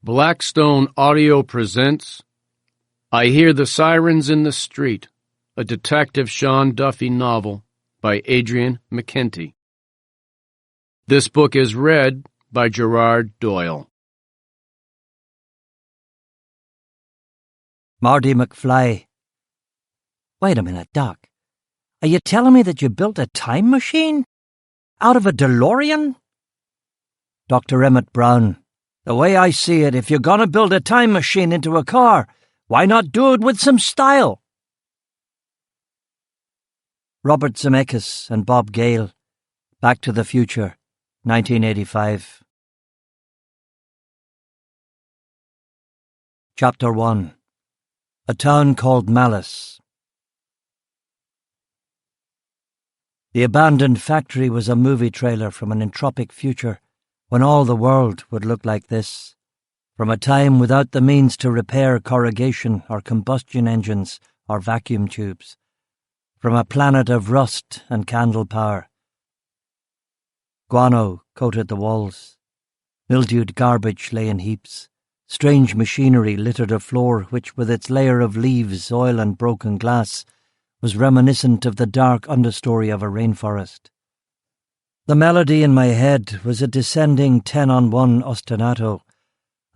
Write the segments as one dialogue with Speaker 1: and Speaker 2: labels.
Speaker 1: Blackstone Audio presents I Hear the Sirens in the Street, a Detective Sean Duffy novel by Adrian McKinty. This book is read by Gerard Doyle.
Speaker 2: Marty McFly. Wait a minute, Doc. Are you telling me that you built a time machine? Out of a DeLorean? Dr. Emmett Brown. The way I see it, if you're gonna build a time machine into a car, why not do it with some style? Robert Zemeckis and Bob Gale. Back to the Future, 1985. Chapter 1. A Town Called Malice. The abandoned factory was a movie trailer from an entropic future when all the world would look like this, from a time without the means to repair corrugation or combustion engines or vacuum tubes, from a planet of rust and candle power. Guano coated the walls. Mildewed garbage lay in heaps. Strange machinery littered a floor which, with its layer of leaves, oil and broken glass, was reminiscent of the dark understory of a rainforest. The melody in my head was a descending 10-on-1 ostinato,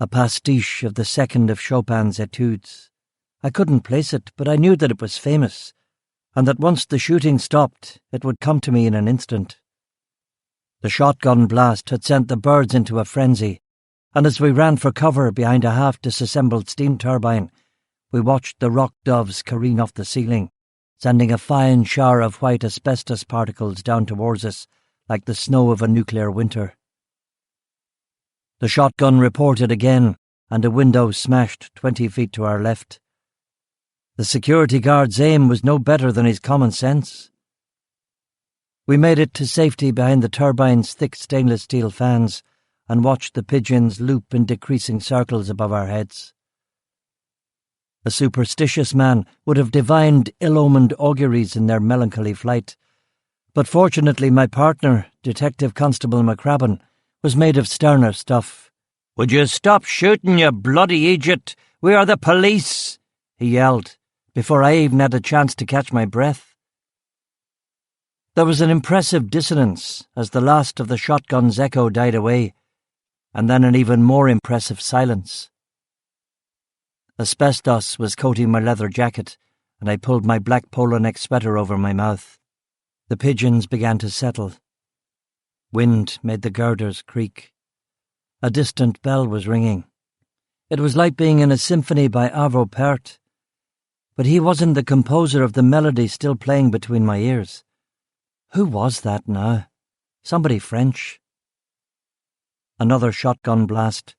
Speaker 2: a pastiche of the second of Chopin's Etudes. I couldn't place it, but I knew that it was famous, and that once the shooting stopped, it would come to me in an instant. The shotgun blast had sent the birds into a frenzy, and as we ran for cover behind a half-disassembled steam turbine, we watched the rock doves careen off the ceiling, sending a fine shower of white asbestos particles down towards us like the snow of a nuclear winter. The shotgun reported again, and a window smashed 20 feet to our left. The security guard's aim was no better than his common sense. We made it to safety behind the turbine's thick stainless steel fans and watched the pigeons loop in decreasing circles above our heads. A superstitious man would have divined ill-omened auguries in their melancholy flight, but fortunately my partner, Detective Constable McCrabbin, was made of sterner stuff. "Would you stop shooting, you bloody idiot? We are the police!" he yelled, before I even had a chance to catch my breath. There was an impressive dissonance as the last of the shotgun's echo died away, and then an even more impressive silence. Asbestos was coating my leather jacket, and I pulled my black polo-neck sweater over my mouth. The pigeons began to settle. Wind made the girders creak. A distant bell was ringing. It was like being in a symphony by Arvo Pärt, but he wasn't the composer of the melody still playing between my ears. Who was that now? Somebody French. Another shotgun blast.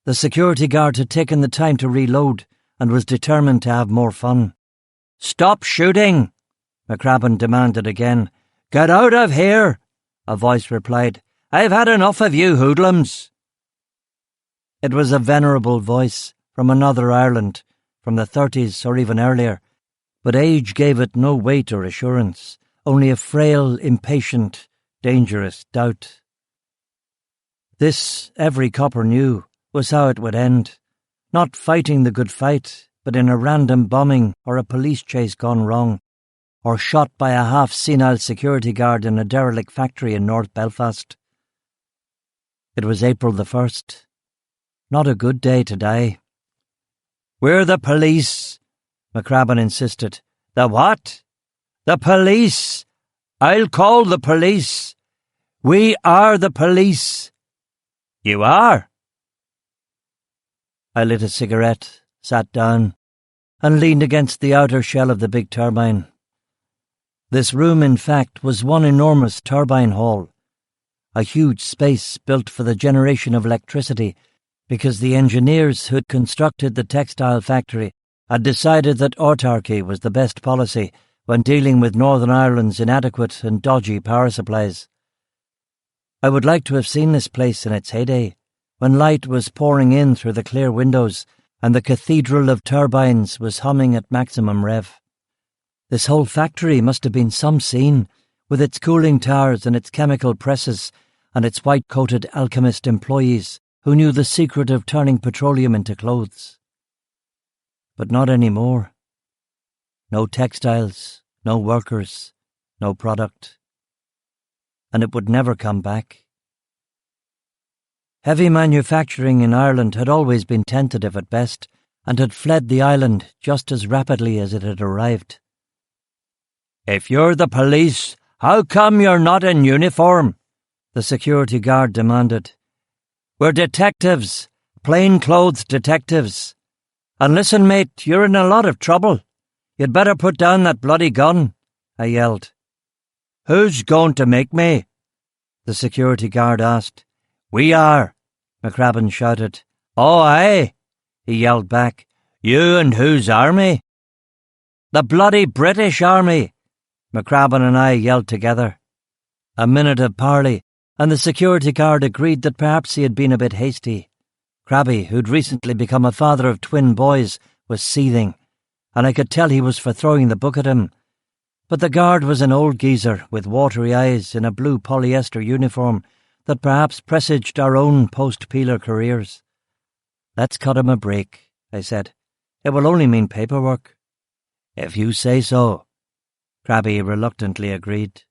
Speaker 2: The security guard had taken the time to reload and was determined to have more fun. "Stop shooting!" McCrabbin demanded again. "Get out of here!" a voice replied. "I've had enough of you hoodlums." It was a venerable voice from another Ireland, from the 30s or even earlier, but age gave it no weight or assurance, only a frail, impatient, dangerous doubt. This, every copper knew, was how it would end. Not fighting the good fight, but in a random bombing or a police chase gone wrong, or shot by a half-senile security guard in a derelict factory in North Belfast. It was April the 1st. Not a good day to die. "We're the police," McCrabbin insisted. "The what?" "The police. I'll call the police. We are the police." "You are?" I lit a cigarette, sat down, and leaned against the outer shell of the big turbine. This room, in fact, was one enormous turbine hall, a huge space built for the generation of electricity because the engineers who had constructed the textile factory had decided that autarky was the best policy when dealing with Northern Ireland's inadequate and dodgy power supplies. I would like to have seen this place in its heyday, when light was pouring in through the clear windows and the cathedral of turbines was humming at maximum rev. This whole factory must have been some scene, with its cooling towers and its chemical presses and its white-coated alchemist employees who knew the secret of turning petroleum into clothes. But not anymore. No textiles, no workers, no product. And it would never come back. Heavy manufacturing in Ireland had always been tentative at best, and had fled the island just as rapidly as it had arrived. "If you're the police, how come you're not in uniform?" the security guard demanded. "We're detectives, plain-clothes detectives. And listen, mate, you're in a lot of trouble. You'd better put down that bloody gun," I yelled. "Who's going to make me?" the security guard asked. "We are," McCrabbin shouted. "Oh, aye," he yelled back. "You and whose army?" "The bloody British Army," McCrabbin and I yelled together. A minute of parley, and the security guard agreed that perhaps he had been a bit hasty. Crabby, who'd recently become a father of twin boys, was seething, and I could tell he was for throwing the book at him. But the guard was an old geezer with watery eyes in a blue polyester uniform that perhaps presaged our own post-peeler careers. "Let's cut him a break," I said. "It will only mean paperwork." "If you say so," Crabby reluctantly agreed.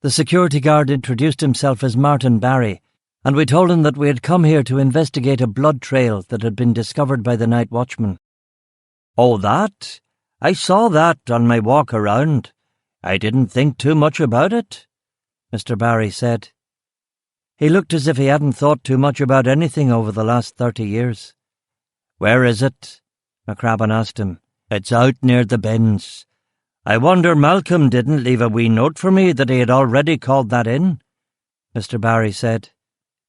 Speaker 2: The security guard introduced himself as Martin Barry, and we told him that we had come here to investigate a blood trail that had been discovered by the night watchman. "Oh, that? I saw that on my walk around. I didn't think too much about it," Mr. Barry said. He looked as if he hadn't thought too much about anything over the last 30 years. "Where is it?" McCrabbin asked him. "It's out near the bins. I wonder Malcolm didn't leave a wee note for me that he had already called that in," Mr. Barry said.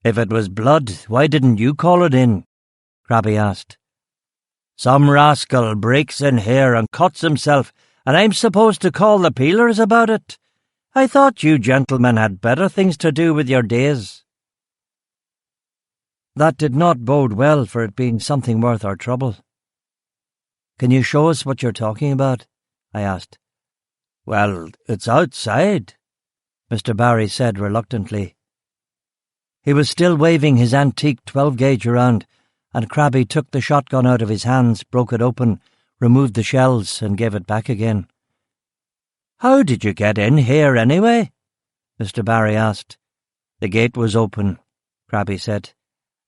Speaker 2: "If it was blood, why didn't you call it in?" Crabby asked. "Some rascal breaks in here and cuts himself, and I'm supposed to call the peelers about it. I thought you gentlemen had better things to do with your days." That did not bode well for it being something worth our trouble. "Can you show us what you're talking about?" I asked. "Well, it's outside," Mr. Barry said reluctantly. He was still waving his antique 12-gauge around, and Crabby took the shotgun out of his hands, broke it open, removed the shells, and gave it back again. "How did you get in here, anyway?" Mr. Barry asked. "The gate was open," Crabby said.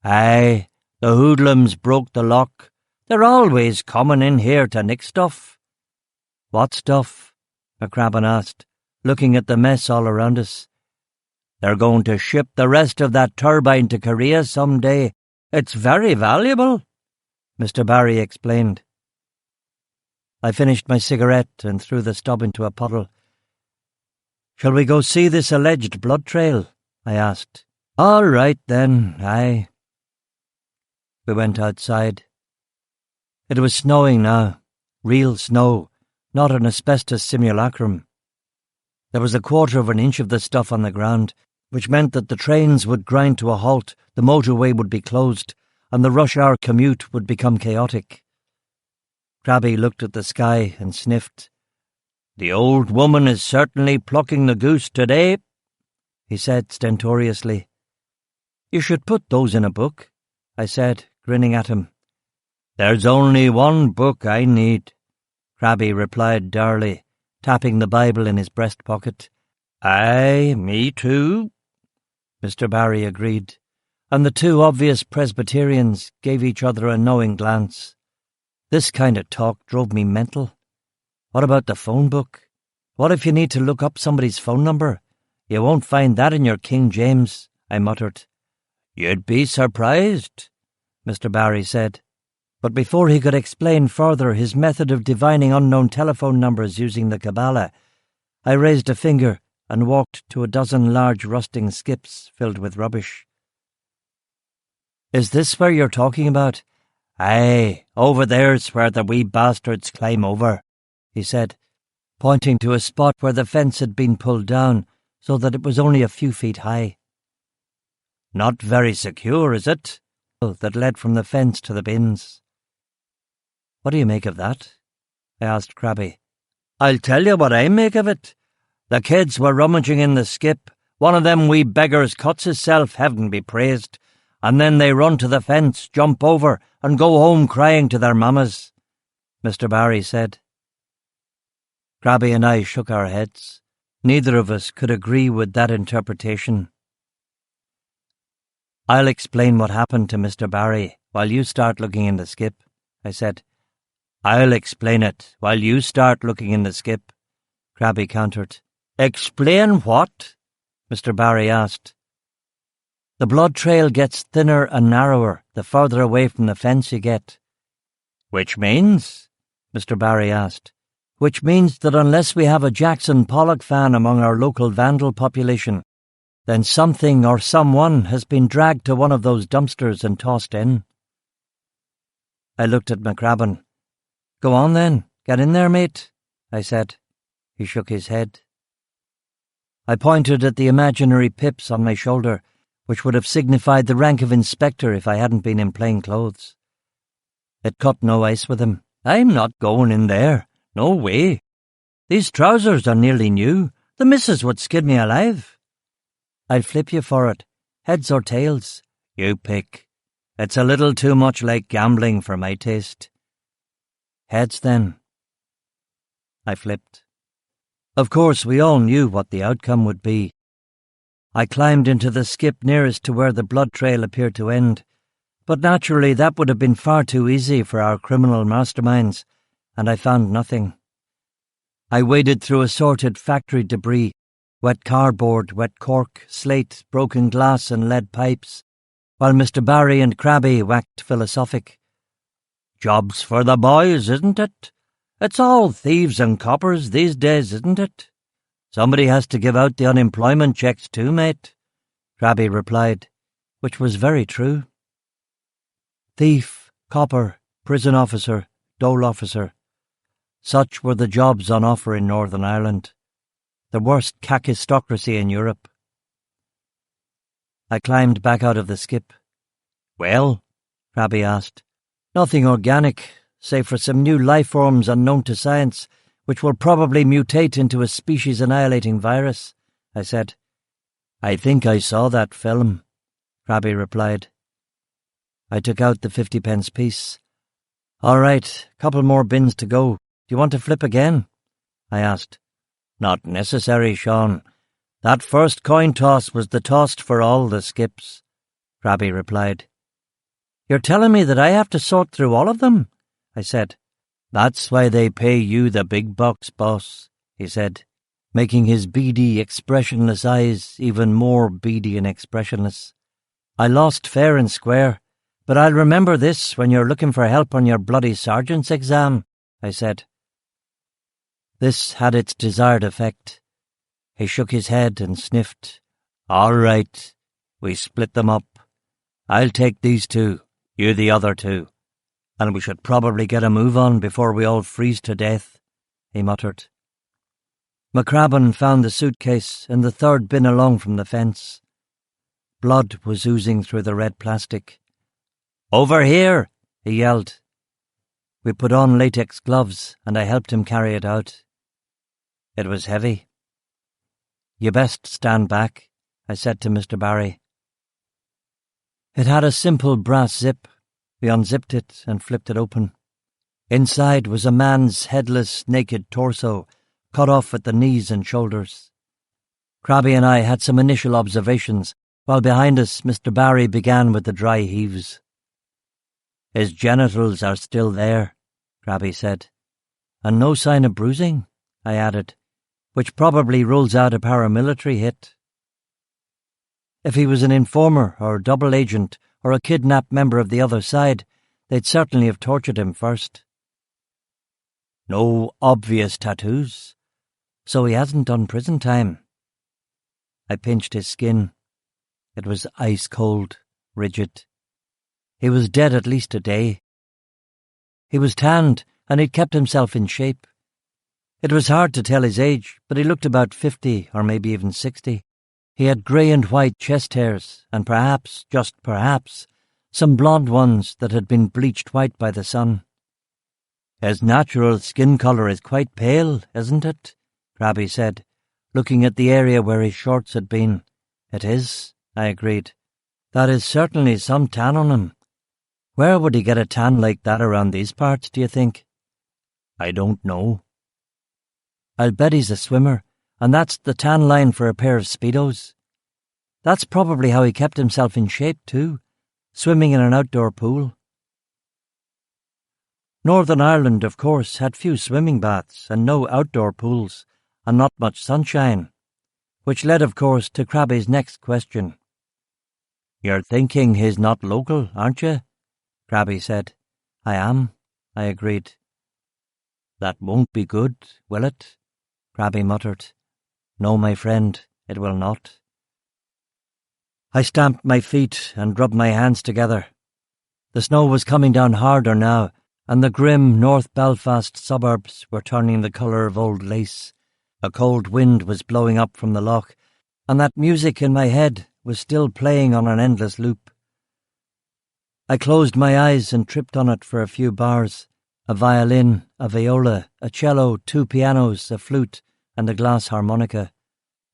Speaker 2: "Aye, the hoodlums broke the lock. They're always coming in here to nick stuff." "What stuff?" McCrabbin asked, looking at the mess all around us. "They're going to ship the rest of that turbine to Korea some day. It's very valuable," Mr. Barry explained. I finished my cigarette and threw the stub into a puddle. "Shall we go see this alleged blood trail?" I asked. "All right, then, aye." We went outside. It was snowing now, real snow, not an asbestos simulacrum. There was 1/4 of an inch of the stuff on the ground, which meant that the trains would grind to a halt, the motorway would be closed, and the rush-hour commute would become chaotic. Crabby looked at the sky and sniffed. "The old woman is certainly plucking the goose today," he said stentoriously. "You should put those in a book," I said, grinning at him. "There's only one book I need," Crabby replied dourly, tapping the Bible in his breast pocket. "Aye, me too," Mr. Barry agreed, and the two obvious Presbyterians gave each other a knowing glance. This kind of talk drove me mental. What about the phone book? What if you need to look up somebody's phone number? You won't find that in your King James, I muttered. "You'd be surprised," Mr. Barry said. But before he could explain further his method of divining unknown telephone numbers using the Kabbalah, I raised a finger and walked to a dozen large rusting skips filled with rubbish. "Is this where you're talking about?" "Aye, over there's where the wee bastards climb over," he said, pointing to a spot where the fence had been pulled down so that it was only a few feet high. "Not very secure, is it?" That led from the fence to the bins. "What do you make of that?" I asked Crabby. "I'll tell you what I make of it. The kids were rummaging in the skip, One of them wee beggars cuts hisself, heaven be praised, and then they run to the fence, jump over, and go home crying to their mammas," Mr. Barry said. Crabby and I shook our heads. Neither of us could agree with that interpretation. "I'll explain what happened to Mr. Barry while you start looking in the skip," I said. "I'll explain it while you start looking in the skip," Crabby countered. "Explain what?" Mr. Barry asked. "The blood trail gets thinner and narrower the further away from the fence you get." "Which means?" Mr. Barry asked. "Which means that unless we have a Jackson Pollock fan among our local vandal population, then something or someone has been dragged to one of those dumpsters and tossed in." I looked at McCrabbin. "Go on then, get in there, mate," I said. He shook his head. I pointed at the imaginary pips on my shoulder, which would have signified the rank of inspector if I hadn't been in plain clothes. It cut no ice with him. "I'm not going in there. No way. These trousers are nearly new. The missus would skid me alive." "I'll flip you for it. Heads or tails?" "You pick. It's a little too much like gambling for my taste." "Heads, then." I flipped. Of course, we all knew what the outcome would be. I climbed into the skip nearest to where the blood trail appeared to end, but naturally that would have been far too easy for our criminal masterminds, and I found nothing. I waded through assorted factory debris, wet cardboard, wet cork, slate, broken glass and lead pipes, while Mr. Barry and Crabby whacked philosophic. "Jobs for the boys, isn't it? It's all thieves and coppers these days, isn't it? Somebody has to give out the unemployment checks too, mate," Crabby replied, which was very true. Thief, copper, prison officer, dole officer. Such were the jobs on offer in Northern Ireland. The worst kakistocracy in Europe. I climbed back out of the skip. "Well?" Crabby asked. "Nothing organic, save for some new life forms unknown to science, which will probably mutate into a species-annihilating virus," I said. "I think I saw that film," Crabby replied. I took out the 50-pence piece. "All right, couple more bins to go. Do you want to flip again?" I asked. "Not necessary, Sean. That first coin toss was the tossed for all the skips," Crabby replied. "You're telling me that I have to sort through all of them?" I said. "That's why they pay you the big bucks, boss," he said, making his beady, expressionless eyes even more beady and expressionless. "I lost fair and square, but I'll remember this when you're looking for help on your bloody sergeant's exam," I said. This had its desired effect. He shook his head and sniffed. "All right, we split them up. I'll take these two, you the other two. And we should probably get a move on before we all freeze to death," he muttered. McCrabbin found the suitcase in the third bin along from the fence. Blood was oozing through the red plastic. "Over here!" he yelled. We put on latex gloves, and I helped him carry it out. It was heavy. "You best stand back," I said to Mr. Barry. It had a simple brass zip. We unzipped it and flipped it open. Inside was a man's headless, naked torso, cut off at the knees and shoulders. Crabby and I had some initial observations, while behind us Mr. Barry began with the dry heaves. "His genitals are still there," Crabby said. "And no sign of bruising," I added, "which probably rules out a paramilitary hit." If he was an informer or double agent or a kidnapped member of the other side, they'd certainly have tortured him first. "No obvious tattoos, so he hasn't done prison time." I pinched his skin. It was ice-cold, rigid. He was dead at least a day. He was tanned, and he'd kept himself in shape. It was hard to tell his age, but he looked about 50 or maybe even 60. He had grey and white chest hairs, and perhaps, just perhaps, some blonde ones that had been bleached white by the sun. "His natural skin colour is quite pale, isn't it?" Crabby said, looking at the area where his shorts had been. "It is," I agreed. "That is certainly some tan on him. Where would he get a tan like that around these parts, do you think?" "I don't know." "I'll bet he's a swimmer, and that's the tan line for a pair of Speedos. That's probably how he kept himself in shape, too, swimming in an outdoor pool." Northern Ireland, of course, had few swimming baths and no outdoor pools, and not much sunshine, which led, of course, to Crabby's next question. "You're thinking he's not local, aren't you?" Crabby said. "I am," I agreed. "That won't be good, will it?" Crabby muttered. "No, my friend, it will not." I stamped my feet and rubbed my hands together. The snow was coming down harder now, and the grim North Belfast suburbs were turning the colour of old lace. A cold wind was blowing up from the loch, and that music in my head was still playing on an endless loop. I closed my eyes and tripped on it for a few bars. A violin, a viola, a cello, 2 pianos, a flute, and a glass harmonica.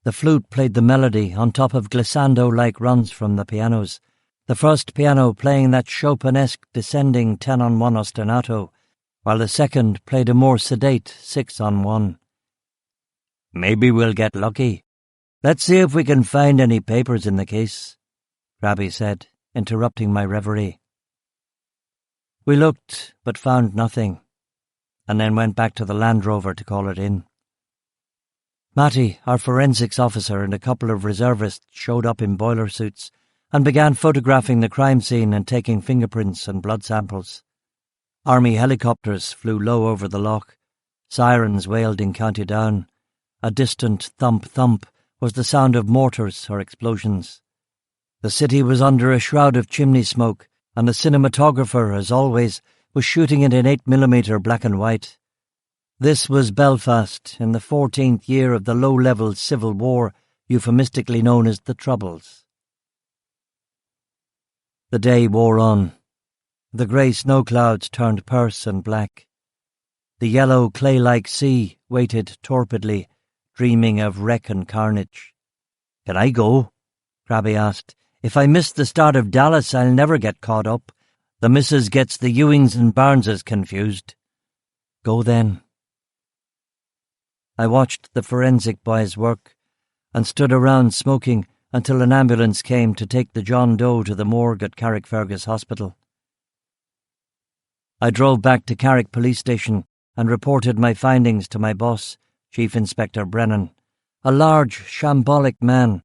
Speaker 2: The flute played the melody on top of glissando-like runs from the pianos, the first piano playing that Chopin-esque descending 10-on-1 ostinato, while the second played a more sedate 6-on-1. "Maybe we'll get lucky. Let's see if we can find any papers in the case," Crabby said, interrupting my reverie. We looked, but found nothing, and then went back to the Land Rover to call it in. Matty, our forensics officer, and a couple of reservists showed up in boiler suits and began photographing the crime scene and taking fingerprints and blood samples. Army helicopters flew low over the loch. Sirens wailed in County Down. A distant thump-thump was the sound of mortars or explosions. The city was under a shroud of chimney smoke, and the cinematographer, as always, was shooting it in 8mm black and white. This was Belfast in the 14th year of the low-level civil war, euphemistically known as the Troubles. The day wore on. The grey snow clouds turned purse and black. The yellow clay-like sea waited torpidly, dreaming of wreck and carnage. "Can I go?" Crabby asked. "If I miss the start of Dallas, I'll never get caught up. The missus gets the Ewings and Barneses confused." "Go then." I watched the forensic boys work and stood around smoking until an ambulance came to take the John Doe to the morgue at Carrickfergus Hospital. I drove back to Carrick Police Station and reported my findings to my boss, Chief Inspector Brennan, a large, shambolic man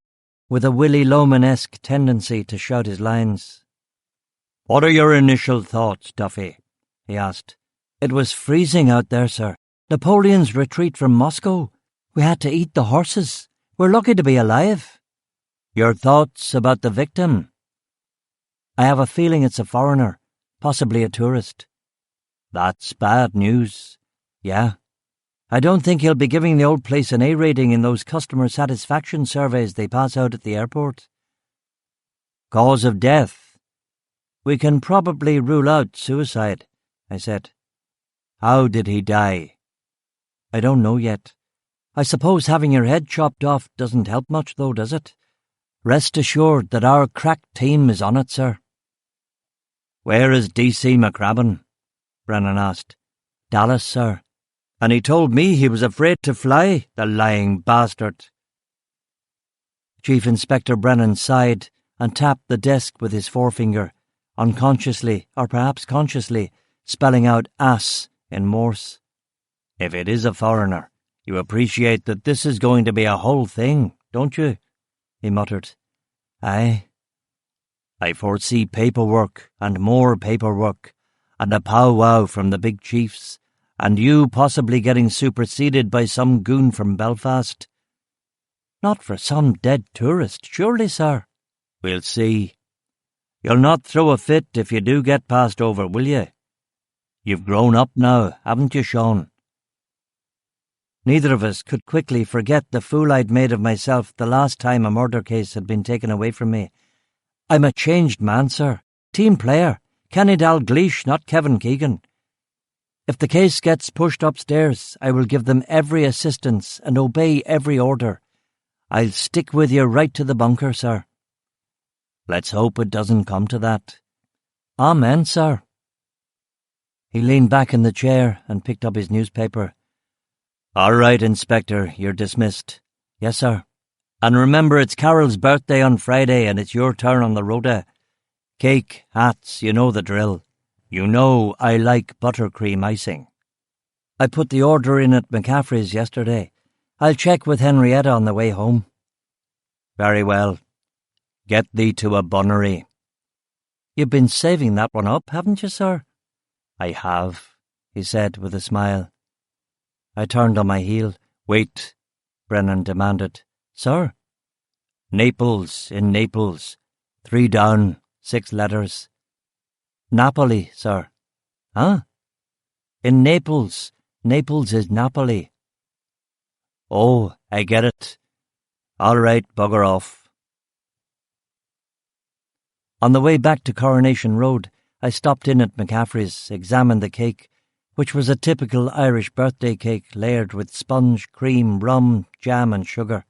Speaker 2: with a Willy Loman-esque tendency to shout his lines. "What are your initial thoughts, Duffy?" he asked. "It was freezing out there, sir. Napoleon's retreat from Moscow. We had to eat the horses. We're lucky to be alive." "Your thoughts about the victim?" "I have a feeling it's a foreigner, possibly a tourist." "That's bad news." "Yeah. I don't think he'll be giving the old place an A rating in those customer satisfaction surveys they pass out at the airport." "Cause of death?" "We can probably rule out suicide," I said. "How did he die?" "I don't know yet. I suppose having your head chopped off doesn't help much, though, does it? Rest assured that our crack team is on it, sir." "Where is D.C. McCrabbin?" Brennan asked. "Dallas, sir. And he told me he was afraid to fly, the lying bastard." Chief Inspector Brennan sighed and tapped the desk with his forefinger, unconsciously, or perhaps consciously, spelling out ass in Morse. "If it is a foreigner, you appreciate that this is going to be a whole thing, don't you?" he muttered. "Aye." "I foresee paperwork and more paperwork, and a powwow from the big chiefs, and you possibly getting superseded by some goon from Belfast." "Not for some dead tourist, surely, sir?" "We'll see. You'll not throw a fit if you do get passed over, will you? You've grown up now, haven't you, Sean?" Neither of us could quickly forget the fool I'd made of myself the last time a murder case had been taken away from me. "I'm a changed man, sir. Team player. Kenny Dalgleish, not Kevin Keegan. If the case gets pushed upstairs, I will give them every assistance and obey every order. I'll stick with you right to the bunker, sir." "Let's hope it doesn't come to that." "Amen, sir." He leaned back in the chair and picked up his newspaper. "All right, Inspector, you're dismissed." "Yes, sir. And remember, it's Carol's birthday on Friday and it's your turn on the rota. Cake, hats, you know the drill. You know I like buttercream icing." "I put the order in at McCaffrey's yesterday. I'll check with Henrietta on the way home." "Very well. Get thee to a bunnery." "You've been saving that one up, haven't you, sir?" "I have," he said with a smile. I turned on my heel. "Wait," Brennan demanded. "Sir?" "Naples, in Naples. 3 down, 6 letters." "Napoli, sir." "Huh?" "In Naples. Naples is Napoli." "Oh, I get it. All right, bugger off." On the way back to Coronation Road, I stopped in at McCaffrey's, examined the cake, which was a typical Irish birthday cake layered with sponge, cream, rum, jam and sugar.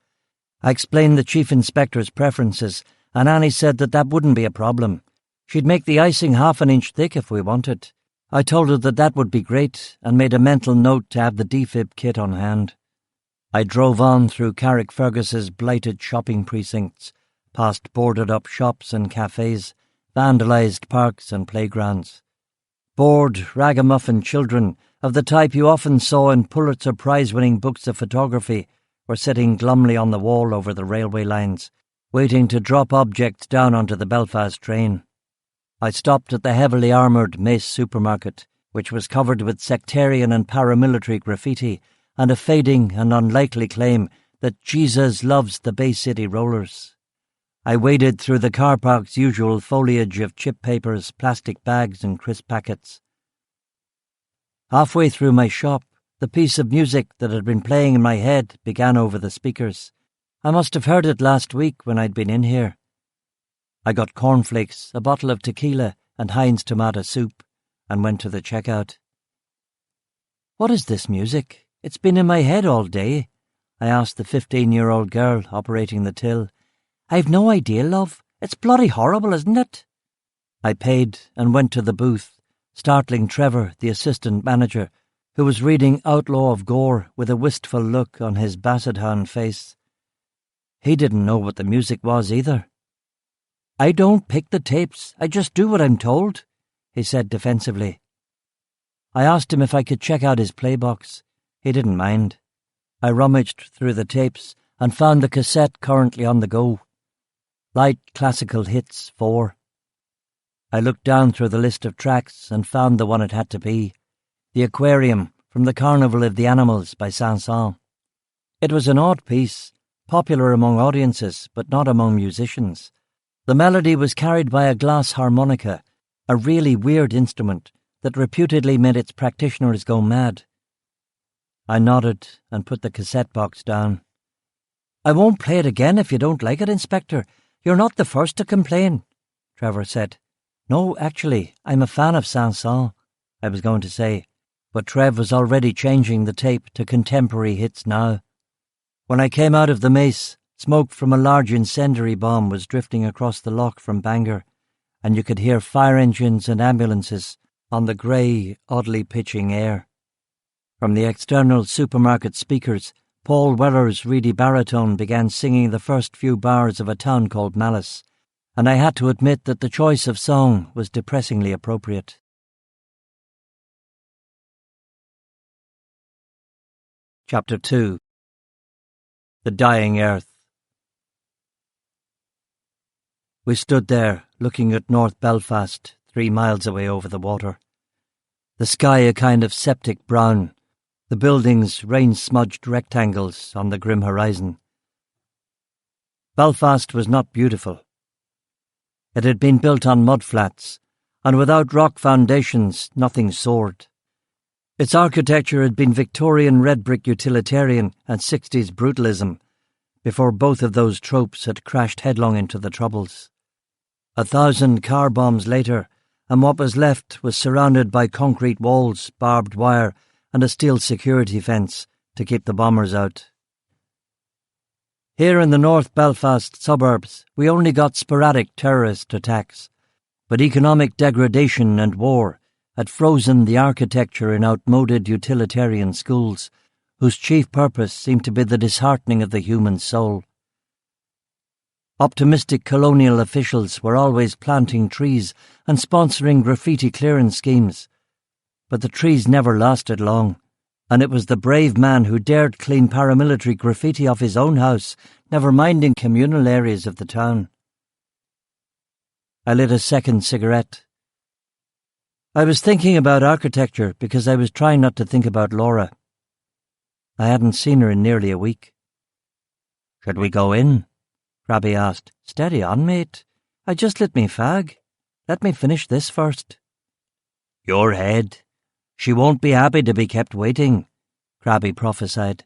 Speaker 2: I explained the Chief Inspector's preferences, and Annie said that wouldn't be a problem. She'd make the icing 1/2 an inch thick if we wanted. I told her that would be great, and made a mental note to have the defib kit on hand. I drove on through Carrickfergus's blighted shopping precincts, past boarded-up shops and cafes, vandalised parks and playgrounds. Bored, ragamuffin children, of the type you often saw in Pulitzer Prize-winning books of photography, were sitting glumly on the wall over the railway lines, waiting to drop objects down onto the Belfast train. I stopped at the heavily armoured Mace supermarket, which was covered with sectarian and paramilitary graffiti and a fading and unlikely claim that Jesus loves the Bay City Rollers. I waded through the car park's usual foliage of chip papers, plastic bags and crisp packets. Halfway through my shop, the piece of music that had been playing in my head began over the speakers. I must have heard it last week when I'd been in here. I got cornflakes, a bottle of tequila and Heinz tomato soup, and went to the checkout. "What is this music? It's been in my head all day," I asked the 15-year-old girl operating the till. "I've no idea, love. It's bloody horrible, isn't it?" I paid and went to the booth, startling Trevor, the assistant manager, who was reading Outlaw of Gore with a wistful look on his basset-hound face. He didn't know what the music was either. "I don't pick the tapes, I just do what I'm told," he said defensively. I asked him if I could check out his playbox. He didn't mind. I rummaged through the tapes and found the cassette currently on the go. Light Classical Hits 4. I looked down through the list of tracks and found the one it had to be, The Aquarium from the Carnival of the Animals by Saint-Saëns. It was an odd piece, popular among audiences but not among musicians. The melody was carried by a glass harmonica, a really weird instrument that reputedly made its practitioners go mad. I nodded and put the cassette box down. "I won't play it again if you don't like it, Inspector. You're not the first to complain," Trevor said. "No, actually, I'm a fan of Saint-Saëns," I was going to say, but Trev was already changing the tape to contemporary hits now. When I came out of the Mace, smoke from a large incendiary bomb was drifting across the loch from Bangor, and you could hear fire engines and ambulances on the grey, oddly pitching air. From the external supermarket speakers, Paul Weller's reedy baritone began singing the first few bars of A Town Called Malice, and I had to admit that the choice of song was depressingly appropriate. Chapter 2. The Dying Earth. We stood there, looking at North Belfast, 3 miles away over the water. The sky a kind of septic brown, the buildings rain-smudged rectangles on the grim horizon. Belfast was not beautiful. It had been built on mudflats, and without rock foundations nothing soared. Its architecture had been Victorian red-brick utilitarian and 60s brutalism, before both of those tropes had crashed headlong into the Troubles. 1,000 car bombs later, and what was left was surrounded by concrete walls, barbed wire, and a steel security fence to keep the bombers out. Here in the North Belfast suburbs, we only got sporadic terrorist attacks, but economic degradation and war had frozen the architecture in outmoded utilitarian schools, whose chief purpose seemed to be the disheartening of the human soul. Optimistic colonial officials were always planting trees and sponsoring graffiti clearance schemes, but the trees never lasted long, and it was the brave man who dared clean paramilitary graffiti off his own house, never minding communal areas of the town. I lit a second cigarette. I was thinking about architecture because I was trying not to think about Laura. I hadn't seen her in nearly a week. "Should we go in?" Krabby asked. "Steady on, mate. I just lit me fag. Let me finish this first." "Your head. She won't be happy to be kept waiting," Krabby prophesied.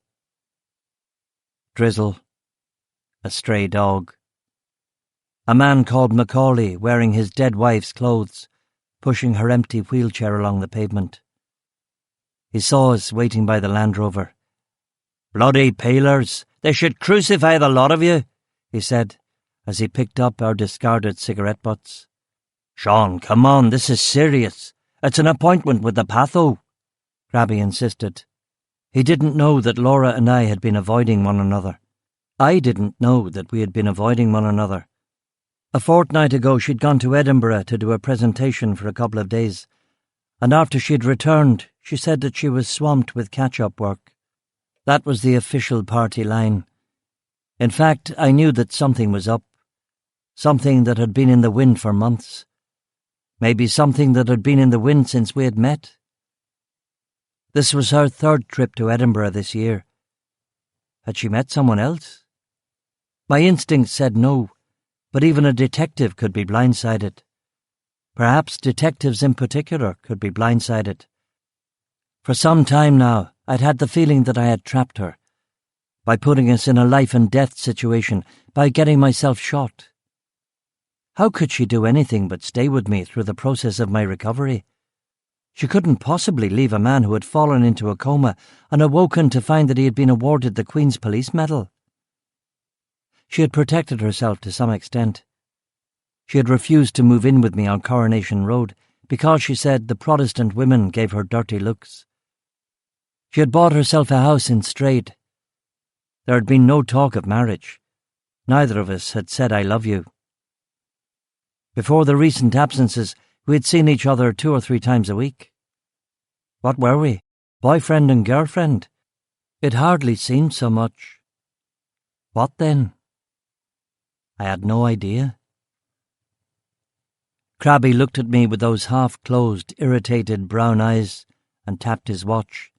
Speaker 2: Drizzle. A stray dog. A man called Macaulay wearing his dead wife's clothes, pushing her empty wheelchair along the pavement. He saw us waiting by the Land Rover. "Bloody peelers! They should crucify the lot of you," he said, as he picked up our discarded cigarette butts. "Sean, come on, this is serious. It's an appointment with the patho," Krabby insisted. He didn't know that Laura and I had been avoiding one another. I didn't know that we had been avoiding one another. A fortnight ago she'd gone to Edinburgh to do a presentation for a couple of days, and after she'd returned, she said that she was swamped with catch-up work. That was the official party line. In fact, I knew that something was up, something that had been in the wind for months. Maybe something that had been in the wind since we had met. This was her third trip to Edinburgh this year. Had she met someone else? My instinct said no, but even a detective could be blindsided. Perhaps detectives in particular could be blindsided. For some time now, I'd had the feeling that I had trapped her, by putting us in a life-and-death situation, by getting myself shot. How could she do anything but stay with me through the process of my recovery? She couldn't possibly leave a man who had fallen into a coma and awoken to find that he had been awarded the Queen's Police Medal. She had protected herself to some extent. She had refused to move in with me on Coronation Road because, she said, the Protestant women gave her dirty looks. She had bought herself a house in Strayed. There had been no talk of marriage. Neither of us had said "I love you." Before the recent absences, we had seen each other 2 or 3 times a week. What were we? Boyfriend and girlfriend? It hardly seemed so much. What then? I had no idea. Krabby looked at me with those half-closed, irritated brown eyes and tapped his watch.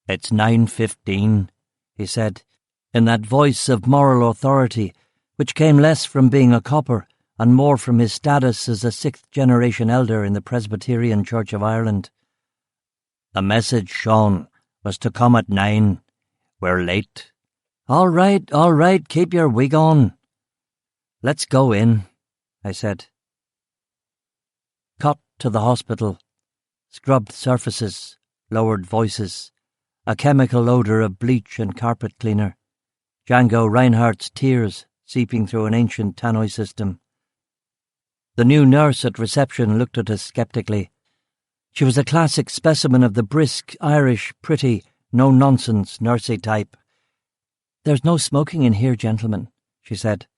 Speaker 2: "It's 9:15, he said, in that voice of moral authority which came less from being a copper and more from his status as a 6th-generation elder in the Presbyterian Church of Ireland. "The message, Sean, was to come at 9. We're late." All right, keep your wig on." "Let's go in," I said. Cut to the hospital. Scrubbed surfaces, lowered voices, a chemical odour of bleach and carpet cleaner, Django Reinhardt's tears seeping through an ancient tannoy system. The new nurse at reception looked at us sceptically. She was a classic specimen of the brisk, Irish, pretty, no-nonsense nursey type. "There's no smoking in here, gentlemen," she said.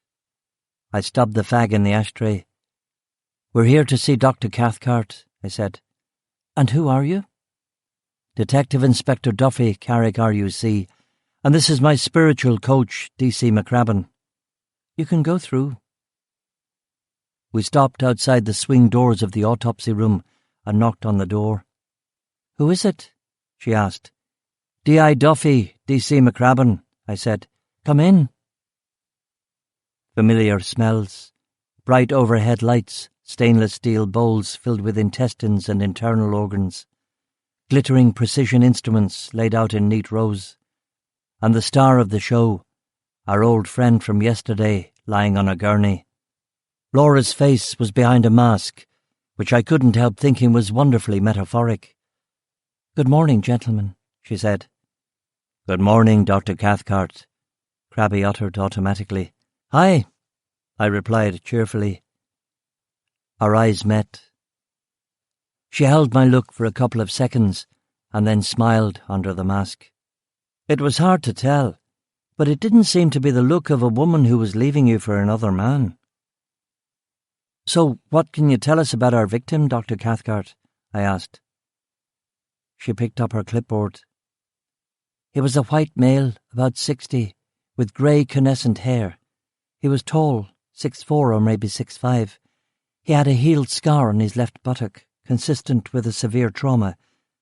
Speaker 2: I stubbed the fag in the ashtray. "We're here to see Dr. Cathcart," I said. "And who are you?" "Detective Inspector Duffy, Carrick RUC, and this is my spiritual coach, D.C. McCrabbin. You can go through." We stopped outside the swing doors of the autopsy room and knocked on the door. "Who is it?" she asked. "D.I. Duffy, D.C. McCrabbin," I said. "Come in." Familiar smells, bright overhead lights, stainless steel bowls filled with intestines and internal organs, glittering precision instruments laid out in neat rows, and the star of the show, our old friend from yesterday, lying on a gurney. Laura's face was behind a mask, which I couldn't help thinking was wonderfully metaphoric. "Good morning, gentlemen," she said. "Good morning, Dr. Cathcart," Crabby uttered automatically. "Hi," I replied cheerfully. Our eyes met. She held my look for a couple of seconds and then smiled under the mask. It was hard to tell, but it didn't seem to be the look of a woman who was leaving you for another man. "So, what can you tell us about our victim, Dr. Cathcart?" I asked. She picked up her clipboard. He was a white male, about 60, with grey canescent hair. He was tall, 6'4" or maybe 6'5". He had a healed scar on his left buttock, consistent with a severe trauma,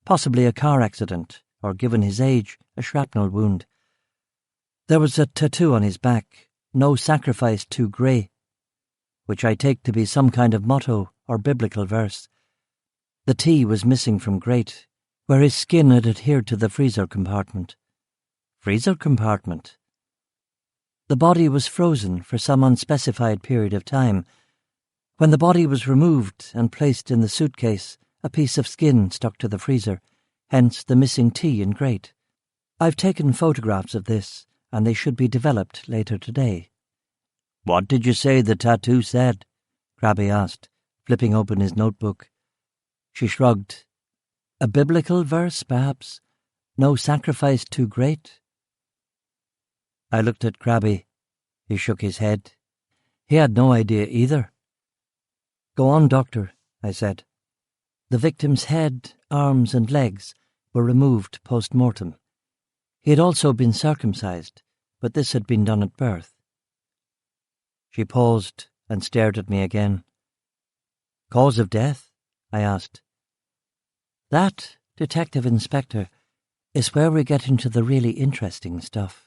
Speaker 2: possibly a car accident, or, given his age, a shrapnel wound. There was a tattoo on his back, "No sacrifice too grey," which I take to be some kind of motto or biblical verse. The T was missing from grate, where his skin had adhered to the freezer compartment. Freezer compartment? The body was frozen for some unspecified period of time. When the body was removed and placed in the suitcase, a piece of skin stuck to the freezer, hence the missing T in grate. I've taken photographs of this, and they should be developed later today. "What did you say the tattoo said?" Crabby asked, flipping open his notebook. She shrugged. "A biblical verse, perhaps? No sacrifice too great?" I looked at Crabby. He shook his head. He had no idea either. "Go on, Doctor," I said. The victim's head, arms and legs were removed post-mortem. He had also been circumcised, but this had been done at birth. She paused and stared at me again. "Cause of death?" I asked. "That, Detective Inspector, is where we get into the really interesting stuff."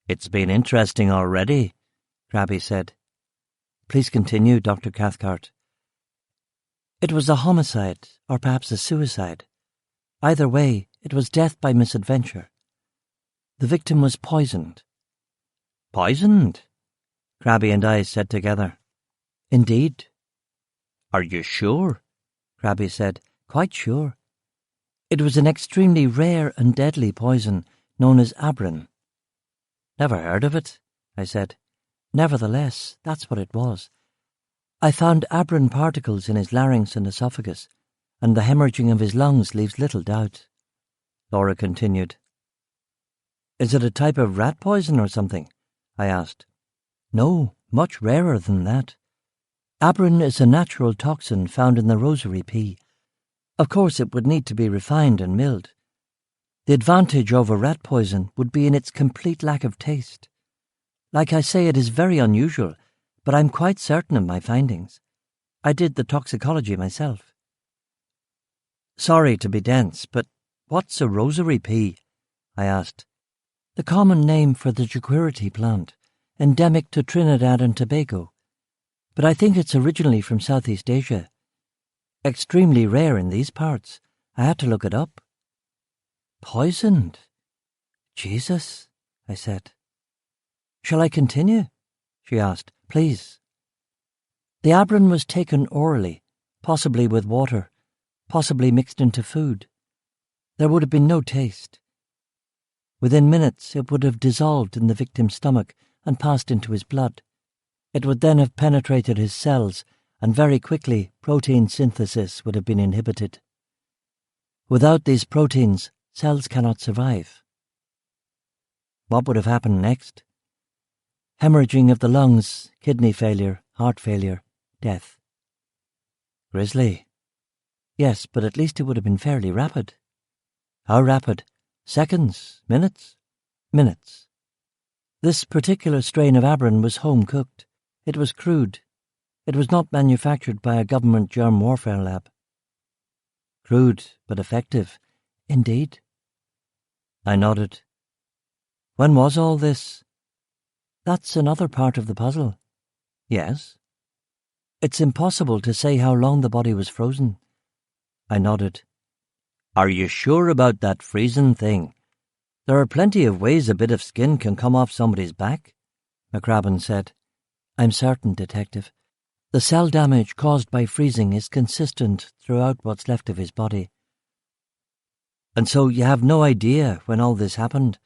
Speaker 2: "It's been interesting already," Crabby said. "Please continue, Dr. Cathcart." "It was a homicide, or perhaps a suicide. Either way, it was death by misadventure. The victim was poisoned." "Poisoned?" Crabby and I said together. "Indeed." "Are you sure?" Crabby said. "Quite sure. It was an extremely rare and deadly poison known as abrin." "Never heard of it," I said. "Nevertheless, that's what it was. I found abrin particles in his larynx and esophagus, and the hemorrhaging of his lungs leaves little doubt." Laura continued. "Is it a type of rat poison or something?" I asked. "No, much rarer than that. Abrin is a natural toxin found in the rosary pea. Of course, it would need to be refined and milled. The advantage over rat poison would be in its complete lack of taste. Like I say, it is very unusual, but I'm quite certain of my findings. I did the toxicology myself." "Sorry to be dense, but what's a rosary pea?" I asked. "The common name for the jaquirity plant, endemic to Trinidad and Tobago. But I think it's originally from Southeast Asia. Extremely rare in these parts. I had to look it up." "Poisoned? Jesus," I said. "Shall I continue?" she asked. "Please." "The abrin was taken orally, possibly with water, possibly mixed into food. There would have been no taste. Within minutes it would have dissolved in the victim's stomach and passed into his blood. It would then have penetrated his cells, and very quickly protein synthesis would have been inhibited. Without these proteins, cells cannot survive." "What would have happened next?" "Hemorrhaging of the lungs, kidney failure, heart failure, death." "Grisly." "Yes, but at least it would have been fairly rapid." "How rapid? Seconds? Minutes?" "Minutes. This particular strain of abrin was home-cooked. It was crude. It was not manufactured by a government germ warfare lab." "Crude, but effective." "Indeed." I nodded. "When was all this?" "That's another part of the puzzle." "Yes?" "It's impossible to say how long the body was frozen." I nodded. "Are you sure about that freezing thing? There are plenty of ways a bit of skin can come off somebody's back," McCrabbin said. "I'm certain, Detective. The cell damage caused by freezing is consistent throughout what's left of his body." "And so you have no idea when all this happened?"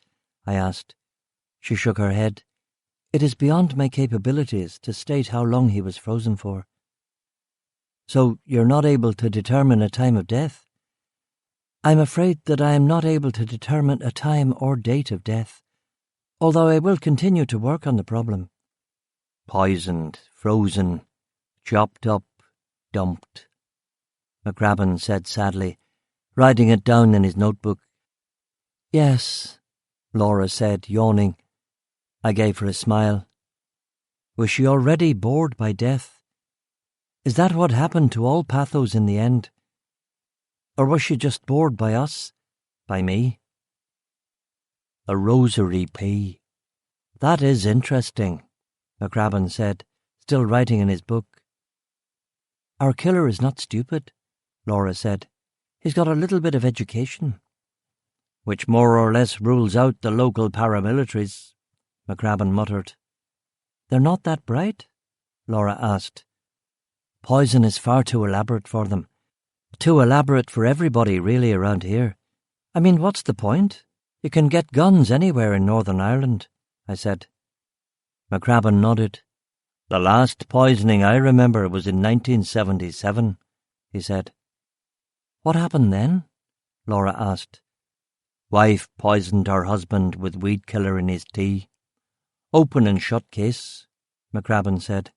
Speaker 2: I asked. She shook her head. It is beyond my capabilities to state how long he was frozen for. So you're not able to determine a time of death? I'm afraid that I am not able to determine a time or date of death, although I will continue to work on the problem. Poisoned, frozen, chopped up, dumped, McCrabbin said sadly, writing it down in his notebook. Yes, Laura said, yawning. I gave her a smile. Was she already bored by death? Is that what happened to all pathos in the end? Or was she just bored by us, by me? A rosary pea. That is interesting, McCrabbin said, still writing in his book. Our killer is not stupid, Laura said. He's got a little bit of education. Which more or less rules out the local paramilitaries, McCrabbin muttered. They're not that bright? Laura asked. Poison is far too elaborate for them. Too elaborate for everybody, really, around here. I mean, what's the point? You can get guns anywhere in Northern Ireland, I said. McCrabbin nodded. The last poisoning I remember was in 1977, he said. What happened then? Laura asked. Wife poisoned her husband with weed killer in his tea. Open and shut case, McCrabbin said.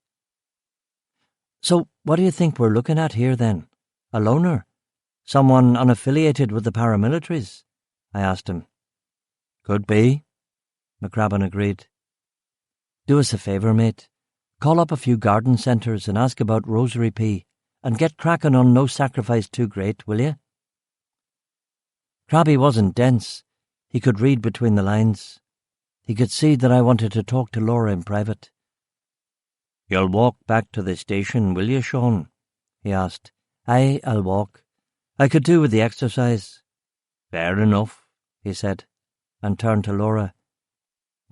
Speaker 2: So what do you think we're looking at here then? A loner? Someone unaffiliated with the paramilitaries? I asked him. Could be, McCrabbin agreed. Do us a favour, mate. Call up a few garden centres and ask about Rosary P, and get cracking on No Sacrifice Too Great, will you? Crabby wasn't dense. He could read between the lines. He could see that I wanted to talk to Laura in private. You'll walk back to the station, will you, Sean? He asked. Aye, I'll walk. I could do with the exercise. Fair enough, he said, and turned to Laura.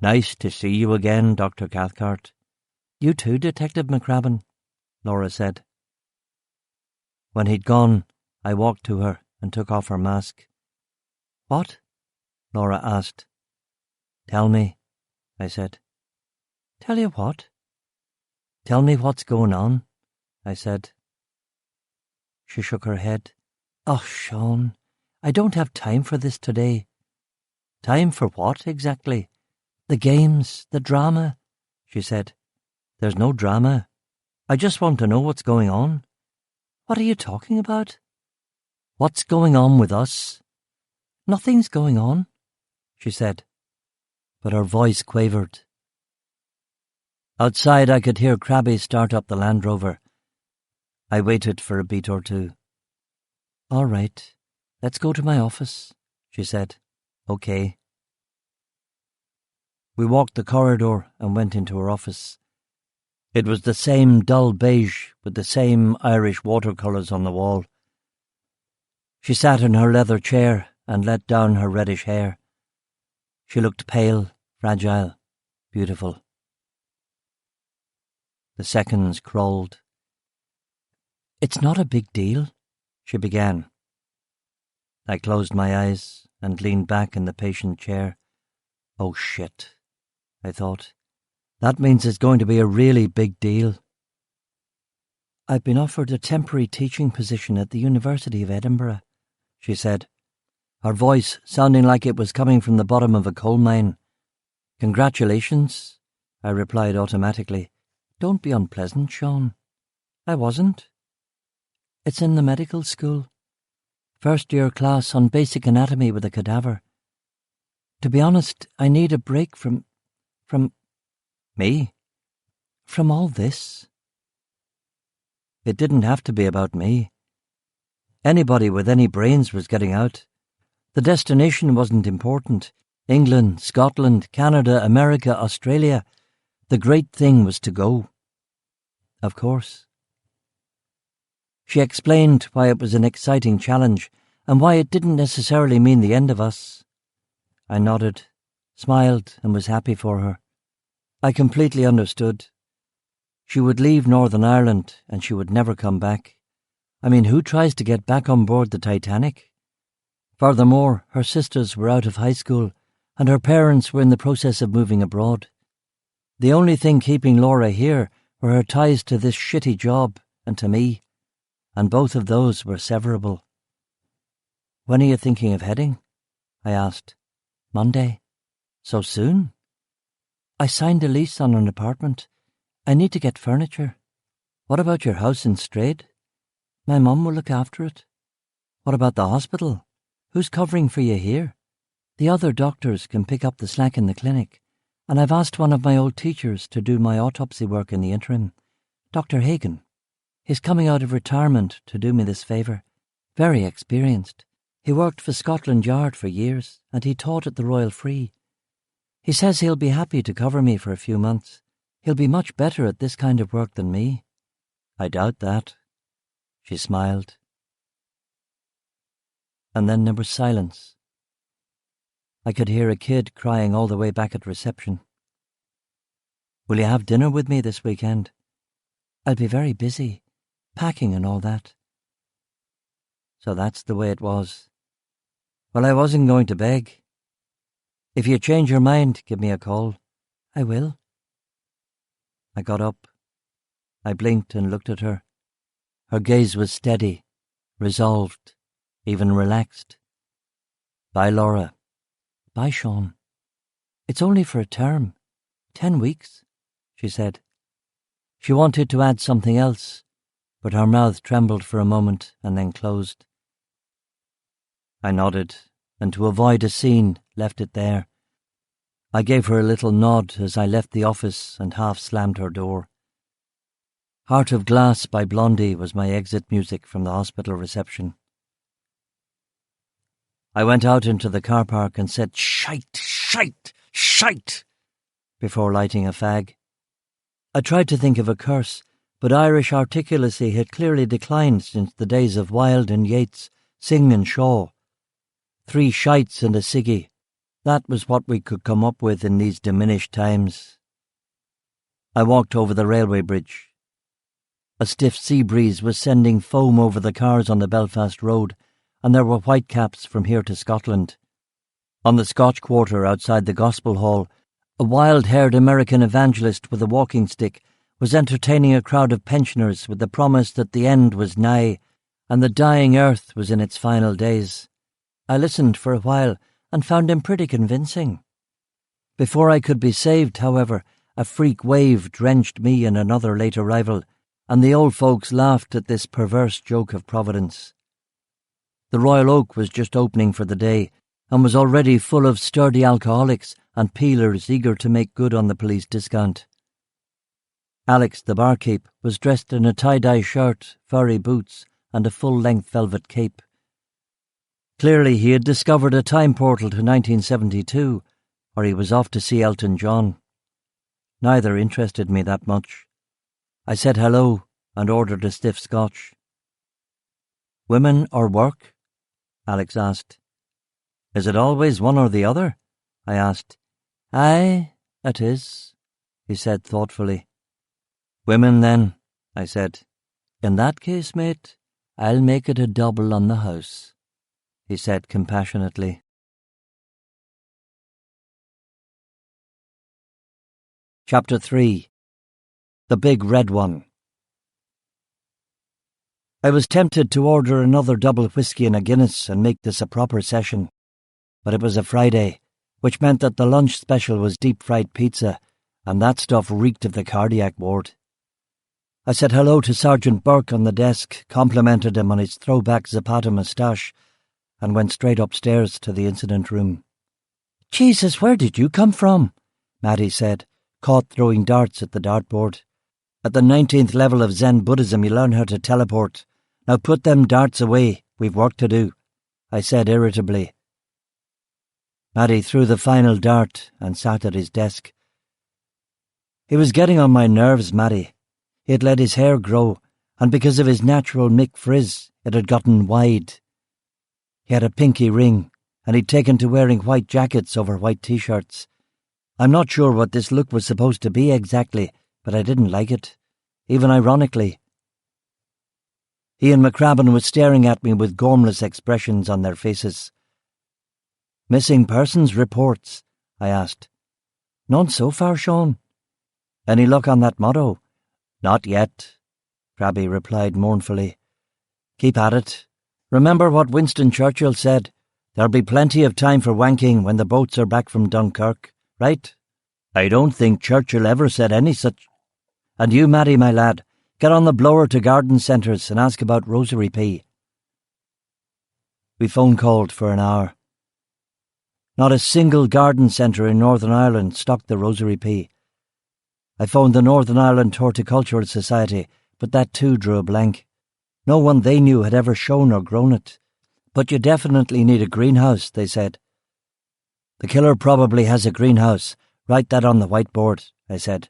Speaker 2: Nice to see you again, Dr. Cathcart. You too, Detective McCrabbin, Laura said. When he'd gone, I walked to her and took off her mask. What? Laura asked. Tell me, I said. Tell you what? Tell me what's going on, I said. She shook her head. Oh, Sean, I don't have time for this today. Time for what, exactly? The games, the drama, she said. There's no drama. I just want to know what's going on. What are you talking about? What's going on with us? Nothing's going on, she said, but her voice quavered. Outside I could hear Crabby start up the Land Rover. I waited for a beat or two. All right, let's go to my office, she said. Okay. We walked the corridor and went into her office. It was the same dull beige with the same Irish watercolours on the wall. She sat in her leather chair and let down her reddish hair. She looked pale, fragile, beautiful. The seconds crawled. It's not a big deal, she began. I closed my eyes and leaned back in the patient chair. Oh shit, I thought. That means it's going to be a really big deal. I've been offered a temporary teaching position at the University of Edinburgh, she said, her voice sounding like it was coming from the bottom of a coal mine. Congratulations, I replied automatically. Don't be unpleasant, Sean. I wasn't. It's in the medical school. First-year class on basic anatomy with a cadaver. To be honest, I need a break from... Me? From all this. It didn't have to be about me. Anybody with any brains was getting out. The destination wasn't important. England, Scotland, Canada, America, Australia. The great thing was to go. Of course. She explained why it was an exciting challenge and why it didn't necessarily mean the end of us. I nodded, smiled, and was happy for her. I completely understood. She would leave Northern Ireland and she would never come back. I mean, who tries to get back on board the Titanic? Furthermore, her sisters were out of high school, and her parents were in the process of moving abroad. The only thing keeping Laura here were her ties to this shitty job and to me, and both of those were severable. "When are you thinking of heading?" I asked. "Monday." "So soon?" "I signed a lease on an apartment. I need to get furniture." "What about your house in Strayed?" "My mum will look after it." "What about the hospital? Who's covering for you here?" "The other doctors can pick up the slack in the clinic, and I've asked one of my old teachers to do my autopsy work in the interim, Dr. Hagan. He's coming out of retirement to do me this favour. Very experienced. He worked for Scotland Yard for years, and he taught at the Royal Free. He says he'll be happy to cover me for a few months. He'll be much better at this kind of work than me." "I doubt that." She smiled. And then there was silence. I could hear a kid crying all the way back at reception. "Will you have dinner with me this weekend?" "I'll be very busy, packing and all that." So that's the way it was. Well, I wasn't going to beg. "If you change your mind, give me a call." "I will." I got up. I blinked and looked at her. Her gaze was steady, resolved, even relaxed. "Bye, Laura." "Bye, Sean. It's only for a term. 10 weeks, she said. She wanted to add something else, but her mouth trembled for a moment and then closed. I nodded, and to avoid a scene, left it there. I gave her a little nod as I left the office and half-slammed her door. Heart of Glass by Blondie was my exit music from the hospital reception. I went out into the car park and said, "Shite, shite, shite," before lighting a fag. I tried to think of a curse, but Irish articulacy had clearly declined since the days of Wilde and Yeats, Synge and Shaw. 3 shites and a ciggy. That was what we could come up with in these diminished times. I walked over the railway bridge. A stiff sea breeze was sending foam over the cars on the Belfast road, and there were whitecaps from here to Scotland. On the Scotch quarter outside the Gospel Hall, a wild-haired American evangelist with a walking stick was entertaining a crowd of pensioners with the promise that the end was nigh, and the dying earth was in its final days. I listened for a while and found him pretty convincing. Before I could be saved, however, a freak wave drenched me and another late arrival, and the old folks laughed at this perverse joke of Providence. The Royal Oak was just opening for the day, and was already full of sturdy alcoholics and peelers eager to make good on the police discount. Alex, the barkeep, was dressed in a tie-dye shirt, furry boots, and a full-length velvet cape. Clearly he had discovered a time portal to 1972, or he was off to see Elton John. Neither interested me that much. I said hello and ordered a stiff scotch. "Women or work?" Alex asked. "Is it always one or the other?" I asked. "Aye, it is," he said thoughtfully. "Women, then," I said. "In that case, mate, I'll make it a double on the house," he said compassionately. Chapter 3. The Big Red One. I was tempted to order another double whiskey and a Guinness and make this a proper session, but it was a Friday, which meant that the lunch special was deep-fried pizza, and that stuff reeked of the cardiac ward. I said hello to Sergeant Burke on the desk, complimented him on his throwback Zapata moustache, and went straight upstairs to the incident room. "Jesus, where did you come from?" Maddie said, caught throwing darts at the dartboard. "At the 19th level of Zen Buddhism you learn how to teleport. Now put them darts away, we've work to do," I said irritably. Maddie threw the final dart and sat at his desk. He was getting on my nerves, Maddie. He had let his hair grow, and because of his natural Mick Frizz, it had gotten wide. He had a pinky ring, and he'd taken to wearing white jackets over white t-shirts. I'm not sure what this look was supposed to be exactly, but I didn't like it, even ironically. He and McCrabbin was staring at me with gormless expressions on their faces. "Missing persons reports," I asked. None so far, Sean. Any luck on that motto? Not yet, Crabby replied mournfully. Keep at it. Remember what Winston Churchill said. There'll be plenty of time for wanking when the boats are back from Dunkirk, right? I don't think Churchill ever said any such. And you, Matty, my lad, get on the blower to garden centres and ask about Rosary P. We phone-called for an hour. Not a single garden centre in Northern Ireland stocked the Rosary P. I phoned the Northern Ireland Horticultural Society, but that too drew a blank. No one they knew had ever shown or grown it. But you definitely need a greenhouse, they said. The killer probably has a greenhouse. Write that on the whiteboard, I said.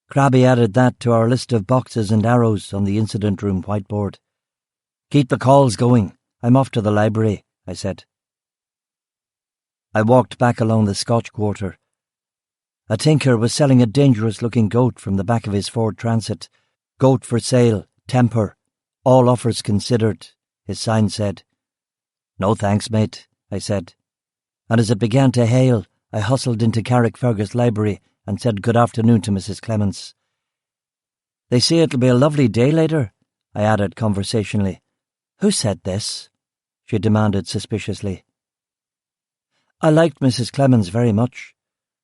Speaker 2: Crabby added that to our list of boxes and arrows on the incident room whiteboard. Keep the calls going. I'm off to the library, I said. I walked back along the Scotch Quarter. A tinker was selling a dangerous-looking goat from the back of his Ford Transit. Goat for sale, temper, all offers considered, his sign said. No thanks, mate, I said. And as it began to hail, I hustled into Carrickfergus Library and said good afternoon to Mrs. Clements. They say it'll be a lovely day later, I added conversationally. Who said this? She demanded suspiciously. I liked Mrs. Clements very much.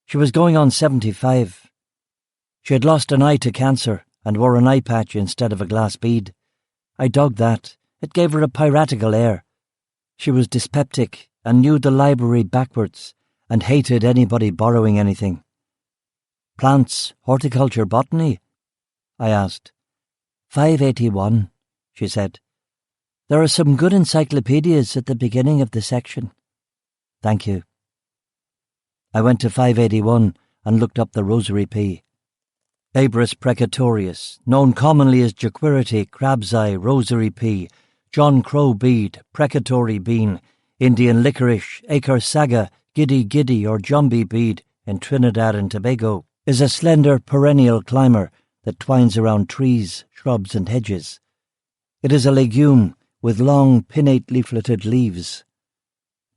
Speaker 2: She was going on 75. She had lost an eye to cancer and wore an eye patch instead of a glass bead. I dug that. It gave her a piratical air. She was dyspeptic and knew the library backwards and hated anybody borrowing anything. Plants, horticulture, botany? I asked. 581, she said. There are some good encyclopedias at the beginning of the section. Thank you. I went to 581 and looked up the Rosary P. Abrus precatorius, known commonly as Jaquirity, Crab's Eye, Rosary P, John Crow Bead, Precatory Bean, Indian Licorice, Acre Saga, Giddy or Jumbie Bead in Trinidad and Tobago, is a slender perennial climber that twines around trees, shrubs and hedges. It is a legume with long, pinnate leafleted leaves.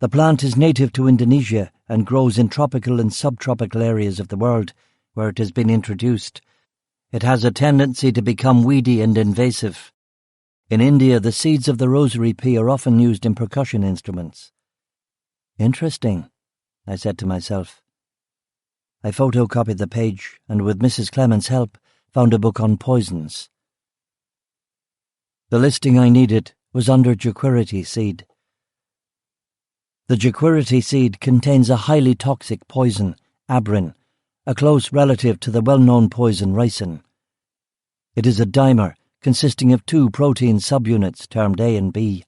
Speaker 2: The plant is native to Indonesia and grows in tropical and subtropical areas of the world where it has been introduced. It has a tendency to become weedy and invasive. In India, the seeds of the Rosary P are often used in percussion instruments. Interesting, I said to myself. I photocopied the page and, with Mrs. Clements' help, found a book on poisons. The listing I needed was under Jaquirity seed. The Jaquirity seed contains a highly toxic poison, abrin, a close relative to the well-known poison ricin. It is a dimer consisting of two protein subunits termed A and B.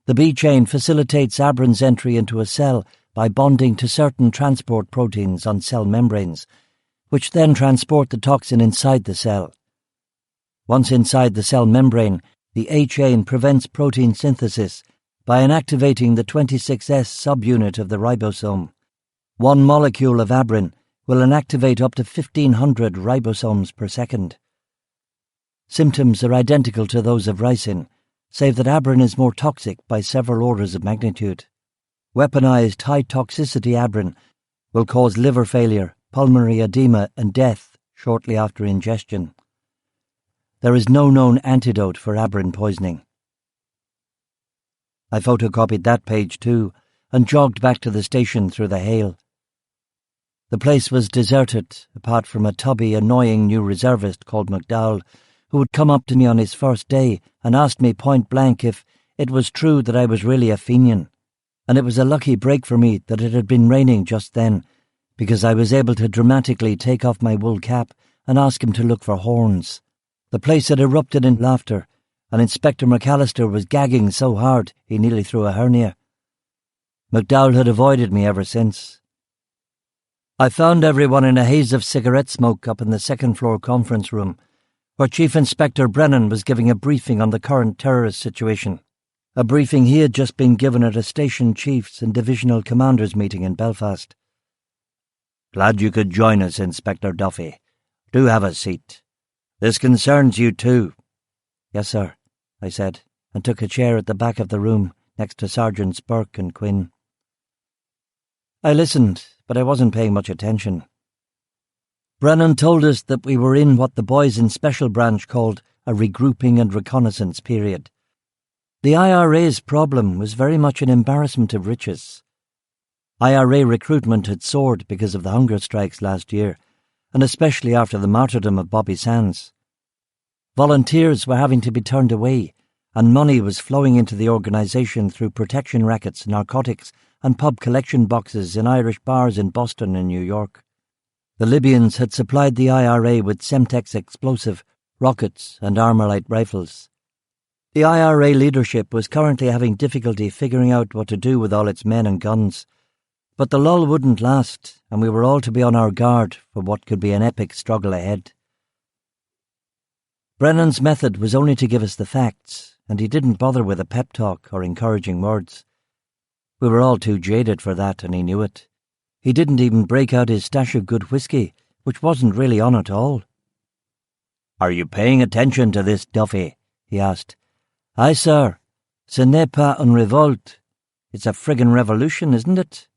Speaker 2: The B chain facilitates abrin's entry into a cell by bonding to certain transport proteins on cell membranes, which then transport the toxin inside the cell. Once inside the cell membrane, the A chain prevents protein synthesis by inactivating the 26S subunit of the ribosome. One molecule of abrin will inactivate up to 1,500 ribosomes per second. Symptoms are identical to those of ricin, save that abrin is more toxic by several orders of magnitude. Weaponized high-toxicity abrin will cause liver failure, pulmonary edema and death shortly after ingestion. There is no known antidote for abrin poisoning. I photocopied that page too and jogged back to the station through the hail. The place was deserted, apart from a tubby, annoying new reservist called McDowell, who would come up to me on his first day and asked me point-blank if it was true that I was really a Fenian. And it was a lucky break for me that it had been raining just then, because I was able to dramatically take off my wool cap and ask him to look for horns. The place had erupted in laughter, and Inspector McAllister was gagging so hard he nearly threw a hernia. McDowell had avoided me ever since. I found everyone in a haze of cigarette smoke up in the second-floor conference room, where Chief Inspector Brennan was giving a briefing on the current terrorist situation, a briefing he had just been given at a station chiefs and divisional commanders meeting in Belfast. "Glad you could join us, Inspector Duffy. Do have a seat. This concerns you too." "Yes, sir," I said, and took a chair at the back of the room next to Sergeants Burke and Quinn. I listened, but I wasn't paying much attention. Brennan told us that we were in what the boys in Special Branch called a regrouping and reconnaissance period. The IRA's problem was very much an embarrassment of riches. IRA recruitment had soared because of the hunger strikes last year, and especially after the martyrdom of Bobby Sands. Volunteers were having to be turned away, and money was flowing into the organisation through protection rackets, narcotics, and pub collection boxes in Irish bars in Boston and New York. The Libyans had supplied the IRA with Semtex explosive, rockets, and Armalite rifles. The IRA leadership was currently having difficulty figuring out what to do with all its men and guns, but the lull wouldn't last, and we were all to be on our guard for what could be an epic struggle ahead. Brennan's method was only to give us the facts, and he didn't bother with a pep talk or encouraging words. We were all too jaded for that, and he knew it. He didn't even break out his stash of good whiskey, which wasn't really on at all. "Are you paying attention to this, Duffy?" he asked. "Aye, sir. Ce n'est pas une révolte. It's a friggin' revolution, isn't it?"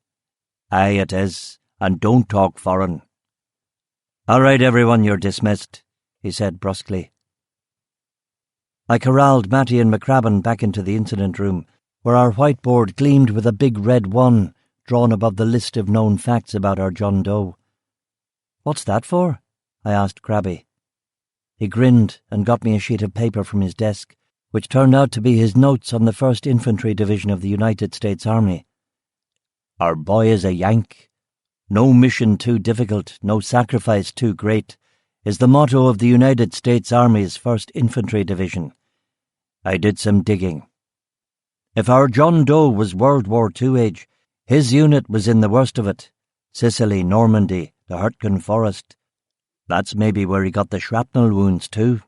Speaker 2: "Aye, it is, and don't talk foreign." "All right, everyone, you're dismissed," he said brusquely. I corralled Matty and McCrabbin back into the incident room, where our whiteboard gleamed with a big red 1 drawn above the list of known facts about our John Doe. "What's that for?" I asked Crabby. He grinned and got me a sheet of paper from his desk, which turned out to be his notes on the 1st Infantry Division of the United States Army. "Our boy is a Yank. No mission too difficult, no sacrifice too great, is the motto of the United States Army's 1st Infantry Division. I did some digging. If our John Doe was World War II age, his unit was in the worst of it. Sicily, Normandy, the Hurtgen Forest. That's maybe where he got the shrapnel wounds too."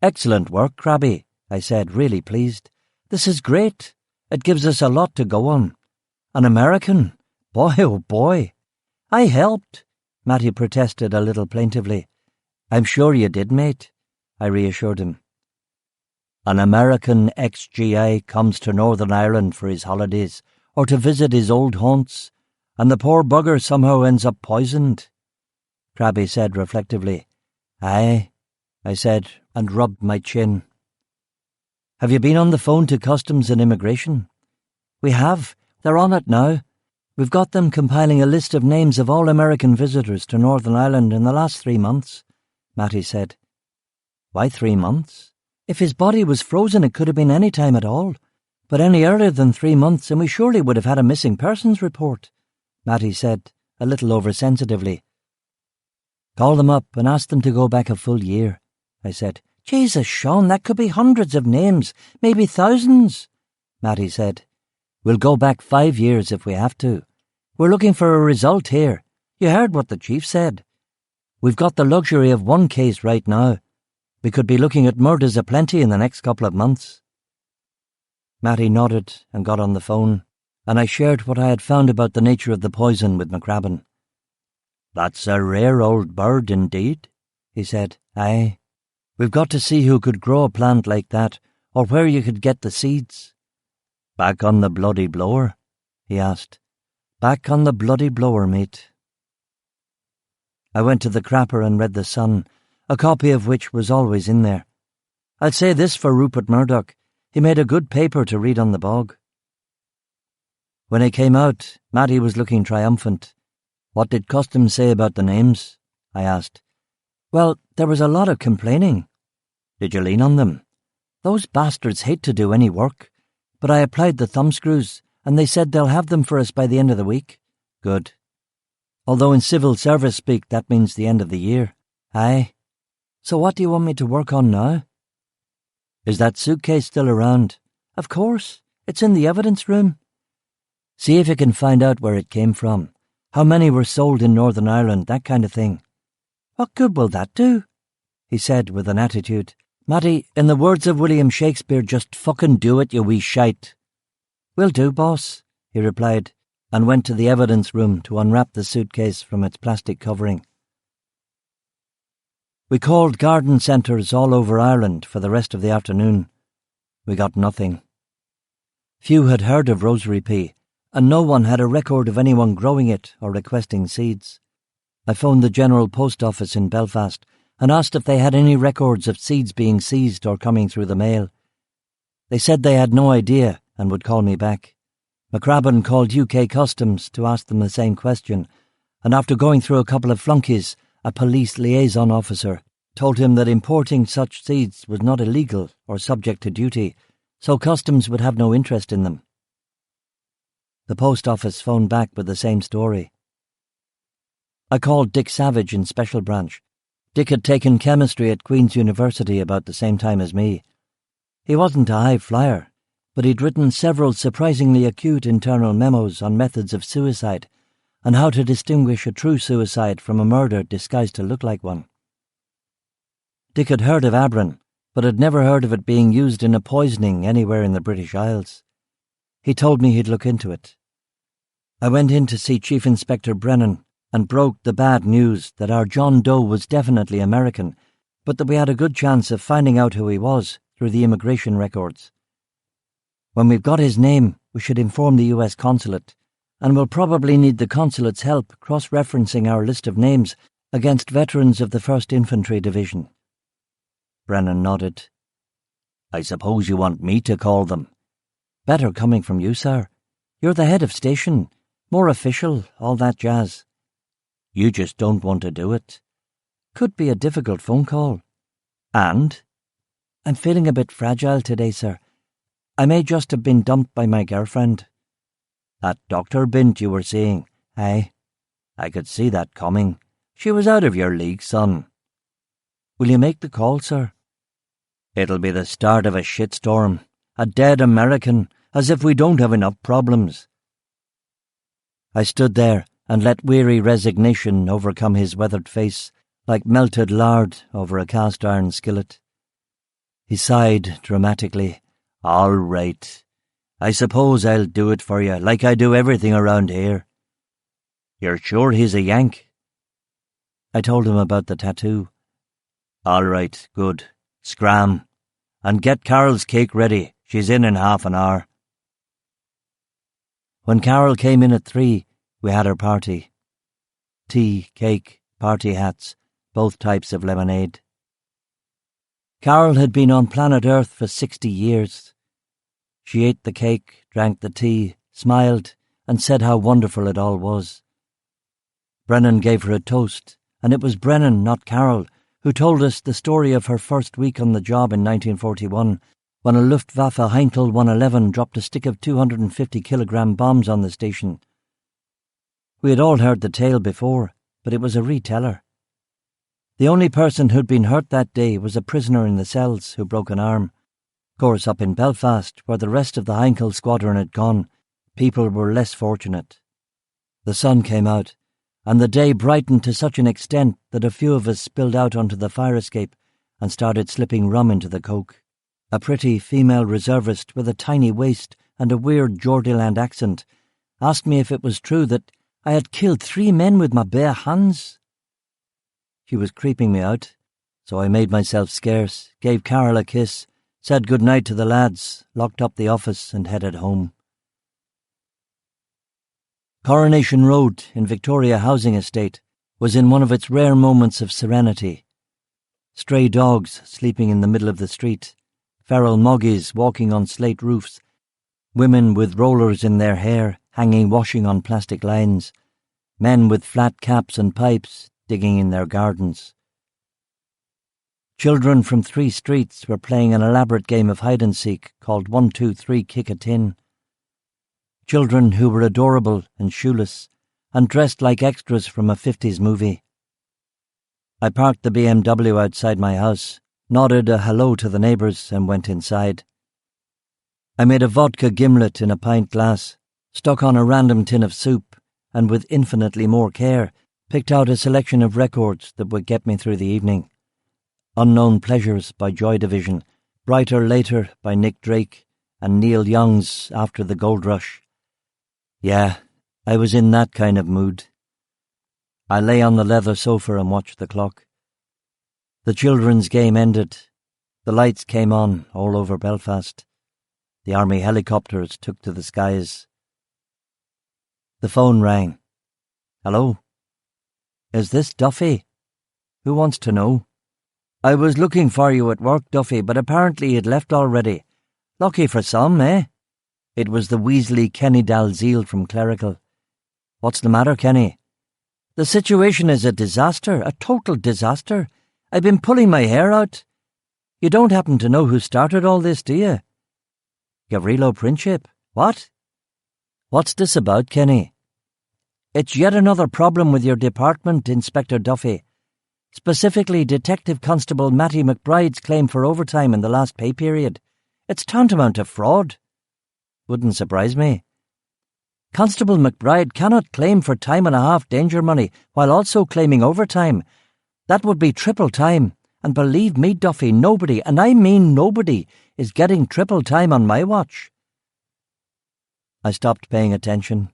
Speaker 2: "Excellent work, Crabby," I said, really pleased. "This is great. It gives us a lot to go on. An American? Boy, oh boy." "I helped," Matty protested a little plaintively. "I'm sure you did, mate," I reassured him. "An American ex-GI comes to Northern Ireland for his holidays, or to visit his old haunts, and the poor bugger somehow ends up poisoned," Crabby said reflectively. "Aye," I said, and rubbed my chin. "Have you been on the phone to Customs and Immigration?" "We have. They're on it now. We've got them compiling a list of names of all American visitors to Northern Ireland in the last 3 months," Matty said. "Why 3 months? If his body was frozen, it could have been any time at all. But any earlier than 3 months, and we surely would have had a missing persons report," Matty said, a little oversensitively. "Call them up and ask them to go back a full year," I said. "Jesus, Sean, that could be hundreds of names, maybe thousands," Matty said. "We'll go back 5 years if we have to. We're looking for a result here. You heard what the chief said. We've got the luxury of 1 case right now. We could be looking at murders aplenty in the next couple of months." Matty nodded and got on the phone, and I shared what I had found about the nature of the poison with McCrabbin. "That's a rare old bird indeed," he said. "Aye. We've got to see who could grow a plant like that, or where you could get the seeds." "Back on the bloody blower?" he asked. "Back on the bloody blower, mate." I went to the crapper and read The Sun, a copy of which was always in there. I'd say this for Rupert Murdoch: he made a good paper to read on the bog. When I came out, Matty was looking triumphant. "What did Customs say about the names?" I asked. "Well, there was a lot of complaining." "Did you lean on them?" "Those bastards hate to do any work, but I applied the thumbscrews, and they said they'll have them for us by the end of the week." "Good. Although in civil service speak that means the end of the year." "Aye. So what do you want me to work on now?" "Is that suitcase still around?" "Of course. It's in the evidence room." "See if you can find out where it came from, how many were sold in Northern Ireland, that kind of thing." "What good will that do?" he said with an attitude. "Matty, in the words of William Shakespeare, just fucking do it, you wee shite." "Will do, boss," he replied, and went to the evidence room to unwrap the suitcase from its plastic covering. We called garden centres all over Ireland for the rest of the afternoon. We got nothing. Few had heard of Rosary P, and no one had a record of anyone growing it or requesting seeds. I phoned the General Post Office in Belfast and asked if they had any records of seeds being seized or coming through the mail. They said they had no idea and would call me back. McCrabbin called UK Customs to ask them the same question, and after going through a couple of flunkies, a police liaison officer told him that importing such seeds was not illegal or subject to duty, so Customs would have no interest in them. The post office phoned back with the same story. I called Dick Savage in Special Branch. Dick had taken chemistry at Queen's University about the same time as me. He wasn't a high flyer, but he'd written several surprisingly acute internal memos on methods of suicide and how to distinguish a true suicide from a murder disguised to look like one. Dick had heard of Abrin, but had never heard of it being used in a poisoning anywhere in the British Isles. He told me he'd look into it. I went in to see Chief Inspector Brennan and broke the bad news that our John Doe was definitely American, but that we had a good chance of finding out who he was through the immigration records. When we've got his name, we should inform the US consulate, and we'll probably need the consulate's help cross-referencing our list of names against veterans of the 1st Infantry Division. Brennan nodded. I suppose you want me to call them? Better coming from you, sir. You're the head of station, more official, all that jazz. You just don't want to do it. Could be a difficult phone call. And? I'm feeling a bit fragile today, sir. I may just have been dumped by my girlfriend. That Dr. Bint you were seeing, eh? I could see that coming. She was out of your league, son. Will you make the call, sir? It'll be the start of a shitstorm. A dead American, as if we don't have enough problems. I stood there and let weary resignation overcome his weathered face, like melted lard over a cast-iron skillet. He sighed dramatically. All right. I suppose I'll do it for you, like I do everything around here. You're sure he's a Yank? I told him about the tattoo. All right, good. Scram. And get Carol's cake ready. She's in half an hour. When Carol came in at 3, we had our party. Tea, cake, party hats, both types of lemonade. Carol had been on planet Earth for 60 years. She ate the cake, drank the tea, smiled, and said how wonderful it all was. Brennan gave her a toast, and it was Brennan, not Carol, who told us the story of her first week on the job in 1941, when a Luftwaffe Heinkel 111 dropped a stick of 250-kilogram bombs on the station. We had all heard the tale before, but it was a reteller. The only person who'd been hurt that day was a prisoner in the cells who broke an arm. Of course, up in Belfast, where the rest of the Heinkel squadron had gone, people were less fortunate. The sun came out, and the day brightened to such an extent that a few of us spilled out onto the fire escape and started slipping rum into the coke. A pretty female reservist with a tiny waist and a weird Geordieland accent asked me if it was true that I had killed 3 men with my bare hands. She was creeping me out, so I made myself scarce, gave Carol a kiss, said good night to the lads, locked up the office and headed home. Coronation Road in Victoria Housing Estate was in one of its rare moments of serenity. Stray dogs sleeping in the middle of the street, feral moggies walking on slate roofs, women with rollers in their hair hanging washing on plastic lines, men with flat caps and pipes digging in their gardens. Children from 3 streets were playing an elaborate game of hide-and-seek called 1, 2, 3 Kick a Tin. Children who were adorable and shoeless and dressed like extras from a 50s movie. I parked the BMW outside my house, nodded a hello to the neighbours and went inside. I made a vodka gimlet in a pint glass, stuck on a random tin of soup, and with infinitely more care picked out a selection of records that would get me through the evening. Unknown Pleasures by Joy Division, Brighter Later by Nick Drake, and Neil Young's After the Gold Rush. Yeah, I was in that kind of mood. I lay on the leather sofa and watched the clock. The children's game ended. The lights came on all over Belfast. The army helicopters took to the skies. The phone rang. Hello? Is this Duffy? Who wants to know? I was looking for you at work, Duffy, but apparently you'd left already. Lucky for some, eh? It was the Weasley Kenny Dalziel from Clerical. What's the matter, Kenny? The situation is a disaster, a total disaster. I've been pulling my hair out. You don't happen to know who started all this, do you? Gavrilo Princip? What? What's this about, Kenny? It's yet another problem with your department, Inspector Duffy. Specifically, Detective Constable Matty McBride's claim for overtime in the last pay period. It's tantamount to fraud. Wouldn't surprise me. Constable McBride cannot claim for time and a half danger money while also claiming overtime. That would be triple time. And believe me, Duffy, nobody, and I mean nobody, is getting triple time on my watch. I stopped paying attention.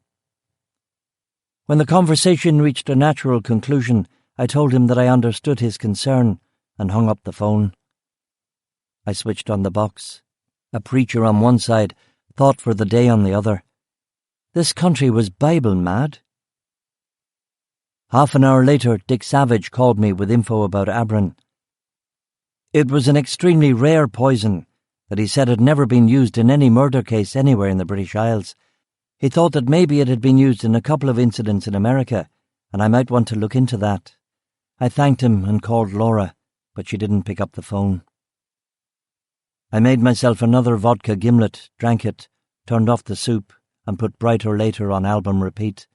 Speaker 2: When the conversation reached a natural conclusion, I told him that I understood his concern and hung up the phone. I switched on the box. A preacher on one side, thought for the day on the other. This country was Bible mad. Half an hour later, Dick Savage called me with info about Abron. It was an extremely rare poison that he said had never been used in any murder case anywhere in the British Isles. He thought that maybe it had been used in a couple of incidents in America, and I might want to look into that. I thanked him and called Laura, but she didn't pick up the phone. I made myself another vodka gimlet, drank it, turned off the soup, and put Brighter Later on album repeat,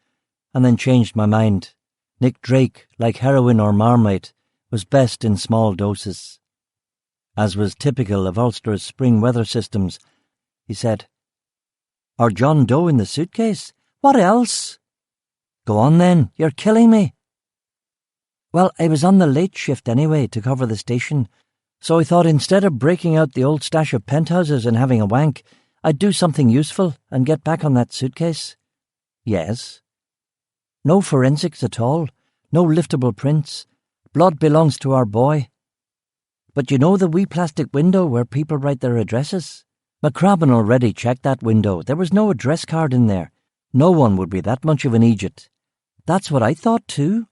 Speaker 2: and then changed my mind. Nick Drake, like heroin or Marmite, was best in small doses. As was typical of Ulster's spring weather systems, he said, "Are John Doe in the suitcase? What else?" "Go on then, you're killing me." Well, I was on the late shift anyway to cover the station, so I thought instead of breaking out the old stash of penthouses and having a wank, I'd do something useful and get back on that suitcase. Yes. No forensics at all, no liftable prints. Blood belongs to our boy. But you know the wee plastic window where people write their addresses? McCrabbin already checked that window. There was no address card in there. No one would be that much of an idiot. That's what I thought too.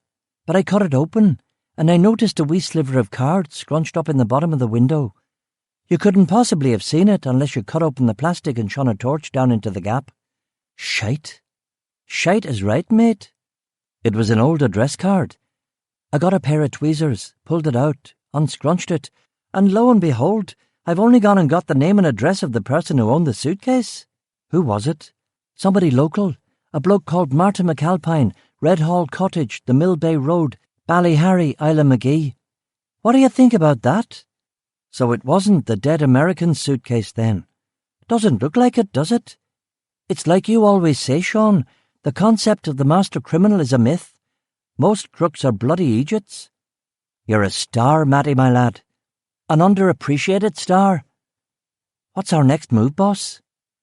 Speaker 2: But I cut it open, and I noticed a wee sliver of card scrunched up in the bottom of the window. You couldn't possibly have seen it unless you cut open the plastic and shone a torch down into the gap. Shite. Shite is right, mate. It was an old address card. I got a pair of tweezers, pulled it out, unscrunched it, and lo and behold, I've only gone and got the name and address of the person who owned the suitcase. Who was it? Somebody local. A bloke called Martin McAlpine, Red Hall Cottage, the Mill Bay Road, Ballyharry, Isle of Magee. What do you think about that? So it wasn't the dead American suitcase then. Doesn't look like it, does it? It's like you always say, Sean, the concept of the master criminal is a myth. Most crooks are bloody idiots. You're a star, Matty, my lad. An underappreciated star. What's our next move, boss?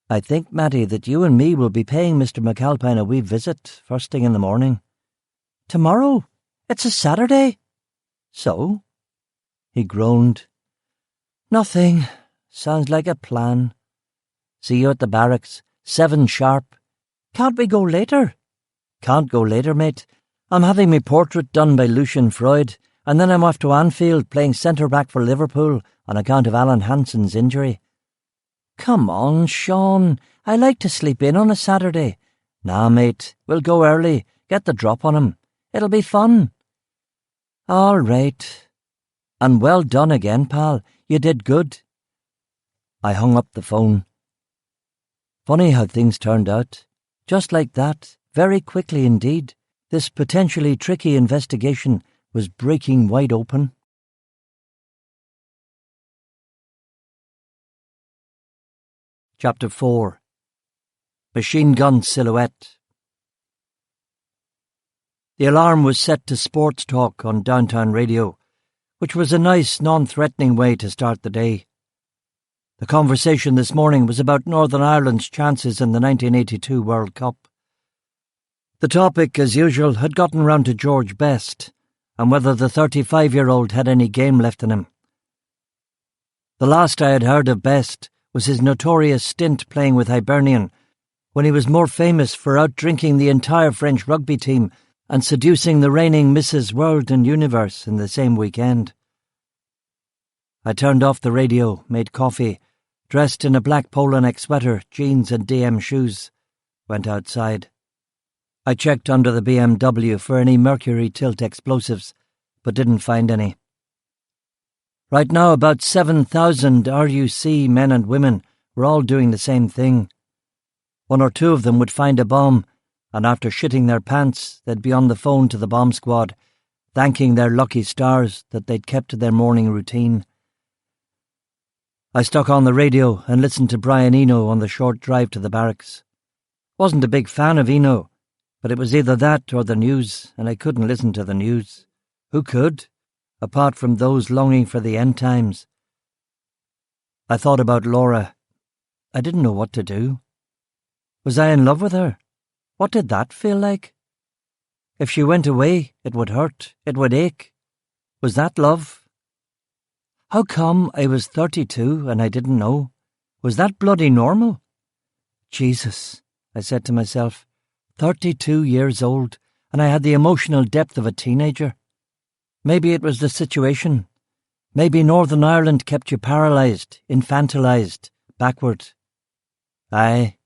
Speaker 2: I think, Matty, that you and me will be paying Mr. McAlpine a wee visit first thing in the morning. Tomorrow? It's a Saturday. So? He groaned. Nothing. Sounds like a plan. See you at the barracks, 7 sharp. Can't we go later? Can't go later, mate. I'm having my portrait done by Lucian Freud, and then I'm off to Anfield playing centre-back for Liverpool on account of Alan Hansen's injury. Come on, Sean. I like to sleep in on a Saturday. Nah, mate, we'll go early, get the drop on him. It'll be fun. All right. And well done again, pal. You did good. I hung up the phone. Funny how things turned out. Just like that, very quickly indeed. This potentially tricky investigation was breaking wide open. Chapter 4. Machine Gun Silhouette. The alarm was set to sports talk on downtown radio, which was a nice, non-threatening way to start the day. The conversation this morning was about Northern Ireland's chances in the 1982 World Cup. The topic, as usual, had gotten round to George Best, and whether the 35-year-old had any game left in him. The last I had heard of Best was his notorious stint playing with Hibernian, when he was more famous for out-drinking the entire French rugby team and seducing the reigning Mrs. World and Universe in the same weekend. I turned off the radio, made coffee, dressed in a black polo-neck sweater, jeans and DM shoes, went outside. I checked under the BMW for any mercury tilt explosives, but didn't find any. Right now, about 7,000 RUC men and women were all doing the same thing. One or two of them would find a bomb, and after shitting their pants, they'd be on the phone to the bomb squad, thanking their lucky stars that they'd kept to their morning routine. I stuck on the radio and listened to Brian Eno on the short drive to the barracks. Wasn't a big fan of Eno, but it was either that or the news, and I couldn't listen to the news. Who could, apart from those longing for the end times? I thought about Laura. I didn't know what to do. Was I in love with her? What did that feel like? If she went away, it would hurt, it would ache. Was that love? How come I was 32 and I didn't know? Was that bloody normal? Jesus, I said to myself, 32 years old, and I had the emotional depth of a teenager. Maybe it was the situation. Maybe Northern Ireland kept you paralysed, infantilised, backward. Aye,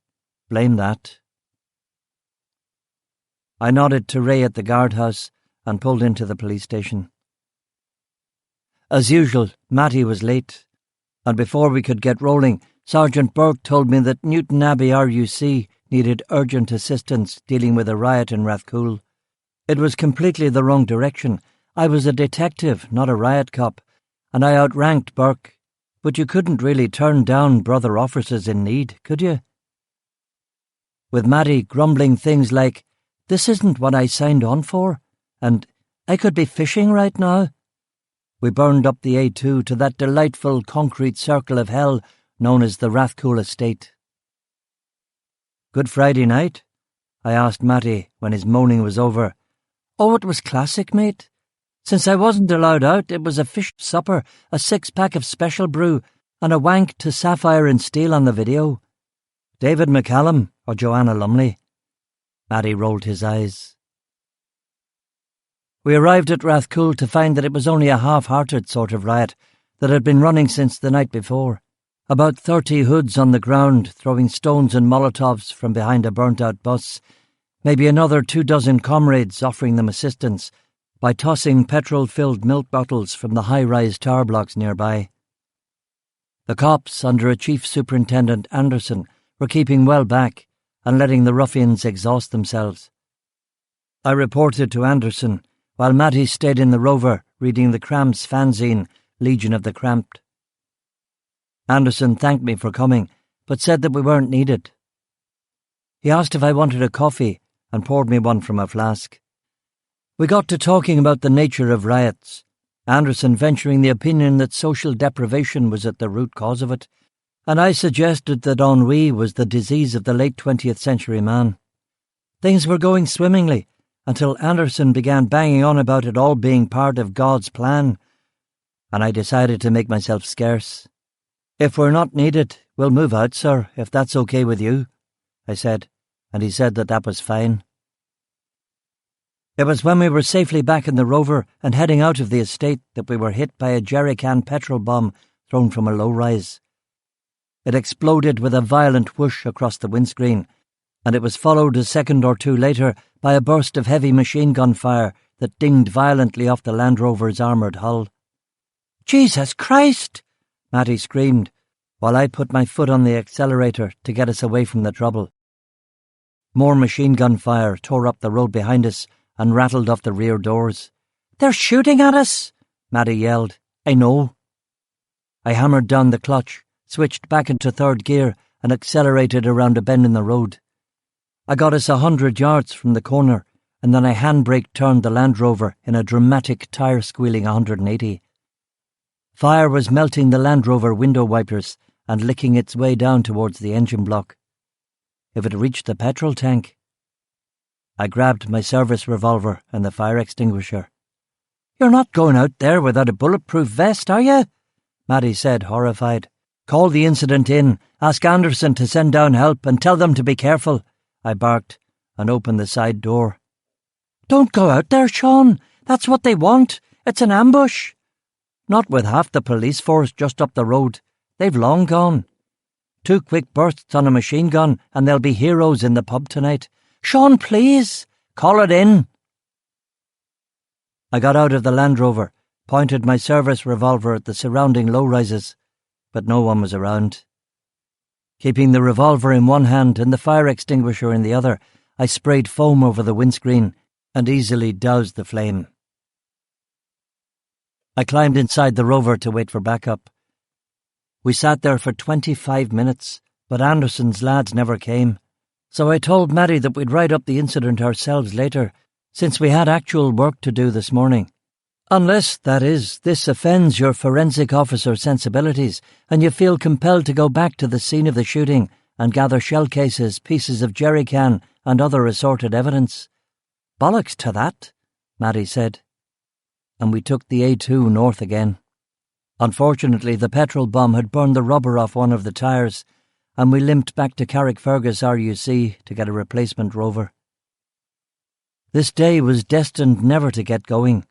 Speaker 2: blame that. I nodded to Ray at the guardhouse and pulled into the police station. As usual, Matty was late, and before we could get rolling, Sergeant Burke told me that Newton Abbey RUC needed urgent assistance dealing with a riot in Rathcoole. It was completely the wrong direction. I was a detective, not a riot cop, and I outranked Burke, but you couldn't really turn down brother officers in need, could you? With Matty grumbling things like, "This isn't what I signed on for," and "I could be fishing right now," we burned up the A2 to that delightful concrete circle of hell known as the Rathcoole Estate. "Good Friday night?" I asked Matty when his moaning was over. "Oh, it was classic, mate. Since I wasn't allowed out, it was a fish supper, a 6-pack of special brew, and a wank to Sapphire and Steel on the video. David McCallum or Joanna Lumley." Matty rolled his eyes. We arrived at Rathcoole to find that it was only a half-hearted sort of riot that had been running since the night before. About 30 hoods on the ground, throwing stones and Molotovs from behind a burnt-out bus, maybe another 24 comrades offering them assistance by tossing petrol-filled milk bottles from the high-rise tower blocks nearby. The cops, under a Chief Superintendent Anderson, were keeping well back and letting the ruffians exhaust themselves. I reported to Anderson, while Matty stayed in the Rover reading the Cramps fanzine, Legion of the Cramped. Anderson thanked me for coming, but said that we weren't needed. He asked if I wanted a coffee and poured me one from a flask. We got to talking about the nature of riots, Anderson venturing the opinion that social deprivation was at the root cause of it, and I suggested that ennui was the disease of the late 20th century man. Things were going swimmingly until Anderson began banging on about it all being part of God's plan, and I decided to make myself scarce. "If we're not needed, we'll move out, sir, if that's okay with you," I said, and he said that that was fine. It was when we were safely back in the Rover and heading out of the estate that we were hit by a jerry-can petrol bomb thrown from a low-rise. It exploded with a violent whoosh across the windscreen, and it was followed a second or two later by a burst of heavy machine gun fire that dinged violently off the Land Rover's armoured hull. "Jesus Christ!" Matty screamed, while I put my foot on the accelerator to get us away from the trouble. More machine gun fire tore up the road behind us and rattled off the rear doors. "They're shooting at us!" Matty yelled. "I know." I hammered down the clutch, switched back into third gear and accelerated around a bend in the road. I got us 100 yards from the corner, and then I handbrake turned the Land Rover in a dramatic tyre-squealing 180. Fire was melting the Land Rover window wipers and licking its way down towards the engine block. If it reached the petrol tank... I grabbed my service revolver and the fire extinguisher. "You're not going out there without a bulletproof vest, are you?" Matty said, horrified. "Call the incident in, ask Anderson to send down help and tell them to be careful," I barked and opened the side door. "Don't go out there, Sean. That's what they want. It's an ambush." "Not with half the police force just up the road. They've long gone. 2 quick bursts on a machine gun and they'll be heroes in the pub tonight. Sean, please, call it in." I got out of the Land Rover, pointed my service revolver at the surrounding low-rises, but no one was around. Keeping the revolver in one hand and the fire extinguisher in the other, I sprayed foam over the windscreen and easily doused the flame. I climbed inside the Rover to wait for backup. We sat there for 25 minutes, but Anderson's lads never came, so I told Maddie that we'd write up the incident ourselves later, since we had actual work to do this morning. Unless, that is, this offends your forensic officer sensibilities and you feel compelled to go back to the scene of the shooting and gather shell cases, pieces of jerry can and other assorted evidence. "Bollocks to that," Maddie said. And we took the A2 north again. Unfortunately, the petrol bomb had burned the rubber off one of the tyres, and we limped back to Carrickfergus RUC to get a replacement Rover. This day was destined never to get going.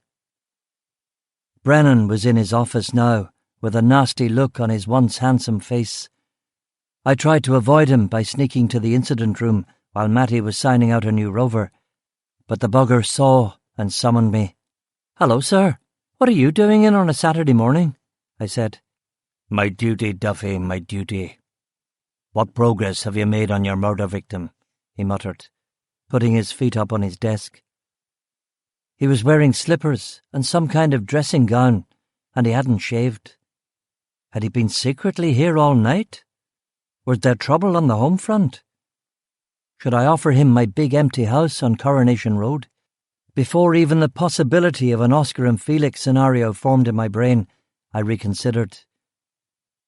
Speaker 2: Brennan was in his office now, with a nasty look on his once handsome face. I tried to avoid him by sneaking to the incident room while Matty was signing out a new Rover, but the bugger saw and summoned me. "Hello, sir. What are you doing in on a Saturday morning?" I said. "My duty, Duffy, my duty." "What progress have you made on your murder victim?" he muttered, putting his feet up on his desk. He was wearing slippers and some kind of dressing gown, and he hadn't shaved. Had he been secretly here all night? Was there trouble on the home front? Should I offer him my big empty house on Coronation Road? Before even the possibility of an Oscar and Felix scenario formed in my brain, I reconsidered.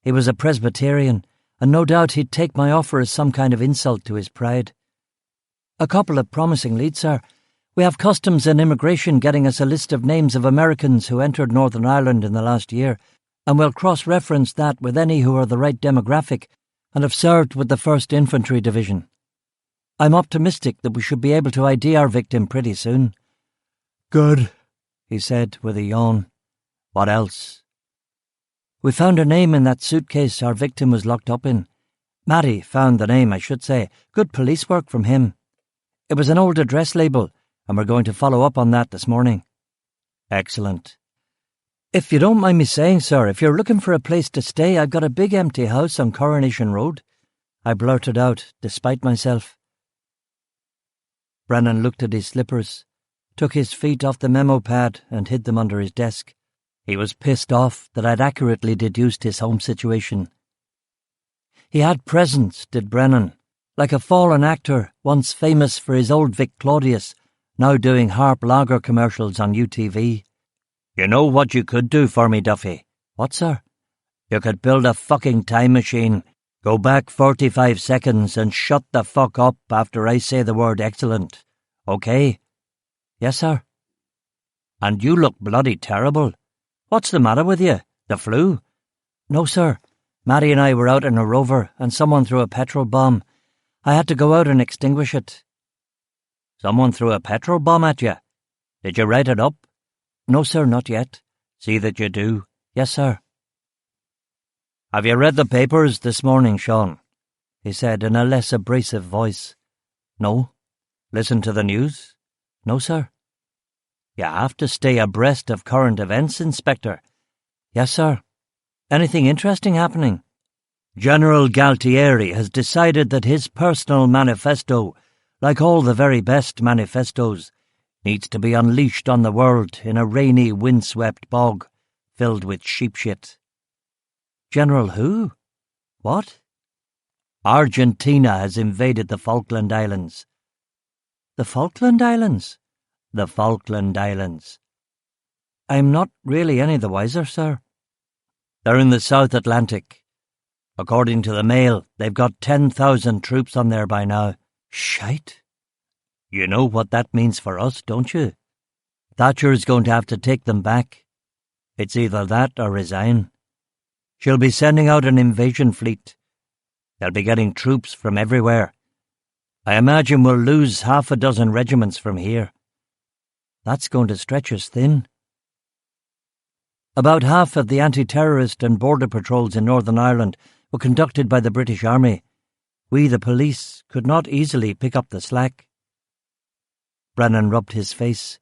Speaker 2: He was a Presbyterian, and no doubt he'd take my offer as some kind of insult to his pride. "A couple of promising leads, sir. We have Customs and Immigration getting us a list of names of Americans who entered Northern Ireland in the last year, and we'll cross-reference that with any who are the right demographic and have served with the 1st Infantry Division. I'm optimistic that we should be able to ID our victim pretty soon." "Good," he said with a yawn. "What else?" "We found a name in that suitcase our victim was locked up in. Matty found the name, I should say. Good police work from him. It was an old address label, and we're going to follow up on that this morning." "Excellent." "If you don't mind me saying, sir, if you're looking for a place to stay, I've got a big empty house on Coronation Road," I blurted out, despite myself. Brennan looked at his slippers, took his feet off the memo pad and hid them under his desk. He was pissed off that I'd accurately deduced his home situation. He had presence, did Brennan, like a fallen actor once famous for his old Vic Claudius, now doing Harp Lager commercials on UTV. "You know what you could do for me, Duffy?" "What, sir?" "You could build a fucking time machine, go back 45 seconds and shut the fuck up after I say the word excellent. Okay?" "Yes, sir." "And you look bloody terrible. What's the matter with you? The flu?" "No, sir. Matty and I were out in a Rover and someone threw a petrol bomb. I had to go out and extinguish it." "Someone threw a petrol bomb at you? Did you write it up?" "No, sir, not yet." "See that you do." "Yes, sir." "Have you read the papers this morning, Sean?" he said in a less abrasive voice. "No." "Listen to the news?" "No, sir." "You have to stay abreast of current events, Inspector." "Yes, sir." "Anything interesting happening?" "General Galtieri has decided that his personal manifesto, like all the very best manifestos, needs to be unleashed on the world in a rainy, windswept bog filled with sheep shit." "General who? What?" "Argentina has invaded the Falkland Islands." "The Falkland Islands?" "The Falkland Islands." "I'm not really any the wiser, sir." "They're in the South Atlantic. According to the Mail, they've got 10,000 troops on there by now." "Shite." "You know what that means for us, don't you? Thatcher's going to have to take them back. It's either that or resign." She'll be sending out an invasion fleet. They'll be getting troops from everywhere. I imagine we'll lose 6 regiments from here. That's going to stretch us thin. About half of the anti-terrorist and border patrols in Northern Ireland were conducted by the British Army. We, the police, could not easily pick up the slack. Brennan rubbed his face.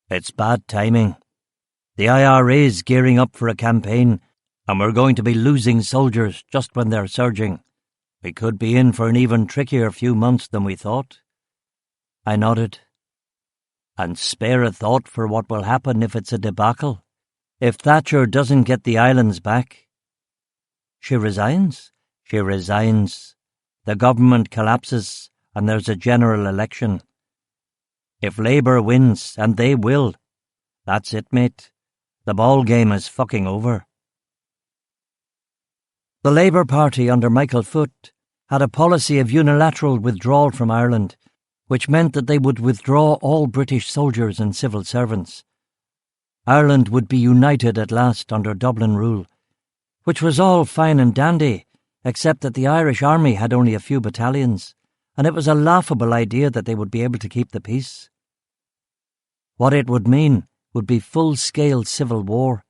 Speaker 2: It's bad timing. The IRA's gearing up for a campaign, and we're going to be losing soldiers just when they're surging. We could be in for an even trickier few months than we thought. I nodded. And spare a thought for what will happen if it's a debacle. If Thatcher doesn't get the islands back. She resigns. She resigns. The government collapses, and there's a general election. If Labour wins, and they will, that's it, mate. The ball game is fucking over. The Labour Party under Michael Foot had a policy of unilateral withdrawal from Ireland, which meant that they would withdraw all British soldiers and civil servants. Ireland would be united at last under Dublin rule, which was all fine and dandy, except that the Irish Army had only a few battalions, and it was a laughable idea that they would be able to keep the peace. What it would mean would be full-scale civil war,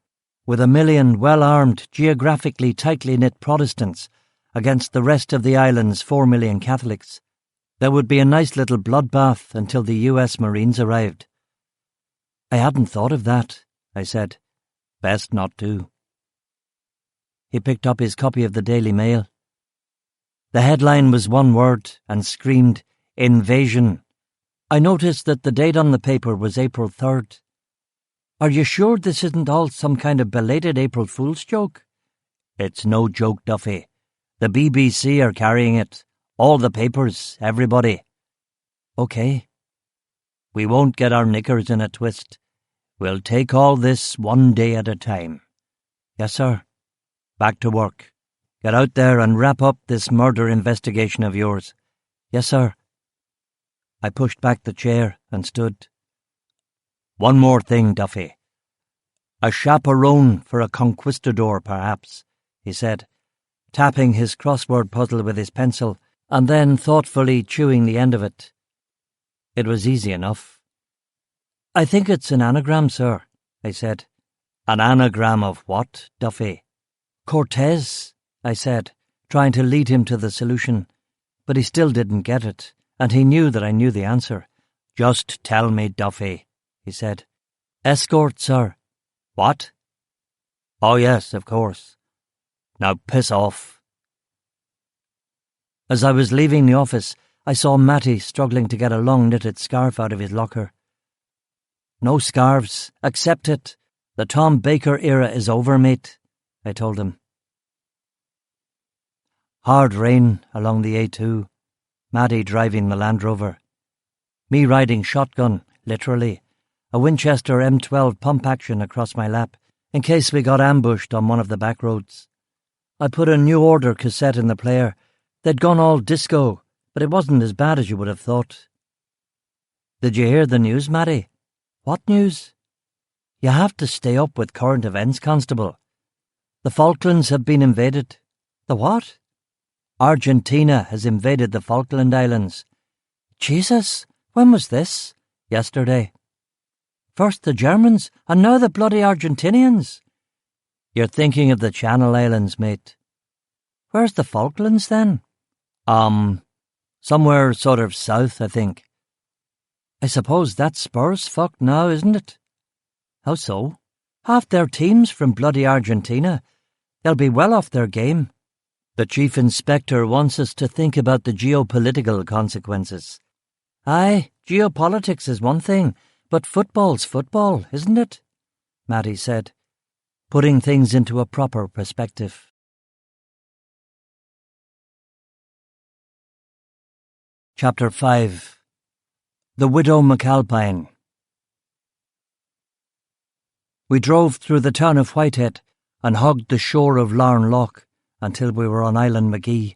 Speaker 2: with 1 million well-armed, geographically tightly knit Protestants against the rest of the island's 4 million Catholics. There would be a nice little bloodbath until the US Marines arrived. I hadn't thought of that, I said. Best not to. He picked up his copy of the Daily Mail. The headline was one word and screamed, Invasion. I noticed that the date on the paper was April 3rd. Are you sure this isn't all some kind of belated April Fool's joke? It's no joke, Duffy. The BBC are carrying it. All the papers, everybody. OK. We won't get our knickers in a twist. We'll take all this one day at a time. Yes, sir. Back to work. Get out there and wrap up this murder investigation of yours. Yes, sir. I pushed back the chair and stood. One more thing, Duffy. A chaperone for a conquistador, perhaps, he said, tapping his crossword puzzle with his pencil and then thoughtfully chewing the end of it. It was easy enough. I think it's an anagram, sir, I said. An anagram of what, Duffy? Cortez, I said, trying to lead him to the solution, but he still didn't get it, and he knew that I knew the answer. Just tell me, Duffy, he said. Escort, sir. What? Oh, yes, of course. Now piss off. As I was leaving the office, I saw Matty struggling to get a long-knitted scarf out of his locker. No scarves. Accept it. The Tom Baker era is over, mate, I told him. Hard rain along the A2. Maddie driving the Land Rover. Me riding shotgun, literally. A Winchester M12 pump action across my lap, in case we got ambushed on one of the back roads. I put a New Order cassette in the player. They'd gone all disco, but it wasn't as bad as you would have thought. Did you hear the news, Maddie? What news? You have to stay up with current events, Constable. The Falklands have been invaded. The what? Argentina has invaded the Falkland Islands. Jesus, when was this? Yesterday. First the Germans, and now the bloody Argentinians. You're thinking of the Channel Islands, mate. Where's the Falklands, then? Somewhere sort of south, I think. I suppose that's Spurs fucked now, isn't it? How so? Half their team's from bloody Argentina. They'll be well off their game. The Chief Inspector wants us to think about the geopolitical consequences. Aye, geopolitics is one thing, but football's football, isn't it? Matty said, putting things into a proper perspective. Chapter 5. The Widow McAlpine. We drove through the town of Whitehead and hugged the shore of Larne Loch until we were on Island Magee.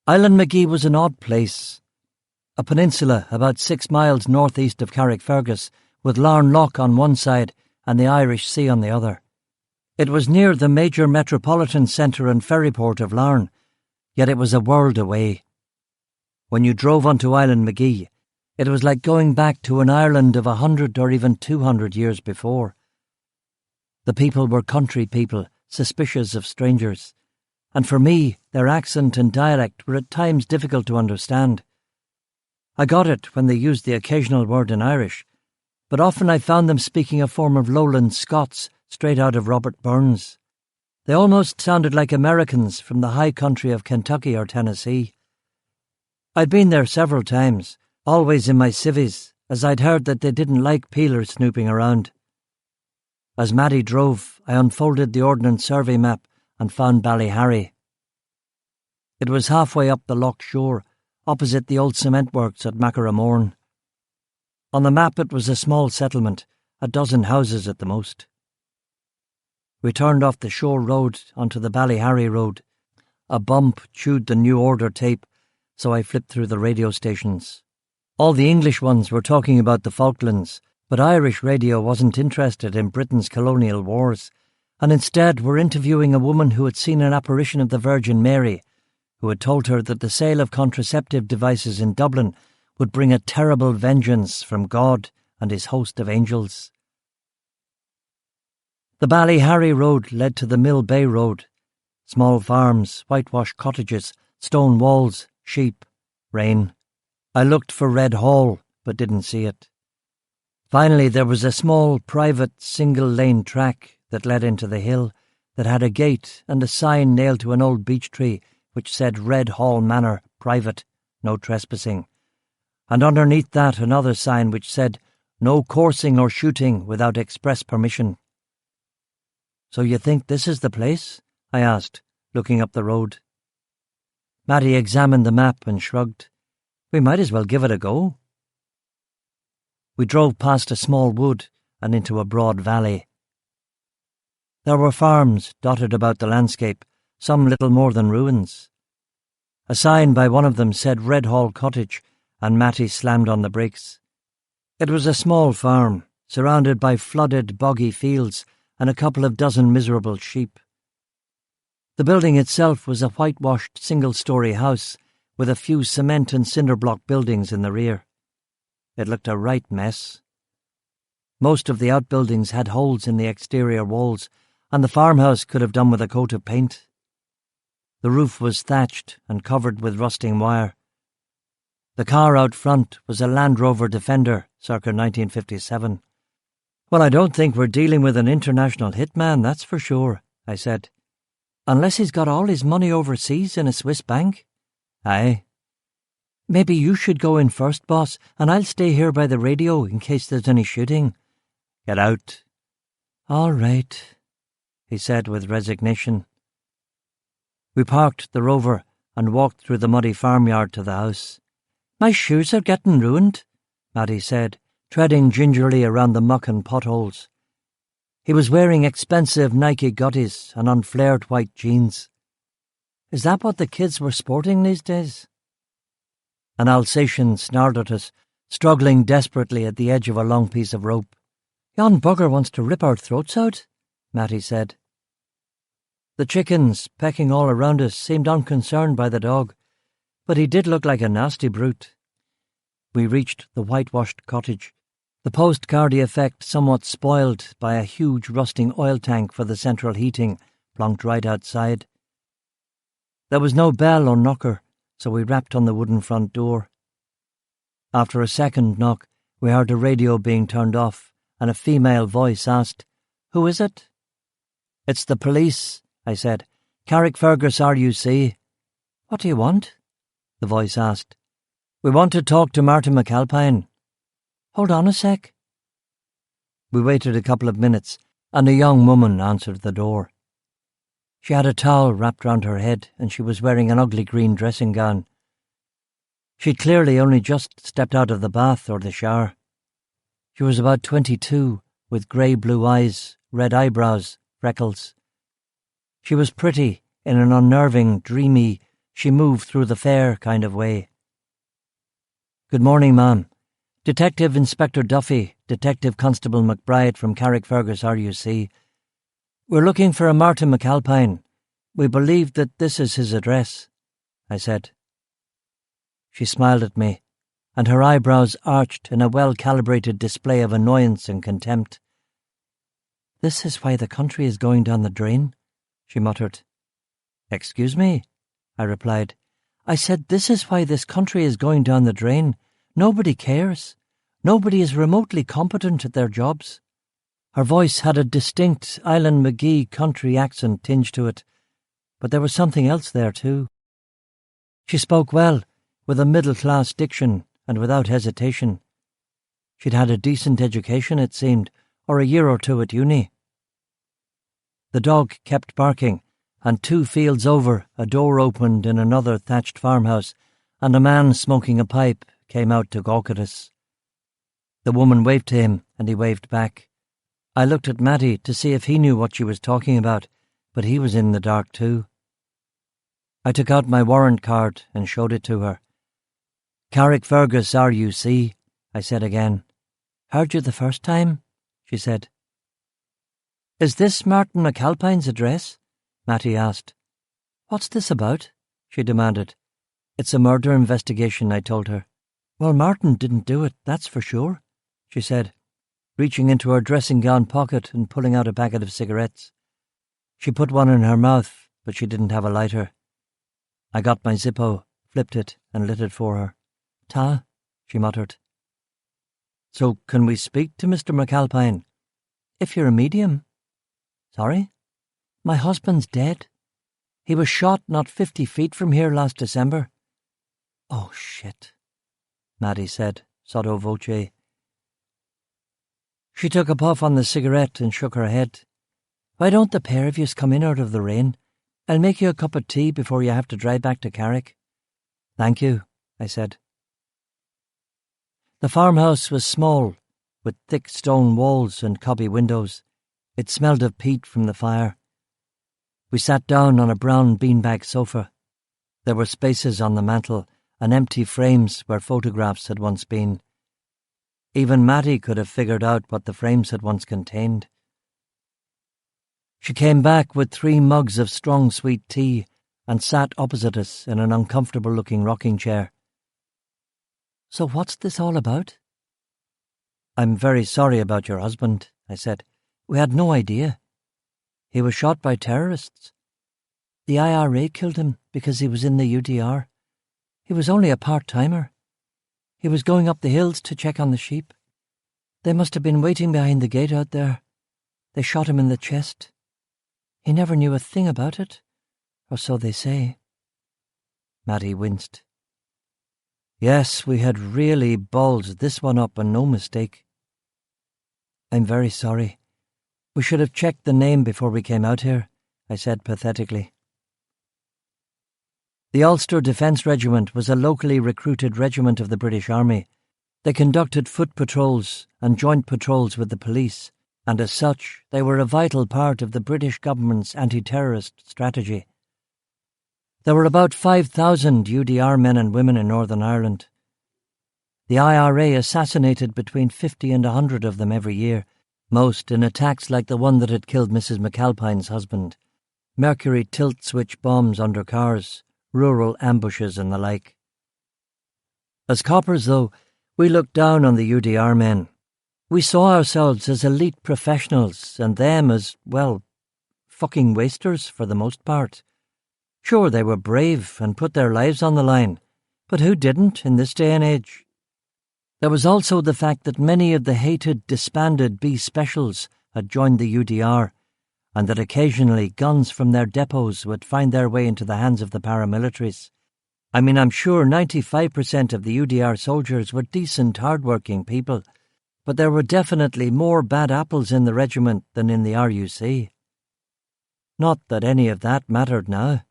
Speaker 2: Island Magee was an odd place. A peninsula about 6 miles northeast of Carrickfergus, with Larne Loch on one side and the Irish Sea on the other. It was near the major metropolitan centre and ferryport of Larne, yet it was a world away. When you drove onto Island Magee, it was like going back to an Ireland of 100 or even 200 years before. The people were country people, suspicious of strangers, and for me, their accent and dialect were at times difficult to understand. I got it when they used the occasional word in Irish, but often I found them speaking a form of lowland Scots straight out of Robert Burns. They almost sounded like Americans from the high country of Kentucky or Tennessee. I'd been there several times, always in my civvies, as I'd heard that they didn't like peelers snooping around. As Maddie drove, I unfolded the Ordnance Survey map and found Ballyharry. It was halfway up the loch shore, opposite the old cement works at Macaramourn. On the map it was a small settlement, a dozen houses at the most. We turned off the shore road onto the Ballyharry road. A bump chewed the New Order tape, so I flipped through the radio stations. All the English ones were talking about the Falklands, but Irish radio wasn't interested in Britain's colonial wars, and instead were interviewing a woman who had seen an apparition of the Virgin Mary, who had told her that the sale of contraceptive devices in Dublin would bring a terrible vengeance from God and his host of angels. The Ballyharry road led to the Mill Bay road. Small farms, whitewashed cottages, stone walls, sheep, rain. I looked for Red Hall, but didn't see it. Finally, there was a small, private, single-lane track that led into the hill that had a gate and a sign nailed to an old beech tree which said Red Hall Manor, private, no trespassing, and underneath that another sign which said no coursing or shooting without express permission. "So you think this is the place?" I asked, looking up the road. Maddie examined the map and shrugged. "We might as well give it a go." We drove past a small wood and into a broad valley. There were farms dotted about the landscape, some little more than ruins. A sign by one of them said Red Hall Cottage, and Matty slammed on the brakes. It was a small farm, surrounded by flooded, boggy fields and a couple of dozen miserable sheep. The building itself was a whitewashed single-storey house with a few cement and cinder-block buildings in the rear. It looked a right mess. Most of the outbuildings had holes in the exterior walls, and the farmhouse could have done with a coat of paint. The roof was thatched and covered with rusting wire. The car out front was a Land Rover Defender, circa 1957. "Well, I don't think we're dealing with an international hitman, that's for sure," I said. "Unless he's got all his money overseas in a Swiss bank." "Aye." "Maybe you should go in first, boss, and I'll stay here by the radio in case there's any shooting." "Get out." "All right," he said with resignation. We parked the Rover and walked through the muddy farmyard to the house. "My shoes are getting ruined," Maddie said, treading gingerly around the muck and potholes. He was wearing expensive Nike gutties and unflared white jeans. "Is that what the kids were sporting these days?" An Alsatian snarled at us, struggling desperately at the edge of a long piece of rope. "Yon bugger wants to rip our throats out," Matty said. The chickens, pecking all around us, seemed unconcerned by the dog, but he did look like a nasty brute. We reached the whitewashed cottage, the postcardy effect somewhat spoiled by a huge rusting oil tank for the central heating plonked right outside. There was no bell or knocker, so we rapped on the wooden front door. After a second knock, we heard the radio being turned off, and a female voice asked, "Who is it?" "It's the police," I said. "Carrickfergus RUC." "What do you want?" the voice asked. "We want to talk to Martin McAlpine." "Hold on a sec." We waited a couple of minutes, and a young woman answered the door. She had a towel wrapped round her head, and she was wearing an ugly green dressing gown. She'd clearly only just stepped out of the bath or the shower. She was about 22, with grey-blue eyes, red eyebrows, freckles. She was pretty, in an unnerving, dreamy, she-moved-through-the-fair kind of way. "Good morning, ma'am. Detective Inspector Duffy, Detective Constable McBride from Carrickfergus RUC. "We're looking for a Martin McAlpine. We believe that this is his address," I said. She smiled at me, and her eyebrows arched in a well-calibrated display of annoyance and contempt. "This is why the country is going down the drain," she muttered. "Excuse me," I replied. "I said this is why this country is going down the drain. Nobody cares. Nobody is remotely competent at their jobs." Her voice had a distinct Island McGee country accent tinge to it, but there was something else there too. She spoke well, with a middle-class diction and without hesitation. She'd had a decent education, it seemed, or a year or two at uni. The dog kept barking, and 2 fields over a door opened in another thatched farmhouse, and a man smoking a pipe came out to gawk at us. The woman waved to him, and he waved back. I looked at Matty to see if he knew what she was talking about, but he was in the dark too. I took out my warrant card and showed it to her. "Carrickfergus RUC, I said again. "Heard you the first time," she said. "Is this Martin McAlpine's address?" Matty asked. "What's this about?" she demanded. "It's a murder investigation," I told her. "Well, Martin didn't do it, that's for sure," she said, reaching into her dressing-gown pocket and pulling out a packet of cigarettes. She put one in her mouth, but she didn't have a lighter. I got my Zippo, flipped it, and lit it for her. "Ta," she muttered. "So can we speak to Mr. McAlpine?" "If you're a medium." "Sorry?" "My husband's dead. He was shot not 50 feet from here last December." "Oh, shit," Maddie said, sotto voce. She took a puff on the cigarette and shook her head. "Why don't the pair of yous come in out of the rain? I'll make you a cup of tea before you have to drive back to Carrick." "Thank you," I said. The farmhouse was small, with thick stone walls and cobby windows. It smelled of peat from the fire. We sat down on a brown beanbag sofa. There were spaces on the mantel and empty frames where photographs had once been. Even Matty could have figured out what the frames had once contained. She came back with 3 mugs of strong sweet tea and sat opposite us in an uncomfortable-looking rocking chair. "So what's this all about?" "I'm very sorry about your husband," I said. "We had no idea. He was shot by terrorists. The IRA killed him because he was in the UDR. He was only a part-timer. He was going up the hills to check on the sheep. They must have been waiting behind the gate out there. They shot him in the chest. He never knew a thing about it, or so they say." Matty winced. "Yes, we had really ballsed this one up and no mistake." "I'm very sorry. We should have checked the name before we came out here," I said pathetically. The Ulster Defence Regiment was a locally recruited regiment of the British Army. They conducted foot patrols and joint patrols with the police, and as such they were a vital part of the British government's anti-terrorist strategy. There were about 5,000 UDR men and women in Northern Ireland. The IRA assassinated between 50 and 100 of them every year, most in attacks like the one that had killed Mrs. McAlpine's husband, mercury tilt-switch bombs under cars, rural ambushes and the like. As coppers, though, we looked down on the UDR men. We saw ourselves as elite professionals and them as, well, fucking wasters for the most part. Sure, they were brave and put their lives on the line, but who didn't in this day and age? There was also the fact that many of the hated, disbanded B Specials had joined the UDR, and that occasionally guns from their depots would find their way into the hands of the paramilitaries. I mean, I'm sure 95% of the UDR soldiers were decent, hard-working people, but there were definitely more bad apples in the regiment than in the RUC. Not that any of that mattered now.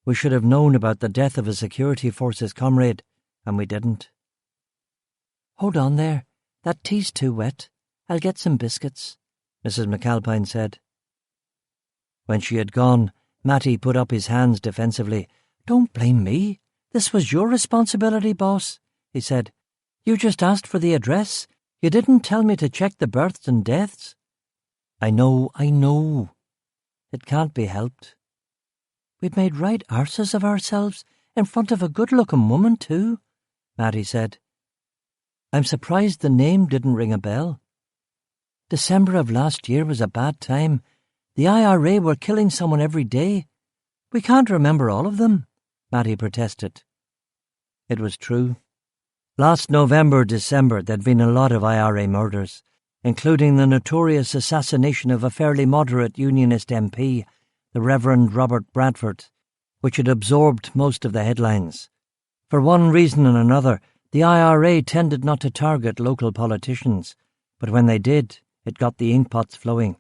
Speaker 2: We should have known about the death of a security forces comrade, and we didn't. "Hold on there. That tea's too wet. I'll get some biscuits," Mrs. McAlpine said. When she had gone, Matty put up his hands defensively. "Don't blame me. This was your responsibility, boss," he said. "You just asked for the address. You didn't tell me to check the births and deaths." I know. It can't be helped. We'd made right arses of ourselves in front of a good-looking woman, too, Matty said. I'm surprised the name didn't ring a bell. December of last year was a bad time. The IRA were killing someone every day. We can't remember all of them, Matty protested. It was true. Last November, December, there'd been a lot of IRA murders, including the notorious assassination of a fairly moderate Unionist MP, the Reverend Robert Bradford, which had absorbed most of the headlines. For one reason and another, the IRA tended not to target local politicians, but when they did, it got the inkpots flowing.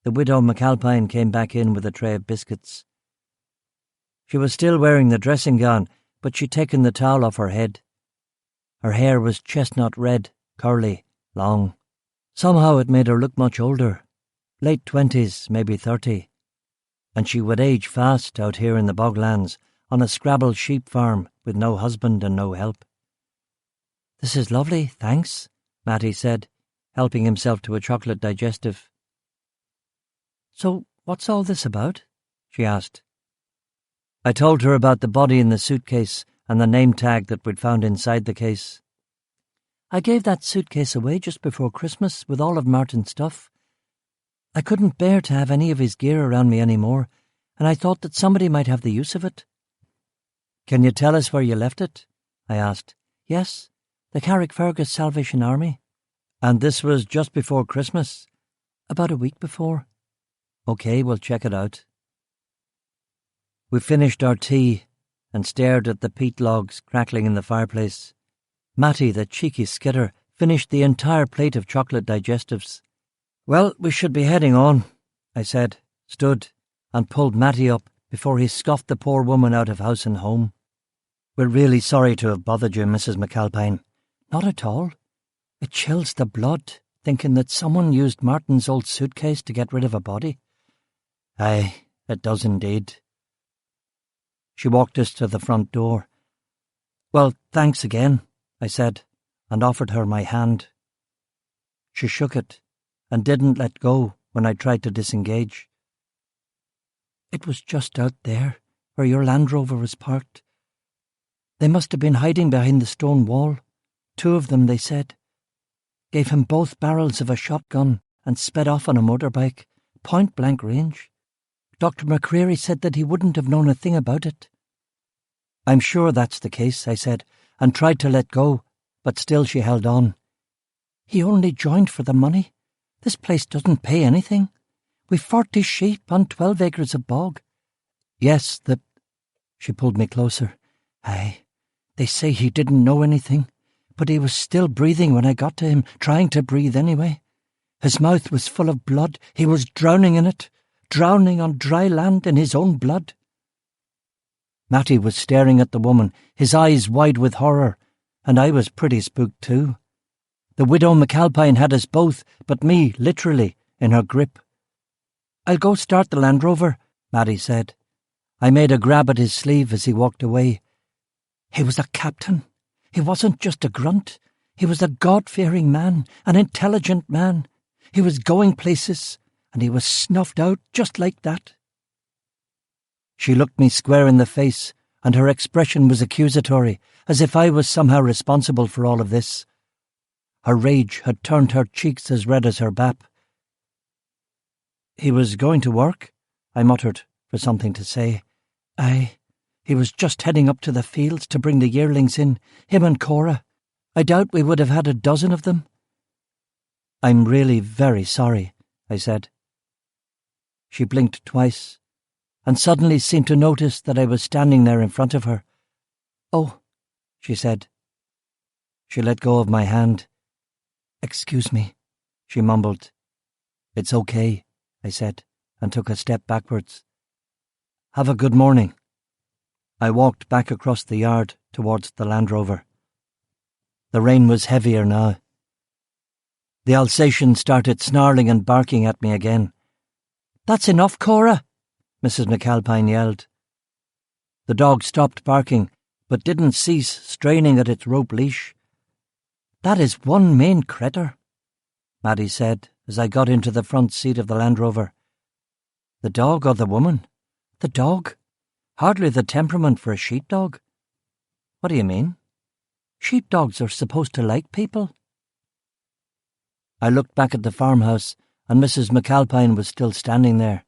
Speaker 2: The widow McAlpine came back in with a tray of biscuits. She was still wearing the dressing gown, but she'd taken the towel off her head. Her hair was chestnut red, curly, long. Somehow it made her look much older, late 20s, maybe 30. And she would age fast out here in the boglands, on a scrabble sheep farm with no husband and no help. This is lovely, thanks, Matty said, helping himself to a chocolate digestive. So what's all this about? She asked. I told her about the body in the suitcase and the name tag that we'd found inside the case. I gave that suitcase away just before Christmas with all of Martin's stuff. I couldn't bear to have any of his gear around me anymore, and I thought that somebody might have the use of it. Can you tell us where you left it? I asked. Yes, the Carrickfergus Salvation Army. And this was just before Christmas? About a week before. OK, we'll check it out. We finished our tea and stared at the peat logs crackling in the fireplace. Matty, the cheeky skidder, finished the entire plate of chocolate digestives. Well, we should be heading on, I said, stood, and pulled Matty up before he scoffed the poor woman out of house and home. We're really sorry to have bothered you, Mrs. McAlpine. Not at all. It chills the blood, thinking that someone used Martin's old suitcase to get rid of a body. Aye, it does indeed. She walked us to the front door. Well, thanks again, I said, and offered her my hand. She shook it and didn't let go when I tried to disengage. It was just out there, where your Land Rover was parked. They must have been hiding behind the stone wall. 2 of them, they said. Gave him both barrels of a shotgun and sped off on a motorbike, point-blank range. Dr. McCreary said that he wouldn't have known a thing about it. I'm sure that's the case, I said, and tried to let go, but still she held on. He only joined for the money. This place doesn't pay anything. We've 40 sheep on 12 acres of bog. Yes, She pulled me closer. Aye, they say he didn't know anything, but he was still breathing when I got to him, trying to breathe anyway. His mouth was full of blood. He was drowning in it, drowning on dry land in his own blood. Matty was staring at the woman, his eyes wide with horror, and I was pretty spooked too. The widow McAlpine had us both, but me, literally, in her grip. I'll go start the Land Rover, Matty said. I made a grab at his sleeve as he walked away. He was a captain. He wasn't just a grunt. He was a God-fearing man, an intelligent man. He was going places, and he was snuffed out just like that. She looked me square in the face, and her expression was accusatory, as if I was somehow responsible for all of this. Her rage had turned her cheeks as red as her bap. He was going to work, I muttered, for something to say. Aye, he was just heading up to the fields to bring the yearlings in, him and Cora. I doubt we would have had a dozen of them. I'm really very sorry, I said. She blinked twice, and suddenly seemed to notice that I was standing there in front of her. Oh, she said. She let go of my hand. Excuse me, she mumbled. It's okay, I said, and took a step backwards. Have a good morning. I walked back across the yard towards the Land Rover. The rain was heavier now. The Alsatian started snarling and barking at me again. That's enough, Cora, Mrs. McAlpine yelled. The dog stopped barking, but didn't cease straining at its rope leash. That is one main critter, Maddie said as I got into the front seat of the Land Rover. The dog or the woman? The dog. Hardly the temperament for a sheepdog. What do you mean? Sheepdogs are supposed to like people. I looked back at the farmhouse, and Mrs. McAlpine was still standing there.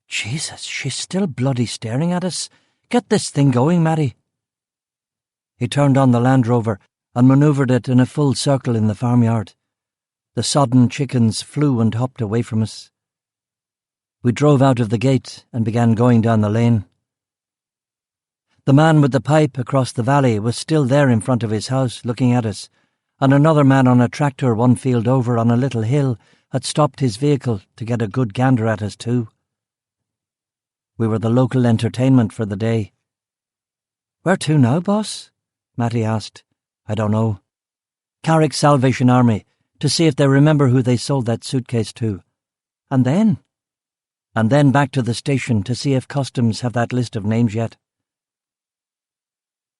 Speaker 2: Jesus, she's still bloody staring at us. Get this thing going, Matty. He turned on the Land Rover and manoeuvred it in a full circle in the farmyard. The sodden chickens flew and hopped away from us. We drove out of the gate and began going down the lane. The man with the pipe across the valley was still there in front of his house, looking at us, and another man on a tractor one field over on a little hill had stopped his vehicle to get a good gander at us too. We were the local entertainment for the day. "Where to now, boss?" Matty asked. "I don't know. Carrick Salvation Army, to see if they remember who they sold that suitcase to. And then? And then back to the station to see if Customs have that list of names yet."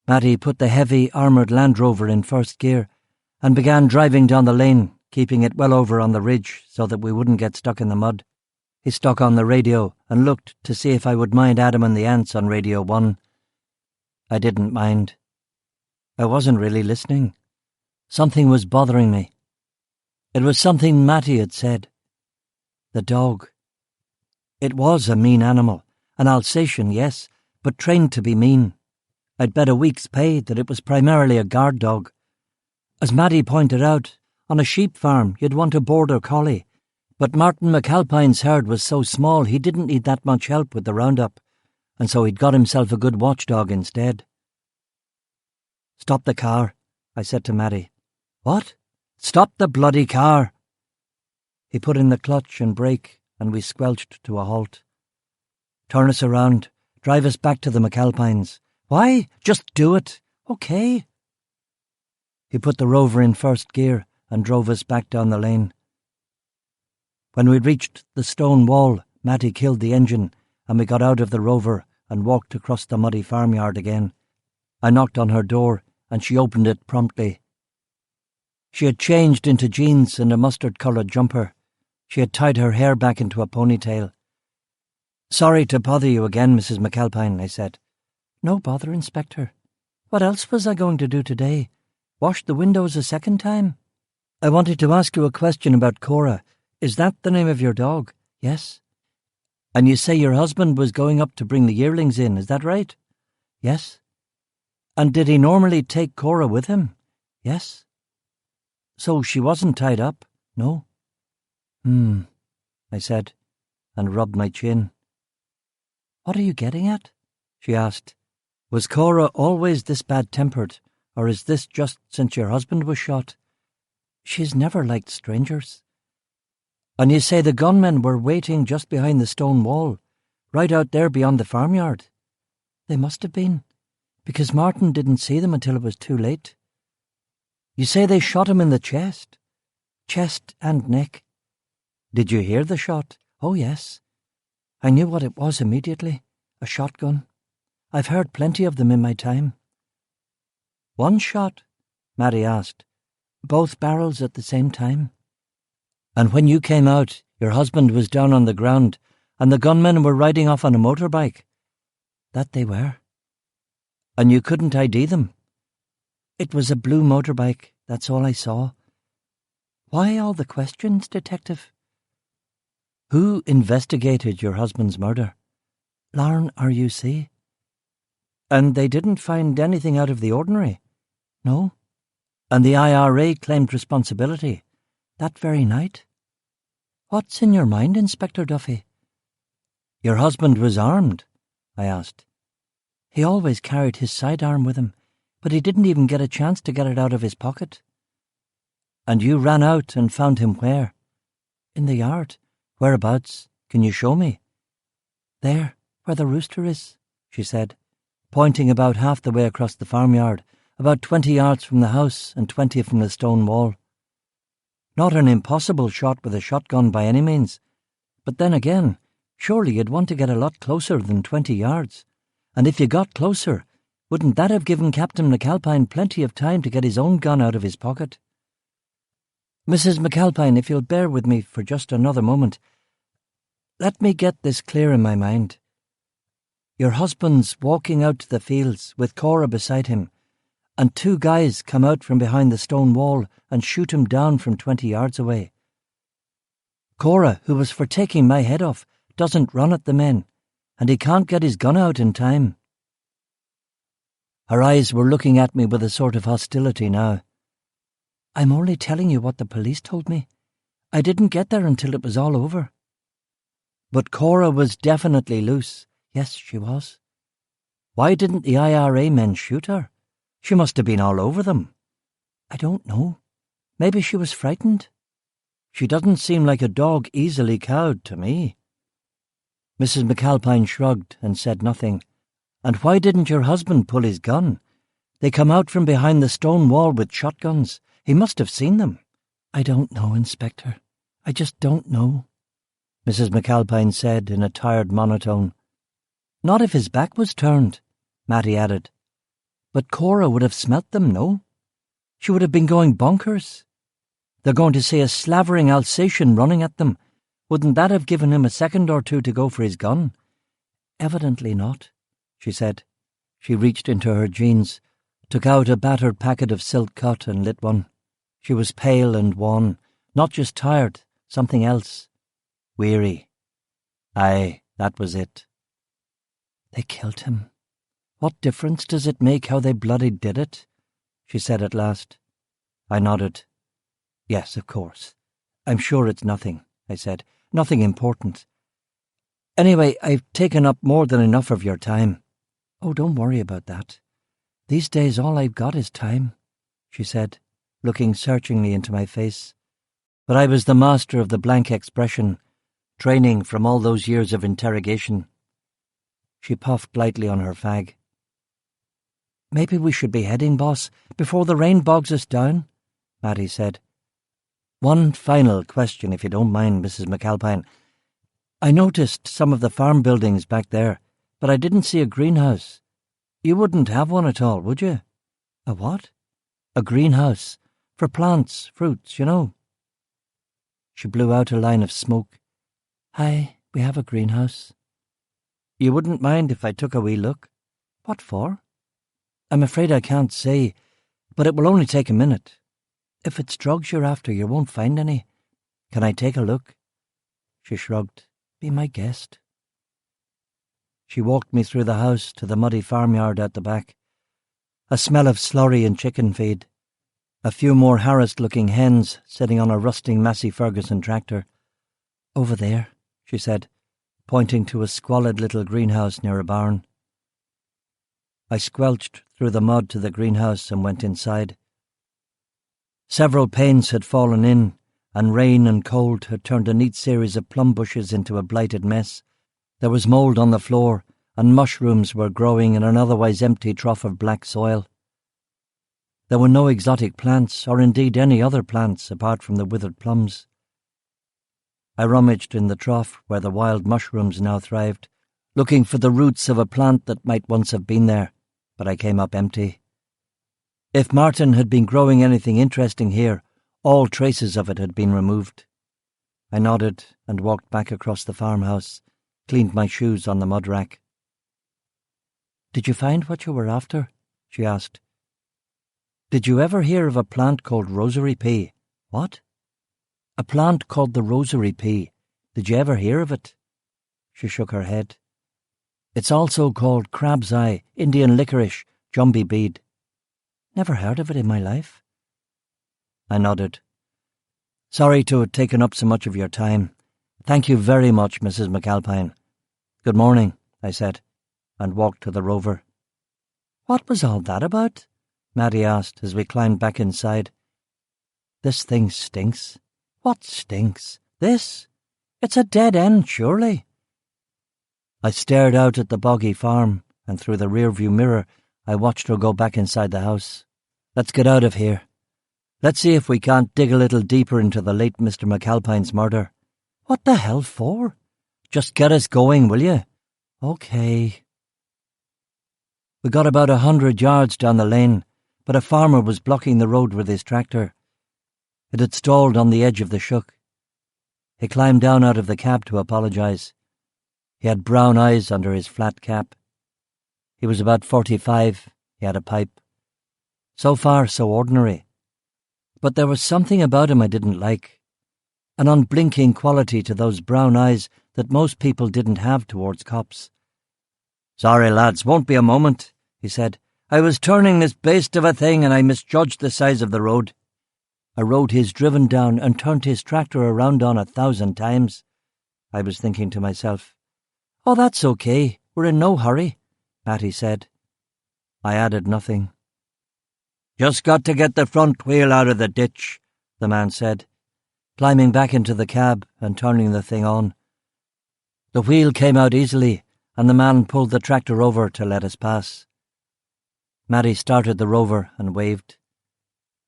Speaker 2: Matty put the heavy, armoured Land Rover in first gear and began driving down the lane, keeping it well over on the ridge so that we wouldn't get stuck in the mud. He stuck on the radio and looked to see if I would mind Adam and the Ants on Radio 1. I didn't mind. I wasn't really listening. Something was bothering me. It was something Matty had said. The dog. It was a mean animal, an Alsatian, yes, but trained to be mean. I'd bet a week's pay that it was primarily a guard dog. As Matty pointed out, on a sheep farm you'd want a border collie, but Martin McAlpine's herd was so small he didn't need that much help with the roundup, and so he'd got himself a good watchdog instead. "Stop the car," I said to Matty. "What? Stop the bloody car!" He put in the clutch and brake, and we squelched to a halt. "Turn us around. Drive us back to the McAlpines." "Why? Just do it. Okay." He put the Rover in first gear and drove us back down the lane. When we reached the stone wall, Matty killed the engine, and we got out of the Rover and walked across the muddy farmyard again. I knocked on her door, and she opened it promptly. She had changed into jeans and a mustard-coloured jumper. She had tied her hair back into a ponytail. "Sorry to bother you again, Mrs. McAlpine," I said. "No bother, Inspector. What else was I going to do today? Wash the windows a second time?" "I wanted to ask you a question about Cora. Is that the name of your dog?" "Yes." "And you say your husband was going up to bring the yearlings in, is that right?" "Yes." "And did he normally take Cora with him?" "Yes." "So she wasn't tied up?" "No." I said, and rubbed my chin. "What are you getting at?" she asked. "Was Cora always this bad-tempered, or is this just since your husband was shot? She's never liked strangers." "And you say the gunmen were waiting just behind the stone wall, right out there beyond the farmyard?" "They must have been, because Martin didn't see them until it was too late." "You say they shot him in the chest?" "Chest and neck." "Did you hear the shot?" "Oh, yes. I knew what it was immediately. A shotgun. I've heard plenty of them in my time." "One shot?" Matty asked. "Both barrels at the same time." "And when you came out, your husband was down on the ground, and the gunmen were riding off on a motorbike?" "That they were." "And you couldn't ID them?" "It was a blue motorbike, that's all I saw." "Why all the questions, Detective?" "Who investigated your husband's murder?" "Larne RUC." "And they didn't find anything out of the ordinary?" "No." "And the IRA claimed responsibility?" "That very night." "What's in your mind, Inspector Duffy?" "Your husband was armed?" I asked. "He always carried his sidearm with him, but he didn't even get a chance to get it out of his pocket." "And you ran out and found him where?" "In the yard." "Whereabouts? Can you show me?" "There, where the rooster is," she said, pointing about half the way across the farmyard, about 20 yards from the house and 20 from the stone wall. Not an impossible shot with a shotgun by any means, but then again, surely you'd want to get a lot closer than 20 yards, and if you got closer, wouldn't that have given Captain McAlpine plenty of time to get his own gun out of his pocket? Mrs. McAlpine, if you'll bear with me for just another moment, let me get this clear in my mind. Your husband's walking out to the fields with Cora beside him, and two guys come out from behind the stone wall and shoot him down from 20 yards away. Cora, who was for taking my head off, doesn't run at the men, and he can't get his gun out in time. Her eyes were looking at me with a sort of hostility now. I'm only telling you what the police told me. I didn't get there until it was all over. But Cora was definitely loose. Yes, she was. Why didn't the IRA men shoot her? She must have been all over them. I don't know. Maybe she was frightened. She doesn't seem like a dog easily cowed to me. Mrs. McAlpine shrugged and said nothing. And why didn't your husband pull his gun? They come out from behind the stone wall with shotguns. He must have seen them. I don't know, Inspector. I just don't know, Mrs. McAlpine said in a tired monotone. Not if his back was turned, Mattie added. But Cora would have smelt them, no? She would have been going bonkers. They're going to see a slavering Alsatian running at them. Wouldn't that have given him a second or two to go for his gun? Evidently not, she said. She reached into her jeans, took out a battered packet of silk cut and lit one. She was pale and wan, not just tired, something else. Weary. Aye, that was it. They killed him. What difference does it make how they bloody did it? She said at last. I nodded. Yes, of course. I'm sure it's nothing, I said. Nothing important. Anyway, I've taken up more than enough of your time. Oh, don't worry about that. These days all I've got is time, she said, looking searchingly into my face. But I was the master of the blank expression, training from all those years of interrogation. She puffed lightly on her fag. Maybe we should be heading, boss, before the rain bogs us down, Mattie said. One final question, if you don't mind, Mrs. McAlpine. I noticed some of the farm buildings back there, but I didn't see a greenhouse. You wouldn't have one at all, would you? A what? A greenhouse. For plants, fruits, you know. She blew out a line of smoke. Aye, we have a greenhouse. You wouldn't mind if I took a wee look? What for? I'm afraid I can't say, but it will only take a minute. If it's drugs you're after, you won't find any. Can I take a look? She shrugged. Be my guest. She walked me through the house to the muddy farmyard at the back. A smell of slurry and chicken feed. A few more harassed-looking hens sitting on a rusting Massey Ferguson tractor. Over there, she said, pointing to a squalid little greenhouse near a barn. I squelched through the mud to the greenhouse and went inside. Several panes had fallen in, and rain and cold had turned a neat series of plum bushes into a blighted mess. There was mould on the floor, and mushrooms were growing in an otherwise empty trough of black soil. There were no exotic plants, or indeed any other plants apart from the withered plums. I rummaged in the trough where the wild mushrooms now thrived, looking for the roots of a plant that might once have been there, but I came up empty. If Martin had been growing anything interesting here, all traces of it had been removed. I nodded and walked back across the farmhouse, cleaned my shoes on the mud rack. Did you find what you were after? She asked. Did you ever hear of a plant called rosary pea? What? A plant called the rosary pea. Did you ever hear of it? She shook her head. It's also called crab's eye, Indian licorice, jumbie bead. Never heard of it in my life. I nodded. Sorry to have taken up so much of your time. Thank you very much, Mrs. McAlpine. Good morning, I said, and walked to the rover. What was all that about? Mattie asked as we climbed back inside. This thing stinks. What stinks? This? It's a dead end, surely. I stared out at the boggy farm, and through the rear-view mirror I watched her go back inside the house. Let's get out of here. Let's see if we can't dig a little deeper into the late Mr. McAlpine's murder. What the hell for? Just get us going, will you? Okay. We got about 100 yards down the lane, but a farmer was blocking the road with his tractor. It had stalled on the edge of the shook. He climbed down out of the cab to apologise. He had brown eyes under his flat cap. He was about 45. He had a pipe. So far, so ordinary. But there was something about him I didn't like. An unblinking quality to those brown eyes that most people didn't have towards cops. "Sorry, lads, won't be a moment," he said. "I was turning this beast of a thing and I misjudged the size of the road." A road he's driven down and turned his tractor around on 1,000 times. I was thinking to myself, "Oh, that's okay. We're in no hurry," Matty said. I added nothing. "Just got to get the front wheel out of the ditch," the man said, climbing back into the cab and turning the thing on. The wheel came out easily, and the man pulled the tractor over to let us pass. Matty started the rover and waved.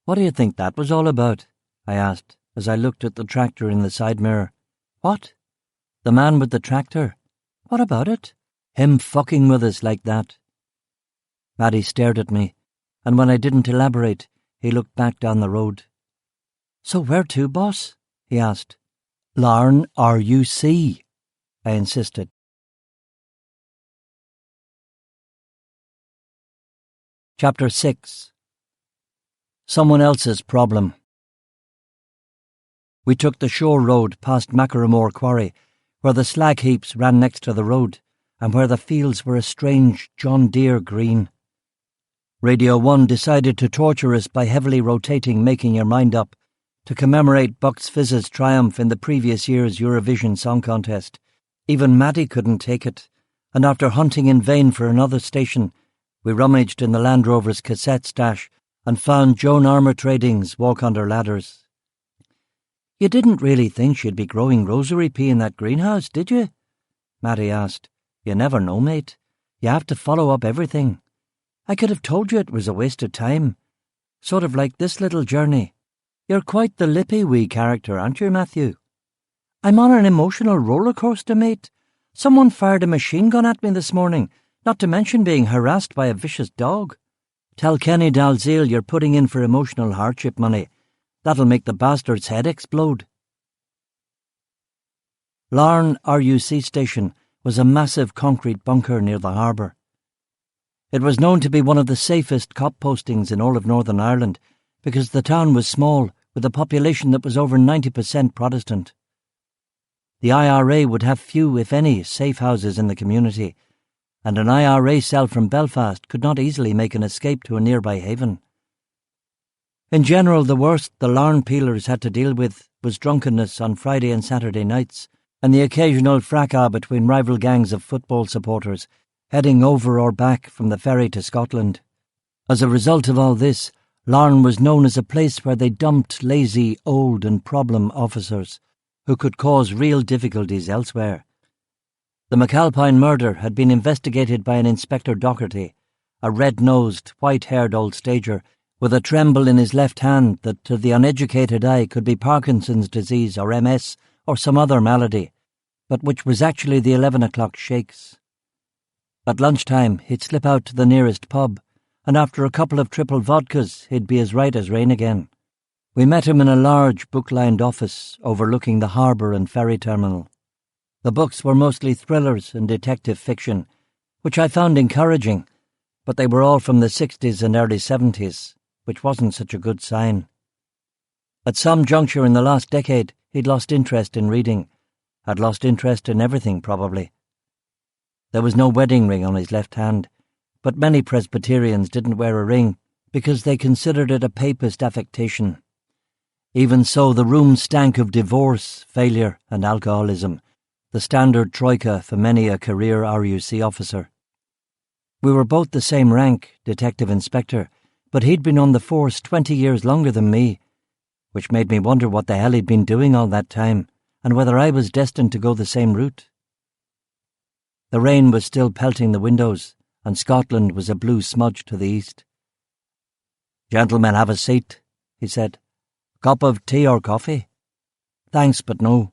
Speaker 2: "What do you think that was all about?" I asked, as I looked at the tractor in the side mirror. "What? The man with the tractor? What about it? Him fucking with us like that?" Matty stared at me, and when I didn't elaborate, he looked back down the road. "So where to, boss?" he asked. "Larne RUC," I insisted. Chapter 6. Someone Else's Problem. We took the shore road past Macaramore Quarry, where the slag heaps ran next to the road, and where the fields were a strange John Deere green. Radio 1 decided to torture us by heavily rotating Making Your Mind Up to commemorate Bucks Fizz's triumph in the previous year's Eurovision Song Contest. Even Matty couldn't take it, and after hunting in vain for another station, we rummaged in the Land Rover's cassette stash and found Joan Armour-Trading's Walk Under Ladders. "You didn't really think she'd be growing rosary pea in that greenhouse, did you?" Matty asked. "You never know, mate. You have to follow up everything. I could have told you it was a waste of time. Sort of like this little journey. You're quite the lippy wee character, aren't you, Matthew?" "I'm on an emotional roller coaster, mate. Someone fired a machine gun at me this morning, not to mention being harassed by a vicious dog. Tell Kenny Dalziel you're putting in for emotional hardship money. That'll make the bastard's head explode." Larne RUC station was a massive concrete bunker near the harbour. It was known to be one of the safest cop postings in all of Northern Ireland because the town was small, with a population that was over 90% Protestant. The IRA would have few, if any, safe houses in the community, and an IRA cell from Belfast could not easily make an escape to a nearby haven. In general, the worst the Larne peelers had to deal with was drunkenness on Friday and Saturday nights, and the occasional fracas between rival gangs of football supporters heading over or back from the ferry to Scotland. As a result of all this, Larne was known as a place where they dumped lazy, old and problem officers who could cause real difficulties elsewhere. The McAlpine murder had been investigated by an Inspector Docherty, a red-nosed, white-haired old stager with a tremble in his left hand that to the uneducated eye could be Parkinson's disease or MS or some other malady, but which was actually the 11 o'clock shakes. At lunchtime he'd slip out to the nearest pub, and after a couple of triple vodkas he'd be as right as rain again. We met him in a large book-lined office overlooking the harbour and ferry terminal. The books were mostly thrillers and detective fiction, which I found encouraging, but they were all from the 60s and early 70s, which wasn't such a good sign. At some juncture in the last decade, he'd lost interest in reading, had lost interest in everything probably. There was no wedding ring on his left hand, but many Presbyterians didn't wear a ring because they considered it a papist affectation. Even so, the room stank of divorce, failure and alcoholism, the standard troika for many a career RUC officer. We were both the same rank, detective inspector, but he'd been on the force 20 years longer than me, which made me wonder what the hell he'd been doing all that time, and whether I was destined to go the same route. The rain was still pelting the windows, and Scotland was a blue smudge to the east. "Gentlemen, have a seat," he said. "Cup of tea or coffee?" "Thanks, but no.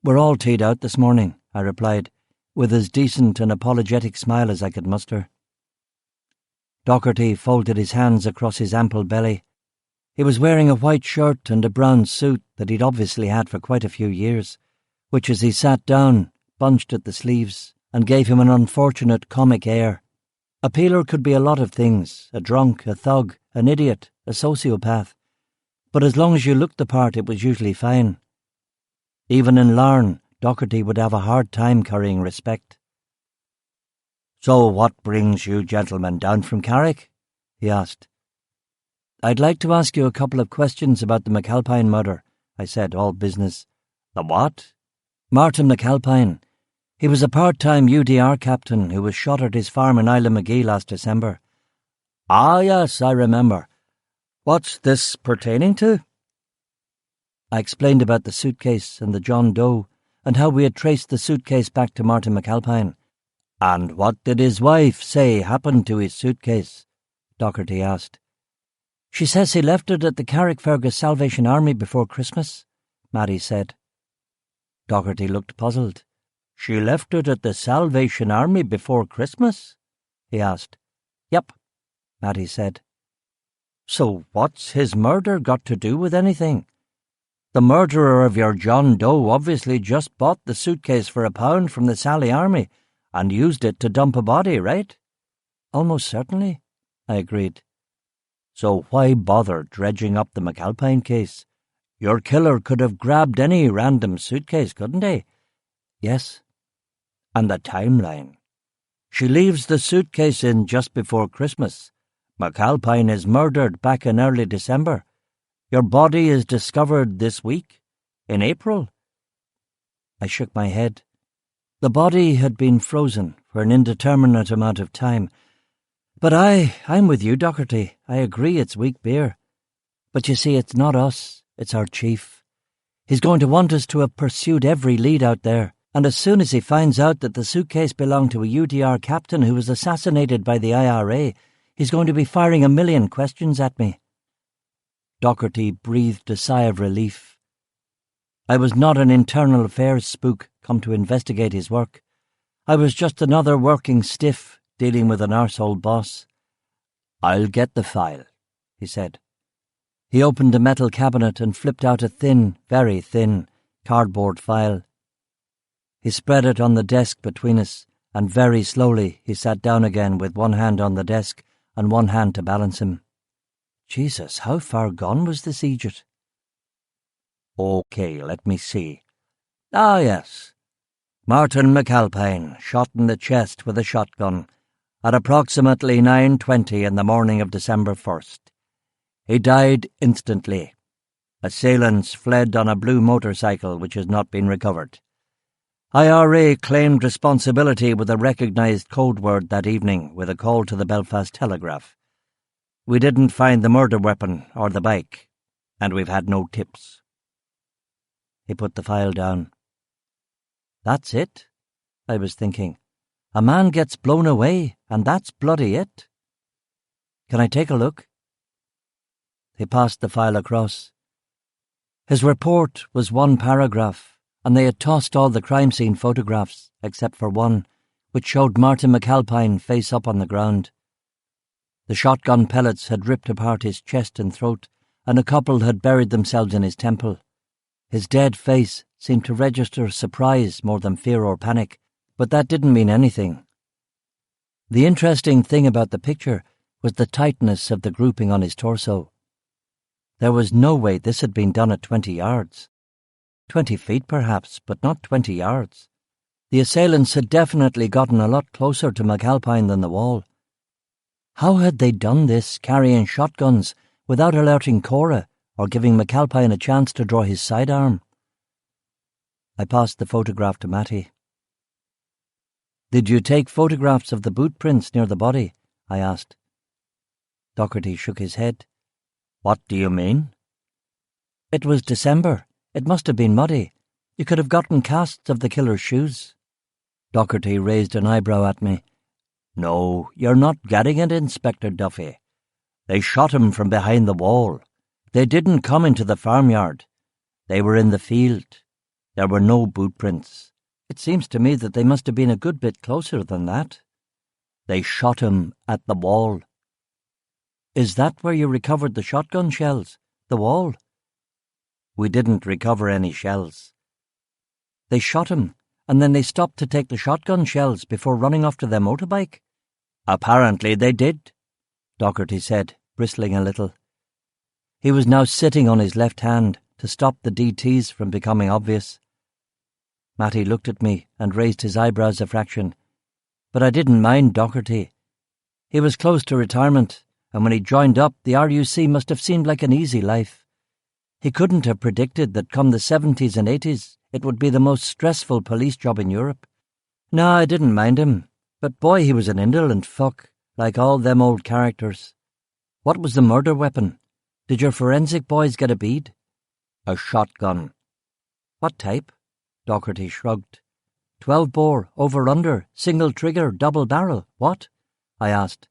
Speaker 2: We're all teed out this morning," I replied, with as decent an apologetic smile as I could muster. Docherty folded his hands across his ample belly. He was wearing a white shirt and a brown suit that he'd obviously had for quite a few years, which as he sat down, bunched at the sleeves, and gave him an unfortunate comic air. A peeler could be a lot of things, a drunk, a thug, an idiot, a sociopath, but as long as you looked the part it was usually fine. Even in Larne, Docherty would have a hard time carrying respect. "So what brings you gentlemen down from Carrick?" he asked. "I'd like to ask you a couple of questions about the McAlpine murder," I said, all business. "The what?" "Martin McAlpine. He was a part-time UDR captain who was shot at his farm in Islamagee last December." "Ah, yes, I remember. What's this pertaining to?" I explained about the suitcase and the John Doe, and how we had traced the suitcase back to Martin McAlpine. "And what did his wife say happened to his suitcase?" Docherty asked. "She says he left it at the Carrickfergus Salvation Army before Christmas," Mattie said. Docherty looked puzzled. "She left it at the Salvation Army before Christmas?" he asked. "Yep," Mattie said. "So what's his murder got to do with anything? The murderer of your John Doe obviously just bought the suitcase for £1 from the Sally Army and used it to dump a body, right?" "Almost certainly," I agreed. "So why bother dredging up the McAlpine case? Your killer could have grabbed any random suitcase, couldn't he?" "Yes." "And the timeline? She leaves the suitcase in just before Christmas. McAlpine is murdered back in early December. Your body is discovered this week, in April." I shook my head. The body had been frozen for an indeterminate amount of time. "But I'm with you, Docherty. I agree it's weak beer. But you see, it's not us, it's our chief. He's going to want us to have pursued every lead out there, and as soon as he finds out that the suitcase belonged to a UDR captain who was assassinated by the IRA, he's going to be firing a million questions at me." Docherty breathed a sigh of relief. I was not an internal affairs spook come to investigate his work. I was just another working stiff dealing with an arsehole boss. "I'll get the file," he said. He opened a metal cabinet and flipped out a thin, very thin, cardboard file. He spread it on the desk between us, and very slowly he sat down again with one hand on the desk and one hand to balance him. Jesus, how far gone was this Egypt? "OK, let me see. Ah, yes. Martin McAlpine, shot in the chest with a shotgun at approximately 9:20 in the morning of December 1st. He died instantly. Assailants fled on a blue motorcycle which has not been recovered. IRA claimed responsibility with a recognised code word that evening with a call to the Belfast Telegraph. We didn't find the murder weapon or the bike, and we've had no tips." He put the file down. "That's it?" I was thinking. "A man gets blown away, and that's bloody it. Can I take a look?" He passed the file across. His report was one paragraph, and they had tossed all the crime scene photographs, except for one, which showed Martin McAlpine face up on the ground. The shotgun pellets had ripped apart his chest and throat, and a couple had buried themselves in his temple. His dead face seemed to register surprise more than fear or panic, but that didn't mean anything. The interesting thing about the picture was the tightness of the grouping on his torso. There was no way this had been done at 20 yards. 20 feet perhaps, but not 20 yards. The assailants had definitely gotten a lot closer to McAlpine than the wall. How had they done this, carrying shotguns, without alerting Cora or giving McAlpine a chance to draw his sidearm? I passed the photograph to Mattie. "Did you take photographs of the boot prints near the body?" I asked. Docherty shook his head. "What do you mean?" "It was December. It must have been muddy. You could have gotten casts of the killer's shoes." Docherty raised an eyebrow at me. "No, you're not getting it, Inspector Duffy. They shot him from behind the wall. They didn't come into the farmyard. They were in the field. There were no boot prints. It seems to me that they must have been a good bit closer than that. They shot him at the wall." "Is that where you recovered the shotgun shells?" The wall. We didn't recover any shells. They shot him, and then they stopped to take the shotgun shells before running off to their motorbike. Apparently they did, Docherty said, bristling a little. He was now sitting on his left hand to stop the DTs from becoming obvious. Matty looked at me and raised his eyebrows a fraction. But I didn't mind Docherty. He was close to retirement, and when he joined up, the RUC must have seemed like an easy life. He couldn't have predicted that come the 70s and 80s, it would be the most stressful police job in Europe. No, I didn't mind him, but boy, he was an indolent fuck, like all them old characters. What was the murder weapon? Did your forensic boys get a bead? A shotgun. What type? Docherty shrugged. 12-bore, over-under, single trigger, double barrel, what? I asked.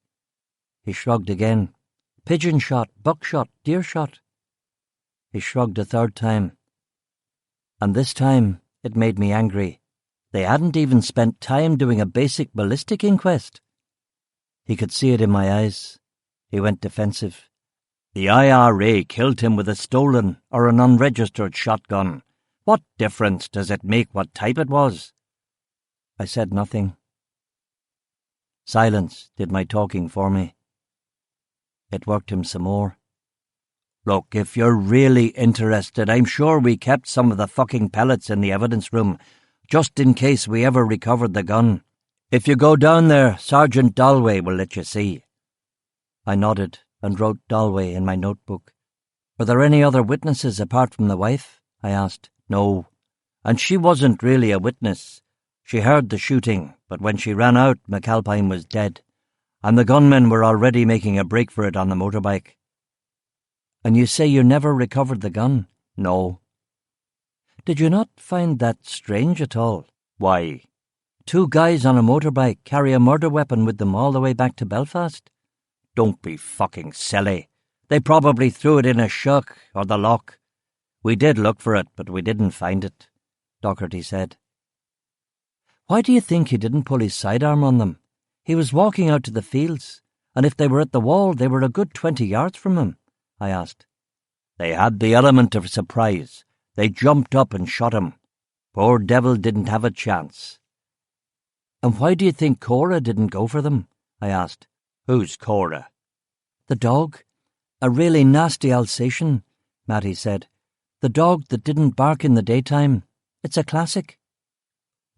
Speaker 2: He shrugged again. Pigeon shot, buckshot, deer shot. He shrugged a third time. And this time it made me angry. They hadn't even spent time doing a basic ballistic inquest. He could see it in my eyes. He went defensive. The IRA killed him with a stolen or an unregistered shotgun. What difference does it make what type it was? I said nothing. Silence did my talking for me. It worked him some more. Look, if you're really interested, I'm sure we kept some of the fucking pellets in the evidence room, just in case we ever recovered the gun. If you go down there, Sergeant Dalway will let you see. I nodded and wrote Dalway in my notebook. Were there any other witnesses apart from the wife? I asked. No. And she wasn't really a witness. She heard the shooting, but when she ran out, McAlpine was dead, and the gunmen were already making a break for it on the motorbike. And you say you never recovered the gun? No. Did you not find that strange at all? Why? 2 guys on a motorbike carry a murder weapon with them all the way back to Belfast? Don't be fucking silly. They probably threw it in a shuck or the lock. We did look for it, but we didn't find it, Docherty said. Why do you think he didn't pull his sidearm on them? He was walking out to the fields, and if they were at the wall, they were a good 20 yards from him, I asked. They had the element of surprise. They jumped up and shot him. Poor devil didn't have a chance. And why do you think Cora didn't go for them? I asked. Who's Cora? The dog. A really nasty Alsatian, Matty said. The dog that didn't bark in the daytime. It's a classic.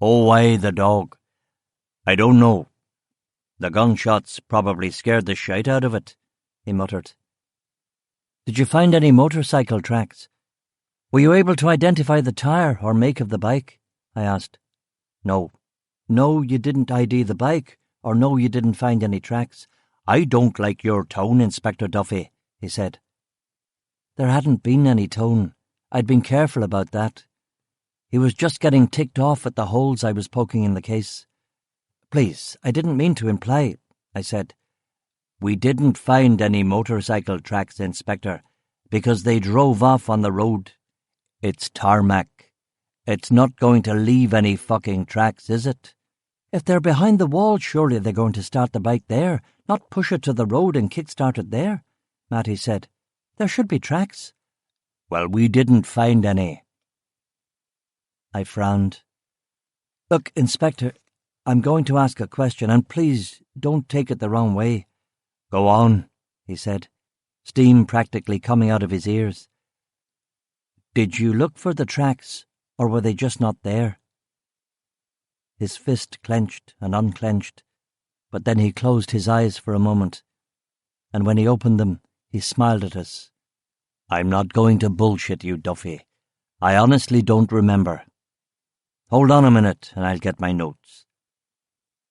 Speaker 2: Oh, why the dog? I don't know. The gunshots probably scared the shite out of it, he muttered. Did you find any motorcycle tracks? Were you able to identify the tyre or make of the bike? I asked. No. No, you didn't ID the bike, or no, you didn't find any tracks. I don't like your tone, Inspector Duffy, he said. There hadn't been any tone. I'd been careful about that. He was just getting ticked off at the holes I was poking in the case. Please, I didn't mean to imply, I said. We didn't find any motorcycle tracks, Inspector, because they drove off on the road. It's tarmac. It's not going to leave any fucking tracks, is it? If they're behind the wall, surely they're going to start the bike there, not push it to the road and kick-start it there, Matty said. There should be tracks. Well, we didn't find any. I frowned. Look, Inspector, I'm going to ask a question, and please don't take it the wrong way. Go on, he said, steam practically coming out of his ears. Did you look for the tracks, or were they just not there? His fist clenched and unclenched, but then he closed his eyes for a moment, and when he opened them, he smiled at us. I'm not going to bullshit you, Duffy. I honestly don't remember. Hold on a minute, and I'll get my notes.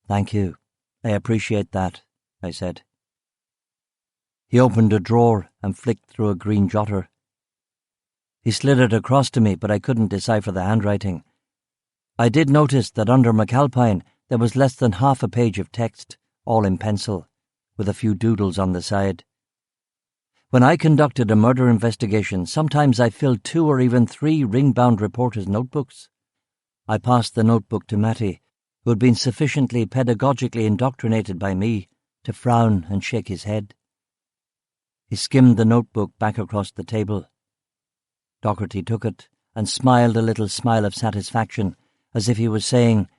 Speaker 2: Thank you. I appreciate that, I said. He opened a drawer and flicked through a green jotter. He slid it across to me, but I couldn't decipher the handwriting. I did notice that under McAlpine there was less than half a page of text, all in pencil, with a few doodles on the side. When I conducted a murder investigation, sometimes I filled 2 or even 3 ring-bound reporters' notebooks. I passed the notebook to Matty, who had been sufficiently pedagogically indoctrinated by me to frown and shake his head. He skimmed the notebook back across the table. Docherty took it and smiled a little smile of satisfaction, as if he was saying,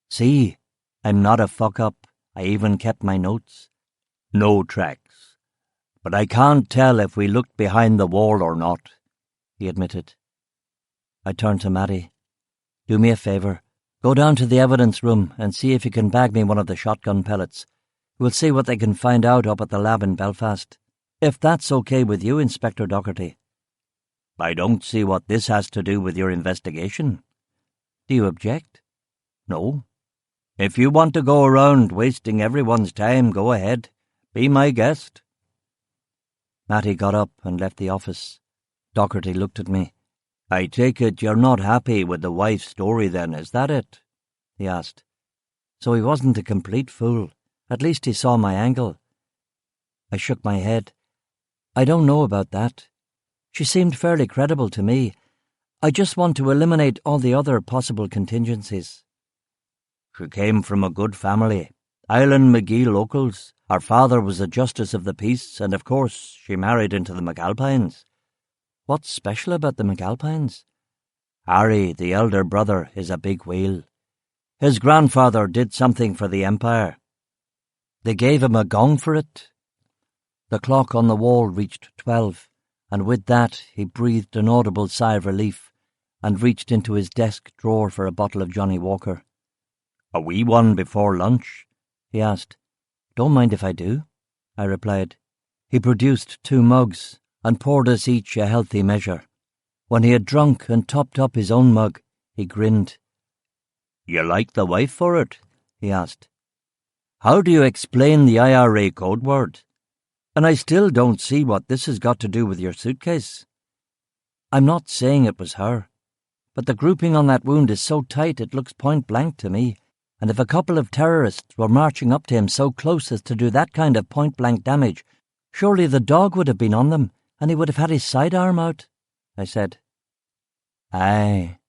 Speaker 2: "See, I'm not a fuck-up. I even kept my notes. No tracks. But I can't tell if we looked behind the wall or not," he admitted. I turned to Matty. "Do me a favour. Go down to the evidence room and see if you can bag me one of the shotgun pellets. We'll see what they can find out up at the lab in Belfast. If that's okay with you, Inspector Docherty." "I don't see what this has to do with your investigation." "Do you object?" "No. If you want to go around wasting everyone's time, go ahead. Be my guest." Matty got up and left the office. Docherty looked at me. "I take it you're not happy with the wife's story then, is that it?" he asked. So he wasn't a complete fool. At least he saw my angle. I shook my head. "I don't know about that. She seemed fairly credible to me. I just want to eliminate all the other possible contingencies." "She came from a good family. Ireland McGee locals. Her father was a justice of the peace, and of course she married into the McAlpines." "What's special about the McAlpines?" "Harry, the elder brother, is a big wheel. His grandfather did something for the Empire. They gave him a gong for it." The clock on the wall reached 12, and with that he breathed an audible sigh of relief and reached into his desk drawer for a bottle of Johnny Walker. "A wee one before lunch?" he asked. "Don't mind if I do," I replied. He produced 2 mugs and poured us each a healthy measure. When he had drunk and topped up his own mug, he grinned. "You like the wife for it?" he asked. "How do you explain the IRA code word? And I still don't see what this has got to do with your suitcase." "I'm not saying it was her, but the grouping on that wound is so tight it looks point blank to me, and if a couple of terrorists were marching up to him so close as to do that kind of point blank damage, surely the dog would have been on them, and he would have had his sidearm out," I said. "Aye,"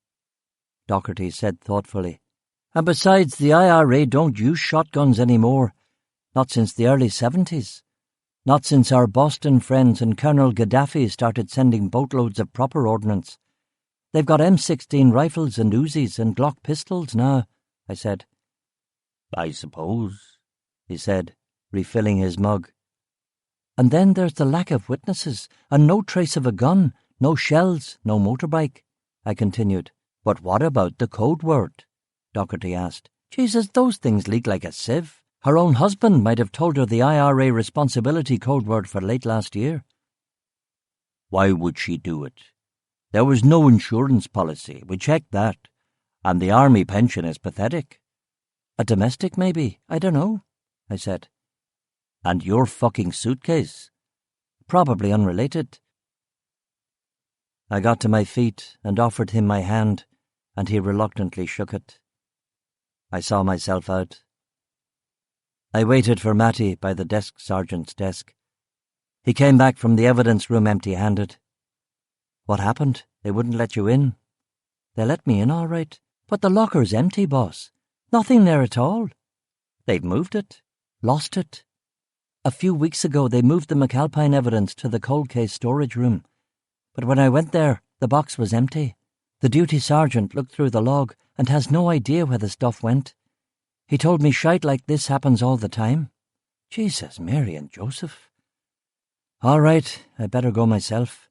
Speaker 2: Docherty said thoughtfully. "And besides, the IRA don't use shotguns anymore, not since the early 70s. Not since our Boston friends and Colonel Gaddafi started sending boatloads of proper ordnance. They've got M16 rifles and Uzis and Glock pistols now," I said. "I suppose," he said, refilling his mug. "And then there's the lack of witnesses, and no trace of a gun, no shells, no motorbike," I continued. "But what about the code word?" Docherty asked. "Jesus, those things leak like a sieve. Her own husband might have told her the IRA responsibility code word for late last year." "Why would she do it? There was no insurance policy. We checked that. And the army pension is pathetic." "A domestic, maybe. I don't know," I said. "And your fucking suitcase?" "Probably unrelated." I got to my feet and offered him my hand, and he reluctantly shook it. I saw myself out. I waited for Matty by the desk sergeant's desk. He came back from the evidence room empty-handed. "What happened? They wouldn't let you in?" "They let me in all right, but the locker's empty, boss. Nothing there at all. They've moved it. Lost it. A few weeks ago they moved the McAlpine evidence to the cold case storage room. But when I went there, the box was empty. The duty sergeant looked through the log and has no idea where the stuff went. He told me shite like this happens all the time." Jesus, Mary and Joseph. "All right, I better go myself."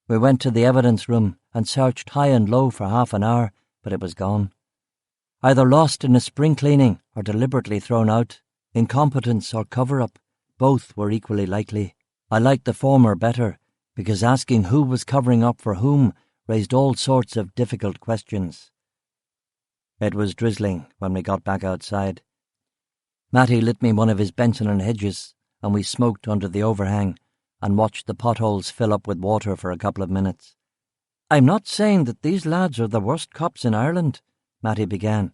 Speaker 2: We went to the evidence room and searched high and low for half an hour, but it was gone. Either lost in a spring cleaning or deliberately thrown out. Incompetence or cover-up, both were equally likely. I liked the former better, because asking who was covering up for whom raised all sorts of difficult questions. It was drizzling when we got back outside. Matty lit me one of his Benson and Hedges, and we smoked under the overhang and watched the potholes fill up with water for a couple of minutes. "I'm not saying that these lads are the worst cops in Ireland," Matty began,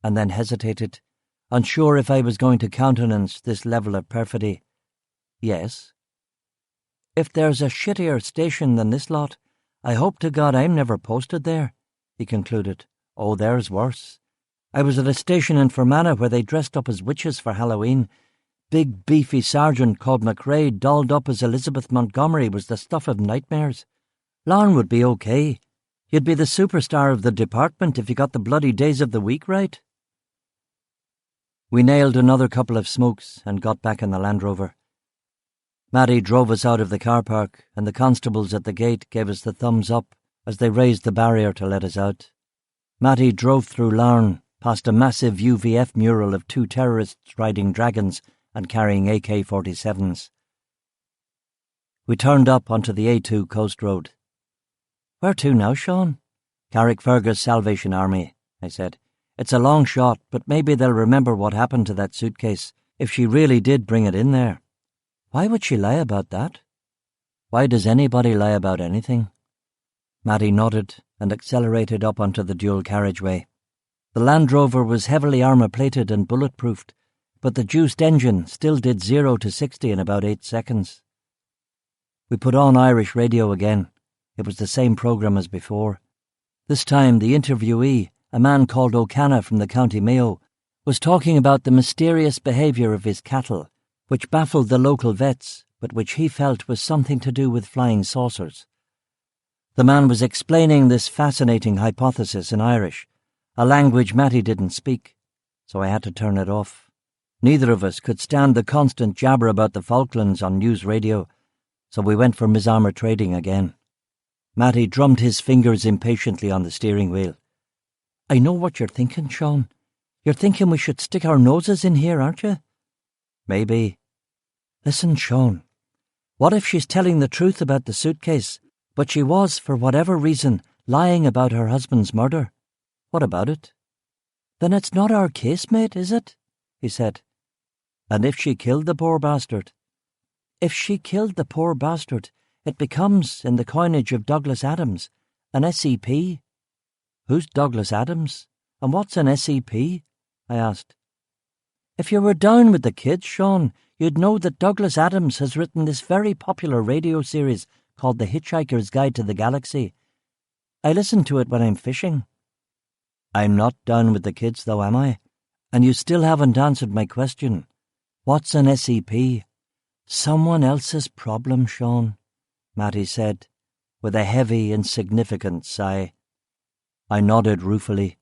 Speaker 2: and then hesitated, unsure if I was going to countenance this level of perfidy. "Yes." "If there's a shittier station than this lot, I hope to God I'm never posted there," he concluded. "Oh, there's worse. I was at a station in Fermanagh where they dressed up as witches for Halloween. big beefy sergeant called McRae dolled up as Elizabeth Montgomery was the stuff of nightmares. Lorne would be okay. You'd be the superstar of the department if you got the bloody days of the week right. We nailed another couple of smokes and got back in the Land Rover. Maddie drove us out of the car park, and the constables at the gate gave us the thumbs up as they raised the barrier to let us out. Maddie drove through Larne, past a massive UVF mural of 2 terrorists riding dragons and carrying AK-47s. We turned up onto the A2 Coast Road. "Where to now, Sean?" "Carrickfergus Salvation Army," I said. "It's a long shot, but maybe they'll remember what happened to that suitcase, if she really did bring it in there." "Why would she lie about that?" "Why does anybody lie about anything?" Maddie nodded and accelerated up onto the dual carriageway. The Land Rover was heavily armour-plated and bulletproofed, but the juiced engine still did 0 to 60 in about 8 seconds. We put on Irish radio again. It was the same programme as before. This time the interviewee, a man called O'Connor from the County Mayo, was talking about the mysterious behaviour of his cattle, which baffled the local vets, but which he felt was something to do with flying saucers. The man was explaining this fascinating hypothesis in Irish, a language Matty didn't speak, so I had to turn it off. Neither of us could stand the constant jabber about the Falklands on news radio, so we went for Miss Armour Trading again. Matty drummed his fingers impatiently on the steering wheel. "I know what you're thinking, Sean. You're thinking we should stick our noses in here, aren't you?" "Maybe." "Listen, Sean. What if she's telling the truth about the suitcase, but she was, for whatever reason, lying about her husband's murder? What about it?" "Then it's not our case, mate, is it?" he said. "And if she killed the poor bastard?" "If she killed the poor bastard, it becomes, in the coinage of Douglas Adams, an SEP." "Who's Douglas Adams? And what's an SEP?" I asked. "If you were down with the kids, Sean, you'd know that Douglas Adams has written this very popular radio series called The Hitchhiker's Guide to the Galaxy. I listen to it when I'm fishing." "I'm not down with the kids, though, am I? And you still haven't answered my question. What's an SEP?" "Someone else's problem, Sean," Matty said, with a heavy, insignificant sigh. I nodded ruefully,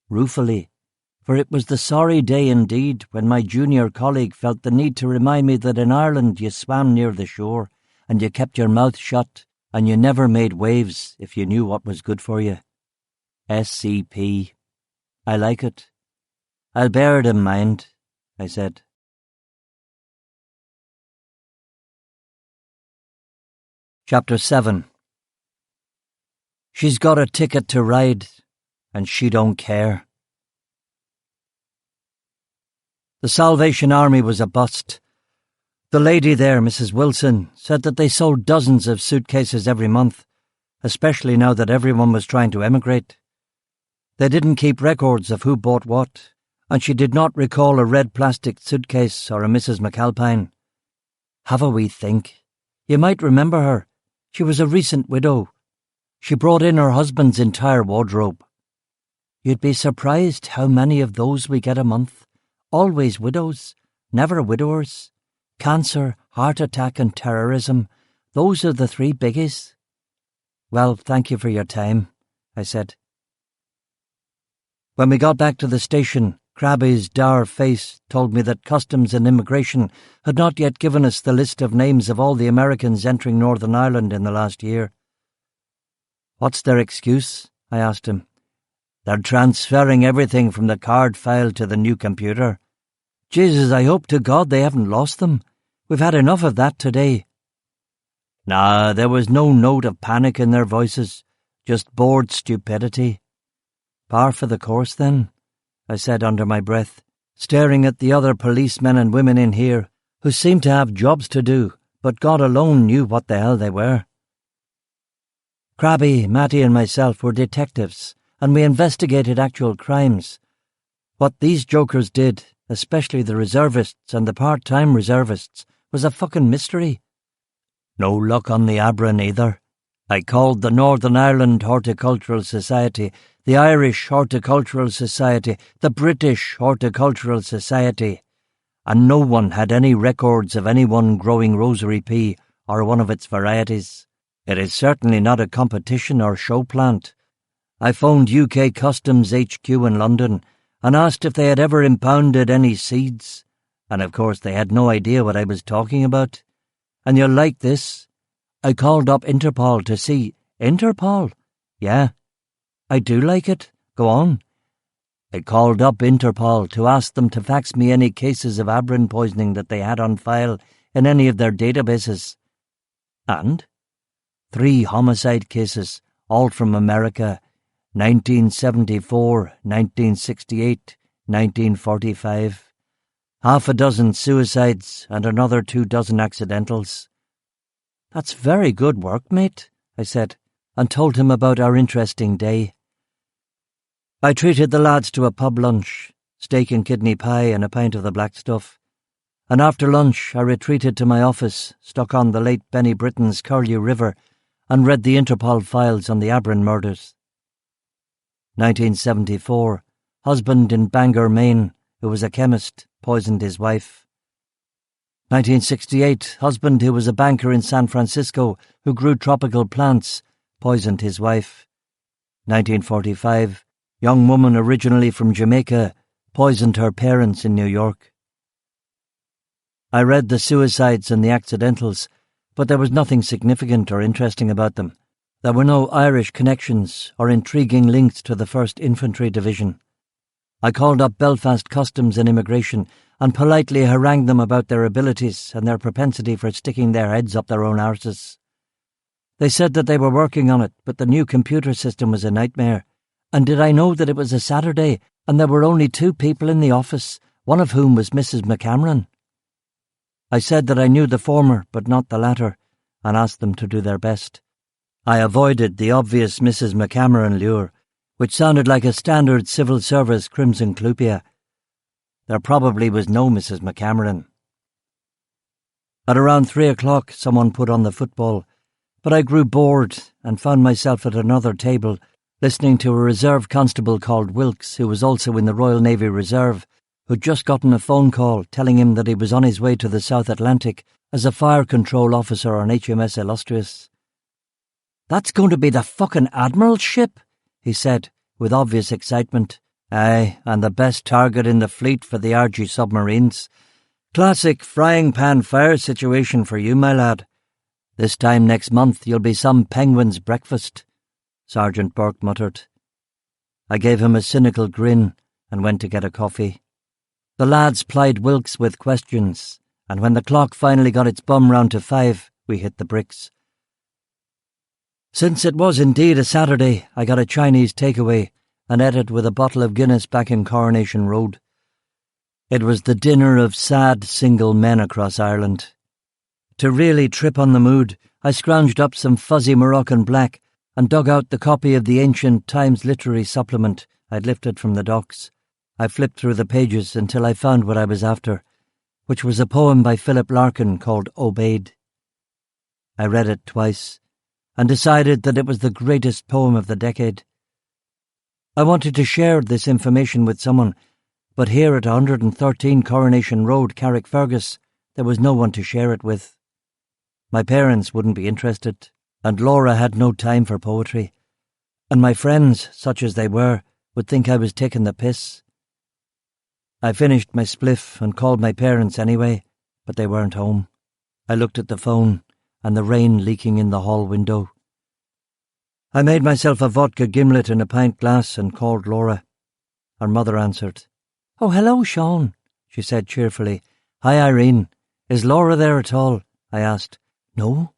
Speaker 2: for it was the sorry day indeed when my junior colleague felt the need to remind me that in Ireland you swam near the shore, and you kept your mouth shut, and you never made waves if you knew what was good for you. SCP. I like it. I'll bear it in mind, I said. Chapter 7. She's got a ticket to ride, and she don't care. The Salvation Army was a bust. The lady there, Mrs. Wilson, said that they sold dozens of suitcases every month, especially now that everyone was trying to emigrate. They didn't keep records of who bought what, and she did not recall a red plastic suitcase or a Mrs. McAlpine. Have a wee think. You might remember her. She was a recent widow. She brought in her husband's entire wardrobe. You'd be surprised how many of those we get a month. Always widows, never widowers. Cancer, heart attack and terrorism. Those are the three biggies. Well, thank you for your time, I said. When we got back to the station, Crabby's dour face told me that Customs and Immigration had not yet given us the list of names of all the Americans entering Northern Ireland in the last year. What's their excuse? I asked him. They're transferring everything from the card file to the new computer. Jesus, I hope to God they haven't lost them. We've had enough of that today. Nah, there was no note of panic in their voices, just bored stupidity. Par for the course, then, I said under my breath, staring at the other policemen and women in here who seemed to have jobs to do, but God alone knew what the hell they were. Crabby, Matty and myself were detectives, and we investigated actual crimes. What these jokers did, especially the reservists and the part-time reservists, was a fucking mystery. No luck on the Abra neither. I called the Northern Ireland Horticultural Society, the Irish Horticultural Society, the British Horticultural Society. and no one had any records of anyone growing rosary pea or one of its varieties. It is certainly not a competition or show plant. I phoned UK Customs HQ in London and asked if they had ever impounded any seeds, and of course they had no idea what I was talking about. And you'll like this. I called up Interpol to see. Interpol? Yeah. I do like it. Go on. I called up Interpol to ask them to fax me any cases of abrin poisoning that they had on file in any of their databases. And 3 homicide cases, all from America, 1974, 1968, 1945. Half a dozen suicides and another 24 accidentals. That's very good work, mate, I said, and told him about our interesting day. I treated the lads to a pub lunch, steak and kidney pie and a pint of the black stuff, and after lunch I retreated to my office, stuck on the late Benny Britton's Curlew River, and read the Interpol files on the Abrin murders. 1974, husband in Bangor, Maine, who was a chemist, poisoned his wife. 1968, husband who was a banker in San Francisco who grew tropical plants, poisoned his wife. 1945, young woman originally from Jamaica, poisoned her parents in New York. I read the suicides and the accidentals, but there was nothing significant or interesting about them. There were no Irish connections or intriguing links to the 1st Infantry Division. I called up Belfast Customs and Immigration and politely harangued them about their abilities and their propensity for sticking their heads up their own arses. They said that they were working on it, but the new computer system was a nightmare. And did I know that it was a Saturday and there were only 2 people in the office, one of whom was Mrs. McCameron? I said that I knew the former but not the latter, and asked them to do their best. I avoided the obvious Mrs. McCameron lure, which sounded like a standard civil service crimson clupia. There probably was no Mrs. McCameron. At around 3 o'clock someone put on the football, but I grew bored and found myself at another table listening to a reserve constable called Wilkes, who was also in the Royal Navy Reserve, who'd just gotten a phone call telling him that he was on his way to the South Atlantic as a fire control officer on HMS Illustrious. "That's going to be the fucking Admiral's ship," he said, with obvious excitement. "Aye, and the best target in the fleet for the RG submarines. Classic frying pan fire situation for you, my lad. This time next month you'll be some penguin's breakfast," Sergeant Burke muttered. I gave him a cynical grin and went to get a coffee. The lads plied Wilkes with questions, and when the clock finally got its bum round to 5, we hit the bricks. Since it was indeed a Saturday, I got a Chinese takeaway and ate it with a bottle of Guinness back in Coronation Road. It was the dinner of sad single men across Ireland. To really trip on the mood, I scrounged up some fuzzy Moroccan black and dug out the copy of the ancient Times literary supplement I'd lifted from the docks. I flipped through the pages until I found what I was after, which was a poem by Philip Larkin called Obeyed. I read it twice and decided that it was the greatest poem of the decade. I wanted to share this information with someone, but here at 113 Coronation Road, Carrickfergus, there was no one to share it with. My parents wouldn't be interested, and Laura had no time for poetry, and my friends, such as they were, would think I was taking the piss. I finished my spliff and called my parents anyway, but they weren't home. I looked at the phone, and the rain leaking in the hall window. I made myself a vodka gimlet in a pint glass and called Laura. Her mother answered. "Oh, hello, Sean," she said cheerfully. "Hi, Irene. Is Laura there at all?" I asked. No,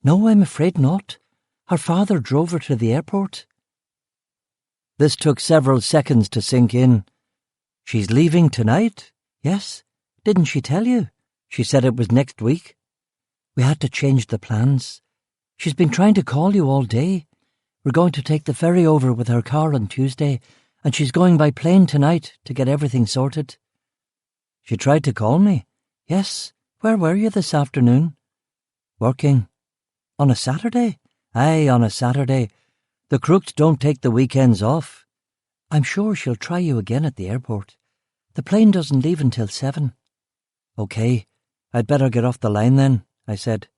Speaker 2: I'm afraid not. Her father drove her to the airport." This took several seconds to sink in. "She's leaving tonight?" "Yes. Didn't she tell you? She said it was next week. We had to change the plans. She's been trying to call you all day. We're going to take the ferry over with her car on Tuesday, and she's going by plane tonight to get everything sorted." "She tried to call me?" "Yes. Where were you this afternoon?" "Working." "On a Saturday?" "Aye, on a Saturday. The crooks don't take the weekends off." "I'm sure she'll try you again at the airport. The plane doesn't leave until 7. "Okay, I'd better get off the line then," I said.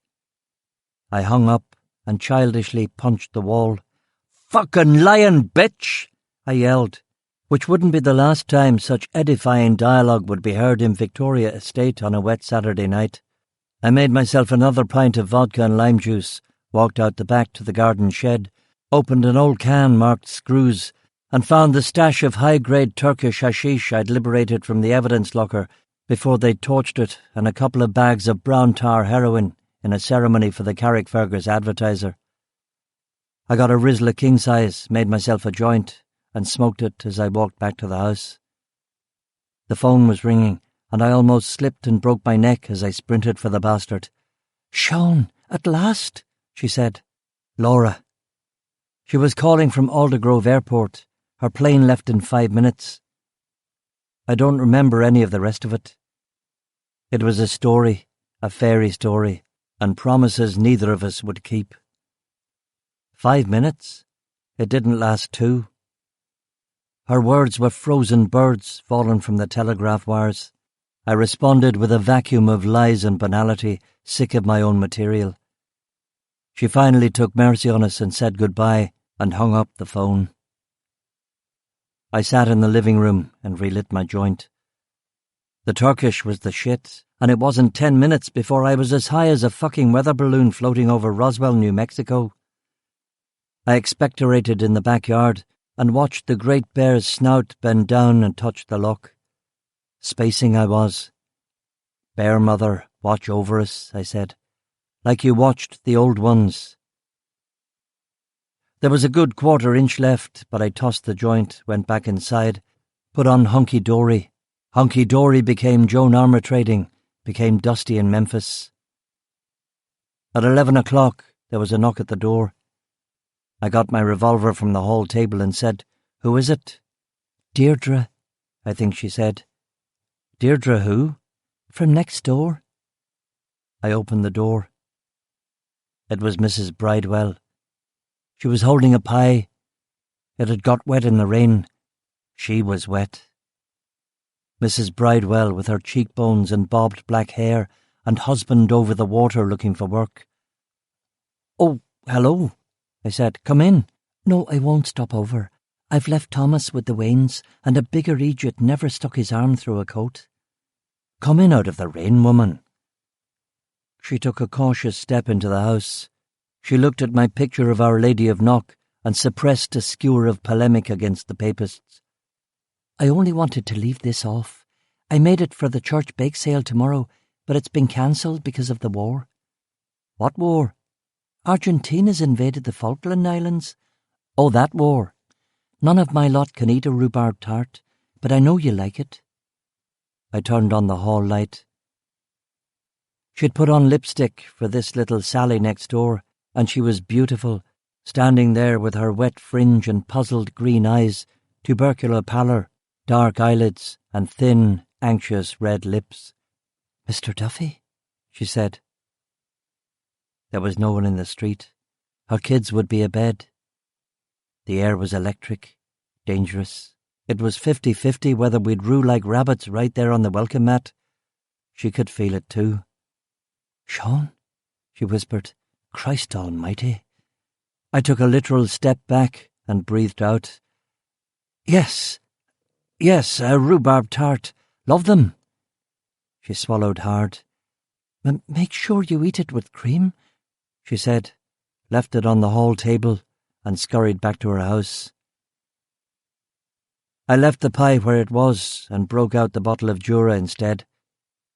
Speaker 2: I hung up and childishly punched the wall. "Fucking lying bitch!" I yelled, which wouldn't be the last time such edifying dialogue would be heard in Victoria Estate on a wet Saturday night. I made myself another pint of vodka and lime juice, walked out the back to the garden shed, opened an old can marked Screws, and found the stash of high-grade Turkish hashish I'd liberated from the evidence locker before they'd torched it, and a couple of bags of brown tar heroin in a ceremony for the Carrickfergus Advertiser. I got a Rizla king-size, made myself a joint, and smoked it as I walked back to the house. The phone was ringing, and I almost slipped and broke my neck as I sprinted for the bastard. "Sean, at last," she said. "Laura." She was calling from Aldergrove Airport. Her plane left in 5 minutes. I don't remember any of the rest of it. It was a story, a fairy story, and promises neither of us would keep. 5 minutes? It didn't last 2. Her words were frozen birds fallen from the telegraph wires. I responded with a vacuum of lies and banality, sick of my own material. She finally took mercy on us and said goodbye and hung up the phone. I sat in the living room and relit my joint. The Turkish was the shit, and it wasn't 10 minutes before I was as high as a fucking weather balloon floating over Roswell, New Mexico. I expectorated in the backyard and watched the great bear's snout bend down and touch the lock. Spacing I was. "Bear mother, watch over us," I said, "like you watched the old ones." There was a good quarter-inch left, but I tossed the joint, went back inside, put on hunky-dory. Hunky-dory became Joan Armour Trading, became Dusty in Memphis. At 11 o'clock, there was a knock at the door. I got my revolver from the hall table and said, "Who is it?" "Deirdre," I think she said. "Deirdre who?" "From next door." I opened the door. It was Mrs. Bridewell. She was holding a pie. It had got wet in the rain. She was wet. Mrs. Bridewell, with her cheekbones and bobbed black hair, and husband over the water looking for work. "Oh, hello," I said. "Come in." "No, I won't stop over. I've left Thomas with the Waynes, and a bigger idiot never stuck his arm through a coat." "Come in out of the rain, woman." She took a cautious step into the house. She looked at my picture of Our Lady of Knock and suppressed a skewer of polemic against the papists. "I only wanted to leave this off. I made it for the church bake sale tomorrow, but it's been cancelled because of the war." "What war?" "Argentina's invaded the Falkland Islands." "Oh, that war." "None of my lot can eat a rhubarb tart, but I know you like it." I turned on the hall light. She'd put on lipstick for this little Sally next door, and she was beautiful, standing there with her wet fringe and puzzled green eyes, tubercular pallor, dark eyelids, and thin, anxious red lips. "Mr. Duffy?" she said. There was no one in the street. Her kids would be abed. The air was electric, dangerous. It was 50-50 whether we'd rue like rabbits right there on the welcome mat. She could feel it too. "Sean," she whispered, "Christ almighty." I took a literal step back and breathed out. Yes, a rhubarb tart. Love them." She swallowed hard. "Make sure you eat it with cream," she said, left it on the hall table, and scurried back to her house. I left the pie where it was and broke out the bottle of Jura instead.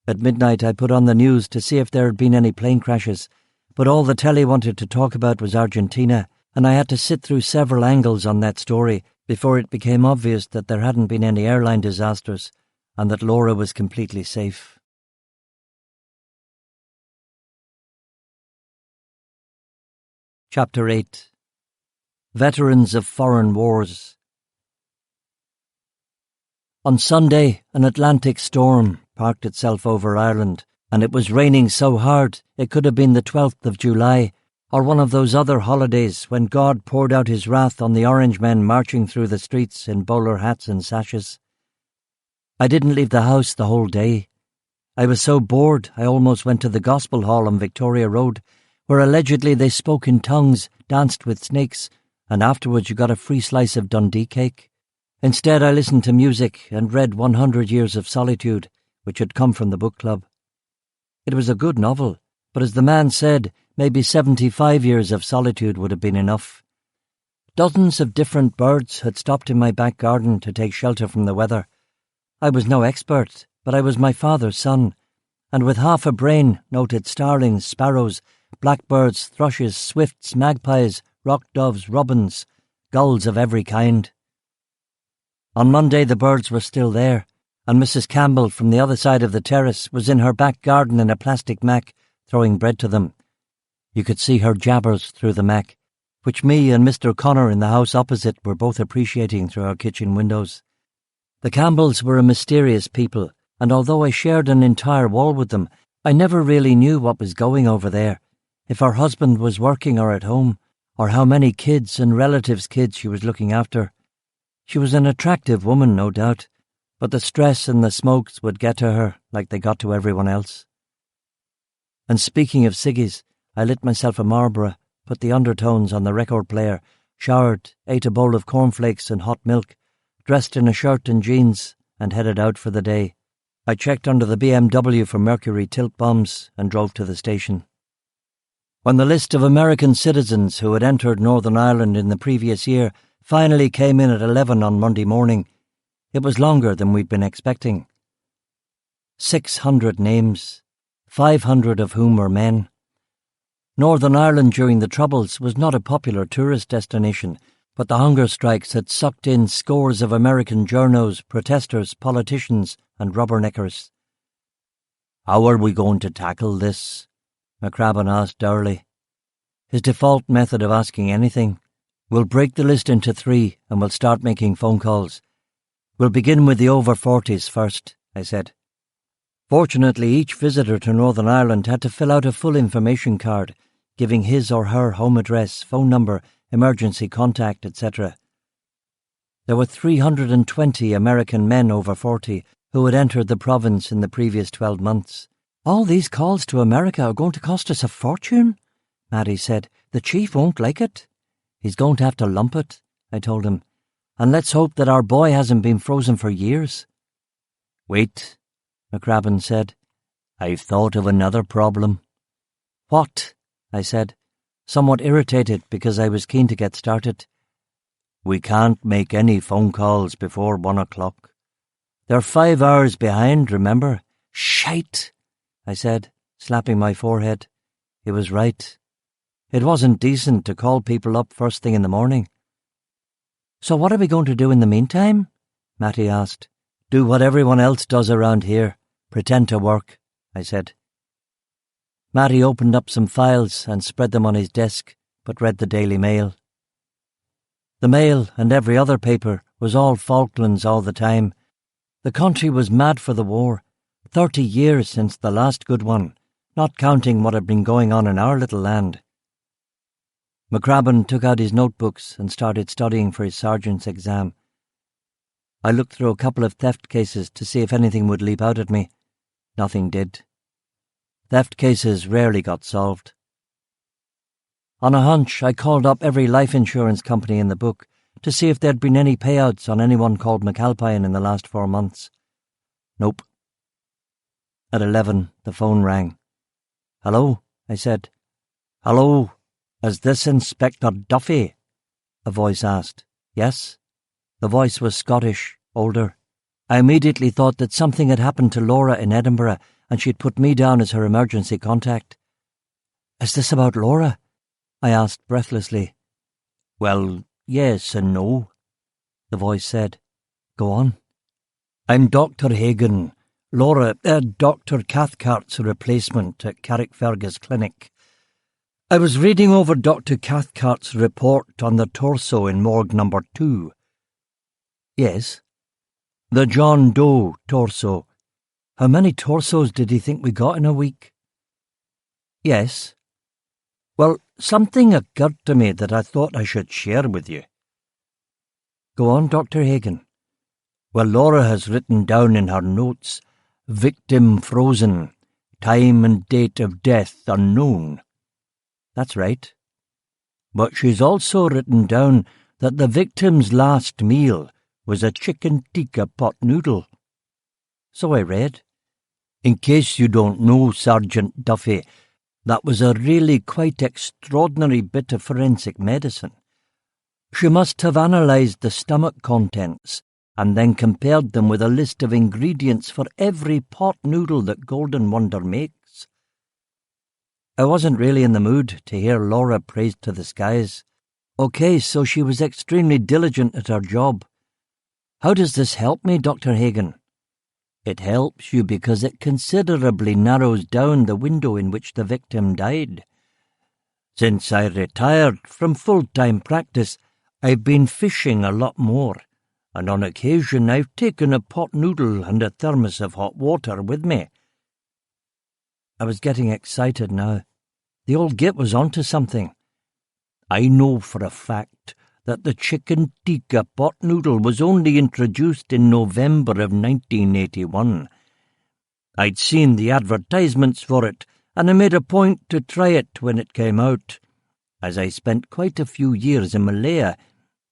Speaker 2: At midnight I put on the news to see if there had been any plane crashes, but all the telly wanted to talk about was Argentina, and I had to sit through several angles on that story before it became obvious that there hadn't been any airline disasters and that Laura was completely safe. Chapter 8. Veterans of Foreign Wars. On Sunday, an Atlantic storm parked itself over Ireland, and it was raining so hard it could have been the 12th of July, or one of those other holidays when God poured out his wrath on the orange men marching through the streets in bowler hats and sashes. I didn't leave the house the whole day. I was so bored I almost went to the Gospel Hall on Victoria Road, where allegedly they spoke in tongues, danced with snakes, and afterwards you got a free slice of Dundee cake. Instead I listened to music and read 100 Years of Solitude, which had come from the book club. It was a good novel, but as the man said, maybe 75 years of solitude would have been enough. Dozens of different birds had stopped in my back garden to take shelter from the weather. I was no expert, but I was my father's son, and with half a brain noted starlings, sparrows, blackbirds, thrushes, swifts, magpies, rock doves, robins, gulls of every kind. On Monday the birds were still there, and Mrs. Campbell from the other side of the terrace was in her back garden in a plastic mac, throwing bread to them. You could see her jabbers through the mac, which me and Mr. Connor in the house opposite were both appreciating through our kitchen windows. The Campbells were a mysterious people, and although I shared an entire wall with them, I never really knew what was going over there, if her husband was working or at home, or how many kids and relatives' kids she was looking after. She was an attractive woman, no doubt, but the stress and the smokes would get to her like they got to everyone else. And speaking of ciggies, I lit myself a Marlborough, put the undertones on the record player, showered, ate a bowl of cornflakes and hot milk, dressed in a shirt and jeans, and headed out for the day. I checked under the BMW for mercury tilt bombs and drove to the station. When the list of American citizens who had entered Northern Ireland in the previous year finally came in at 11 on Monday morning, it was longer than we'd been expecting. 600 names, 500 of whom were men. Northern Ireland during the Troubles was not a popular tourist destination, but the hunger strikes had sucked in scores of American journos, protesters, politicians, and rubberneckers. "How are we going to tackle this?" McCrabbin asked dourly. His default method of asking anything. "We'll break the list into 3 and we'll start making phone calls. We'll begin with the over 40s first," I said. Fortunately, each visitor to Northern Ireland had to fill out a full information card, giving his or her home address, phone number, emergency contact, etc. There were 320 American men over 40 who had entered the province in the previous 12 months. "All these calls to America are going to cost us a fortune," Maddie said. "The chief won't like it." "He's going to have to lump it," I told him. "And let's hope that our boy hasn't been frozen for years." "Wait," McCrabbin said. "I've thought of another problem." "What?" I said, somewhat irritated because I was keen to get started. "We can't make any phone calls before 1 o'clock. They're 5 hours behind, remember?" "Shite," I said, slapping my forehead. He was right. It wasn't decent to call people up first thing in the morning. "So what are we going to do in the meantime?" Matty asked. "Do what everyone else does around here. Pretend to work," I said. Matty opened up some files and spread them on his desk, but read the Daily Mail. The Mail and every other paper was all Falklands all the time. The country was mad for the war. 30 years since the last good one, not counting what had been going on in our little land. McCrabbin took out his notebooks and started studying for his sergeant's exam. I looked through a couple of theft cases to see if anything would leap out at me. Nothing did. Theft cases rarely got solved. On a hunch, I called up every life insurance company in the book to see if there'd been any payouts on anyone called McAlpine in the last 4 months. Nope. At 11, the phone rang. "Hello," I said. "Hello, is this Inspector Duffy?" a voice asked. "Yes." The voice was Scottish, older. I immediately thought that something had happened to Laura in Edinburgh and she'd put me down as her emergency contact. "Is this about Laura?" I asked breathlessly. "Well, yes and no," the voice said. "Go on." "I'm Dr. Hagan, Dr. Cathcart's replacement at Carrickfergus Clinic. I was reading over Dr. Cathcart's report on the torso in morgue number 2. "Yes." "The John Doe torso. How many torsos did he think we got in a week?" "Yes." "Well, something occurred to me that I thought I should share with you." "Go on, Dr. Hagan." "Well, Laura has written down in her notes, Victim frozen. Time and date of death unknown. That's right. But she's also written down that the victim's last meal was a chicken tikka pot noodle. So I read. In case you don't know, Sergeant Duffy, that was a really quite extraordinary bit of forensic medicine. She must have analysed the stomach contents and then compared them with a list of ingredients for every pot noodle that Golden Wonder makes. I wasn't really in the mood to hear Laura praised to the skies. OK, so she was extremely diligent at her job. How does this help me, Dr. Hagen? It helps you because it considerably narrows down the window in which the victim died. Since I retired from full-time practice, I've been fishing a lot more, and on occasion I've taken a pot noodle and a thermos of hot water with me. I was getting excited now. The old git was onto something. I know for a fact that the chicken tikka pot noodle was only introduced in November of 1981. I'd seen the advertisements for it, and I made a point to try it when it came out, as I spent quite a few years in Malaya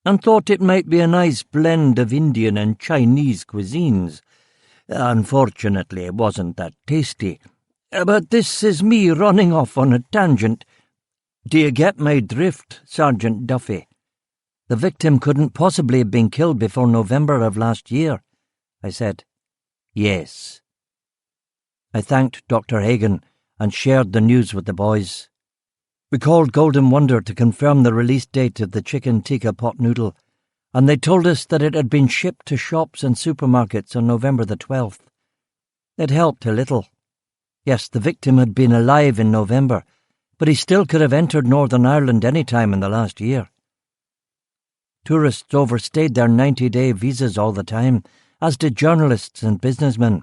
Speaker 2: and thought it might be a nice blend of Indian and Chinese cuisines. Unfortunately, it wasn't that tasty. But this is me running off on a tangent. Do you get my drift, Sergeant Duffy? The victim couldn't possibly have been killed before November of last year, I said. Yes. I thanked Dr. Hagen and shared the news with the boys. We called Golden Wonder to confirm the release date of the chicken tikka pot noodle, and they told us that it had been shipped to shops and supermarkets on November the 12th. It helped a little. Yes, the victim had been alive in November, but he still could have entered Northern Ireland any time in the last year. Tourists overstayed their 90-day visas all the time, as did journalists and businessmen.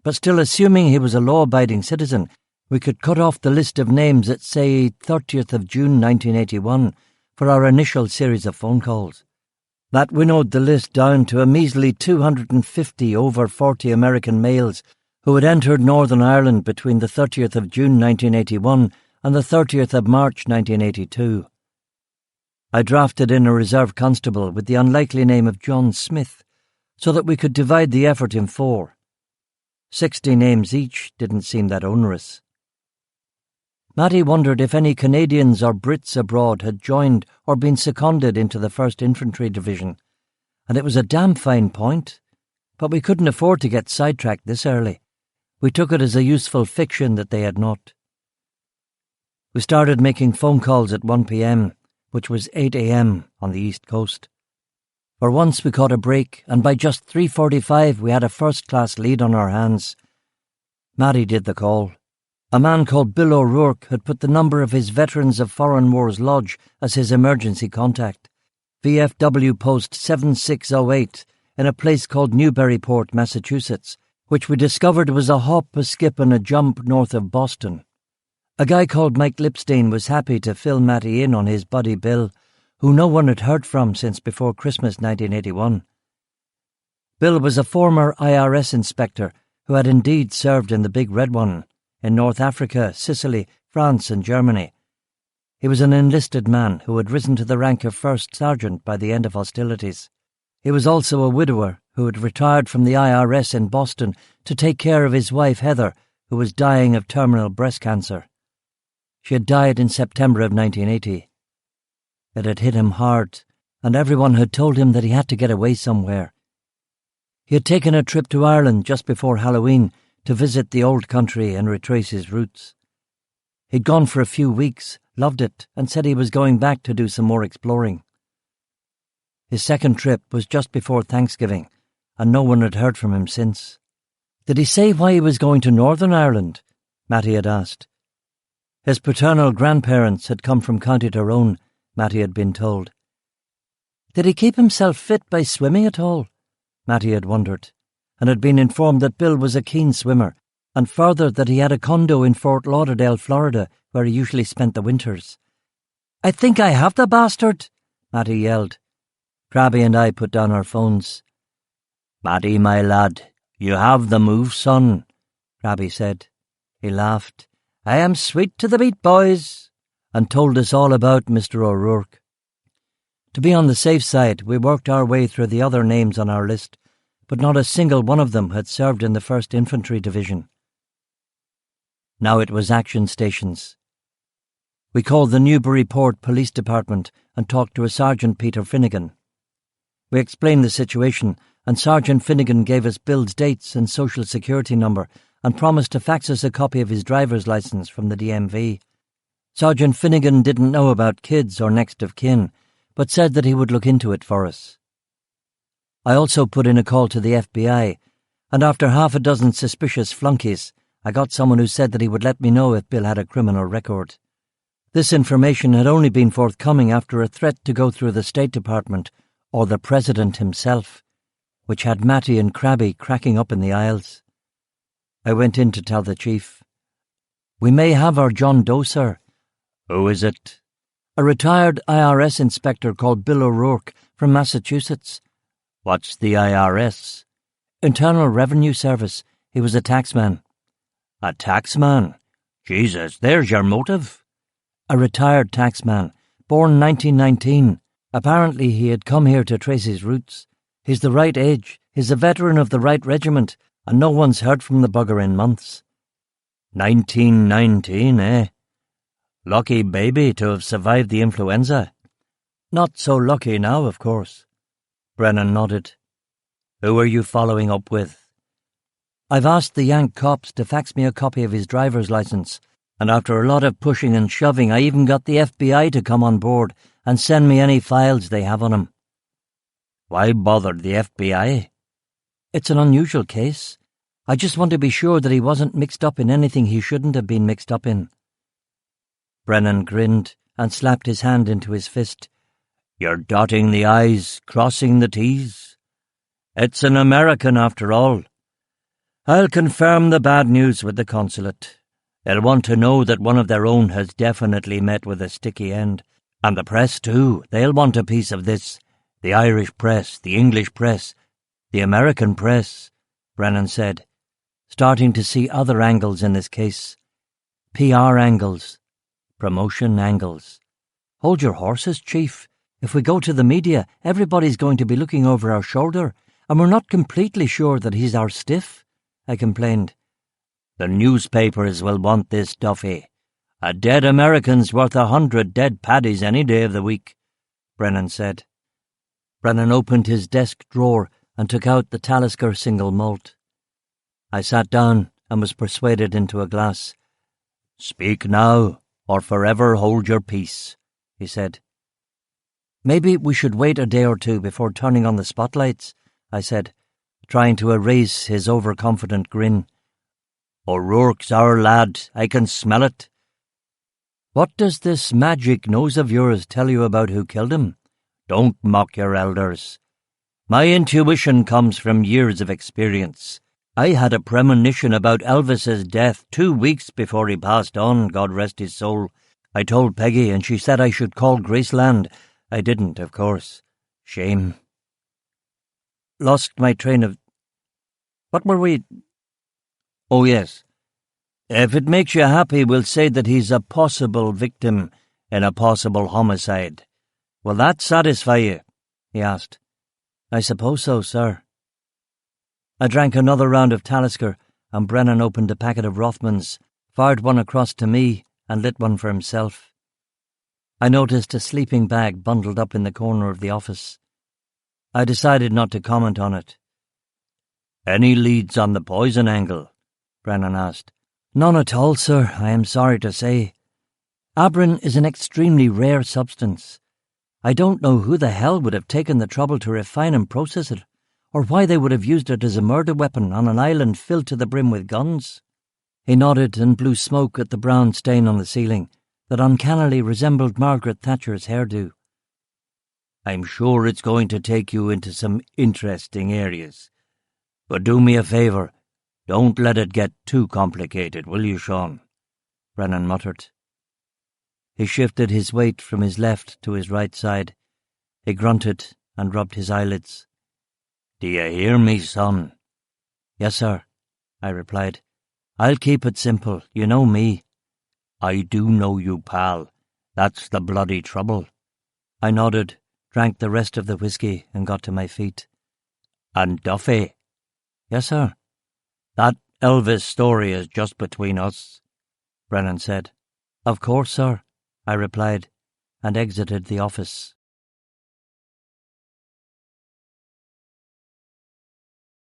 Speaker 2: But still, assuming he was a law-abiding citizen, we could cut off the list of names at, say, 30th of June 1981 for our initial series of phone calls. That winnowed the list down to a measly 250 over 40 American males who had entered Northern Ireland between the 30th of June 1981 and the 30th of March 1982. I drafted in a reserve constable with the unlikely name of John Smith, so that we could divide the effort in 4. 60 names each didn't seem that onerous. Matty wondered if any Canadians or Brits abroad had joined or been seconded into the 1st Infantry Division, and it was a damn fine point, but we couldn't afford to get sidetracked this early. We took it as a useful fiction that they had not. We started making phone calls at 1 p.m, which was 8 a.m. on the East Coast. For once we caught a break, and by just 3:45 we had a first-class lead on our hands. Matty did the call. A man called Bill O'Rourke had put the number of his Veterans of Foreign Wars Lodge as his emergency contact, VFW Post 7608, in a place called Newburyport, Massachusetts, which we discovered was a hop, a skip and a jump north of Boston. A guy called Mike Lipstein was happy to fill Matty in on his buddy Bill, who no one had heard from since before Christmas 1981. Bill was a former IRS inspector who had indeed served in the Big Red One, in North Africa, Sicily, France and Germany. He was an enlisted man who had risen to the rank of first sergeant by the end of hostilities. He was also a widower who had retired from the IRS in Boston to take care of his wife Heather, who was dying of terminal breast cancer. She had died in September of 1980. It had hit him hard, and everyone had told him that he had to get away somewhere. He had taken a trip to Ireland just before Halloween to visit the old country and retrace his roots. He'd gone for a few weeks, loved it, and said he was going back to do some more exploring. His second trip was just before Thanksgiving, and no one had heard from him since. Did he say why he was going to Northern Ireland? Matty had asked. His paternal grandparents had come from County Tyrone, Matty had been told. Did he keep himself fit by swimming at all? Matty had wondered, and had been informed that Bill was a keen swimmer, and further that he had a condo in Fort Lauderdale, Florida, where he usually spent the winters. I think I have the bastard, Matty yelled. Crabby and I put down our phones. Matty, my lad, You have the move, son, Crabby said. He laughed. I am sweet to the beat, boys, and told us all about Mr. O'Rourke. To be on the safe side, we worked our way through the other names on our list, but not a single one of them had served in the 1st Infantry Division. Now it was action stations. We called the Newburyport Police Department and talked to a Sergeant Peter Finnegan. We explained the situation, and Sergeant Finnegan gave us Bill's dates and social security number and promised to fax us a copy of his driver's licence from the DMV. Sergeant Finnegan didn't know about kids or next of kin, but said that he would look into it for us. I also put in a call to the FBI, and after half a dozen suspicious flunkies, I got someone who said that he would let me know if Bill had a criminal record. This information had only been forthcoming after a threat to go through the State Department or the President himself, which had Matty and Crabby cracking up in the aisles. I went in to tell the chief. We may have our John Doe, sir. Who is it? A retired IRS inspector called Bill O'Rourke from Massachusetts. What's the IRS? Internal Revenue Service. He was a taxman. A taxman? Jesus, there's your motive. A retired taxman, born 1919. Apparently he had come here to trace his roots. He's the right age, he's a veteran of the right regiment, and no one's heard from the bugger in months. 1919, eh? Lucky baby to have survived the influenza. Not so lucky now, of course. Brennan nodded. Who are you following up with? I've asked the Yank cops to fax me a copy of his driver's licence, and after a lot of pushing and shoving, I even got the FBI to come on board and send me any files they have on him. Why bother the FBI? It's an unusual case. I just want to be sure that he wasn't mixed up in anything he shouldn't have been mixed up in. Brennan grinned and slapped his hand into his fist. You're dotting the I's, crossing the T's. It's an American after all. I'll confirm the bad news with the consulate. They'll want to know that one of their own has definitely met with a sticky end. And the press, too. They'll want a piece of this. The Irish press, the English press, the American press, Brennan said, starting to see other angles in this case. PR angles. Promotion angles. Hold your horses, Chief. If we go to the media, everybody's going to be looking over our shoulder, and we're not completely sure that he's our stiff, I complained. The newspapers will want this, Duffy. A dead American's worth 100 dead paddies any day of the week, Brennan said. Brennan opened his desk drawer and took out the Talisker single malt. I sat down and was persuaded into a glass. Speak now, or forever hold your peace, he said. Maybe we should wait a day or two before turning on the spotlights, I said, trying to erase his overconfident grin. O'Rourke's our lad, I can smell it. What does this magic nose of yours tell you about who killed him? Don't mock your elders. My intuition comes from years of experience. I had a premonition about Elvis's death 2 weeks before he passed on, God rest his soul. I told Peggy, and she said I should call Graceland. I didn't, of course. Shame. Lost my train of... What were we... Oh, yes. If it makes you happy, we'll say that he's a possible victim in a possible homicide. Will that satisfy you? He asked. I suppose so, sir. I drank another round of Talisker, and Brennan opened a packet of Rothmans, fired one across to me, and lit one for himself. I noticed a sleeping bag bundled up in the corner of the office. I decided not to comment on it. Any leads on the poison angle? Brennan asked. None at all, sir, I am sorry to say. Abrin is an extremely rare substance. I don't know who the hell would have taken the trouble to refine and process it, or why they would have used it as a murder weapon on an island filled to the brim with guns. He nodded and blew smoke at the brown stain on the ceiling that uncannily resembled Margaret Thatcher's hairdo. I'm sure it's going to take you into some interesting areas. But do me a favour, don't let it get too complicated, will you, Sean? Brennan muttered. He shifted his weight from his left to his right side. He grunted and rubbed his eyelids. Do you hear me, son? Yes, sir, I replied. I'll keep it simple. You know me. I do know you, pal. That's the bloody trouble. I nodded, drank the rest of the whiskey, and got to my feet. And Duffy. Yes, sir. That Elvis story is just between us, Brennan said. Of course, sir, I replied, and exited the office.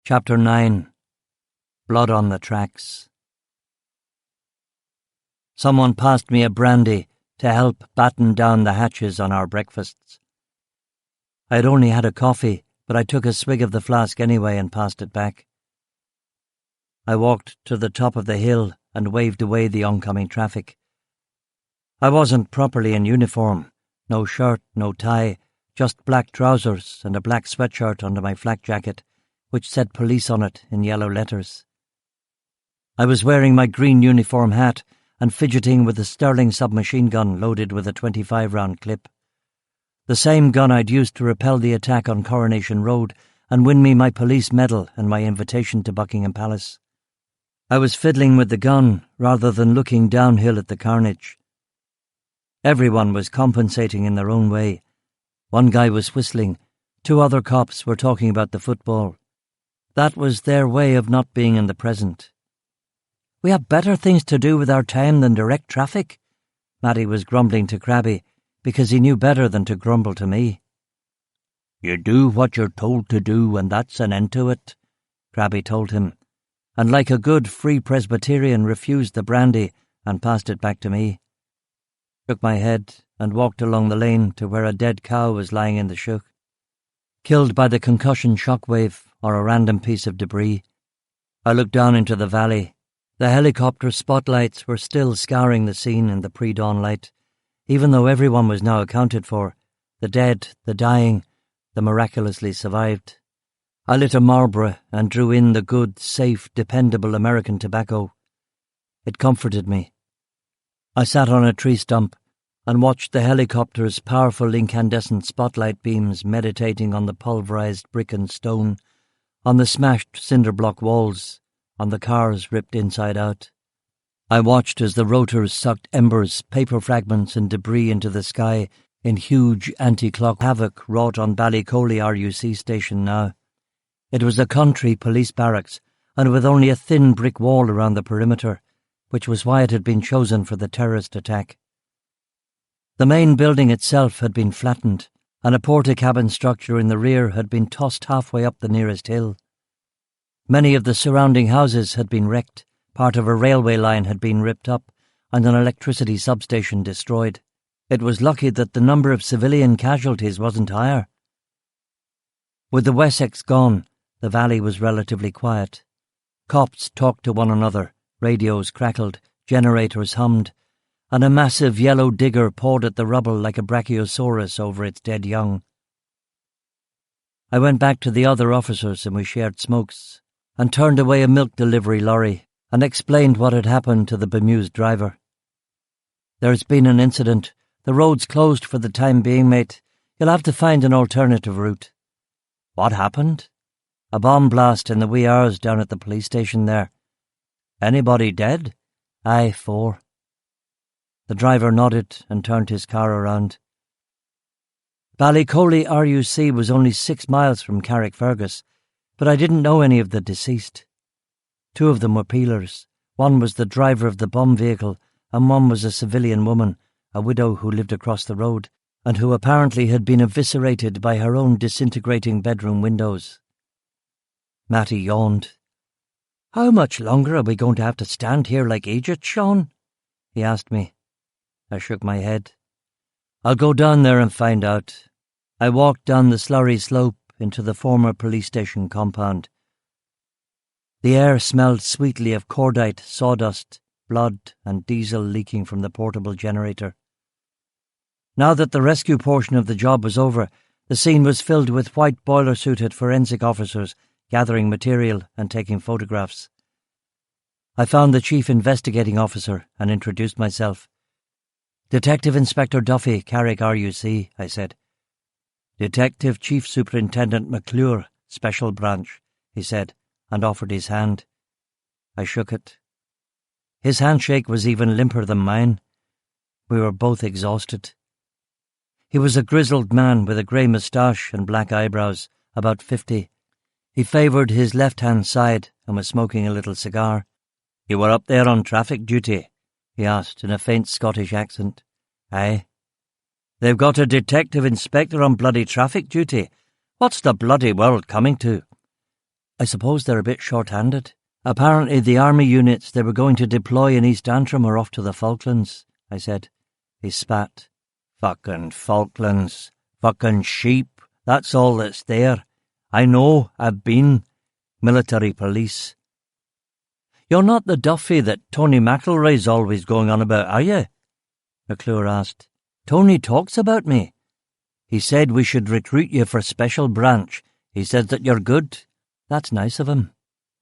Speaker 2: Chapter 9. Blood on the Tracks. Someone passed me a brandy to help batten down the hatches on our breakfasts. I had only had a coffee, but I took a swig of the flask anyway and passed it back. I walked to the top of the hill and waved away the oncoming traffic. I wasn't properly in uniform. No shirt, no tie, just black trousers and a black sweatshirt under my flak jacket, which said police on it in yellow letters. I was wearing my green uniform hat and fidgeting with a Sterling submachine gun loaded with a 25-round clip. The same gun I'd used to repel the attack on Coronation Road and win me my police medal and my invitation to Buckingham Palace. I was fiddling with the gun rather than looking downhill at the carnage. Everyone was compensating in their own way. One guy was whistling. 2 other cops were talking about the football. That was their way of not being in the present. We have better things to do with our time than direct traffic, Matty was grumbling to Crabby, because he knew better than to grumble to me. You do what you're told to do, and that's an end to it, Crabby told him, and like a good Free Presbyterian refused the brandy and passed it back to me. Shook my head and walked along the lane to where a dead cow was lying in the shook, killed by the concussion shockwave or a random piece of debris. I looked down into the valley. The helicopter spotlights were still scouring the scene in the pre-dawn light, even though everyone was now accounted for, the dead, the dying, the miraculously survived. I lit a Marlboro and drew in the good, safe, dependable American tobacco. It comforted me. I sat on a tree stump and watched the helicopter's powerful incandescent spotlight beams meditating on the pulverized brick and stone, on the smashed cinder block walls, on the cars ripped inside out. I watched as the rotors sucked embers, paper fragments and debris into the sky in huge anti-clock havoc wrought on Ballycoley RUC station now. It was a country police barracks, and with only a thin brick wall around the perimeter, which was why it had been chosen for the terrorist attack. The main building itself had been flattened, and a porta-cabin structure in the rear had been tossed halfway up the nearest hill. Many of the surrounding houses had been wrecked, part of a railway line had been ripped up, and an electricity substation destroyed. It was lucky that the number of civilian casualties wasn't higher. With the Wessex gone, the valley was relatively quiet. Cops talked to one another, radios crackled, generators hummed, and a massive yellow digger pawed at the rubble like a brachiosaurus over its dead young. I went back to the other officers and we shared smokes, and turned away a milk delivery lorry and explained what had happened to the bemused driver. There's been an incident. The road's closed for the time being, mate. You'll have to find an alternative route. What happened? A bomb blast in the wee hours down at the police station there. Anybody dead? Aye, 4. The driver nodded and turned his car around. Ballycoley RUC was only 6 miles from Carrickfergus, but I didn't know any of the deceased. 2 of them were peelers. One was the driver of the bomb vehicle, and one was a civilian woman, a widow who lived across the road, and who apparently had been eviscerated by her own disintegrating bedroom windows. Matty yawned. How much longer are we going to have to stand here like Egypt, Sean? He asked me. I shook my head. I'll go down there and find out. I walked down the slurry slope into the former police station compound. The air smelled sweetly of cordite, sawdust, blood and diesel leaking from the portable generator. Now that the rescue portion of the job was over, the scene was filled with white boiler-suited forensic officers gathering material and taking photographs. I found the chief investigating officer and introduced myself. Detective Inspector Duffy, Carrick RUC, I said. Detective Chief Superintendent McClure, Special Branch, he said. and offered his hand. I shook it. His handshake was even limper than mine. We were both exhausted. He was a grizzled man with a grey moustache and black eyebrows, about 50. He favoured his left-hand side and was smoking a little cigar. "You were up there on traffic duty?" he asked in a faint Scottish accent. "Aye." "They've got a detective inspector on bloody traffic duty. What's the bloody world coming to?" "I suppose they're a bit short-handed. Apparently the army units they were going to deploy in East Antrim are off to the Falklands," I said. He spat. "Fucking Falklands. Fucking sheep. That's all that's there. I know, I've been. Military police." "You're not the Duffy that Tony McElroy's always going on about, are you?" McClure asked. "Tony talks about me. He said we should recruit you for Special Branch. He says that you're good." "That's nice of him."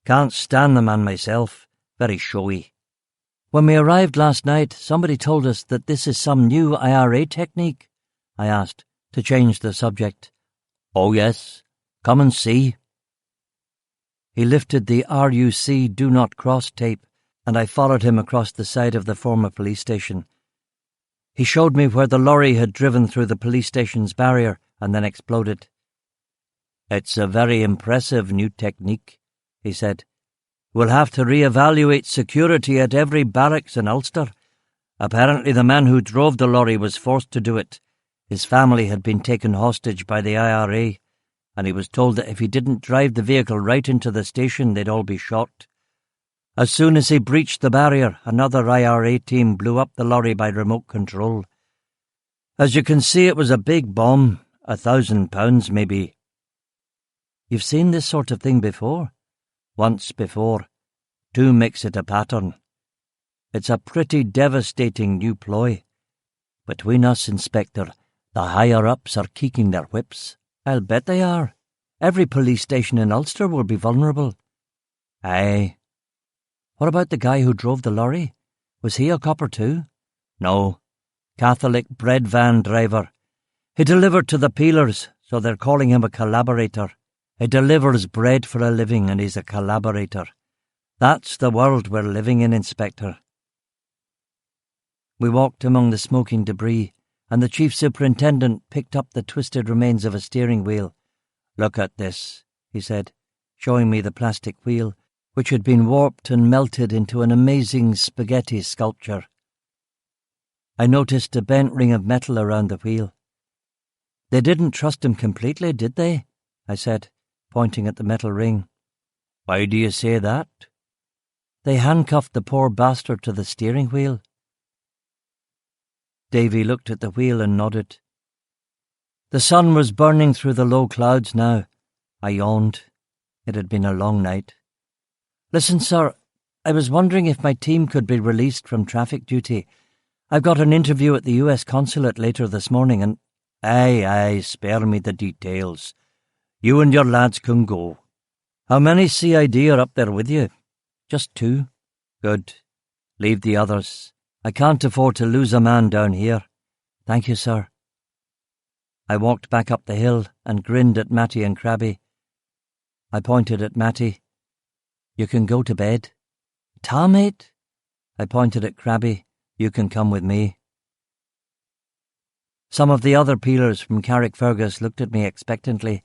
Speaker 2: "Can't stand the man myself. Very showy." "When we arrived last night, somebody told us that this is some new IRA technique," I asked, to change the subject. "Oh yes. Come and see." He lifted the RUC Do Not Cross tape, and I followed him across the side of the former police station. He showed me where the lorry had driven through the police station's barrier and then exploded. "It's a very impressive new technique," he said. "We'll have to re-evaluate security at every barracks in Ulster. Apparently the man who drove the lorry was forced to do it. His family had been taken hostage by the IRA, and he was told that if he didn't drive the vehicle right into the station, they'd all be shot. As soon as he breached the barrier, another IRA team blew up the lorry by remote control. As you can see, it was a big bomb, 1,000 pounds maybe." "You've seen this sort of thing before?" "Once before. 2 makes it a pattern. It's a pretty devastating new ploy. Between us, Inspector, the higher-ups are keeking their whips." "I'll bet they are. Every police station in Ulster will be vulnerable." "Aye." "What about the guy who drove the lorry? Was he a copper too?" "No. Catholic bread van driver. He delivered to the peelers, so they're calling him a collaborator. He delivers bread for a living and he's a collaborator. That's the world we're living in, Inspector." We walked among the smoking debris, and the chief superintendent picked up the twisted remains of a steering wheel. "Look at this," he said, showing me the plastic wheel, which had been warped and melted into an amazing spaghetti sculpture. I noticed a bent ring of metal around the wheel. "They didn't trust him completely, did they?" I said, pointing at the metal ring. "Why do you say that?" "They handcuffed the poor bastard to the steering wheel." Davy looked at the wheel and nodded. The sun was burning through the low clouds now. I yawned. It had been a long night. "Listen, sir, I was wondering if my team could be released from traffic duty. I've got an interview at the US consulate later this morning and—" Aye, spare me the details. You and your lads can go. How many CID are up there with you?" "Just 2. "Good. Leave the others. I can't afford to lose a man down here." "Thank you, sir." I walked back up the hill and grinned at Matty and Crabby. I pointed at Matty. "You can go to bed." "Ta, mate?" I pointed at Crabby. "You can come with me." Some of the other peelers from Carrickfergus looked at me expectantly.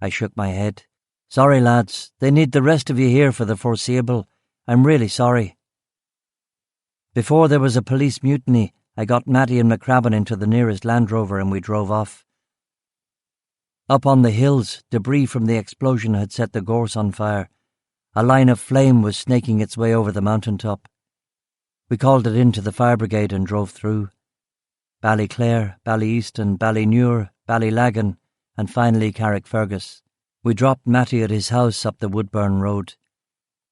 Speaker 2: I shook my head. "Sorry, lads. They need the rest of you here for the foreseeable. I'm really sorry." Before there was a police mutiny, I got Matty and McCrabbin into the nearest Land Rover and we drove off. Up on the hills, debris from the explosion had set the gorse on fire. A line of flame was snaking its way over the mountaintop. We called it in to the fire brigade and drove through. Ballyclare, Ballyeaston, Ballynewer, Ballylagan, and finally Carrickfergus. We dropped Matty at his house up the Woodburn Road.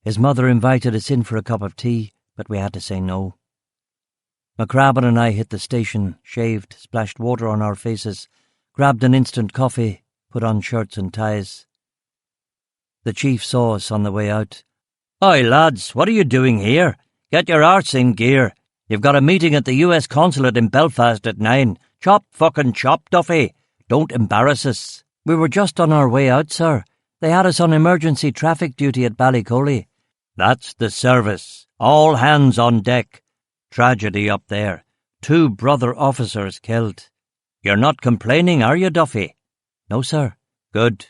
Speaker 2: His mother invited us in for a cup of tea, but we had to say no. McCrabbin and I hit the station, shaved, splashed water on our faces, grabbed an instant coffee, put on shirts and ties. The chief saw us on the way out. "Oi, lads, what are you doing here? Get your arse in gear. You've got a meeting at the US consulate in Belfast at 9. Chop, fucking chop, Duffy. Don't embarrass us." "We were just on our way out, sir. They had us on emergency traffic duty at Ballycoley. That's the service. All hands on deck. Tragedy up there. 2 brother officers killed. You're not complaining, are you, Duffy? No, sir. Good.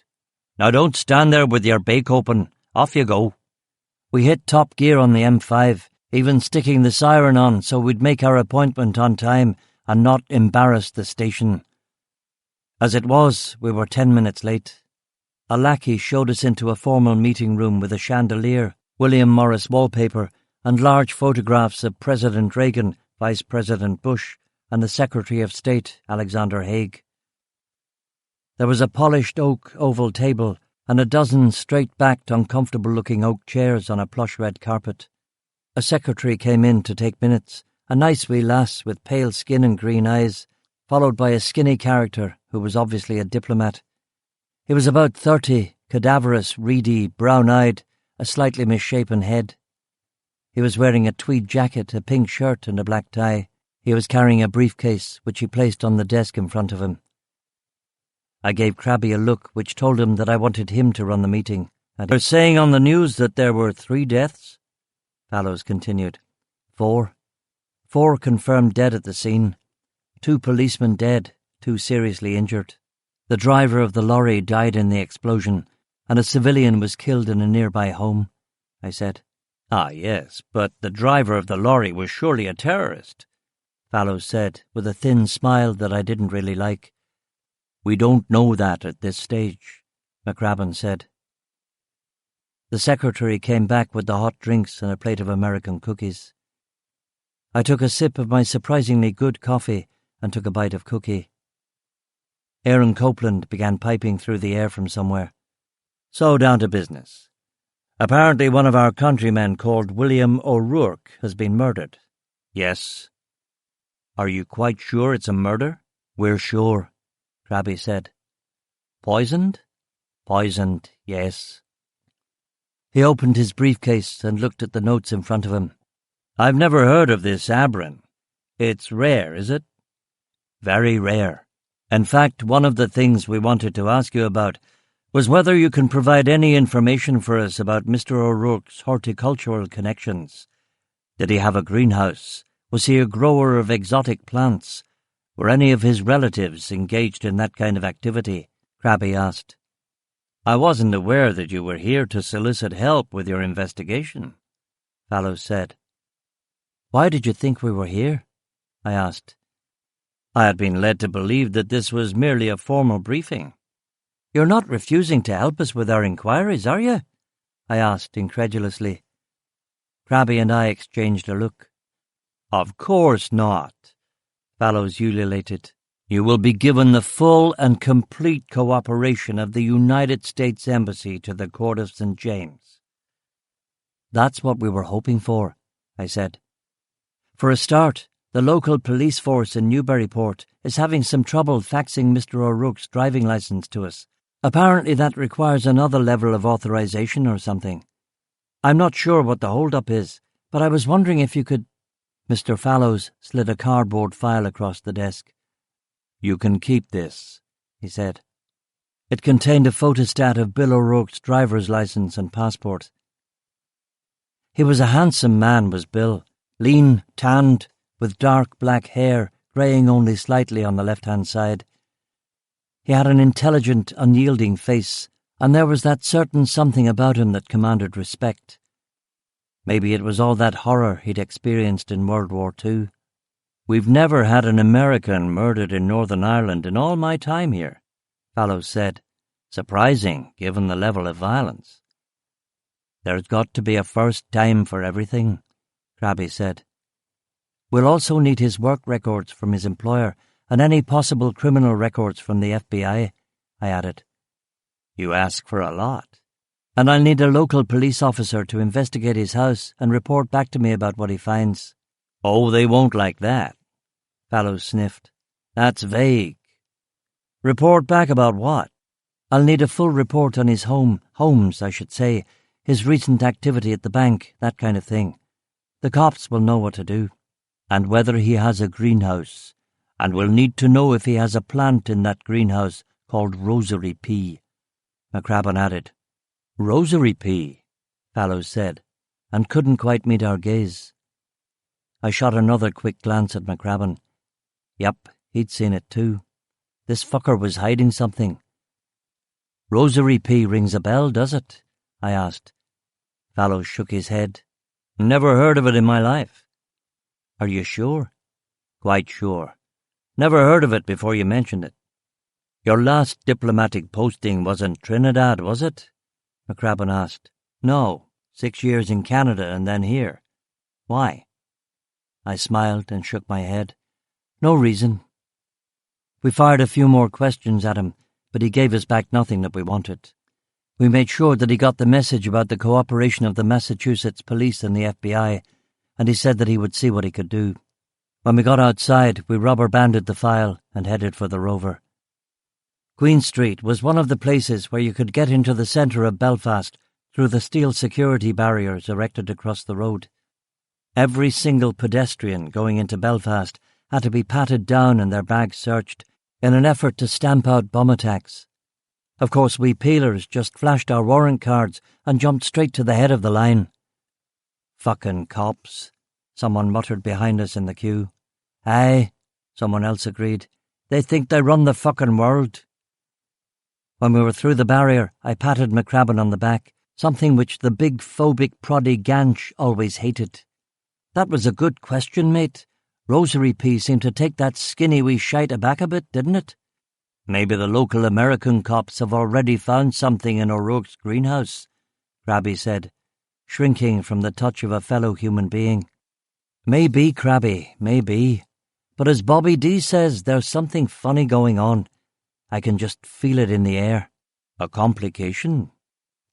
Speaker 2: Now don't stand there with your beak open. Off you go. We hit top gear on the M5, even sticking the siren on so we'd make our appointment on time and not embarrass the station. As it was, we were 10 minutes late. A lackey showed us into a formal meeting room with a chandelier, William Morris wallpaper, and large photographs of President Reagan, Vice President Bush, and the Secretary of State, Alexander Haig. There was a polished oak oval table and a dozen straight-backed, uncomfortable-looking oak chairs on a plush red carpet. A secretary came in to take minutes, a nice wee lass with pale skin and green eyes, followed by a skinny character who was obviously a diplomat. He was about 30, cadaverous, reedy, brown-eyed, a slightly misshapen head. He was wearing a tweed jacket, a pink shirt and a black tie. He was carrying a briefcase, which he placed on the desk in front of him. I gave Crabby a look which told him that I wanted him to run the meeting. "They're saying on the news that there were 3 deaths?" Fallows continued. 4. 4 confirmed dead at the scene. 2 policemen dead, 2 seriously injured. The driver of the lorry died in the explosion, and a civilian was killed in a nearby home, I said. "Ah, yes, but the driver of the lorry was surely a terrorist," Fallows said, with a thin smile that I didn't really like. "We don't know that at this stage," McCrabbin said. The secretary came back with the hot drinks and a plate of American cookies. I took a sip of my surprisingly good coffee and took a bite of cookie. Aaron Copeland began piping through the air from somewhere. "So down to business. Apparently one of our countrymen called William O'Rourke has been murdered." "Yes." "Are you quite sure it's a murder?" "We're sure," Crabby said. "Poisoned?" "Poisoned, yes." He opened his briefcase and looked at the notes in front of him. "I've never heard of this Abrin. It's rare, is it?" "Very rare. In fact, one of the things we wanted to ask you about was whether you can provide any information for us about Mr. O'Rourke's horticultural connections. Did he have a greenhouse? Was he a grower of exotic plants? Were any of his relatives engaged in that kind of activity?" Crabby asked. "I wasn't aware that you were here to solicit help with your investigation," Fallows said. "Why did you think we were here?" I asked. I had been led to believe that this was merely a formal briefing. "You're not refusing to help us with our inquiries, are you?" I asked incredulously. Crabby and I exchanged a look. "Of course not," Fallows ululated. "You will be given the full and complete cooperation of the United States Embassy to the Court of St. James." "That's what we were hoping for," I said. "For a start, the local police force in Newburyport is having some trouble faxing Mr. O'Rourke's driving licence to us. Apparently that requires another level of authorization or something. I'm not sure what the hold-up is, but I was wondering if you could—" Mr. Fallows slid a cardboard file across the desk. "You can keep this," he said. It contained a photostat of Bill O'Rourke's driver's licence and passport. He was a handsome man, was Bill, lean, tanned, with dark black hair, greying only slightly on the left-hand side. He had an intelligent, unyielding face, and there was that certain something about him that commanded respect. Maybe it was all that horror he'd experienced in World War II. "We've never had an American murdered in Northern Ireland in all my time here," Fallows said. "Surprising, given the level of violence." "There's got to be a first time for everything," Crabby said. "We'll also need his work records from his employer and any possible criminal records from the FBI, I added. "You ask for a lot." "And I'll need a local police officer to investigate his house and report back to me about what he finds." "Oh, they won't like that," Fallows sniffed. "That's vague." "Report back about what?" "I'll need a full report on his homes, I should say, his recent activity at the bank, that kind of thing. The cops will know what to do." "And whether he has a greenhouse. And we'll need to know if he has a plant in that greenhouse called rosary pea," McCrabbin added, "Rosary P," Fallows said, and couldn't quite meet our gaze. I shot another quick glance at McCrabbin. Yep, he'd seen it too. This fucker was hiding something. "Rosary P rings a bell, does it?" I asked. Fallows shook his head. "Never heard of it in my life." "Are you sure?" "Quite sure. Never heard of it before you mentioned it." "Your last diplomatic posting was in Trinidad, was it?" McCrabbin asked. "No, 6 years in Canada and then here. Why?" I smiled and shook my head. "No reason." We fired a few more questions at him, but he gave us back nothing that we wanted. We made sure that he got the message about the cooperation of the Massachusetts police and the FBI, and he said that he would see what he could do. When we got outside, we rubber-banded the file and headed for the Rover. Queen Street was one of the places where you could get into the centre of Belfast through the steel security barriers erected across the road. Every single pedestrian going into Belfast had to be patted down and their bags searched in an effort to stamp out bomb attacks. Of course, we peelers just flashed our warrant cards and jumped straight to the head of the line. "Fucking cops," someone muttered behind us in the queue. "Aye," someone else agreed. "They think they run the fucking world." When we were through the barrier, I patted McCrabbin on the back, something which the big phobic proddy Ganch always hated. "That was a good question, mate. Rosary P seemed to take that skinny wee shite aback a bit, didn't it?" "Maybe the local American cops have already found something in O'Rourke's greenhouse," Crabby said, shrinking from the touch of a fellow human being. "Maybe, Crabby, maybe. But as Bobby D says, there's something funny going on. I can just feel it in the air. A complication?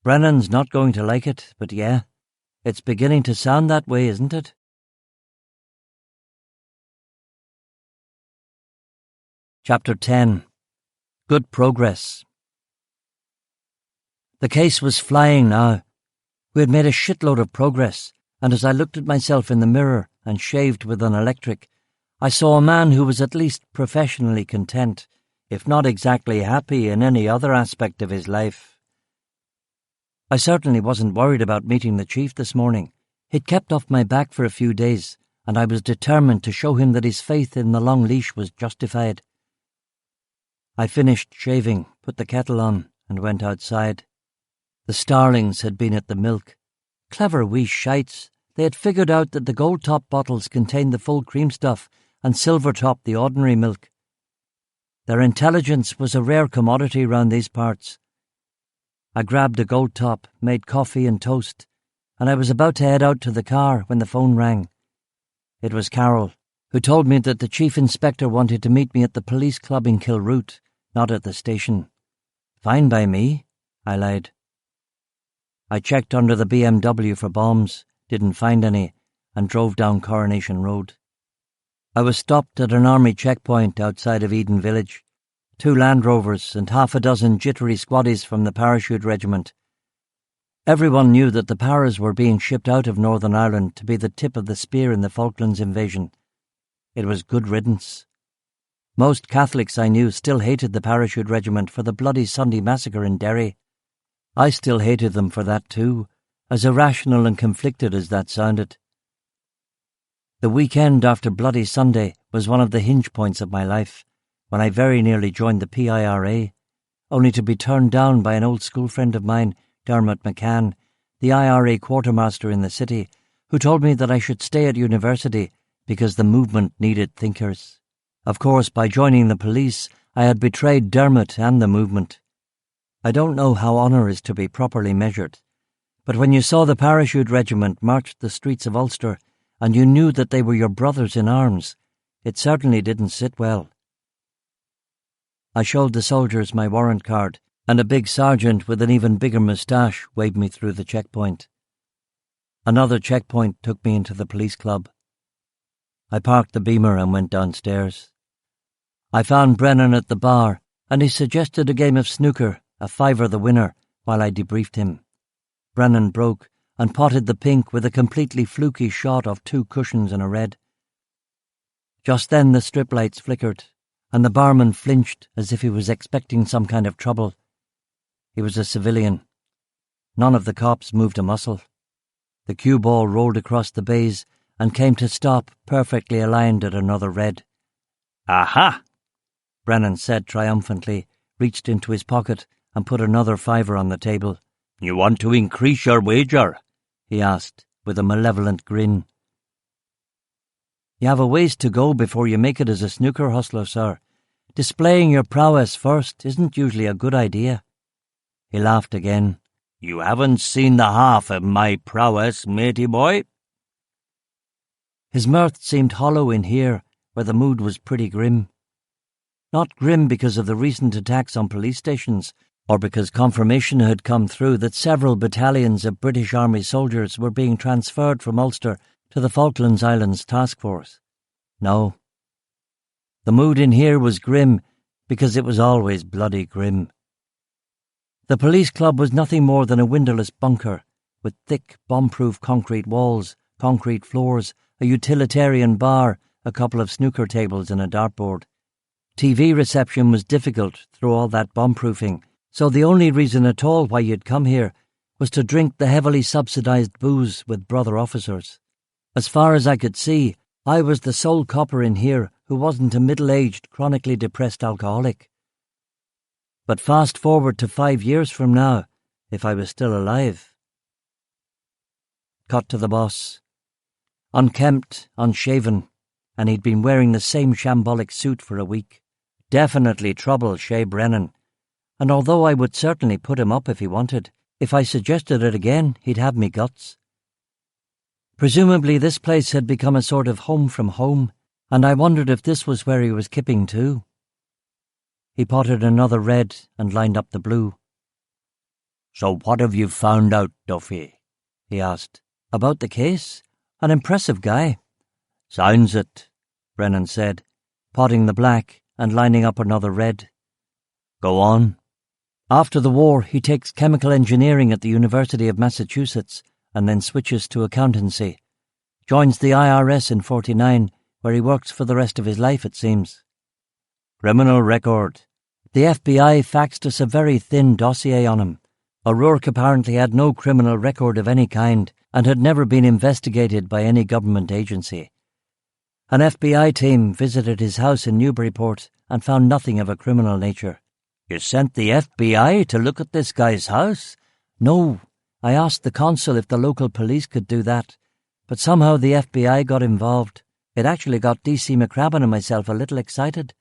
Speaker 2: Brennan's not going to like it, but yeah, it's beginning to sound that way, isn't it?" Chapter 10. Good Progress. The case was flying now. We had made a shitload of progress, and as I looked at myself in the mirror and shaved with an electric, I saw a man who was at least professionally content, if not exactly happy in any other aspect of his life. I certainly wasn't worried about meeting the chief this morning. He'd kept off my back for a few days, and I was determined to show him that his faith in the long leash was justified. I finished shaving, put the kettle on, and went outside. The starlings had been at the milk. Clever wee shites. They had figured out that the gold-top bottles contained the full cream stuff and silver-top the ordinary milk. Their intelligence was a rare commodity round these parts. I grabbed a gold top, made coffee and toast, and I was about to head out to the car when the phone rang. It was Carol, who told me that the chief inspector wanted to meet me at the police club in Kilroot, not at the station. "Fine by me," I lied. I checked under the BMW for bombs, didn't find any, and drove down Coronation Road. I was stopped at an army checkpoint outside of Eden Village. 2 Land Rovers and half a dozen jittery squaddies from the Parachute Regiment. Everyone knew that the Paras were being shipped out of Northern Ireland to be the tip of the spear in the Falklands invasion. It was good riddance. Most Catholics I knew still hated the Parachute Regiment for the bloody Sunday massacre in Derry. I still hated them for that too, as irrational and conflicted as that sounded. The weekend after Bloody Sunday was one of the hinge points of my life, when I very nearly joined the PIRA, only to be turned down by an old school friend of mine, Dermot McCann, the IRA quartermaster in the city, who told me that I should stay at university because the movement needed thinkers. Of course, by joining the police, I had betrayed Dermot and the movement. I don't know how honour is to be properly measured, but when you saw the Parachute Regiment march the streets of Ulster and you knew that they were your brothers in arms, it certainly didn't sit well. I showed the soldiers my warrant card, and a big sergeant with an even bigger moustache waved me through the checkpoint. Another checkpoint took me into the police club. I parked the Beamer and went downstairs. I found Brennan at the bar, and he suggested a game of snooker, a fiver the winner, while I debriefed him. Brennan broke and potted the pink with a completely fluky shot of 2 cushions and a red. Just then the strip lights flickered, and the barman flinched as if he was expecting some kind of trouble. He was a civilian. None of the cops moved a muscle. The cue ball rolled across the bays and came to stop, perfectly aligned at another red. "Aha!" Brennan said triumphantly, reached into his pocket and put another $5 on the table. "You want to increase your wager?" he asked, with a malevolent grin. "You have a ways to go before you make it as a snooker hustler, sir. Displaying your prowess first isn't usually a good idea." He laughed again. "You haven't seen the half of my prowess, matey boy." His mirth seemed hollow in here, where the mood was pretty grim. Not grim because of the recent attacks on police stations, or because confirmation had come through that several battalions of British Army soldiers were being transferred from Ulster to the Falklands Islands Task Force. No. The mood in here was grim because it was always bloody grim. The police club was nothing more than a windowless bunker, with thick, bomb-proof concrete walls, concrete floors, a utilitarian bar, a couple of snooker tables and a dartboard. TV reception was difficult through all that bomb-proofing, so the only reason at all why you'd come here was to drink the heavily subsidised booze with brother officers. As far as I could see, I was the sole copper in here who wasn't a middle-aged, chronically depressed alcoholic. But fast forward to 5 years from now, if I was still alive. Cut to the boss. Unkempt, unshaven, and he'd been wearing the same shambolic suit for a week. Definitely trouble, Shea Brennan. And although I would certainly put him up if he wanted, if I suggested it again, he'd have me guts. Presumably this place had become a sort of home from home, and I wondered if this was where he was kipping too. He potted another red and lined up the blue. "So what have you found out, Duffy?" he asked. "About the case? An impressive guy." "Sounds it," Brennan said, potting the black and lining up another red. "Go on." After the war, he takes chemical engineering at the University of Massachusetts and then switches to accountancy. Joins the IRS in 49, where he works for the rest of his life, it seems. Criminal record. The FBI faxed us a very thin dossier on him. O'Rourke apparently had no criminal record of any kind and had never been investigated by any government agency. An FBI team visited his house in Newburyport and found nothing of a criminal nature. "You sent the FBI to look at this guy's house?" "No. I asked the consul if the local police could do that, but somehow the FBI got involved. It actually got DC McCrabbin and myself a little excited,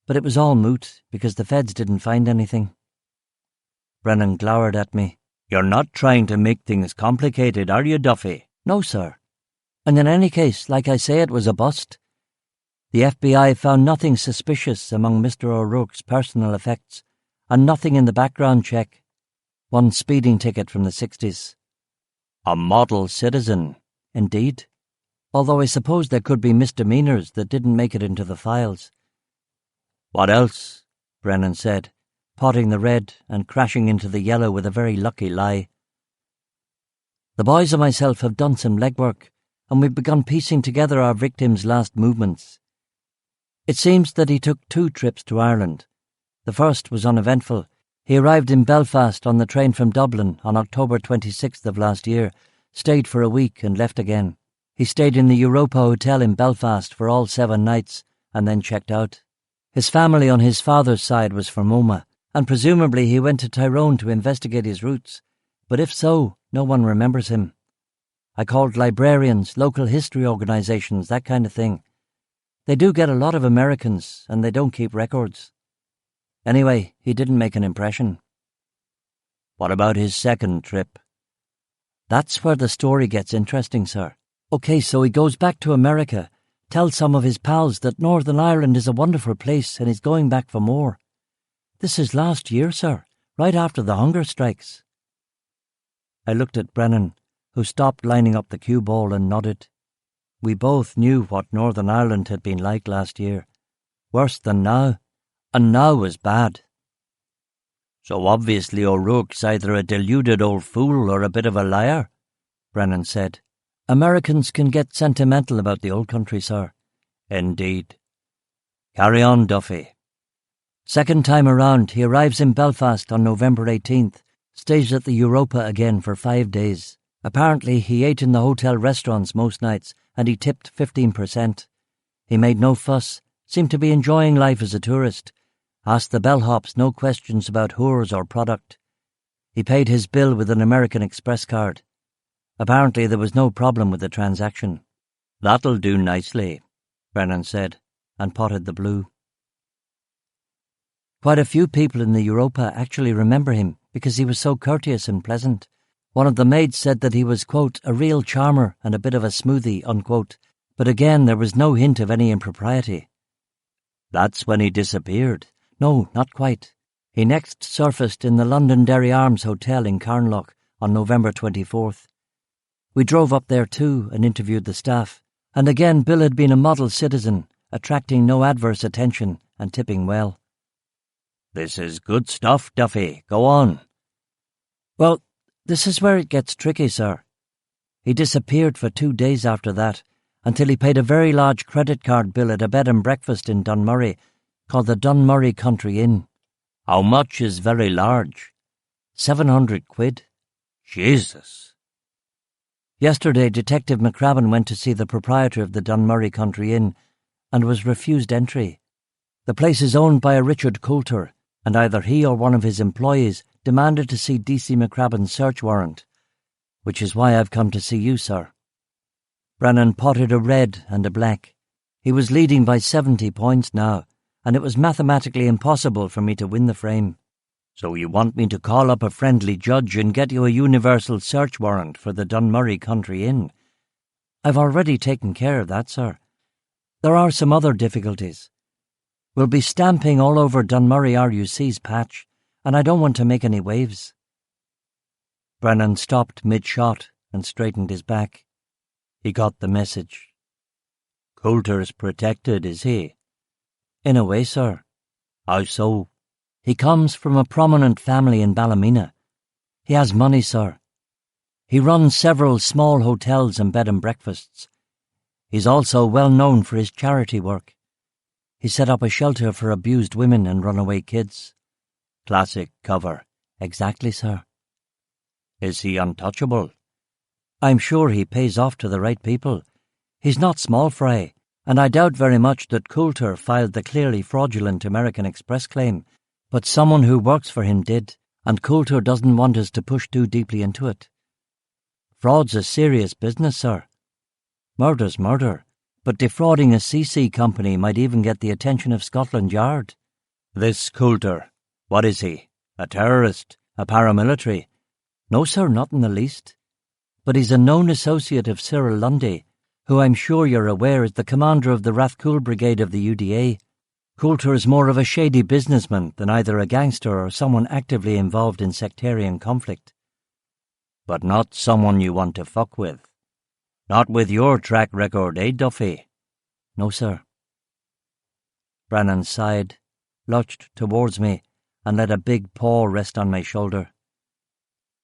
Speaker 2: but it was all moot because the feds didn't find anything." Brennan glowered at me. "You're not trying to make things complicated, are you, Duffy?" "No, sir. And in any case, like I say, it was a bust. The FBI found nothing suspicious among Mr. O'Rourke's personal effects, and nothing in the background check. One speeding ticket from the 60s. "A model citizen." "Indeed. Although I suppose there could be misdemeanours that didn't make it into the files." "What else?" Brennan said, potting the red and crashing into the yellow with a very lucky lie. "The boys and myself have done some legwork, and we've begun piecing together our victim's last movements. It seems that he took 2 trips to Ireland. The first was uneventful. He arrived in Belfast on the train from Dublin on October 26th of last year, stayed for a week and left again. He stayed in the Europa Hotel in Belfast for all 7 nights and then checked out. His family on his father's side was from Omagh, and presumably he went to Tyrone to investigate his roots, but if so, no one remembers him. I called librarians, local history organisations, that kind of thing. They do get a lot of Americans, and they don't keep records. Anyway, he didn't make an impression." "What about his second trip?" "That's where the story gets interesting, sir. Okay, so he goes back to America, tells some of his pals that Northern Ireland is a wonderful place and he's going back for more. This is last year, sir, right after the hunger strikes." I looked at Brennan, who stopped lining up the cue ball and nodded. We both knew what Northern Ireland had been like last year. Worse than now, and now was bad. "So obviously O'Rourke's either a deluded old fool or a bit of a liar," Brennan said. "Americans can get sentimental about the old country, sir." "Indeed. Carry on, Duffy." Second time around, he arrives in Belfast on November 18th, Stays at the Europa again for 5 days. Apparently he ate in the hotel restaurants most nights, and he tipped 15%. He made no fuss, seemed to be enjoying life as a tourist. Asked the bellhops no questions about whores or product. He paid his bill with an American Express card. Apparently there was no problem with the transaction. "That'll do nicely," Brennan said, and potted the blue. Quite a few people in the Europa actually remember him because he was so courteous and pleasant. One of the maids said that he was, quote, "a real charmer and a bit of a smoothie," unquote, but again there was no hint of any impropriety. That's when he disappeared. No, not quite. He next surfaced in the Londonderry Arms Hotel in Carnlough on November 24th. We drove up there too and interviewed the staff, and again Bill had been a model citizen, attracting no adverse attention and tipping well. "This is good stuff, Duffy. Go on." "Well, this is where it gets tricky, sir. He disappeared for 2 days after that, until he paid a very large credit card bill at a bed and breakfast in Dunmurry, called the Dunmurry Country Inn." "How much is very large?" £700. Jesus. Yesterday, Detective McCraven went to see the proprietor of the Dunmurry Country Inn and was refused entry. The place is owned by a Richard Coulter, and either he or one of his employees demanded to see D.C. McCraven's search warrant, which is why I've come to see you, sir. Brennan potted a red and a black. He was leading by 70 points now, and it was mathematically impossible for me to win the frame. "So you want me to call up a friendly judge and get you a universal search warrant for the Dunmurry Country Inn?" "I've already taken care of that, sir. There are some other difficulties. We'll be stamping all over Dunmurry RUC's patch, and I don't want to make any waves." Brennan stopped mid-shot and straightened his back. He got the message. "Coulter's protected, is he?" "In a way, sir." "How so?" "He comes from a prominent family in Ballymena. He has money, sir. He runs several small hotels and bed and breakfasts. He's also well known for his charity work. He set up a shelter for abused women and runaway kids." "Classic cover." "Exactly, sir." "Is he untouchable?" "I'm sure he pays off to the right people. He's not small fry, and I doubt very much that Coulter filed the clearly fraudulent American Express claim, but someone who works for him did, and Coulter doesn't want us to push too deeply into it. Fraud's a serious business, sir. Murder's murder, but defrauding a CC company might even get the attention of Scotland Yard." "This Coulter, what is he? A terrorist? A paramilitary?" "No, sir, not in the least. But he's a known associate of Cyril Lundy, who I'm sure you're aware is the commander of the Rathcoole Brigade of the UDA. Coulter is more of a shady businessman than either a gangster or someone actively involved in sectarian conflict." "But not someone you want to fuck with? Not with your track record, eh, Duffy?" "No, sir." Brennan sighed, lurched towards me, and let a big paw rest on my shoulder.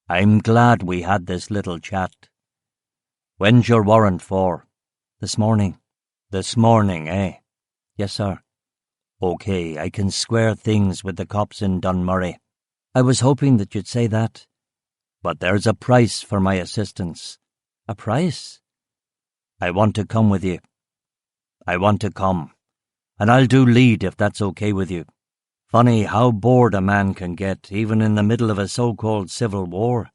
Speaker 2: "I'm glad we had this little chat. When's your warrant for?" "This morning." "This morning, eh?" "Yes, sir." "OK, I can square things with the cops in Dunmurry." "I was hoping that you'd say that." "But there's a price for my assistance." "A price?" "I want to come with you. I want to come. And I'll do lead if that's OK with you. Funny how bored a man can get, even in the middle of a so-called civil war."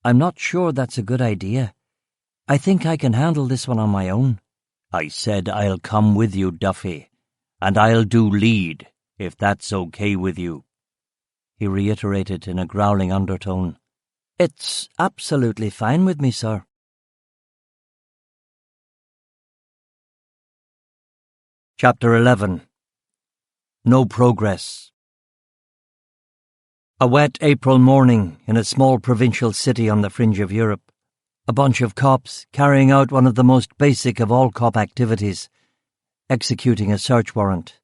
Speaker 2: "I'm not sure that's a good idea. I think I can handle this one on my own." "I said I'll come with you, Duffy, and I'll do lead, if that's OK with you," he reiterated in a growling undertone. "It's absolutely fine with me, sir." Chapter 11. No Progress. A wet April morning in a small provincial city on the fringe of Europe. A bunch of cops carrying out one of the most basic of all cop activities, executing a search warrant.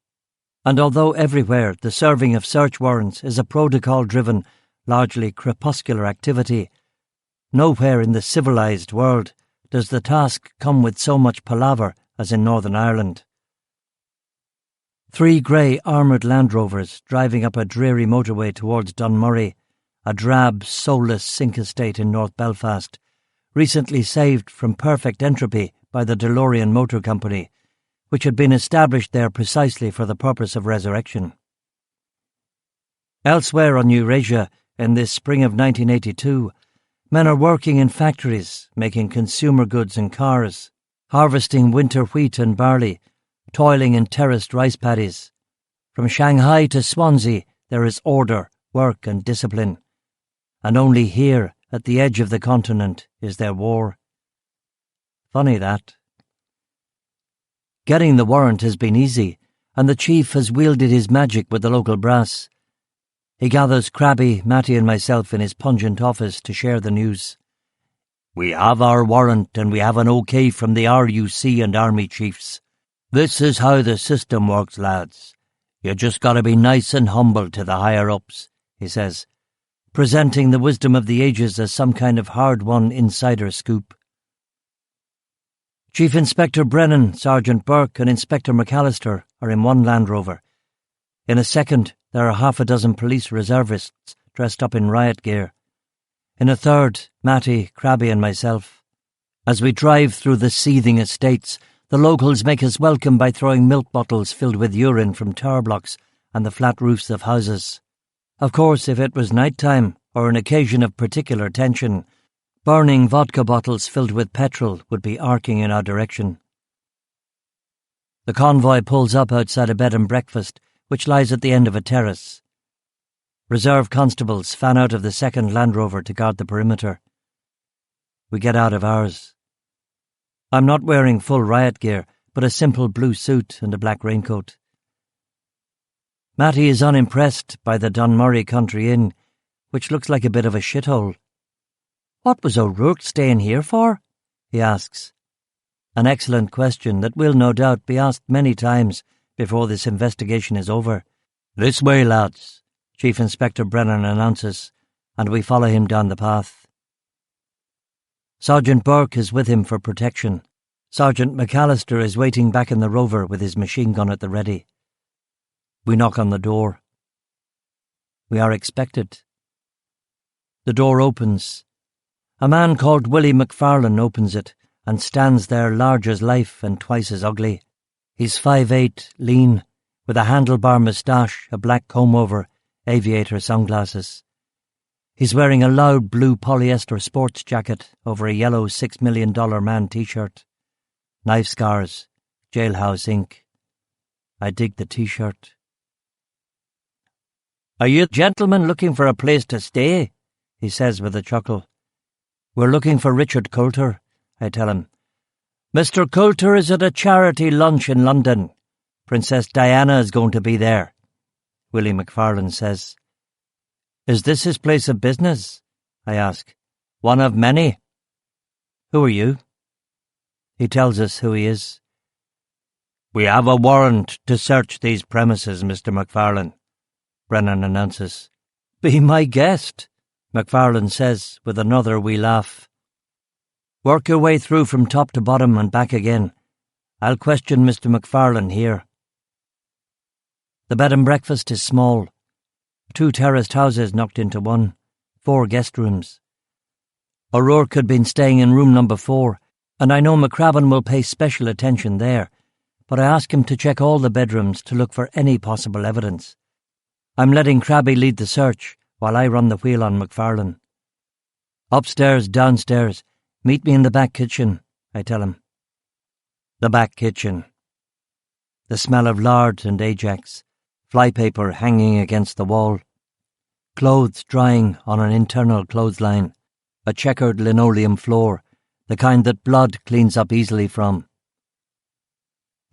Speaker 2: And although everywhere the serving of search warrants is a protocol-driven, largely crepuscular activity, nowhere in the civilised world does the task come with so much palaver as in Northern Ireland. 3 grey armoured Land Rovers driving up a dreary motorway towards Dunmurry, a drab, soulless sink estate in North Belfast, recently saved from perfect entropy by the DeLorean Motor Company, which had been established there precisely for the purpose of resurrection. Elsewhere on Eurasia, in this spring of 1982, men are working in factories, making consumer goods and cars, harvesting winter wheat and barley, toiling in terraced rice paddies. From Shanghai to Swansea, there is order, work and discipline. And only here, at the edge of the continent, is there war. Funny that. Getting the warrant has been easy, and the chief has wielded his magic with the local brass. He gathers Crabby, Matty and myself in his pungent office to share the news. "We have our warrant and we have an OK from the RUC and Army chiefs. This is how the system works, lads. You just got to be nice and humble to the higher-ups," he says, presenting the wisdom of the ages as some kind of hard-won insider scoop. Chief Inspector Brennan, Sergeant Burke and Inspector McAllister are in one Land Rover. In a second, there are half a dozen police reservists dressed up in riot gear. In a third, Matty, Crabby and myself. As we drive through the seething estates, the locals make us welcome by throwing milk bottles filled with urine from tower blocks and the flat roofs of houses. Of course, if it was night time, or an occasion of particular tension, burning vodka bottles filled with petrol would be arcing in our direction. The convoy pulls up outside a bed and breakfast, which lies at the end of a terrace. Reserve constables fan out of the second Land Rover to guard the perimeter. We get out of ours. I'm not wearing full riot gear, but a simple blue suit and a black raincoat. Matty is unimpressed by the Dunmurray Country Inn, which looks like a bit of a shithole. "What was O'Rourke staying here for?" he asks. An excellent question that will no doubt be asked many times before this investigation is over. "This way, lads," Chief Inspector Brennan announces, and we follow him down the path. Sergeant Burke is with him for protection. Sergeant McAllister is waiting back in the Rover with his machine gun at the ready. We knock on the door. We are expected. The door opens. A man called Willie McFarlane opens it and stands there large as life and twice as ugly. He's 5'8", lean, with a handlebar moustache, a black comb-over, aviator sunglasses. He's wearing a loud blue polyester sports jacket over a yellow $6 million man T-shirt. Knife scars, jailhouse ink. I dig the T-shirt. "Are you gentlemen looking for a place to stay?" he says with a chuckle. "We're looking for Richard Coulter," I tell him. "Mr. Coulter is at a charity lunch in London. Princess Diana is going to be there," Willie McFarlane says. "Is this his place of business?" I ask. "One of many." "Who are you?" He tells us who he is. "We have a warrant to search these premises, Mr. McFarlane," Brennan announces. "Be my guest," McFarlane says with another wee laugh. "Work your way through from top to bottom and back again. I'll question Mr. McFarlane here." The bed and breakfast is small. 2 terraced houses knocked into one, 4 guest rooms. O'Rourke had been staying in room number 4, and I know McCraven will pay special attention there, but I ask him to check all the bedrooms to look for any possible evidence. I'm letting Crabby lead the search while I run the wheel on McFarlane. "Upstairs, downstairs. Meet me in the back kitchen," I tell him. The back kitchen. The smell of lard and Ajax, flypaper hanging against the wall, clothes drying on an internal clothesline, a checkered linoleum floor, the kind that blood cleans up easily from.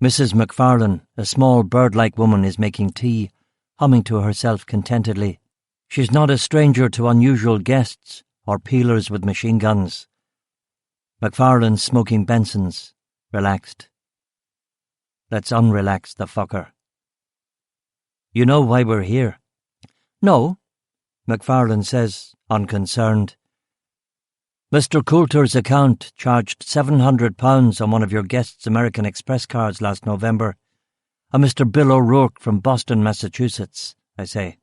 Speaker 2: Mrs. McFarlane, a small bird-like woman, is making tea, humming to herself contentedly. She's not a stranger to unusual guests or peelers with machine guns. McFarlane's smoking Bensons, relaxed. Let's unrelax the fucker. "You know why we're here?" "No," McFarlane says, unconcerned. "Mr. Coulter's account charged £700 on one of your guest's American Express cards last November. A Mr. Bill O'Rourke from Boston, Massachusetts," I say.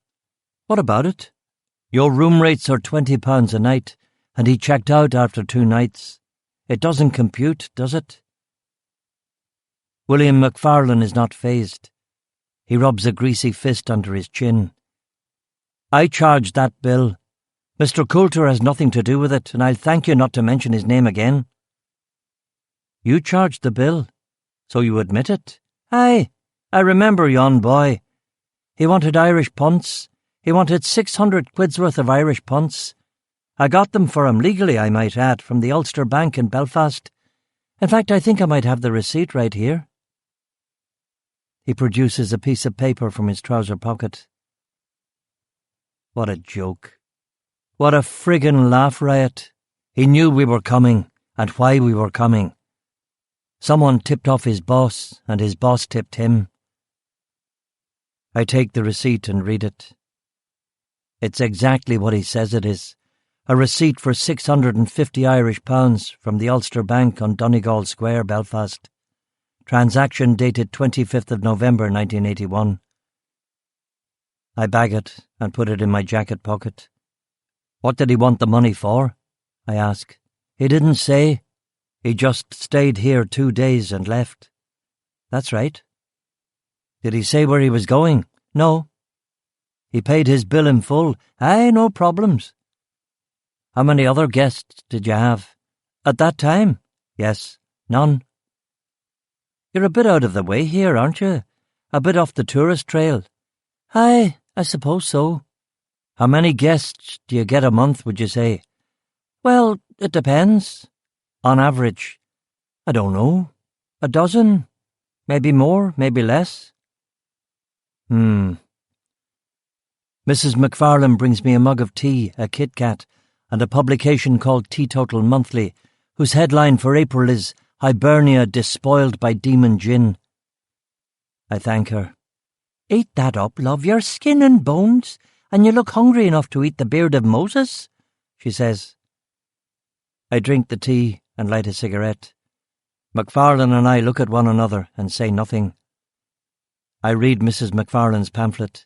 Speaker 2: "What about it?" Your room rates are £20 a night, and he checked out after 2 nights. It doesn't compute, does it? William McFarlane is not fazed. He rubs a greasy fist under his chin. I charged that bill. Mr. Coulter has nothing to do with it, and I'll thank you not to mention his name again. You charged the bill, so you admit it? Aye, I remember yon boy. He wanted Irish punts. He wanted 600 quid's worth of Irish punts. I got them for him, legally I might add, from the Ulster Bank in Belfast. In fact, I think I might have the receipt right here. He produces a piece of paper from his trouser pocket. What a joke. What a friggin' laugh riot. He knew we were coming, and why we were coming. Someone tipped off his boss, and his boss tipped him. I take the receipt and read it. It's exactly what he says it is. A receipt for 650 Irish pounds from the Ulster Bank on Donegal Square, Belfast. Transaction dated 25th of November 1981. I bag it and put it in my jacket pocket. What did he want the money for? I ask. He didn't say. He just stayed here 2 days and left. That's right. Did he say where he was going? No. He paid his bill in full. Aye, no problems. How many other guests did you have? At that time? Yes, none. You're a bit out of the way here, aren't you? A bit off the tourist trail. Aye, I suppose so. How many guests do you get a month, would you say? Well, it depends. On average, I don't know, a dozen, maybe more, maybe less. Mrs. McFarlane brings me a mug of tea, a Kit Kat, and a publication called Teetotal Monthly, whose headline for April is Hibernia Despoiled by Demon Gin. I thank her. Eat that up, love, you're skin and bones, and you look hungry enough to eat the beard of Moses, she says. I drink the tea and light a cigarette. McFarlane and I look at one another and say nothing. I read Mrs. McFarlane's pamphlet.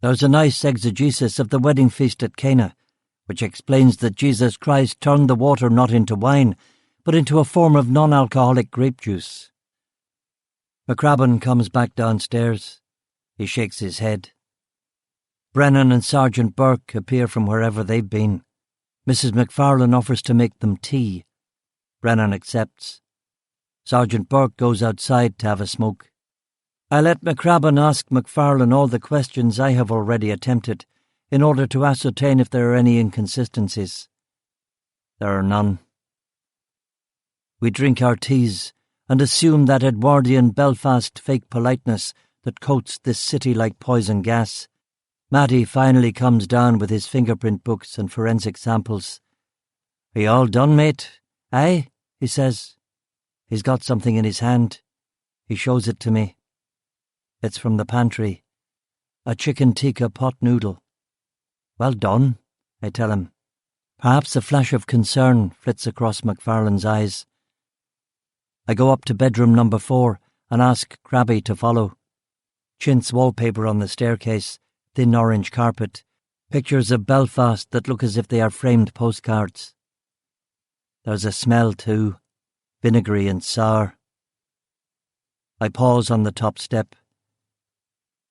Speaker 2: There's a nice exegesis of the wedding feast at Cana, which explains that Jesus Christ turned the water not into wine, but into a form of non-alcoholic grape juice. McCrabbin comes back downstairs. He shakes his head. Brennan and Sergeant Burke appear from wherever they've been. Mrs. McFarlane offers to make them tea. Brennan accepts. Sergeant Burke goes outside to have a smoke. I let McCrabbin ask McFarlane all the questions I have already attempted, in order to ascertain if there are any inconsistencies. There are none. We drink our teas and assume that Edwardian Belfast fake politeness that coats this city like poison gas. Matty finally comes down with his fingerprint books and forensic samples. Are you all done, mate? Aye, he says. He's got something in his hand. He shows it to me. It's from the pantry. A chicken tikka pot noodle. Well done, I tell him. Perhaps a flash of concern flits across McFarlane's eyes. I go up to bedroom number 4 and ask Crabby to follow. Chintz wallpaper on the staircase, thin orange carpet, pictures of Belfast that look as if they are framed postcards. There's a smell too, vinegary and sour. I pause on the top step.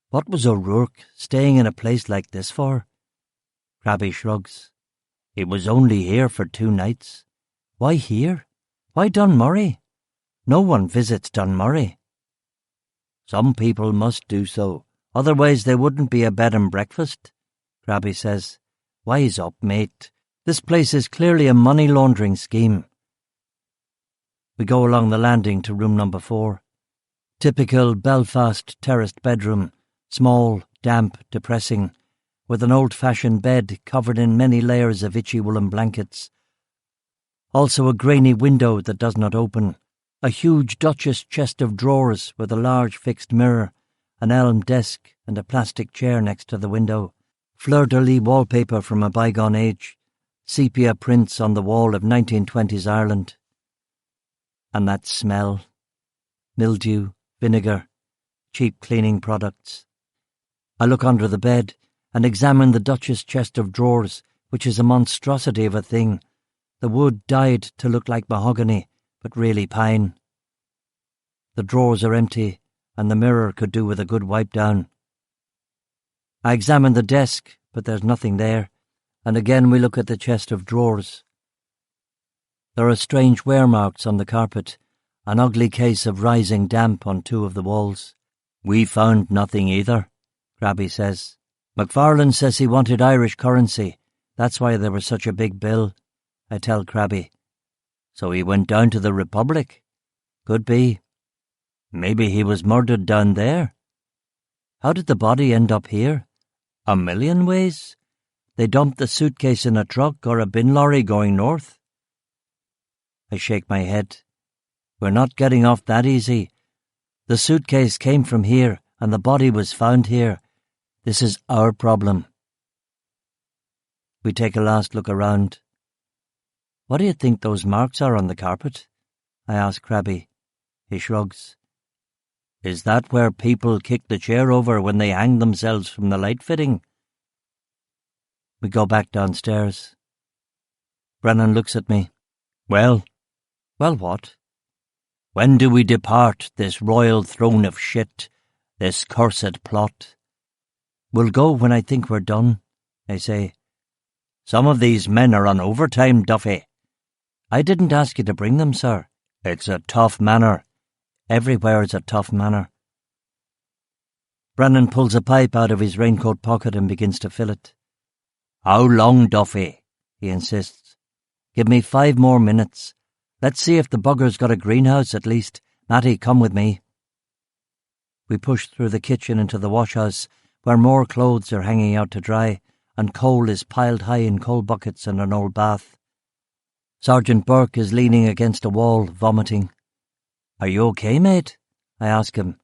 Speaker 2: What was O'Rourke staying in a place like this for? Crabby shrugs. He was only here for 2 nights. Why here? Why Dunmurry? No one visits Dunmurry. Some people must do so, otherwise there wouldn't be a bed and breakfast, Crabby says. Wise up, mate. This place is clearly a money laundering scheme. We go along the landing to room number 4. Typical Belfast terraced bedroom, small, damp, depressing, with an old-fashioned bed covered in many layers of itchy woolen blankets. Also a grainy window that does not open, a huge Duchess chest of drawers with a large fixed mirror, an elm desk and a plastic chair next to the window, fleur-de-lis wallpaper from a bygone age, sepia prints on the wall of 1920s Ireland. And that smell. Mildew, vinegar, cheap cleaning products. I look under the bed and examined the Duchess' chest of drawers, which is a monstrosity of a thing. The wood dyed to look like mahogany, but really pine. The drawers are empty, and the mirror could do with a good wipe down. I examine the desk, but there's nothing there, and again we look at the chest of drawers. There are strange wear marks on the carpet, an ugly case of rising damp on 2 of the walls. We found nothing either, Crabby says. McFarlane says he wanted Irish currency. That's why there was such a big bill, I tell Crabby. So he went down to the Republic? Could be. Maybe he was murdered down there. How did the body end up here? A million ways. They dumped the suitcase in a truck or a bin lorry going north. I shake my head. We're not getting off that easy. The suitcase came from here and the body was found here. This is our problem. We take a last look around. What do you think those marks are on the carpet? I ask Crabby. He shrugs. Is that where people kick the chair over when they hang themselves from the light fitting? We go back downstairs. Brennan looks at me. Well? Well, what? When do we depart this royal throne of shit, this cursed plot? We'll go when I think we're done, I say. Some of these men are on overtime, Duffy. I didn't ask you to bring them, sir. It's a tough manor. Everywhere is a tough manor. Brennan pulls a pipe out of his raincoat pocket and begins to fill it. How long, Duffy? He insists. Give me 5 more minutes. Let's see if the bugger's got a greenhouse at least. Matty, come with me. We push through the kitchen into the washhouse, where more clothes are hanging out to dry, and coal is piled high in coal buckets and an old bath. Sergeant Burke is leaning against a wall, vomiting. Are you okay, mate? I ask him.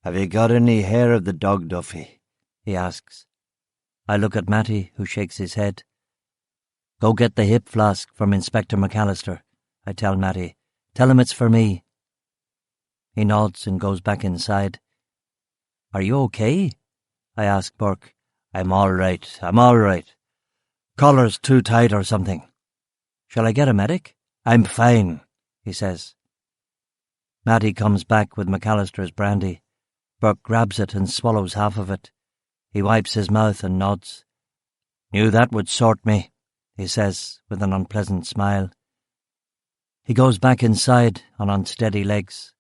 Speaker 2: Have you got any hair of the dog, Duffy? He asks. I look at Matty, who shakes his head. Go get the hip flask from Inspector McAllister, I tell Matty. Tell him it's for me. He nods and goes back inside. Are you okay? I ask Burke. I'm all right. Collar's too tight or something. Shall I get a medic? I'm fine, he says. Matty comes back with McAllister's brandy. Burke grabs it and swallows half of it. He wipes his mouth and nods. Knew that would sort me, he says with an unpleasant smile. He goes back inside on unsteady legs.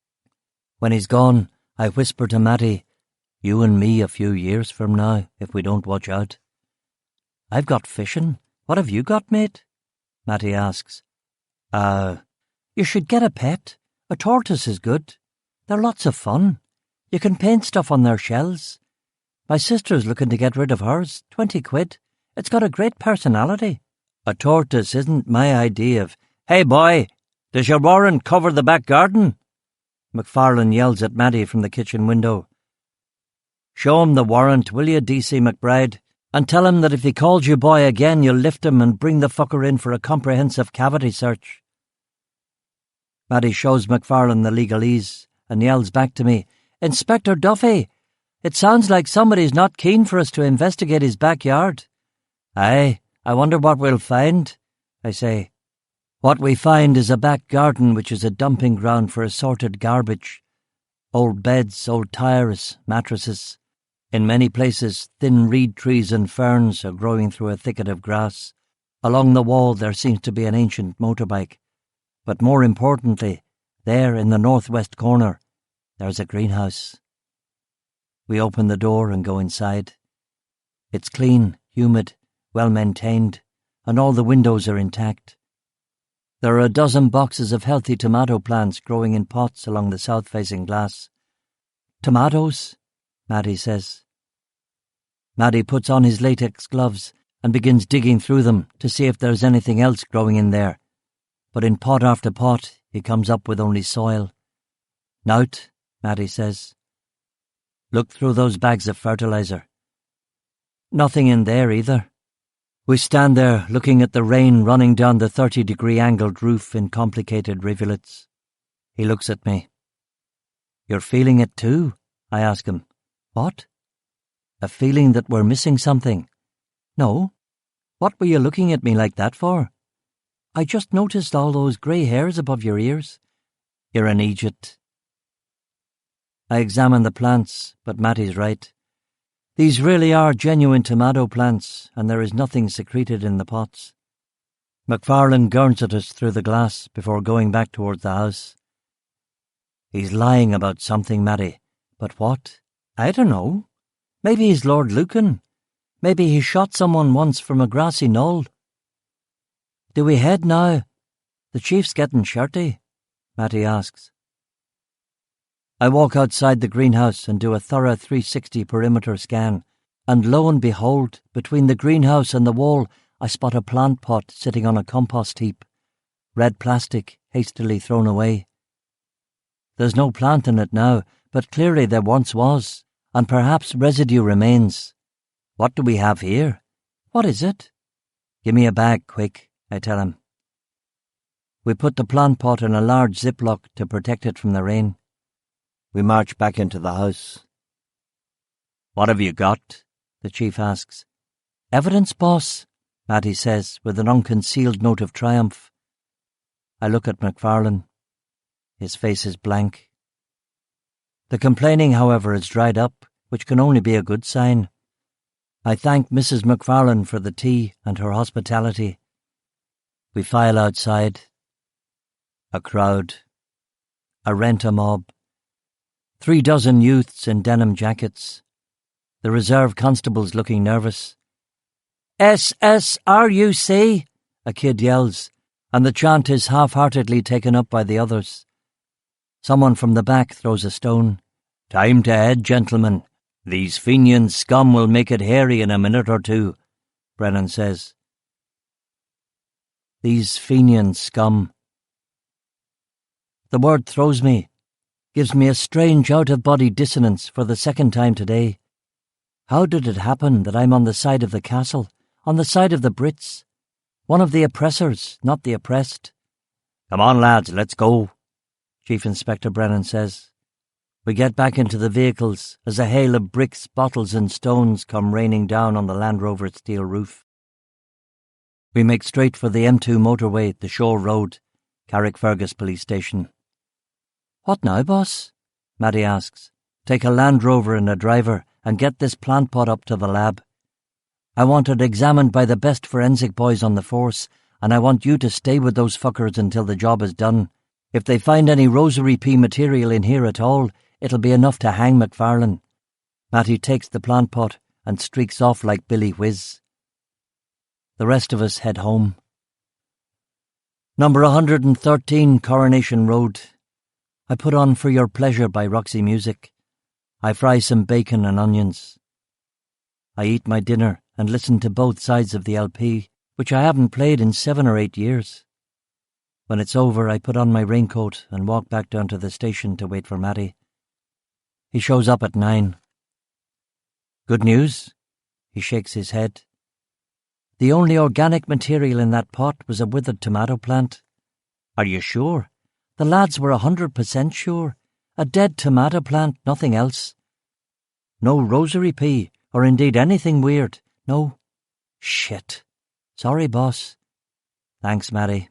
Speaker 2: When he's gone, I whisper to Matty, you and me a few years from now, if we don't watch out. I've got fishing. What have you got, mate? Matty asks. You should get a pet. A tortoise is good. They're lots of fun. You can paint stuff on their shells. My sister's looking to get rid of hers. 20 quid. It's got a great personality. A tortoise isn't my idea of, hey boy, does your warrant cover the back garden? McFarlane yells at Matty from the kitchen window. Show him the warrant, will you, D.C. McBride? And tell him that if he calls you boy again, you'll lift him and bring the fucker in for a comprehensive cavity search. Matty shows McFarlane the legalese and yells back to me, Inspector Duffy, it sounds like somebody's not keen for us to investigate his backyard. Aye, I wonder what we'll find, I say. What we find is a back garden which is a dumping ground for assorted garbage. Old beds, old tires, mattresses. In many places, thin reed trees and ferns are growing through a thicket of grass. Along the wall there seems to be an ancient motorbike. But more importantly, there in the northwest corner, there's a greenhouse. We open the door and go inside. It's clean, humid, well-maintained, and all the windows are intact. There are a dozen boxes of healthy tomato plants growing in pots along the south-facing glass. Tomatoes, Matty says. Matty puts on his latex gloves and begins digging through them to see if there's anything else growing in there. But in pot after pot, he comes up with only soil. Nout, Matty says. Look through those bags of fertilizer. Nothing in there either. We stand there looking at the rain running down the 30-degree angled roof in complicated rivulets. He looks at me. You're feeling it too? I ask him. What? A feeling that we're missing something. No. What were you looking at me like that for? I just noticed all those grey hairs above your ears. You're an Egypt. I examine the plants, but Matty's right. These really are genuine tomato plants, and there is nothing secreted in the pots. McFarlane gurns at us through the glass before going back towards the house. He's lying about something, Matty. But what? I don't know. Maybe he's Lord Lucan. Maybe he shot someone once from a grassy knoll. Do we head now? The chief's getting shirty, Matty asks. I walk outside the greenhouse and do a thorough 360 perimeter scan, and lo and behold, between the greenhouse and the wall, I spot a plant pot sitting on a compost heap, red plastic hastily thrown away. There's no plant in it now, but clearly there once was, and perhaps residue remains. What do we have here? What is it? Give me a bag, quick, I tell him. We put the plant pot in a large ziplock to protect it from the rain. We march back into the house. What have you got? The chief asks. Evidence, boss, Matty says with an unconcealed note of triumph. I look at McFarlane. His face is blank. The complaining, however, is dried up, which can only be a good sign. I thank Mrs. McFarlane for the tea and her hospitality. We file outside. A crowd. A rent-a-mob. 36 youths in denim jackets. The reserve constables looking nervous. SSRUC, a kid yells, and the chant is half-heartedly taken up by the others. Someone from the back throws a stone. Time to head, gentlemen. These Fenian scum will make it hairy in a minute or two, Brennan says. These Fenian scum. The word throws me, gives me a strange out-of-body dissonance for the second time today. How did it happen that I'm on the side of the castle, on the side of the Brits? One of the oppressors, not the oppressed. Come on, lads, let's go, Chief Inspector Brennan says. We get back into the vehicles as a hail of bricks, bottles and stones come raining down on the Land Rover's steel roof. We make straight for the M2 motorway, the Shore Road, Carrickfergus police station. What now, boss? Matty asks. Take a Land Rover and a driver and get this plant pot up to the lab. I want it examined by the best forensic boys on the force, and I want you to stay with those fuckers until the job is done. If they find any rosary pea material in here at all, it'll be enough to hang McFarlane. Matty takes the plant pot and streaks off like Billy Whiz. The rest of us head home. Number 113 Coronation Road. I put on For Your Pleasure by Roxy Music. I fry some bacon and onions. I eat my dinner and listen to both sides of the LP, which I haven't played in 7 or 8 years. When it's over, I put on my raincoat and walk back down to the station to wait for Matty. He shows up at 9. Good news? He shakes his head. The only organic material in that pot was a withered tomato plant. Are you sure? The lads were 100% sure. A dead tomato plant, nothing else. No rosary pea, or indeed anything weird. No. Shit. Sorry, boss. Thanks, Matty.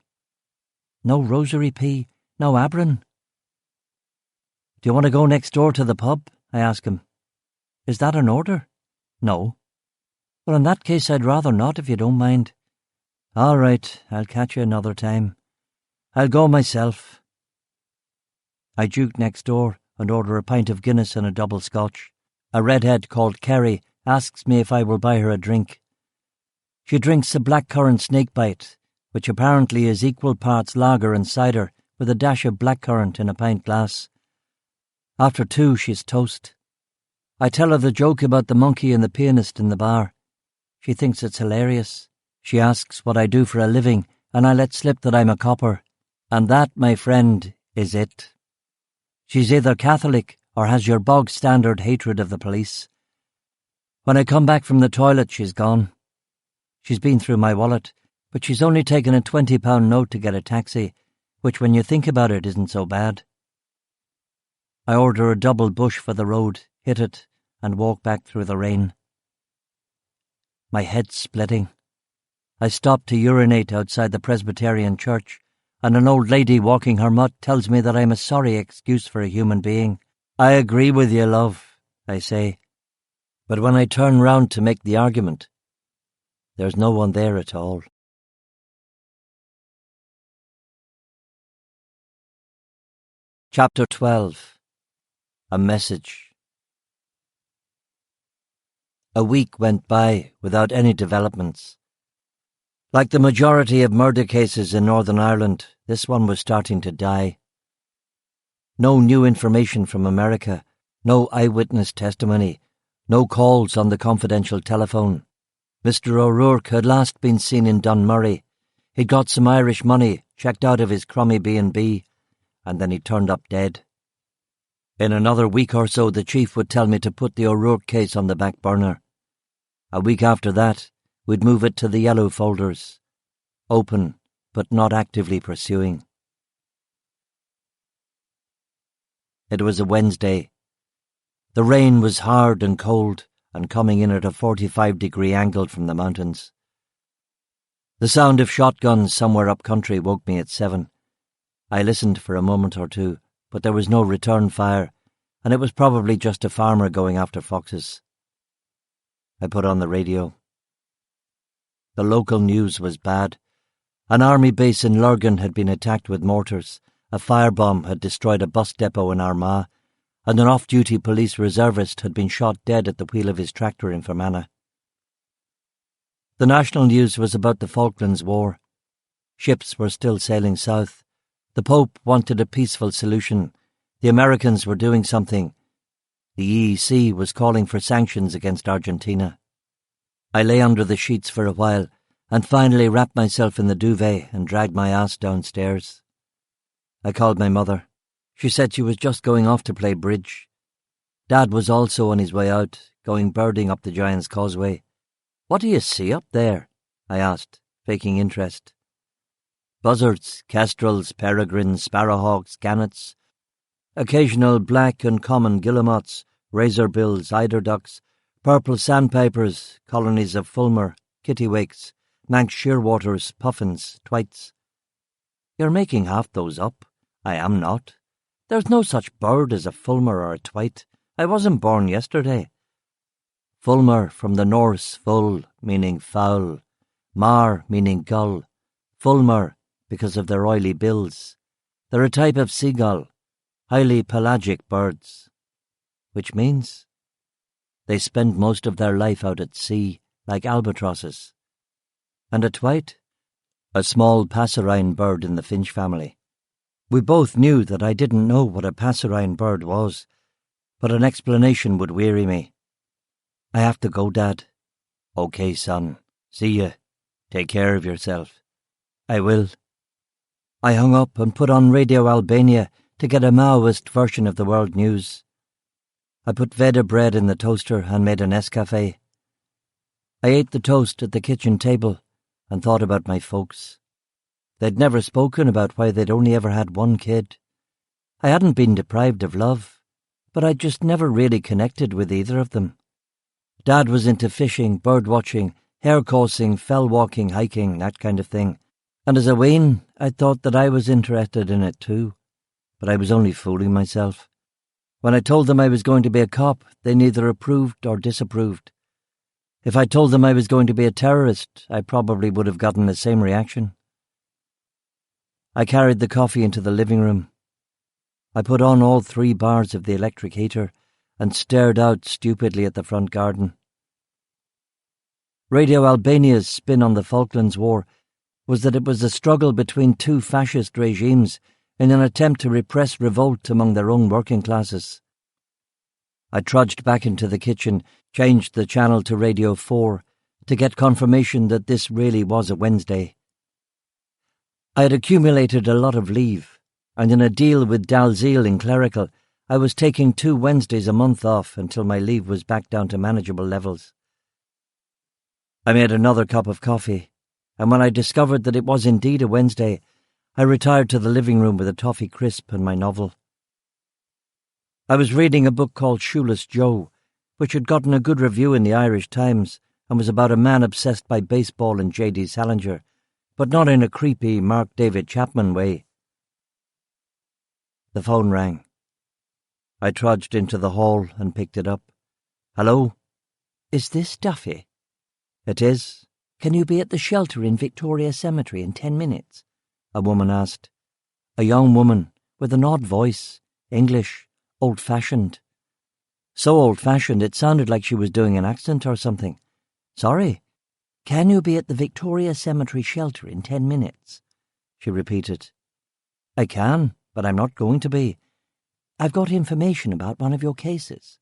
Speaker 2: No rosary pea, no abron. Do you want to go next door to the pub? I ask him. Is that an order? No. Well, in that case, I'd rather not, if you don't mind. All right, I'll catch you another time. I'll go myself. I juke next door and order a pint of Guinness and a double Scotch. A redhead called Kerry asks me if I will buy her a drink. She drinks a blackcurrant snakebite, which apparently is equal parts lager and cider with a dash of blackcurrant in a pint glass. After 2, she's toast. I tell her the joke about the monkey and the pianist in the bar. She thinks it's hilarious. She asks what I do for a living, and I let slip that I'm a copper. And that, my friend, is it. She's either Catholic or has your bog-standard hatred of the police. When I come back from the toilet, she's gone. She's been through my wallet, but she's only taken a £20 note to get a taxi, which when you think about it isn't so bad. I order a double bush for the road, hit it, and walk back through the rain. my head splitting. I stopped to urinate outside the Presbyterian church, and an old lady walking her mutt tells me that I'm a sorry excuse for a human being. I agree with you, love, I say. But when I turn round to make the argument, there's no one there at all. Chapter 12. A Message. A week went by without any developments. Like the majority of murder cases in Northern Ireland, this one was starting to die. No new information from America, no eyewitness testimony, no calls on the confidential telephone. Mr. O'Rourke had last been seen in Dunmurry. He'd got some Irish money, checked out of his crummy B&B, and then he turned up dead. In another week or so, the chief would tell me to put the O'Rourke case on the back burner. A week after that, we'd move it to the yellow folders. Open, but not actively pursuing. It was a Wednesday. The rain was hard and cold, and coming in at a 45-degree angle from the mountains. The sound of shotguns somewhere up country woke me at 7. I listened for a moment or two, but there was no return fire, and it was probably just a farmer going after foxes. I put on the radio. The local news was bad. An army base in Lurgan had been attacked with mortars, a firebomb had destroyed a bus depot in Armagh, and an off-duty police reservist had been shot dead at the wheel of his tractor in Fermanagh. The national news was about the Falklands War. Ships were still sailing south. The Pope wanted a peaceful solution. The Americans were doing something. The EEC was calling for sanctions against Argentina. I lay under the sheets for a while, and finally wrapped myself in the duvet and dragged my ass downstairs. I called my mother. She said she was just going off to play bridge. Dad was also on his way out, going birding up the Giant's Causeway. "What do you see up there?" I asked, faking interest. "Buzzards, kestrels, peregrines, sparrowhawks, gannets, occasional black and common guillemots, razorbills, eiderducks, purple sandpipers, colonies of fulmar, kittiwakes, Manx shearwaters, puffins, twites." "You're making half those up." "I am not. There's no such bird as a fulmar or a twite. I wasn't born yesterday." Fulmar from the Norse full, meaning foul, mar, meaning gull, fulmar, because of their oily bills. They're a type of seagull, highly pelagic birds. Which means they spend most of their life out at sea, like albatrosses. And a twite? A small passerine bird in the finch family. We both knew that I didn't know what a passerine bird was, but an explanation would weary me. "I have to go, Dad." "Okay, son. See ya. Take care of yourself." "I will." I hung up and put on Radio Albania to get a Maoist version of the world news. I put Veda bread in the toaster and made an Nescafe. I ate the toast at the kitchen table and thought about my folks. They'd never spoken about why they'd only ever had one kid. I hadn't been deprived of love, but I'd just never really connected with either of them. Dad was into fishing, bird-watching, hair-coursing, fell-walking, hiking, that kind of thing. And as a wean, I thought that I was interested in it too. But I was only fooling myself. When I told them I was going to be a cop, they neither approved or disapproved. If I told them I was going to be a terrorist, I probably would have gotten the same reaction. I carried the coffee into the living room. I put on all 3 bars of the electric heater and stared out stupidly at the front garden. Radio Albania's spin on the Falklands War was that it was a struggle between 2 fascist regimes in an attempt to repress revolt among their own working classes. I trudged back into the kitchen, changed the channel to Radio 4 to get confirmation that this really was a Wednesday. I had accumulated a lot of leave, and in a deal with Dalziel in Clerical, I was taking 2 Wednesdays a month off until my leave was back down to manageable levels. I made another cup of coffee, and when I discovered that it was indeed a Wednesday, I retired to the living room with a toffee crisp and my novel. I was reading a book called Shoeless Joe, which had gotten a good review in the Irish Times and was about a man obsessed by baseball and J.D. Salinger, but not in a creepy Mark David Chapman way. The phone rang. I trudged into the hall and picked it up. "Hello?" "Is this Duffy?" "It is." "Can you be at the shelter in Victoria Cemetery in 10 minutes?" a woman asked. A young woman with an odd voice, English, old-fashioned. So old-fashioned it sounded like she was doing an accent or something. "Sorry. Can you be at the Victoria Cemetery shelter in 10 minutes?" she repeated. "I can, but I'm not going to be. I've got information about one of your cases."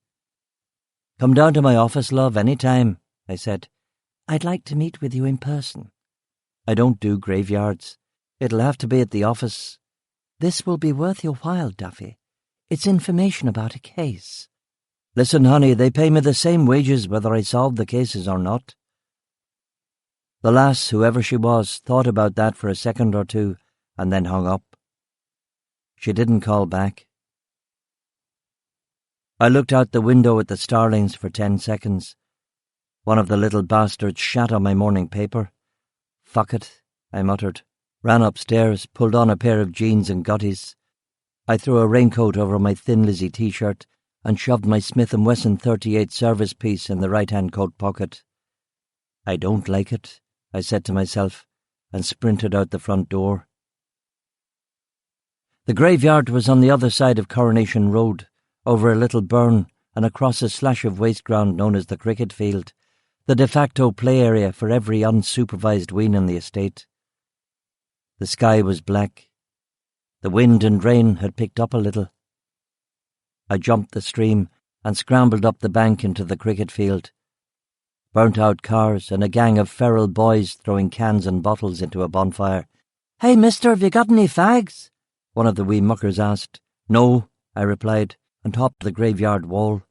Speaker 2: "Come down to my office, love, any time," I said. "I'd like to meet with you in person." "I don't do graveyards. It'll have to be at the office." "This will be worth your while, Duffy. It's information about a case." "Listen, honey, they pay me the same wages whether I solve the cases or not." The lass, whoever she was, thought about that for a second or two and then hung up. She didn't call back. I looked out the window at the starlings for 10 seconds. One of the little bastards shat on my morning paper. "Fuck it," I muttered, ran upstairs, pulled on a pair of jeans and gutties. I threw a raincoat over my Thin Lizzy t-shirt and shoved my Smith & Wesson .38 service piece in the right-hand coat pocket. "I don't like it," I said to myself, and sprinted out the front door. The graveyard was on the other side of Coronation Road, over a little burn and across a slash of waste ground known as the cricket field, the de facto play area for every unsupervised wean in the estate. The sky was black. The wind and rain had picked up a little. I jumped the stream and scrambled up the bank into the cricket field. Burnt-out cars and a gang of feral boys throwing cans and bottles into a bonfire. "Hey, mister, have you got any fags?" one of the wee muckers asked. "No," I replied, and topped the graveyard wall.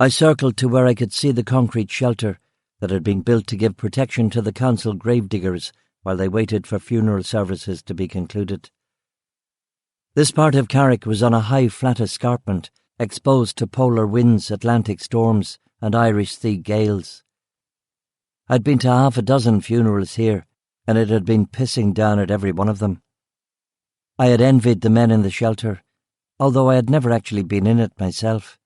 Speaker 2: I circled to where I could see the concrete shelter that had been built to give protection to the council gravediggers while they waited for funeral services to be concluded. This part of Carrick was on a high flat escarpment, exposed to polar winds, Atlantic storms, and Irish sea gales. I'd been to half a dozen funerals here, and it had been pissing down at every one of them. I had envied the men in the shelter, although I had never actually been in it myself.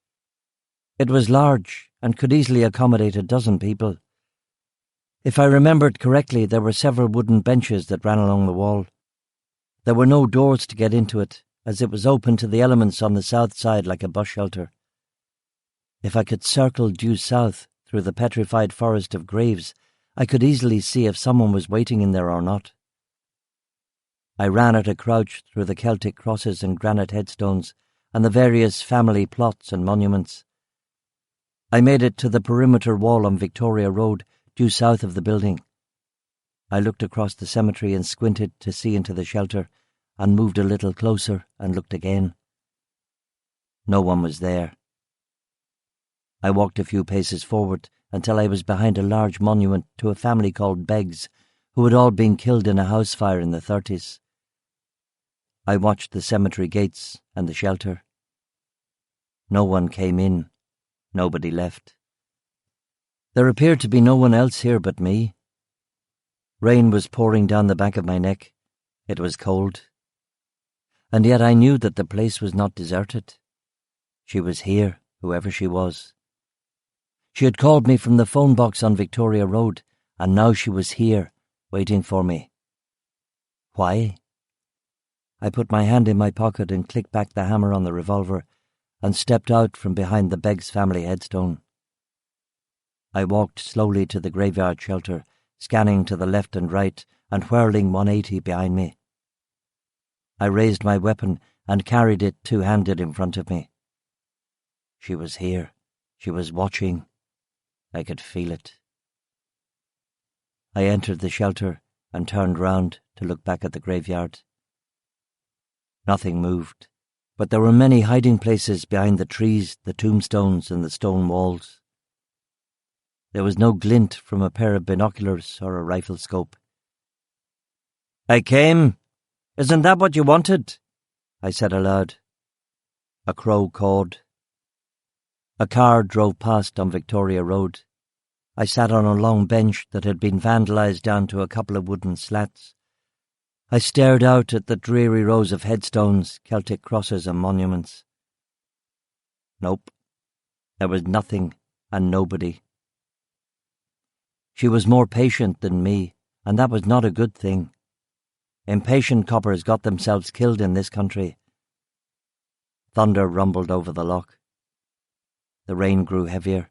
Speaker 2: It was large and could easily accommodate a dozen people. If I remembered correctly, there were several wooden benches that ran along the wall. There were no doors to get into it, as it was open to the elements on the south side like a bus shelter. If I could circle due south through the petrified forest of graves, I could easily see if someone was waiting in there or not. I ran at a crouch through the Celtic crosses and granite headstones and the various family plots and monuments. I made it to the perimeter wall on Victoria Road, due south of the building. I looked across the cemetery and squinted to see into the shelter, and moved a little closer and looked again. No one was there. I walked a few paces forward until I was behind a large monument to a family called Beggs, who had all been killed in a house fire in the 30s. I watched the cemetery gates and the shelter. No one came in. Nobody left. There appeared to be no one else here but me. Rain was pouring down the back of my neck. It was cold. And yet I knew that the place was not deserted. She was here, whoever she was. She had called me from the phone box on Victoria Road, and now she was here, waiting for me. Why? I put my hand in my pocket and clicked back the hammer on the revolver and stepped out from behind the Beggs family headstone. I walked slowly to the graveyard shelter, scanning to the left and right and whirling 180 behind me. I raised my weapon and carried it two-handed in front of me. She was here. She was watching. I could feel it. I entered the shelter and turned round to look back at the graveyard. Nothing moved, but there were many hiding places behind the trees, the tombstones, and the stone walls. There was no glint from a pair of binoculars or a rifle scope. "I came. Isn't that what you wanted?" I said aloud. A crow cawed. A car drove past on Victoria Road. I sat on a long bench that had been vandalised down to a couple of wooden slats. I stared out at the dreary rows of headstones, Celtic crosses and monuments. Nope. There was nothing and nobody. She was more patient than me, and that was not a good thing. Impatient coppers got themselves killed in this country. Thunder rumbled over the loch. The rain grew heavier.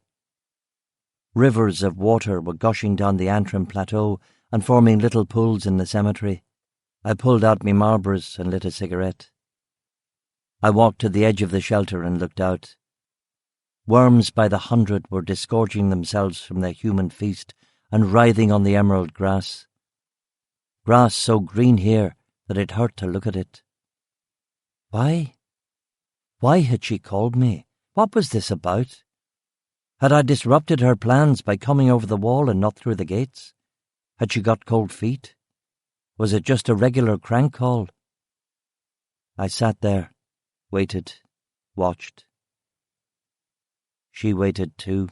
Speaker 2: Rivers of water were gushing down the Antrim plateau and forming little pools in the cemetery. I pulled out me Marlboros and lit a cigarette. I walked to the edge of the shelter and looked out. Worms by the hundred were disgorging themselves from their human feast and writhing on the emerald grass. Grass so green here that it hurt to look at it. Why? Why had she called me? What was this about? Had I disrupted her plans by coming over the wall and not through the gates? Had she got cold feet? Was it just a regular crank call? I sat there, waited, watched. She waited too.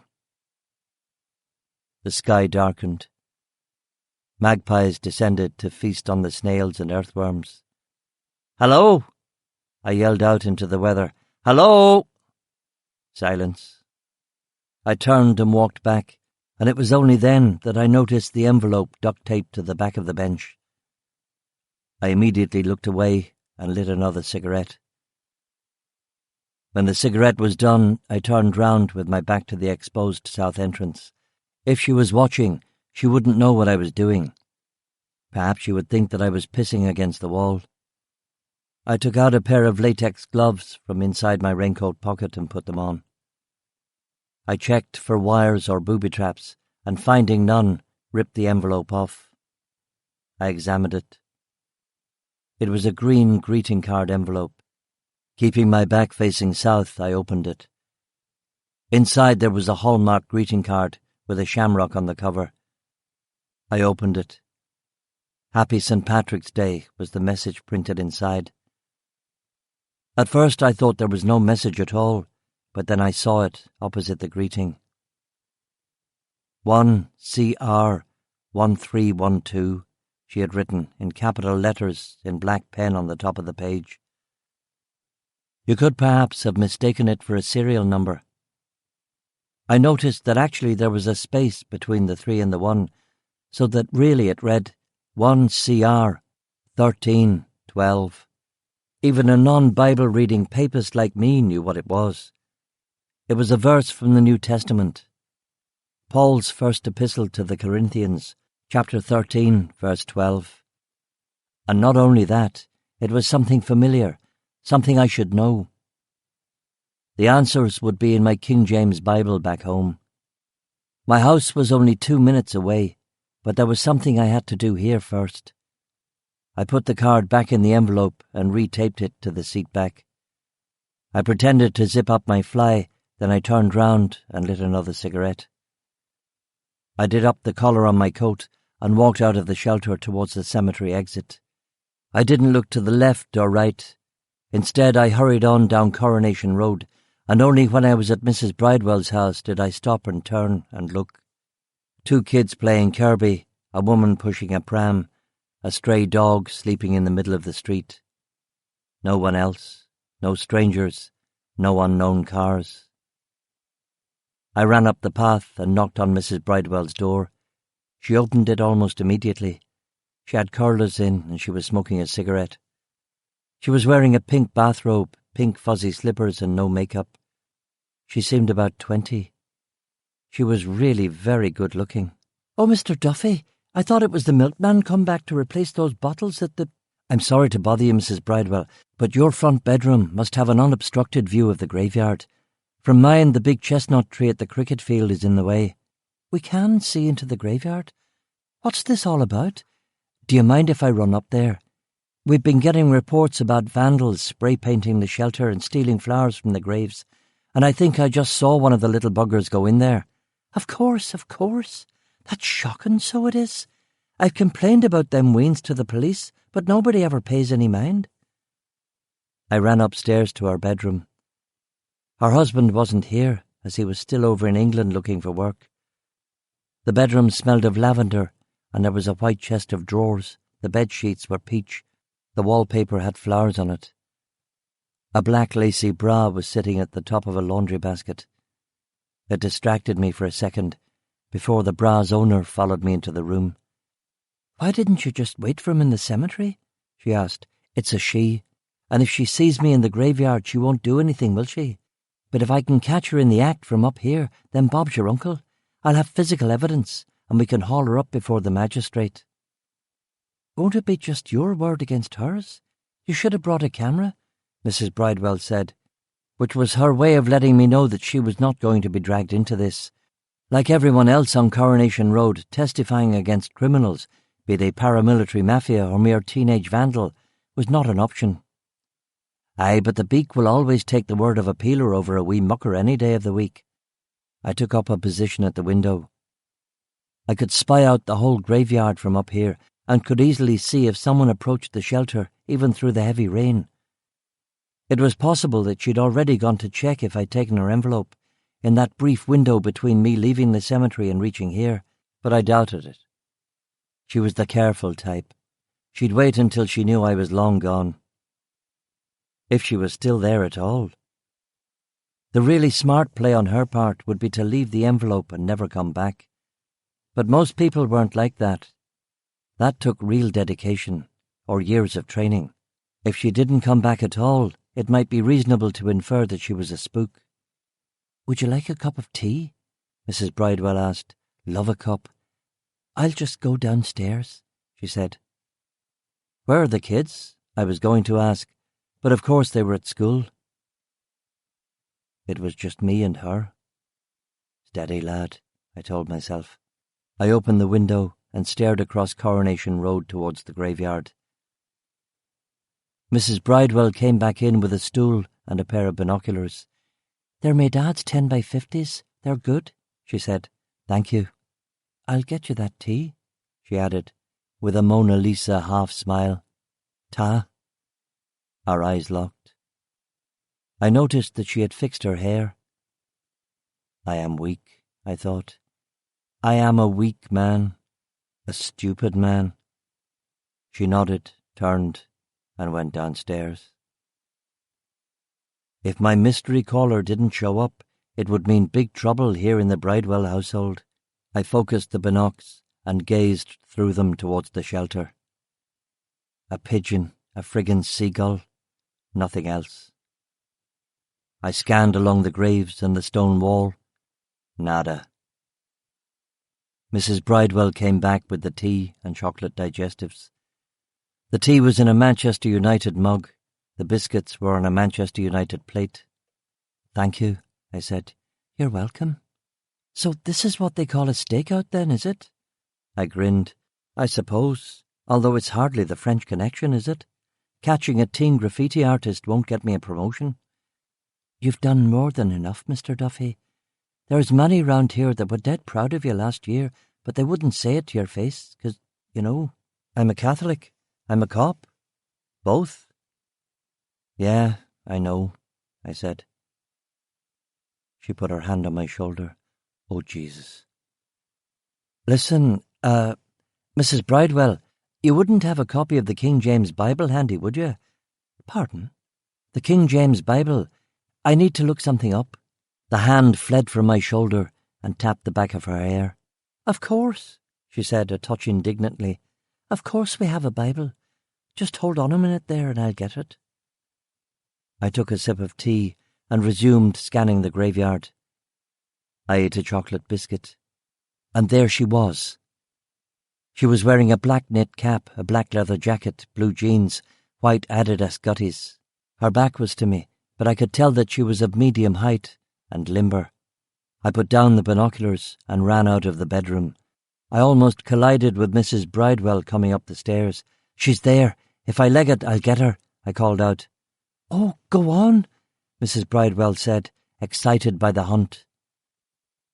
Speaker 2: The sky darkened. Magpies descended to feast on the snails and earthworms. "Hello!" I yelled out into the weather. "Hello!" Silence. I turned and walked back, and it was only then that I noticed the envelope duct-taped to the back of the bench. I immediately looked away and lit another cigarette. When the cigarette was done, I turned round with my back to the exposed south entrance. If she was watching, she wouldn't know what I was doing. Perhaps she would think that I was pissing against the wall. I took out a pair of latex gloves from inside my raincoat pocket and put them on. I checked for wires or booby traps, and finding none, ripped the envelope off. I examined it. It was a green greeting card envelope. Keeping my back facing south, I opened it. Inside there was a hallmark greeting card with a shamrock on the cover. I opened it. Happy St. Patrick's Day was the message printed inside. At first I thought there was no message at all, but then I saw it opposite the greeting. 1 CR 1312, she had written in capital letters in black pen on the top of the page. You could perhaps have mistaken it for a serial number. I noticed that actually there was a space between the 3 and the 1, so that really it read 1 CR 1312. Even a non-Bible reading papist like me knew what it was. It was a verse from the New Testament. Paul's first epistle to the Corinthians, chapter 13, verse 12. And not only that, it was something familiar, something I should know. The answers would be in my King James Bible back home. My house was only 2 minutes away, but there was something I had to do here first. I put the card back in the envelope and retaped it to the seat back. I pretended to zip up my fly, then I turned round and lit another cigarette. I did up the collar on my coat and walked out of the shelter towards the cemetery exit. I didn't look to the left or right. Instead, I hurried on down Coronation Road, and only when I was at Mrs. Bridewell's house did I stop and turn and look. 2 kids playing Kirby, a woman pushing a pram, a stray dog sleeping in the middle of the street. No one else, no strangers, no unknown cars. I ran up the path and knocked on Mrs. Bridewell's door. She opened it almost immediately. She had curlers in and she was smoking a cigarette. She was wearing a pink bathrobe, pink fuzzy slippers and no makeup. She seemed about 20. She was really very good looking. "Oh, Mr. Duffy, I thought it was the milkman come back to replace those bottles at the—" "I'm sorry to bother you, Mrs. Bridewell, but your front bedroom must have an unobstructed view of the graveyard. From mine, the big chestnut tree at the cricket field is in the way." "We can see into the graveyard? What's this all about? Do you mind if I run up there? We've been getting reports about vandals spray-painting the shelter and stealing flowers from the graves, and I think I just saw one of the little buggers go in there." Of course. That's shocking, so it is. I've complained about them weans to the police, but nobody ever pays any mind." I ran upstairs to our bedroom. Her husband wasn't here, as he was still over in England looking for work. The bedroom smelled of lavender, and there was a white chest of drawers. The bed sheets were peach. The wallpaper had flowers on it. A black lacy bra was sitting at the top of a laundry basket. It distracted me for a second before the bra's owner followed me into the room. "Why didn't you just wait for him in the cemetery?" she asked. "It's a she, and if she sees me in the graveyard she won't do anything, will she? But if I can catch her in the act from up here, then Bob's your uncle. I'll have physical evidence, and we can haul her up before the magistrate." "Won't it be just your word against hers? You should have brought a camera," Mrs. Bridewell said, which was her way of letting me know that she was not going to be dragged into this. Like everyone else on Coronation Road, testifying against criminals, be they paramilitary mafia or mere teenage vandal, was not an option. Aye, but the beak will always take the word of a peeler over a wee mucker any day of the week. I took up a position at the window. I could spy out the whole graveyard from up here, and could easily see if someone approached the shelter, even through the heavy rain. It was possible that she'd already gone to check if I'd taken her envelope, in that brief window between me leaving the cemetery and reaching here, but I doubted it. She was the careful type. She'd wait until she knew I was long gone. If she was still there at all. The really smart play on her part would be to leave the envelope and never come back. But most people weren't like that. That took real dedication, or years of training. If she didn't come back at all, it might be reasonable to infer that she was a spook. "Would you like a cup of tea?" Mrs. Bridewell asked. "Love a cup." "I'll just go downstairs," she said. "Where are the kids?" I was going to ask, but of course they were at school. It was just me and her. Steady, lad, I told myself. I opened the window and stared across Coronation Road towards the graveyard. Mrs. Bridewell came back in with a stool and a pair of binoculars. "They're my dad's 10x50s. They're good," she said. "Thank you." "I'll get you that tea," she added, with a Mona Lisa half-smile. "Ta." Our eyes locked. I noticed that she had fixed her hair. I am weak, I thought. I am a weak man, a stupid man. She nodded, turned, and went downstairs. If my mystery caller didn't show up, it would mean big trouble here in the Bridewell household. I focused the binocs and gazed through them towards the shelter. A pigeon, a friggin' seagull, nothing else. I scanned along the graves and the stone wall. Nada. Mrs. Bridewell came back with the tea and chocolate digestives. The tea was in a Manchester United mug. The biscuits were on a Manchester United plate. "Thank you," I said. "You're welcome." "So this is what they call a stakeout then, is it?" I grinned. "I suppose, although it's hardly the French Connection, is it? Catching a teen graffiti artist won't get me a promotion." "You've done more than enough, Mr. Duffy. There's many round here that were dead proud of you last year, but they wouldn't say it to your face, 'cause, you know, I'm a Catholic. I'm a cop. Both." "Yeah, I know," I said. She put her hand on my shoulder. "Oh, Jesus." "Listen, Mrs. Bridewell, you wouldn't have a copy of the King James Bible handy, would you?" "Pardon?" "The King James Bible. I need to look something up." The hand fled from my shoulder and tapped the back of her hair. "Of course," she said, a touch indignantly. "Of course we have a Bible. Just hold on a minute there and I'll get it." I took a sip of tea and resumed scanning the graveyard. I ate a chocolate biscuit. And there she was. She was wearing a black knit cap, a black leather jacket, blue jeans, white Adidas gutties. Her back was to me, but I could tell that she was of medium height and limber. I put down the binoculars and ran out of the bedroom. I almost collided with Mrs. Bridewell coming up the stairs. "She's there. If I leg it, I'll get her," I called out. "Oh, go on," Mrs. Bridewell said, excited by the hunt.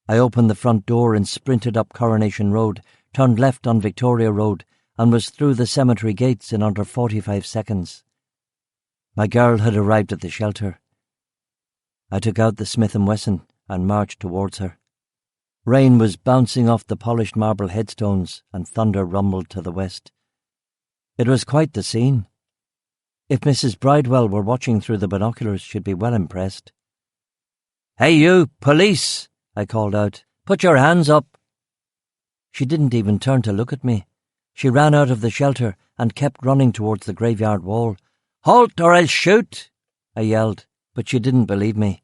Speaker 2: I opened the front door and sprinted up Coronation Road, turned left on Victoria Road, and was through the cemetery gates in under 45 seconds. My girl had arrived at the shelter. I took out the Smith & Wesson and marched towards her. Rain was bouncing off the polished marble headstones, and thunder rumbled to the west. It was quite the scene. If Mrs. Bridewell were watching through the binoculars, she'd be well impressed. "Hey you, police!" I called out. "Put your hands up!" She didn't even turn to look at me. She ran out of the shelter and kept running towards the graveyard wall. "Halt or I'll shoot!" I yelled, but she didn't believe me.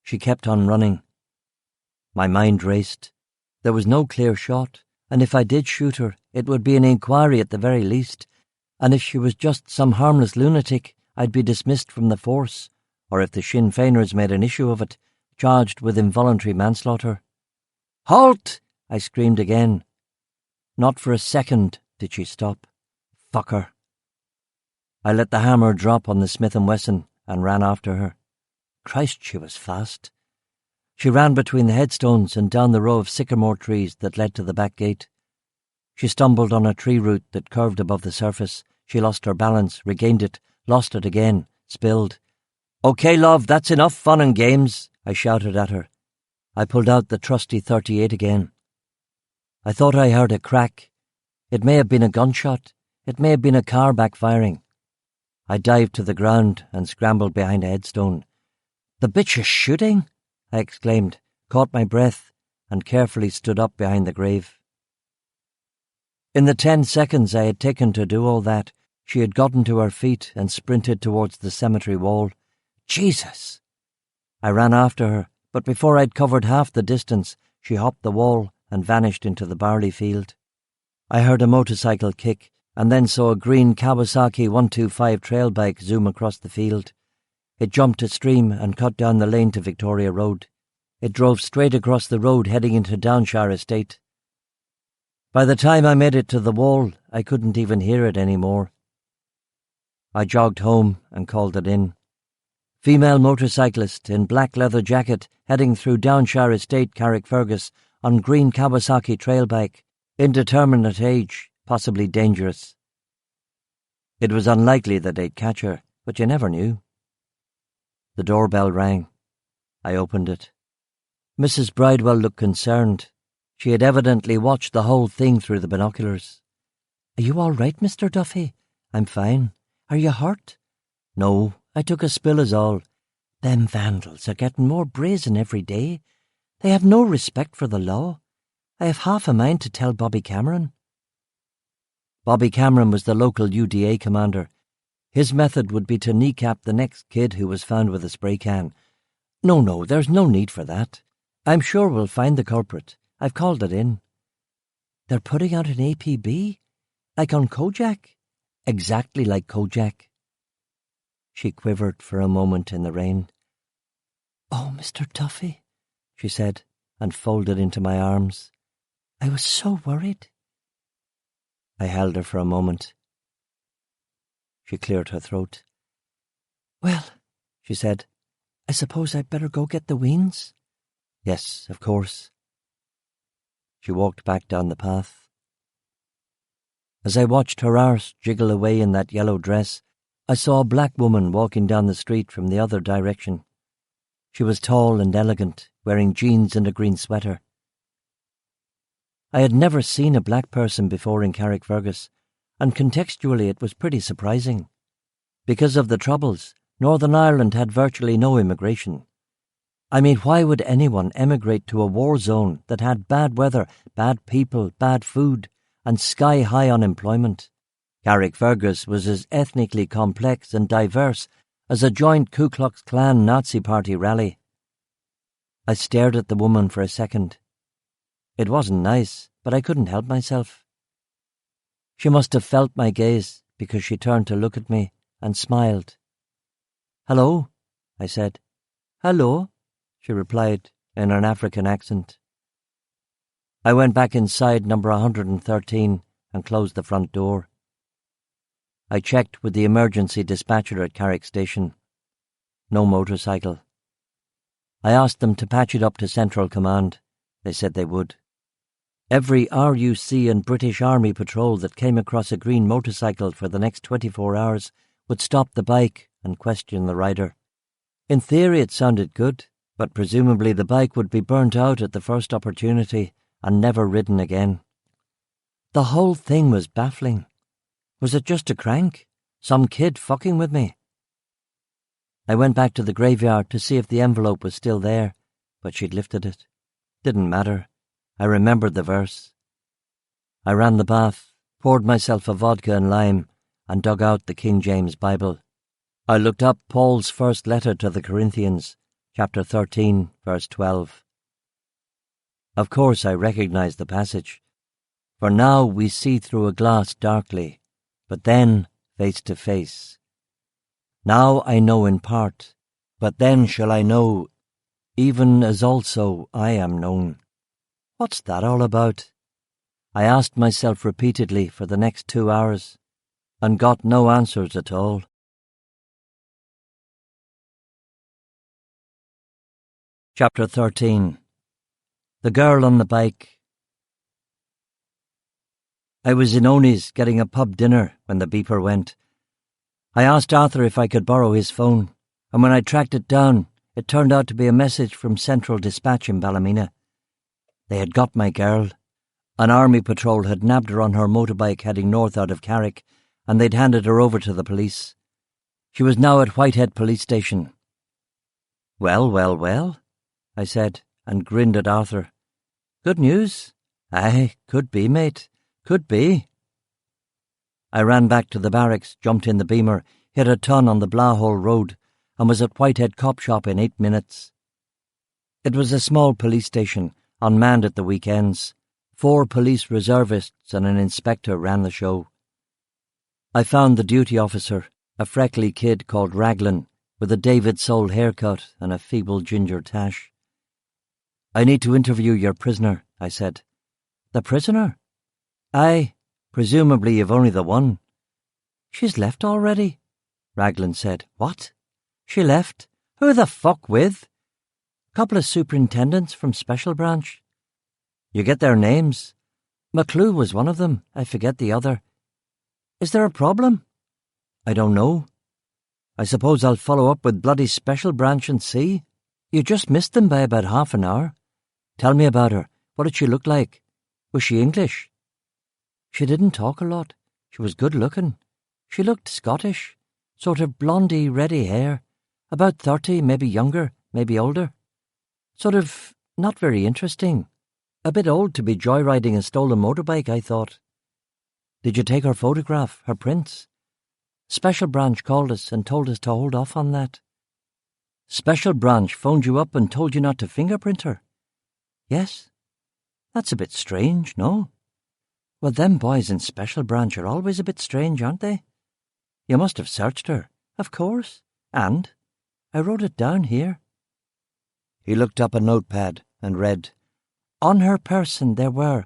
Speaker 2: She kept on running. My mind raced. There was no clear shot, and if I did shoot her, it would be an inquiry at the very least, and if she was just some harmless lunatic, I'd be dismissed from the force, or if the Sinn Féiners made an issue of it, charged with involuntary manslaughter. "Halt!" I screamed again. Not for a second did she stop. Fucker. I let the hammer drop on the Smith & Wesson and ran after her. Christ, she was fast. She ran between the headstones and down the row of sycamore trees that led to the back gate. She stumbled on a tree root that curved above the surface. She lost her balance, regained it, lost it again, spilled. "OK, love, that's enough fun and games," I shouted at her. I pulled out the trusty .38 again. I thought I heard a crack. It may have been a gunshot. It may have been a car backfiring. I dived to the ground and scrambled behind a headstone. "The bitch is shooting!" I exclaimed, caught my breath, and carefully stood up behind the grave. In the 10 seconds I had taken to do all that, she had gotten to her feet and sprinted towards the cemetery wall. Jesus! I ran after her, but before I'd covered half the distance, she hopped the wall and vanished into the barley field. I heard a motorcycle kick, and then saw a green Kawasaki 125 trail bike zoom across the field. It jumped a stream and cut down the lane to Victoria Road. It drove straight across the road heading into Downshire Estate. By the time I made it to the wall, I couldn't even hear it anymore. I jogged home and called it in. Female motorcyclist in black leather jacket heading through Downshire Estate, Carrickfergus, on green Kawasaki trail bike, indeterminate age, possibly dangerous. It was unlikely that they'd catch her, but you never knew. The doorbell rang. I opened it. Mrs. Bridewell looked concerned. She had evidently watched the whole thing through the binoculars. "Are you all right, Mr. Duffy?" "I'm fine. Are you hurt?" "No, I took a spill is all." "Them vandals are getting more brazen every day. They have no respect for the law. I have half a mind to tell Bobby Cameron." Bobby Cameron was the local UDA commander. His method would be to kneecap the next kid who was found with a spray can. No, there's no need for that. I'm sure we'll find the culprit. I've called it in." "They're putting out an APB? Like on Kojak?" "Exactly like Kojak." She quivered for a moment in the rain. "Oh, Mr. Duffy," she said, and folded into my arms. "I was so worried." I held her for a moment. She cleared her throat. "Well," she said, "I suppose I'd better go get the weans?" "Yes, of course." She walked back down the path. As I watched her arse jiggle away in that yellow dress, I saw a black woman walking down the street from the other direction. She was tall and elegant, wearing jeans and a green sweater. I had never seen a black person before in Carrickfergus, and contextually it was pretty surprising. Because of the Troubles, Northern Ireland had virtually no immigration. I mean, why would anyone emigrate to a war zone that had bad weather, bad people, bad food, and sky-high unemployment? Carrickfergus was as ethnically complex and diverse as a joint Ku Klux Klan Nazi Party rally. I stared at the woman for a second. It wasn't nice, but I couldn't help myself. She must have felt my gaze, because she turned to look at me and smiled. "Hello," I said. "Hello," she replied in an African accent. I went back inside number 113 and closed the front door. I checked with the emergency dispatcher at Carrick Station. No motorcycle. I asked them to patch it up to Central Command. They said they would. Every RUC and British Army patrol that came across a green motorcycle for the next 24 hours would stop the bike and question the rider. In theory it sounded good, but presumably the bike would be burnt out at the first opportunity and never ridden again. The whole thing was baffling. Was it just a crank? Some kid fucking with me? I went back to the graveyard to see if the envelope was still there, but she'd lifted it. Didn't matter. I remembered the verse. I ran the bath, poured myself a vodka and lime, and dug out the King James Bible. I looked up Paul's first letter to the Corinthians, chapter 13, verse 12. Of course I recognized the passage. For now we see through a glass darkly, but then face to face. Now I know in part, but then shall I know, even as also I am known. What's that all about? I asked myself repeatedly for the next 2 hours, and got no answers at all. Chapter 13. The Girl on the Bike. I was in Oney's getting a pub dinner when the beeper went. I asked Arthur if I could borrow his phone, and when I tracked it down, it turned out to be a message from Central Dispatch in Ballymena. They had got my girl. An army patrol had nabbed her on her motorbike heading north out of Carrick, and they'd handed her over to the police. She was now at Whitehead Police Station. Well, well, well, I said, and grinned at Arthur. Good news? Aye, could be, mate, could be. I ran back to the barracks, jumped in the Beamer, hit a ton on the Blahole Road, and was at Whitehead Cop Shop in 8 minutes. It was a small police station, unmanned at the weekends. 4 police reservists and an inspector ran the show. I found the duty officer, a freckly kid called Raglan, with a David Soul haircut and a feeble ginger tash. I need to interview your prisoner, I said. The prisoner? Aye, presumably you've only the one. She's left already, Raglan said. What? She left? Who the fuck with? Couple of superintendents from Special Branch. You get their names. McClue was one of them, I forget the other. Is there a problem? I don't know. I suppose I'll follow up with bloody Special Branch and see. You just missed them by about half an hour. Tell me about her. What did she look like? Was she English? She didn't talk a lot. She was good looking. She looked Scottish. Sort of blondie, reddy hair. About 30, maybe younger, maybe older. Sort of not very interesting. A bit old to be joyriding a stolen motorbike, I thought. Did you take her photograph, her prints? Special Branch called us and told us to hold off on that. Special Branch phoned you up and told you not to fingerprint her? Yes. That's a bit strange, no? Well, them boys in Special Branch are always a bit strange, aren't they? You must have searched her, of course. And I wrote it down here. He looked up a notepad and read, On her person there were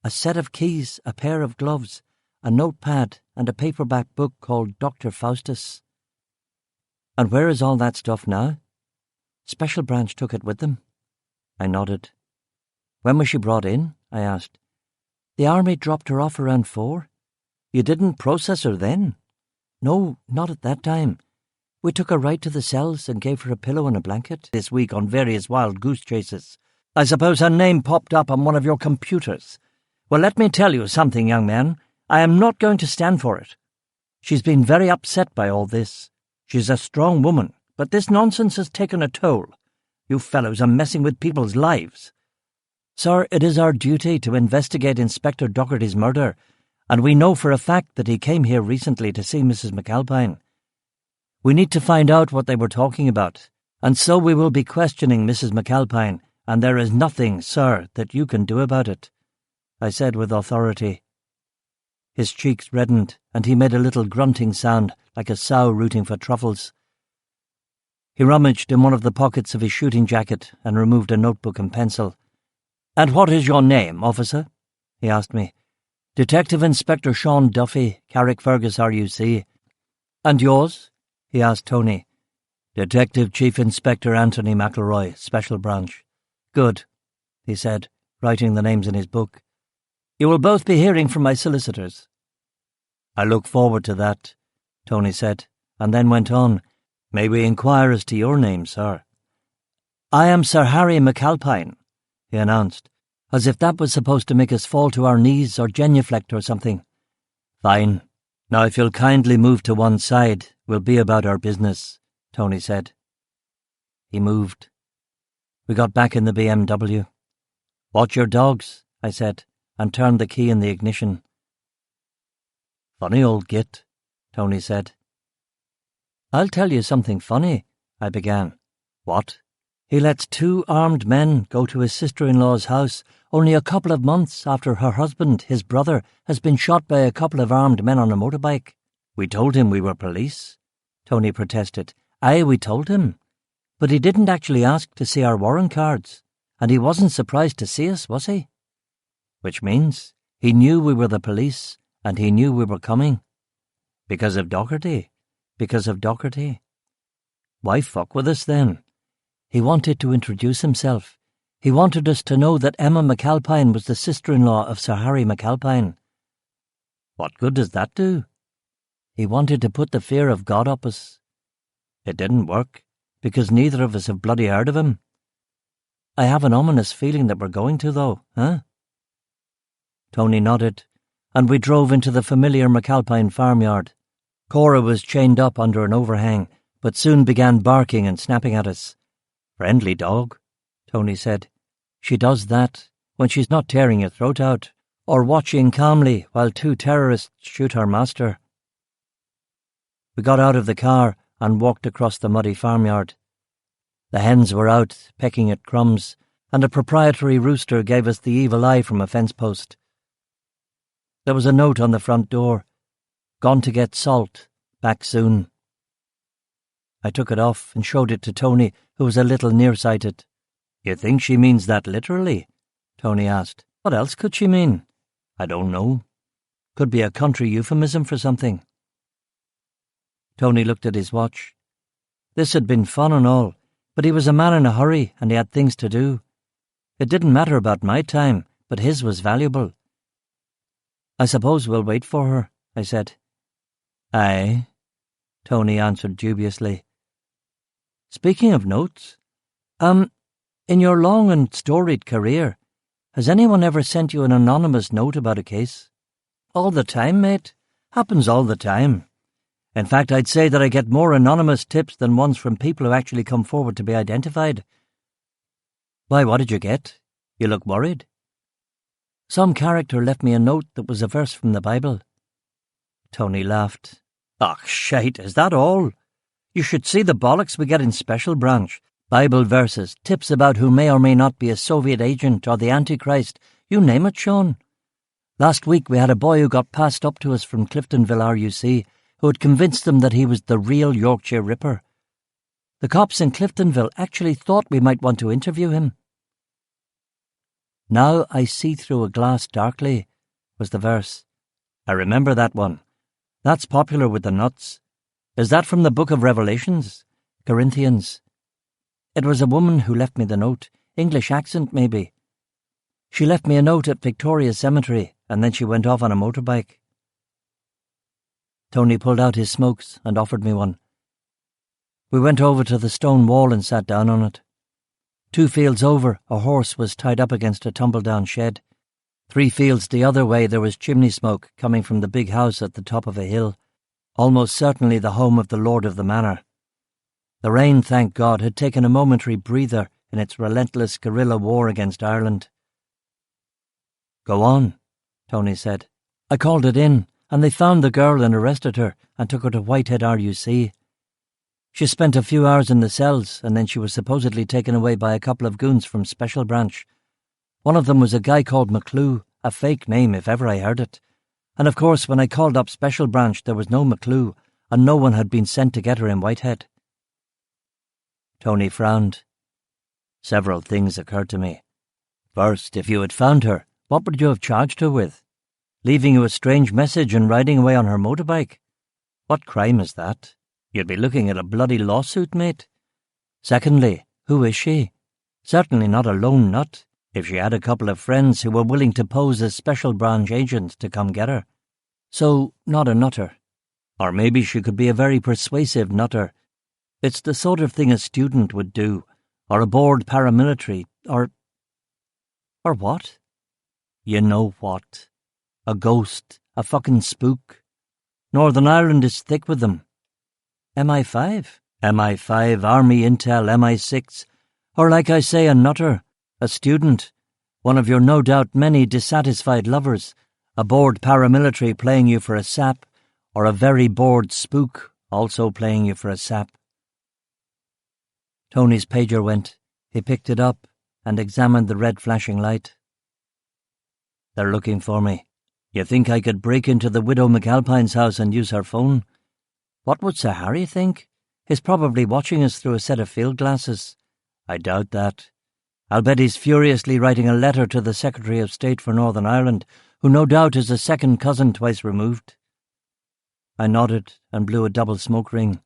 Speaker 2: a set of keys, a pair of gloves, a notepad, and a paperback book called Dr. Faustus. And where is all that stuff now? Special Branch took it with them. I nodded. When was she brought in? I asked. The army dropped her off around 4. You didn't process her then? No, not at that time. We took her right to the cells and gave her a pillow and a blanket this week on various wild goose chases. I suppose her name popped up on one of your computers. Well, let me tell you something, young man. I am not going to stand for it. She's been very upset by all this. She's a strong woman, but this nonsense has taken a toll. You fellows are messing with people's lives. Sir, it is our duty to investigate Inspector Docherty's murder, and we know for a fact that he came here recently to see Mrs. McAlpine. We need to find out what they were talking about, and so we will be questioning Mrs. McAlpine, and there is nothing, sir, that you can do about it, I said with authority. His cheeks reddened, and he made a little grunting sound like a sow rooting for truffles. He rummaged in one of the pockets of his shooting jacket and removed a notebook and pencil. And what is your name, officer? He asked me. Detective Inspector Sean Duffy, Carrickfergus RUC. And yours? He asked Tony. Detective Chief Inspector Anthony McElroy, Special Branch. Good, he said, writing the names in his book. You will both be hearing from my solicitors. I look forward to that, Tony said, and then went on. May we inquire as to your name, sir? "I am Sir Harry McAlpine," he announced, as if that was supposed to make us fall to our knees or genuflect or something. "Fine. Now if you'll kindly move to one side, we'll be about our business," Tony said. He moved. We got back in the BMW. "Watch your dogs," I said, and turned the key in the ignition. "Funny old git," Tony said. "I'll tell you something funny," I began. "What?" "He lets 2 armed men go to his sister-in-law's house only a couple of months after her husband, his brother, has been shot by a couple of armed men on a motorbike." "We told him we were police," Tony protested. "Aye, we told him. But he didn't actually ask to see our warrant cards, and he wasn't surprised to see us, was he? Which means he knew we were the police, and he knew we were coming. Because of Docherty. Because of Docherty. Why fuck with us then? He wanted to introduce himself. He wanted us to know that Emma McAlpine was the sister-in-law of Sir Harry McAlpine. What good does that do? He wanted to put the fear of God up us. It didn't work, because neither of us have bloody heard of him. I have an ominous feeling that we're going to, though, huh?" Tony nodded, and we drove into the familiar McAlpine farmyard. Cora was chained up under an overhang, but soon began barking and snapping at us. "Friendly dog," Tony said. "She does that when she's not tearing your throat out, or watching calmly while 2 terrorists shoot her master." We got out of the car and walked across the muddy farmyard. The hens were out, pecking at crumbs, and a proprietary rooster gave us the evil eye from a fence post. There was a note on the front door. "Gone to get salt. Back soon." I took it off and showed it to Tony, who was a little nearsighted. "You think she means that literally?" Tony asked. "What else could she mean?" "I don't know. Could be a country euphemism for something." Tony looked at his watch. This had been fun and all, but he was a man in a hurry and he had things to do. It didn't matter about my time, but his was valuable. "I suppose we'll wait for her," I said. "Aye," Tony answered dubiously. "Speaking of notes, in your long and storied career, has anyone ever sent you an anonymous note about a case?" "All the time, mate. Happens all the time. In fact, I'd say that I get more anonymous tips than ones from people who actually come forward to be identified." "Why, what did you get? You look worried." "Some character left me a note that was a verse from the Bible." Tony laughed. "Och, shite, is that all? You should see the bollocks we get in Special Branch. Bible verses, tips about who may or may not be a Soviet agent or the Antichrist, you name it, Sean. Last week we had a boy who got passed up to us from Cliftonville RUC, who had convinced them that he was the real Yorkshire Ripper. The cops in Cliftonville actually thought we might want to interview him. "Now I see through a glass darkly," was the verse. I remember that one. That's popular with the nuts. Is that from the book of Revelations? Corinthians. It was a woman who left me the note. English accent, maybe. She left me a note at Victoria Cemetery, and then she went off on a motorbike. Tony pulled out his smokes and offered me one. We went over to the stone wall and sat down on it. 2 fields over, a horse was tied up against a tumble-down shed. 3 fields the other way there was chimney smoke coming from the big house at the top of a hill, almost certainly the home of the lord of the manor. The rain, thank God, had taken a momentary breather in its relentless guerrilla war against Ireland. "Go on," Tony said. "I called it in, and they found the girl and arrested her and took her to Whitehead RUC. She spent a few hours in the cells, and then she was supposedly taken away by a couple of goons from Special Branch. One of them was a guy called McClue, a fake name if ever I heard it. And of course, when I called up Special Branch, there was no McClue, and no one had been sent to get her in Whitehead." Tony frowned. Several things occurred to me. First, if you had found her, what would you have charged her with? Leaving you a strange message and riding away on her motorbike? What crime is that? You'd be looking at a bloody lawsuit, mate. Secondly, who is she? Certainly not a lone nut, if she had a couple of friends who were willing to pose as Special Branch agents to come get her. So, not a nutter. Or maybe she could be a very persuasive nutter. It's the sort of thing a student would do, or aboard paramilitary, or what? You know what. A ghost, a fucking spook. Northern Ireland is thick with them. MI5? MI5, Army Intel, MI6, or like I say, a nutter, a student, one of your no doubt many dissatisfied lovers, a bored paramilitary playing you for a sap, or a very bored spook also playing you for a sap. Tony's pager went. He picked it up and examined the red flashing light. They're looking for me. You think I could break into the widow McAlpine's house and use her phone? What would Sir Harry think? He's probably watching us through a set of field glasses. I doubt that. I'll bet he's furiously writing a letter to the Secretary of State for Northern Ireland, who no doubt is a second cousin twice removed. I nodded and blew a double smoke ring.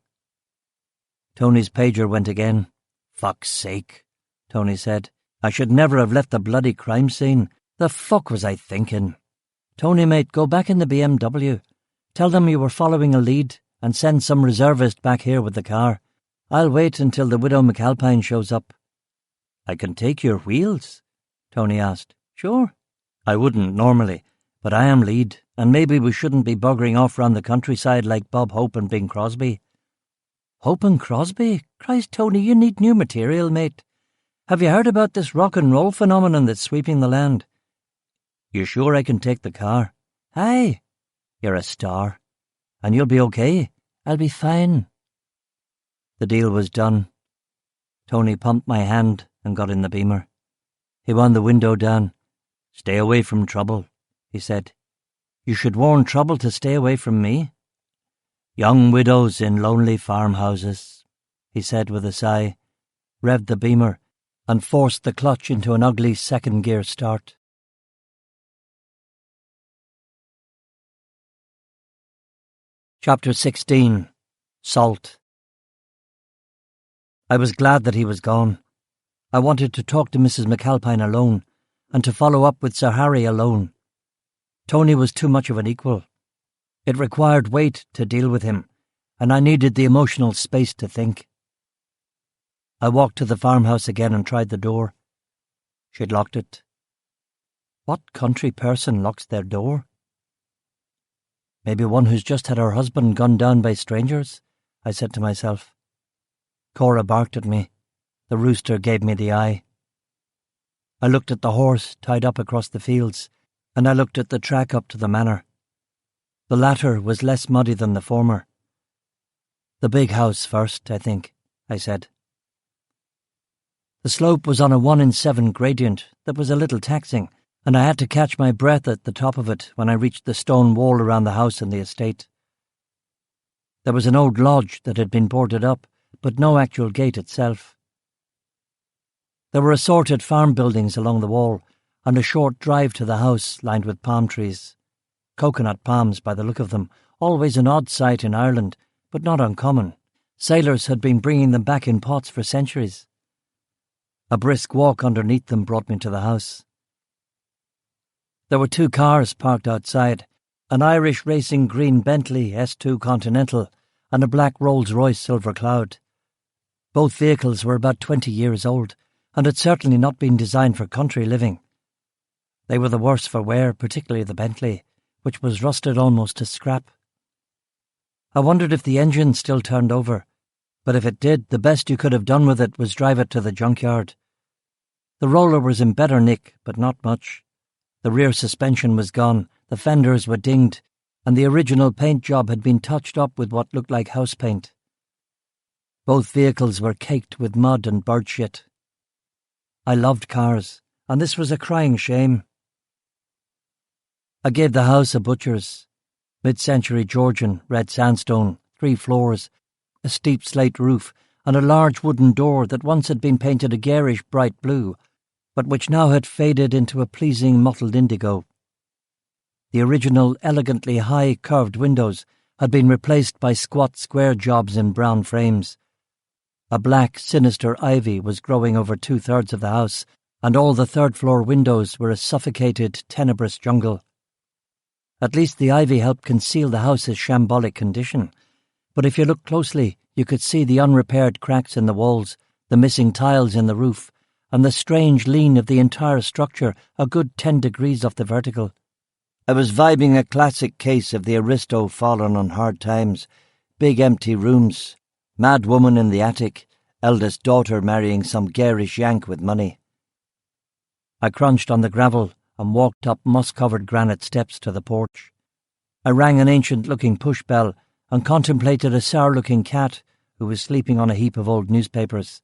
Speaker 2: Tony's pager went again. Fuck's sake, Tony said. I should never have left the bloody crime scene. The fuck was I thinking? Tony, mate, go back in the BMW. Tell them you were following a lead and send some reservist back here with the car. I'll wait until the widow McAlpine shows up. I can take your wheels? Tony asked. Sure. I wouldn't normally, but I am lead, and maybe we shouldn't be buggering off round the countryside like Bob Hope and Bing Crosby. Hope and Crosby? Christ, Tony, you need new material, mate. Have you heard about this rock and roll phenomenon that's sweeping the land? You sure I can take the car? Aye. You're a star. And you'll be okay. I'll be fine. The deal was done. Tony pumped my hand and got in the Beamer. He wound the window down. Stay away from trouble, he said. You should warn trouble to stay away from me. Young widows in lonely farmhouses, he said with a sigh, revved the Beamer, and forced the clutch into an ugly second-gear start. Chapter 16. Salt. I was glad that he was gone. I wanted to talk to Mrs. McAlpine alone, and to follow up with Sir Harry alone. Tony was too much of an equal. It required weight to deal with him, and I needed the emotional space to think. I walked to the farmhouse again and tried the door. She'd locked it. What country person locks their door? Maybe one who's just had her husband gunned down by strangers, I said to myself. Cora barked at me. The rooster gave me the eye. I looked at the horse tied up across the fields, and I looked at the track up to the manor. The latter was less muddy than the former. The big house first, I think, I said. The slope was on a 1 in 7 gradient that was a little taxing, and I had to catch my breath at the top of it when I reached the stone wall around the house and the estate. There was an old lodge that had been boarded up, but no actual gate itself. There were assorted farm buildings along the wall, and a short drive to the house lined with palm trees. Coconut palms, by the look of them, always an odd sight in Ireland, but not uncommon. Sailors had been bringing them back in pots for centuries. A brisk walk underneath them brought me to the house. There were 2 cars parked outside, an Irish racing green Bentley S2 Continental and a black Rolls-Royce Silver Cloud. Both vehicles were about 20 years old, and had certainly not been designed for country living. They were the worse for wear, particularly the Bentley, which was rusted almost to scrap. I wondered if the engine still turned over, but if it did, the best you could have done with it was drive it to the junkyard. The roller was in better nick, but not much. The rear suspension was gone, the fenders were dinged, and the original paint job had been touched up with what looked like house paint. Both vehicles were caked with mud and bird shit. I loved cars, and this was a crying shame. I gave the house a butcher's. Mid-century Georgian, red sandstone, 3 floors, a steep slate roof, and a large wooden door that once had been painted a garish bright blue, but which now had faded into a pleasing mottled indigo. The original elegantly high curved windows had been replaced by squat square jobs in brown frames. A black, sinister ivy was growing over 2/3 of the house, and all the third-floor windows were a suffocated, tenebrous jungle. At least the ivy helped conceal the house's shambolic condition, but if you looked closely, you could see the unrepaired cracks in the walls, the missing tiles in the roof, and the strange lean of the entire structure a good 10 degrees off the vertical. I was vibing a classic case of the aristo fallen on hard times. Big empty rooms, mad woman in the attic, eldest daughter marrying some garish Yank with money. I crunched on the gravel and walked up moss-covered granite steps to the porch. I rang an ancient-looking push bell and contemplated a sour-looking cat who was sleeping on a heap of old newspapers.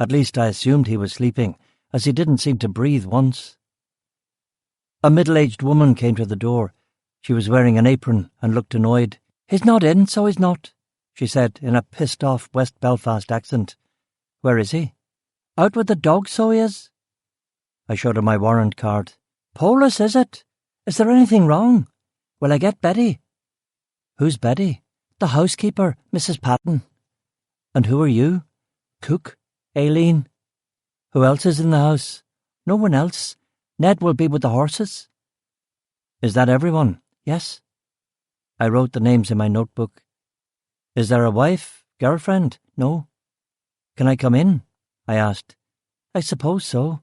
Speaker 2: At least I assumed he was sleeping, as he didn't seem to breathe once. A middle-aged woman came to the door. She was wearing an apron and looked annoyed. "He's not in, so he's not," she said in a pissed-off West Belfast accent. "Where is he?" "Out with the dog, so he is." I showed her my warrant card. "Polis, is it? Is there anything wrong? Will I get Betty?" "Who's Betty?" "The housekeeper, Mrs. Patton." "And who are you?" "Cook, Aileen." "Who else is in the house?" "No one else. Ned will be with the horses." "Is that everyone?" "Yes." I wrote the names in my notebook. "Is there a wife, girlfriend?" "No." "Can I come in?" I asked. "I suppose so,"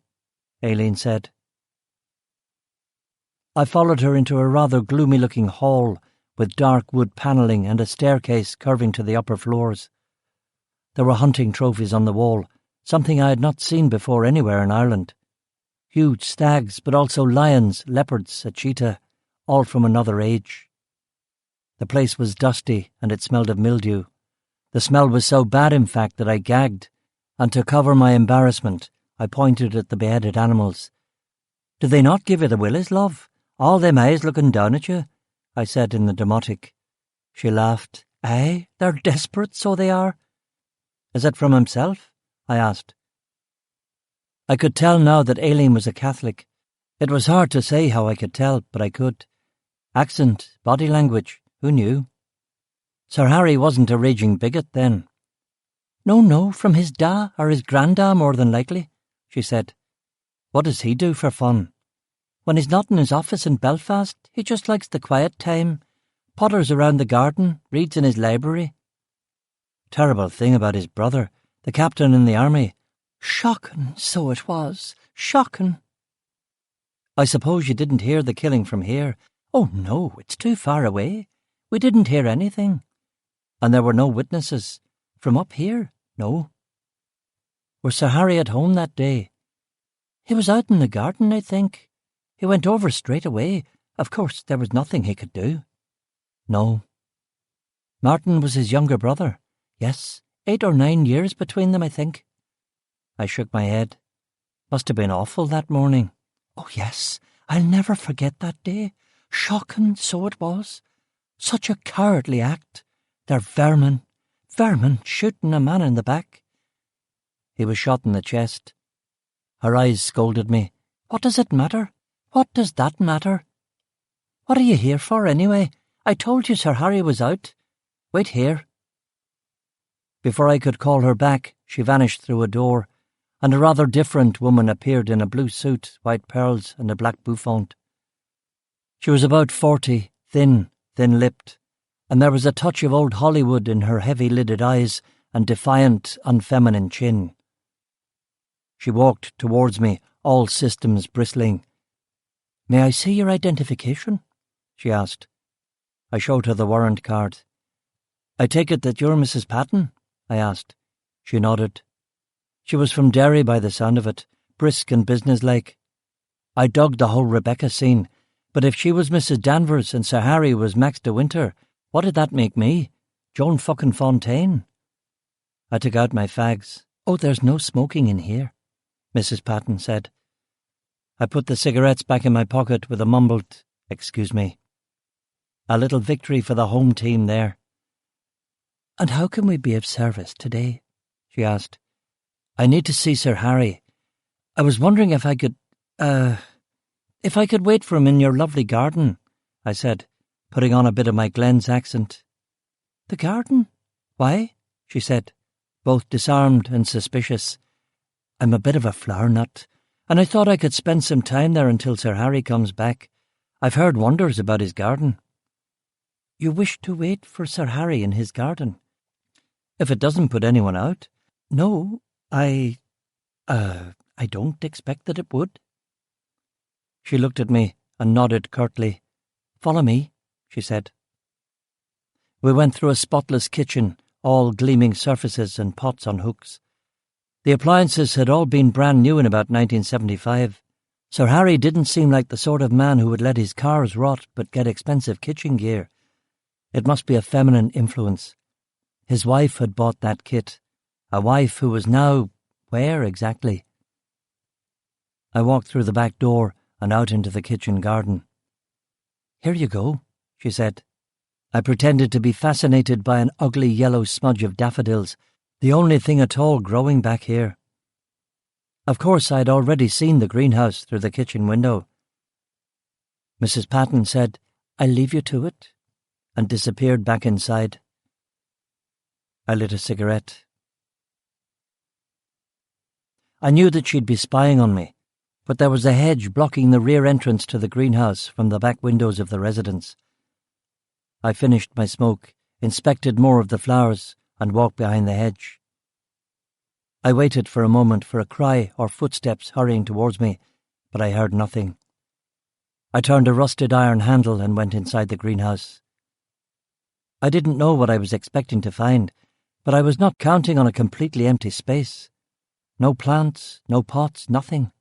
Speaker 2: Aileen said. I followed her into a rather gloomy-looking hall with dark wood panelling and a staircase curving to the upper floors. There were hunting trophies on the wall, something I had not seen before anywhere in Ireland. Huge stags, but also lions, leopards, a cheetah, all from another age. The place was dusty and it smelled of mildew. The smell was so bad, in fact, that I gagged, and to cover my embarrassment, I pointed at the beheaded animals. "Do they not give you the willies, love? All them eyes looking down at you," I said in the demotic. She laughed. "Aye, they're desperate, so they are." "Is it from himself?" I asked. I could tell now that Aileen was a Catholic. It was hard to say how I could tell, but I could. Accent, body language, who knew? Sir Harry wasn't a raging bigot then. No, from his da or his granda more than likely," she said. "What does he do for fun?" "When he's not in his office in Belfast, he just likes the quiet time, potters around the garden, reads in his library." Terrible thing about his brother, the captain in the army. Shocking, so it was. Shocking. "I suppose you didn't hear the killing from here?" "Oh, no, it's too far away. We didn't hear anything." "And there were no witnesses? From up here?" "No." "Was Sir Harry at home that day?" "He was out in the garden, I think. He went over straight away. Of course, there was nothing he could do." "No." "Martin was his younger brother?" "Yes, 8 or 9 years between them, I think." I shook my head. "Must have been awful that morning." "Oh, yes, I'll never forget that day. Shocking, so it was. Such a cowardly act. They're vermin shooting a man in the back." "He was shot in the chest." Her eyes scolded me. "What does it matter? What does that matter? What are you here for, anyway? I told you Sir Harry was out. Wait here." Before I could call her back, she vanished through a door, and a rather different woman appeared in a blue suit, white pearls, and a black bouffant. She was about 40, thin-lipped, and there was a touch of old Hollywood in her heavy-lidded eyes and defiant, unfeminine chin. She walked towards me, all systems bristling. "May I see your identification?" she asked. I showed her the warrant card. "I take it that you're Mrs. Patton?" I asked. She nodded. She was from Derry by the sound of it, brisk and businesslike. I dug the whole Rebecca scene, but if she was Mrs. Danvers and Sir Harry was Max de Winter, what did that make me? Joan fucking Fontaine? I took out my fags. "Oh, there's no smoking in here," Mrs. Patton said. I put the cigarettes back in my pocket with a mumbled, "Excuse me." A little victory for the home team there. "And how can we be of service today?" she asked. "I need to see Sir Harry. I was wondering if I could wait for him in your lovely garden," I said, putting on a bit of my Glenn's accent. "The garden? Why?" she said, both disarmed and suspicious. "I'm a bit of a flower nut, and I thought I could spend some time there until Sir Harry comes back. I've heard wonders about his garden." "You wish to wait for Sir Harry in his garden?" "If it doesn't put anyone out." "No, I don't expect that it would." She looked at me and nodded curtly. "Follow me," she said. We went through a spotless kitchen, all gleaming surfaces and pots on hooks. The appliances had all been brand new in about 1975. Sir Harry didn't seem like the sort of man who would let his cars rot but get expensive kitchen gear. It must be a feminine influence. His wife had bought that kit, a wife who was now where exactly? I walked through the back door and out into the kitchen garden. "Here you go," she said. I pretended to be fascinated by an ugly yellow smudge of daffodils, the only thing at all growing back here. Of course, I had already seen the greenhouse through the kitchen window. Mrs. Patton said, "I'll leave you to it," and disappeared back inside. I lit a cigarette. I knew that she'd be spying on me, but there was a hedge blocking the rear entrance to the greenhouse from the back windows of the residence. I finished my smoke, inspected more of the flowers, and walked behind the hedge. I waited for a moment for a cry or footsteps hurrying towards me, but I heard nothing. I turned a rusted iron handle and went inside the greenhouse. I didn't know what I was expecting to find, but I was not counting on a completely empty space. No plants, no pots, nothing.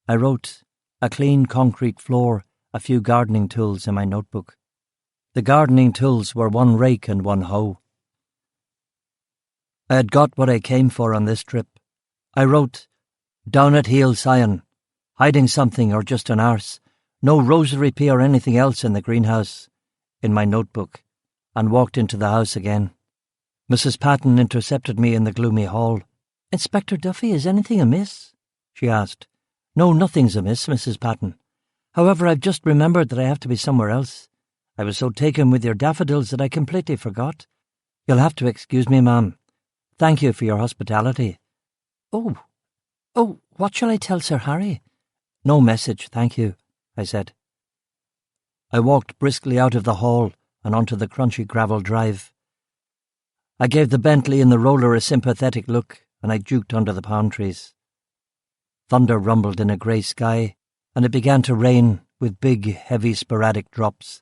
Speaker 2: I wrote a clean concrete floor, a few gardening tools in my notebook. The gardening tools were one rake and one hoe. I had got what I came for on this trip. I wrote, "Down at heel, Sion. Hiding something or just an arse. No rosary pea or anything else in the greenhouse," in my notebook, and walked into the house again. Mrs. Patton intercepted me in the gloomy hall. "Inspector Duffy, is anything amiss?" she asked. "No, nothing's amiss, Mrs. Patton. However, I've just remembered that I have to be somewhere else. I was so taken with your daffodils that I completely forgot. You'll have to excuse me, ma'am. Thank you for your hospitality." Oh, what shall I tell Sir Harry?" "No message, thank you," I said. I walked briskly out of the hall and onto the crunchy gravel drive. I gave the Bentley and the roller a sympathetic look, and I juked under the palm trees. Thunder rumbled in a grey sky, and it began to rain with big, heavy, sporadic drops.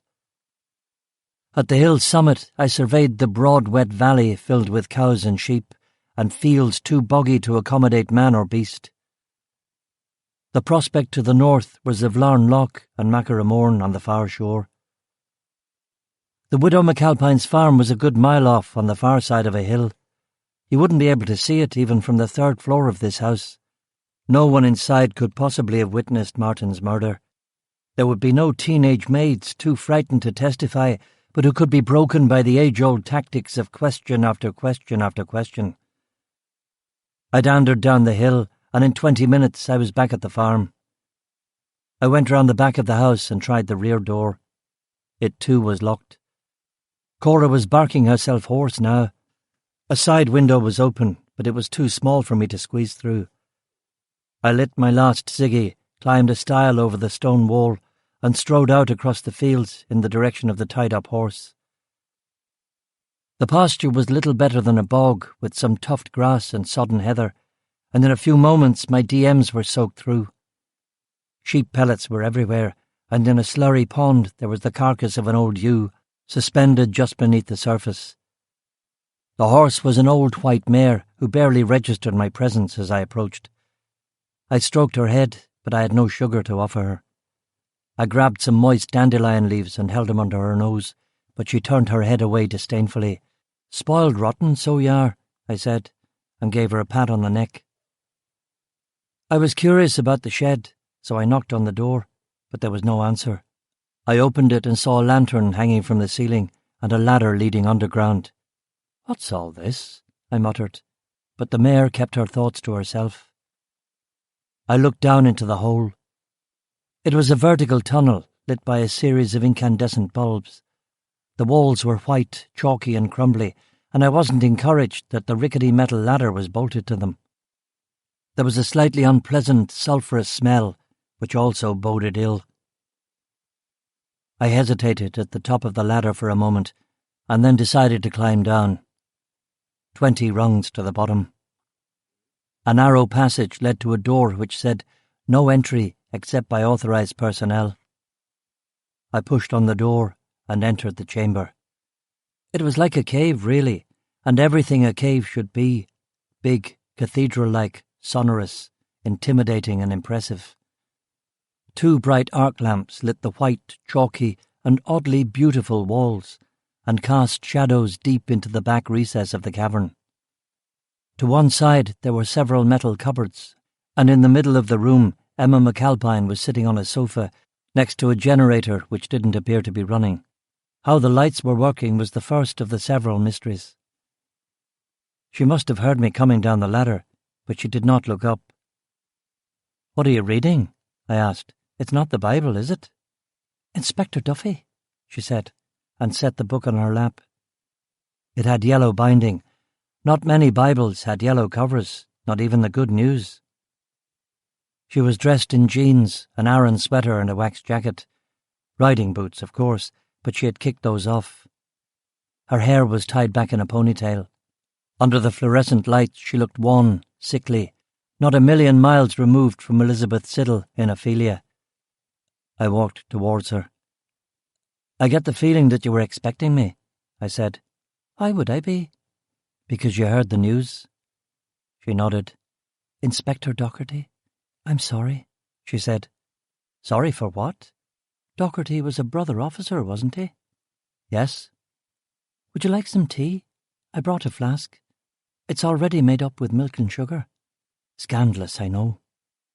Speaker 2: At the hill's summit, I surveyed the broad, wet valley filled with cows and sheep, and fields too boggy to accommodate man or beast. The prospect to the north was of Larne Loch and Macaramorn on the far shore. The widow McAlpine's farm was a good mile off on the far side of a hill. You wouldn't be able to see it even from the third floor of this house. No one inside could possibly have witnessed Martin's murder. There would be no teenage maids too frightened to testify, but who could be broken by the age-old tactics of question after question after question. I dandered down the hill, and in 20 minutes I was back at the farm. I went round the back of the house and tried the rear door. It too was locked. Cora was barking herself hoarse now. A side window was open, but it was too small for me to squeeze through. I lit my last ciggy, climbed a stile over the stone wall, and strode out across the fields in the direction of the tied-up horse. The pasture was little better than a bog, with some tuft grass and sodden heather, and in a few moments my DMs were soaked through. Sheep pellets were everywhere, and in a slurry pond there was the carcass of an old ewe, suspended just beneath the surface. The horse was an old white mare who barely registered my presence as I approached. I stroked her head, but I had no sugar to offer her. I grabbed some moist dandelion leaves and held them under her nose, but she turned her head away disdainfully. "Spoiled rotten, so you are," I said, and gave her a pat on the neck. I was curious about the shed, so I knocked on the door, but there was no answer. I opened it and saw a lantern hanging from the ceiling and a ladder leading underground. "What's all this?" I muttered, but the mare kept her thoughts to herself. I looked down into the hole. It was a vertical tunnel lit by a series of incandescent bulbs. The walls were white, chalky and crumbly, and I wasn't encouraged that the rickety metal ladder was bolted to them. There was a slightly unpleasant, sulphurous smell, which also boded ill. I hesitated at the top of the ladder for a moment, and then decided to climb down. 20 rungs to the bottom. A narrow passage led to a door which said, "No entry except by authorized personnel." I pushed on the door and entered the chamber. It was like a cave, really, and everything a cave should be: big, cathedral-like, sonorous, intimidating and impressive. 2 bright arc lamps lit the white, chalky, and oddly beautiful walls, and cast shadows deep into the back recess of the cavern. To one side there were several metal cupboards, and in the middle of the room Emma McAlpine was sitting on a sofa next to a generator which didn't appear to be running. How the lights were working was the first of the several mysteries. She must have heard me coming down the ladder, but she did not look up. "What are you reading?" I asked. "It's not the Bible, is it?" "Inspector Duffy," she said, and set the book on her lap. It had yellow binding. Not many Bibles had yellow covers, not even the Good News. She was dressed in jeans, an Aran sweater and a wax jacket. Riding boots, of course, but she had kicked those off. Her hair was tied back in a ponytail. Under the fluorescent lights she looked wan, sickly, not a million miles removed from Elizabeth Siddle in Ophelia. I walked towards her. "I get the feeling that you were expecting me," I said. "Why would I be?" "Because you heard the news." She nodded. "Inspector Docherty? I'm sorry," she said. "Sorry for what?" "Docherty was a brother officer, wasn't he?" "Yes." "Would you like some tea? I brought a flask. It's already made up with milk and sugar." "Scandalous, I know."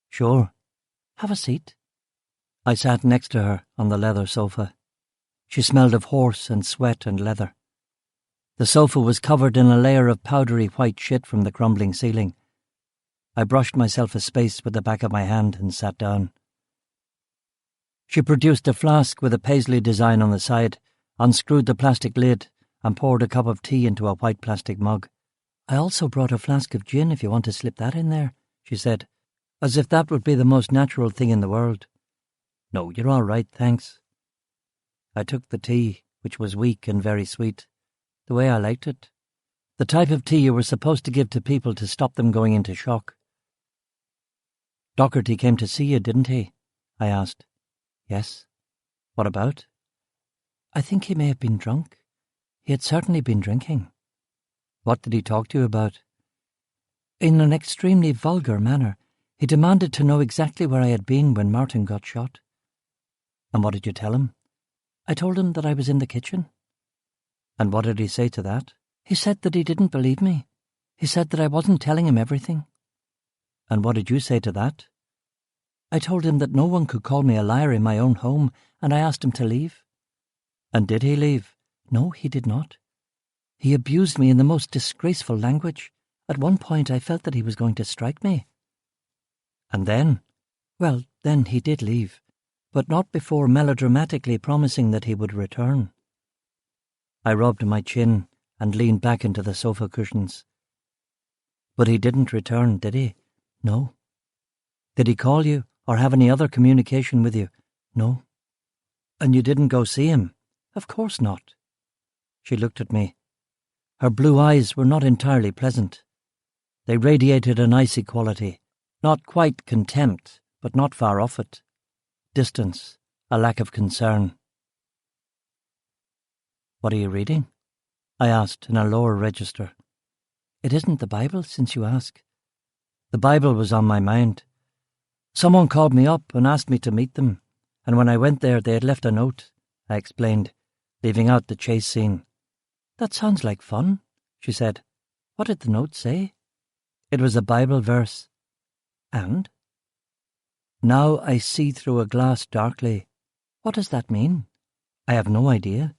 Speaker 2: "Sure." "Have a seat." I sat next to her on the leather sofa. She smelled of horse and sweat and leather. The sofa was covered in a layer of powdery white shit from the crumbling ceiling. I brushed myself a space with the back of my hand and sat down. She produced a flask with a paisley design on the side, unscrewed the plastic lid, and poured a cup of tea into a white plastic mug. "I also brought a flask of gin if you want to slip that in there," she said, as if that would be the most natural thing in the world. "No, you're all right, thanks." I took the tea, which was weak and very sweet, the way I liked it. The type of tea you were supposed to give to people to stop them going into shock. "Docherty came to see you, didn't he?" I asked. "Yes." "What about?" "I think he may have been drunk. He had certainly been drinking." "What did he talk to you about?" "In an extremely vulgar manner. He demanded to know exactly where I had been when Martin got shot." "And what did you tell him?" "I told him that I was in the kitchen." "And what did he say to that?" "He said that he didn't believe me. He said that I wasn't telling him everything." "And what did you say to that?" "I told him that no one could call me a liar in my own home, and I asked him to leave." "And did he leave?" "No, he did not. He abused me in the most disgraceful language. At one point I felt that he was going to strike me." "And then?" "Well, then he did leave, but not before melodramatically promising that he would return." I rubbed my chin and leaned back into the sofa cushions. "But he didn't return, did he?" "No." "Did he call you or have any other communication with you?" "No." "And you didn't go see him?" "Of course not." She looked at me. Her blue eyes were not entirely pleasant. They radiated an icy quality, not quite contempt, but not far off it. Distance, a lack of concern. "What are you reading?" I asked in a lower register. "It isn't the Bible, since you ask." "The Bible was on my mind. Someone called me up and asked me to meet them, and when I went there they had left a note," I explained, leaving out the chase scene. "That sounds like fun," she said. "What did the note say?" "It was a Bible verse." "And?" "Now I see through a glass darkly." "What does that mean?" "I have no idea."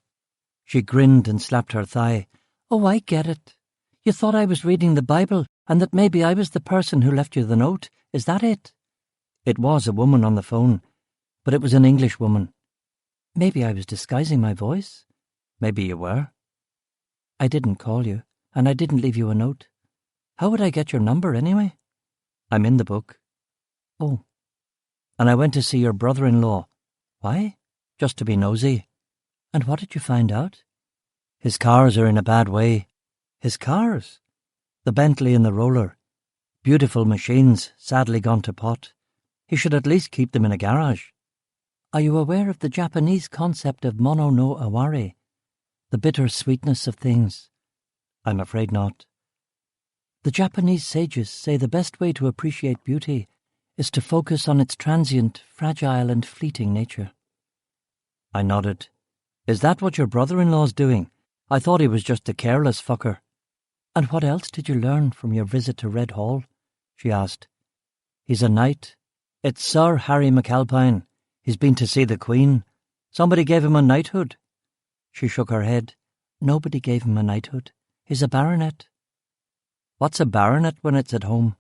Speaker 2: She grinned and slapped her thigh. "Oh, I get it. You thought I was reading the Bible and that maybe I was the person who left you the note. Is that it?" It was a woman on the phone, but it was an English woman. "Maybe I was disguising my voice." "Maybe you were." "I didn't call you, and I didn't leave you a note. How would I get your number, anyway?" "I'm in the book." "Oh." "And I went to see your brother-in-law." "Why?" "Just to be nosy." "And what did you find out?" "His cars are in a bad way." "His cars?" "The Bentley and the Roller. Beautiful machines, sadly gone to pot. He should at least keep them in a garage. Are you aware of the Japanese concept of mono no aware? The bitter sweetness of things? I'm afraid not. The Japanese sages say the best way to appreciate beauty is to focus on its transient, fragile and fleeting nature. I nodded. Is that what your brother-in-law's doing? I thought he was just a careless fucker. And what else did you learn from your visit to Red Hall? She asked. He's a knight. It's Sir Harry McAlpine. He's been to see the Queen. Somebody gave him a knighthood. She shook her head. Nobody gave him a knighthood. He's a baronet. What's a baronet when it's at home?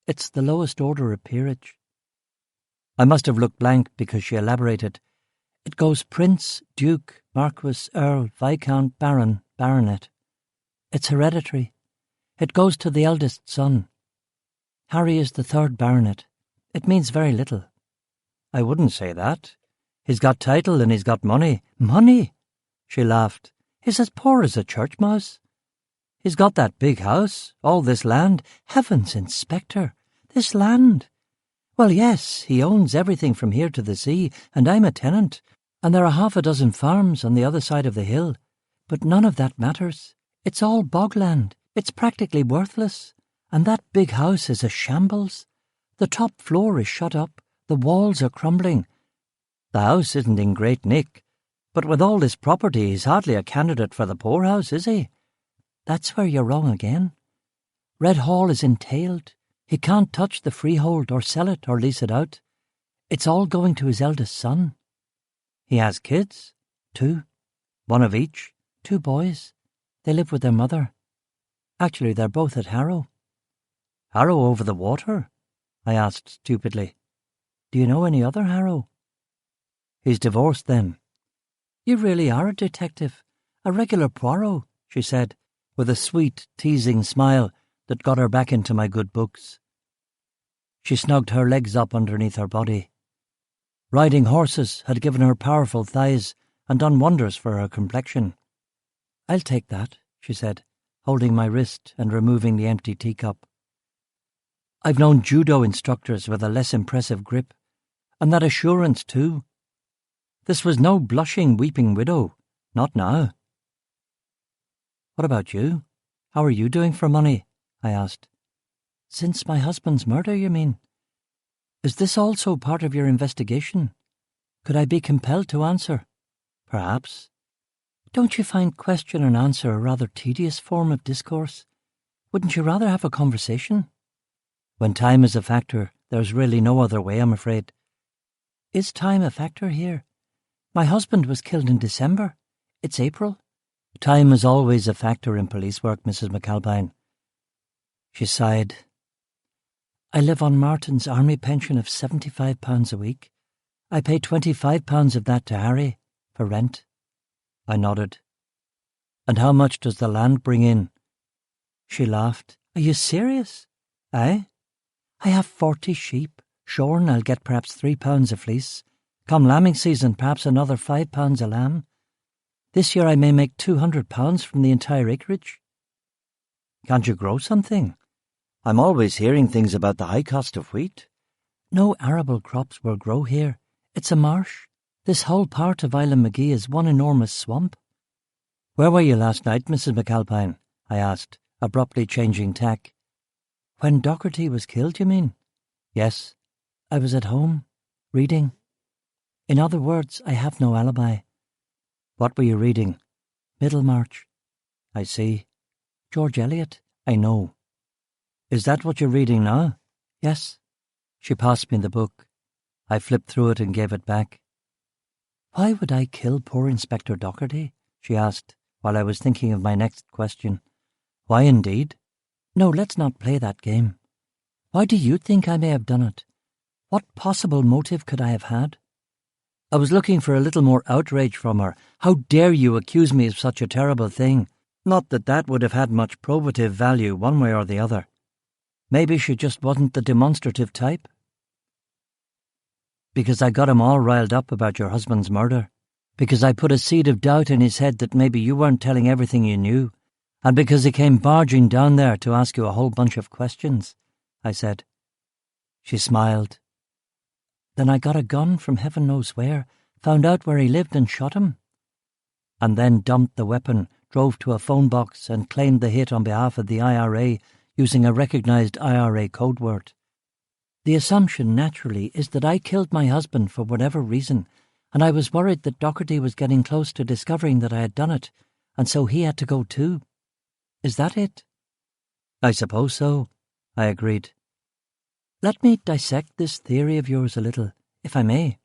Speaker 2: It's the lowest order of peerage. I must have looked blank because she elaborated. It goes Prince, Duke, Marquis, Earl, Viscount, Baron, Baronet. It's hereditary. It goes to the eldest son. Harry is the third baronet. It means very little. I wouldn't say that. He's got title and he's got money. Money? She laughed. He's as poor as a church mouse. He's got that big house, all this land. Heavens, Inspector, this land. Well, yes, he owns everything from here to the sea, and I'm a tenant, and there are 6 farms on the other side of the hill. But none of that matters. It's all bogland. It's practically worthless. And that big house is a shambles. The top floor is shut up. The walls are crumbling. The house isn't in great nick, but with all this property he's hardly a candidate for the poorhouse, is he? That's where you're wrong again. Red Hall is entailed. He can't touch the freehold or sell it or lease it out. It's all going to his eldest son. He has kids, 2, 1 of each, 2 boys. They live with their mother. Actually, they're both at Harrow. Harrow over the water? I asked stupidly. Do you know any other Harrow? He's divorced then. You really are a detective, a regular Poirot, she said, with a sweet, teasing smile that got her back into my good books. She snugged her legs up underneath her body. Riding horses had given her powerful thighs and done wonders for her complexion. I'll take that, she said, holding my wrist and removing the empty teacup. I've known judo instructors with a less impressive grip, and that assurance too. This was no blushing, weeping widow, not now. What about you? How are you doing for money? I asked. Since my husband's murder, you mean? Is this also part of your investigation? Could I be compelled to answer? Perhaps. Don't you find question and answer a rather tedious form of discourse? Wouldn't you rather have a conversation? When time is a factor, there's really no other way, I'm afraid. Is time a factor here? My husband was killed in December. It's April. Time is always a factor in police work, Mrs. McAlpine. She sighed. I live on Martin's army pension of £75 a week. I pay £25 of that to Harry, for rent. I nodded. And how much does the land bring in? She laughed. Are you serious? Aye. I have 40 sheep. Shorn, I'll get perhaps £3 a fleece. Come lambing season, perhaps another £5 a lamb. This year I may make £200 from the entire acreage. Can't you grow something? I'm always hearing things about the high cost of wheat. No arable crops will grow here. It's a marsh. This whole part of Island McGee is one enormous swamp. Where were you last night, Mrs. McAlpine? I asked, abruptly changing tack. When Docherty was killed, you mean? Yes. I was at home, reading. In other words, I have no alibi. What were you reading? Middlemarch. I see. George Eliot, I know. Is that what you're reading now? Yes. She passed me the book. I flipped through it and gave it back. Why would I kill poor Inspector Docherty? She asked, while I was thinking of my next question. Why indeed? No, let's not play that game. Why do you think I may have done it? What possible motive could I have had? I was looking for a little more outrage from her. How dare you accuse me of such a terrible thing? Not that that would have had much probative value one way or the other. Maybe she just wasn't the demonstrative type. Because I got him all riled up about your husband's murder. Because I put a seed of doubt in his head that maybe you weren't telling everything you knew. And because he came barging down there to ask you a whole bunch of questions. I said. She smiled. Then I got a gun from heaven knows where, found out where he lived and shot him. And then dumped the weapon, drove to a phone box and claimed the hit on behalf of the IRA using a recognised IRA code word. The assumption, naturally, is that I killed my husband for whatever reason, and I was worried that Docherty was getting close to discovering that I had done it, and so he had to go too. Is that it? I suppose so, I agreed. Let me dissect this theory of yours a little, if I may.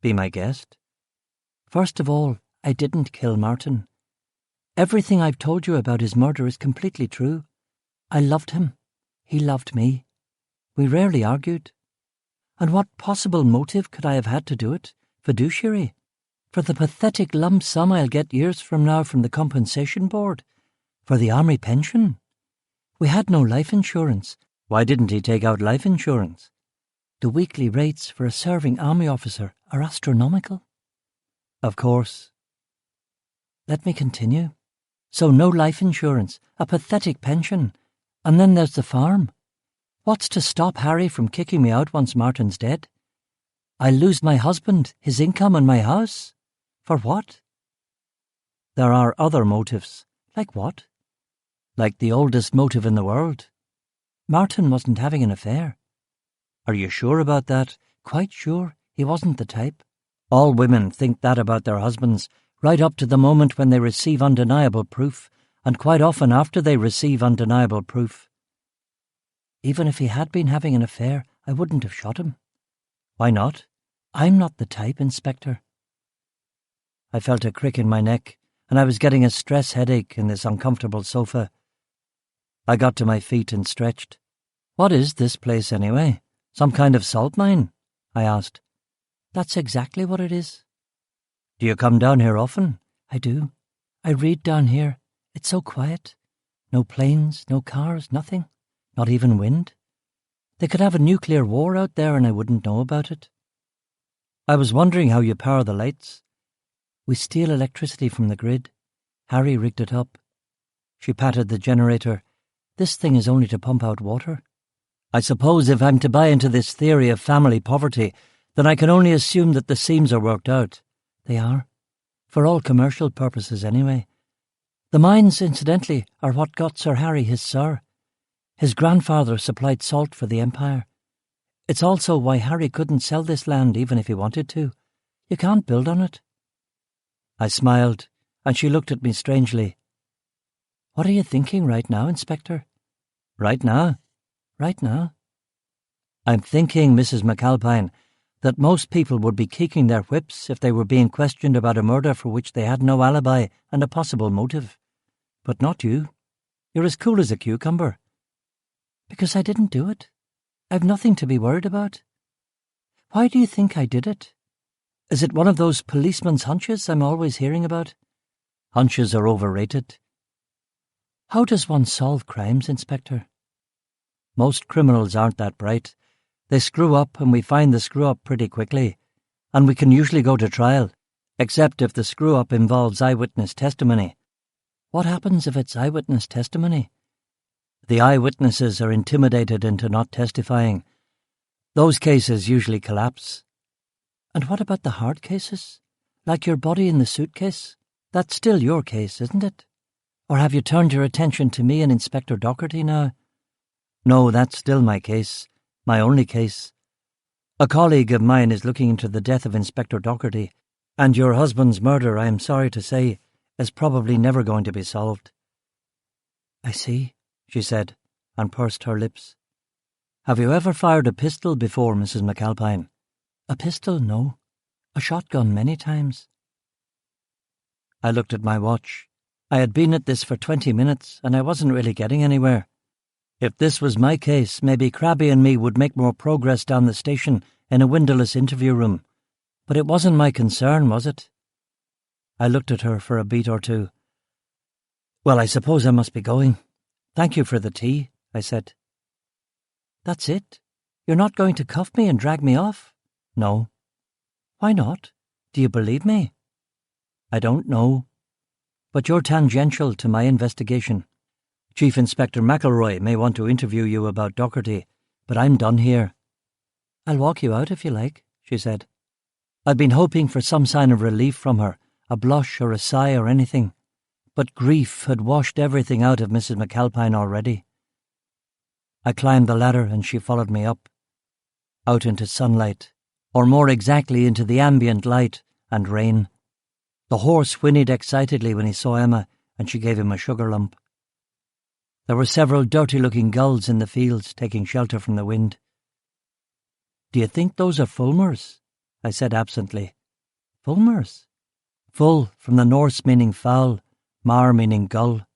Speaker 2: Be my guest. First of all, I didn't kill Martin. Everything I've told you about his murder is completely true. I loved him. He loved me. We rarely argued. And what possible motive could I have had to do it? Fiduciary? For the pathetic lump sum I'll get years from now from the compensation board? For the army pension? We had no life insurance. Why didn't he take out life insurance? The weekly rates for a serving army officer are astronomical. Of course. Let me continue. So no life insurance, a pathetic pension, and then there's the farm. What's to stop Harry from kicking me out once Martin's dead? I'll lose my husband, his income and my house. For what? There are other motives. Like what? Like the oldest motive in the world. Martin wasn't having an affair. Are you sure about that? Quite sure. He wasn't the type. All women think that about their husbands, right up to the moment when they receive undeniable proof, and quite often after they receive undeniable proof. Even if he had been having an affair, I wouldn't have shot him. Why not? I'm not the type, Inspector. I felt a crick in my neck, and I was getting a stress headache in this uncomfortable sofa. I got to my feet and stretched. What is this place anyway? Some kind of salt mine? I asked. That's exactly what it is. Do you come down here often? I do. I read down here. It's so quiet. No planes, no cars, nothing. Not even wind. They could have a nuclear war out there and I wouldn't know about it. I was wondering how you power the lights. We steal electricity from the grid. Harry rigged it up. She patted the generator. This thing is only to pump out water. I suppose if I'm to buy into this theory of family poverty, then I can only assume that the seams are worked out. They are. For all commercial purposes, anyway. The mines, incidentally, are what got Sir Harry his Sir. His grandfather supplied salt for the Empire. It's also why Harry couldn't sell this land even if he wanted to. You can't build on it. I smiled, and she looked at me strangely. What are you thinking right now, Inspector? Right now? Right now? I'm thinking, Mrs. McAlpine, that most people would be kicking their whips if they were being questioned about a murder for which they had no alibi and a possible motive. But not you. You're as cool as a cucumber. Because I didn't do it. I've nothing to be worried about. Why do you think I did it? Is it one of those policeman's hunches I'm always hearing about? Hunches are overrated. How does one solve crimes, Inspector? Most criminals aren't that bright. They screw up and we find the screw-up pretty quickly, and we can usually go to trial, except if the screw-up involves eyewitness testimony. What happens if it's eyewitness testimony? The eyewitnesses are intimidated into not testifying. Those cases usually collapse. And what about the hard cases? Like your body in the suitcase? That's still your case, isn't it? Or have you turned your attention to me and Inspector Docherty now? No, that's still my case. My only case. A colleague of mine is looking into the death of Inspector Docherty, and your husband's murder, I am sorry to say, is probably never going to be solved. I see, she said, and pursed her lips. Have you ever fired a pistol before, Mrs. McAlpine? A pistol, no. A shotgun many times. I looked at my watch. I had been at this for 20 minutes, and I wasn't really getting anywhere. If this was my case, maybe Crabby and me would make more progress down the station in a windowless interview room. But it wasn't my concern, was it? I looked at her for a beat or two. Well, I suppose I must be going. Thank you for the tea, I said. That's it? You're not going to cuff me and drag me off? No. Why not? Do you believe me? I don't know. But you're tangential to my investigation. Chief Inspector McElroy may want to interview you about Docherty, but I'm done here." "I'll walk you out if you like," she said. I'd been hoping for some sign of relief from her, a blush or a sigh or anything, but grief had washed everything out of Mrs. McAlpine already. I climbed the ladder and she followed me up, out into sunlight, or more exactly into the ambient light and rain. The horse whinnied excitedly when he saw Emma, and she gave him a sugar lump. There were several dirty-looking gulls in the fields, taking shelter from the wind. "Do you think those are fulmars?" I said absently. "Fulmars?" "Full, from the Norse meaning fowl, mar meaning gull."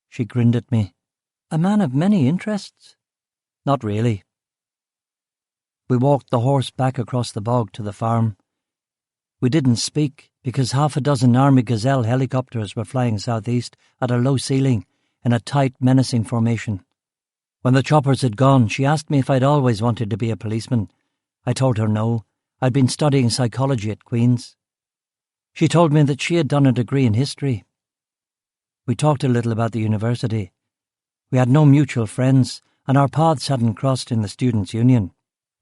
Speaker 2: She grinned at me. "A man of many interests." "Not really." We walked the horse back across the bog to the farm. We didn't speak because half a dozen Army Gazelle helicopters were flying southeast at a low ceiling in a tight, menacing formation. When the choppers had gone, she asked me if I'd always wanted to be a policeman. I told her no. I'd been studying psychology at Queen's. She told me that she had done a degree in history. We talked a little about the university. We had no mutual friends, and our paths hadn't crossed in the Students' Union.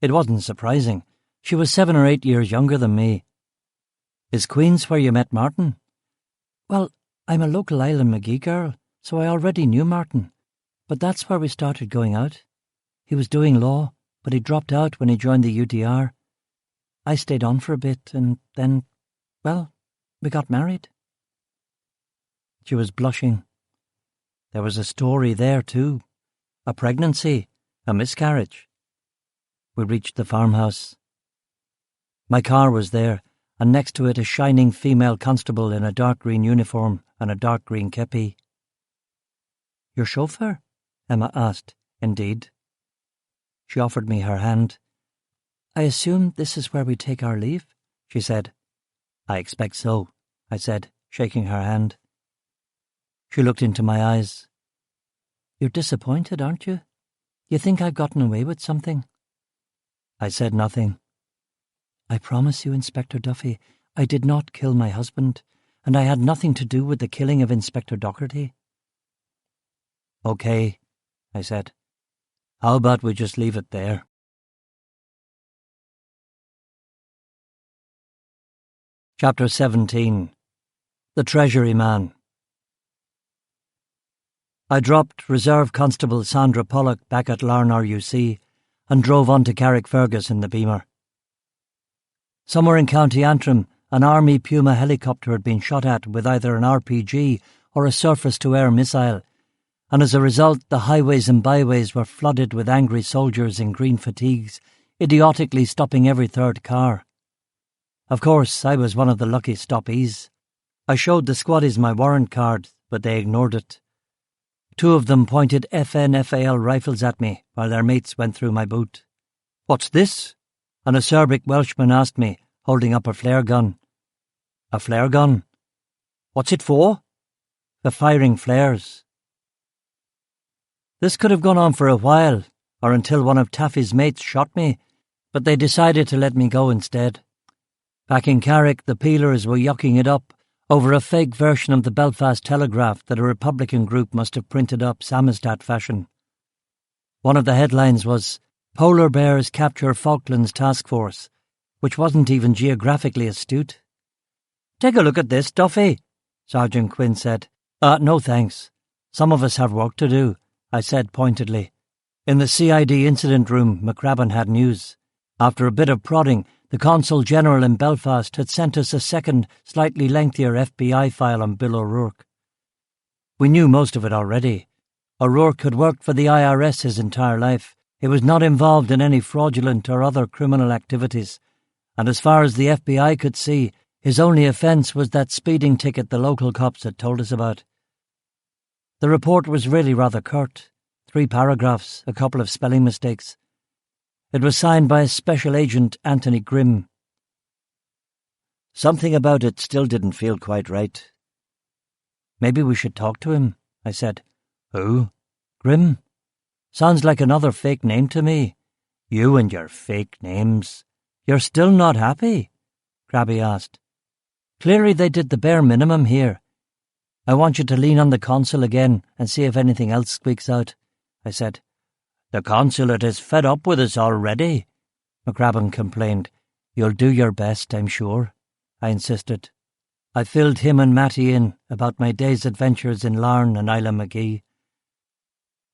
Speaker 2: It wasn't surprising. She was 7 or 8 years younger than me. "Is Queen's where you met Martin?" "Well, I'm a local Island McGee girl, so I already knew Martin. But that's where we started going out. He was doing law, but he dropped out when he joined the UDR. I stayed on for a bit, and then, well, we got married." She was blushing. There was a story there, too. A pregnancy, a miscarriage. We reached the farmhouse. My car was there, and next to it a shining female constable in a dark green uniform and a dark green kepi. "Your chauffeur?" Emma asked. "Indeed." She offered me her hand. "I assume this is where we take our leave?" she said. "I expect so," I said, shaking her hand. She looked into my eyes. "You're disappointed, aren't you? You think I've gotten away with something?" I said nothing. "I promise you, Inspector Duffy, I did not kill my husband, and I had nothing to do with the killing of Inspector Docherty." "Okay," I said. "How about we just leave it there?" Chapter 17. The Treasury Man. I dropped Reserve Constable Sandra Pollock back at Larnar UC and drove on to Carrickfergus in the Beamer. Somewhere in County Antrim, an Army Puma helicopter had been shot at with either an RPG or a surface-to-air missile, and as a result the highways and byways were flooded with angry soldiers in green fatigues, idiotically stopping every third car. Of course, I was one of the lucky stoppies. I showed the squaddies my warrant card, but they ignored it. 2 of them pointed FN-FAL rifles at me while their mates went through my boot. "What's this?" an acerbic Welshman asked me, holding up a flare gun. "A flare gun? What's it for?" "For firing flares." This could have gone on for a while, or until one of Taffy's mates shot me, but they decided to let me go instead. Back in Carrick, the peelers were yucking it up over a fake version of the Belfast Telegraph that a Republican group must have printed up Samizdat fashion. One of the headlines was, "Polar Bears Capture Falklands Task Force," which wasn't even geographically astute. "Take a look at this, Duffy," Sergeant Quinn said. No thanks. Some of us have work to do," I said pointedly. In the CID incident room, McCrabbin had news. After a bit of prodding, the Consul General in Belfast had sent us a second, slightly lengthier FBI file on Bill O'Rourke. We knew most of it already. O'Rourke had worked for the IRS his entire life. He was not involved in any fraudulent or other criminal activities, and as far as the FBI could see, his only offence was that speeding ticket the local cops had told us about. The report was really rather curt. 3 paragraphs, a couple of spelling mistakes. It was signed by Special Agent Anthony Grimm. Something about it still didn't feel quite right. "Maybe we should talk to him," I said. "Who?" "Grimm. Sounds like another fake name to me." "You and your fake names. You're still not happy?" Krabby asked. "Clearly they did the bare minimum here. I want you to lean on the consul again and see if anything else squeaks out," I said. "The consulate is fed up with us already," McCrabbin complained. "You'll do your best, I'm sure," I insisted. I filled him and Matty in about my day's adventures in Larne and Isla McGee.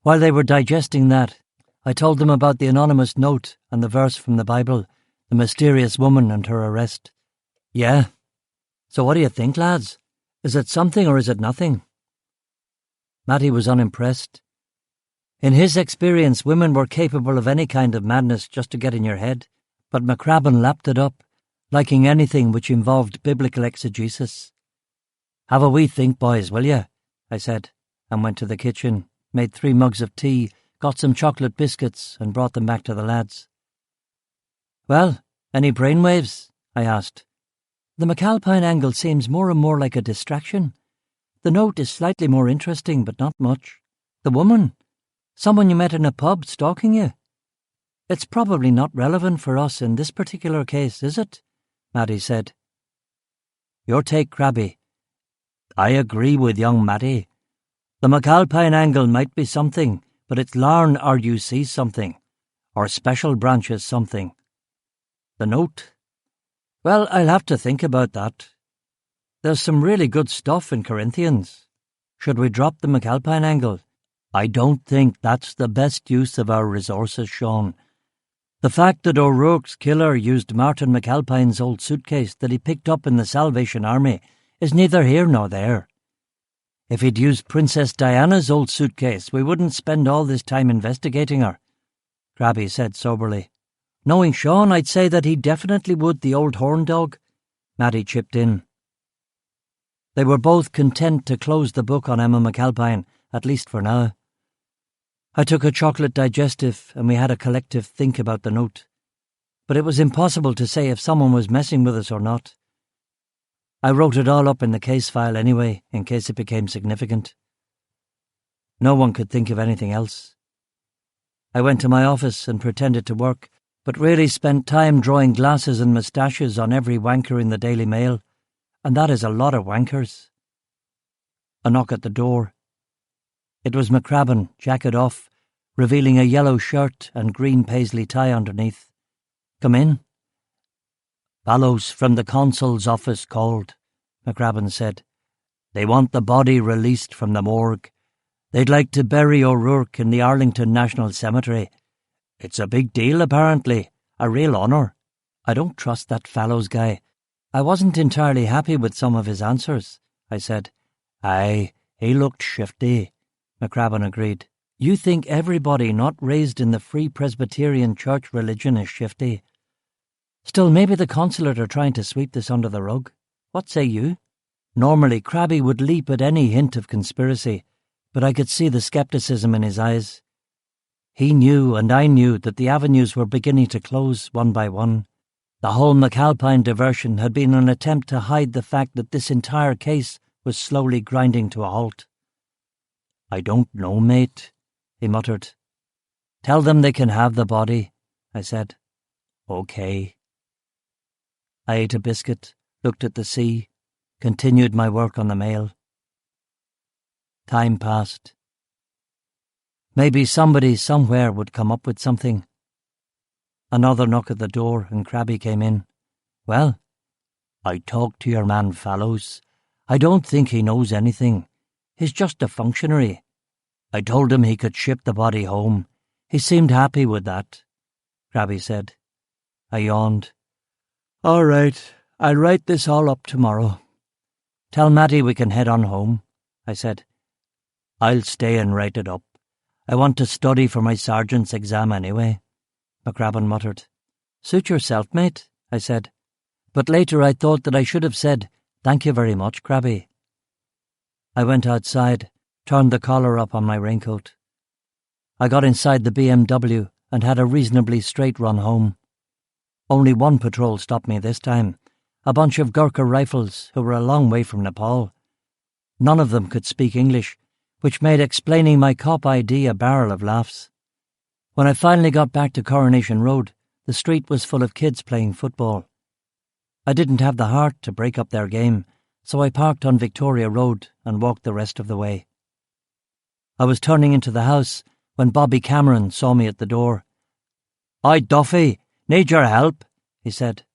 Speaker 2: While they were digesting that, I told them about the anonymous note and the verse from the Bible, the mysterious woman and her arrest. "Yeah. So what do you think, lads? Is it something or is it nothing?" Matty was unimpressed. In his experience, women were capable of any kind of madness just to get in your head, but McCrabbin lapped it up, liking anything which involved biblical exegesis. "Have a wee think, boys, will you?" I said, and went to the kitchen, made 3 mugs of tea, got some chocolate biscuits, and brought them back to the lads. "Well, any brainwaves?" I asked. "The McAlpine angle seems more and more like a distraction. The note is slightly more interesting, but not much. The woman? Someone you met in a pub stalking you? It's probably not relevant for us in this particular case, is it?" Matty said. "Your take, Crabby." "I agree with young Matty. The McAlpine angle might be something, but it's Larne RUC something, or Special Branches something. The note? Well, I'll have to think about that. There's some really good stuff in Corinthians. Should we drop the McAlpine angle? I don't think that's the best use of our resources, Sean. The fact that O'Rourke's killer used Martin McAlpine's old suitcase that he picked up in the Salvation Army is neither here nor there. If he'd used Princess Diana's old suitcase, we wouldn't spend all this time investigating her," Crabby said soberly. "Knowing Sean, I'd say that he definitely would the old horn dog," Matty chipped in. They were both content to close the book on Emma McAlpine, at least for now. I took a chocolate digestive and we had a collective think about the note. But it was impossible to say if someone was messing with us or not. I wrote it all up in the case file anyway, in case it became significant. No one could think of anything else. I went to my office and pretended to work, but really spent time drawing glasses and moustaches on every wanker in the Daily Mail, and that is a lot of wankers. A knock at the door. It was McCrabbin, jacket off, revealing a yellow shirt and green paisley tie underneath. "Come in." "Fallows from the consul's office called," McCrabbin said. "They want the body released from the morgue. They'd like to bury O'Rourke in the Arlington National Cemetery. It's a big deal, apparently, a real honour. I don't trust that Fallows guy. I wasn't entirely happy with some of his answers," I said. "Aye, he looked shifty," McCrabbin agreed. "You think everybody not raised in the Free Presbyterian Church religion is shifty. Still, maybe the consulate are trying to sweep this under the rug. What say you?" Normally, Crabby would leap at any hint of conspiracy, but I could see the scepticism in his eyes. He knew, and I knew, that the avenues were beginning to close one by one. The whole McAlpine diversion had been an attempt to hide the fact that this entire case was slowly grinding to a halt. "I don't know, mate," he muttered. "Tell them they can have the body," I said. "Okay." I ate a biscuit, looked at the sea, continued my work on the mail. Time passed. Maybe somebody somewhere would come up with something. Another knock at the door and Crabby came in. "Well?" "I talked to your man Fallows. I don't think he knows anything. He's just a functionary. I told him he could ship the body home. He seemed happy with that," Crabby said. I yawned. "All right, I'll write this all up tomorrow. Tell Matty we can head on home," I said. "I'll stay and write it up. I want to study for my sergeant's exam anyway," McCrabbin muttered. "Suit yourself, mate," I said. But later I thought that I should have said, "Thank you very much, Crabby." I went outside, turned the collar up on my raincoat. I got inside the BMW and had a reasonably straight run home. Only one patrol stopped me this time, a bunch of Gurkha rifles who were a long way from Nepal. None of them could speak English, which made explaining my cop ID a barrel of laughs. When I finally got back to Coronation Road, the street was full of kids playing football. I didn't have the heart to break up their game, so I parked on Victoria Road and walked the rest of the way. I was turning into the house when Bobby Cameron saw me at the door. "Oi, Duffy, need your help," he said.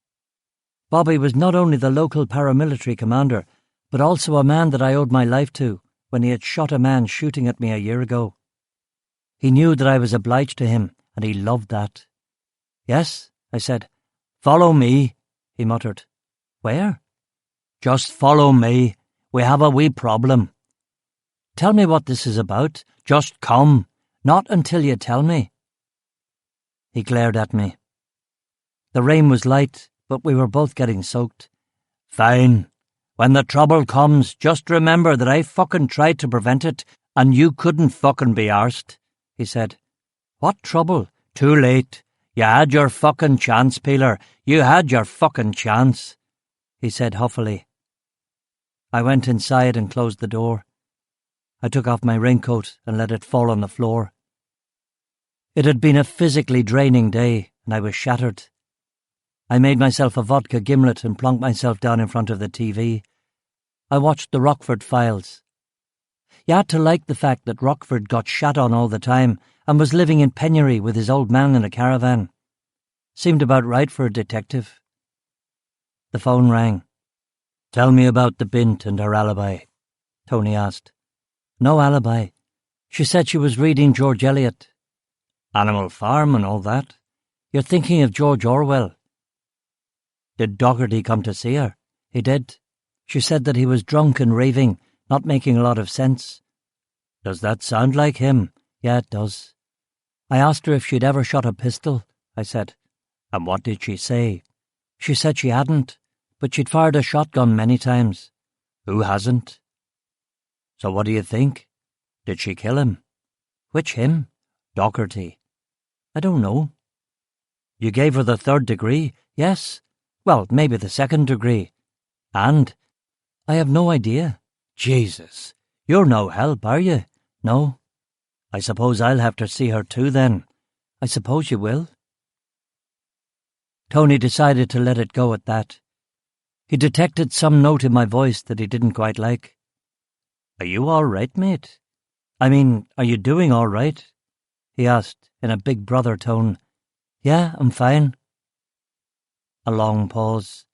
Speaker 2: Bobby was not only the local paramilitary commander, but also a man that I owed my life to when he had shot a man shooting at me a year ago. He knew that I was obliged to him, and he loved that. "Yes," I said. "Follow me," he muttered. "Where?" "Just follow me. We have a wee problem." "Tell me what this is about. Just come. Not until you tell me." He glared at me. The rain was light, but we were both getting soaked. "Fine. When the trouble comes, just remember that I fucking tried to prevent it, and you couldn't fucking be arsed," he said. "What trouble? Too late. You had your fucking chance, Peeler. You had your fucking chance," he said huffily. I went inside and closed the door. I took off my raincoat and let it fall on the floor. It had been a physically draining day, and I was shattered. I made myself a vodka gimlet and plonked myself down in front of the TV. I watched the Rockford Files. You had to like the fact that Rockford got shat on all the time and was living in penury with his old man in a caravan. Seemed about right for a detective. The phone rang. "Tell me about the bint and her alibi," Tony asked. "No alibi. She said she was reading George Eliot. Animal Farm and all that. You're thinking of George Orwell." "Did Docherty come to see her?" "He did. She said that he was drunk and raving, not making a lot of sense." "Does that sound like him?" "Yeah, it does." "I asked her if she'd ever shot a pistol," I said. "And what did she say?" "She said she hadn't, but she'd fired a shotgun many times." "Who hasn't?" "So what do you think? Did she kill him?" "Which him?" "Docherty." "I don't know." "You gave her the 3rd degree?" "Yes. Well, maybe the 2nd degree." "And?" "I have no idea." "Jesus, you're no help, are you?" "No." "I suppose I'll have to see her too, then." "I suppose you will." Tony decided to let it go at that. He detected some note in my voice that he didn't quite like. "Are you all right, mate? I mean, are you doing all right?" he asked in a big brother tone. "Yeah, I'm fine." A long pause.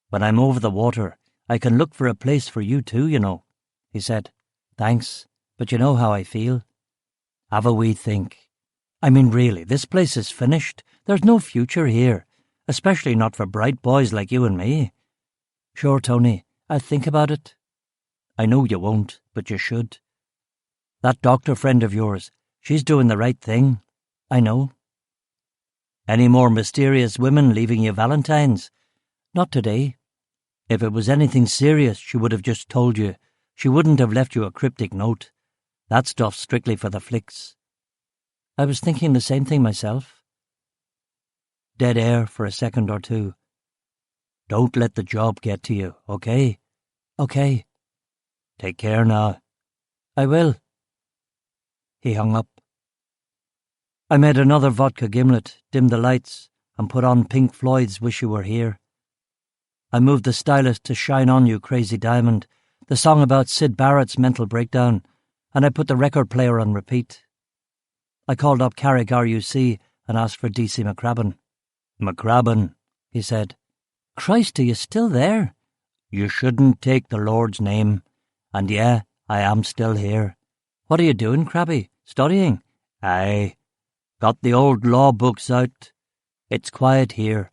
Speaker 2: "When I'm over the water, I can look for a place for you too, you know," he said. "Thanks, but you know how I feel." "Have a wee think. I mean, really, this place is finished. There's no future here, especially not for bright boys like you and me." "Sure, Tony, I'll think about it." "I know you won't, but you should. That doctor friend of yours, she's doing the right thing. I know." "Any more mysterious women leaving you valentines?" "Not today. If it was anything serious, she would have just told you. She wouldn't have left you a cryptic note. That stuff's strictly for the flicks." "I was thinking the same thing myself." Dead air for a second or two. "Don't let the job get to you, okay?" "Okay." "Take care now." "I will." He hung up. I made another vodka gimlet, dimmed the lights, and put on Pink Floyd's Wish You Were Here. I moved the stylus to Shine On You, Crazy Diamond, the song about Syd Barrett's mental breakdown, and I put the record player on repeat. I called up Carrick RUC and asked for DC McCrabbin. "McCrabbin," he said. "Christ, are you still there?" "You shouldn't take the Lord's name. And yeah, I am still here." "What are you doing, Crabby? Studying?" "Aye. Got the old law books out. It's quiet here,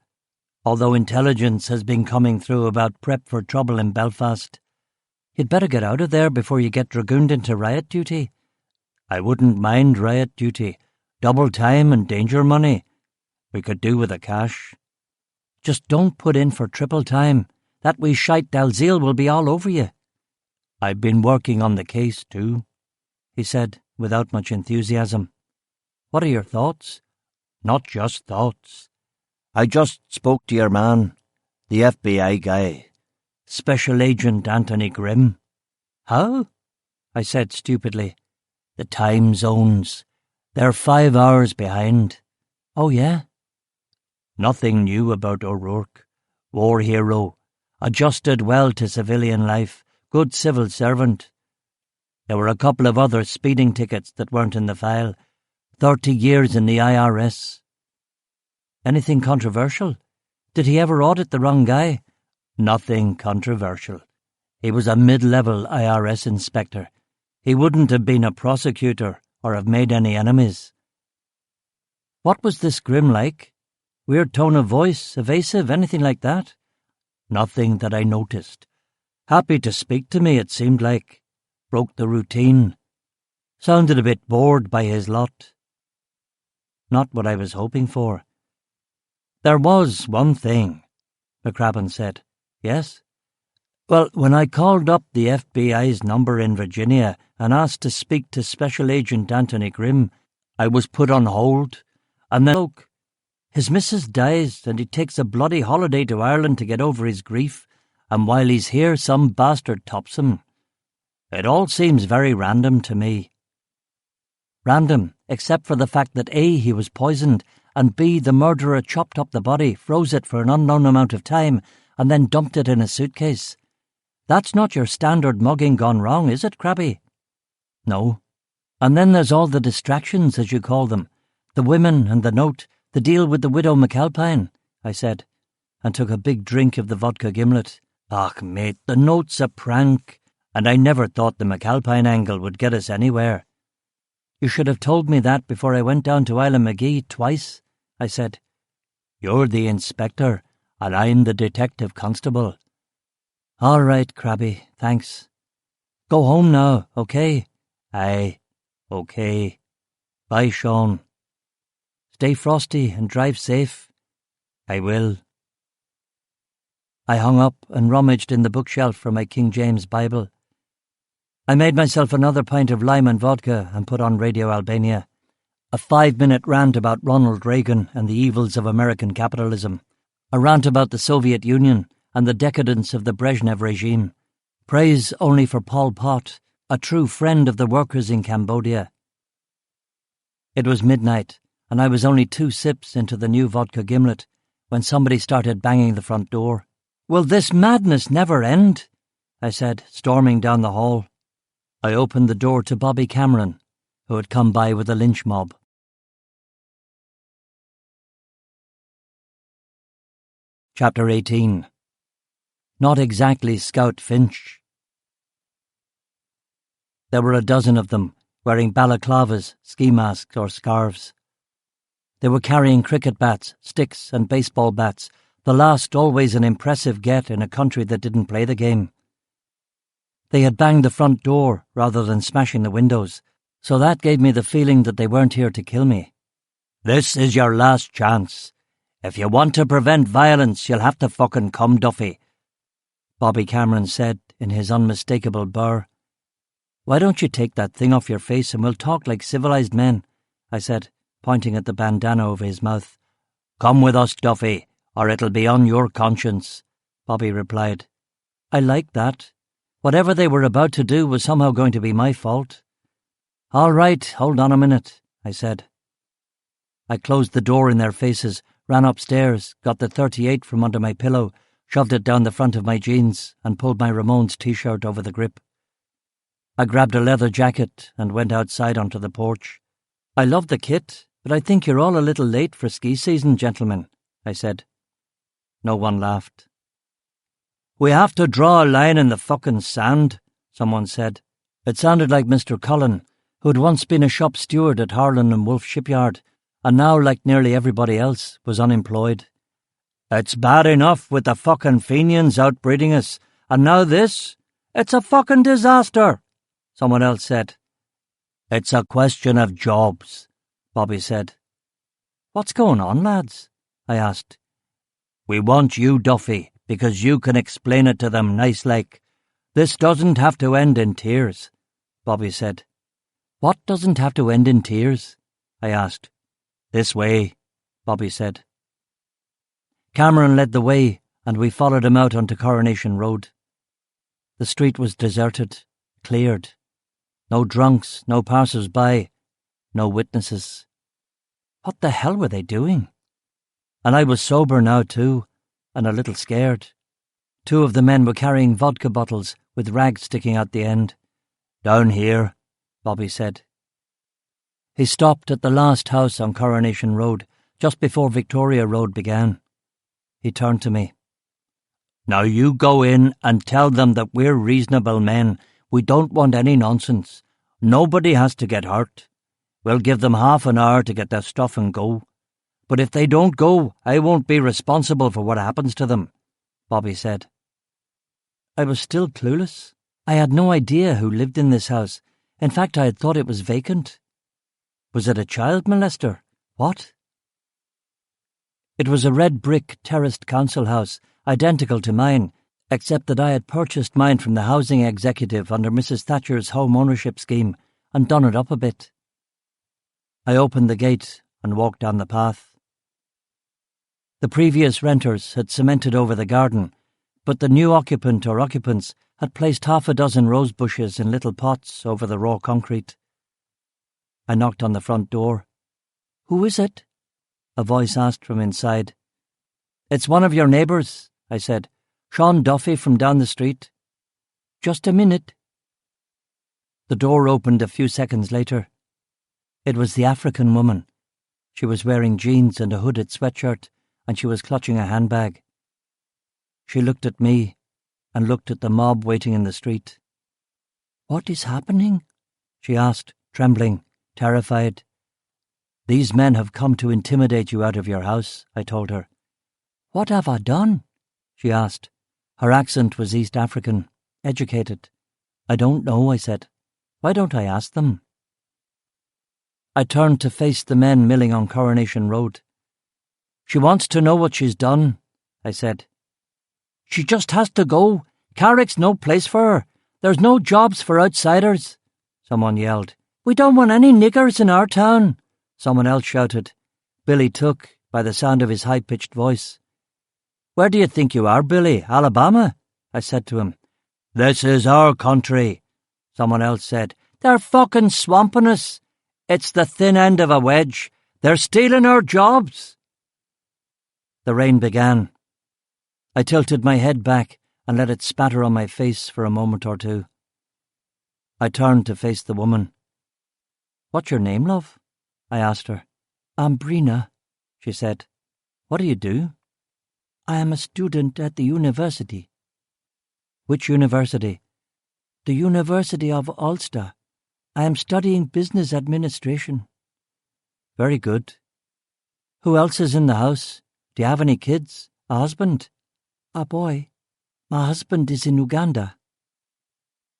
Speaker 2: although intelligence has been coming through about prep for trouble in Belfast." "You'd better get out of there before you get dragooned into riot duty." "I wouldn't mind riot duty. Double time and danger money. We could do with the cash." "Just don't put in for triple time. That wee shite Dalziel will be all over you." "I've been working on the case too," he said without much enthusiasm. "What are your thoughts?" "Not just thoughts. I just spoke to your man, the FBI guy, Special Agent Anthony Grimm." "How?" I said stupidly. "The time zones. They're 5 hours behind." "Oh, yeah?" "Nothing new about O'Rourke. War hero. Adjusted well to civilian life. Good civil servant. There were a couple of other speeding tickets that weren't in the file. 30 years in the IRS. Anything controversial? Did he ever audit the wrong guy? Nothing controversial. He was a mid-level IRS inspector. He wouldn't have been a prosecutor or have made any enemies. What was this Grim like? Weird tone of voice, evasive, anything like that? Nothing that I noticed. Happy to speak to me, it seemed like. Broke the routine. Sounded a bit bored by his lot. Not what I was hoping for. There was one thing, McCracken said. Yes? Well, when I called up the FBI's number in Virginia and asked to speak to Special Agent Anthony Grimm, I was put on hold, and then look, his missus dies and he takes a bloody holiday to Ireland to get over his grief, and while he's here some bastard tops him. It all seems very random to me. Random, except for the fact that A, he was poisoned, and B, the murderer chopped up the body, froze it for an unknown amount of time, and then dumped it in a suitcase. That's not your standard mugging gone wrong, is it, Crabby? No. And then there's all the distractions, as you call them. The women and the note, the deal with the widow McAlpine, I said, and took a big drink of the vodka gimlet. Ach, mate, the note's a prank, and I never thought the McAlpine angle would get us anywhere. You should have told me that before I went down to Isla McGee twice, I said. You're the inspector, and I'm the detective constable. All right, Crabby, thanks. Go home now, okay? Aye, okay. Bye, Sean. Stay frosty and drive safe. I will. I hung up and rummaged in the bookshelf for my King James Bible. I made myself another pint of lime and vodka and put on Radio Albania. A 5-minute rant about Ronald Reagan and the evils of American capitalism. A rant about the Soviet Union and the decadence of the Brezhnev regime. Praise only for Pol Pot, a true friend of the workers in Cambodia. It was midnight, and I was only 2 sips into the new vodka gimlet when somebody started banging the front door. Will this madness never end? I said, storming down the hall. I opened the door to Bobby Cameron, who had come by with a lynch mob. Chapter 18. Not exactly Scout Finch. There were a dozen of them, wearing balaclavas, ski masks or scarves. They were carrying cricket bats, sticks and baseball bats, the last always an impressive get in a country that didn't play the game. They had banged the front door rather than smashing the windows, so that gave me the feeling that they weren't here to kill me. This is your last chance. If you want to prevent violence, you'll have to fucking come, Duffy, Bobby Cameron said in his unmistakable burr. Why don't you take that thing off your face and we'll talk like civilized men, I said, pointing at the bandana over his mouth. Come with us, Duffy, or it'll be on your conscience, Bobby replied. I like that. Whatever they were about to do was somehow going to be my fault. All right, hold on a minute, I said. I closed the door in their faces, ran upstairs, got the .38 from under my pillow, shoved it down the front of my jeans, and pulled my Ramones t-shirt over the grip. I grabbed a leather jacket and went outside onto the porch. I love the kit, but I think you're all a little late for ski season, gentlemen, I said. No one laughed. We have to draw a line in the fucking sand, someone said. It sounded like Mr. Cullen, who had once been a shop steward at Harlan and Wolff Shipyard, and now, like nearly everybody else, was unemployed. It's bad enough with the fucking Fenians outbreeding us, and now this? It's a fucking disaster, someone else said. It's a question of jobs, Bobby said. What's going on, lads? I asked. We want you, Duffy, because you can explain it to them nice-like. This doesn't have to end in tears, Bobby said. What doesn't have to end in tears? I asked. This way, Bobby said. Cameron led the way, and we followed him out onto Coronation Road. The street was deserted, cleared. No drunks, no passers-by, no witnesses. What the hell were they doing? And I was sober now too, and a little scared. 2 of the men were carrying vodka bottles with rags sticking out the end. Down here, Bobby said. He stopped at the last house on Coronation Road, just before Victoria Road began. He turned to me. Now you go in and tell them that we're reasonable men. We don't want any nonsense. Nobody has to get hurt. We'll give them half an hour to get their stuff and go. But if they don't go, I won't be responsible for what happens to them, Bobby said. I was still clueless. I had no idea who lived in this house. In fact, I had thought it was vacant. Was it a child molester? What? It was a red brick terraced council house, identical to mine, except that I had purchased mine from the housing executive under Mrs. Thatcher's home ownership scheme and done it up a bit. I opened the gate and walked down the path. The previous renters had cemented over the garden, but the new occupant or occupants had placed half a dozen rose bushes in little pots over the raw concrete. I knocked on the front door. "Who is it?" a voice asked from inside. "It's one of your neighbours," I said. "Sean Duffy from down the street." "Just a minute." The door opened a few seconds later. It was the African woman. She was wearing jeans and a hooded sweatshirt, and she was clutching a handbag. She looked at me and looked at the mob waiting in the street. "What is happening?" she asked, trembling, terrified. "These men have come to intimidate you out of your house," I told her. "What have I done?" she asked. Her accent was East African, educated. "I don't know," I said. "Why don't I ask them?" I turned to face the men milling on Coronation Road. "She wants to know what she's done," I said. "She just has to go. Carrick's no place for her. There's no jobs for outsiders," someone yelled. "We don't want any niggers in our town," someone else shouted. Billy took, by the sound of his high-pitched voice. "Where do you think you are, Billy? Alabama?" I said to him. "This is our country," someone else said. "They're fucking swamping us. It's the thin end of a wedge. They're stealing our jobs." The rain began. I tilted my head back and let it spatter on my face for a moment or two. I turned to face the woman. "What's your name, love?" I asked her. "I'm Brina," she said. "What do you do?" "I am a student at the university." "Which university?" "The University of Ulster. I am studying business administration." "Very good. Who else is in the house? Do you have any kids? A husband?" "A boy. My husband is in Uganda."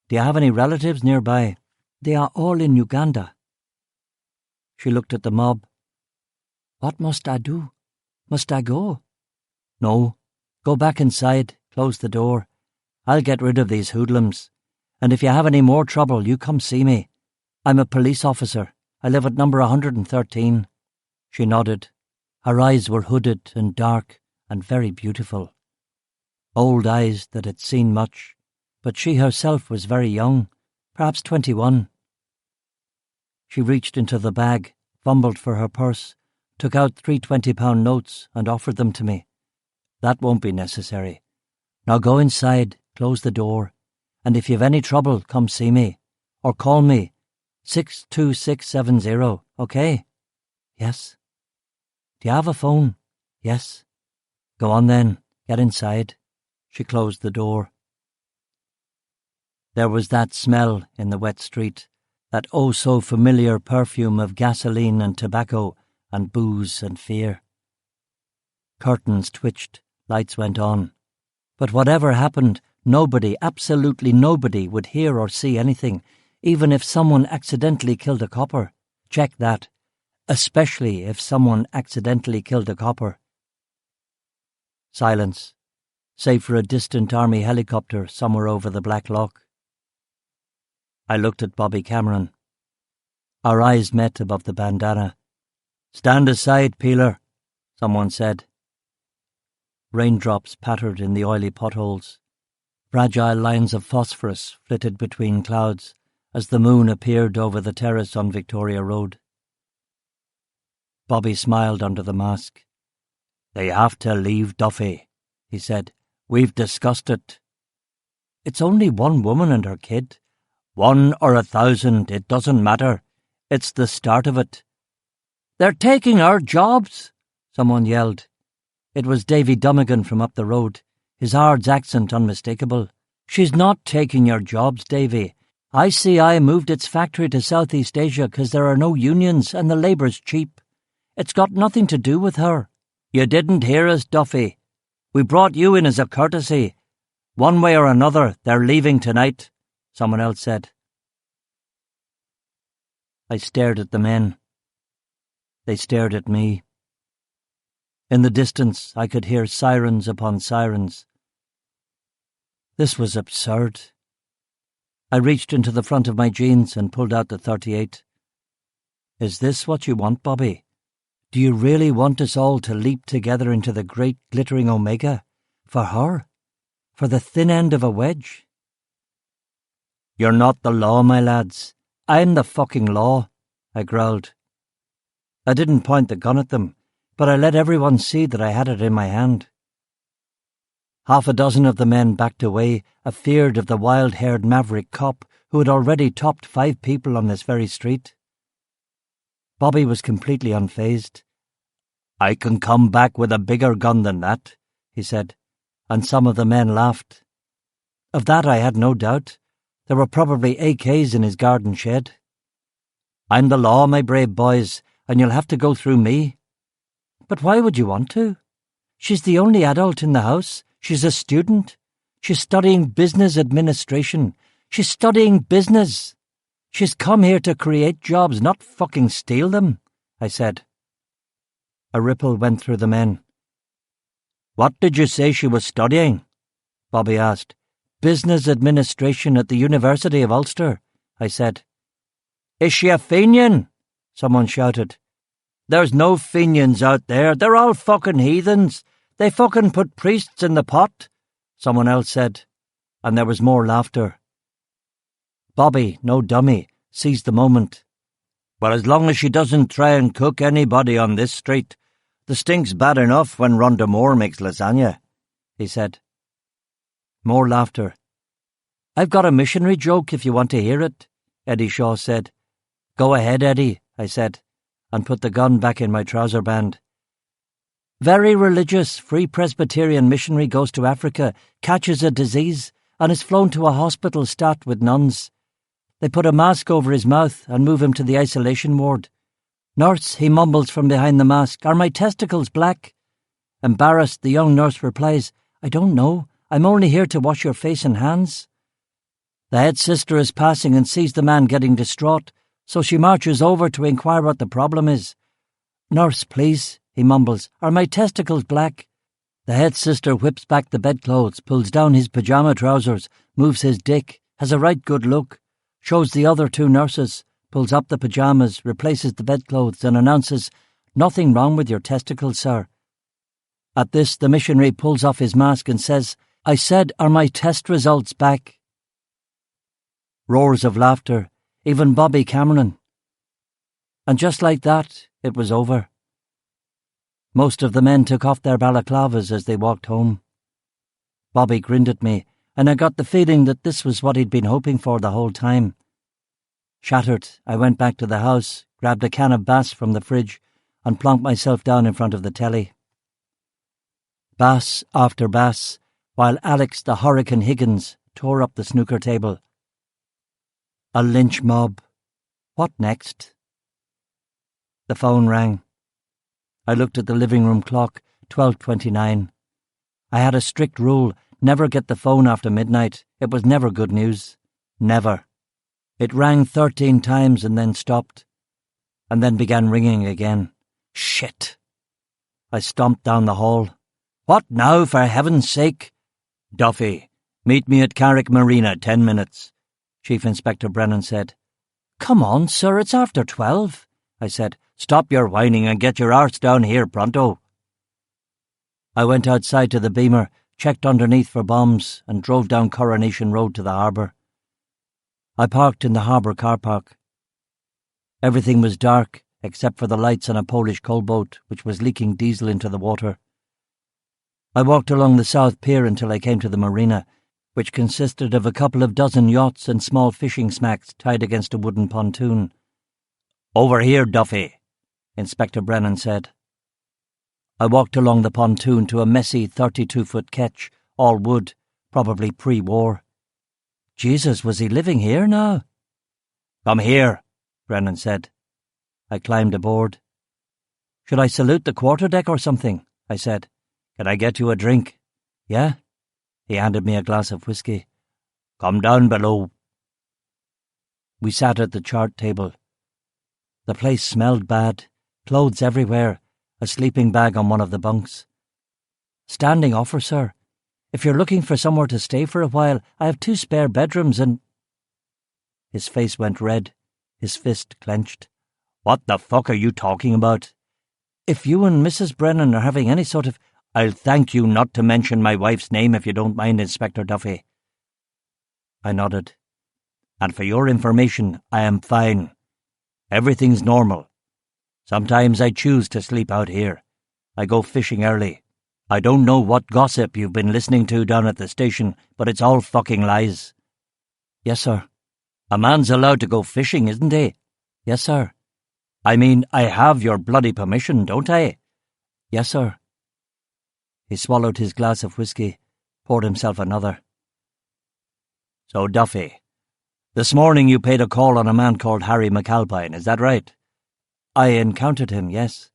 Speaker 2: "Do you have any relatives nearby?" "They are all in Uganda." She looked at the mob. "What must I do? Must I go?" "No. Go back inside, close the door. I'll get rid of these hoodlums. And if you have any more trouble, you come see me. I'm a police officer. I live at number 113. She nodded. Her eyes were hooded and dark and very beautiful. Old eyes that had seen much, but she herself was very young, perhaps 21. She reached into the bag, fumbled for her purse, took out 3 £20 notes and offered them to me. "That won't be necessary. Now go inside, close the door, and if you've any trouble, come see me, or call me, 62670, okay?" "Yes." "Do you have a phone?" "Yes." "Go on then, get inside." She closed the door. There was that smell in the wet street, that oh-so-familiar perfume of gasoline and tobacco and booze and fear. Curtains twitched, lights went on. But whatever happened, nobody, absolutely nobody, would hear or see anything, even if someone accidentally killed a copper. Check that. Especially if someone accidentally killed a copper. Silence, save for a distant army helicopter somewhere over the Black Loch. I looked at Bobby Cameron. Our eyes met above the bandana. "Stand aside, Peeler," someone said. Raindrops pattered in the oily potholes. Fragile lines of phosphorus flitted between clouds as the moon appeared over the terrace on Victoria Road. Bobby smiled under the mask. "They have to leave Duffy," he said. "We've discussed it." "It's only one woman and her kid. 1 or 1,000, it doesn't matter. It's the start of it. They're taking our jobs, someone yelled. It was Davy Dummigan from up the road, his Ard's accent unmistakable. She's not taking your jobs, Davy. ICI moved its factory to Southeast Asia because there are no unions and the labour's cheap. It's got nothing to do with her. You didn't hear us, Duffy. We brought you in as a courtesy. One way or another, they're leaving tonight, someone else said. I stared at the men. They stared at me. In the distance, I could hear sirens upon sirens. This was absurd. I reached into the front of my jeans and pulled out the .38. Is this what you want, Bobby? Do you really want us all to leap together into the great glittering Omega? For her? For the thin end of a wedge? You're not the law, my lads. I'm the fucking law, I growled. I didn't point the gun at them, but I let everyone see that I had it in my hand. 6 of the men backed away, afeard of the wild-haired maverick cop who had already topped 5 people on this very street. Bobby was completely unfazed. I can come back with a bigger gun than that, he said, and some of the men laughed. Of that I had no doubt. There were probably AKs in his garden shed. I'm the law, my brave boys, and you'll have to go through me. But why would you want to? She's the only adult in the house. She's a student. She's studying business administration. She's studying business. She's come here to create jobs, not fucking steal them, I said. A ripple went through the men. What did you say she was studying? Bobby asked. Business administration at the University of Ulster, I said. Is she a Fenian? Someone shouted. There's no Fenians out there. They're all fucking heathens. They fucking put priests in the pot, someone else said, and there was more laughter. Bobby, no dummy, seized the moment. Well, as long as she doesn't try and cook anybody on this street, the stink's bad enough when Rhonda Moore makes lasagna, he said. More laughter. I've got a missionary joke if you want to hear it, Eddie Shaw said. Go ahead, Eddie, I said, and put the gun back in my trouser band. Very religious, Free Presbyterian missionary goes to Africa, catches a disease, and is flown to a hospital staffed with nuns. They put a mask over his mouth and move him to the isolation ward. Nurse, he mumbles from behind the mask, are my testicles black? Embarrassed, the young nurse replies, I don't know. I'm only here to wash your face and hands. The head sister is passing and sees the man getting distraught, so she marches over to inquire what the problem is. Nurse, please, he mumbles, are my testicles black? The head sister whips back the bedclothes, pulls down his pyjama trousers, moves his dick, has a right good look, shows the other 2 nurses, pulls up the pyjamas, replaces the bedclothes, and announces, Nothing wrong with your testicles, sir. At this, the missionary pulls off his mask and says, I said, are my test results back? Roars of laughter, even Bobby Cameron. And just like that, it was over. Most of the men took off their balaclavas as they walked home. Bobby grinned at me, and I got the feeling that this was what he'd been hoping for the whole time. Shattered, I went back to the house, grabbed a can of Bass from the fridge, and plonked myself down in front of the telly. Bass after Bass, while Alex the Hurricane Higgins tore up the snooker table. A lynch mob. What next? The phone rang. I looked at the living room clock, 12:29. I had a strict rule, never get the phone after midnight. It was never good news. Never. It rang 13 times and then stopped, and then began ringing again. Shit. I stomped down the hall. What now, for heaven's sake? Duffy, meet me at Carrick Marina, 10 minutes, Chief Inspector Brennan said. Come on, sir, it's after 12, I said. Stop your whining and get your arse down here pronto. I went outside to the Beamer, checked underneath for bombs, and drove down Coronation Road to the harbour. I parked in the harbour car park. Everything was dark, except for the lights on a Polish coal boat, which was leaking diesel into the water. I walked along the south pier until I came to the marina, which consisted of a couple of dozen yachts and small fishing smacks tied against a wooden pontoon. "Over here, Duffy," Inspector Brennan said. I walked along the pontoon to a messy 32-foot ketch, all wood, probably pre-war. Jesus, was he living here now? "Come here," Brennan said. I climbed aboard. "Should I salute the quarterdeck or something?" I said. "Can I get you a drink?" "Yeah." He handed me a glass of whiskey. "Come down below." We sat at the chart table. The place smelled bad, clothes everywhere, a sleeping bag on one of the bunks. "Standing offer, sir. If you're looking for somewhere to stay for a while, I have 2 spare bedrooms and—" His face went red, his fist clenched. "What the fuck are you talking about?" "If you and Mrs. Brennan are having any sort of—" "I'll thank you not to mention my wife's name if you don't mind, Inspector Duffy." I nodded. "And for your information, I am fine. Everything's normal. Sometimes I choose to sleep out here. I go fishing early. I don't know what gossip you've been listening to down at the station, but it's all fucking lies." "Yes, sir." "A man's allowed to go fishing, isn't he?" "Yes, sir." "I mean, I have your bloody permission, don't I?" "Yes, sir." He swallowed his glass of whiskey, poured himself another. "So, Duffy, this morning you paid a call on a man called Harry McAlpine, is that right?" "I encountered him, yes."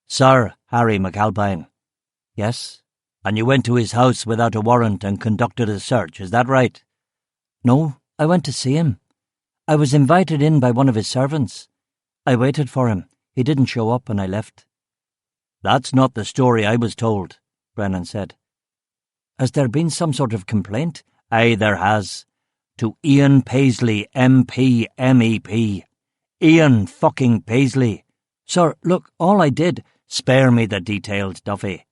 Speaker 2: "Sir Harry McAlpine?" "Yes." "And you went to his house without a warrant and conducted a search, is that right?" "No, I went to see him. I was invited in by one of his servants. I waited for him. He didn't show up and I left." "That's not the story I was told," Brennan said. "Has there been some sort of complaint?" "Aye, there has. To Ian Paisley, MP, MEP. Ian fucking Paisley." "Sir, look, all I did—" "Spare me the details, Duffy.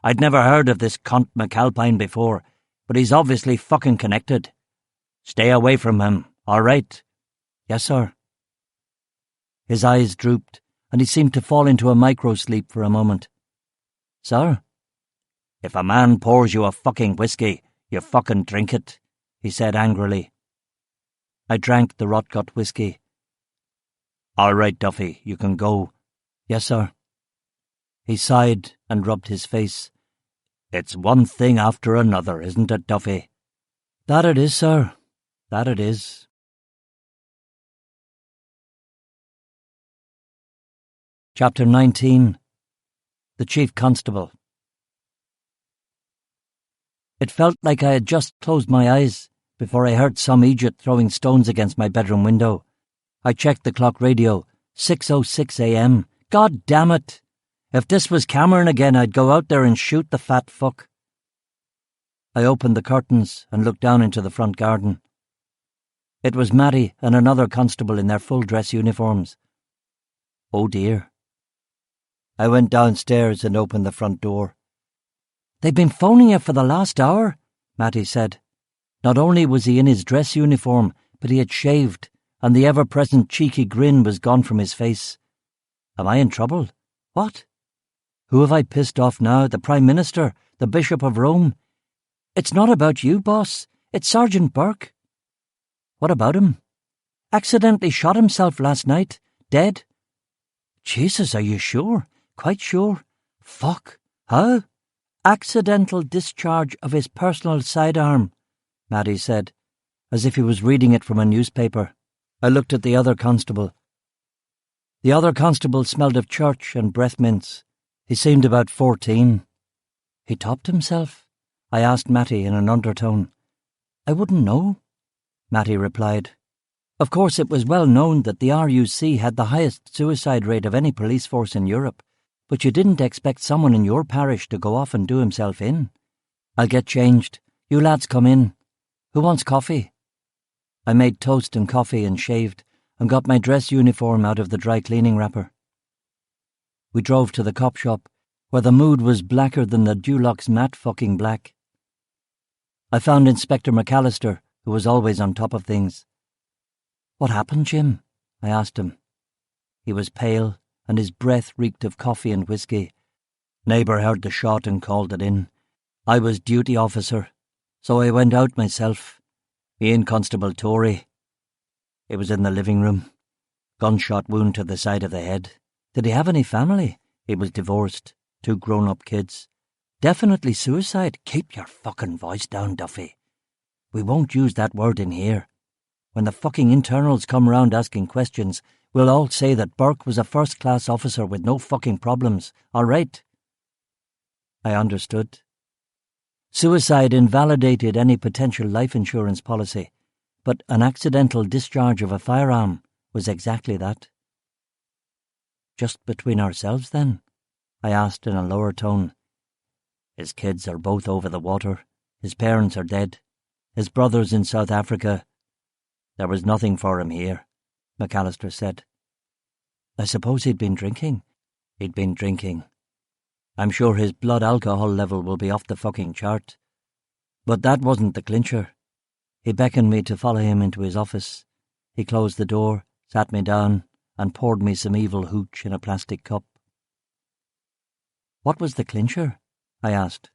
Speaker 2: I'd never heard of this cunt McAlpine before, but he's obviously fucking connected. Stay away from him, all right?" "Yes, sir." His eyes drooped, and he seemed to fall into a micro-sleep for a moment. "Sir?" "If a man pours you a fucking whiskey, you fucking drink it," he said angrily. I drank the rot-gut whiskey. "All right, Duffy, you can go." "Yes, sir." He sighed and rubbed his face. "It's one thing after another, isn't it, Duffy?" "That it is, sir. That it is." Chapter 19. The Chief Constable. It felt like I had just closed my eyes before I heard some idiot throwing stones against my bedroom window. I checked the clock radio. 6:06 a.m. God damn it! If this was Cameron again, I'd go out there and shoot the fat fuck. I opened the curtains and looked down into the front garden. It was Matty and another constable in their full-dress uniforms. Oh dear. I went downstairs and opened the front door. "They've been phoning you for the last hour," Matty said. Not only was he in his dress uniform, but he had shaved, and the ever-present cheeky grin was gone from his face. Am I in trouble? What? Who have I pissed off now? The Prime Minister? The Bishop of Rome? "It's not about you, boss. It's Sergeant Burke." "What about him?" "Accidentally shot himself last night. Dead." "Jesus, are you sure? Quite sure? Fuck. How?" "Accidental discharge of his personal sidearm," Matty said, as if he was reading it from a newspaper. I looked at the other constable. The other constable smelled of church and breath mints. He seemed about 14. "He topped himself?" I asked Matty in an undertone. "I wouldn't know," Matty replied. Of course, it was well known that the RUC had the highest suicide rate of any police force in Europe, but you didn't expect someone in your parish to go off and do himself in. "I'll get changed. You lads come in. Who wants coffee?" I made toast and coffee and shaved, and got my dress uniform out of the dry cleaning wrapper. We drove to the cop shop, where the mood was blacker than the Dulux mat fucking black. I found Inspector McAllister, who was always on top of things. "What happened, Jim?" I asked him. He was pale, and his breath reeked of coffee and whiskey. "Neighbour heard the shot and called it in. I was duty officer, So I went out myself, me and Constable Tory. He was in the living room. Gunshot wound to the side of the head. Did he have any family? He was divorced. 2 grown-up kids. Definitely suicide. Keep your fucking voice down, Duffy. We won't use that word in here. When the fucking internals come round asking questions, we'll all say that Burke was a first-class officer with no fucking problems. All right? I understood. Suicide invalidated any potential life insurance policy, but an accidental discharge of a firearm was exactly that. Just between ourselves, then? I asked in a lower tone. His kids are both over the water. His parents are dead. His brother's in South Africa. There was nothing for him here, McAllister said. I suppose he'd been drinking. He'd been drinking. I'm sure his blood alcohol level will be off the fucking chart. But that wasn't the clincher. He beckoned me to follow him into his office. He closed the door, sat me down, and poured me some evil hooch in a plastic cup. What was the clincher? I asked.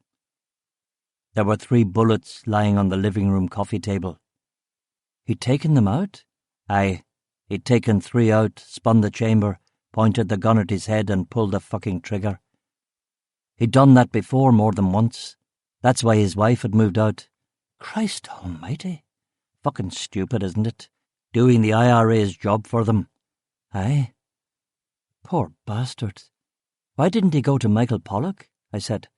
Speaker 2: There were 3 bullets lying on the living room coffee table. He'd taken them out? Aye, he'd taken 3 out, spun the chamber, pointed the gun at his head and pulled the fucking trigger. He'd done that before more than once. That's why his wife had moved out. Christ almighty. Fucking stupid, isn't it? Doing the IRA's job for them. Aye. Poor bastard. Why didn't he go to Michael Pollock? I said.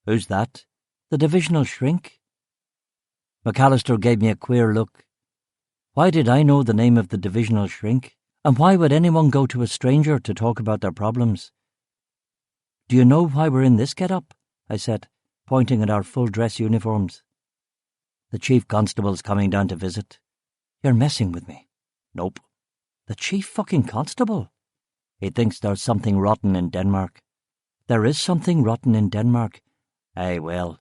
Speaker 2: Who's that? The divisional shrink? McAllister gave me a queer look. Why did I know the name of the divisional shrink? And why would anyone go to a stranger to talk about their problems? Do you know why we're in this get-up? I said, pointing at our full-dress uniforms. The chief constable's coming down to visit. You're messing with me. Nope. The chief fucking constable? He thinks there's something rotten in Denmark. There is something rotten in Denmark. Aye, well,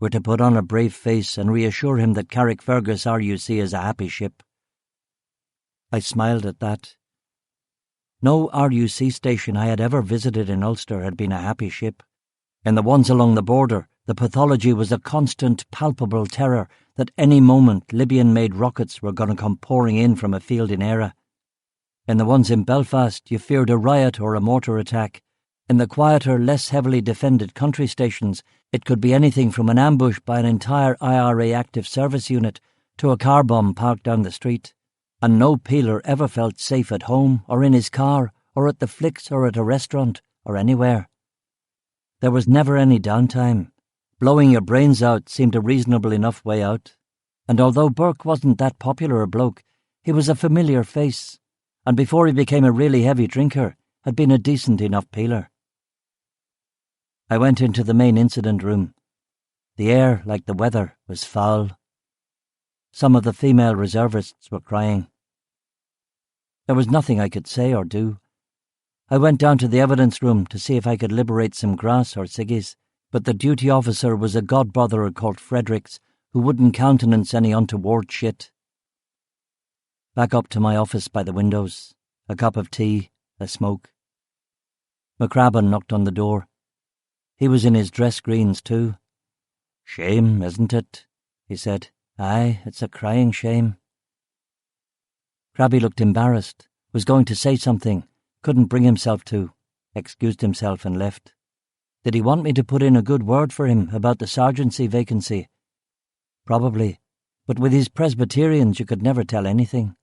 Speaker 2: we're to put on a brave face and reassure him that Carrickfergus RUC is a happy ship. I smiled at that. No RUC station I had ever visited in Ulster had been a happy ship. In the ones along the border, the pathology was a constant, palpable terror that any moment Libyan-made rockets were going to come pouring in from a field in Eire. In the ones in Belfast, you feared a riot or a mortar attack. In the quieter, less heavily defended country stations, it could be anything from an ambush by an entire IRA active service unit to a car bomb parked down the street. And no peeler ever felt safe at home or in his car or at the flicks or at a restaurant or anywhere. There was never any downtime. Blowing your brains out seemed a reasonable enough way out. And although Burke wasn't that popular a bloke, he was a familiar face, and before he became a really heavy drinker, had been a decent enough peeler. I went into the main incident room. The air, like the weather, was foul. Some of the female reservists were crying. There was nothing I could say or do. I went down to the evidence room to see if I could liberate some grass or ciggies, but the duty officer was a godbotherer called Fredericks, who wouldn't countenance any untoward shit. Back up to my office by the windows, a cup of tea, a smoke. McCrabbin knocked on the door. He was in his dress greens too. Shame, isn't it? He said. Aye, it's a crying shame. Crabby looked embarrassed, was going to say something, couldn't bring himself to, excused himself and left. Did he want me to put in a good word for him about the sergeancy vacancy? Probably, but with his Presbyterians you could never tell anything.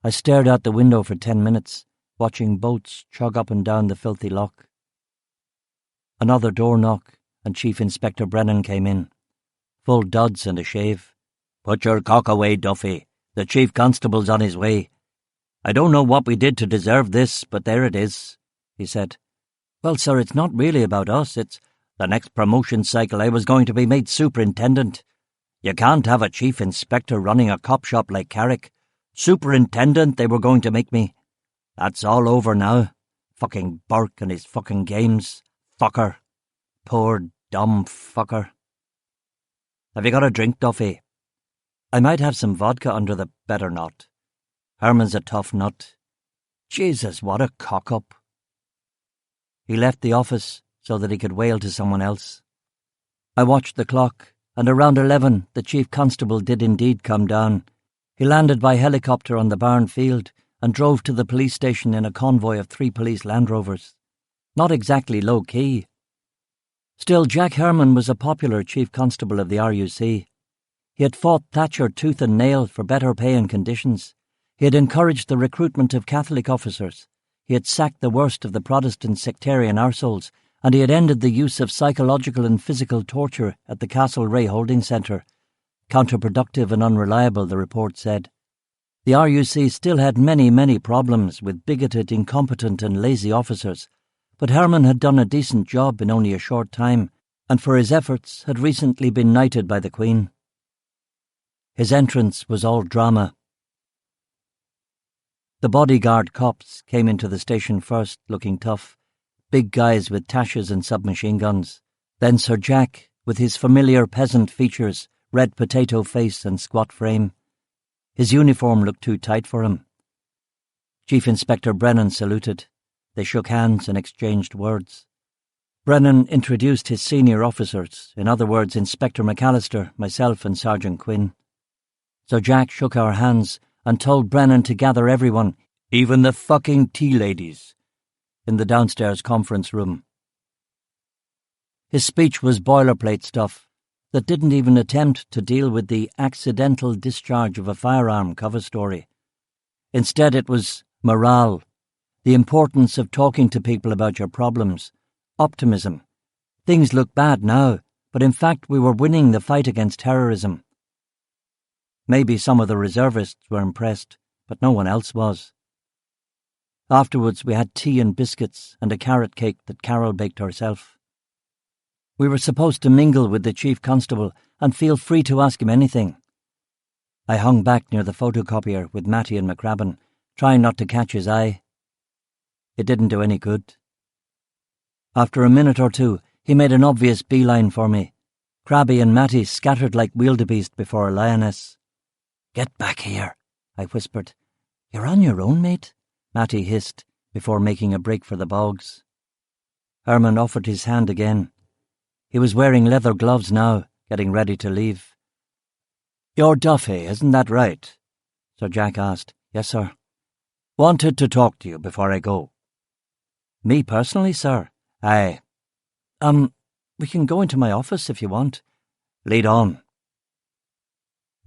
Speaker 2: I stared out the window for 10 minutes, watching boats chug up and down the filthy loch. Another door knock, and Chief Inspector Brennan came in. Full duds and a shave. Put your cock away, Duffy. The Chief Constable's on his way. I don't know what we did to deserve this, but there it is, he said. Well, sir, it's not really about us. It's the next promotion cycle I was going to be made superintendent. You can't have a Chief Inspector running a cop shop like Carrick. Superintendent they were going to make me. That's all over now. Fucking Burke and his fucking games. Fucker. Poor, dumb fucker. Have you got a drink, Duffy? I might have some vodka under the better not. Herman's a tough nut. Jesus, what a cock-up. He left the office so that he could wail to someone else. I watched the clock and around 11 the chief constable did indeed come down. He landed by helicopter on the barn field and drove to the police station in a convoy of 3 police Land Rovers. Not exactly low-key. Still, Jack Herman was a popular chief constable of the RUC. He had fought Thatcher tooth and nail for better pay and conditions. He had encouraged the recruitment of Catholic officers. He had sacked the worst of the Protestant sectarian arseholes, and he had ended the use of psychological and physical torture at the Castlereagh Holding Centre. Counterproductive and unreliable, the report said. The RUC still had many problems with bigoted, incompetent and lazy officers, but Herman had done a decent job in only a short time, and for his efforts had recently been knighted by the Queen. His entrance was all drama. The bodyguard cops came into the station first, looking tough, big guys with tashes and submachine guns. Then Sir Jack, with his familiar peasant features, red potato face and squat frame. His uniform looked too tight for him. Chief Inspector Brennan saluted. They shook hands and exchanged words. Brennan introduced his senior officers, in other words, Inspector McAllister, myself and Sergeant Quinn. Sir Jack shook our hands and told Brennan to gather everyone, even the fucking tea ladies, in the downstairs conference room. His speech was boilerplate stuff that didn't even attempt to deal with the accidental discharge of a firearm cover story. Instead, it was morale, the importance of talking to people about your problems, optimism. Things look bad now, but in fact we were winning the fight against terrorism. Maybe some of the reservists were impressed, but no one else was. Afterwards we had tea and biscuits and a carrot cake that Carol baked herself. We were supposed to mingle with the chief constable and feel free to ask him anything. I hung back near the photocopier with Matty and McCrabbin, trying not to catch his eye. It didn't do any good. After a minute or two, he made an obvious beeline for me. Crabby and Matty scattered like wildebeest before a lioness. "Get back here," I whispered. "You're on your own, mate," Matty hissed, before making a break for the bogs. Herman offered his hand again. He was wearing leather gloves now, getting ready to leave. "You're Duffy, isn't that right?" Sir Jack asked. "Yes, sir." "Wanted to talk to you before I go." "Me personally, sir?" "Aye." We can go into my office if you want." "Lead on."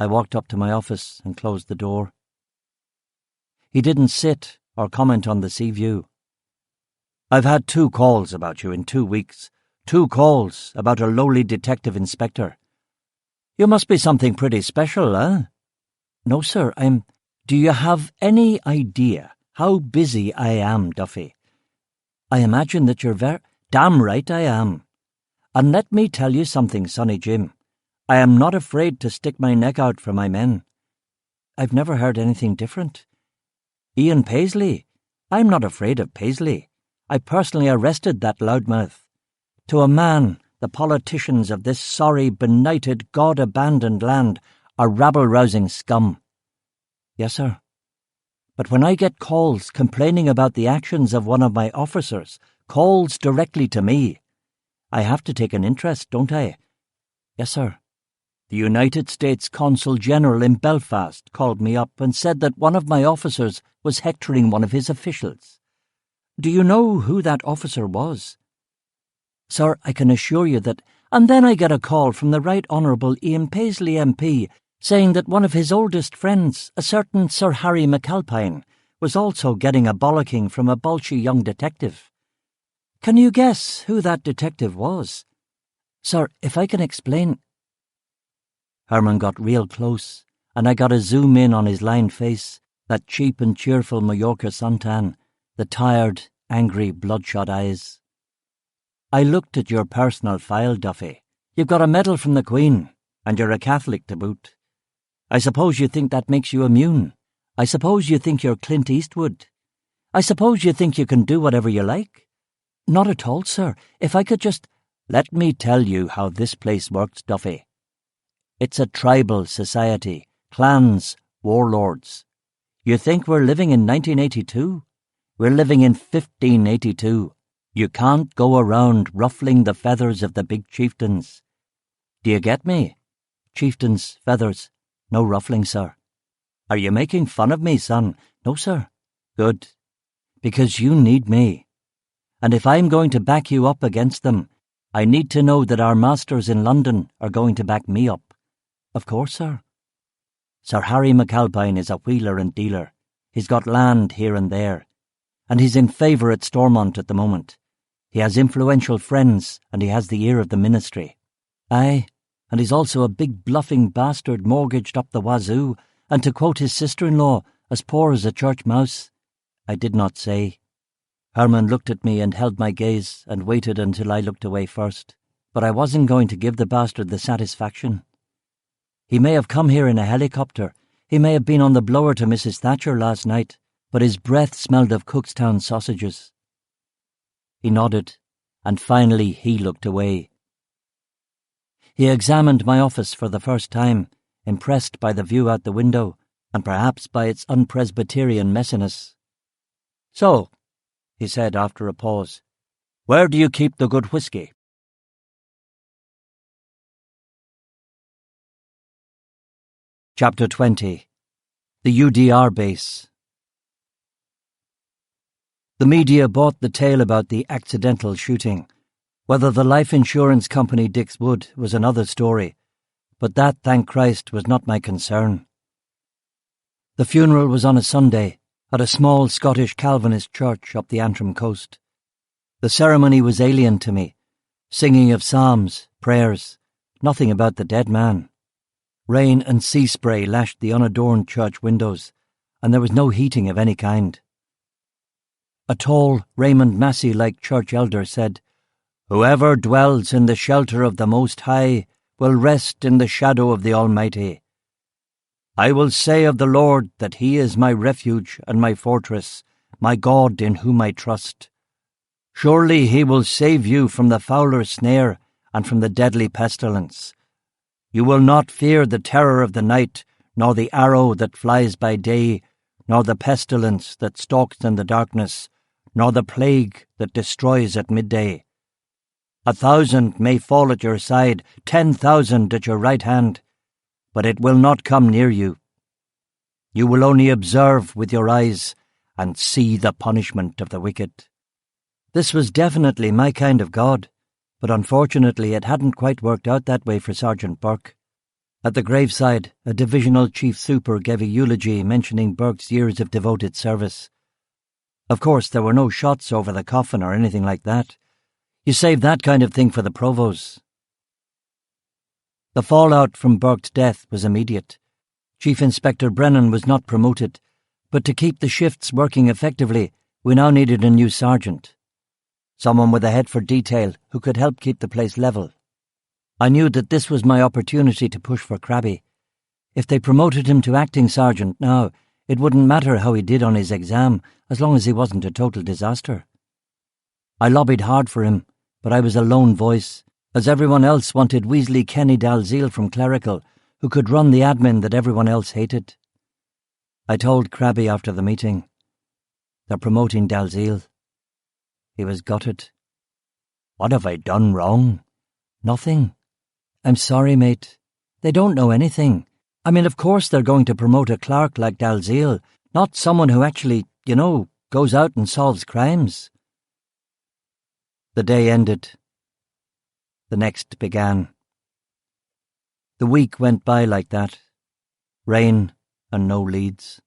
Speaker 2: I walked up to my office and closed the door. He didn't sit or comment on the sea view. "I've had 2 calls about you in 2 weeks. 2 calls about a lowly detective inspector. You must be something pretty special, eh?" "No, sir, Do you have any idea how busy I am, Duffy? I imagine that you're Damn right I am. And let me tell you something, Sonny Jim. I am not afraid to stick my neck out for my men. I've never heard anything different. Ian Paisley. I'm not afraid of Paisley. I personally arrested that loudmouth. To a man, the politicians of this sorry, benighted, God-abandoned land are rabble-rousing scum." "Yes, sir. But when I get calls complaining about the actions of one of my officers, calls directly to me, I have to take an interest, don't I?" "Yes, sir. The United States Consul General in Belfast called me up and said that one of my officers was hectoring one of his officials. Do you know who that officer was?" "Sir, I can assure you that—" And then I get a call from the Right Honourable Ian Paisley MP saying that one of his oldest friends, a certain Sir Harry McAlpine, was also getting a bollocking from a bolshy young detective. Can you guess who that detective was? Sir, if I can explain— Herman got real close, and I got a zoom in on his lined face, that cheap and cheerful Mallorca suntan, the tired, angry, bloodshot eyes. "I looked at your personal file, Duffy. You've got a medal from the Queen, and you're a Catholic to boot. I suppose you think that makes you immune. I suppose you think you're Clint Eastwood. I suppose you think you can do whatever you like. Not at all, sir. If I could just— Let me tell you how this place works, Duffy. It's a tribal society, clans, warlords. You think we're living in 1982? We're living in 1582. You can't go around ruffling the feathers of the big chieftains. Do you get me? chieftains, feathers. No ruffling, sir. Are you making fun of me, son? No, sir. Good. Because you need me. And if I'm going to back you up against them, I need to know that our masters in London are going to back me up. Of course, sir. Sir Harry McAlpine is a wheeler and dealer. He's got land here and there. And he's in favour at Stormont at the moment. He has influential friends, and he has the ear of the ministry. Aye, and he's also a big bluffing bastard mortgaged up the wazoo, and to quote his sister-in-law, as poor as a church mouse. I did not say. Herman looked at me and held my gaze and waited until I looked away first. But I wasn't going to give the bastard the satisfaction. He may have come here in a helicopter. He may have been on the blower to Mrs. Thatcher last night, but his breath smelled of Cookstown sausages. He nodded, and finally he looked away. He examined my office for the first time, impressed by the view out the window, and perhaps by its unpresbyterian messiness. "So," he said after a pause, "where do you keep the good whisky?" Chapter 20. The UDR Base. The media bought the tale about the accidental shooting. Whether the life insurance company Dix would was another story, but that, thank Christ, was not my concern. The funeral was on a Sunday at a small Scottish Calvinist church up the Antrim coast. The ceremony was alien to me, singing of psalms, prayers, nothing about the dead man. Rain and sea spray lashed the unadorned church windows, and there was no heating of any kind. A tall, Raymond Massey-like church elder said, "Whoever dwells in the shelter of the Most High will rest in the shadow of the Almighty. I will say of the Lord that He is my refuge and my fortress, my God in whom I trust. Surely He will save you from the fowler's snare and from the deadly pestilence. You will not fear the terror of the night, nor the arrow that flies by day, nor the pestilence that stalks in the darkness, nor the plague that destroys at midday. 1,000 may fall at your side, 10,000 at your right hand, but it will not come near you. You will only observe with your eyes and see the punishment of the wicked." This was definitely my kind of God, but unfortunately it hadn't quite worked out that way for Sergeant Burke. At the graveside, a divisional chief super gave a eulogy mentioning Burke's years of devoted service. Of course, there were no shots over the coffin or anything like that. You save that kind of thing for the provosts. The fallout from Burke's death was immediate. Chief Inspector Brennan was not promoted, but to keep the shifts working effectively, we now needed a new sergeant. Someone with a head for detail who could help keep the place level. I knew that this was my opportunity to push for Crabby. If they promoted him to acting sergeant now, it wouldn't matter how he did on his exam, as long as he wasn't a total disaster. I lobbied hard for him, but I was a lone voice, as everyone else wanted Weasley Kenny Dalziel from Clerical, who could run the admin that everyone else hated. I told Crabby after the meeting, "They're promoting Dalziel." He was gutted. "What have I done wrong?" "Nothing. I'm sorry, mate. They don't know anything. I mean, of course they're going to promote a clerk like Dalziel, not someone who actually, goes out and solves crimes." The day ended. The next began. The week went by like that. Rain and no leads.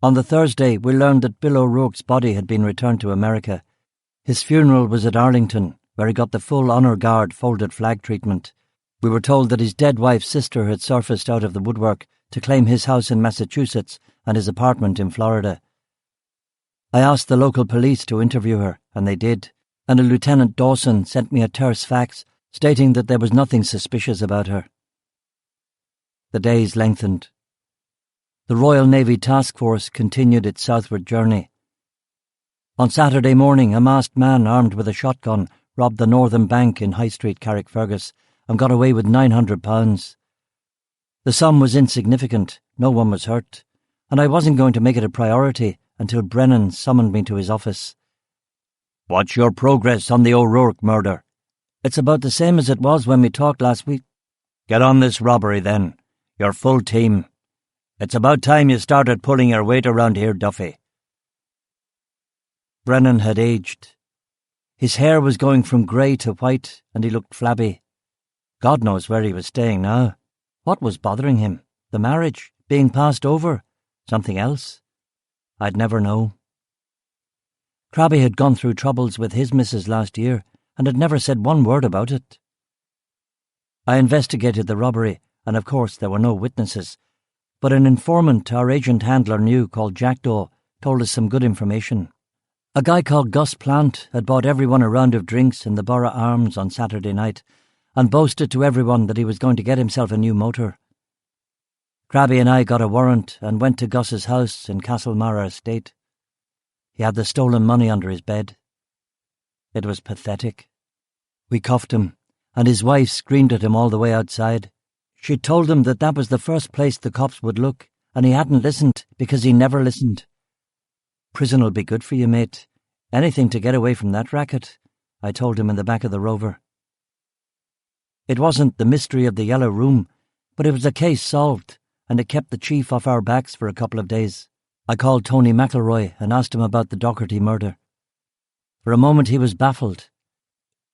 Speaker 2: On the Thursday, we learned that Bill O'Rourke's body had been returned to America. His funeral was at Arlington, where he got the full honour guard folded flag treatment. We were told that his dead wife's sister had surfaced out of the woodwork to claim his house in Massachusetts and his apartment in Florida. I asked the local police to interview her, and they did, and a Lieutenant Dawson sent me a terse fax stating that there was nothing suspicious about her. The days lengthened. The Royal Navy Task Force continued its southward journey. On Saturday morning, a masked man armed with a shotgun robbed the Northern Bank in High Street, Carrickfergus, and got away with £900. The sum was insignificant, no one was hurt, and I wasn't going to make it a priority until Brennan summoned me to his office. "What's your progress on the O'Rourke murder?" "It's about the same as it was when we talked last week." Get on this robbery, then. Your full team. It's about time you started pulling your weight around here, Duffy. Brennan had aged. His hair was going from grey to white, and he looked flabby. God knows where he was staying now. What was bothering him? The marriage? Being passed over? Something else? I'd never know. Crabby had gone through troubles with his missus last year, and had never said one word about it. I investigated the robbery, and of course there were no witnesses, but an informant our agent handler knew called Jackdaw told us some good information. A guy called Gus Plant had bought everyone a round of drinks in the Borough Arms on Saturday night and boasted to everyone that he was going to get himself a new motor. Crabby and I got a warrant and went to Gus's house in Castlemara Estate. He had the stolen money under his bed. It was pathetic. We cuffed him, and his wife screamed at him all the way outside. She told him that that was the first place the cops would look, and he hadn't listened because he never listened. Prison'll be good for you, mate. Anything to get away from that racket, I told him in the back of the Rover. It wasn't the mystery of the Yellow Room, but it was a case solved, and it kept the chief off our backs for a couple of days. I called Tony McElroy and asked him about the Docherty murder. For a moment he was baffled.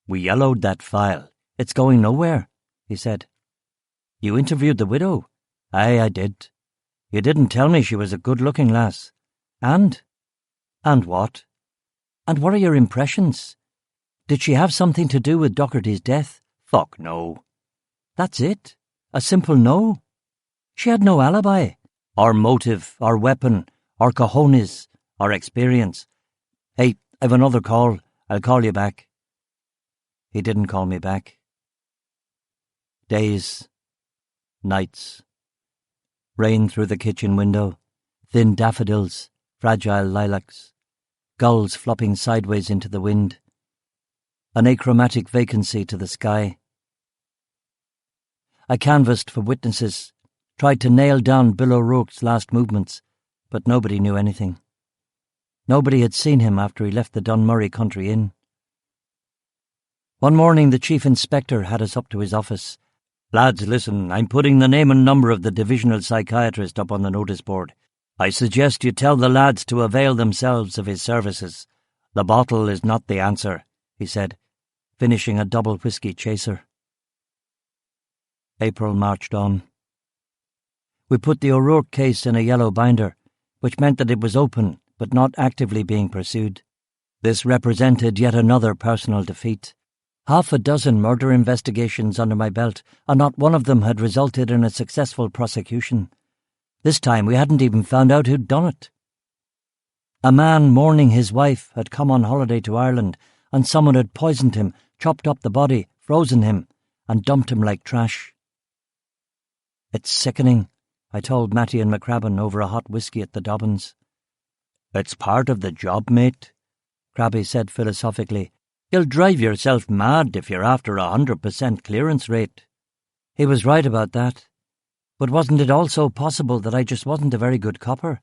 Speaker 2: "We yellowed that file. It's going nowhere," he said. "You interviewed the widow?" "Aye, I did. You didn't tell me she was a good-looking lass. And? And what? And what are your impressions? Did she have something to do with Docherty's death?" "Fuck no." "That's it? A simple no? She had no alibi, or motive, or weapon, or cojones, or experience. Hey, I've another call. I'll call you back." He didn't call me back. Days. Nights. Rain through the kitchen window, thin daffodils, fragile lilacs, gulls flopping sideways into the wind, an achromatic vacancy to the sky. I canvassed for witnesses, tried to nail down Bill O'Rourke's last movements, but nobody knew anything. Nobody had seen him after he left the Dunmurray Country Inn. One morning the chief inspector had us up to his office. "Lads, listen, I'm putting the name and number of the divisional psychiatrist up on the notice board. I suggest you tell the lads to avail themselves of his services. The bottle is not the answer," he said, finishing a double whiskey chaser. April marched on. We put the O'Rourke case in a yellow binder, which meant that it was open but not actively being pursued. This represented yet another personal defeat. 6 murder investigations under my belt, and not one of them had resulted in a successful prosecution. This time we hadn't even found out who'd done it. A man mourning his wife had come on holiday to Ireland, and someone had poisoned him, chopped up the body, frozen him, and dumped him like trash. "It's sickening," I told Matty and McCrabbin over a hot whiskey at the Dobbins. "It's part of the job, mate," Crabby said philosophically. "You'll drive yourself mad if you're after 100% clearance rate." He was right about that. But wasn't it also possible that I just wasn't a very good copper?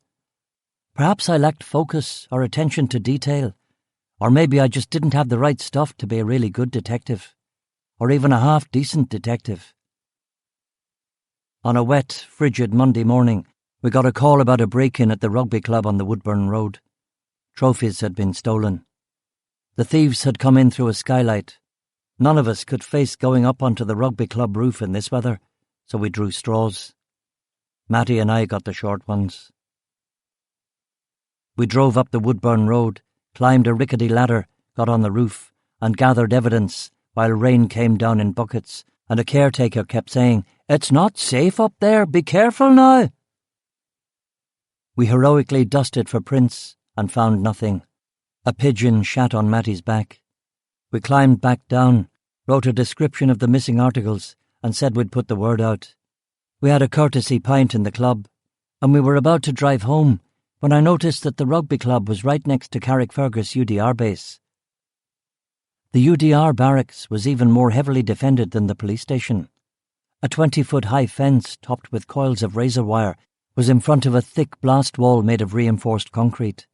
Speaker 2: Perhaps I lacked focus or attention to detail, or maybe I just didn't have the right stuff to be a really good detective, or even a half-decent detective. On a wet, frigid Monday morning, we got a call about a break-in at the rugby club on the Woodburn Road. Trophies had been stolen. The thieves had come in through a skylight. None of us could face going up onto the rugby club roof in this weather, so we drew straws. Matty and I got the short ones. We drove up the Woodburn Road, climbed a rickety ladder, got on the roof, and gathered evidence while rain came down in buckets, and a caretaker kept saying, "It's not safe up there, be careful now." We heroically dusted for prints and found nothing. A pigeon shat on Matty's back. We climbed back down, wrote a description of the missing articles, and said we'd put the word out. We had a courtesy pint in the club, and we were about to drive home when I noticed that the rugby club was right next to Carrickfergus UDR base. The UDR barracks was even more heavily defended than the police station. A 20-foot-high fence topped with coils of razor wire was in front of a thick blast wall made of reinforced concrete.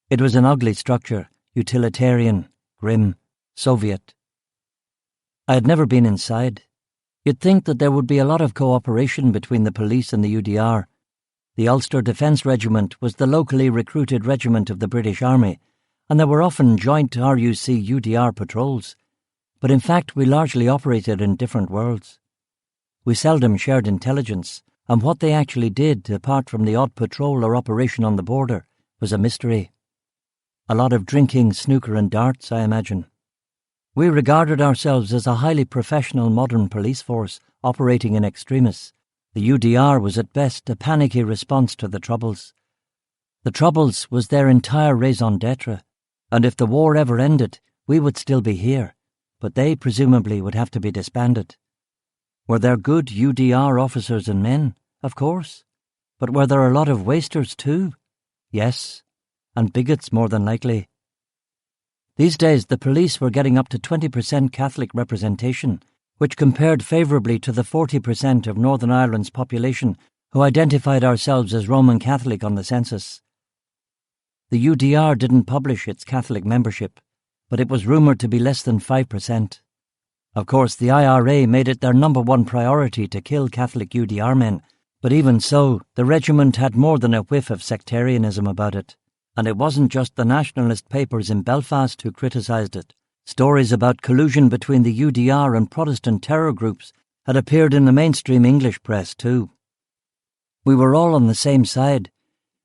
Speaker 2: It was an ugly structure, utilitarian, grim, Soviet. I had never been inside. You'd think that there would be a lot of cooperation between the police and the UDR. The Ulster Defence Regiment was the locally recruited regiment of the British Army, and there were often joint RUC-UDR patrols. But in fact we largely operated in different worlds. We seldom shared intelligence, and what they actually did, apart from the odd patrol or operation on the border, was a mystery. A lot of drinking, snooker and darts, I imagine. We regarded ourselves as a highly professional modern police force operating in extremis. The UDR was at best a panicky response to the Troubles. The Troubles was their entire raison d'etre, and if the war ever ended, we would still be here, but they presumably would have to be disbanded. Were there good UDR officers and men? Of course. But were there a lot of wasters too? Yes. And bigots more than likely. These days the police were getting up to 20% Catholic representation, which compared favourably to the 40% of Northern Ireland's population who identified ourselves as Roman Catholic on the census. The UDR didn't publish its Catholic membership, but it was rumoured to be less than 5%. Of course, the IRA made it their number one priority to kill Catholic UDR men, but even so, the regiment had more than a whiff of sectarianism about it. And it wasn't just the nationalist papers in Belfast who criticised it. Stories about collusion between the UDR and Protestant terror groups had appeared in the mainstream English press too. We were all on the same side,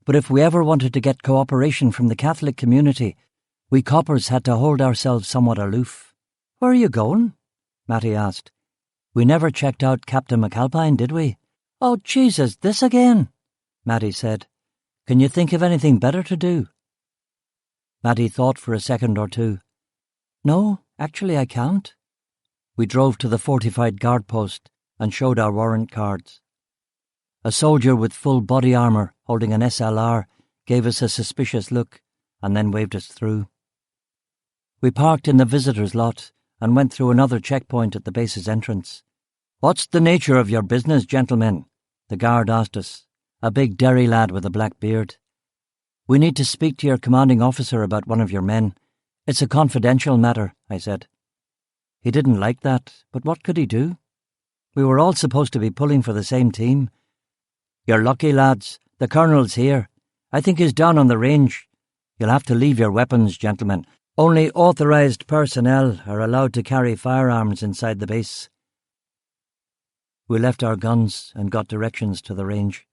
Speaker 2: but if we ever wanted to get cooperation from the Catholic community, we coppers had to hold ourselves somewhat aloof. "Where are you going?" Matty asked. "We never checked out Captain McAlpine, did we?" "Oh, Jesus, this again," Matty said. "Can you think of anything better to do?" Matty thought for a second or two. "No, actually I can't." We drove to the fortified guard post and showed our warrant cards. A soldier with full body armour holding an SLR gave us a suspicious look and then waved us through. We parked in the visitors' lot and went through another checkpoint at the base's entrance. "What's the nature of your business, gentlemen?" the guard asked us, a big Derry lad with a black beard. "We need to speak to your commanding officer about one of your men. It's a confidential matter," I said. He didn't like that, but what could he do? We were all supposed to be pulling for the same team. "You're lucky, lads. The colonel's here. I think he's down on the range. You'll have to leave your weapons, gentlemen. Only authorised personnel are allowed to carry firearms inside the base." We left our guns and got directions to the range.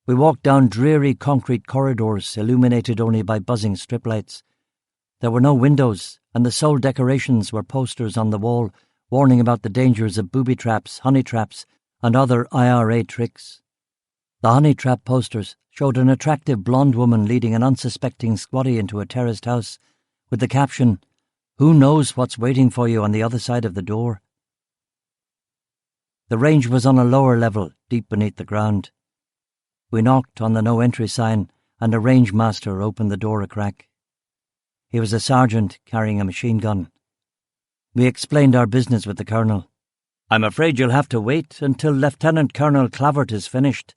Speaker 2: We walked down dreary concrete corridors illuminated only by buzzing strip lights. There were no windows, and the sole decorations were posters on the wall warning about the dangers of booby traps, honey traps, and other IRA tricks. The honey trap posters showed an attractive blonde woman leading an unsuspecting squatty into a terraced house, with the caption, "Who knows what's waiting for you on the other side of the door?" The range was on a lower level, deep beneath the ground. We knocked on the no entry sign, and a range master opened the door a crack. He was a sergeant carrying a machine gun. We explained our business with the colonel. "I'm afraid you'll have to wait until Lieutenant Colonel Clavert is finished.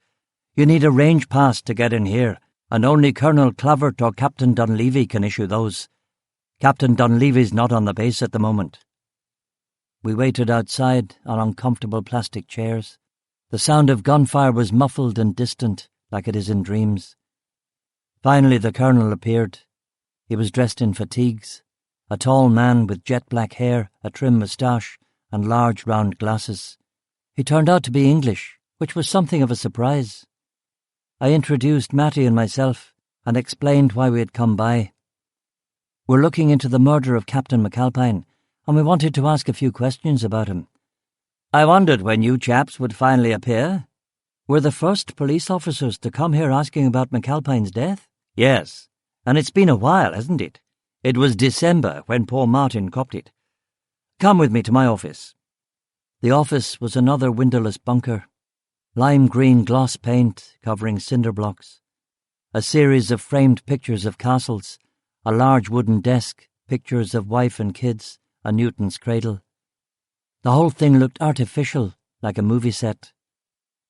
Speaker 2: You need a range pass to get in here, and only Colonel Clavert or Captain Dunleavy can issue those. Captain Dunleavy's not on the base at the moment." We waited outside on uncomfortable plastic chairs. The sound of gunfire was muffled and distant, like it is in dreams. Finally the colonel appeared. He was dressed in fatigues, a tall man with jet-black hair, a trim moustache, and large round glasses. He turned out to be English, which was something of a surprise. I introduced Matty and myself, and explained why we had come by. "We're looking into the murder of Captain McAlpine, and we wanted to ask a few questions about him." "I wondered when you chaps would finally appear." "We're the first police officers to come here asking about McAlpine's death." "Yes, and it's been a while, hasn't it? It was December when poor Martin copped it. Come with me to my office." The office was another windowless bunker. Lime green gloss paint covering cinder blocks. A series of framed pictures of castles, a large wooden desk, pictures of wife and kids, a Newton's cradle. The whole thing looked artificial, like a movie set.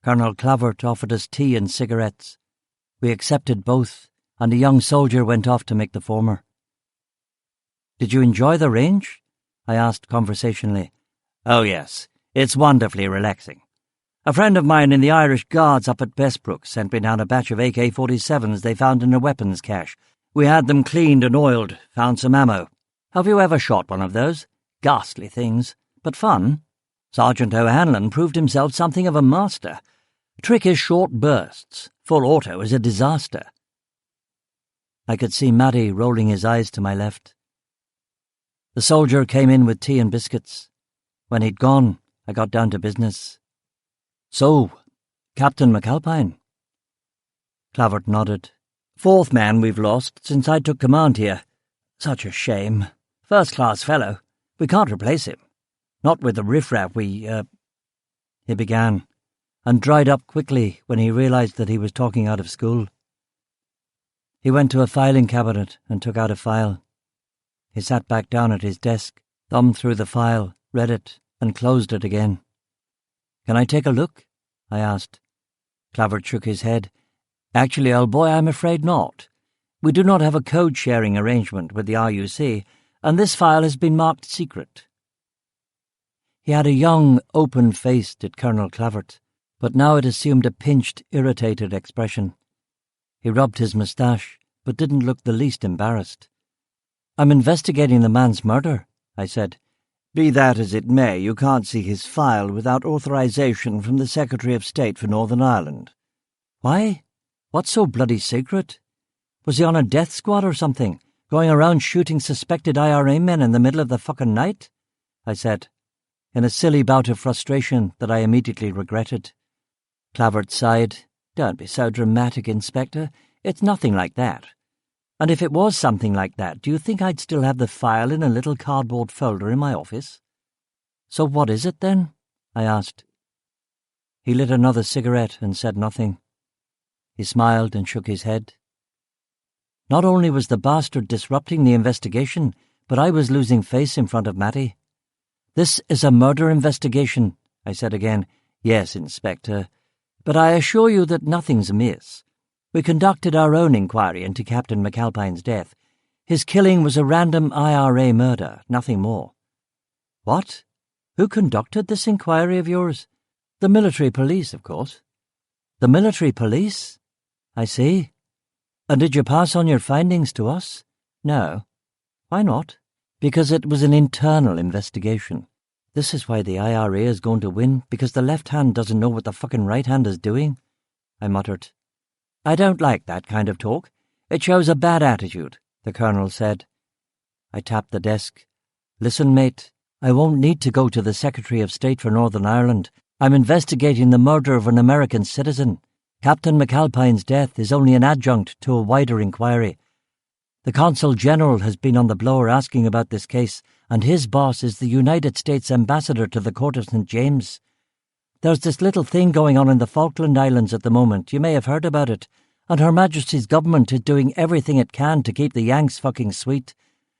Speaker 2: Colonel Clavert offered us tea and cigarettes. We accepted both, and a young soldier went off to make the former. "Did you enjoy the range?" I asked conversationally. "Oh yes, It's wonderfully relaxing. A friend of mine in the Irish Guards up at Bestbrook sent me down a batch of AK-47s they found in a weapons cache. We had them cleaned and oiled, found some ammo. Have you ever shot one of those? Ghastly things, but fun. Sergeant O'Hanlon proved himself something of a master. Trick is short bursts. Full auto is a disaster. I could see Matty rolling his eyes to my left. The soldier came in with tea and biscuits. When he'd gone, I got down to business. So, Captain McAlpine? Clavert nodded. Fourth man we've lost since I took command here. Such a shame. First-class fellow. We can't replace him. Not with the riffraff he began, and dried up quickly when he realized that he was talking out of school. He went to a filing cabinet and took out a file. He sat back down at his desk, thumbed through the file, read it, and closed it again. Can I take a look? I asked. Clavert shook his head. Actually, old boy, I'm afraid not. We do not have a code-sharing arrangement with the RUC, and this file has been marked secret. He had a young, open face, did Colonel Clavert, but now it assumed a pinched, irritated expression. He rubbed his moustache, but didn't look the least embarrassed. I'm investigating the man's murder, I said. Be that as it may, you can't see his file without authorization from the Secretary of State for Northern Ireland. Why? What's so bloody secret? Was he on a death squad or something, going around shooting suspected IRA men in the middle of the fucking night? I said, in a silly bout of frustration that I immediately regretted. Clavert sighed. Don't be so dramatic, Inspector. It's nothing like that. And if it was something like that, do you think I'd still have the file in a little cardboard folder in my office? So what is it, then? I asked. He lit another cigarette and said nothing. He smiled and shook his head. Not only was the bastard disrupting the investigation, but I was losing face in front of Matty. This is a murder investigation, I said again. Yes, Inspector, but I assure you that nothing's amiss. We conducted our own inquiry into Captain McAlpine's death. His killing was a random IRA murder, nothing more. What? Who conducted this inquiry of yours? The military police, of course. The military police? I see. And did you pass on your findings to us? No. Why not? Because it was an internal investigation. This is why the IRA is going to win, because the left hand doesn't know what the fucking right hand is doing, I muttered. I don't like that kind of talk. It shows a bad attitude, the Colonel said. I tapped the desk. Listen, mate, I won't need to go to the Secretary of State for Northern Ireland. I'm investigating the murder of an American citizen. Captain McAlpine's death is only an adjunct to a wider inquiry. The Consul General has been on the blower asking about this case, and his boss is the United States Ambassador to the Court of St. James. There's this little thing going on in the Falkland Islands at the moment, you may have heard about it, and Her Majesty's government is doing everything it can to keep the Yanks fucking sweet.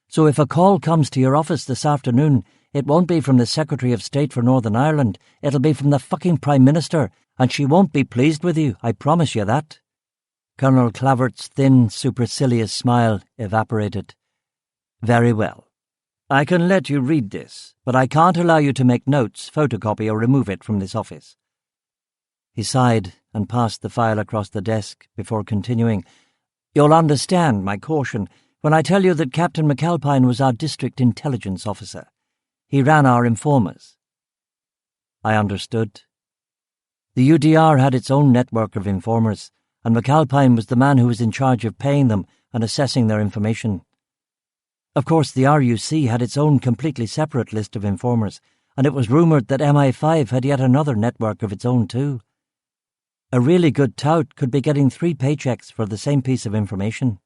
Speaker 2: So if a call comes to your office this afternoon, it won't be from the Secretary of State for Northern Ireland, it'll be from the fucking Prime Minister, and she won't be pleased with you, I promise you that. Colonel Clavert's thin, supercilious smile evaporated. Very well. I can let you read this, but I can't allow you to make notes, photocopy or remove it from this office. He sighed and passed the file across the desk before continuing. You'll understand my caution when I tell you that Captain McAlpine was our district intelligence officer. He ran our informers. I understood. The UDR had its own network of informers, and McAlpine was the man who was in charge of paying them and assessing their information. Of course, the RUC had its own completely separate list of informers, and it was rumoured that MI5 had yet another network of its own too. A really good tout could be getting 3 paychecks for the same piece of information.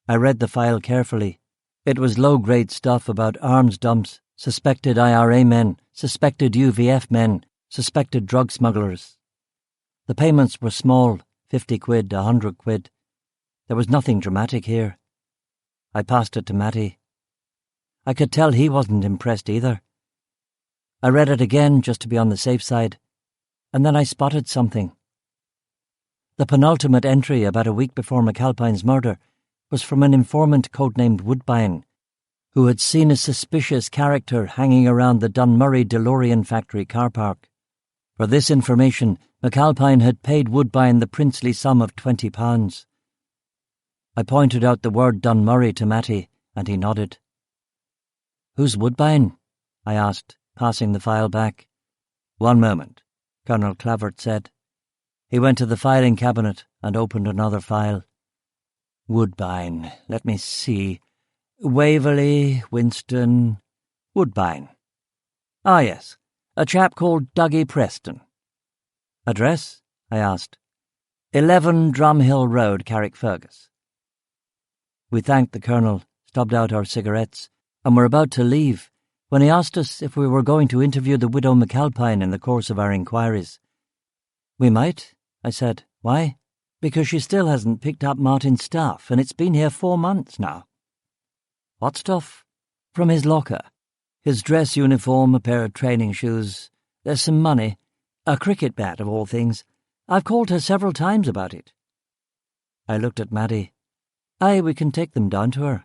Speaker 2: I read the file carefully. It was low-grade stuff about arms dumps, suspected IRA men, suspected UVF men, suspected drug smugglers. The payments were small, 50 quid, 100 quid. There was nothing dramatic here. I passed it to Matty. I could tell he wasn't impressed either. I read it again just to be on the safe side, and then I spotted something. The penultimate entry about a week before McAlpine's murder was from an informant codenamed Woodbine, who had seen a suspicious character hanging around the Dunmurry DeLorean factory car park. For this information, McAlpine had paid Woodbine the princely sum of £20. I pointed out the word Dunmurry to Matty, and he nodded. "Who's Woodbine?" I asked, passing the file back. "One moment," Colonel Clavert said. He went to the filing cabinet and opened another file. Woodbine, let me see. Waverley, Winston, Woodbine. Ah, yes, a chap called Dougie Preston. Address? I asked. 11 Drumhill Road, Carrickfergus. We thanked the Colonel, stubbed out our cigarettes, and were about to leave when he asked us if we were going to interview the widow McAlpine in the course of our inquiries. We might, I said. Why? Because she still hasn't picked up Martin's stuff, and it's been here 4 months now. What stuff? From his locker. His dress uniform, a pair of training shoes. There's some money. A cricket bat, of all things. I've called her several times about it. I looked at Maddie. Aye, we can take them down to her.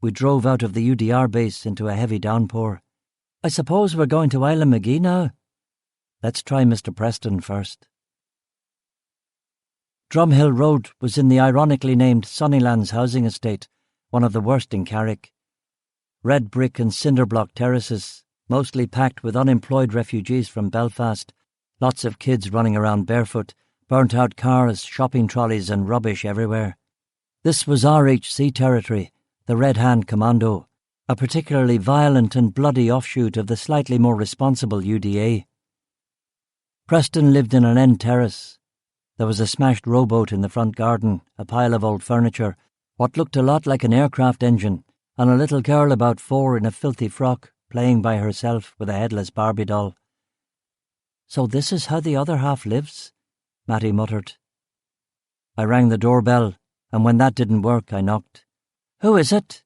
Speaker 2: We drove out of the UDR base into a heavy downpour. I suppose we're going to Isla McGee now? Let's try Mr. Preston first. Drumhill Road was in the ironically named Sunnylands housing estate, one of the worst in Carrick. Red brick and cinder block terraces, mostly packed with unemployed refugees from Belfast, lots of kids running around barefoot, burnt-out cars, shopping trolleys and rubbish everywhere. This was RHC territory, the Red Hand Commando, a particularly violent and bloody offshoot of the slightly more responsible UDA. Preston lived in an end terrace. There was a smashed rowboat in the front garden, a pile of old furniture, what looked a lot like an aircraft engine, and a little girl about 4 in a filthy frock, playing by herself with a headless Barbie doll. So this is how the other half lives, Matty muttered. I rang the doorbell, and when that didn't work, I knocked. Who is it?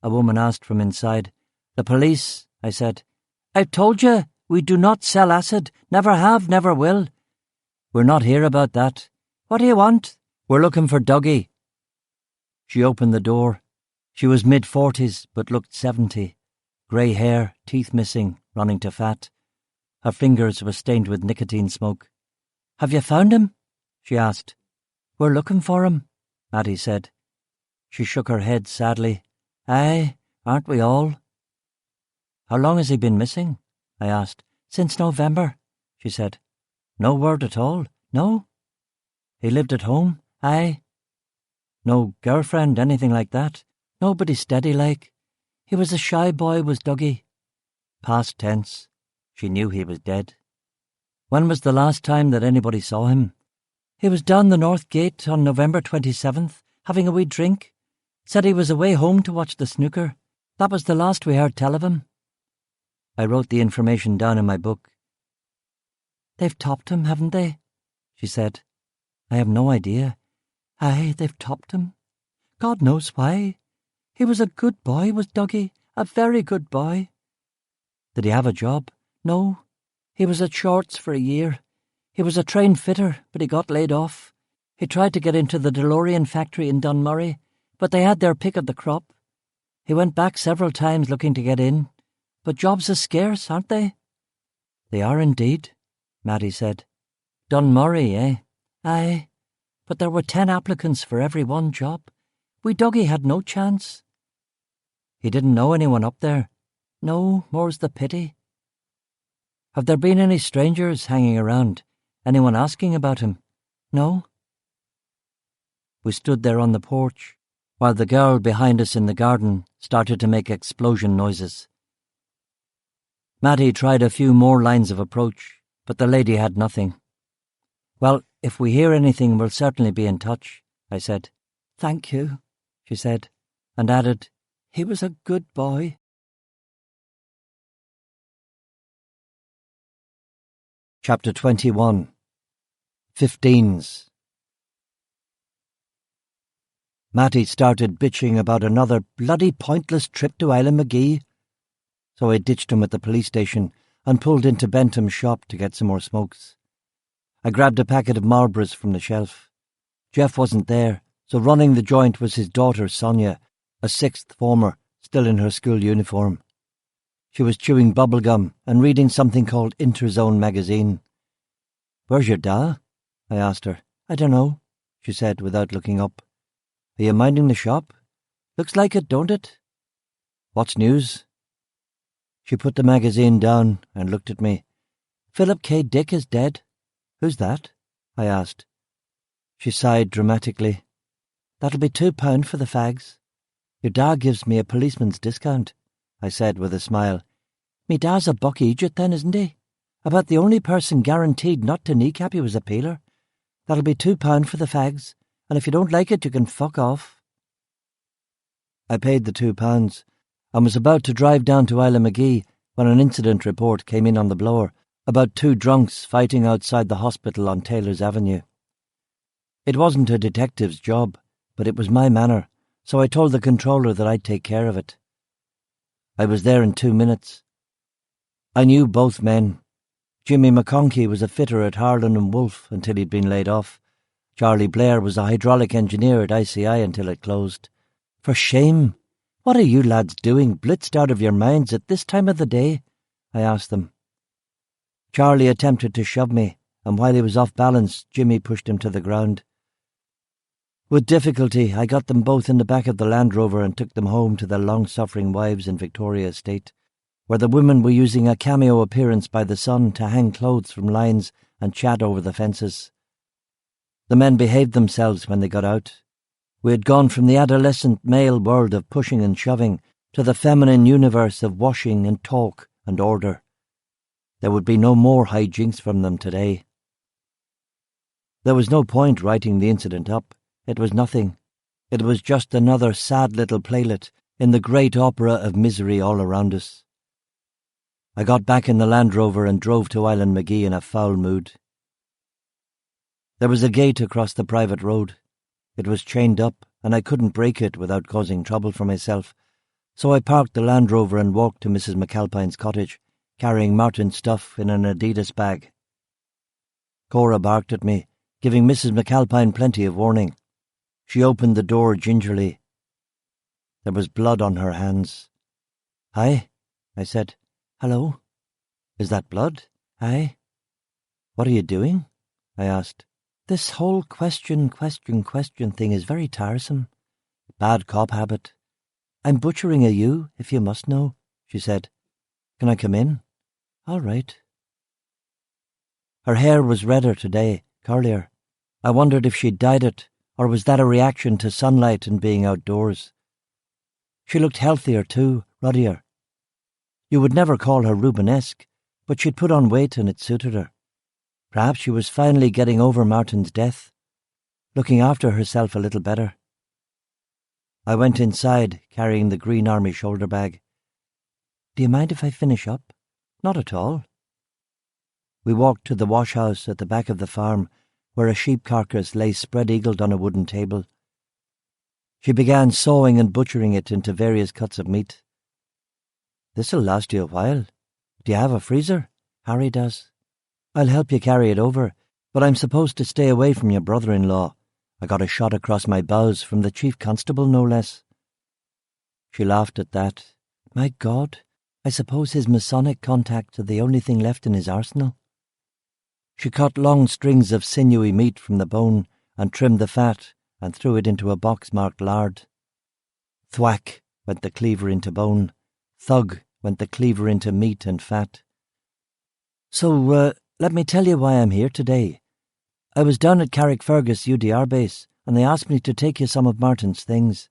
Speaker 2: A woman asked from inside. The police, I said. I've told you, we do not sell acid, never have, never will. We're not here about that. What do you want? We're looking for Dougie. She opened the door. She was mid-40s, but looked 70. Grey hair, teeth missing, running to fat. Her fingers were stained with nicotine smoke. Have you found him? She asked. We're looking for him, Maddie said. She shook her head sadly. Aye, aren't we all? How long has he been missing? I asked. Since November, she said. No word at all? No? He lived at home? Aye. No girlfriend, anything like that? Nobody steady like? He was a shy boy, was Dougie. Past tense. She knew he was dead. When was the last time that anybody saw him? He was down the North Gate on November 27th, having a wee drink. Said he was away home to watch the snooker. That was the last we heard tell of him. I wrote the information down in my book. They've topped him, haven't they? She said. I have no idea. Aye, they've topped him. God knows why. He was a good boy, was Dougie, a very good boy. Did he have a job? No. He was at Shorts for a year. He was a trained fitter, but he got laid off. He tried to get into the DeLorean factory in Dunmurry, but they had their pick of the crop. He went back several times looking to get in, but jobs are scarce, aren't they? They are indeed, Maddie said. Dunmurry, eh? Aye, but there were 10 applicants for every one job. Wee Dougie had no chance. He didn't know anyone up there. No, more's the pity. Have there been any strangers hanging around? Anyone asking about him? No? We stood there on the porch, while the girl behind us in the garden started to make explosion noises. Maddie tried a few more lines of approach, but the lady had nothing. Well, if we hear anything, we'll certainly be in touch, I said. Thank you, she said, and added, he was a good boy. Chapter 21. 15s. Matty started bitching about another bloody pointless trip to Isla McGee, so I ditched him at the police station and pulled into Bentham's shop to get some more smokes. I grabbed a packet of Marlboros from the shelf. Jeff wasn't there, so running the joint was his daughter, Sonia, a sixth former, still in her school uniform. She was chewing bubble gum and reading something called Interzone magazine. "Where's your da?" I asked her. "I don't know," she said without looking up. "Are you minding the shop? Looks like it, don't it? What's news?" She put the magazine down and looked at me. "Philip K. Dick is dead." "Who's that?" I asked. She sighed dramatically. "That'll be £2 for the fags." "Your da gives me a policeman's discount," I said with a smile. "Me da's a buck Egypt then, isn't he? About the only person guaranteed not to kneecap you as a peeler. That'll be £2 for the fags, and if you don't like it you can fuck off." I paid the £2 and was about to drive down to Isla McGee when an incident report came in on the blower about 2 drunks fighting outside the hospital on Taylor's Avenue. It wasn't a detective's job, but it was my manor, so I told the controller that I'd take care of it. I was there in 2 minutes. I knew both men. Jimmy McConkie was a fitter at Harlan and Wolff until he'd been laid off. Charlie Blair was a hydraulic engineer at ICI until it closed. "For shame! What are you lads doing, blitzed out of your minds at this time of the day?" I asked them. Charlie attempted to shove me, and while he was off balance, Jimmy pushed him to the ground. With difficulty, I got them both in the back of the Land Rover and took them home to their long-suffering wives in Victoria Estate, where the women were using a cameo appearance by the sun to hang clothes from lines and chat over the fences. The men behaved themselves when they got out. We had gone from the adolescent male world of pushing and shoving to the feminine universe of washing and talk and order. There would be no more high jinks from them today. There was no point writing the incident up. It was nothing. It was just another sad little playlet in the great opera of misery all around us. I got back in the Land Rover and drove to Island McGee in a foul mood. There was a gate across the private road. It was chained up, and I couldn't break it without causing trouble for myself, so I parked the Land Rover and walked to Mrs. McAlpine's cottage, carrying Martin's stuff in an Adidas bag. Cora barked at me, giving Mrs. McAlpine plenty of warning. She opened the door gingerly. There was blood on her hands. "Hi," I said. "Hello." "Is that blood?" "Aye." "What are you doing?" I asked. "This whole question thing is very tiresome. Bad cop habit. I'm butchering a ewe, if you must know," she said. "Can I come in?" "All right." Her hair was redder today, curlier. I wondered if she'd dyed it, or was that a reaction to sunlight and being outdoors. She looked healthier too, ruddier. You would never call her Rubenesque, but she'd put on weight and it suited her. Perhaps she was finally getting over Martin's death, looking after herself a little better. I went inside, carrying the Green Army shoulder bag. "Do you mind if I finish up?" "Not at all." We walked to the wash-house at the back of the farm, where a sheep carcass lay spread-eagled on a wooden table. She began sawing and butchering it into various cuts of meat. "This'll last you a while. Do you have a freezer?" "Harry does." "I'll help you carry it over, but I'm supposed to stay away from your brother-in-law. I got a shot across my bows from the chief constable, no less." She laughed at that. "My God, I suppose his Masonic contacts are the only thing left in his arsenal." She cut long strings of sinewy meat from the bone and trimmed the fat and threw it into a box marked lard. Thwack went the cleaver into bone. Thug went the cleaver into meat and fat. "So, let me tell you why I'm here today. I was down at Carrickfergus UDR base, and they asked me to take you some of Martin's things.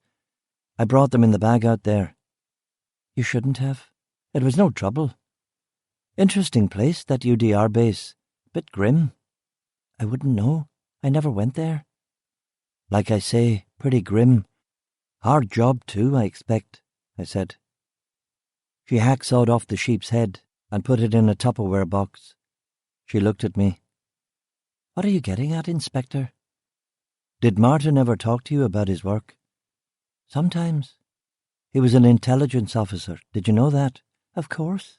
Speaker 2: I brought them in the bag out there." "You shouldn't have. It was no trouble. Interesting place, that UDR base. Bit grim." "I wouldn't know. I never went there." "Like I say, pretty grim. Hard job too, I expect," I said. She hacksawed off the sheep's head and put it in a Tupperware box. She looked at me. "What are you getting at, Inspector?" "Did Martin ever talk to you about his work?" "Sometimes. He was an intelligence officer. Did you know that?" "Of course."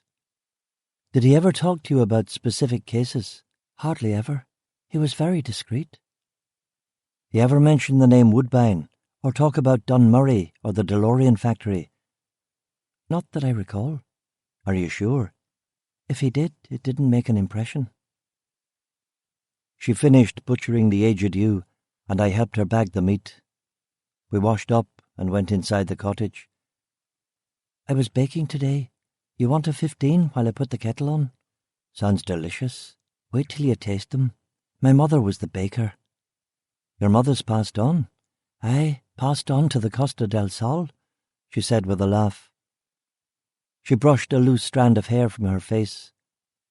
Speaker 2: "Did he ever talk to you about specific cases?" "Hardly ever. He was very discreet." "He ever mentioned the name Woodbine or talk about Dunmurray or the DeLorean factory? Not that I recall. Are you sure? If he did, it didn't make an impression. She finished butchering the aged ewe, and I helped her bag the meat. We washed up and went inside the cottage. I was baking today. You want a 15 while I put the kettle on? Sounds delicious. Wait till you taste them. My mother was the baker. Your mother's passed on? Aye, passed on to the Costa del Sol, she said with a laugh. She brushed a loose strand of hair from her face.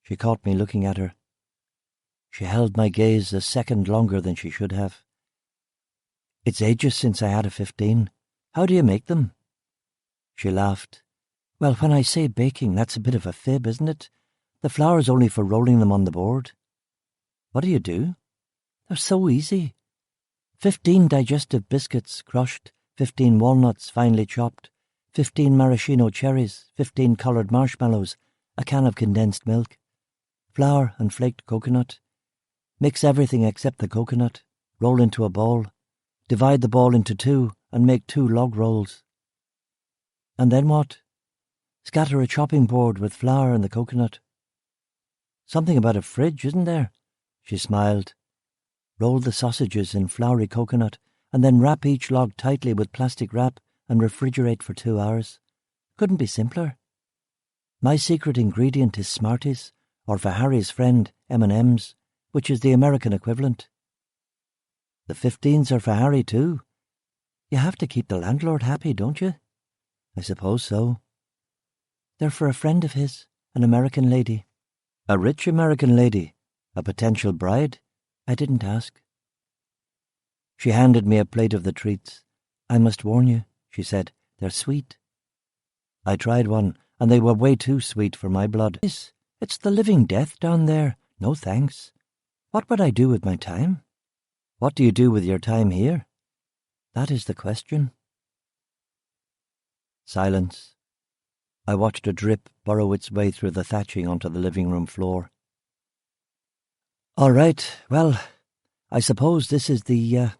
Speaker 2: She caught me looking at her. She held my gaze a second longer than she should have. It's ages since I had a 15. How do you make them? She laughed. Well, when I say baking, that's a bit of a fib, isn't it? The flour's only for rolling them on the board. What do you do? They're so easy. 15 digestive biscuits, crushed, 15 walnuts, finely chopped, 15 maraschino cherries, 15 coloured marshmallows, a can of condensed milk, flour and flaked coconut. Mix everything except the coconut, roll into a ball, divide the ball into 2 and make 2 log rolls. And then what? Scatter a chopping board with flour and the coconut. Something about a fridge, isn't there? She smiled. Roll the sausages in floury coconut and then wrap each log tightly with plastic wrap and refrigerate for 2 hours. Couldn't be simpler. My secret ingredient is Smarties, or for Harry's friend, M&M's, which is the American equivalent. The 15s are for Harry too. You have to keep the landlord happy, don't you? I suppose so. They're for a friend of his, an American lady. A rich American lady? A potential bride? I didn't ask. She handed me a plate of the treats. I must warn you, she said, they're sweet. I tried one, and they were way too sweet for my blood. It's the living death down there. No thanks. What would I do with my time? What do you do with your time here? That is the question. Silence. I watched a drip burrow its way through the thatching onto the living room floor. All right, well, I suppose this is the,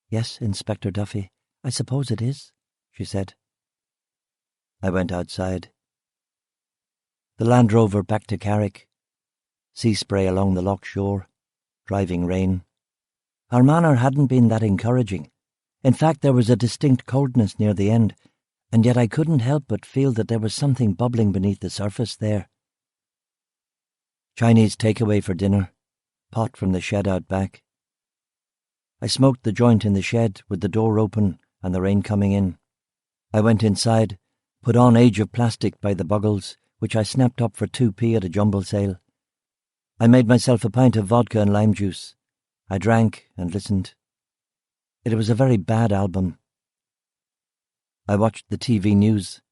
Speaker 2: Yes, Inspector Duffy, I suppose it is, she said. I went outside. The Land Rover back to Carrick. Sea spray along the loch shore. Driving rain. Our manner hadn't been that encouraging. In fact, there was a distinct coldness near the end, and yet I couldn't help but feel that there was something bubbling beneath the surface there. Chinese takeaway for dinner. Pot from the shed out back. I smoked the joint in the shed with the door open and the rain coming in. I went inside, put on Age of Plastic by the Buggles, which I snapped up for 2p at a jumble sale. I made myself a pint of vodka and lime juice. I drank and listened. It was a very bad album. I watched the TV news.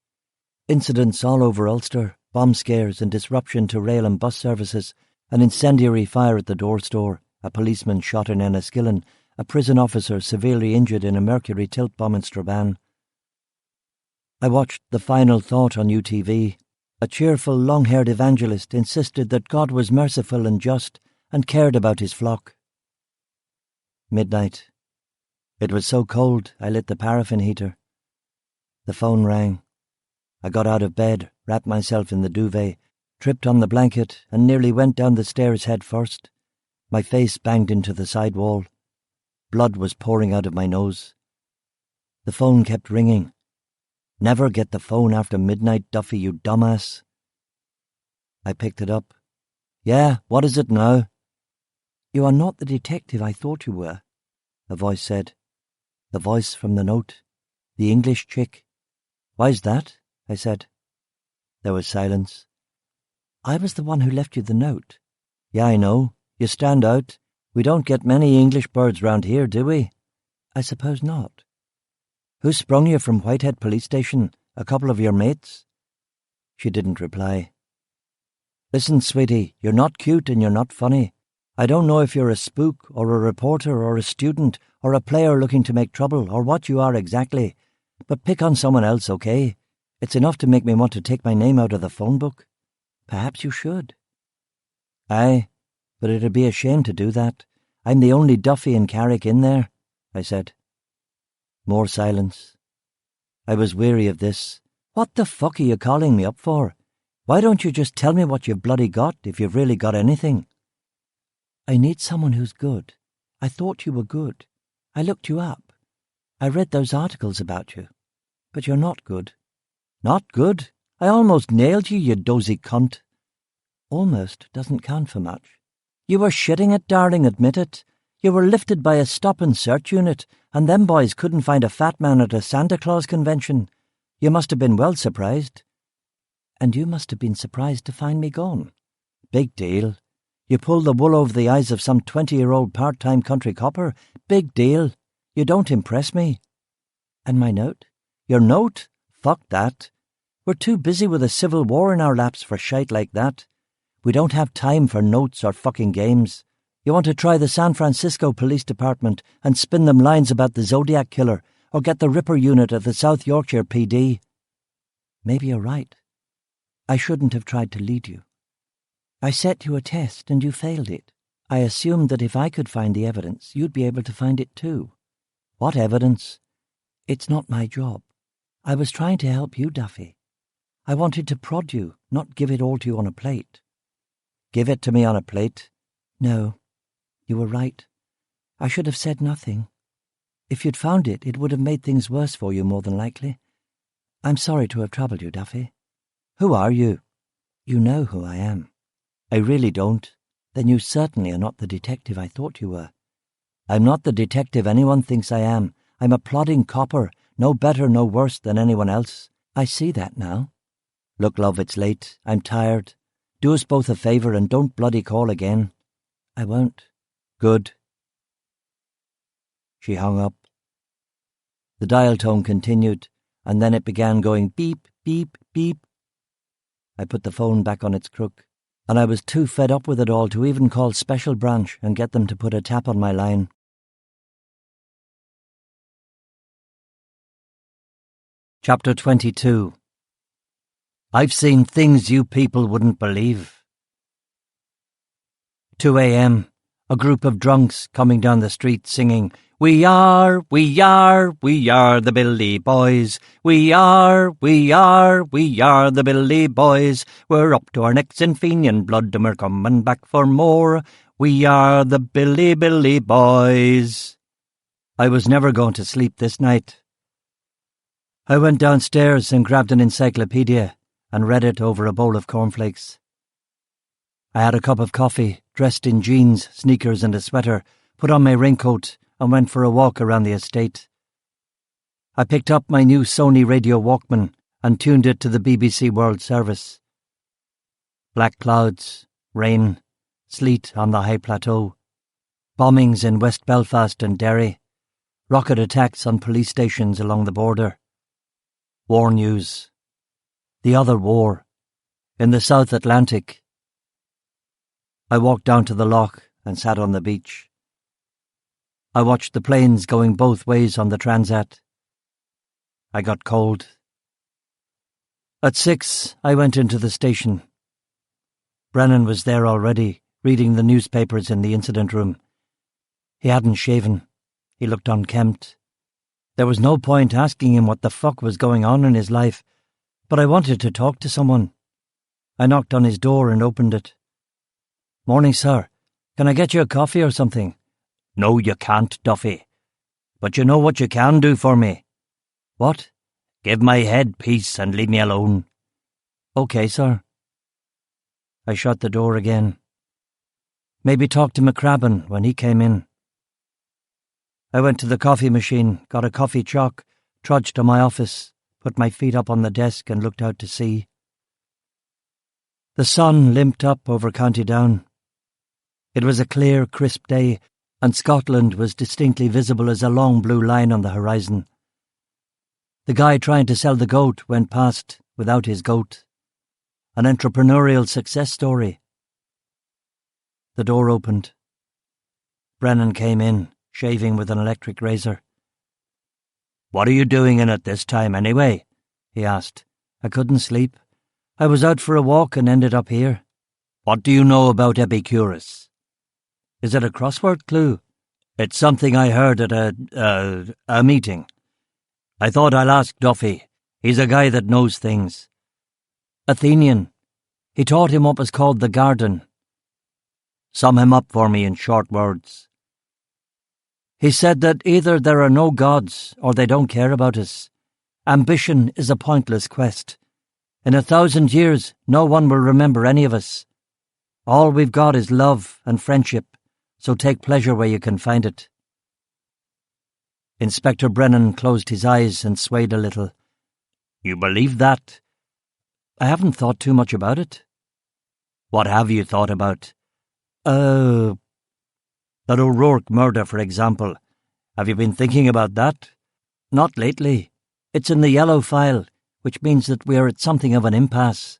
Speaker 2: Incidents all over Ulster, bomb scares and disruption to rail and bus services, an incendiary fire at the Door store, a policeman shot in Enniskillen, a prison officer severely injured in a Mercury tilt bomb in Strabane. I watched The Final Thought on UTV. A cheerful, long-haired evangelist insisted that God was merciful and just and cared about his flock. Midnight. It was so cold I lit the paraffin heater. The phone rang. I got out of bed, wrapped myself in the duvet, tripped on the blanket and nearly went down the stairs head first. My face banged into the side wall. Blood was pouring out of my nose. The phone kept ringing. Never get the phone after midnight, Duffy, you dumbass. I picked it up. Yeah, what is it now? You are not the detective I thought you were, a voice said. The voice from the note. The English chick. Why's that? I said. There was silence. I was the one who left you the note. Yeah, I know. You stand out. We don't get many English birds round here, do we? I suppose not. Who sprung you from Whitehead Police Station? A couple of your mates? She didn't reply. Listen, sweetie, you're not cute and you're not funny. I don't know if you're a spook or a reporter or a student or a player looking to make trouble or what you are exactly, but pick on someone else, okay? It's enough to make me want to take my name out of the phone book. Perhaps you should. Aye, but it'd be a shame to do that. I'm the only Duffy in Carrick in there, I said. More silence. I was weary of this. What the fuck are you calling me up for? Why don't you just tell me what you've bloody got, if you've really got anything? I need someone who's good. I thought you were good. I looked you up. I read those articles about you. But you're not good. Not good? I almost nailed you, you dozy cunt. Almost doesn't count for much. You were shitting it, darling, admit it. You were lifted by a stop-and-search unit, and them boys couldn't find a fat man at a Santa Claus convention. You must have been well surprised. And you must have been surprised to find me gone. Big deal. You pulled the wool over the eyes of some 20-year-old part-time country copper. Big deal. You don't impress me. And my note? Your note? Fuck that. We're too busy with a civil war in our laps for shite like that. We don't have time for notes or fucking games. You want to try the San Francisco Police Department and spin them lines about the Zodiac Killer, or get the Ripper Unit at the South Yorkshire PD. Maybe you're right. I shouldn't have tried to lead you. I set you a test and you failed it. I assumed that if I could find the evidence, you'd be able to find it too. What evidence? It's not my job. I was trying to help you, Duffy. I wanted to prod you, not give it all to you on a plate. Give it to me on a plate? No. You were right. I should have said nothing. If you'd found it, it would have made things worse for you, more than likely. I'm sorry to have troubled you, Duffy. Who are you? You know who I am. I really don't. Then you certainly are not the detective I thought you were. I'm not the detective anyone thinks I am. I'm a plodding copper, no better, no worse than anyone else. I see that now. Look, love, it's late. I'm tired. Do us both a favour and don't bloody call again. I won't. Good. She hung up. The dial tone continued, and then it began going beep, beep, beep. I put the phone back on its crook, and I was too fed up with it all to even call Special Branch and get them to put a tap on my line. Chapter 22. I've seen things you people wouldn't believe. 2 a.m. A group of drunks coming down the street singing, We are the Billy Boys. We are the Billy Boys. We're up to our necks in Fenian blood and we're coming back for more. We are the Billy Boys. I was never going to sleep this night. I went downstairs and grabbed an encyclopedia and read it over a bowl of cornflakes. I had a cup of coffee, dressed in jeans, sneakers and a sweater, put on my raincoat and went for a walk around the estate. I picked up my new Sony Radio Walkman and tuned it to the BBC World Service. Black clouds, rain, sleet on the high plateau, bombings in West Belfast and Derry, rocket attacks on police stations along the border. War news. The other war. In the South Atlantic. I walked down to the loch and sat on the beach. I watched the planes going both ways on the Transat. I got cold. At 6, I went into the station. Brennan was there already, reading the newspapers in the incident room. He hadn't shaven. He looked unkempt. There was no point asking him what the fuck was going on in his life, but I wanted to talk to someone. I knocked on his door and opened it. Morning, sir. Can I get you a coffee or something? No, you can't, Duffy. But you know what you can do for me. What? Give my head peace and leave me alone. Okay, sir. I shut the door again. Maybe talk to McCrabbin when he came in. I went to the coffee machine, got a coffee choc, trudged to my office, put my feet up on the desk and looked out to sea. The sun limped up over County Down. It was a clear, crisp day, and Scotland was distinctly visible as a long blue line on the horizon. The guy trying to sell the goat went past without his goat. An entrepreneurial success story. The door opened. Brennan came in, shaving with an electric razor. "What are you doing in it this time, anyway?" he asked. "I couldn't sleep. I was out for a walk and ended up here." "What do you know about Epicurus?" "Is it a crossword clue?" "It's something I heard at a meeting. I thought I'll ask Duffy. He's a guy that knows things. Athenian. He taught him what was called the garden. Sum him up for me in short words. He said that either there are no gods or they don't care about us. Ambition is a pointless quest. In 1,000 years, no one will remember any of us. All we've got is love and friendship, so take pleasure where you can find it. Inspector Brennan closed his eyes and swayed a little. You believe that? I haven't thought too much about it. What have you thought about? That O'Rourke murder, for example. Have you been thinking about that? Not lately. It's in the yellow file, which means that we are at something of an impasse.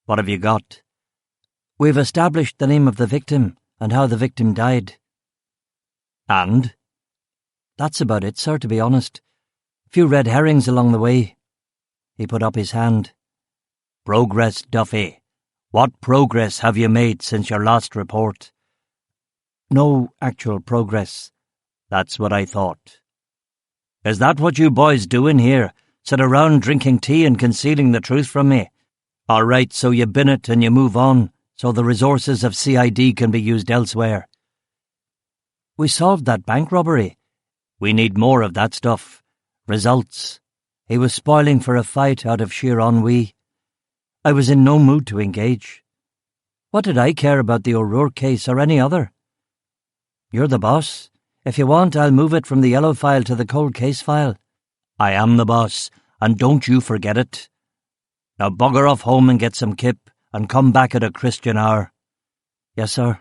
Speaker 2: What have you got? We've established the name of the victim and how the victim died. And? That's about it, sir, to be honest. A few red herrings along the way. He put up his hand. Progress, Duffy. What progress have you made since your last report? No actual progress. That's what I thought. Is that what you boys do in here? Sit around drinking tea and concealing the truth from me? All right, so you bin it and you move on, so the resources of CID can be used elsewhere. We solved that bank robbery. We need more of that stuff. Results. He was spoiling for a fight out of sheer ennui. I was in no mood to engage. What did I care about the O'Rourke case or any other? You're the boss. If you want, I'll move it from the yellow file to the cold case file. I am the boss, and don't you forget it. Now bugger off home and get some kip, and come back at a Christian hour. Yes, sir.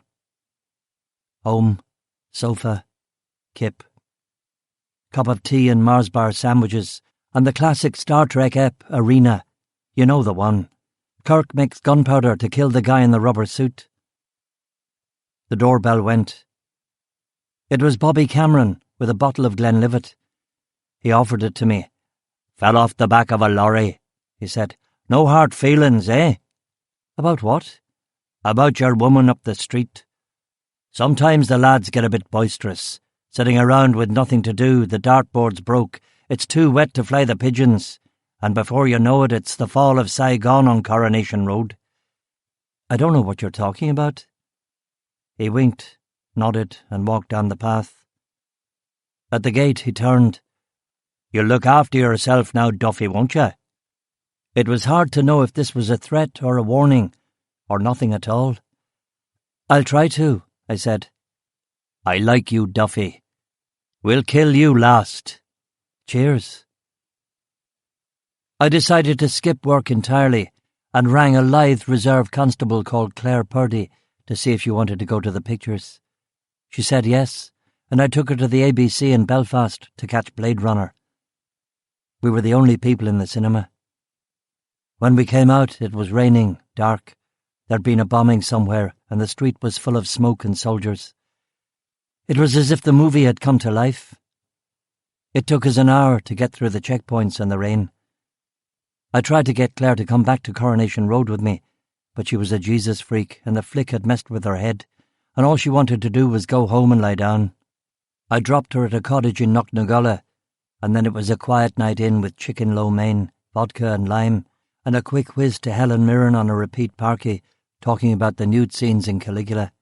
Speaker 2: Home, sofa, kip. Cup of tea and Mars bar sandwiches, and the classic Star Trek ep, Arena. You know the one. Kirk makes gunpowder to kill the guy in the rubber suit. The doorbell went. It was Bobby Cameron with a bottle of Glenlivet. He offered it to me. Fell off the back of a lorry, he said. No hard feelings, eh? About what? About your woman up the street. Sometimes the lads get a bit boisterous. Sitting around with nothing to do, the dartboard's broke, it's too wet to fly the pigeons, and before you know it, it's the fall of Saigon on Coronation Road. I don't know what you're talking about. He winked, nodded, and walked down the path. At the gate, he turned. You'll look after yourself now, Duffy, won't you? It was hard to know if this was a threat or a warning, or nothing at all. I'll try to, I said. I like you, Duffy. We'll kill you last. Cheers. I decided to skip work entirely and rang a lithe reserve constable called Claire Purdy to see if she wanted to go to the pictures. She said yes, and I took her to the ABC in Belfast to catch Blade Runner. We were the only people in the cinema. When we came out, it was raining, dark. There'd been a bombing somewhere, and the street was full of smoke and soldiers. It was as if the movie had come to life. It took us an hour to get through the checkpoints and the rain. I tried to get Claire to come back to Coronation Road with me, but she was a Jesus freak, and the flick had messed with her head, and all she wanted to do was go home and lie down. I dropped her at a cottage in Knocknagulla, and then it was a quiet night in with chicken lo mein, vodka and lime, and a quick whiz to Helen Mirren on a repeat parky, talking about the nude scenes in Caligula.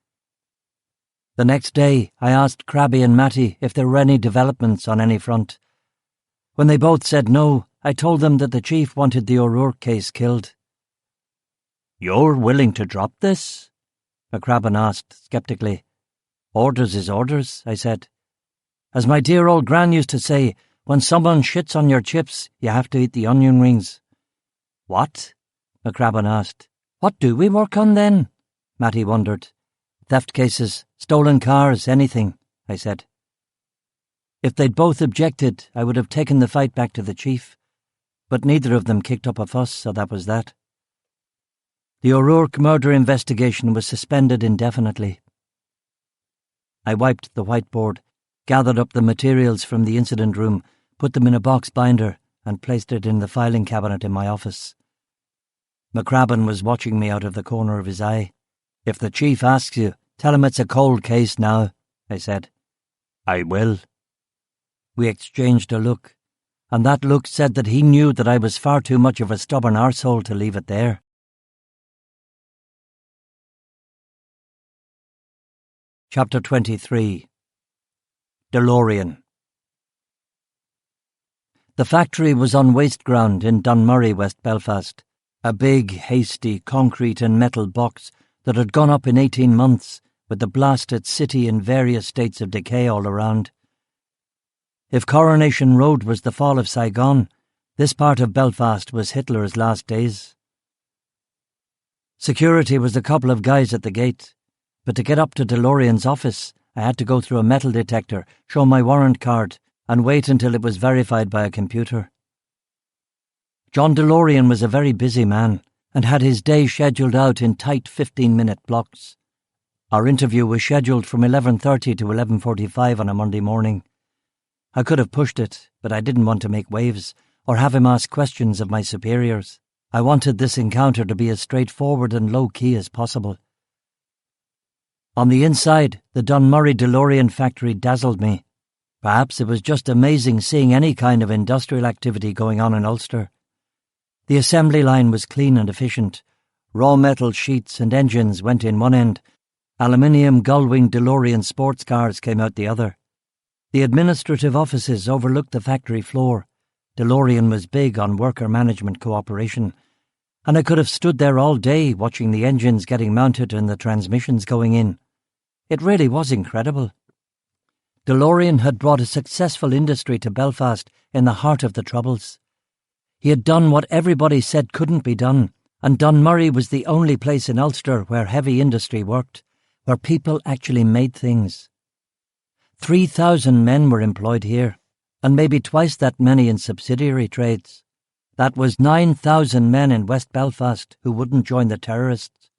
Speaker 2: The next day, I asked Crabby and Matty if there were any developments on any front. When they both said no, I told them that the chief wanted the O'Rourke case killed. You're willing to drop this? McCrabbin asked, sceptically. Orders is orders, I said. As my dear old gran used to say, when someone shits on your chips, you have to eat the onion rings. What? McCrabbin asked. What do we work on then? Matty wondered. Theft cases, stolen cars, anything, I said. If they'd both objected, I would have taken the fight back to the chief, but neither of them kicked up a fuss, so that was that. The O'Rourke murder investigation was suspended indefinitely. I wiped the whiteboard, gathered up the materials from the incident room, put them in a box binder, and placed it in the filing cabinet in my office. McCrabbin was watching me out of the corner of his eye. If the chief asks you, tell him it's a cold case now, I said. I will. We exchanged a look, and that look said that he knew that I was far too much of a stubborn arsehole to leave it there. Chapter 23. DeLorean. The factory was on waste ground in Dunmurry, West Belfast, a big, hasty concrete and metal box that had gone up in 18 months, with the blasted city in various states of decay all around. If Coronation Road was the fall of Saigon, this part of Belfast was Hitler's last days. Security was a couple of guys at the gate, but to get up to DeLorean's office, I had to go through a metal detector, show my warrant card, and wait until it was verified by a computer. John DeLorean was a very busy man, and had his day scheduled out in tight 15-minute blocks. Our interview was scheduled from 11:30 to 11:45 on a Monday morning. I could have pushed it, but I didn't want to make waves, or have him ask questions of my superiors. I wanted this encounter to be as straightforward and low-key as possible. On the inside, the Dunmurry DeLorean factory dazzled me. Perhaps it was just amazing seeing any kind of industrial activity going on in Ulster. The assembly line was clean and efficient. Raw metal sheets and engines went in one end. Aluminium gull-wing DeLorean sports cars came out the other. The administrative offices overlooked the factory floor. DeLorean was big on worker management cooperation, and I could have stood there all day watching the engines getting mounted and the transmissions going in. It really was incredible. DeLorean had brought a successful industry to Belfast in the heart of the Troubles. He had done what everybody said couldn't be done, and Dunmurry was the only place in Ulster where heavy industry worked, where people actually made things. 3,000 men were employed here, and maybe twice that many in subsidiary trades. That was 9,000 men in West Belfast who wouldn't join the terrorists.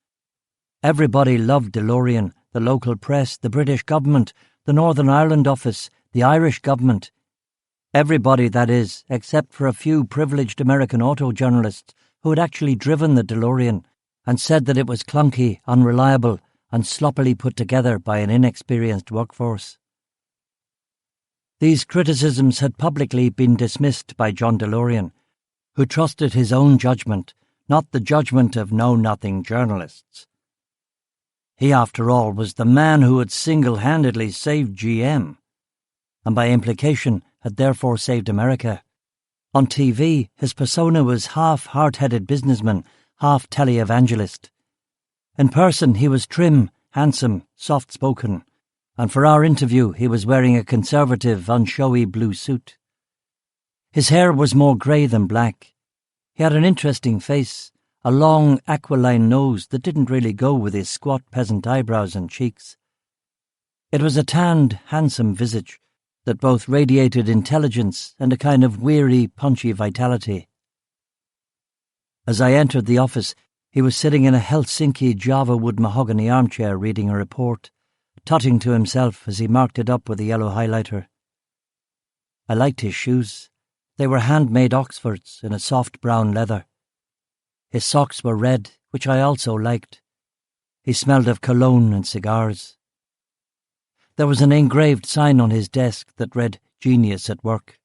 Speaker 2: Everybody loved DeLorean, the local press, the British government, the Northern Ireland office, the Irish government. Everybody, that is, except for a few privileged American auto journalists who had actually driven the DeLorean and said that it was clunky, unreliable, and sloppily put together by an inexperienced workforce. These criticisms had publicly been dismissed by John DeLorean, who trusted his own judgment, not the judgment of know-nothing journalists. He, after all, was the man who had single-handedly saved GM, and by implication had therefore saved America. On TV, his persona was half hard-headed businessman, half televangelist. In person, he was trim, handsome, soft-spoken, and for our interview he was wearing a conservative, unshowy blue suit. His hair was more grey than black. He had an interesting face, a long, aquiline nose that didn't really go with his squat peasant eyebrows and cheeks. It was a tanned, handsome visage that both radiated intelligence and a kind of weary, punchy vitality. As I entered the office, he was sitting in a Helsinki Java wood mahogany armchair reading a report, tutting to himself as he marked it up with a yellow highlighter. I liked his shoes. They were handmade Oxfords in a soft brown leather. His socks were red, which I also liked. He smelled of cologne and cigars. There was an engraved sign on his desk that read, "Genius at Work."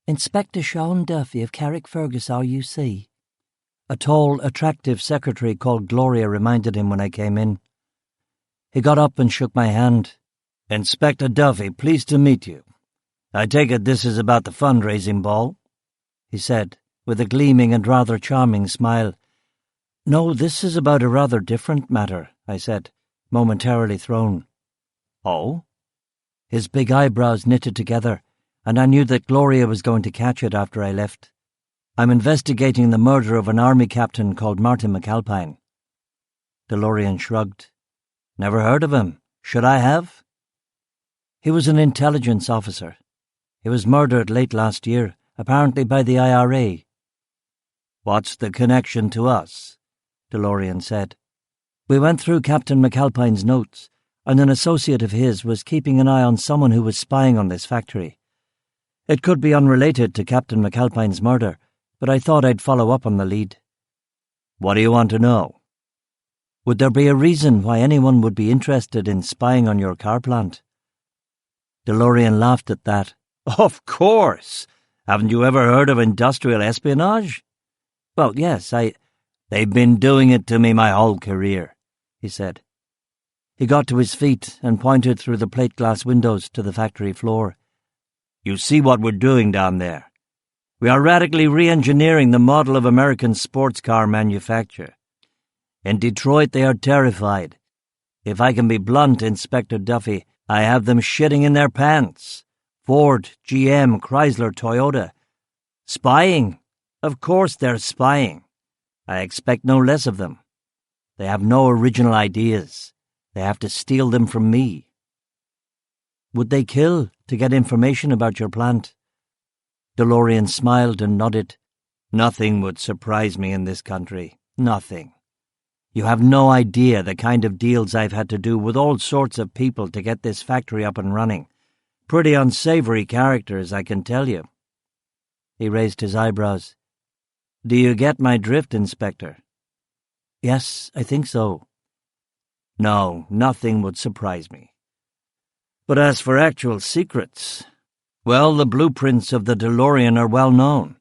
Speaker 2: "Inspector Sean Duffy of Carrickfergus RUC." A tall, attractive secretary called Gloria reminded him when I came in. He got up and shook my hand. "Inspector Duffy, pleased to meet you. I take it this is about the fundraising ball?" he said, with a gleaming and rather charming smile. "No, this is about a rather different matter," I said, momentarily thrown. "Oh?" His big eyebrows knitted together, and I knew that Gloria was going to catch it after I left. "I'm investigating the murder of an army captain called Martin McAlpine." DeLorean shrugged. "Never heard of him. Should I have?" "He was an intelligence officer. He was murdered late last year, apparently by the IRA. "What's the connection to us?" DeLorean said. "We went through Captain McAlpine's notes, and an associate of his was keeping an eye on someone who was spying on this factory. It could be unrelated to Captain McAlpine's murder, but I thought I'd follow up on the lead." "What do you want to know?" "Would there be a reason why anyone would be interested in spying on your car plant?" DeLorean laughed at that. "Of course! Haven't you ever heard of industrial espionage? Well, yes, They've been doing it to me my whole career, he said. He got to his feet and pointed through the plate glass windows to the factory floor. You see what we're doing down there? We are radically re-engineering the model of American sports car manufacture. In Detroit they are terrified. If I can be blunt, Inspector Duffy, I have them shitting in their pants. Ford, GM, Chrysler, Toyota. Spying? Of course they're spying. I expect no less of them. They have no original ideas. They have to steal them from me. Would they kill to get information about your plant? DeLorean smiled and nodded. Nothing would surprise me in this country. Nothing. You have no idea the kind of deals I've had to do with all sorts of people to get this factory up and running. Pretty unsavory characters, I can tell you. He raised his eyebrows. Do you get my drift, Inspector? Yes, I think so. No, nothing would surprise me. But as for actual secrets, well, the blueprints of the DeLorean are well known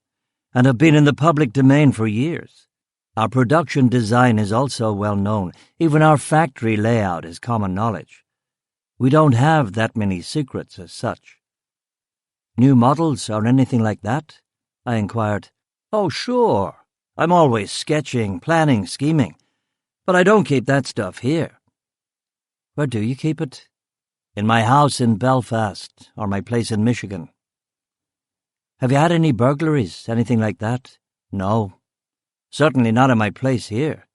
Speaker 2: and have been in the public domain for years. Our production design is also well known. Even our factory layout is common knowledge. We don't have that many secrets as such. New models or anything like that? I inquired. Oh, sure. I'm always sketching, planning, scheming. But I don't keep that stuff here. Where do you keep it? In my house in Belfast, or my place in Michigan. Have you had any burglaries, anything like that? No. Certainly not in my place here.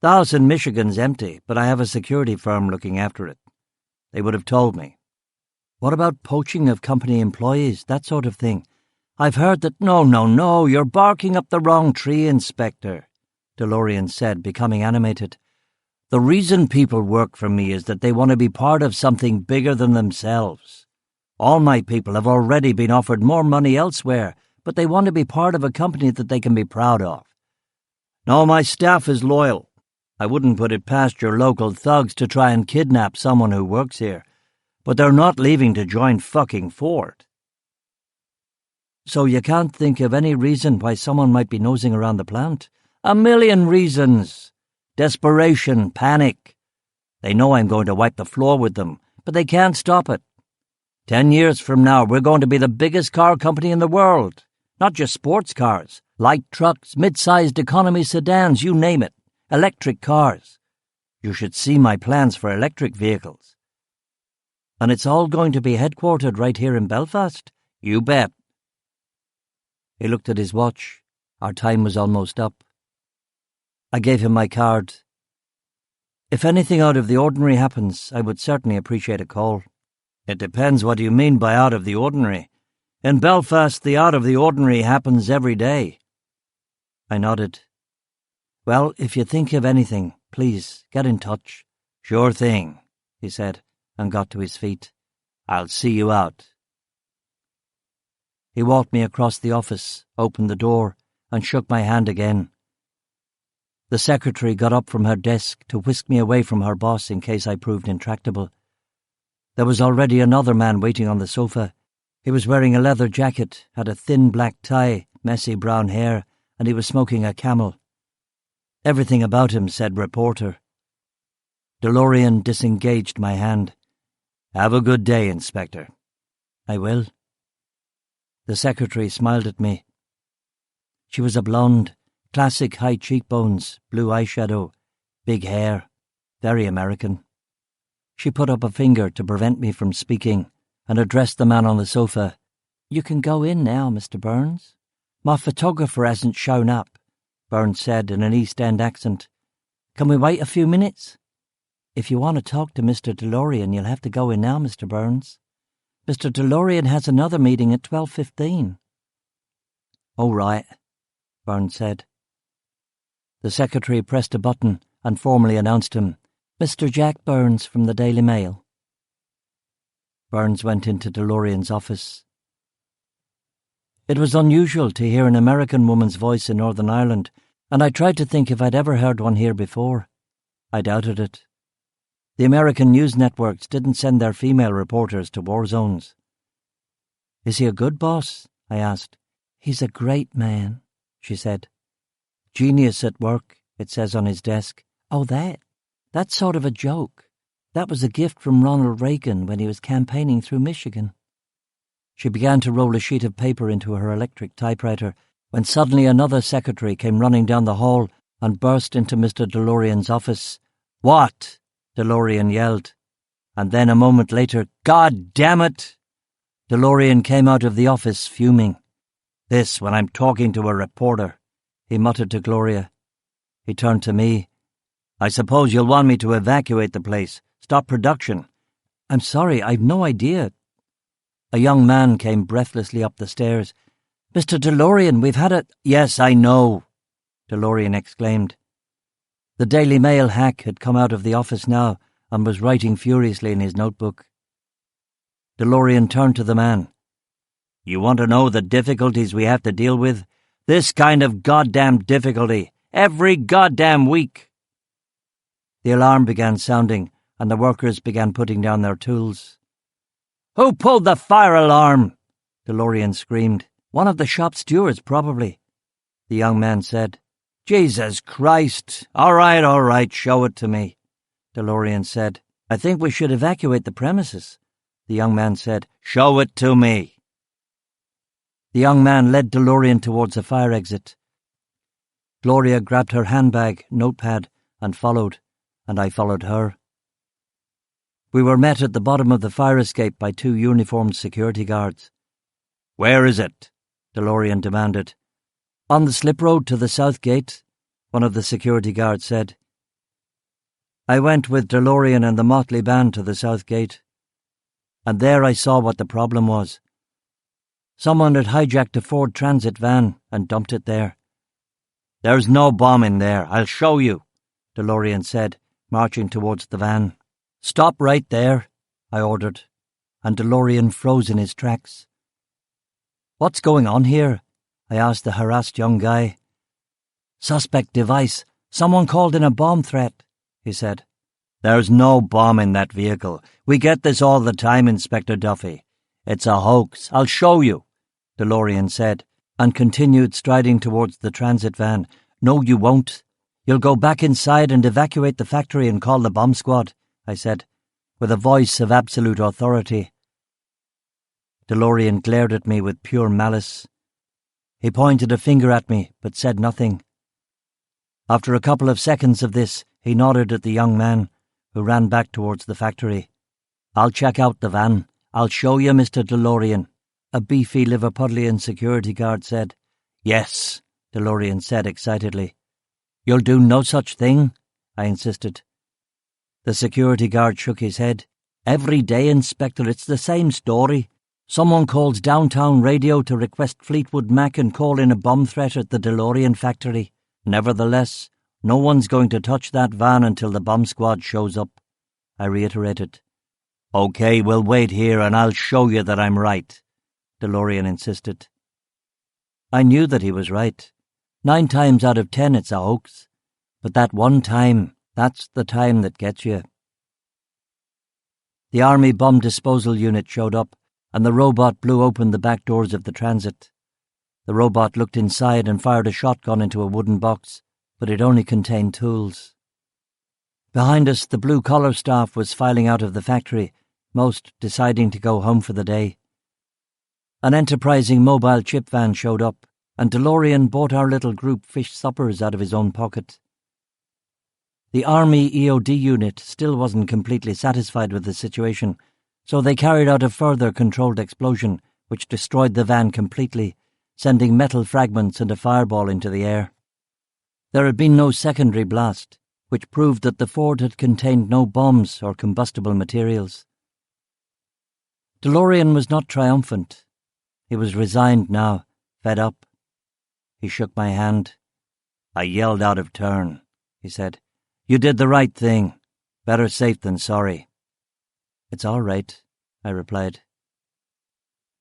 Speaker 2: The house in Michigan's empty, but I have a security firm looking after it. They would have told me. What about poaching of company employees, that sort of thing? I've heard that— No, you're barking up the wrong tree, Inspector, DeLorean said, becoming animated. The reason people work for me is that they want to be part of something bigger than themselves. All my people have already been offered more money elsewhere, but they want to be part of a company that they can be proud of. No, my staff is loyal. I wouldn't put it past your local thugs to try and kidnap someone who works here, but they're not leaving to join fucking Ford. So you can't think of any reason why someone might be nosing around the plant? A million reasons. Desperation, panic. They know I'm going to wipe the floor with them, but they can't stop it. 10 years from now, we're going to be the biggest car company in the world. Not just sports cars, light trucks, mid-sized economy sedans, you name it. Electric cars. You should see my plans for electric vehicles. And it's all going to be headquartered right here in Belfast? You bet. He looked at his watch. Our time was almost up. I gave him my card. If anything out of the ordinary happens, I would certainly appreciate a call. It depends what you mean by out of the ordinary. In Belfast, the out of the ordinary happens every day. I nodded. Well, if you think of anything, please get in touch. Sure thing, he said, and got to his feet. I'll see you out. He walked me across the office, opened the door, and shook my hand again. The secretary got up from her desk to whisk me away from her boss in case I proved intractable. There was already another man waiting on the sofa. He was wearing a leather jacket, had a thin black tie, messy brown hair, and he was smoking a Camel. Everything about him said reporter. DeLorean disengaged my hand. Have a good day, Inspector. I will. The secretary smiled at me. She was a blonde, classic high cheekbones, blue eyeshadow, big hair, very American. She put up a finger to prevent me from speaking and addressed the man on the sofa. You can go in now, Mr. Burns. My photographer hasn't shown up, Burns said in an East End accent. Can we wait a few minutes? If you want to talk to Mr. DeLorean, you'll have to go in now, Mr. Burns. Mr. DeLorean has another meeting at 12:15. All right, Burns said. The secretary pressed a button and formally announced him, Mr. Jack Burns from the Daily Mail. Burns went into DeLorean's office. It was unusual to hear an American woman's voice in Northern Ireland, and I tried to think if I'd ever heard one here before. I doubted it. The American news networks didn't send their female reporters to war zones. Is he a good boss? I asked. "He's a great man," she said. "Genius at work," it says on his desk. "Oh, that's sort of a joke. That was a gift from Ronald Reagan when he was campaigning through Michigan." She began to roll a sheet of paper into her electric typewriter when suddenly another secretary came running down the hall and burst into Mr. DeLorean's office. "What?" DeLorean yelled. And then a moment later, "God damn it!" DeLorean came out of the office fuming. "This when I'm talking to a reporter," he muttered to Gloria. He turned to me. "I suppose you'll want me to evacuate the place, stop production." "I'm sorry, I've no idea." A young man came breathlessly up the stairs. "Mr. DeLorean, we've had a—" "Yes, I know," DeLorean exclaimed. The Daily Mail hack had come out of the office now and was writing furiously in his notebook. DeLorean turned to the man. "You want to know the difficulties we have to deal with? This kind of goddamn difficulty. Every goddamn week." The alarm began sounding, and the workers began putting down their tools. "Who pulled the fire alarm?" DeLorean screamed. "One of the shop stewards, probably," the young man said. "Jesus Christ! All right, show it to me," DeLorean said. "I think we should evacuate the premises," the young man said. "Show it to me." The young man led DeLorean towards a fire exit. Gloria grabbed her handbag, notepad, and followed, and I followed her. We were met at the bottom of the fire escape by two uniformed security guards. "Where is it?" DeLorean demanded. "On the slip road to the south gate," one of the security guards said. I went with DeLorean and the motley band to the south gate, and there I saw what the problem was. Someone had hijacked a Ford Transit van and dumped it there. "There's no bomb in there, I'll show you," DeLorean said, marching towards the van. "Stop right there," I ordered, and DeLorean froze in his tracks. "What's going on here?" I asked the harassed young guy. "Suspect device. Someone called in a bomb threat," he said. "There's no bomb in that vehicle. We get this all the time, Inspector Duffy. It's a hoax. I'll show you," DeLorean said, and continued striding towards the transit van. "No, you won't. You'll go back inside and evacuate the factory and call the bomb squad," I said, with a voice of absolute authority. DeLorean glared at me with pure malice. He pointed a finger at me, but said nothing. After a couple of seconds of this, he nodded at the young man, who ran back towards the factory. "I'll check out the van. I'll show you, Mr. DeLorean," a beefy Liverpudlian security guard said. "Yes," DeLorean said excitedly. "You'll do no such thing?" I insisted. The security guard shook his head. "Every day, Inspector, it's the same story. Someone calls downtown radio to request Fleetwood Mac and call in a bomb threat at the DeLorean factory. Nevertheless, no one's going to touch that van until the bomb squad shows up," I reiterated. "Okay, we'll wait here and I'll show you that I'm right," DeLorean insisted. I knew that he was right. 9 times out of 10 it's a hoax. But that one time, that's the time that gets you. The Army Bomb Disposal Unit showed up, and the robot blew open the back doors of the transit. The robot looked inside and fired a shotgun into a wooden box, but it only contained tools. Behind us, the blue-collar staff was filing out of the factory, most deciding to go home for the day. An enterprising mobile chip van showed up, and DeLorean bought our little group fish suppers out of his own pocket. The Army EOD unit still wasn't completely satisfied with the situation, so they carried out a further controlled explosion, which destroyed the van completely, sending metal fragments and a fireball into the air. There had been no secondary blast, which proved that the Ford had contained no bombs or combustible materials. DeLorean was not triumphant. He was resigned now, fed up. He shook my hand. "I yelled out of turn," he said. "You did the right thing. Better safe than sorry." "It's all right," I replied.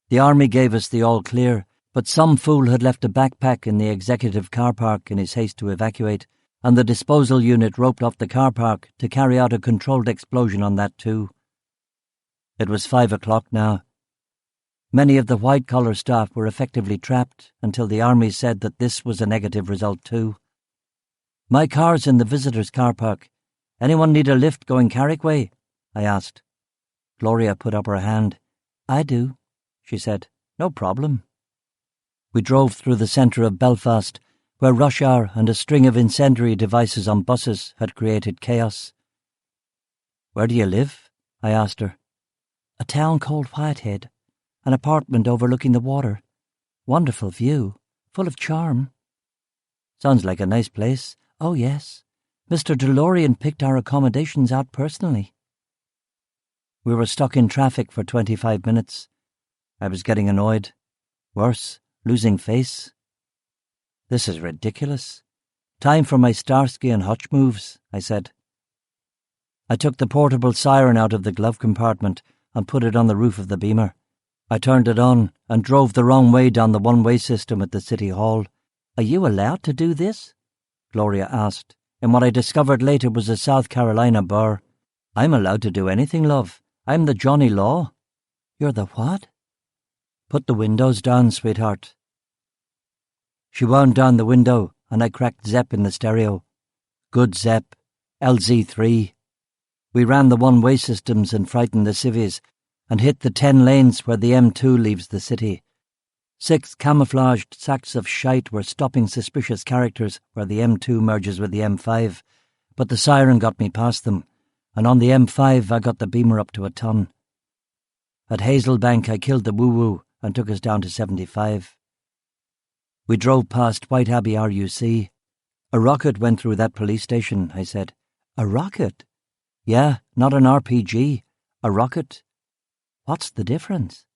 Speaker 2: The Army gave us the all-clear, but some fool had left a backpack in the executive car park in his haste to evacuate, and the disposal unit roped off the car park to carry out a controlled explosion on that too. It was 5 o'clock now. Many of the white-collar staff were effectively trapped until the army said that this was a negative result too. "My car's in the visitors' car park. Anyone need a lift going Carrick way?" I asked. Gloria put up her hand. "I do," she said. "No problem." We drove through the centre of Belfast, where rush hour and a string of incendiary devices on buses had created chaos. "Where do you live?" I asked her. "A town called Whitehead. An apartment overlooking the water. Wonderful view, full of charm." "Sounds like a nice place." "Oh, yes. Mr. DeLorean picked our accommodations out personally." We were stuck in traffic for 25 minutes. I was getting annoyed. Worse, losing face. "This is ridiculous. Time for my Starsky and Hutch moves," I said. I took the portable siren out of the glove compartment and put it on the roof of the Beamer. I turned it on and drove the wrong way down the one-way system at the City Hall. "Are you allowed to do this?" Gloria asked, in what I discovered later was a South Carolina burr. "I'm allowed to do anything, love. I'm the Johnny Law." "You're the what?" "Put the windows down, sweetheart." She wound down the window, and I cracked Zepp in the stereo. Good Zepp, LZ3. We ran the one-way systems and frightened the civvies, and hit the 10 lanes where the M2 leaves the city. 6 camouflaged sacks of shite were stopping suspicious characters where the M2 merges with the M5, but the siren got me past them, and on the M5 I got the Beamer up to a ton. At Hazelbank I killed the woo-woo and took us down to 75. We drove past White Abbey RUC. "A rocket went through that police station," I said. "A rocket?" "Yeah, not an RPG. A rocket." "What's the difference?"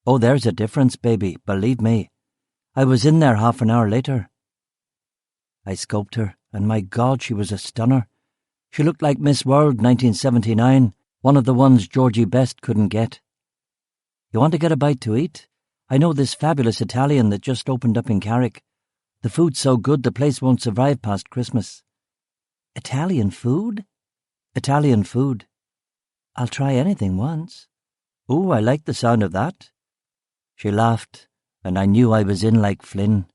Speaker 2: "Oh, there's a difference, baby, believe me. I was in there half an hour later." I scoped her, and my God, she was a stunner. She looked like Miss World 1979, one of the ones Georgie Best couldn't get. "You want to get a bite to eat? I know this fabulous Italian that just opened up in Carrick. The food's so good the place won't survive past Christmas." "Italian food?" "Italian food." "I'll try anything once." "Ooh, I like the sound of that." She laughed, and I knew I was in like Flynn.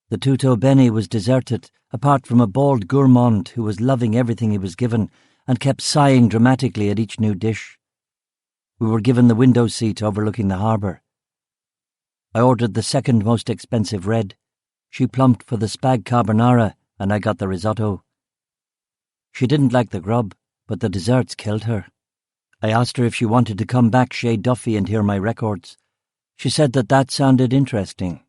Speaker 2: The Tutto Bene was deserted, apart from a bald gourmand who was loving everything he was given and kept sighing dramatically at each new dish. We were given the window seat overlooking the harbour. I ordered the second most expensive red. She plumped for the spag carbonara, and I got the risotto. She didn't like the grub, but the desserts killed her. I asked her if she wanted to come back Chez Duffy and hear my records. She said that sounded interesting.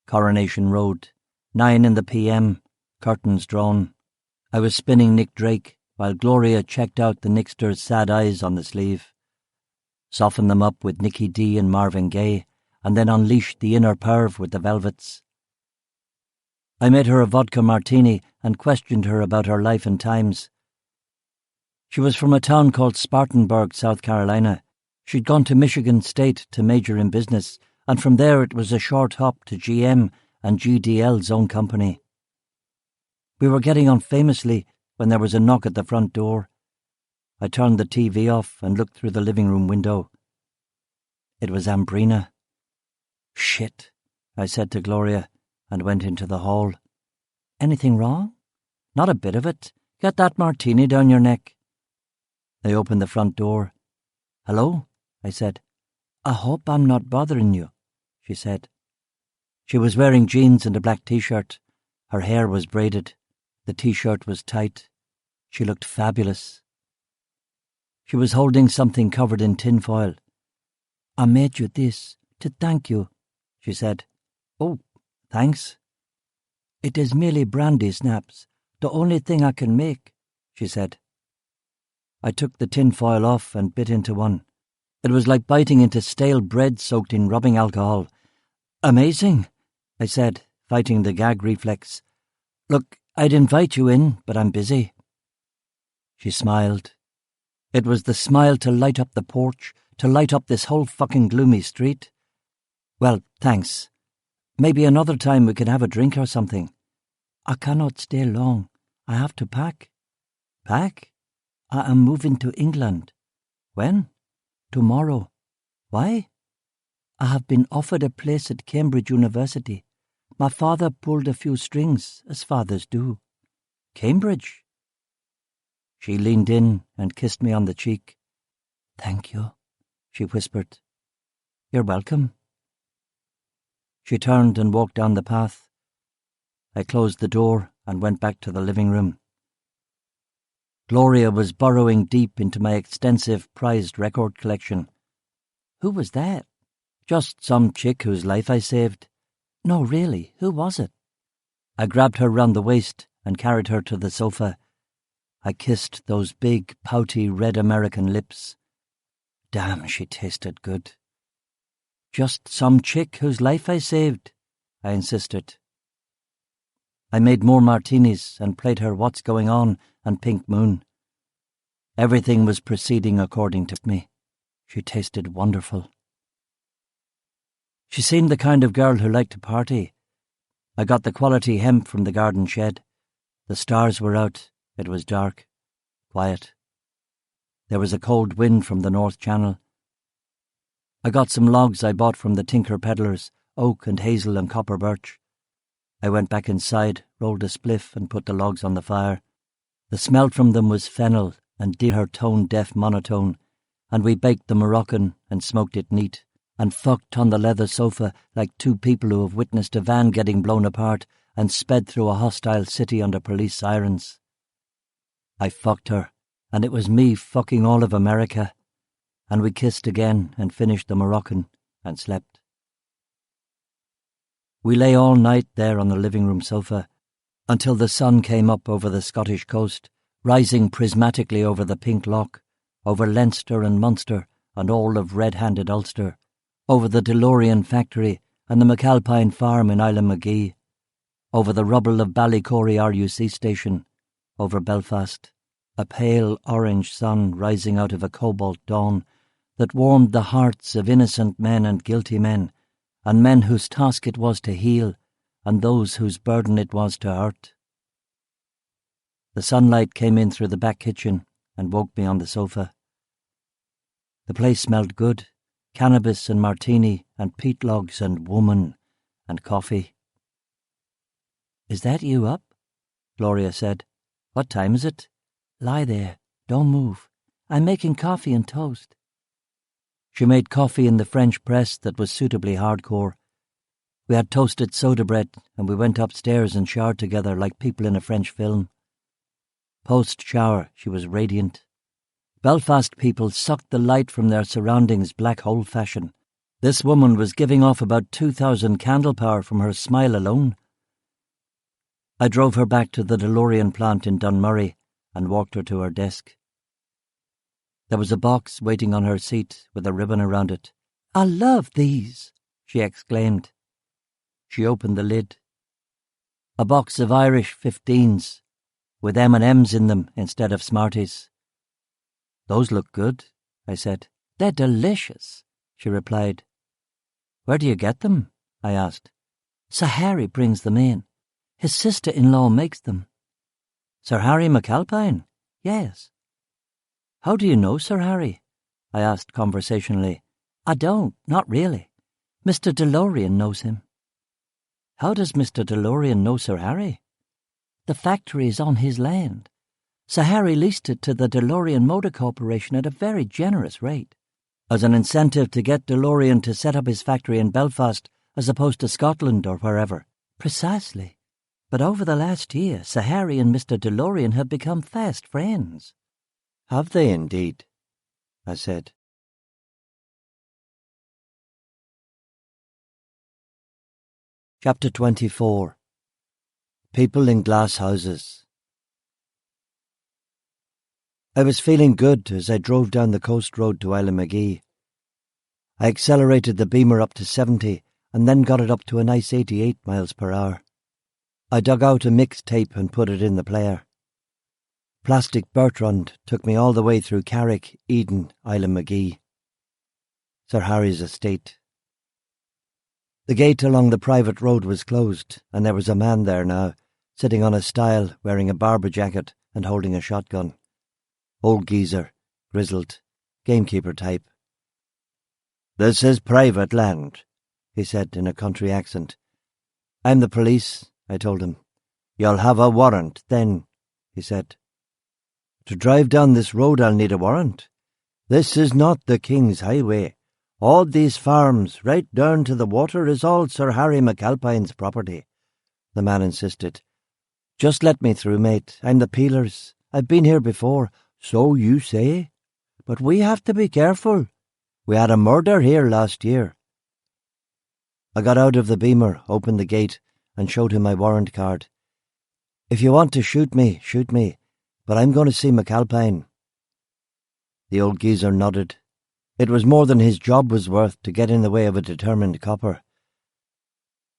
Speaker 2: Coronation Road, 9 in the PM, curtains drawn. I was spinning Nick Drake, while Gloria checked out the Nixter's sad eyes on the sleeve. Softened them up with Nicky D and Marvin Gaye, and then unleashed the inner perv with the Velvets. I made her a vodka martini and questioned her about her life and times. She was from a town called Spartanburg, South Carolina. She'd gone to Michigan State to major in business, and from there it was a short hop to GM and GDL's own company. We were getting on famously when there was a knock at the front door. I turned the TV off and looked through the living room window. It was Ambrina. "Shit," I said to Gloria, and went into the hall. "Anything wrong?" "Not a bit of it. Get that martini down your neck." I opened the front door. "Hello," I said. "I hope I'm not bothering you," she said. She was wearing jeans and a black T-shirt. Her hair was braided. The T-shirt was tight. She looked fabulous. She was holding something covered in tinfoil. "I made you this to thank you," she said. "Oh, thanks." "It is merely brandy snaps, the only thing I can make," she said. I took the tinfoil off and bit into one. It was like biting into stale bread soaked in rubbing alcohol. "Amazing," I said, fighting the gag reflex. "Look, I'd invite you in, but I'm busy." She smiled. It was the smile to light up the porch, to light up this whole fucking gloomy street. "Well, thanks. Maybe another time we could have a drink or something." "I cannot stay long. I have to pack." "Pack?" "I am moving to England." "When?" "Tomorrow." "Why?" I have been offered a place at Cambridge University. My father pulled a few strings, as fathers do. Cambridge? She leaned in and kissed me on the cheek. Thank you, she whispered. You're welcome. She turned and walked down the path. I closed the door and went back to the living room. Gloria was burrowing deep into my extensive prized record collection. Who was that? Just some chick whose life I saved. No, really, who was it? I grabbed her round the waist and carried her to the sofa. I kissed those big, pouty, red American lips. Damn, she tasted good. Just some chick whose life I saved, I insisted. I made more martinis and played her What's Going On and Pink Moon. Everything was proceeding according to me. She tasted wonderful. She seemed the kind of girl who liked to party. I got the quality hemp from the garden shed. The stars were out. It was dark, quiet. There was a cold wind from the North Channel. I got some logs I bought from the tinker peddlers, oak and hazel and copper birch. I went back inside, rolled a spliff and put the logs on the fire. The smell from them was fennel and her tone-deaf monotone, and we baked the Moroccan and smoked it neat, and fucked on the leather sofa like two people who have witnessed a van getting blown apart and sped through a hostile city under police sirens. I fucked her, and it was me fucking all of America, and we kissed again and finished the Moroccan and slept. We lay all night there on the living room sofa, until the sun came up over the Scottish coast, rising prismatically over the Pink Loch, over Leinster and Munster and all of red-handed Ulster, over the DeLorean factory and the McAlpine farm in Island over the rubble of Ballycorey RUC station, over Belfast, a pale orange sun rising out of a cobalt dawn that warmed the hearts of innocent men and guilty men, and men whose task it was to heal, and those whose burden it was to hurt. The sunlight came in through the back kitchen and woke me on the sofa. The place smelled good, cannabis and martini and peat logs and woman and coffee. Is that you up? Gloria said. What time is it? Lie there, don't move. I'm making coffee and toast. She made coffee in the French press that was suitably hardcore. We had toasted soda bread and we went upstairs and showered together like people in a French film. Post-shower, she was radiant. Belfast people sucked the light from their surroundings black hole fashion. This woman was giving off about 2,000 candle power from her smile alone. I drove her back to the DeLorean plant in Dunmurry and walked her to her desk. There was a box waiting on her seat with a ribbon around it. I love these, she exclaimed. She opened the lid. A box of Irish 15s, with M&Ms in them instead of Smarties. Those look good, I said. They're delicious, she replied. Where do you get them? I asked. Sir Harry brings them in. His sister-in-law makes them. Sir Harry McAlpine? Yes. How do you know Sir Harry? I asked conversationally. I don't, not really. Mr. DeLorean knows him. How does Mr. DeLorean know Sir Harry? The factory is on his land. Sir Harry leased it to the DeLorean Motor Corporation at a very generous rate, as an incentive to get DeLorean to set up his factory in Belfast as opposed to Scotland or wherever. Precisely. But over the last year, Sir Harry and Mr. DeLorean have become fast friends. Have they indeed? I said. Chapter 24. People in Glass Houses. I was feeling good as I drove down the coast road to Island. I accelerated the Beamer up to 70 and then got it up to a nice 88 miles per hour. I dug out a mixtape and put it in the player. Plastic Bertrand took me all the way through Carrick, Eden, Island. Sir Harry's estate. The gate along the private road was closed, and there was a man there now, sitting on a stile wearing a barber jacket and holding a shotgun. Old geezer, grizzled, gamekeeper type. "This is private land," he said in a country accent. "I'm the police," I told him. "You'll have a warrant then," he said. "To drive down this road I'll need a warrant. This is not the King's Highway. All these farms, right down to the water, is all Sir Harry McAlpine's property," the man insisted. "Just let me through, mate. I'm the Peelers. I've been here before." "So you say. But we have to be careful. We had a murder here last year." I got out of the Beamer, opened the gate, and showed him my warrant card. "If you want to shoot me, but I'm going to see McAlpine." The old geezer nodded. It was more than his job was worth to get in the way of a determined copper.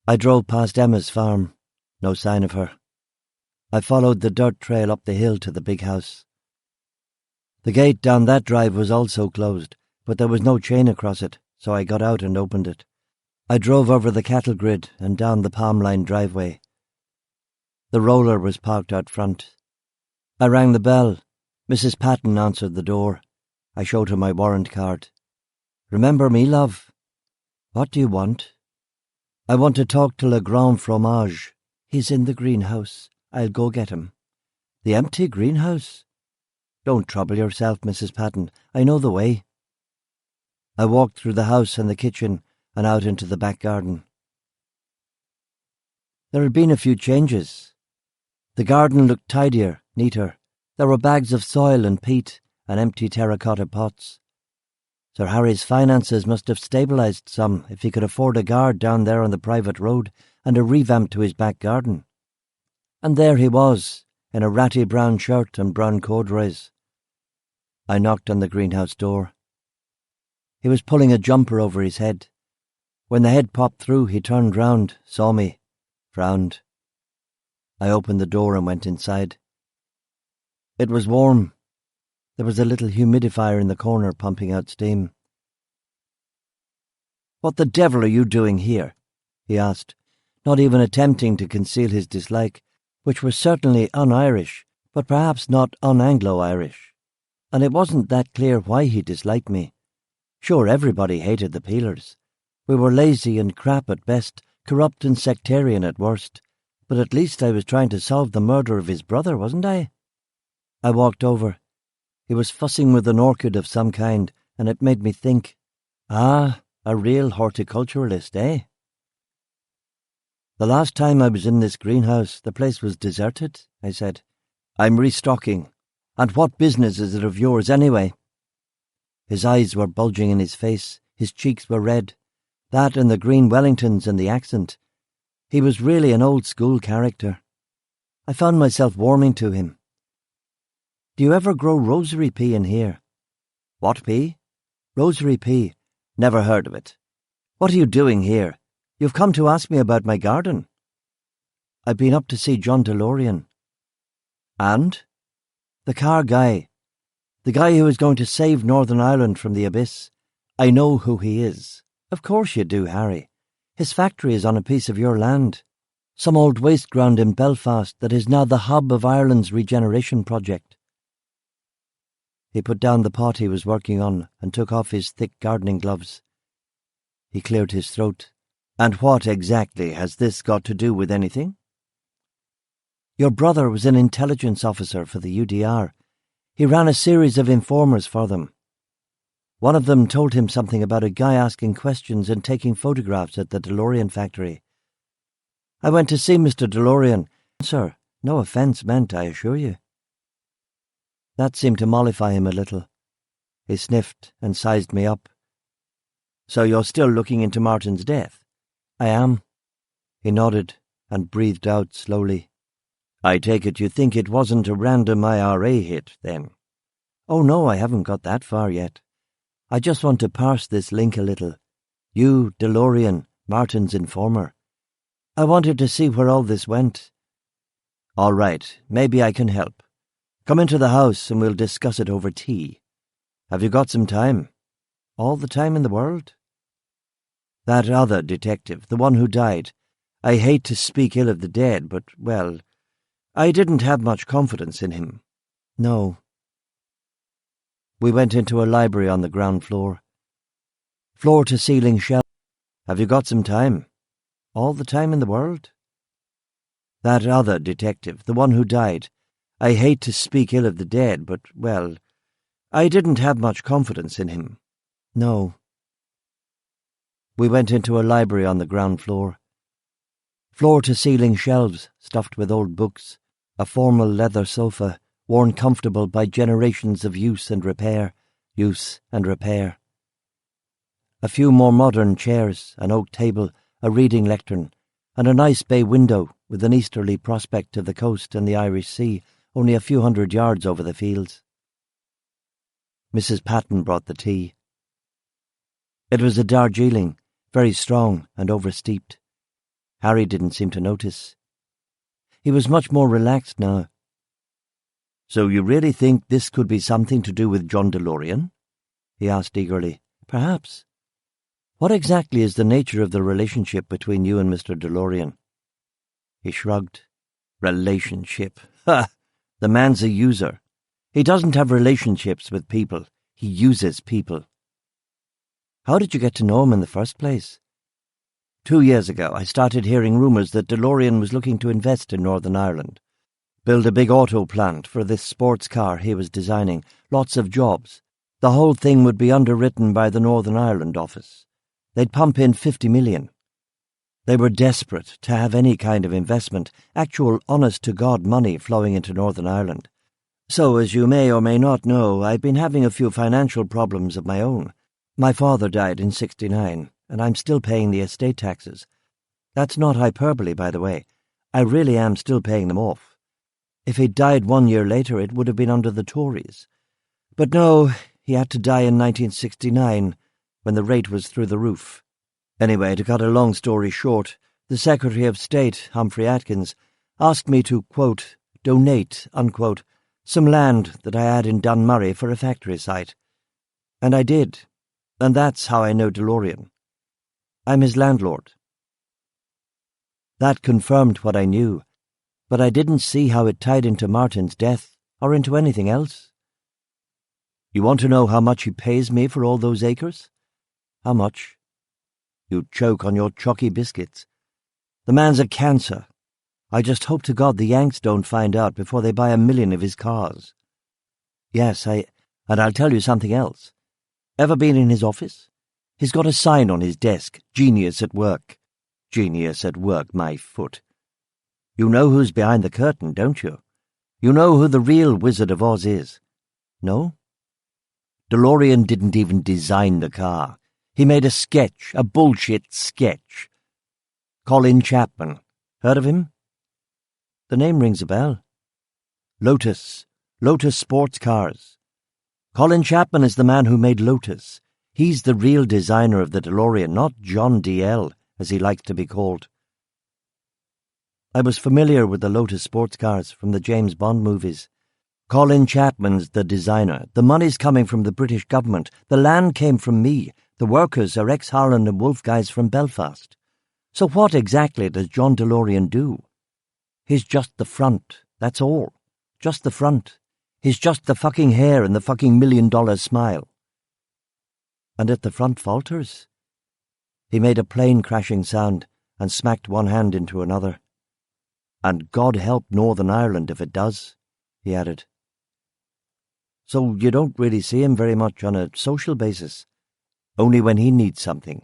Speaker 2: I drove past Emma's farm. No sign of her. I followed the dirt trail up the hill to the big house. The gate down that drive was also closed, but there was no chain across it, so I got out and opened it. I drove over the cattle grid and down the palm-lined driveway. The roller was parked out front. I rang the bell. Mrs. Patton answered the door. I showed her my warrant card. "Remember me, love?" "What do you want?" "I want to talk to Le Grand Fromage. He's in the greenhouse. I'll go get him." "The empty greenhouse?" "Don't trouble yourself, Mrs. Patton. I know the way." I walked through the house and the kitchen and out into the back garden. There had been a few changes. The garden looked tidier, neater. There were bags of soil and peat and empty terracotta pots. Sir Harry's finances must have stabilised some if he could afford a guard down there on the private road and a revamp to his back garden. And there he was, in a ratty brown shirt and brown corduroys. I knocked on the greenhouse door. He was pulling a jumper over his head. When the head popped through, he turned round, saw me, frowned. I opened the door and went inside. It was warm. There was a little humidifier in the corner pumping out steam. "What the devil are you doing here?" he asked, not even attempting to conceal his dislike, which was certainly un-Irish, but perhaps not un-Anglo-Irish. And it wasn't that clear why he disliked me. Sure, everybody hated the Peelers. We were lazy and crap at best, corrupt and sectarian at worst. But at least I was trying to solve the murder of his brother, wasn't I? I walked over. He was fussing with an orchid of some kind, and it made me think. Ah, a real horticulturalist, eh? "The last time I was in this greenhouse, the place was deserted," I said. "I'm restocking. And what business is it of yours, anyway?" His eyes were bulging in his face, his cheeks were red. That and the green Wellingtons and the accent. He was really an old-school character. I found myself warming to him. "Do you ever grow rosary pea in here?" "What pea?" "Rosary pea. Never heard of it. What are you doing here? You've come to ask me about my garden." "I've been up to see John DeLorean." "And?" "The car guy. The guy who is going to save Northern Ireland from the abyss. I know who he is." "Of course you do, Harry. His factory is on a piece of your land. Some old waste ground in Belfast that is now the hub of Ireland's regeneration project." He put down the pot he was working on and took off his thick gardening gloves. He cleared his throat. "And what exactly has this got to do with anything?" "Your brother was an intelligence officer for the UDR. He ran a series of informers for them. One of them told him something about a guy asking questions and taking photographs at the DeLorean factory. I went to see Mr. DeLorean. Sir, no offence meant, I assure you." That seemed to mollify him a little. He sniffed and sized me up. "So you're still looking into Martin's death?" "I am." He nodded and breathed out slowly. "I take it you think it wasn't a random IRA hit, then?" "Oh no, I haven't got that far yet. I just want to parse this link a little. You, DeLorean, Martin's informer. I wanted to see where all this went." "All right, maybe I can help. Come into the house and we'll discuss it over tea. Have you got some time?" "All the time in the world." "That other detective, the one who died. I hate to speak ill of the dead, but, well, I didn't have much confidence in him." "No." We went into a library on the ground floor. Floor-to-ceiling shelves. Have you got some time? All the time in the world? That other detective, the one who died. I hate to speak ill of the dead, but, well, I didn't have much confidence in him. No. We went into a library on the ground floor. Floor-to-ceiling shelves stuffed with old books, a formal leather sofa, worn comfortable by generations of use and repair. A few more modern chairs, an oak table, a reading lectern, and a nice bay window with an easterly prospect of the coast and the Irish Sea, only a few 100 yards over the fields. Mrs. Patton brought the tea. It was a Darjeeling, very strong and oversteeped. Harry didn't seem to notice. He was much more relaxed now. "So you really think this could be something to do with John DeLorean?" he asked eagerly. "Perhaps. What exactly is the nature of the relationship between you and Mr. DeLorean?" He shrugged. "Relationship? Ha! The man's a user. He doesn't have relationships with people. He uses people." "How did you get to know him in the first place?" 2 years ago, I started hearing rumours that DeLorean was looking to invest in Northern Ireland, build a big auto plant for this sports car he was designing, lots of jobs. The whole thing would be underwritten by the Northern Ireland office. They'd pump in 50 million. They were desperate to have any kind of investment, actual honest-to-God money flowing into Northern Ireland. So, as you may or may not know, I've been having a few financial problems of my own. My father died in '69, and I'm still paying the estate taxes. That's not hyperbole, by the way. I really am still paying them off. If he'd died 1 year later, it would have been under the Tories. But no, he had to die in 1969, when the rate was through the roof. Anyway, to cut a long story short, the Secretary of State, Humphrey Atkins, asked me to, quote, donate, unquote, some land that I had in Dunmurry for a factory site. And I did. And that's how I know DeLorean. I'm his landlord. That confirmed what I knew, but I didn't see how it tied into Martin's death, or into anything else. You want to know how much he pays me for all those acres? How much? You'd choke on your chalky biscuits. The man's a cancer. I just hope to God the Yanks don't find out before they buy 1 million of his cars. Yes, and I'll tell you something else. Ever been in his office? He's got a sign on his desk, Genius at Work. Genius at work, my foot. You know who's behind the curtain, don't you? You know who the real Wizard of Oz is. No? DeLorean didn't even design the car. He made a sketch, a bullshit sketch. Colin Chapman. Heard of him? The name rings a bell. Lotus sports cars. Colin Chapman is the man who made Lotus. He's the real designer of the DeLorean, not John D.L., as he likes to be called. I was familiar with the Lotus sports cars from the James Bond movies. Colin Chapman's the designer. The money's coming from the British government. The land came from me. The workers are ex-Harland and Wolff guys from Belfast. So what exactly does John DeLorean do? He's just the front, that's all. Just the front. He's just the fucking hair and the fucking $1 million smile. And if the front falters? He made a plane crashing sound and smacked one hand into another. And God help Northern Ireland if it does, he added. So you don't really see him very much on a social basis, only when he needs something.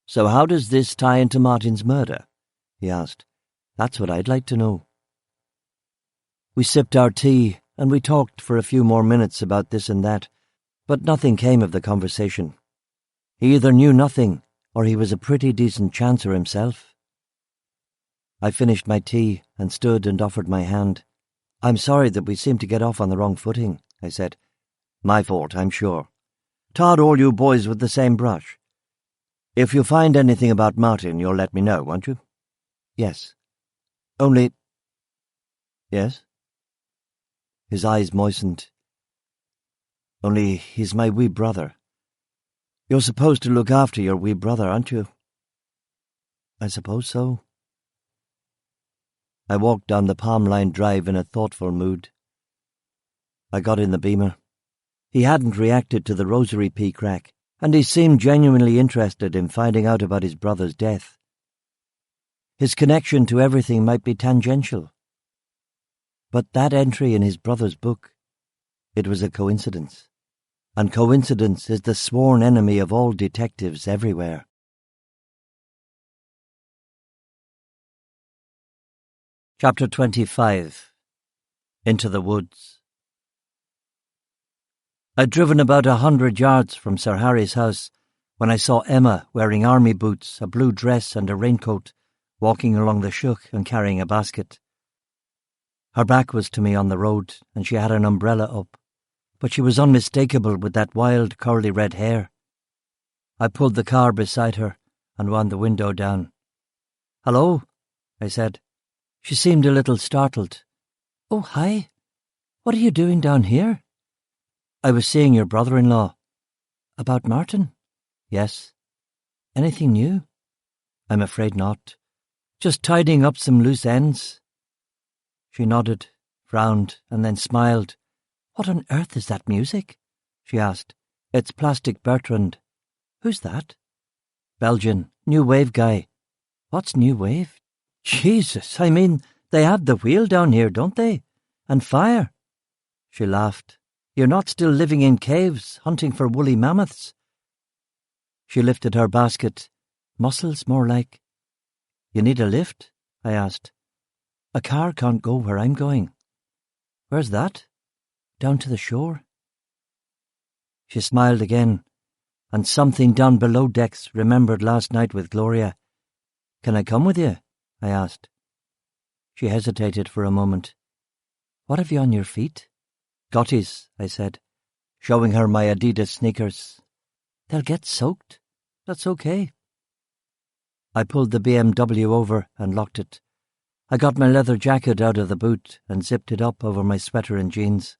Speaker 2: So how does this tie into Martin's murder? He asked. That's what I'd like to know. We sipped our tea, and we talked for a few more minutes about this and that, but nothing came of the conversation. He either knew nothing, or he was a pretty decent chancer himself. I finished my tea and stood and offered my hand. I'm sorry that we seemed to get off on the wrong footing, I said. My fault, I'm sure. Tarred all you boys with the same brush. If you find anything about Martin, you'll let me know, won't you? Yes. Only... Yes? His eyes moistened. Only he's my wee brother. You're supposed to look after your wee brother, aren't you? I suppose so. I walked down the palm-lined drive in a thoughtful mood. I got in the Beamer. He hadn't reacted to the rosary pea crack, and he seemed genuinely interested in finding out about his brother's death. His connection to everything might be tangential. But that entry in his brother's book, it was a coincidence. And coincidence is the sworn enemy of all detectives everywhere. Chapter 25. Into the Woods. I'd driven about 100 yards from Sir Harry's house when I saw Emma wearing army boots, a blue dress and a raincoat, walking along the shook and carrying a basket. Her back was to me on the road, and she had an umbrella up, but she was unmistakable with that wild curly red hair. I pulled the car beside her and wound the window down. "Hello," I said. She seemed a little startled. "Oh, hi. What are you doing down here?" "I was seeing your brother-in-law." "About Martin?" "Yes." "Anything new?" "I'm afraid not. Just tidying up some loose ends." She nodded, frowned, and then smiled. "What on earth is that music?" she asked. "It's Plastic Bertrand." "Who's that?" "Belgian, new wave guy." "What's new wave?" "Jesus, I mean, they have the wheel down here, don't they? And fire." She laughed. "You're not still living in caves, hunting for woolly mammoths." She lifted her basket. "Mussels, more like." "You need a lift?" I asked. "A car can't go where I'm going." "Where's that?" "Down to the shore." She smiled again, and something down below decks remembered last night with Gloria. "Can I come with you?" I asked. She hesitated for a moment. "What have you on your feet?" "Gotties," I said, showing her my Adidas sneakers. "They'll get soaked." "That's okay." I pulled the BMW over and locked it. I got my leather jacket out of the boot and zipped it up over my sweater and jeans.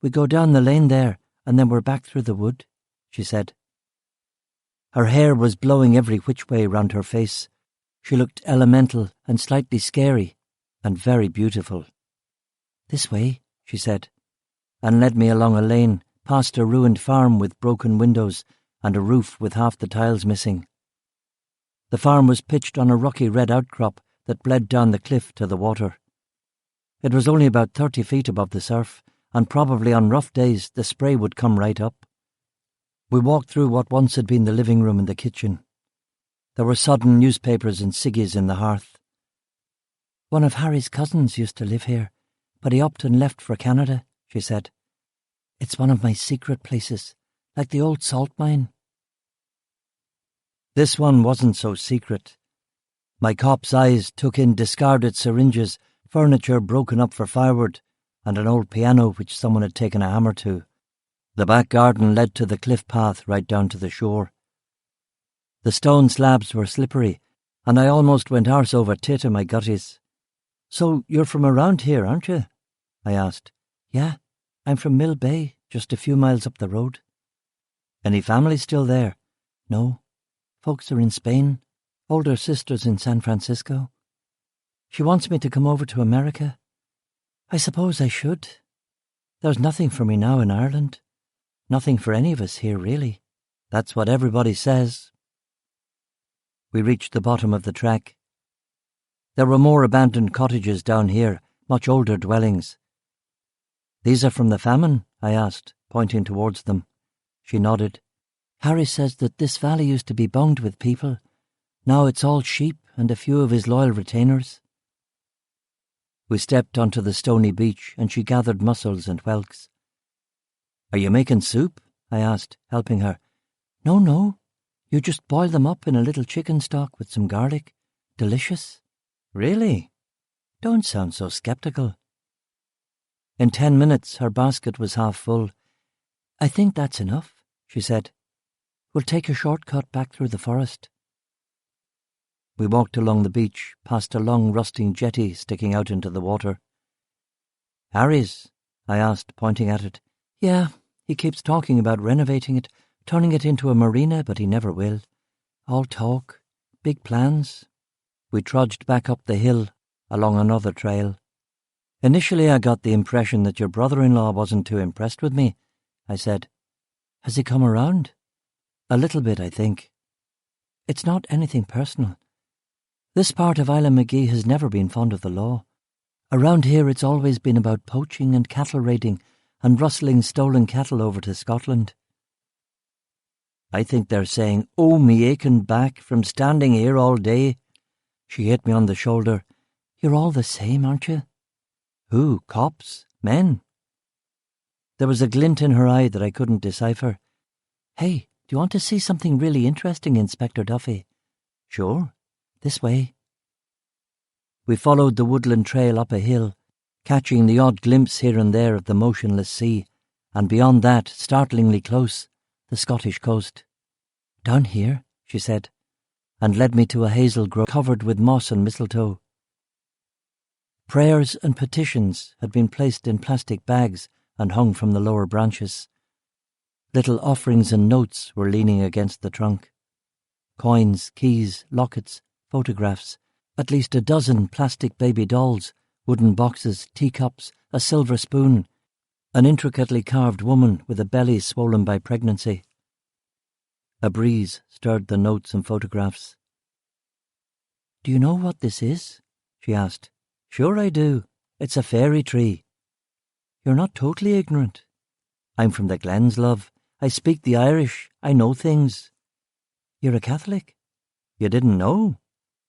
Speaker 2: "We go down the lane there, and then we're back through the wood," she said. Her hair was blowing every which way round her face. She looked elemental and slightly scary, and very beautiful. "This way," she said, and led me along a lane, past a ruined farm with broken windows and a roof with half the tiles missing. The farm was pitched on a rocky red outcrop that bled down the cliff to the water. It was only about 30 feet above the surf, and probably on rough days the spray would come right up. We walked through what once had been the living room and the kitchen. There were sodden newspapers and ciggies in the hearth. "One of Harry's cousins used to live here, but he upped and left for Canada," she said. "It's one of my secret places, like the old salt mine." This one wasn't so secret. My cop's eyes took in discarded syringes, furniture broken up for firewood, and an old piano which someone had taken a hammer to. The back garden led to the cliff path right down to the shore. The stone slabs were slippery, and I almost went arse over tit in my gutties. "So you're from around here, aren't you?" I asked. "Yeah, I'm from Mill Bay, just a few miles up the road." "Any family still there?" "No. Folks are in Spain. Older sister's in San Francisco. She wants me to come over to America. I suppose I should. There's nothing for me now in Ireland. Nothing for any of us here, really. That's what everybody says." We reached the bottom of the track. There were more abandoned cottages down here, much older dwellings. "These are from the famine?" I asked, pointing towards them. She nodded. "Harry says that this valley used to be bunged with people. Now it's all sheep and a few of his loyal retainers." We stepped onto the stony beach and she gathered mussels and whelks. "Are you making soup?" I asked, helping her. No. You just boil them up in a little chicken stock with some garlic. Delicious." "Really? Don't sound so sceptical." In 10 minutes her basket was half full. "I think that's enough," she said. "We'll take a shortcut back through the forest." We walked along the beach, past a long rusting jetty sticking out into the water. "Harry's?" I asked, pointing at it. "Yeah, he keeps talking about renovating it, turning it into a marina, but he never will. All talk, big plans." We trudged back up the hill, along another trail. "Initially I got the impression that your brother-in-law wasn't too impressed with me," I said. Has he come around? A little bit, I think. It's not anything personal. This part of Isla McGee has never been fond of the law. Around here it's always been about poaching and cattle raiding and rustling stolen cattle over to Scotland. I think they're saying, "Oh, me aching back from standing here all day." She hit me on the shoulder. You're all the same, aren't you? Who? Cops? Men? There was a glint in her eye that I couldn't decipher. Hey, do you want to see something really interesting, Inspector Duffy? Sure. This way. We followed the woodland trail up a hill, catching the odd glimpse here and there of the motionless sea, and beyond that, startlingly close, the Scottish coast. Down here, she said, and led me to a hazel grove covered with moss and mistletoe. Prayers and petitions had been placed in plastic bags and hung from the lower branches. Little offerings and notes were leaning against the trunk. Coins, keys, lockets, photographs, at least a dozen plastic baby dolls, wooden boxes, teacups, a silver spoon, an intricately carved woman with a belly swollen by pregnancy. A breeze stirred the notes and photographs. Do you know what this is? She asked. Sure I do. It's a fairy tree. You're not totally ignorant. I'm from the Glens, love. I speak the Irish. I know things. You're a Catholic? You didn't know?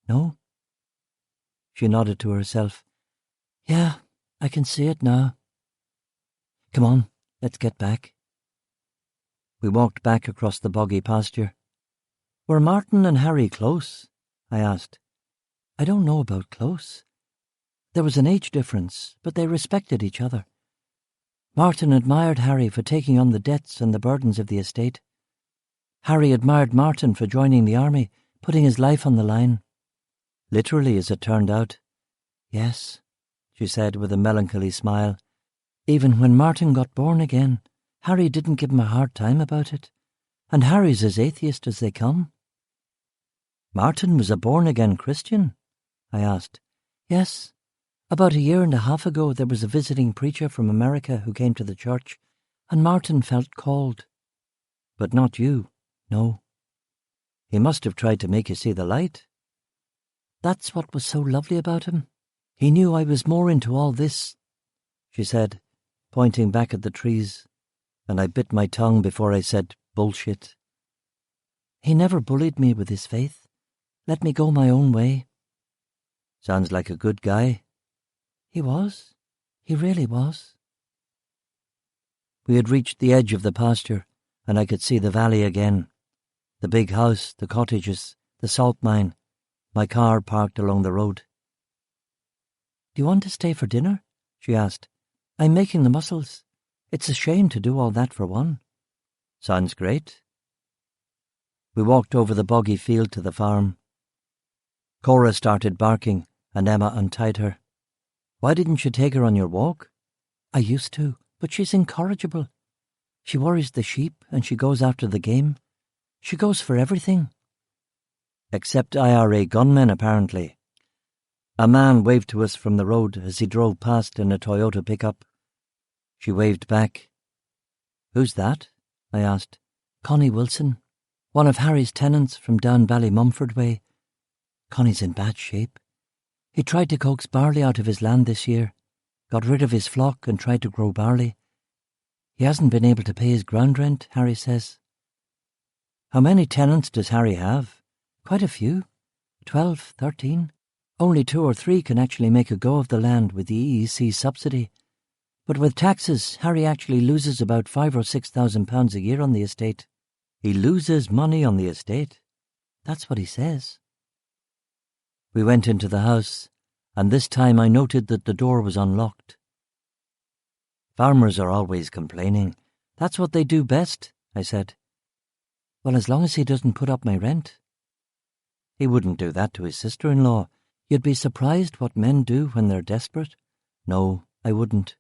Speaker 2: No. She nodded to herself. Yeah, I can see it now. Come on, let's get back. We walked back across the boggy pasture. Were Martin and Harry close? I asked. I don't know about close. There was an age difference, but they respected each other. Martin admired Harry for taking on the debts and the burdens of the estate. Harry admired Martin for joining the army, putting his life on the line. Literally, as it turned out. Yes, she said with a melancholy smile. Even when Martin got born again, Harry didn't give him a hard time about it, and Harry's as atheist as they come. Martin was a born-again Christian? I asked. Yes. About 1.5 years ago there was a visiting preacher from America who came to the church, and Martin felt called. But not you, no. He must have tried to make you see the light. That's what was so lovely about him. He knew I was more into all this, she said, pointing back at the trees, and I bit my tongue before I said bullshit. He never bullied me with his faith, let me go my own way. Sounds like a good guy. He was. He really was. We had reached the edge of the pasture, and I could see the valley again. The big house, the cottages, the salt mine, my car parked along the road. Do you want to stay for dinner? She asked. I'm making the mussels. It's a shame to do all that for one. Sounds great. We walked over the boggy field to the farm. Cora started barking, and Emma untied her. Why didn't you take her on your walk? I used to, but she's incorrigible. She worries the sheep, and she goes after the game. She goes for everything. Except IRA gunmen, apparently. A man waved to us from the road as he drove past in a Toyota pickup. She waved back. Who's that? I asked. Connie Wilson, one of Harry's tenants from down Ballymumford way. Connie's in bad shape. He tried to coax barley out of his land this year, got rid of his flock and tried to grow barley. He hasn't been able to pay his ground rent, Harry says. How many tenants does Harry have? Quite a few. 12, 13. Only 2 or 3 can actually make a go of the land with the EEC subsidy. But with taxes, Harry actually loses about £5,000 or £6,000 a year on the estate. He loses money on the estate. That's what he says. We went into the house, and this time I noted that the door was unlocked. Farmers are always complaining. That's what they do best, I said. Well, as long as he doesn't put up my rent. He wouldn't do that to his sister-in-law. You'd be surprised what men do when they're desperate. No, I wouldn't.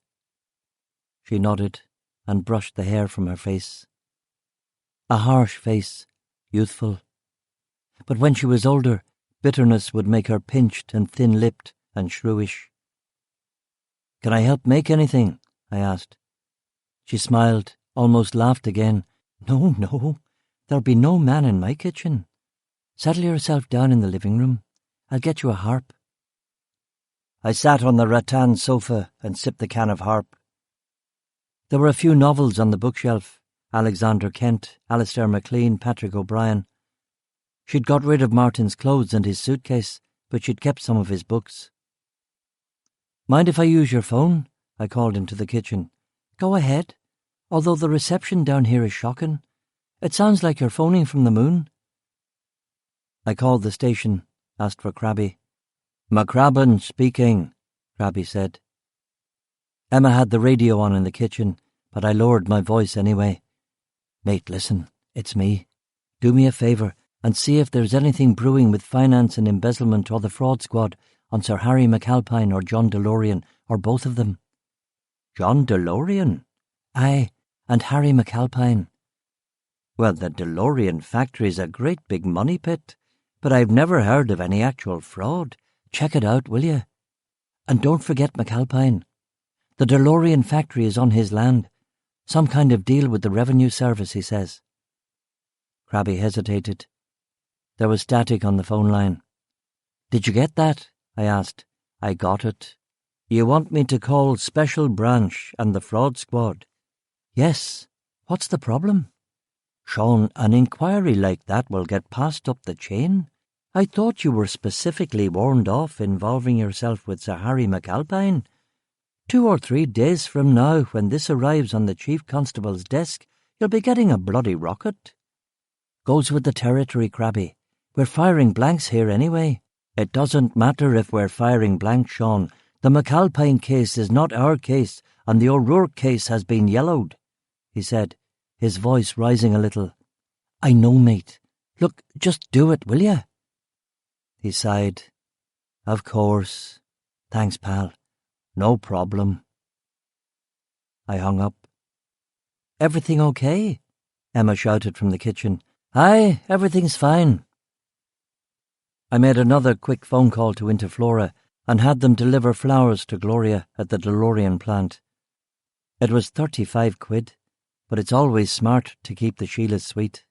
Speaker 2: She nodded and brushed the hair from her face. A harsh face, youthful. But when she was older, bitterness would make her pinched and thin-lipped and shrewish. Can I help make anything? I asked. She smiled almost laughed again. No, no, there'll be no man in my kitchen. Settle yourself down in the living room. I'll get you a harp. I sat on the rattan sofa and sipped the can of harp. There were a few novels on the bookshelf. Alexander Kent, Alistair MacLean, Patrick O'Brien. She'd got rid of Martin's clothes and his suitcase, but she'd kept some of his books. Mind if I use your phone? I called into the kitchen. Go ahead, although the reception down here is shocking. It sounds like you're phoning from the moon. I called the station, asked for Crabby. McCrabbin speaking, Crabby said. Emma had the radio on in the kitchen, but I lowered my voice anyway. Mate, listen, it's me. Do me a favour and see if there's anything brewing with finance and embezzlement or the fraud squad on Sir Harry McAlpine or John DeLorean, or both of them. John DeLorean? Aye, and Harry McAlpine. Well, the DeLorean factory's a great big money pit, but I've never heard of any actual fraud. Check it out, will you? And don't forget McAlpine. The DeLorean factory is on his land. Some kind of deal with the revenue service, he says. Crabby hesitated. There was static on the phone line. Did you get that? I asked. I got it. You want me to call Special Branch and the Fraud Squad? Yes. What's the problem? Sean, an inquiry like that will get passed up the chain. I thought you were specifically warned off involving yourself with Sir Harry McAlpine. 2 or 3 days from now, when this arrives on the Chief Constable's desk, you'll be getting a bloody rocket. Goes with the territory, Crabby. We're firing blanks here anyway. It doesn't matter if we're firing blanks, Sean. The McAlpine case is not our case, and the O'Rourke case has been yellowed, he said, his voice rising a little. I know, mate. Look, just do it, will you? He sighed. Of course. Thanks, pal. No problem. I hung up. Everything okay? Emma shouted from the kitchen. Aye, everything's fine. I made another quick phone call to Interflora and had them deliver flowers to Gloria at the DeLorean plant. It was 35 quid, but it's always smart to keep the Sheilas sweet.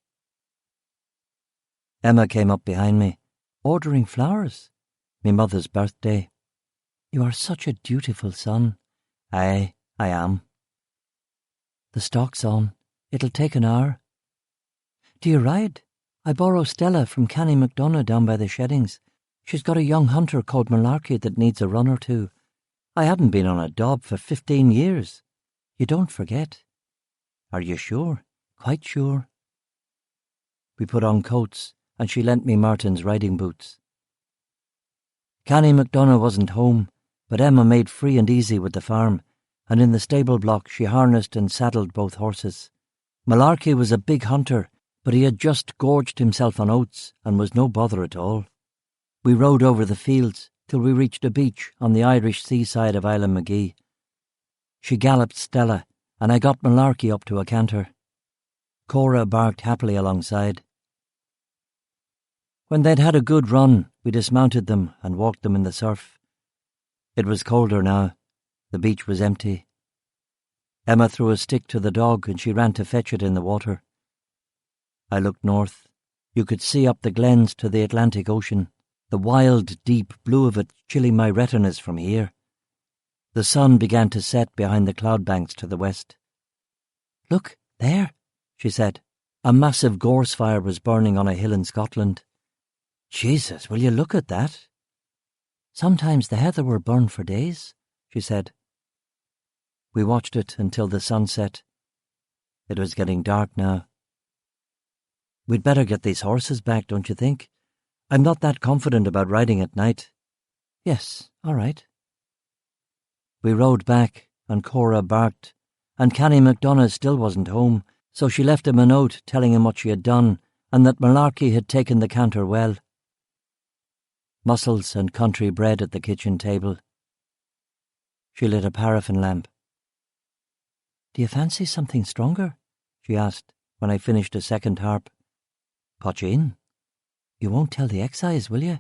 Speaker 2: Emma came up behind me. Ordering flowers? Me mother's birthday. You are such a dutiful son. Aye, I am. The stock's on. It'll take an hour. Do you ride? I borrow Stella from Canny McDonough down by the sheddings. She's got a young hunter called Malarkey that needs a run or two. I hadn't been on a dob for 15 years. You don't forget. Are you sure? Quite sure. We put on coats, and she lent me Martin's riding boots. Canny McDonough wasn't home, but Emma made free and easy with the farm, and in the stable block she harnessed and saddled both horses. Malarkey was a big hunter, but he had just gorged himself on oats and was no bother at all. We rode over the fields till we reached a beach on the Irish seaside of Island Magee. She galloped Stella, and I got Malarkey up to a canter. Cora barked happily alongside. When they'd had a good run, we dismounted them and walked them in the surf. It was colder now. The beach was empty. Emma threw a stick to the dog and she ran to fetch it in the water. I looked north. You could see up the glens to the Atlantic Ocean, the wild, deep blue of it chilling my retinas from here. The sun began to set behind the cloud banks to the west. Look, there, she said. A massive gorse fire was burning on a hill in Scotland. Jesus, will you look at that? Sometimes the heather will burn for days, she said. We watched it until the sun set. It was getting dark now. We'd better get these horses back, don't you think? I'm not that confident about riding at night. Yes, all right. We rode back, and Cora barked, and Canny McDonough still wasn't home, so she left him a note telling him what she had done, and that Malarkey had taken the canter well. Mussels and country bread at the kitchen table. She lit a paraffin lamp. Do you fancy something stronger? She asked when I finished a second harp. Potch in. You won't tell the excise, will you?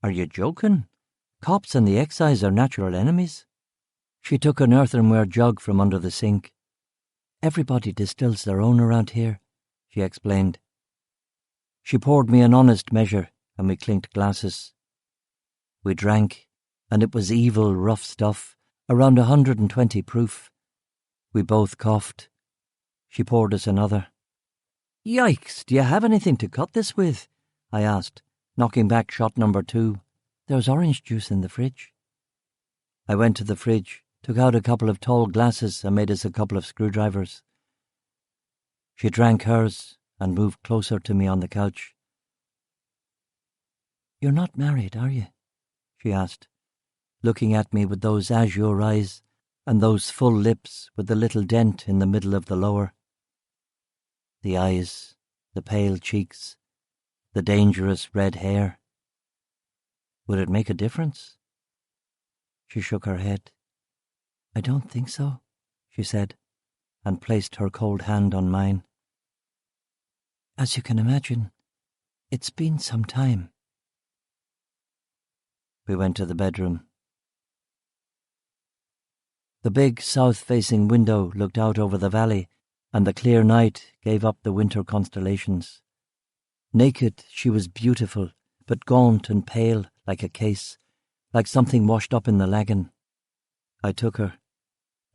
Speaker 2: Are you joking? Cops and the excise are natural enemies. She took an earthenware jug from under the sink. Everybody distills their own around here," she explained. She poured me an honest measure, and we clinked glasses. We drank, and it was evil, rough stuff, around 120 proof. We both coughed. She poured us another. "Yikes, do you have anything to cut this with?" I asked, knocking back shot number 2. "There's orange juice in the fridge." I went to the fridge, took out a couple of tall glasses and made us a couple of screwdrivers. She drank hers and moved closer to me on the couch. "You're not married, are you?" she asked, looking at me with those azure eyes and those full lips with the little dent in the middle of the lower. The eyes, the pale cheeks, the dangerous red hair. Would it make a difference? She shook her head. "I don't think so," she said, and placed her cold hand on mine. "As you can imagine, it's been some time." We went to the bedroom. The big south-facing window looked out over the valley, and the clear night gave up the winter constellations. Naked, she was beautiful, but gaunt and pale like a case, like something washed up in the lagan. I took her,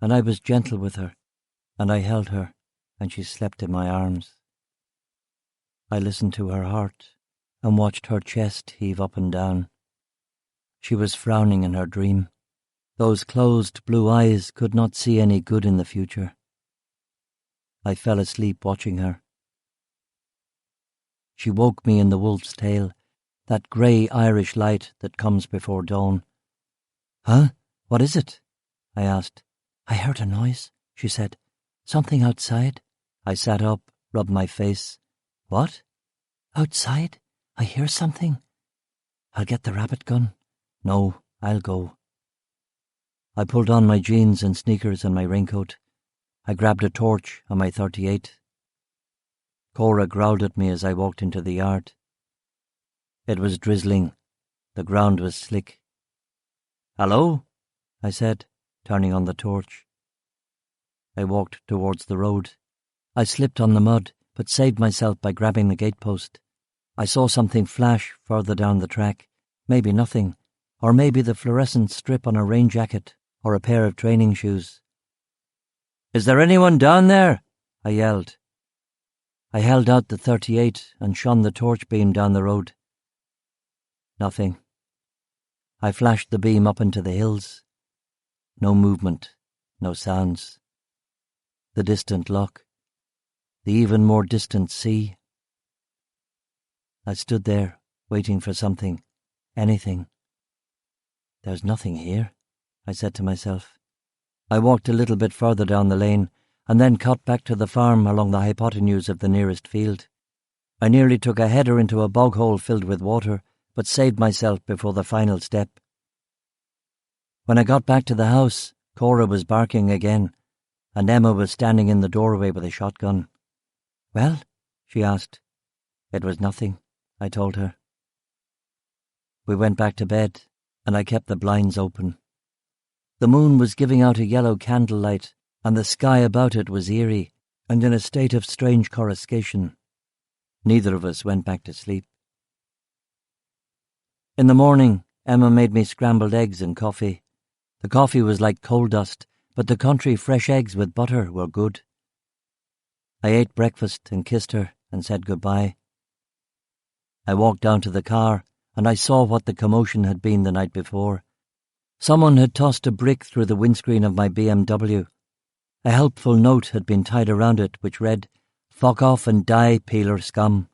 Speaker 2: and I was gentle with her, and I held her, and she slept in my arms. I listened to her heart and watched her chest heave up and down. She was frowning in her dream. Those closed blue eyes could not see any good in the future. I fell asleep watching her. She woke me in the wolf's tail, that grey Irish light that comes before dawn. "Huh? What is it?" I asked. "I heard a noise," she said. "Something outside." I sat up, rubbed my face. "What?" "Outside. I hear something." "I'll get the rabbit gun." "No, I'll go." I pulled on my jeans and sneakers and my raincoat. I grabbed a torch and my .38. Cora growled at me as I walked into the yard. It was drizzling. The ground was slick. "Hello?" I said, turning on the torch. I walked towards the road. I slipped on the mud, but saved myself by grabbing the gatepost. I saw something flash further down the track. Maybe nothing, or maybe the fluorescent strip on a rain jacket or a pair of training shoes. "Is there anyone down there?" I yelled. I held out the .38 and shone the torch beam down the road. Nothing. I flashed the beam up into the hills. No movement, no sounds. The distant loch, the even more distant sea. I stood there, waiting for something, anything. "There's nothing here," I said to myself. I walked a little bit further down the lane and then cut back to the farm along the hypotenuse of the nearest field. I nearly took a header into a bog hole filled with water, but saved myself before the final step. When I got back to the house, Cora was barking again, and Emma was standing in the doorway with a shotgun. "Well?" she asked. It was nothing, I told her. We went back to bed, and I kept the blinds open. The moon was giving out a yellow candlelight, and the sky about it was eerie and in a state of strange coruscation. Neither of us went back to sleep. In the morning, Emma made me scrambled eggs and coffee. The coffee was like coal dust, but the country fresh eggs with butter were good. I ate breakfast and kissed her and said goodbye. I walked down to the car, and I saw what the commotion had been the night before. Someone had tossed a brick through the windscreen of my BMW. A helpful note had been tied around it which read, "Fuck off and die, peeler scum."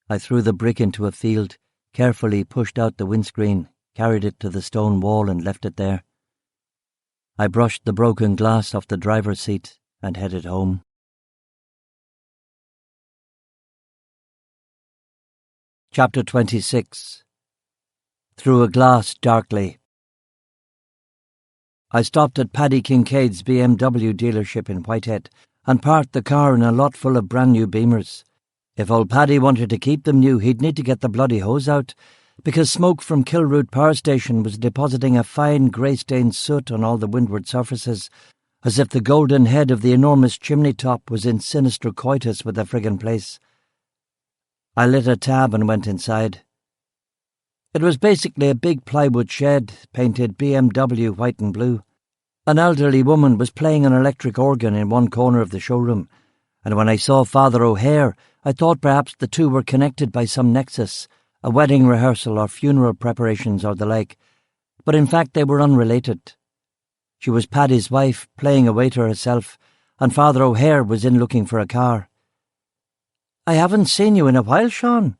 Speaker 2: I threw the brick into a field, carefully pushed out the windscreen, carried it to the stone wall and left it there. I brushed the broken glass off the driver's seat and headed home. Chapter 26. Through a Glass Darkly. I stopped at Paddy Kincaid's BMW dealership in Whitehead and parked the car in a lot full of brand new Beamers. If old Paddy wanted to keep them new, he'd need to get the bloody hose out, because smoke from Kilroot Power Station was depositing a fine grey-stained soot on all the windward surfaces, as if the golden head of the enormous chimney-top was in sinister coitus with the friggin' place. I lit a tab and went inside. It was basically a big plywood shed, painted BMW white and blue. An elderly woman was playing an electric organ in one corner of the showroom, and when I saw Father O'Hare, I thought perhaps the two were connected by some nexus, a wedding rehearsal or funeral preparations or the like, but in fact they were unrelated. She was Paddy's wife, playing a waiter herself, and Father O'Hare was in looking for a car. "I haven't seen you in a while, Sean,"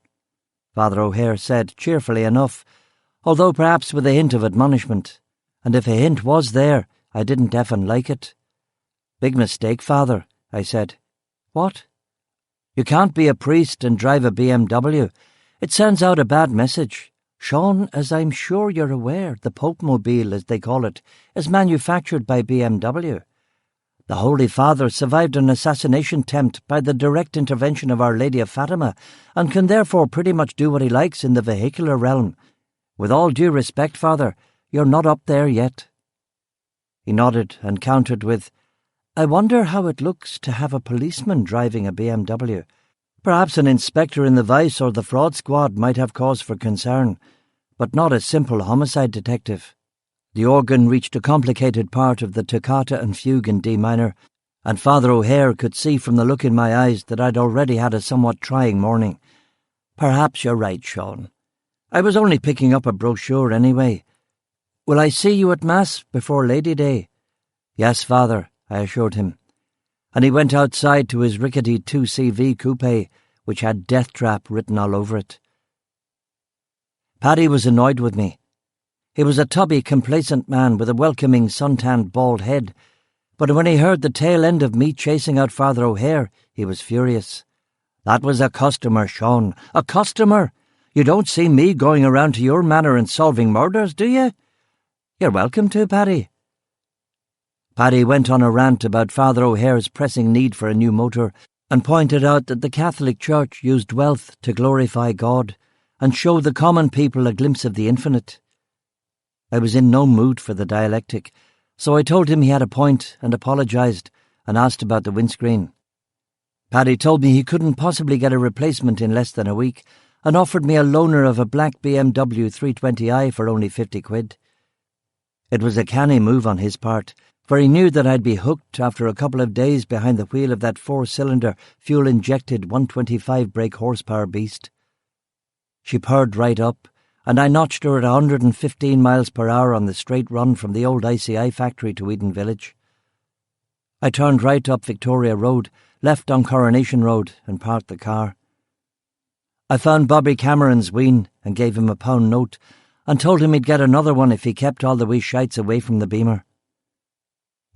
Speaker 2: Father O'Hare said, cheerfully enough, although perhaps with a hint of admonishment, and if a hint was there, I didn't effin' like it. "Big mistake, Father," I said. "What?" "You can't be a priest and drive a BMW. It sends out a bad message. Sean, as I'm sure you're aware, the Pope-mobile, as they call it, is manufactured by BMW. The Holy Father survived an assassination attempt by the direct intervention of Our Lady of Fatima and can therefore pretty much do what he likes in the vehicular realm. With all due respect, Father, you're not up there yet." He nodded and countered with, "I wonder how it looks to have a policeman driving a BMW. Perhaps an inspector in the Vice or the Fraud Squad might have cause for concern, but not a simple homicide detective." The organ reached a complicated part of the toccata and fugue in D minor, and Father O'Hare could see from the look in my eyes that I'd already had a somewhat trying morning. "Perhaps you're right, Sean. I was only picking up a brochure anyway. Will I see you at Mass before Lady Day?" "Yes, Father," I assured him, and he went outside to his rickety 2CV coupe, which had Death Trap written all over it. Paddy was annoyed with me. He was a tubby, complacent man with a welcoming sun-tanned bald head, but when he heard the tail end of me chasing out Father O'Hare, he was furious. "That was a customer, Sean, a customer. You don't see me going around to your manor and solving murders, do you?" "You're welcome to, Paddy." Paddy went on a rant about Father O'Hare's pressing need for a new motor and pointed out that the Catholic Church used wealth to glorify God and show the common people a glimpse of the infinite. I was in no mood for the dialectic, so I told him he had a point and apologised and asked about the windscreen. Paddy told me he couldn't possibly get a replacement in less than a week and offered me a loaner of a black BMW 320i for only 50 quid. It was a canny move on his part, for he knew that I'd be hooked after a couple of days behind the wheel of that 4-cylinder, fuel-injected 125 brake horsepower beast. She purred right up, and I notched her at 115 miles per hour on the straight run from the old ICI factory to Eden Village. I turned right up Victoria Road, left on Coronation Road, and parked the car. I found Bobby Cameron's wean and gave him a £1 note and told him he'd get another one if he kept all the wee shites away from the Beamer.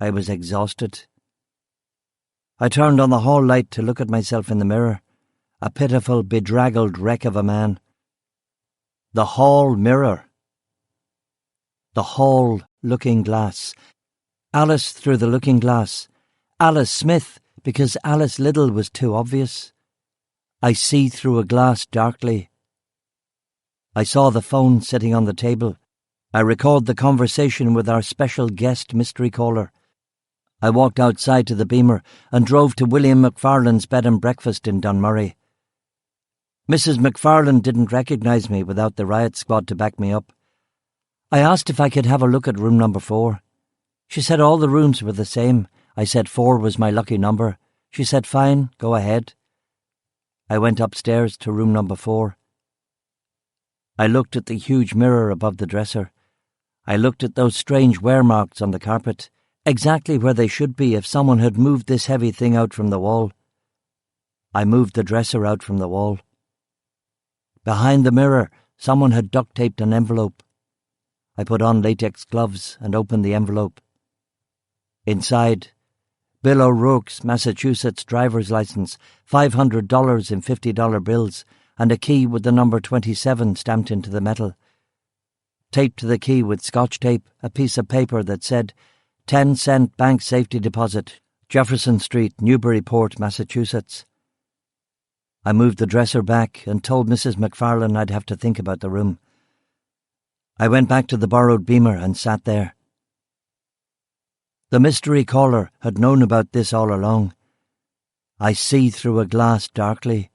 Speaker 2: I was exhausted. I turned on the hall light to look at myself in the mirror, a pitiful, bedraggled wreck of a man. The hall mirror. The hall looking glass. Alice through the looking glass. Alice Smith, because Alice Liddell was too obvious. I see through a glass darkly. I saw the phone sitting on the table. I recalled the conversation with our special guest mystery caller. I walked outside to the Beamer and drove to William McFarlane's bed and breakfast in Dunmurry. Mrs. McFarlane didn't recognise me without the riot squad to back me up. I asked if I could have a look at room number 4. She said all the rooms were the same. I said 4 was my lucky number. She said, "Fine, go ahead." I went upstairs to room number 4. I looked at the huge mirror above the dresser. I looked at those strange wear marks on the carpet, exactly where they should be if someone had moved this heavy thing out from the wall. I moved the dresser out from the wall. Behind the mirror, someone had duct-taped an envelope. I put on latex gloves and opened the envelope. Inside, Bill O'Rourke's Massachusetts driver's license, $500 in $50 bills, and a key with the number 27 stamped into the metal. Taped to the key with Scotch tape, a piece of paper that said, 10-cent bank safety deposit, Jefferson Street, Newburyport, Massachusetts. I moved the dresser back and told Mrs. McFarlane I'd have to think about the room. I went back to the borrowed Beamer and sat there. The mystery caller had known about this all along. I see through a glass darkly.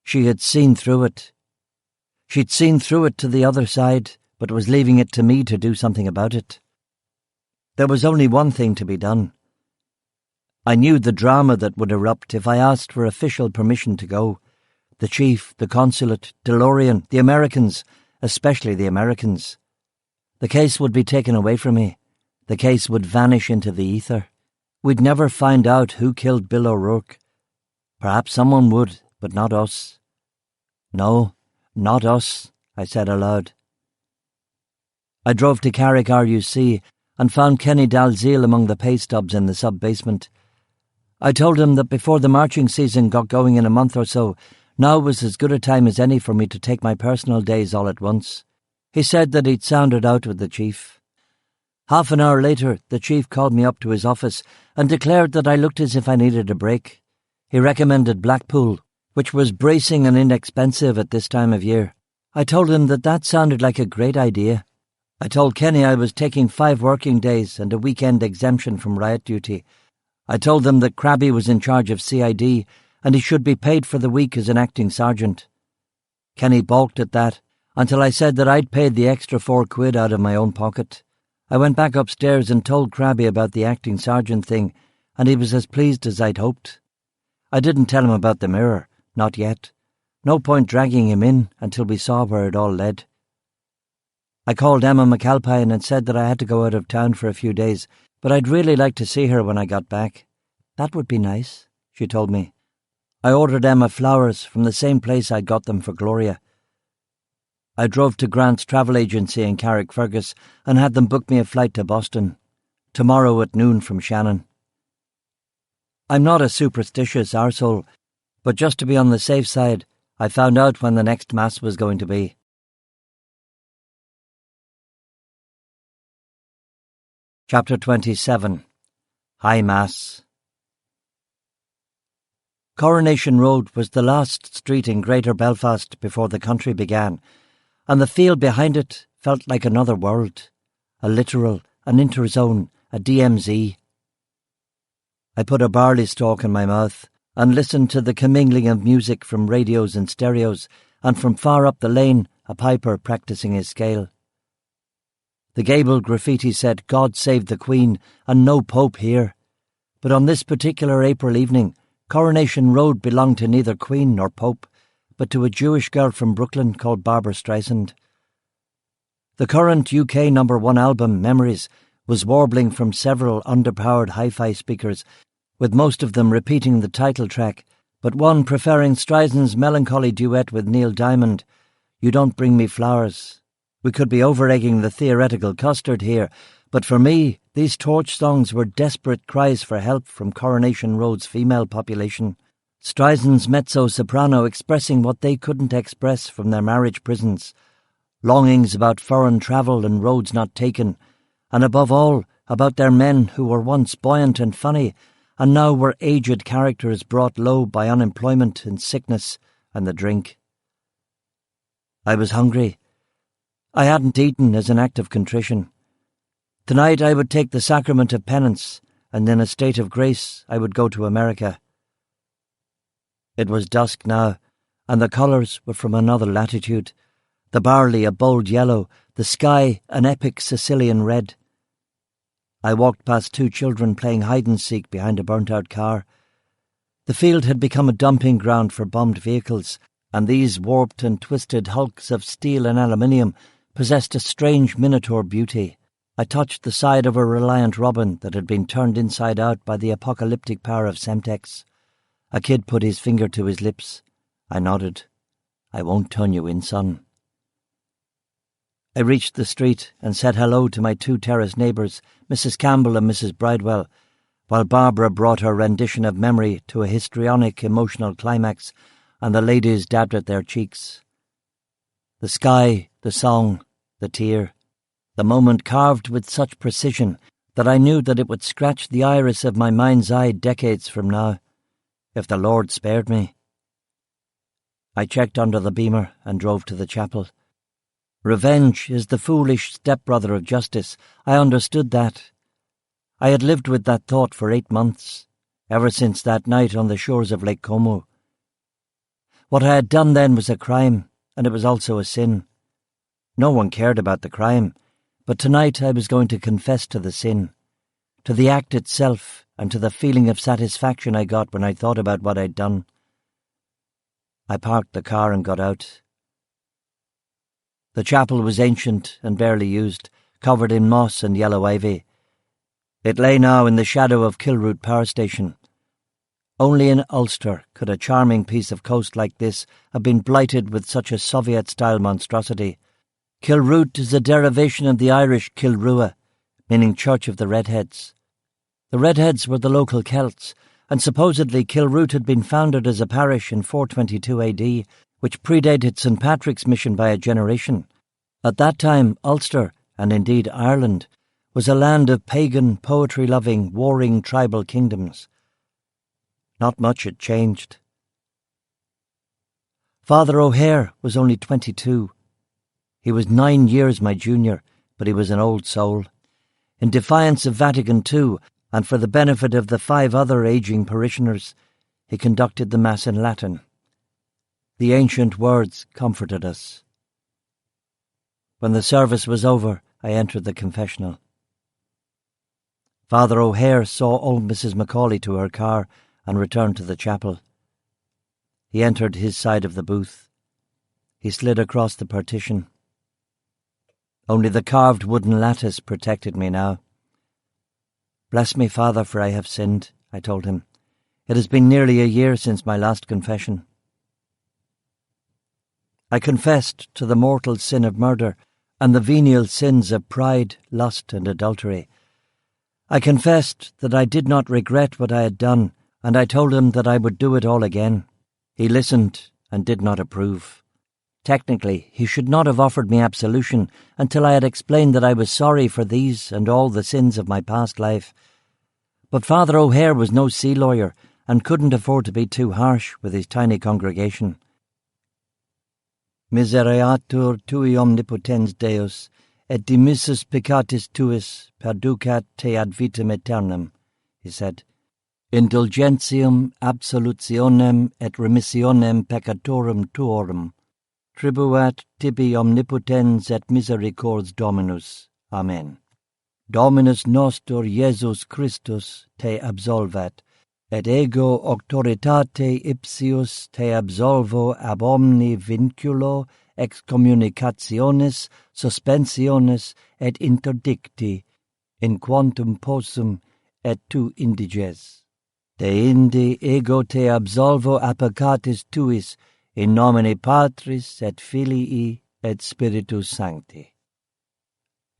Speaker 2: She had seen through it. She'd seen through it to the other side, but was leaving it to me to do something about it. There was only one thing to be done. I knew the drama that would erupt if I asked for official permission to go. The chief, the consulate, DeLorean, the Americans, especially the Americans. The case would be taken away from me. The case would vanish into the ether. We'd never find out who killed Bill O'Rourke. Perhaps someone would, but not us. No, not us, I said aloud. I drove to Carrick RUC and found Kenny Dalziel among the pay stubs in the sub-basement. I told him that before the marching season got going in a month or so, now was as good a time as any for me to take my personal days all at once. He said that he'd sounded out with the chief. Half an hour later, the chief called me up to his office and declared that I looked as if I needed a break. He recommended Blackpool, which was bracing and inexpensive at this time of year. I told him that that sounded like a great idea. I told Kenny I was taking 5 working days and a weekend exemption from riot duty. I told them that Crabby was in charge of CID and he should be paid for the week as an acting sergeant. Kenny balked at that until I said that I'd paid the extra £4 out of my own pocket. I went back upstairs and told Crabby about the acting sergeant thing, and he was as pleased as I'd hoped. I didn't tell him about the mirror, not yet. No point dragging him in until we saw where it all led. I called Emma McAlpine and said that I had to go out of town for a few days, but I'd really like to see her when I got back. That would be nice, she told me. I ordered Emma flowers from the same place I'd got them for Gloria. I drove to Grant's travel agency in Carrickfergus and had them book me a flight to Boston, tomorrow at noon from Shannon. I'm not a superstitious arsehole, but just to be on the safe side, I found out when the next Mass was going to be. Chapter 27. High Mass. Coronation Road was the last street in Greater Belfast before the country began, and the field behind it felt like another world, a littoral, an interzone, a DMZ. I put a barley stalk in my mouth and listened to the commingling of music from radios and stereos, and from far up the lane a piper practising his scale. The gable graffiti said, "God save the Queen," and "No Pope here." But on this particular April evening, Coronation Road belonged to neither Queen nor Pope, but to a Jewish girl from Brooklyn called Barbara Streisand. The current UK #1 album, Memories, was warbling from several underpowered hi-fi speakers, with most of them repeating the title track, but one preferring Streisand's melancholy duet with Neil Diamond, "You Don't Bring Me Flowers." We could be over-egging the theoretical custard here, but for me, these torch songs were desperate cries for help from Coronation Road's female population. Streisand's mezzo-soprano expressing what they couldn't express from their marriage prisons, longings about foreign travel and roads not taken, and above all, about their men who were once buoyant and funny, and now were aged characters brought low by unemployment and sickness and the drink. I was hungry. I hadn't eaten as an act of contrition. Tonight I would take the sacrament of penance, and in a state of grace I would go to America. It was dusk now, and the colours were from another latitude, the barley a bold yellow, the sky an epic Sicilian red. I walked past 2 children playing hide-and-seek behind a burnt-out car. The field had become a dumping ground for bombed vehicles, and these warped and twisted hulks of steel and aluminium possessed a strange minotaur beauty. I touched the side of a Reliant Robin that had been turned inside out by the apocalyptic power of Semtex. A kid put his finger to his lips. I nodded. "I won't turn you in, son." I reached the street and said hello to my 2 terrace neighbours, Mrs. Campbell and Mrs. Bridewell, while Barbara brought her rendition of Memory to a histrionic emotional climax, and the ladies dabbed at their cheeks. The sky, the song, the tear, the moment carved with such precision that I knew that it would scratch the iris of my mind's eye decades from now, if the Lord spared me. I checked under the beamer and drove to the chapel. Revenge is the foolish stepbrother of justice. I understood that. I had lived with that thought for 8 months, ever since that night on the shores of Lake Como. What I had done then was a crime, and it was also a sin. No one cared about the crime, but tonight I was going to confess to the sin, to the act itself, and to the feeling of satisfaction I got when I thought about what I'd done. I parked the car and got out. The chapel was ancient and barely used, covered in moss and yellow ivy. It lay now in the shadow of Kilroot Power Station. Only in Ulster could a charming piece of coast like this have been blighted with such a Soviet-style monstrosity. Kilroot is a derivation of the Irish Kilrua, meaning Church of the Redheads. The Redheads were the local Celts, and supposedly Kilroot had been founded as a parish in 422 AD, which predated St. Patrick's mission by a generation. At that time, Ulster, and indeed Ireland, was a land of pagan, poetry-loving, warring tribal kingdoms. Not much had changed. Father O'Hare was only 22. He was 9 years my junior, but he was an old soul. In defiance of Vatican II, and for the benefit of the 5 other ageing parishioners, he conducted the Mass in Latin. The ancient words comforted us. When the service was over, I entered the confessional. Father O'Hare saw old Mrs. Macaulay to her car and returned to the chapel. He entered his side of the booth. He slid across the partition. Only the carved wooden lattice protected me now. "Bless me, Father, for I have sinned," I told him. "It has been nearly a year since my last confession." I confessed to the mortal sin of murder and the venial sins of pride, lust, and adultery. I confessed that I did not regret what I had done, and I told him that I would do it all again. He listened and did not approve. Technically, he should not have offered me absolution until I had explained that I was sorry for these and all the sins of my past life. But Father O'Hare was no sea lawyer and couldn't afford to be too harsh with his tiny congregation. "Misereatur tui omnipotens Deus, et dimissus peccatis tuis perducat te ad vitam aeternam," he said. "Indulgentiam absolutionem et remissionem peccatorum tuorum. Tribuat tibi omnipotens et misericords Dominus. Amen. Dominus nostor Iesus Christus te absolvat, et ego auctoritate ipsius te absolvo ab omni vinculo, excommunicationis, suspensionis et interdicti, in quantum possum et tu indiges. De inde ego te absolvo a peccatis tuis, in nomine Patris et Filii et Spiritus Sancti."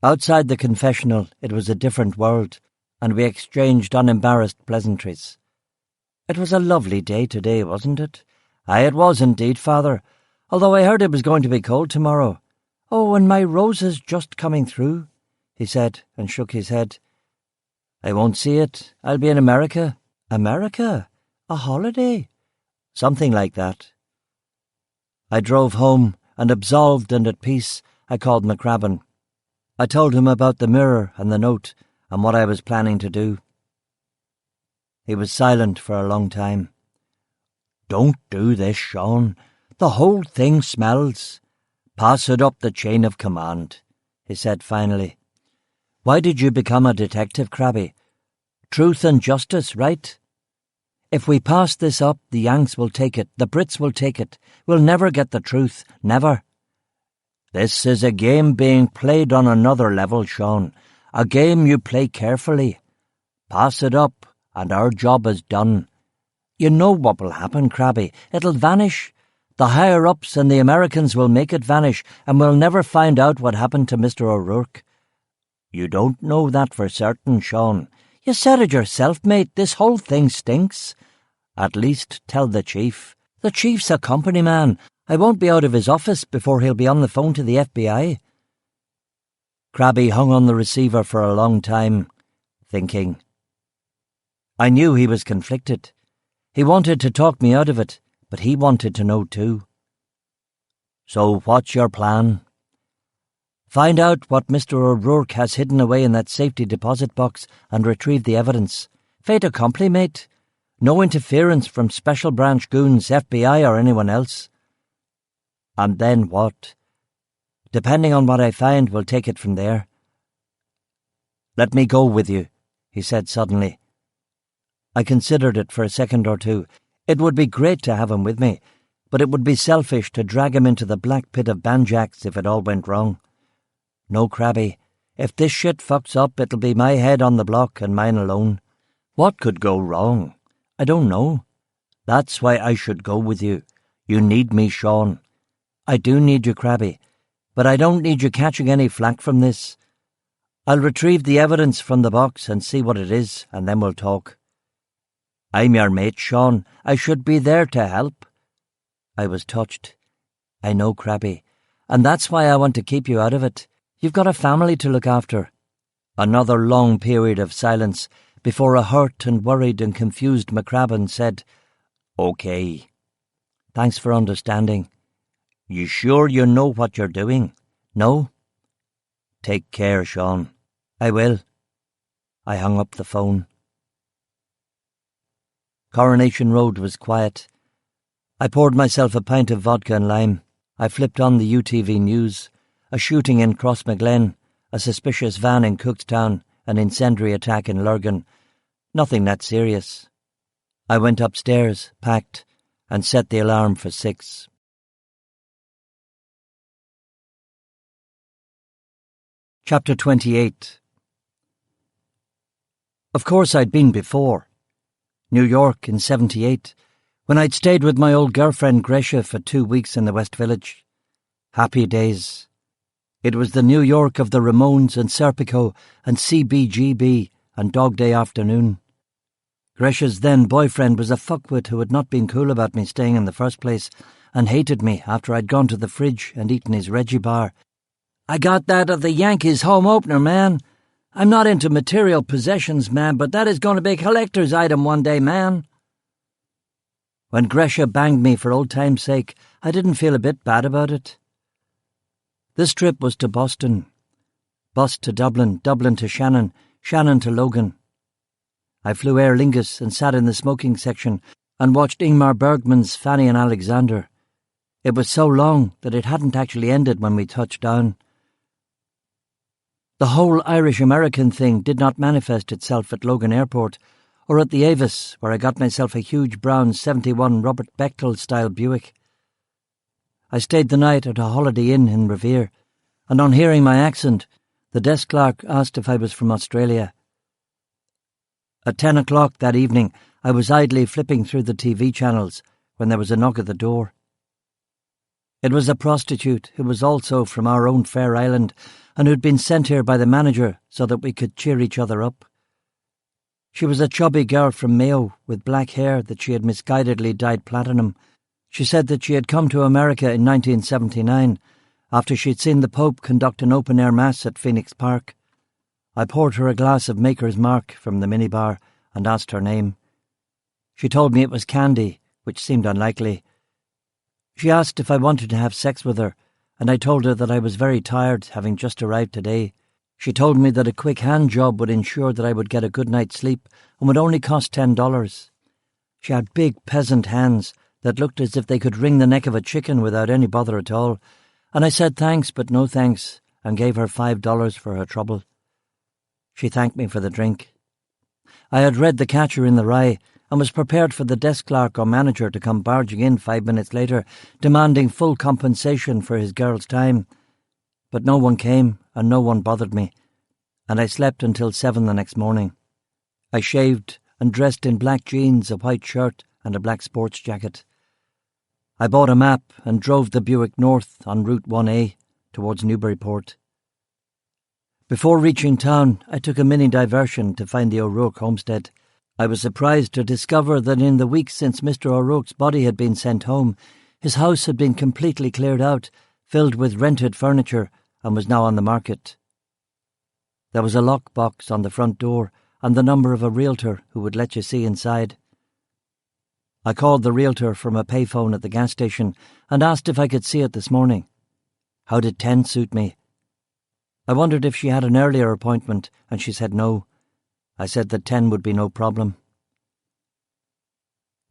Speaker 2: Outside the confessional, it was a different world, and we exchanged unembarrassed pleasantries. "It was a lovely day today, wasn't it?" "Aye, it was indeed, Father, although I heard it was going to be cold tomorrow." "Oh, and my Rosa's just coming through," he said, and shook his head. "I won't see it. I'll be in America." "America? A holiday?" "Something like that." I drove home, and absolved and at peace, I called McCrabbin. I told him about the mirror and the note and what I was planning to do. He was silent for a long time. "Don't do this, Sean. The whole thing smells. Pass it up the chain of command," he said finally. "Why did you become a detective, Crabby? Truth and justice, right? If we pass this up, the Yanks will take it, the Brits will take it. We'll never get the truth, never." "This is a game being played on another level, Sean. A game you play carefully. Pass it up, and our job is done. You know what will happen, Crabby. It'll vanish. The higher-ups and the Americans will make it vanish, and we'll never find out what happened to Mr. O'Rourke." "You don't know that for certain, Sean." "You said it yourself, mate. This whole thing stinks." "At least tell the chief." "The chief's a company man. I won't be out of his office before he'll be on the phone to the FBI." Crabby hung on the receiver for a long time, thinking. I knew he was conflicted. He wanted to talk me out of it, but he wanted to know too. "So what's your plan?" Find out what Mr. O'Rourke has hidden away in that safety deposit box and retrieve the evidence. Fait accompli, mate. No interference from Special Branch goons, FBI or anyone else. And then what? Depending on what I find, we'll take it from there. Let me go with you, he said suddenly. I considered it for a second or two. It would be great to have him with me, but it would be selfish to drag him into the black pit of banjacks if it all went wrong. No, Crabby. If this shit fucks up, it'll be my head on the block and mine alone. What could go wrong? I don't know. That's why I should go with you. You need me, Sean. I do need you, Crabby, but I don't need you catching any flack from this. I'll retrieve the evidence from the box and see what it is, and then we'll talk. I'm your mate, Sean. I should be there to help. I was touched. I know, Crabby, and that's why I want to keep you out of it. You've got a family to look after. Another long period of silence before a hurt and worried and confused McCrabbin said, "Okay. Thanks for understanding. You sure you know what you're doing? No? Take care, Sean." "I will." I hung up the phone. Coronation Road was quiet. I poured myself a pint of vodka and lime. I flipped on the UTV news. A shooting in Crossmaglen, a suspicious van in Cookstown, an incendiary attack in Lurgan. Nothing that serious. I went upstairs, packed, and set the alarm for 6. Chapter 28. Of course I'd been before. New York in 78, when I'd stayed with my old girlfriend Gresha for 2 weeks in the West Village. Happy days. It was the New York of the Ramones and Serpico and CBGB and Dog Day Afternoon. Gresha's then boyfriend was a fuckwit who had not been cool about me staying in the first place and hated me after I'd gone to the fridge and eaten his Reggie bar. "I got that at the Yankees home opener, man. I'm not into material possessions, man, but that is going to be a collector's item one day, man." When Gresha banged me for old time's sake, I didn't feel a bit bad about it. This trip was to Boston. Bus to Dublin, Dublin to Shannon, Shannon to Logan. I flew Aer Lingus and sat in the smoking section and watched Ingmar Bergman's Fanny and Alexander. It was so long that it hadn't actually ended when we touched down. The whole Irish-American thing did not manifest itself at Logan Airport or at the Avis, where I got myself a huge brown 71 Robert Bechtel-style Buick. I stayed the night at a Holiday Inn in Revere, and on hearing my accent, the desk clerk asked if I was from Australia. At 10 o'clock that evening, I was idly flipping through the TV channels when there was a knock at the door. It was a prostitute who was also from our own fair island and who'd been sent here by the manager so that we could cheer each other up. She was a chubby girl from Mayo with black hair that she had misguidedly dyed platinum. She said that she had come to America in 1979 after she'd seen the Pope conduct an open-air mass at Phoenix Park. I poured her a glass of Maker's Mark from the minibar and asked her name. She told me it was Candy, which seemed unlikely. She asked if I wanted to have sex with her, and I told her that I was very tired, having just arrived today. She told me that a quick hand job would ensure that I would get a good night's sleep and would only cost $10. She had big peasant hands that looked as if they could wring the neck of a chicken without any bother at all, and I said thanks but no thanks and gave her $5 for her trouble. She thanked me for the drink. I had read The Catcher in the Rye and was prepared for the desk clerk or manager to come barging in 5 minutes later, demanding full compensation for his girl's time. But no one came and no one bothered me, and I slept until 7 the next morning. I shaved and dressed in black jeans, a white shirt and a black sports jacket. I bought a map and drove the Buick north on Route 1A towards Newburyport. Before reaching town, I took a mini diversion to find the O'Rourke homestead. I was surprised to discover that in the weeks since Mr. O'Rourke's body had been sent home, his house had been completely cleared out, filled with rented furniture, and was now on the market. There was a lockbox on the front door and the number of a realtor who would let you see inside. I called the realtor from a payphone at the gas station and asked if I could see it this morning. How did 10 suit me? I wondered if she had an earlier appointment, and she said no. I said that 10 would be no problem.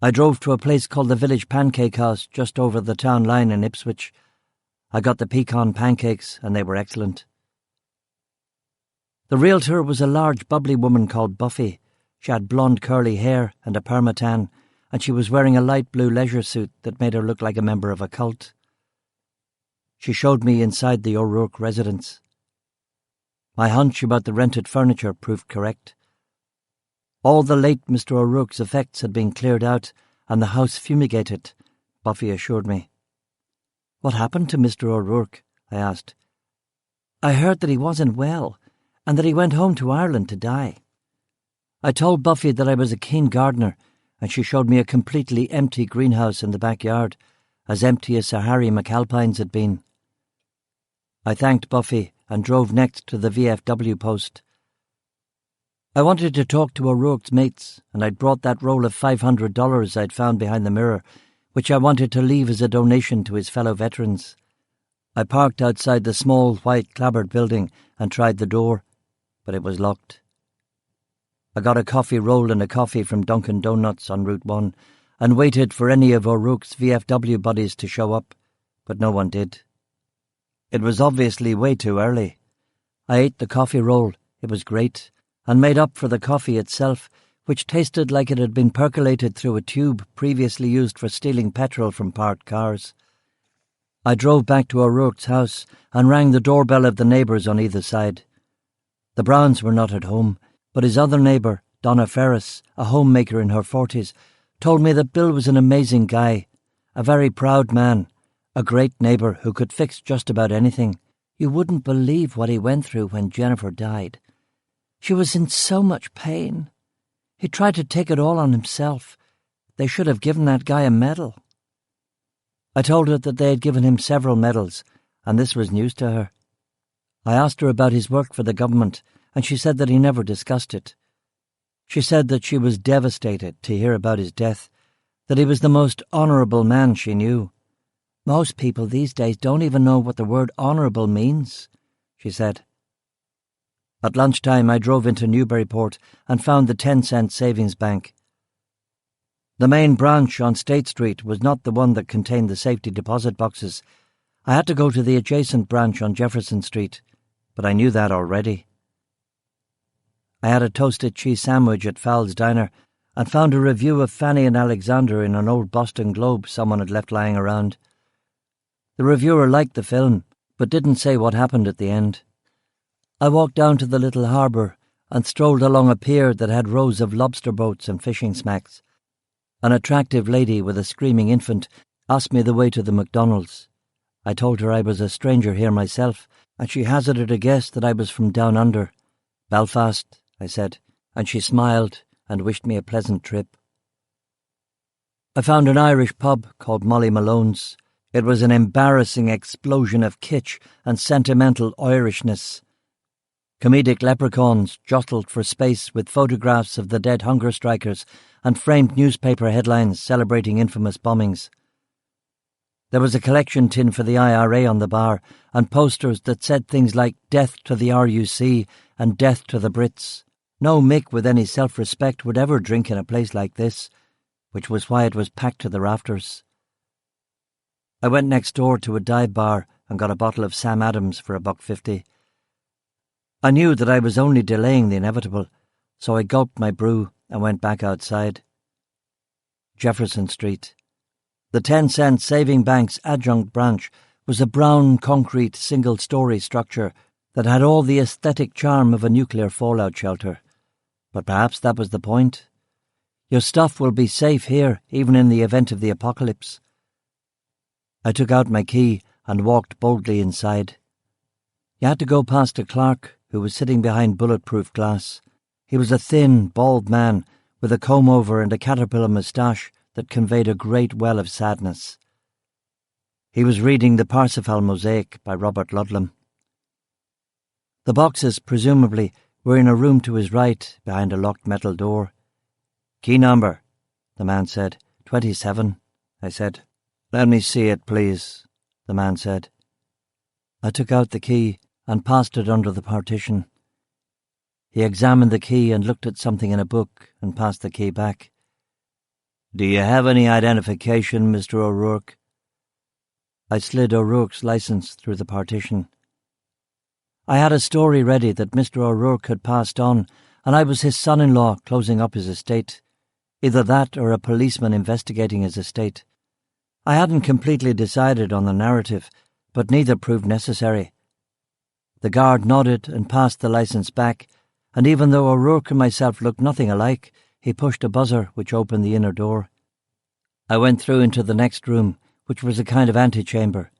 Speaker 2: I drove to a place called the Village Pancake House just over the town line in Ipswich. I got the pecan pancakes, and they were excellent. The realtor was a large, bubbly woman called Buffy. She had blonde curly hair and a permatan, and she was wearing a light blue leisure suit that made her look like a member of a cult. She showed me inside the O'Rourke residence. My hunch about the rented furniture proved correct. All the late Mr. O'Rourke's effects had been cleared out and the house fumigated, Buffy assured me. "What happened to Mr. O'Rourke?" I asked. "I heard that he wasn't well and that he went home to Ireland to die." I told Buffy that I was a keen gardener, and she showed me a completely empty greenhouse in the backyard, as empty as Sir Harry McAlpine's had been. I thanked Buffy and drove next to the VFW post. I wanted to talk to O'Rourke's mates, and I'd brought that roll of $500 I'd found behind the mirror, which I wanted to leave as a donation to his fellow veterans. I parked outside the small, white, clapboard building and tried the door, but it was locked. I got a coffee roll and a coffee from Dunkin' Donuts on Route 1 and waited for any of O'Rourke's VFW buddies to show up, but no one did. It was obviously way too early. I ate the coffee roll, it was great, and made up for the coffee itself, which tasted like it had been percolated through a tube previously used for stealing petrol from parked cars. I drove back to O'Rourke's house and rang the doorbell of the neighbours on either side. The Browns were not at home, but his other neighbour, Donna Ferris, a homemaker in her 40s, told me that Bill was an amazing guy, a very proud man, a great neighbour who could fix just about anything. You wouldn't believe what he went through when Jennifer died. She was in so much pain. He tried to take it all on himself. They should have given that guy a medal. I told her that they had given him several medals, and this was news to her. I asked her about his work for the government, and she said that he never discussed it. She said that she was devastated to hear about his death, that he was the most honourable man she knew. "Most people these days don't even know what the word honourable means," she said. At lunchtime I drove into Newburyport and found the 10-cent savings bank. The main branch on State Street was not the one that contained the safety deposit boxes. I had to go to the adjacent branch on Jefferson Street, but I knew that already. I had a toasted cheese sandwich at Fowl's Diner and found a review of Fanny and Alexander in an old Boston Globe someone had left lying around. The reviewer liked the film, but didn't say what happened at the end. I walked down to the little harbour and strolled along a pier that had rows of lobster boats and fishing smacks. An attractive lady with a screaming infant asked me the way to the McDonald's. I told her I was a stranger here myself, and she hazarded a guess that I was from down under. "Belfast," I said, and she smiled and wished me a pleasant trip. I found an Irish pub called Molly Malone's. It was an embarrassing explosion of kitsch and sentimental Irishness. Comedic leprechauns jostled for space with photographs of the dead hunger strikers and framed newspaper headlines celebrating infamous bombings. There was a collection tin for the IRA on the bar and posters that said things like "Death to the RUC" and "Death to the Brits." No Mick with any self-respect would ever drink in a place like this, which was why it was packed to the rafters. I went next door to a dive bar and got a bottle of Sam Adams for $1.50. I knew that I was only delaying the inevitable, so I gulped my brew and went back outside. Jefferson Street. The 10-cent saving bank's adjunct branch was a brown concrete single-story structure that had all the aesthetic charm of a nuclear fallout shelter. But perhaps that was the point. Your stuff will be safe here, even in the event of the apocalypse. I took out my key and walked boldly inside. You had to go past a clerk who was sitting behind bulletproof glass. He was a thin, bald man with a comb-over and a caterpillar moustache that conveyed a great well of sadness. He was reading The Parsifal Mosaic by Robert Ludlum. The boxes, presumably, were in a room to his right, behind a locked metal door. "Key number," the man said. 27, I said. "Let me see it, please," the man said. I took out the key and passed it under the partition. He examined the key and looked at something in a book and passed the key back. "Do you have any identification, Mr. O'Rourke?" I slid O'Rourke's license through the partition. I had a story ready that Mr. O'Rourke had passed on, and I was his son-in-law closing up his estate. Either that or a policeman investigating his estate. I hadn't completely decided on the narrative, but neither proved necessary. The guard nodded and passed the license back, and even though O'Rourke and myself looked nothing alike, he pushed a buzzer which opened the inner door. I went through into the next room, which was a kind of antechamber.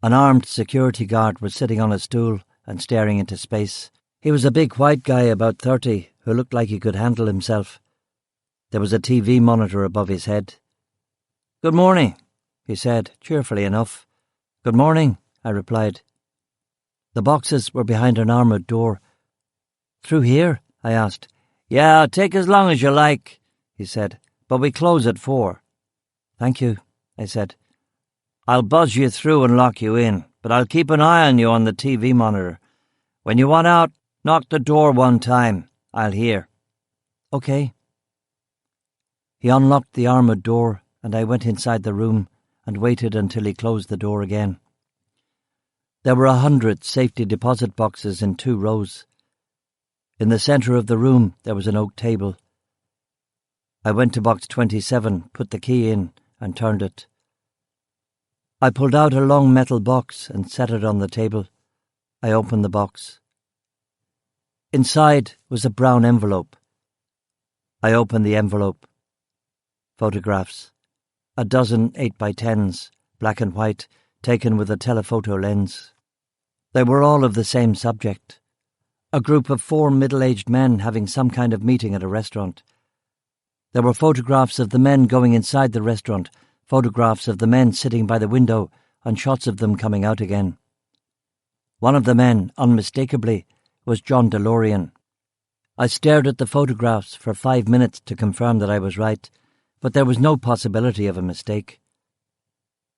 Speaker 2: An armed security guard was sitting on a stool and staring into space. He was a big white guy about 30 who looked like he could handle himself. There was a TV monitor above his head. "Good morning," he said, cheerfully enough. "Good morning," I replied. The boxes were behind an armoured door. "Through here?" I asked. "Yeah, take as long as you like," he said, "but we close at 4. "Thank you," I said. "I'll buzz you through and lock you in, but I'll keep an eye on you on the TV monitor. When you want out, knock the door one time. I'll hear." "Okay." He unlocked the armoured door, and I went inside the room and waited until he closed the door again. There were 100 safety deposit boxes in 2 rows. In the centre of the room there was an oak table. I went to box 27, put the key in, and turned it. I pulled out a long metal box and set it on the table. I opened the box. Inside was a brown envelope. I opened the envelope. Photographs. A dozen 8x10s, black and white, taken with a telephoto lens. They were all of the same subject. A group of 4 middle-aged men having some kind of meeting at a restaurant. There were photographs of the men going inside the restaurant, photographs of the men sitting by the window, and shots of them coming out again. One of the men, unmistakably, was John DeLorean. I stared at the photographs for 5 minutes to confirm that I was right, but there was no possibility of a mistake.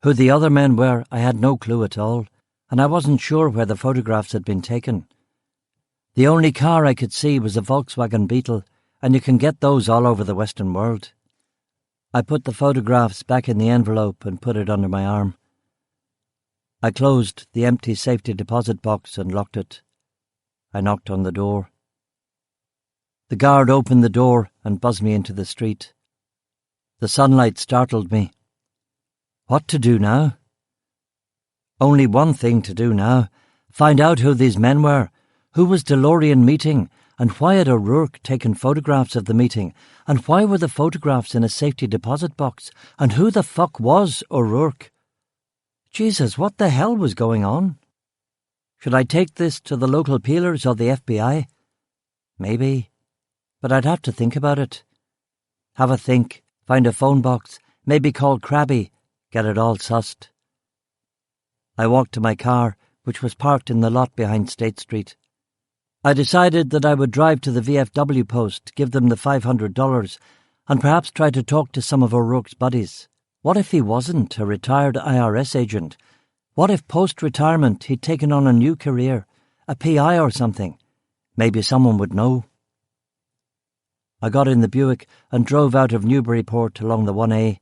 Speaker 2: Who the other men were, I had no clue at all, and I wasn't sure where the photographs had been taken. The only car I could see was a Volkswagen Beetle, and you can get those all over the Western world. I put the photographs back in the envelope and put it under my arm. I closed the empty safety deposit box and locked it. I knocked on the door. The guard opened the door and buzzed me into the street. The sunlight startled me. What to do now? Only one thing to do now. Find out who these men were. Who was DeLorean meeting? And why had O'Rourke taken photographs of the meeting? And why were the photographs in a safety deposit box? And who the fuck was O'Rourke? Jesus, what the hell was going on? Should I take this to the local peelers or the FBI? Maybe. But I'd have to think about it. Have a think, find a phone box, maybe call Krabby, get it all sussed. I walked to my car, which was parked in the lot behind State Street. I decided that I would drive to the VFW post, give them the $500, and perhaps try to talk to some of O'Rourke's buddies. What if he wasn't a retired IRS agent? What if post-retirement he'd taken on a new career, a PI or something? Maybe someone would know. I got in the Buick and drove out of Newburyport along the 1A.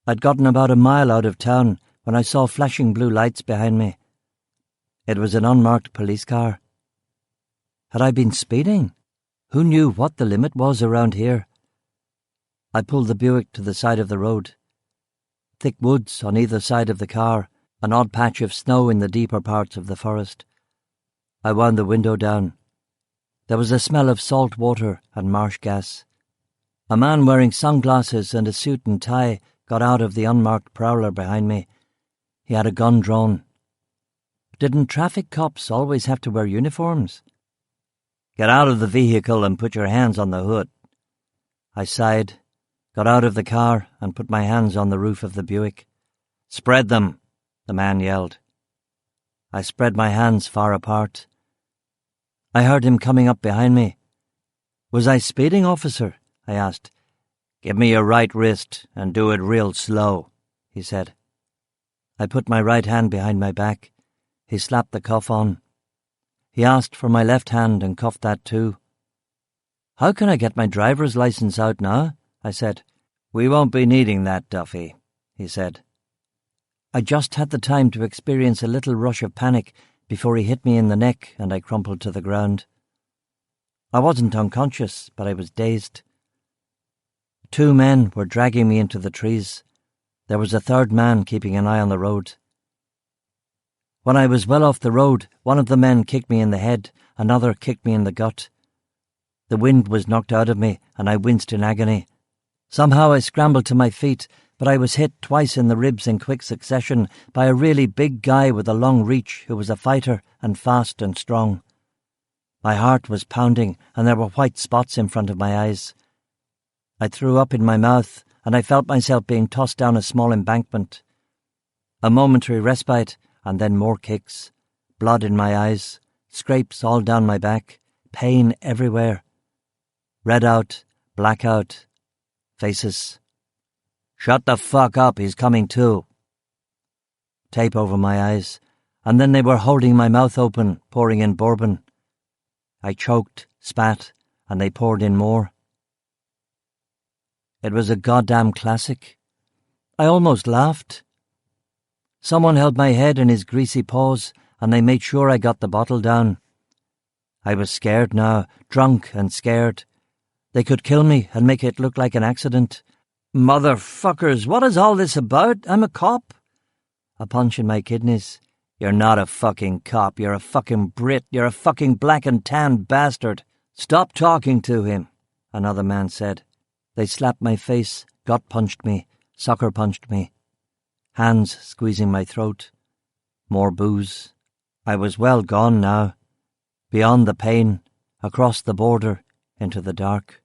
Speaker 2: I'd gotten about a mile out of town when I saw flashing blue lights behind me. It was an unmarked police car. Had I been speeding? Who knew what the limit was around here? I pulled the Buick to the side of the road. Thick woods on either side of the car, an odd patch of snow in the deeper parts of the forest. I wound the window down. There was a smell of salt water and marsh gas. A man wearing sunglasses and a suit and tie got out of the unmarked prowler behind me. He had a gun drawn. Didn't traffic cops always have to wear uniforms? Get out of the vehicle and put your hands on the hood. I sighed, got out of the car and put my hands on the roof of the Buick. Spread them, the man yelled. I spread my hands far apart. I heard him coming up behind me. Was I speeding, officer? I asked. Give me your right wrist and do it real slow, he said. I put my right hand behind my back. He slapped the cuff on. He asked for my left hand and cuffed that too. "How can I get my driver's license out now?" I said. "We won't be needing that, Duffy," he said. I just had the time to experience a little rush of panic before he hit me in the neck and I crumpled to the ground. I wasn't unconscious, but I was dazed. 2 men were dragging me into the trees. There was a 3rd man keeping an eye on the road. When I was well off the road, one of the men kicked me in the head, another kicked me in the gut. The wind was knocked out of me, and I winced in agony. Somehow I scrambled to my feet, but I was hit twice in the ribs in quick succession by a really big guy with a long reach who was a fighter and fast and strong. My heart was pounding, and there were white spots in front of my eyes. I threw up in my mouth, and I felt myself being tossed down a small embankment. A momentary respite, and then more kicks. Blood in my eyes, scrapes all down my back, pain everywhere. Red out, black out, faces. "Shut the fuck up, he's coming too." Tape over my eyes, and then they were holding my mouth open, pouring in bourbon. I choked, spat, and they poured in more. It was a goddamn classic. I almost laughed. Someone held my head in his greasy paws, and they made sure I got the bottle down. I was scared now, drunk and scared. They could kill me and make it look like an accident. "Motherfuckers, what is all this about? I'm a cop." A punch in my kidneys. "You're not a fucking cop, you're a fucking Brit, you're a fucking black and tan bastard. Stop talking to him," another man said. They slapped my face, gut-punched me, sucker-punched me. Hands squeezing my throat. More booze. I was well gone now. Beyond the pain, across the border, into the dark.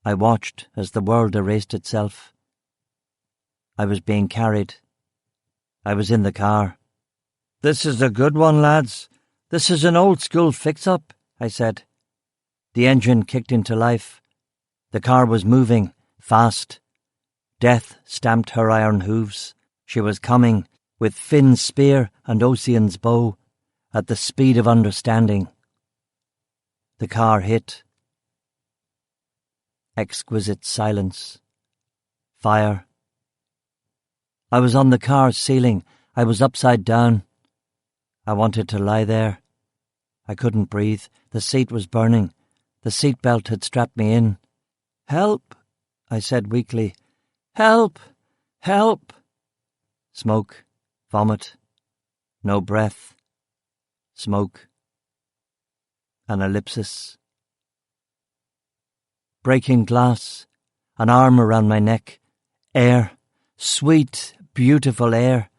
Speaker 2: I watched as the world erased itself. I was being carried. I was in the car. "This is a good one, lads. This is an old-school fix-up," I said. The engine kicked into life. The car was moving, fast. Death stamped her iron hooves. She was coming, with Finn's spear and Ossian's bow, at the speed of understanding. The car hit. Exquisite silence. Fire. I was on the car's ceiling. I was upside down. I wanted to lie there. I couldn't breathe. The seat was burning. The seatbelt had strapped me in. "Help," I said weakly. "Help! Help!" Smoke. Vomit. No breath. Smoke. An ellipsis. Breaking glass. An arm around my neck. Air. Sweet, beautiful air.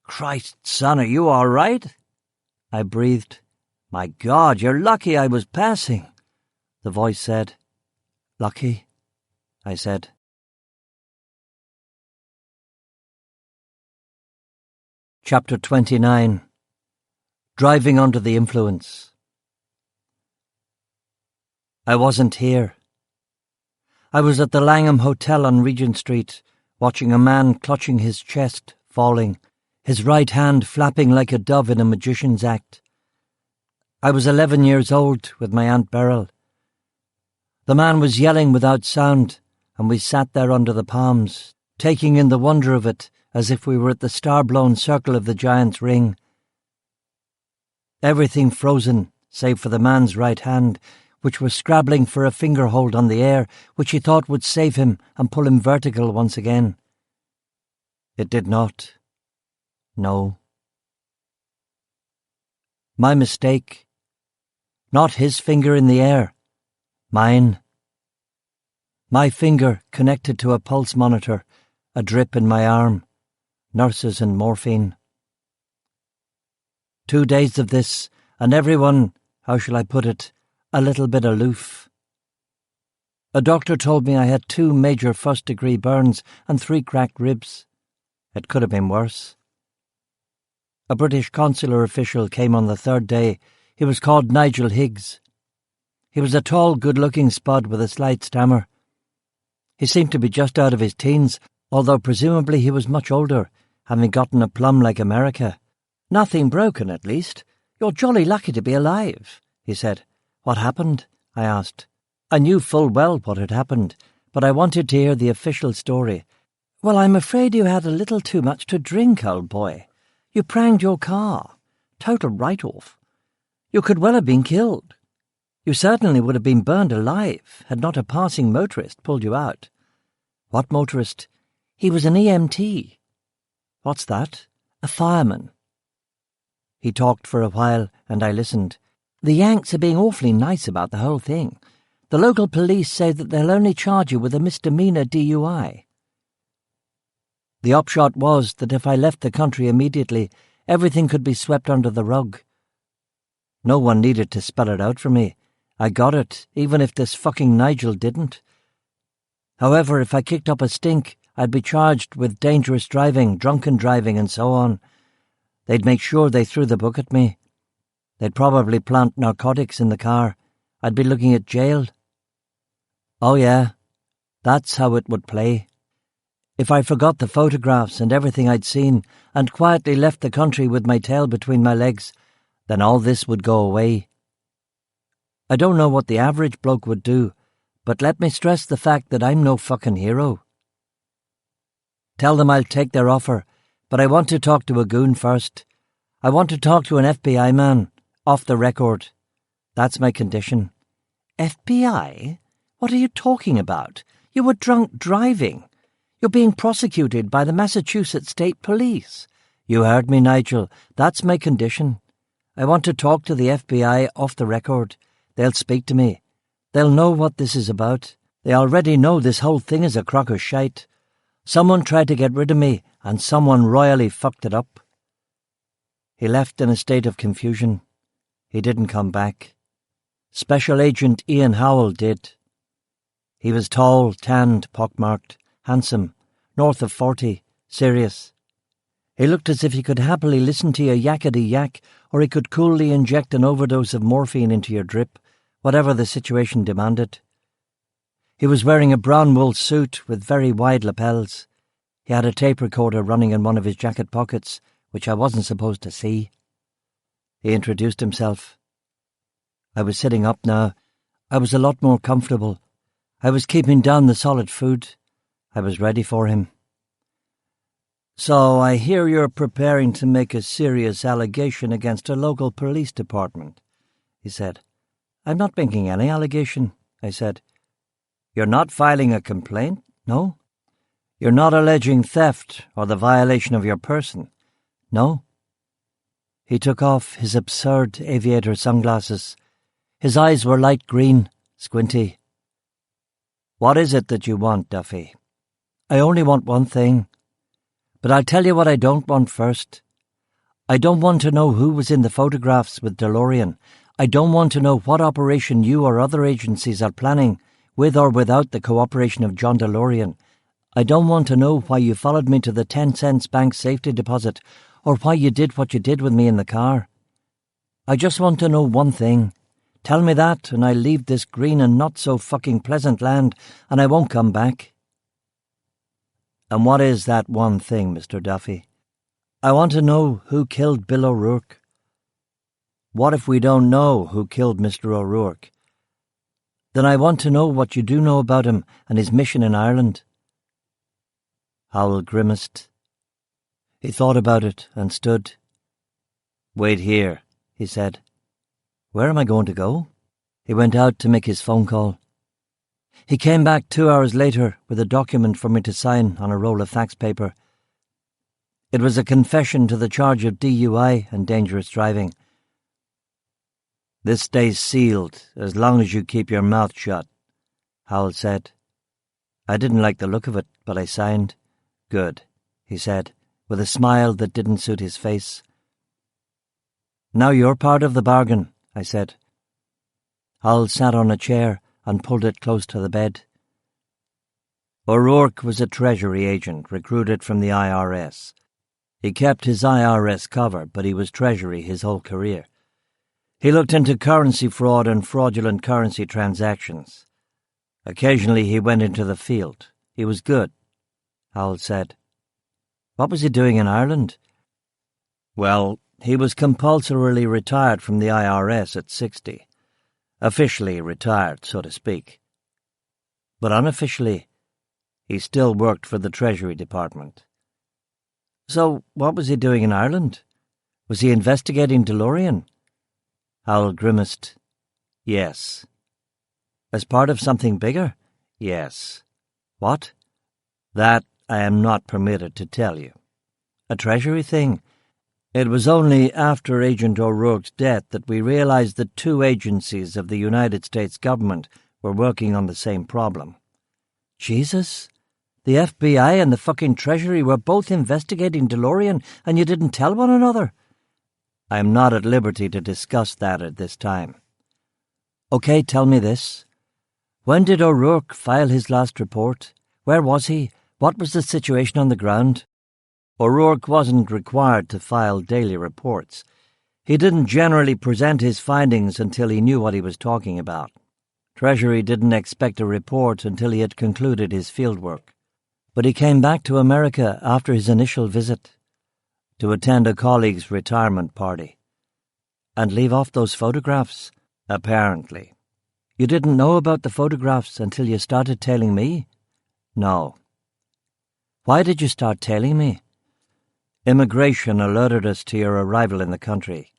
Speaker 2: "Christ, son, are you all right?" I breathed. "My God, you're lucky I was passing," the voice said. "Lucky?" I said. Chapter 29. Driving Under the Influence. I wasn't here. I was at the Langham Hotel on Regent Street, watching a man clutching his chest, falling, his right hand flapping like a dove in a magician's act. I was 11 years old with my Aunt Beryl. The man was yelling without sound, and we sat there under the palms, taking in the wonder of it as if we were at the star-blown circle of the giant's ring. Everything frozen, save for the man's right hand, which was scrabbling for a finger-hold on the air, which he thought would save him and pull him vertical once again. It did not. No. My mistake. Not his finger in the air. Mine. My finger connected to a pulse monitor, a drip in my arm, nurses and morphine. 2 days of this, and everyone, how shall I put it, a little bit aloof. A doctor told me I had 2 major first-degree burns and 3 cracked ribs. It could have been worse. A British consular official came on the 3rd day. He was called Nigel Higgs. He was a tall, good-looking spud with a slight stammer. He seemed to be just out of his teens, although presumably he was much older, having gotten a plum like America. Nothing broken, at least. "You're jolly lucky to be alive," he said. "What happened?" I asked. I knew full well what had happened, but I wanted to hear the official story. "Well, I'm afraid you had a little too much to drink, old boy. You pranged your car. Total write-off. You could well have been killed. You certainly would have been burned alive had not a passing motorist pulled you out." "What motorist?" "He was an EMT." "What's that?" "A fireman." He talked for a while, and I listened. "The Yanks are being awfully nice about the whole thing. The local police say that they'll only charge you with a misdemeanor DUI. The upshot was that if I left the country immediately, everything could be swept under the rug. No one needed to spell it out for me. I got it, even if this fucking Nigel didn't. However, if I kicked up a stink, I'd be charged with dangerous driving, drunken driving, and so on. They'd make sure they threw the book at me. They'd probably plant narcotics in the car. I'd be looking at jail. Oh yeah, that's how it would play. If I forgot the photographs and everything I'd seen and quietly left the country with my tail between my legs, then all this would go away. I don't know what the average bloke would do, but let me stress the fact that I'm no fucking hero. Tell them I'll take their offer, but I want to talk to a goon first. I want to talk to an FBI man, off the record. That's my condition." "FBI? What are you talking about? You were drunk driving. You're being prosecuted by the Massachusetts State Police." "You heard me, Nigel. That's my condition. I want to talk to the FBI off the record. They'll speak to me. They'll know what this is about. They already know this whole thing is a crock of shite. Someone tried to get rid of me, and someone royally fucked it up." He left in a state of confusion. He didn't come back. Special Agent Ian Howell did. He was tall, tanned, pockmarked, handsome, north of 40, serious. He looked as if he could happily listen to you yakety-yak, or he could coolly inject an overdose of morphine into your drip, whatever the situation demanded. He was wearing a brown wool suit with very wide lapels. He had a tape recorder running in one of his jacket pockets, which I wasn't supposed to see. He introduced himself. I was sitting up now. I was a lot more comfortable. I was keeping down the solid food. I was ready for him. "So I hear you're preparing to make a serious allegation against a local police department," he said. "I'm not making any allegation," I said. "You're not filing a complaint, no? You're not alleging theft or the violation of your person, no?" He took off his absurd aviator sunglasses. His eyes were light green, squinty. "What is it that you want, Duffy?" "I only want one thing. But I'll tell you what I don't want first. I don't want to know who was in the photographs with DeLorean. I don't want to know what operation you or other agencies are planning, with or without the cooperation of John DeLorean. I don't want to know why you followed me to the 10-cent bank safety deposit, or why you did what you did with me in the car. I just want to know one thing. Tell me that, and I'll leave this green and not-so-fucking-pleasant land, and I won't come back." "And what is that one thing, Mr. Duffy?" "I want to know who killed Bill O'Rourke." "What if we don't know who killed Mr. O'Rourke?" "Then I want to know what you do know about him and his mission in Ireland." Howell grimaced. He thought about it and stood. "Wait here," he said. "Where am I going to go?" He went out to make his phone call. He came back 2 hours later with a document for me to sign on a roll of fax paper. It was a confession to the charge of DUI and dangerous driving. "This stays sealed as long as you keep your mouth shut," Howell said. I didn't like the look of it, but I signed. "Good," he said, with a smile that didn't suit his face. "Now you're part of the bargain," I said. Howell sat on a chair and pulled it close to the bed. O'Rourke was a Treasury agent recruited from the IRS. He kept his IRS cover, but he was Treasury his whole career. He looked into currency fraud and fraudulent currency transactions. Occasionally he went into the field. He was good, Howell said. "What was he doing in Ireland?" "Well, He was compulsorily retired from the IRS at 60. Officially retired, so to speak. But unofficially, he still worked for the Treasury Department. So, what was he doing in Ireland? Was he investigating DeLorean? Howell grimaced. Yes. As part of something bigger? Yes. What? That I am not permitted to tell you. A Treasury thing? It was only after Agent O'Rourke's death that we realized that two agencies of the United States government were working on the same problem. Jesus? The FBI and the fucking Treasury were both investigating DeLorean, and you didn't tell one another? I am not at liberty to discuss that at this time. Okay, tell me this. When did O'Rourke file his last report? Where was he? What was the situation on the ground? O'Rourke wasn't required to file daily reports. He didn't generally present his findings until he knew what he was talking about. Treasury didn't expect a report until he had concluded his fieldwork. But he came back to America after his initial visit to attend a colleague's retirement party. And leave off those photographs? Apparently. You didn't know about the photographs until you started tailing me? No. Why did you start tailing me? Immigration alerted us to your arrival in the country.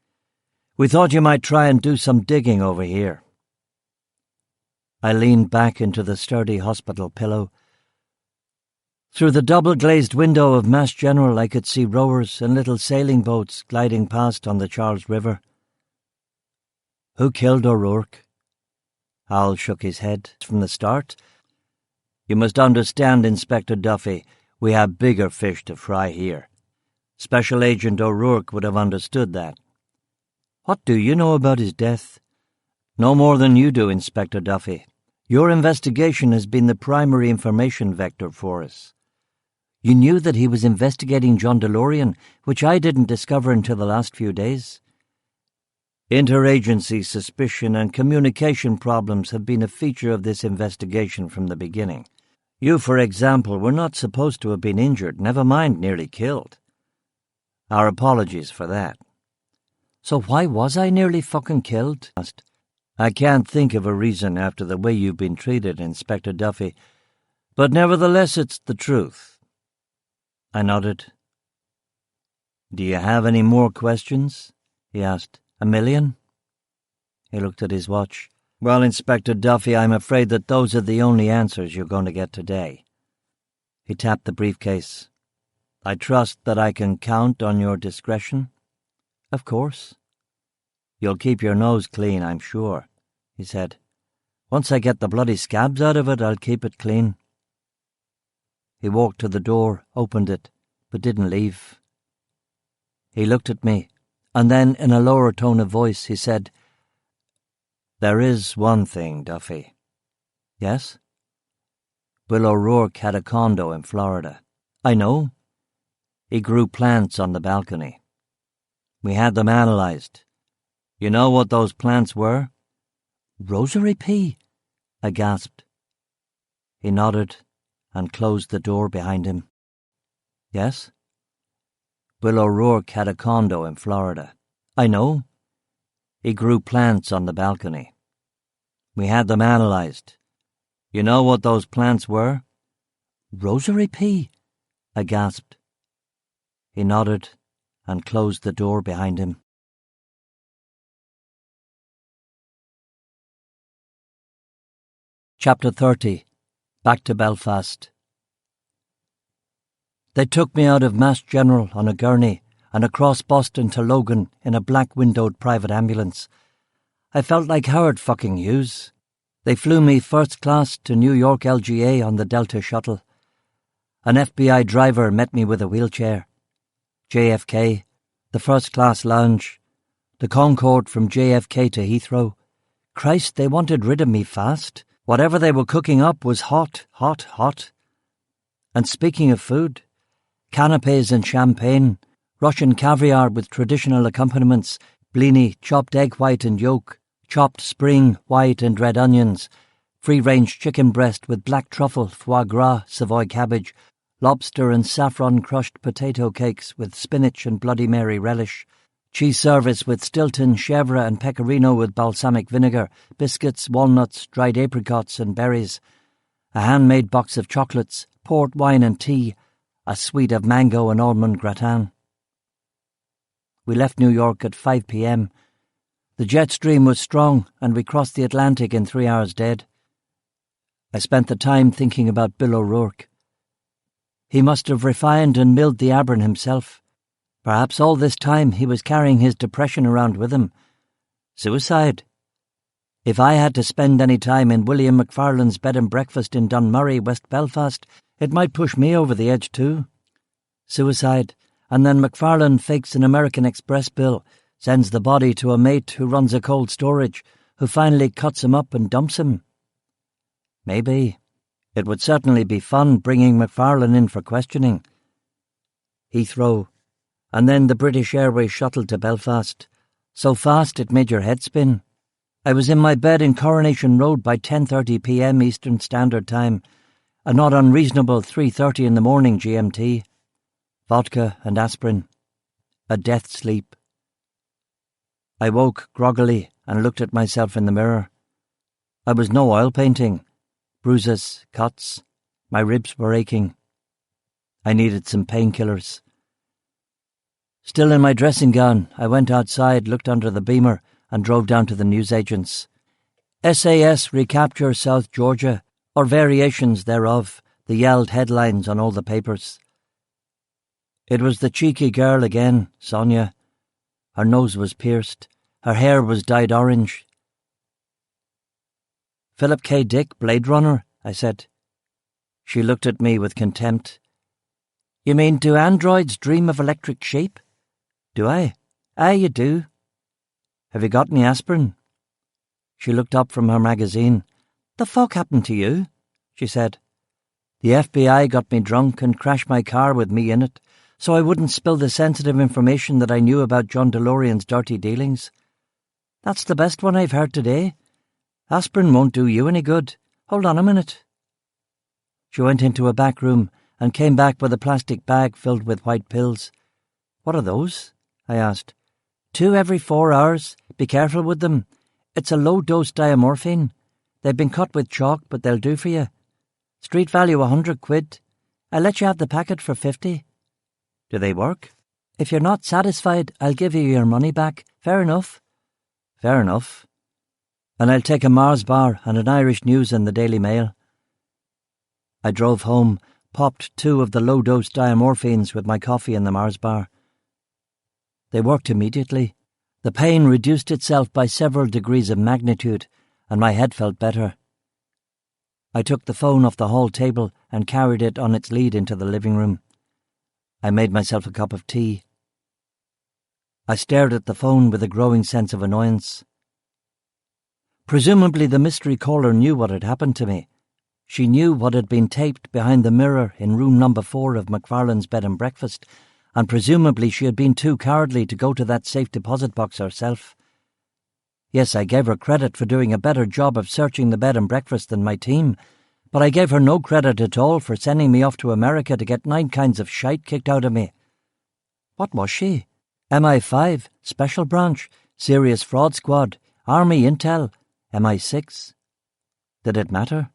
Speaker 2: We thought you might try and do some digging over here. I leaned back into the sturdy hospital pillow. Through the double-glazed window of Mass General I could see rowers and little sailing boats gliding past on the Charles River. Who killed O'Rourke? Howell shook his head. From the start? You must understand, Inspector Duffy, we have bigger fish to fry here. Special Agent O'Rourke would have understood that. What do you know about his death? No more than you do, Inspector Duffy. Your investigation has been the primary information vector for us. You knew that he was investigating John DeLorean, which I didn't discover until the last few days. Interagency suspicion and communication problems have been a feature of this investigation from the beginning. You, for example, were not supposed to have been injured, never mind nearly killed. Our apologies for that. So why was I nearly fucking killed? I can't think of a reason after the way you've been treated, Inspector Duffy, but nevertheless it's the truth. I nodded. Do you have any more questions? He asked. 1,000,000? He looked at his watch. Well, Inspector Duffy, I'm afraid that those are the only answers you're going to get today. He tapped the briefcase. I trust that I can count on your discretion? Of course. You'll keep your nose clean, I'm sure, he said. Once I get the bloody scabs out of it, I'll keep it clean. He walked to the door, opened it, but didn't leave. He looked at me, and then in a lower tone of voice he said, There is one thing, Duffy. Yes? Will O'Rourke had a condo in Florida. I know. He grew plants on the balcony. We had them analyzed. You know what those plants were? Rosary pea, I gasped. He nodded and closed the door behind him. Yes? Will O'Rourke had a condo in Florida. I know. He grew plants on the balcony. We had them analyzed. You know what those plants were? Rosary pea, I gasped. He nodded and closed the door behind him. Chapter 30. Back to Belfast. They took me out of Mass General on a gurney and across Boston to Logan in a black-windowed private ambulance. I felt like Howard fucking Hughes. They flew me first class to New York LGA on the Delta shuttle. An FBI driver met me with a wheelchair. JFK, the first-class lounge, the Concorde from JFK to Heathrow. Christ, they wanted rid of me fast. Whatever they were cooking up was hot, hot, hot. And speaking of food, canapes and champagne, Russian caviar with traditional accompaniments, blini, chopped egg white and yolk, chopped spring, white and red onions, free-range chicken breast with black truffle, foie gras, Savoy cabbage, lobster and saffron crushed potato cakes with spinach and Bloody Mary relish, cheese service with Stilton, chèvre and pecorino with balsamic vinegar, biscuits, walnuts, dried apricots and berries, a handmade box of chocolates, port wine and tea, a suite of mango and almond gratin. We left New York at 5 p.m. The jet stream was strong, and we crossed the Atlantic in 3 hours dead. I spent the time thinking about Bill O'Rourke. He must have refined and milled the Abern himself. Perhaps all this time he was carrying his depression around with him. Suicide. If I had to spend any time in William McFarlane's bed and breakfast in Dunmurry, West Belfast, it might push me over the edge too. Suicide, and then McFarlane fakes an American Express bill, sends the body to a mate who runs a cold storage, who finally cuts him up and dumps him. Maybe. It would certainly be fun bringing McFarlane in for questioning. Heathrow, and then the British Airways shuttle to Belfast. So fast it made your head spin. I was in my bed in Coronation Road by 10:30 p.m. Eastern Standard Time, a not unreasonable 3:30 in the morning GMT. Vodka and aspirin. A death sleep. I woke groggily and looked at myself in the mirror. I was no oil painting. Bruises, cuts. My ribs were aching. I needed some painkillers. Still in my dressing gown, I went outside, looked under the beamer, and drove down to the newsagents. SAS recapture South Georgia, or variations thereof, the yelled headlines on all the papers. It was the cheeky girl again, Sonia. Her nose was pierced. Her hair was dyed orange. Philip K. Dick, Blade Runner, I said. She looked at me with contempt. You mean, do androids dream of electric sheep? Do I? Aye, you do. Have you got any aspirin? She looked up from her magazine. The fuck happened to you? She said. The FBI got me drunk and crashed my car with me in it, so I wouldn't spill the sensitive information that I knew about John DeLorean's dirty dealings. That's the best one I've heard today. Aspirin won't do you any good. Hold on a minute. She went into a back room and came back with a plastic bag filled with white pills. What are those? I asked. 2 every 4 hours. Be careful with them. It's a low-dose diamorphine. They've been cut with chalk, but they'll do for you. Street value £100. I'll let you have the packet for 50. Do they work? If you're not satisfied, I'll give you your money back. Fair enough. Fair enough. And I'll take a Mars bar and an Irish News and the Daily Mail. I drove home, popped 2 of the low-dose diamorphines with my coffee in the Mars bar. They worked immediately. The pain reduced itself by several degrees of magnitude, and my head felt better. I took the phone off the hall table and carried it on its lead into the living room. I made myself a cup of tea. I stared at the phone with a growing sense of annoyance. Presumably the mystery caller knew what had happened to me. She knew what had been taped behind the mirror in room number 4 of McFarlane's bed and breakfast, and presumably she had been too cowardly to go to that safe deposit box herself. Yes, I gave her credit for doing a better job of searching the bed and breakfast than my team, but I gave her no credit at all for sending me off to America to get 9 kinds of shite kicked out of me. What was she? MI5, Special Branch, Serious Fraud Squad, Army Intel, MI6. Did it matter?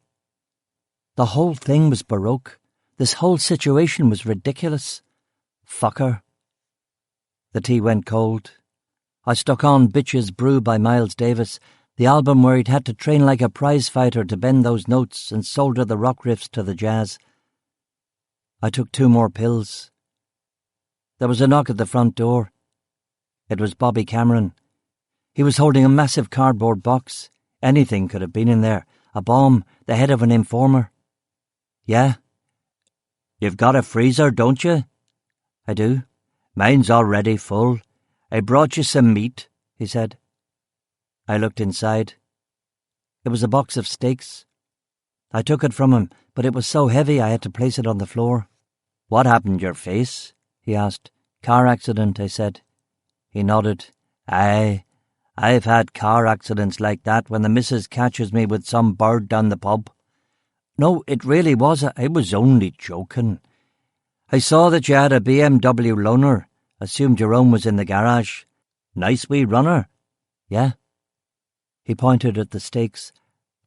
Speaker 2: The whole thing was baroque. This whole situation was ridiculous. Fuck her. The tea went cold. I stuck on Bitches Brew by Miles Davis, the album where he'd had to train like a prize fighter to bend those notes and solder the rock riffs to the jazz. I took 2 more pills. There was a knock at the front door. It was Bobby Cameron. He was holding a massive cardboard box. Anything could have been in there. A bomb, the head of an informer. Yeah? You've got a freezer, don't you? I do. Mine's already full. I brought you some meat, he said. I looked inside. It was a box of steaks. I took it from him, but it was so heavy I had to place it on the floor. What happened to your face? He asked. Car accident, I said. He nodded. Aye, I've had car accidents like that when the missus catches me with some bird down the pub. No, it really was. I was only joking. I saw that you had a BMW loaner. Assumed your own was in the garage. Nice wee runner. Yeah. He pointed at the stakes.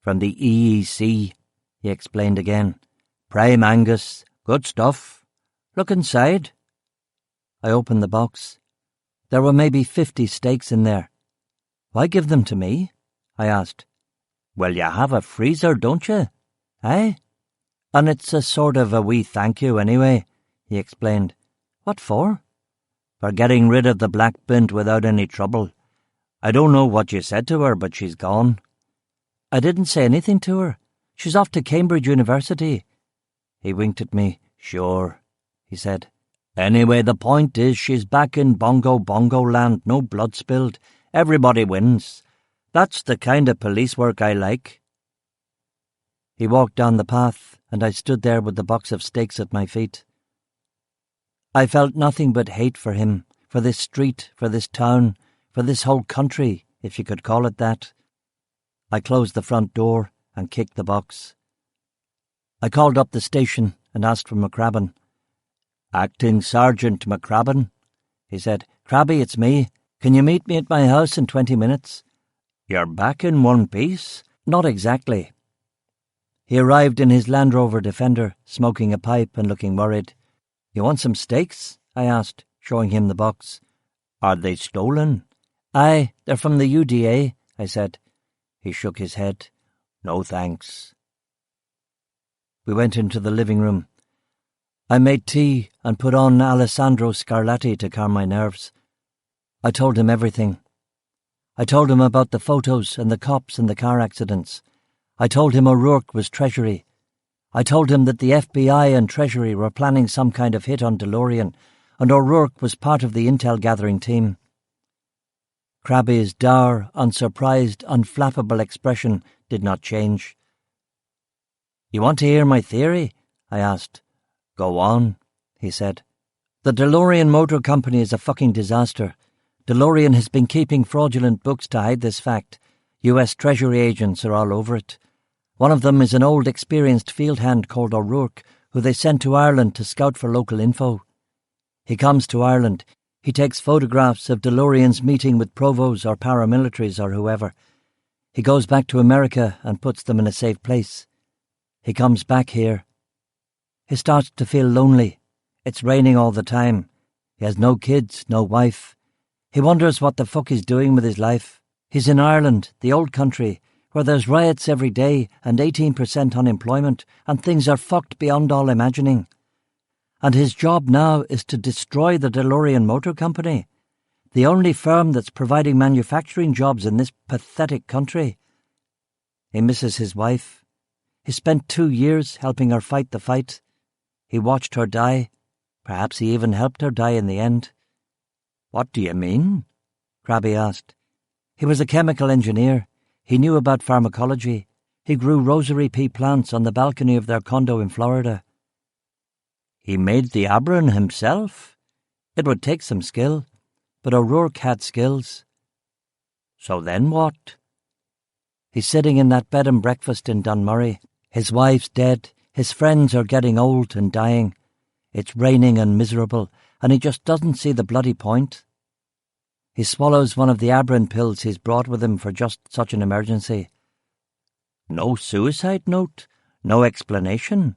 Speaker 2: From the EEC, he explained again. Prime Angus. Good stuff. Look inside. I opened the box. There were maybe 50 steaks in there. Why give them to me? I asked. Well, you have a freezer, don't you? Eh? And it's a sort of a wee thank you anyway, he explained. What for? For getting rid of the black bint without any trouble. I don't know what you said to her, but she's gone. I didn't say anything to her. She's off to Cambridge University. He winked at me. Sure, he said. Anyway, the point is she's back in bongo land, no blood spilled. Everybody wins. That's the kind of police work I like. He walked down the path, and I stood there with the box of steaks at my feet. I felt nothing but hate for him, for this street, for this town, for this whole country, if you could call it that. I closed the front door and kicked the box. I called up the station and asked for McCrabbin. Acting Sergeant McCrabbin, he said. Crabby, it's me. Can you meet me at my house in 20 minutes? You're back in one piece? Not exactly. He arrived in his Land Rover Defender, smoking a pipe and looking worried. You want some steaks? I asked, showing him the box. Are they stolen? Aye, they're from the UDA, I said. He shook his head. No thanks. We went into the living room. I made tea and put on Alessandro Scarlatti to calm my nerves. I told him everything. I told him about the photos and the cops and the car accidents. I told him O'Rourke was Treasury. I told him that the FBI and Treasury were planning some kind of hit on DeLorean, and O'Rourke was part of the intel-gathering team. Crabby's dour, unsurprised, unflappable expression did not change. You want to hear my theory? I asked. Go on, he said. The DeLorean Motor Company is a fucking disaster. DeLorean has been keeping fraudulent books to hide this fact. US Treasury agents are all over it. One of them is an old experienced field hand called O'Rourke, who they sent to Ireland to scout for local info. He comes to Ireland. He takes photographs of DeLoreans meeting with provos or paramilitaries or whoever. He goes back to America and puts them in a safe place. He comes back here. He starts to feel lonely. It's raining all the time. He has no kids, no wife. He wonders what the fuck he's doing with his life. He's in Ireland, the old country, where there's riots every day and 18% unemployment, and things are fucked beyond all imagining. And his job now is to destroy the DeLorean Motor Company, the only firm that's providing manufacturing jobs in this pathetic country. He misses his wife. He spent 2 years helping her fight the fight. He watched her die. Perhaps he even helped her die in the end. What do you mean? Crabby asked. He was a chemical engineer. He knew about pharmacology. He grew rosary pea plants on the balcony of their condo in Florida. He made the Abron himself? It would take some skill, but O'Rourke had skills. So then what? He's sitting in that bed and breakfast in Dunmurry. His wife's dead. His friends are getting old and dying. It's raining and miserable, and he just doesn't see the bloody point. He swallows one of the Abron pills he's brought with him for just such an emergency. No suicide note? No explanation?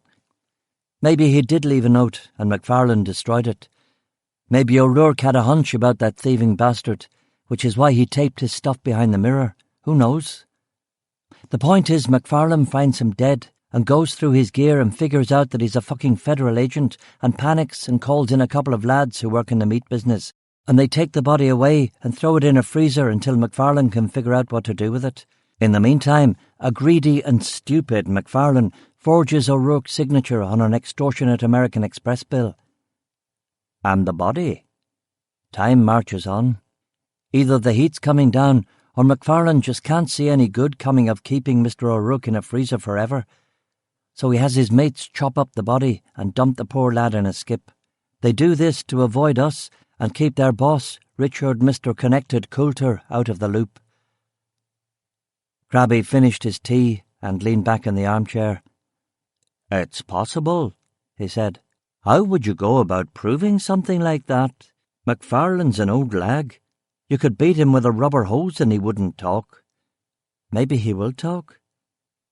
Speaker 2: Maybe he did leave a note and McFarlane destroyed it. Maybe O'Rourke had a hunch about that thieving bastard, which is why he taped his stuff behind the mirror. Who knows? The point is McFarlane finds him dead and goes through his gear and figures out that he's a fucking federal agent and panics and calls in a couple of lads who work in the meat business, and they take the body away and throw it in a freezer until McFarlane can figure out what to do with it. In the meantime, a greedy and stupid McFarlane forges O'Rourke's signature on an extortionate American Express bill. And the body? Time marches on. Either the heat's coming down, or McFarlane just can't see any good coming of keeping Mr. O'Rourke in a freezer forever. So he has his mates chop up the body and dump the poor lad in a skip. They do this to avoid us and keep their boss, Richard Mr. Connected Coulter, out of the loop. Crabby finished his tea and leaned back in the armchair. It's possible, he said. How would you go about proving something like that? McFarlane's an old lag. You could beat him with a rubber hose and he wouldn't talk. Maybe he will talk.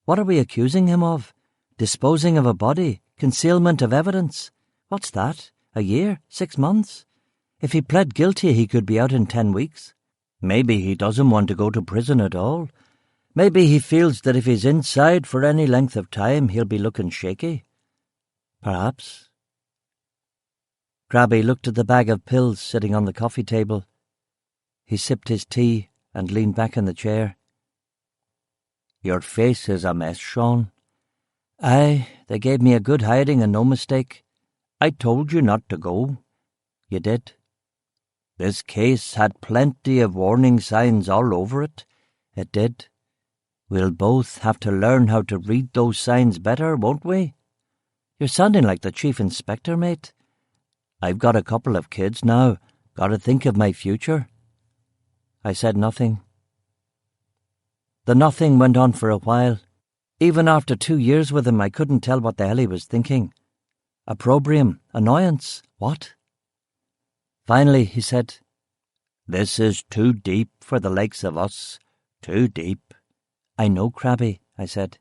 Speaker 2: What are we accusing him of? Disposing of a body? Concealment of evidence? What's that? A year? 6 months? If he pled guilty, he could be out in 10 weeks. Maybe he doesn't want to go to prison at all. Maybe he feels that if he's inside for any length of time, he'll be looking shaky. Perhaps. Grabby looked at the bag of pills sitting on the coffee table. He sipped his tea and leaned back in the chair. Your face is a mess, Sean. Aye, they gave me a good hiding and no mistake. I told you not to go. You did. This case had plenty of warning signs all over it. It did. We'll both have to learn how to read those signs better, won't we? You're sounding like the chief inspector, mate. I've got a couple of kids now. Got to think of my future. I said nothing. The nothing went on for a while. Even after 2 years with him, I couldn't tell what the hell he was thinking. Opprobrium, annoyance, what? Finally, he said, This is too deep for the likes of us. Too deep. I know, Crabby, I said.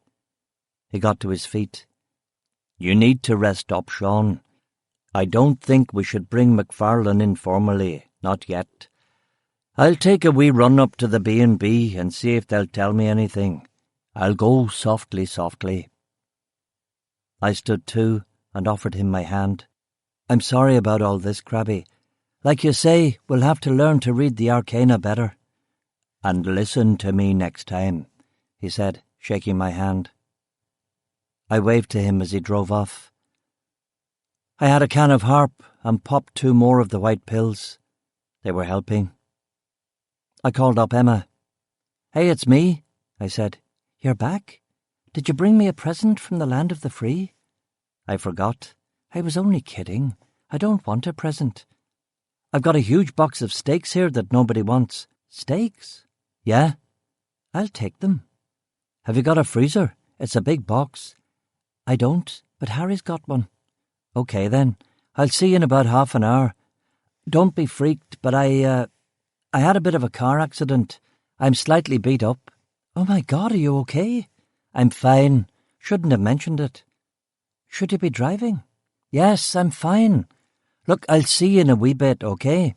Speaker 2: He got to his feet. You need to rest up, Sean. I don't think we should bring McFarlane in formally, not yet. I'll take a wee run up to the B&B and see if they'll tell me anything. I'll go softly. I stood too and offered him my hand. I'm sorry about all this, Crabby. Like you say, we'll have to learn to read the arcana better. And listen to me next time, he said, shaking my hand. I waved to him as he drove off. I had a can of harp and popped 2 more of the white pills. They were helping. I called up Emma. Hey, it's me, I said. You're back? Did you bring me a present from the land of the free? I forgot. I was only kidding. I don't want a present. I've got a huge box of steaks here that nobody wants. Steaks? Yeah. I'll take them. Have you got a freezer? It's a big box. I don't, but Harry's got one. OK, then. I'll see you in about half an hour. Don't be freaked, but I had a bit of a car accident. I'm slightly beat up. Oh, my God, are you OK? I'm fine. Shouldn't have mentioned it. Should you be driving? Yes, I'm fine. Look, I'll see you in a wee bit, OK?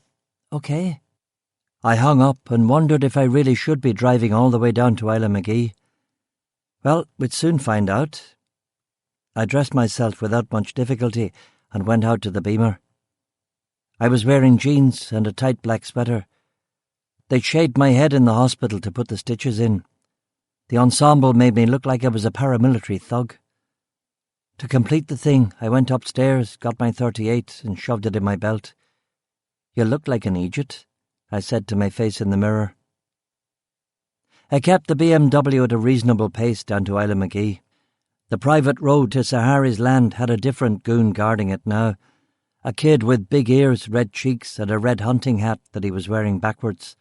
Speaker 2: OK. I hung up and wondered if I really should be driving all the way down to Isla McGee. Well, we'd soon find out. I dressed myself without much difficulty and went out to the Beamer. I was wearing jeans and a tight black sweater. They'd shaved my head in the hospital to put the stitches in. The ensemble made me look like I was a paramilitary thug. To complete the thing, I went upstairs, got my .38 and shoved it in my belt. You look like an idiot, I said to my face in the mirror. I kept the BMW at a reasonable pace down to Isla McGee. The private road to Sir Harry's land had a different goon guarding it now, a kid with big ears, red cheeks and a red hunting hat that he was wearing backwards.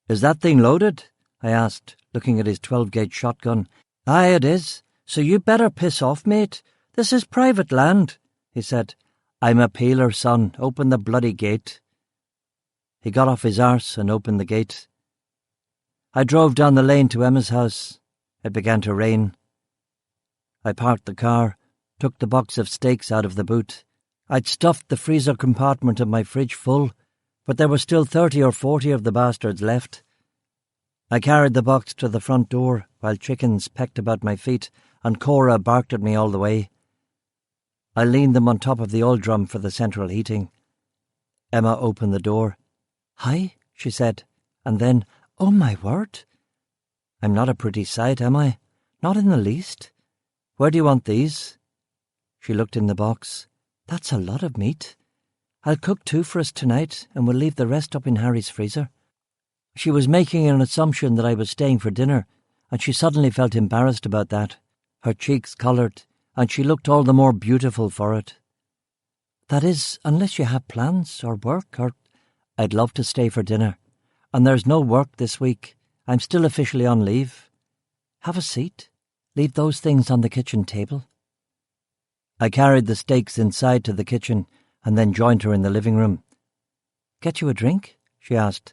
Speaker 2: Is that thing loaded? I asked, looking at his 12-gauge shotgun. Aye, it is. So you better piss off, mate. This is private land, he said. I'm a peeler, son. Open the bloody gate. He got off his arse and opened the gate. I drove down the lane to Emma's house. It began to rain. I parked the car, took the box of steaks out of the boot. I'd stuffed the freezer compartment of my fridge full, but there were still 30 or 40 of the bastards left. I carried the box to the front door while chickens pecked about my feet and Cora barked at me all the way. I leaned them on top of the oil drum for the central heating. Emma opened the door. Hi, she said, and then, oh my word. I'm not a pretty sight, am I? Not in the least. Where do you want these? She looked in the box. That's a lot of meat. I'll cook 2 for us tonight and we'll leave the rest up in Harry's freezer. She was making an assumption that I was staying for dinner, and she suddenly felt embarrassed about that. Her cheeks coloured, and she looked all the more beautiful for it. That is, unless you have plans or work or... I'd love to stay for dinner. And there's no work this week. I'm still officially on leave. Have a seat. Leave those things on the kitchen table. I carried the steaks inside to the kitchen and then joined her in the living room. Get you a drink? she asked.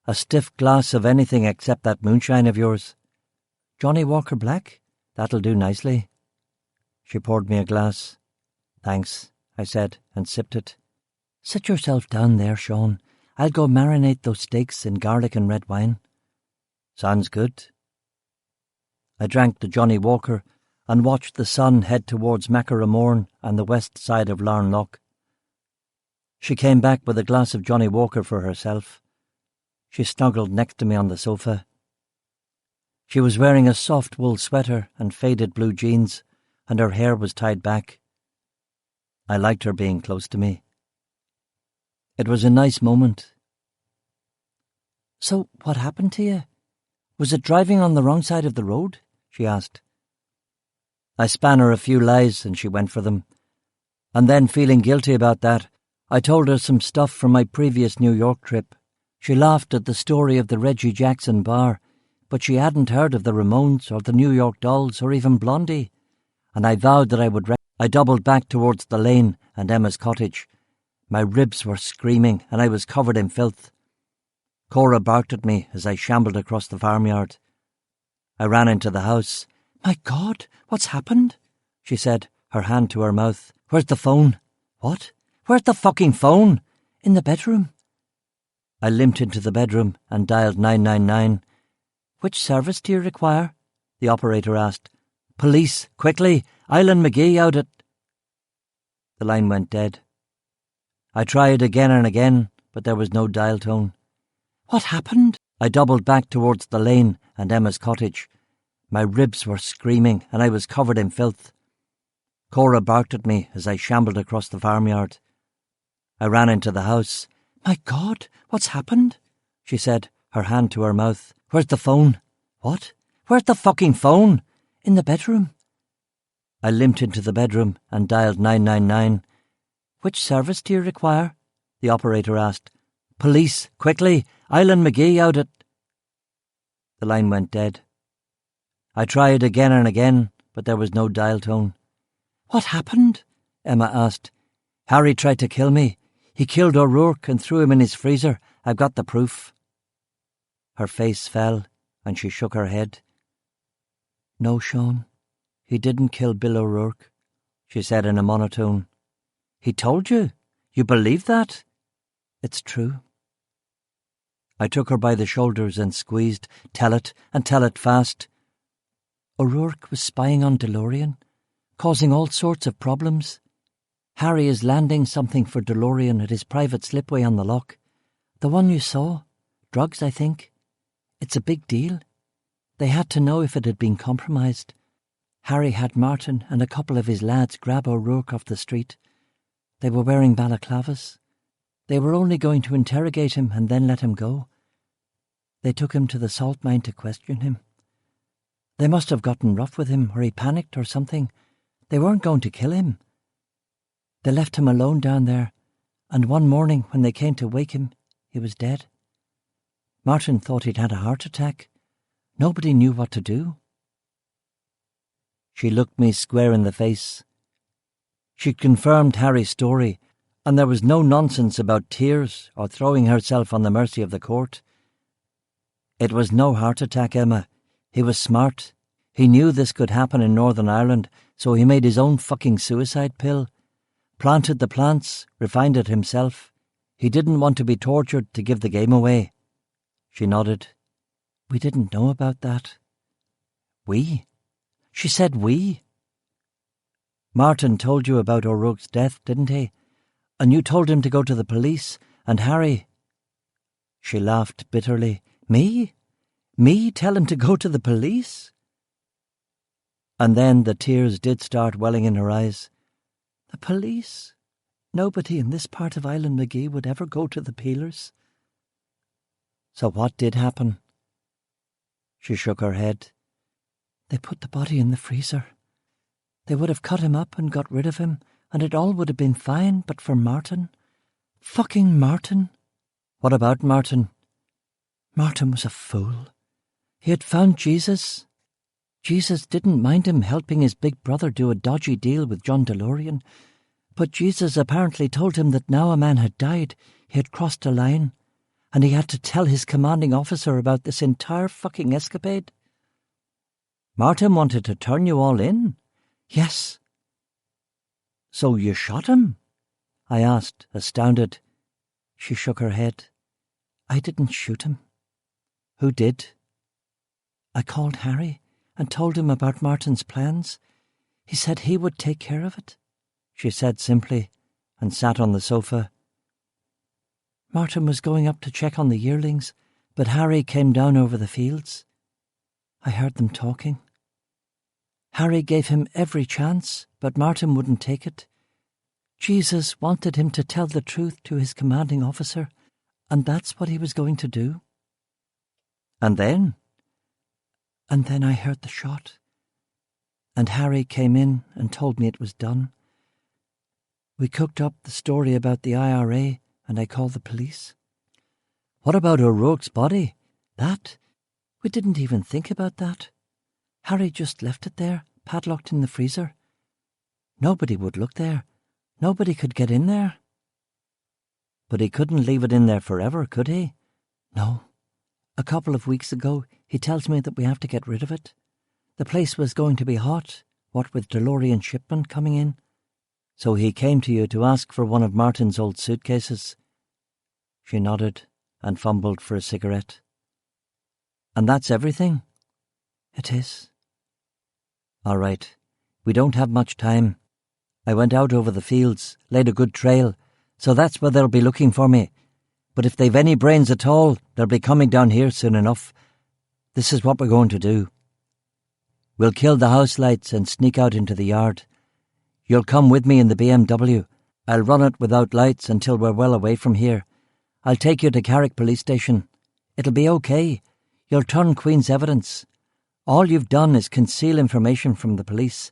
Speaker 2: "A stiff glass of anything except that moonshine of yours." "Johnny Walker Black? That'll do nicely." She poured me a glass. "Thanks," I said, and sipped it. "Sit yourself down there, Sean. I'll go marinate those steaks in garlic and red wine." "Sounds good." I drank the Johnny Walker and watched the sun head towards Macaramorn and the west side of Larnloch. She came back with a glass of Johnny Walker for herself. She snuggled next to me on the sofa. She was wearing a soft wool sweater and faded blue jeans, and her hair was tied back. I liked her being close to me. It was a nice moment. "So, what happened to you? Was it driving on the wrong side of the road?" she asked. I span her a few lies and she went for them. And then, feeling guilty about that, I told her some stuff from my previous New York trip. She laughed at the story of the Reggie Jackson bar, but she hadn't heard of the Ramones or the New York Dolls or even Blondie, and I vowed that I would. I doubled back towards the lane and Emma's cottage. My ribs were screaming and I was covered in filth. Cora barked at me as I shambled across the farmyard. I ran into the house. "My God, what's happened?" she said, her hand to her mouth. "Where's the phone?" "What? Where's the fucking phone?" "In the bedroom." I limped into the bedroom and dialed 999. "Which service do you require?" the operator asked. "Police, quickly! Island McGee out at—" The line went dead. I tried again and again, but there was no dial tone. "What happened?" I doubled back towards the lane and Emma's cottage. My ribs were screaming and I was covered in filth. Cora barked at me as I shambled across the farmyard. I ran into the house. "My God, what's happened?" she said, her hand to her mouth. "Where's the phone?" "What? Where's the fucking phone?" "In the bedroom." I limped into the bedroom and dialed 999. "Which service do you require?" the operator asked. "Police, quickly! Island McGee out at—" The line went dead. I tried again and again, but there was no dial tone. "What happened?" Emma asked. "Harry tried to kill me. He killed O'Rourke and threw him in his freezer. I've got the proof." Her face fell, and she shook her head. "No, Sean, he didn't kill Bill O'Rourke," she said in a monotone. "He told you? You believe that?" "It's true." I took her by the shoulders and squeezed. "Tell it, and tell it fast." "O'Rourke was spying on DeLorean, causing all sorts of problems. Harry is landing something for DeLorean at his private slipway on the loch. The one you saw. Drugs, I think. It's a big deal. They had to know if it had been compromised. Harry had Martin and a couple of his lads grab O'Rourke off the street. They were wearing balaclavas. They were only going to interrogate him and then let him go. They took him to the salt mine to question him. They must have gotten rough with him, or he panicked or something. They weren't going to kill him. They left him alone down there, and one morning when they came to wake him, he was dead. Martin thought he'd had a heart attack. Nobody knew what to do." She looked me square in the face. She'd confirmed Harry's story, and there was no nonsense about tears or throwing herself on the mercy of the court. "It was no heart attack, Emma. He was smart. He knew this could happen in Northern Ireland, so he made his own fucking suicide pill. Planted the plants, refined it himself. He didn't want to be tortured to give the game away." She nodded. "We didn't know about that." "We?" She said we. "Martin told you about O'Rourke's death, didn't he? And you told him to go to the police, and Harry—" She laughed bitterly. "Me? Me tell him to go to the police?" And then the tears did start welling in her eyes. "The police? Nobody in this part of Island McGee would ever go to the peelers." "So what did happen?" She shook her head. "They put the body in the freezer. They would have cut him up and got rid of him, and it all would have been fine but for Martin. Fucking Martin." "What about Martin?" "Martin was a fool. He had found Jesus. Jesus didn't mind him helping his big brother do a dodgy deal with John DeLorean, but Jesus apparently told him that now a man had died, he had crossed a line, and he had to tell his commanding officer about this entire fucking escapade. Martin wanted to turn you all in? Yes. So you shot him? I asked, astounded. She shook her head. I didn't shoot him. Who did? I called Harry and told him about Martin's plans. He said he would take care of it, she said simply, and sat on the sofa. Martin was going up to check on the yearlings, but Harry came down over the fields. I heard them talking. Harry gave him every chance, but Martin wouldn't take it. Jesus wanted him to tell the truth to his commanding officer, and that's what he was going to do. And then? And then I heard the shot, and Harry came in and told me it was done. We cooked up the story about the IRA, and I called the police. What about O'Rourke's body? That? We didn't even think about that. Harry just left it there, padlocked in the freezer. Nobody would look there. Nobody could get in there. But he couldn't leave it in there forever, could he? No. A couple of weeks ago, he tells me that we have to get rid of it. The place was going to be hot, what with DeLorean shipment coming in. So he came to you to ask for one of Martin's old suitcases. She nodded and fumbled for a cigarette. And that's everything? It is. All right. We don't have much time. I went out over the fields, laid a good trail, so that's where they'll be looking for me. But if they've any brains at all, they'll be coming down here soon enough. This is what we're going to do. We'll kill the house lights and sneak out into the yard. You'll come with me in the BMW. I'll run it without lights until we're well away from here. I'll take you to Carrick Police Station. It'll be okay. You'll turn Queen's evidence. All you've done is conceal information from the police.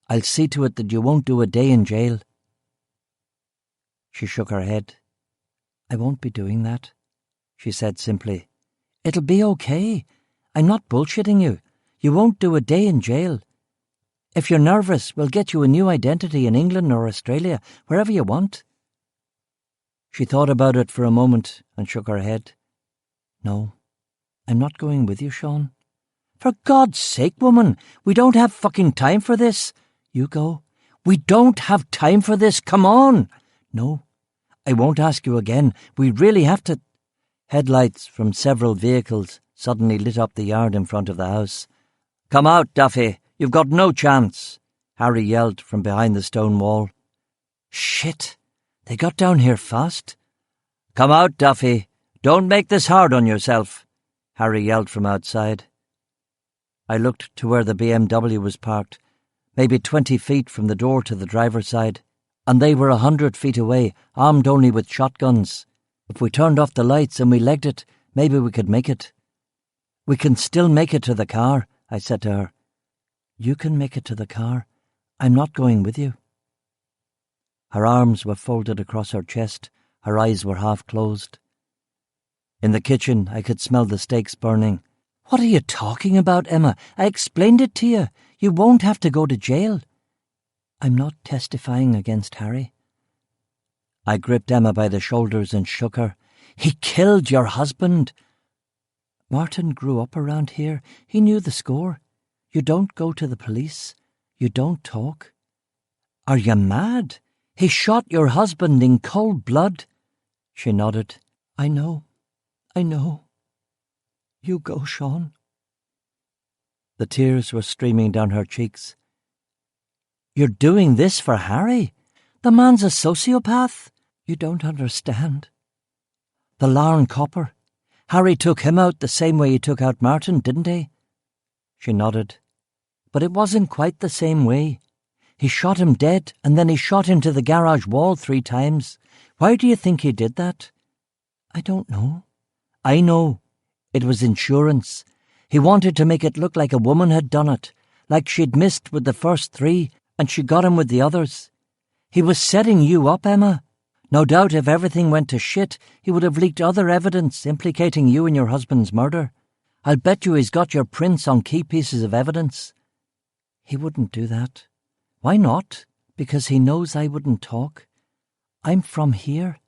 Speaker 2: I'll see to it that you won't do a day in jail. She shook her head. I won't be doing that, she said simply. It'll be okay. I'm not bullshitting you. You won't do a day in jail. If you're nervous, we'll get you a new identity in England or Australia, wherever you want. She thought about it for a moment and shook her head. No, I'm not going with you, Sean. For God's sake, woman, we don't have fucking time for this. You go. We don't have time for this, come on. No, I won't ask you again. We really have to. Headlights from several vehicles suddenly lit up the yard in front of the house. Come out, Duffy. You've got no chance, Harry yelled from behind the stone wall. Shit, they got down here fast. Come out, Duffy. Don't make this hard on yourself, Harry yelled from outside. I looked to where the BMW was parked, maybe 20 feet from the door to the driver's side, and they were 100 feet away, armed only with shotguns. If we turned off the lights and we legged it, maybe we could make it. We can still make it to the car, I said to her. You can make it to the car. I'm not going with you. Her arms were folded across her chest. Her eyes were half closed. In the kitchen, I could smell the steaks burning. What are you talking about, Emma? I explained it to you. You won't have to go to jail. I'm not testifying against Harry. I gripped Emma by the shoulders and shook her. He killed your husband. Martin grew up around here. He knew the score. You don't go to the police. You don't talk. Are you mad? He shot your husband in cold blood. She nodded. I know. You go, Sean. The tears were streaming down her cheeks. You're doing this for Harry? The man's a sociopath. You don't understand. The Larn copper. Harry took him out the same way he took out Martin, didn't he? She nodded. But it wasn't quite the same way. He shot him dead, and then he shot into the garage wall 3 times. Why do you think he did that? I don't know. I know. It was insurance. He wanted to make it look like a woman had done it, like she'd missed with the first 3, and she got him with the others. He was setting you up, Emma. No doubt if everything went to shit, he would have leaked other evidence implicating you in your husband's murder. I'll bet you he's got your prints on key pieces of evidence. He wouldn't do that. Why not? Because he knows I wouldn't talk. I'm from here.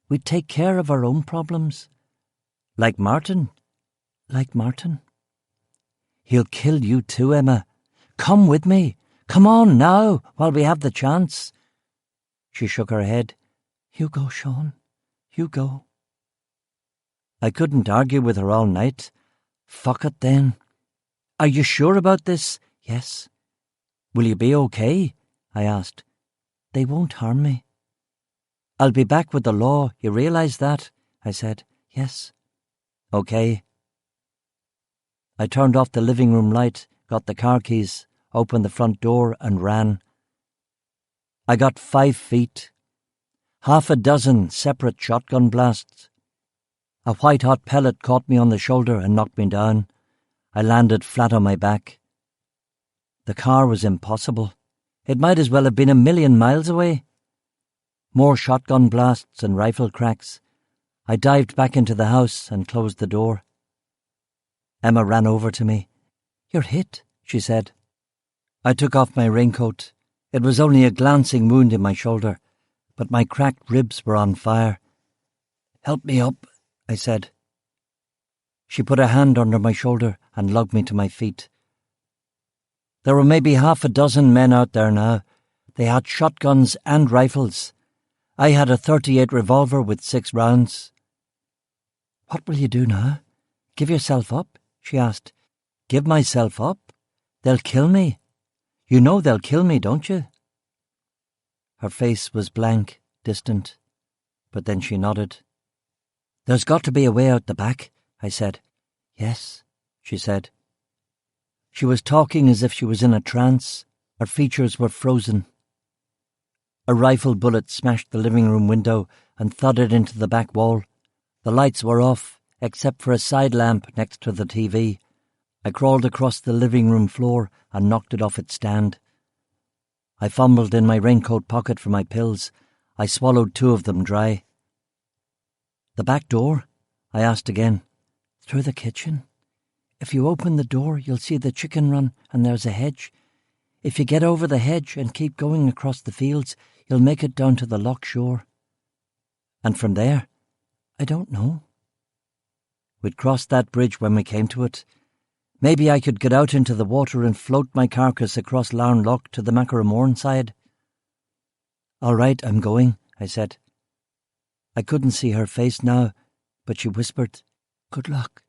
Speaker 2: We take care of our own problems. Like Martin? Like Martin? He'll kill you too, Emma. Come with me. Come on now, while we have the chance. She shook her head. You go, Sean. You go. I couldn't argue with her all night. Fuck it then. Are you sure about this? Yes. Will you be okay? I asked. They won't harm me. I'll be back with the law, you realise that? I said. Yes. Okay. I turned off the living room light, got the car keys, opened the front door and ran. I got 5 feet. 6 separate shotgun blasts. A white-hot pellet caught me on the shoulder and knocked me down. I landed flat on my back. The car was impossible. It might as well have been 1,000,000 miles away. More shotgun blasts and rifle cracks. I dived back into the house and closed the door. Emma ran over to me. You're hit, she said. I took off my raincoat. It was only a glancing wound in my shoulder, but my cracked ribs were on fire. Help me up, I said. She put a hand under my shoulder and lugged me to my feet. There were maybe 6 men out there now. They had shotguns and rifles. I had a .38 revolver with 6 rounds. What will you do now? Give yourself up? She asked. Give myself up? They'll kill me. You know they'll kill me, don't you? Her face was blank, distant, but then she nodded. There's got to be a way out the back, I said. Yes, she said. She was talking as if she was in a trance. Her features were frozen. A rifle bullet smashed the living room window and thudded into the back wall. The lights were off, except for a side lamp next to the TV. I crawled across the living room floor and knocked it off its stand. I fumbled in my raincoat pocket for my pills. I swallowed 2 of them dry. The back door? I asked again. Through the kitchen. If you open the door, you'll see the chicken run and there's a hedge. If you get over the hedge and keep going across the fields, you'll make it down to the loch shore. And from there? I don't know. We'd crossed that bridge when we came to it. Maybe I could get out into the water and float my carcass across Larne Loch to the Macramorn side. All right, I'm going, I said. I couldn't see her face now, but she whispered, Good luck.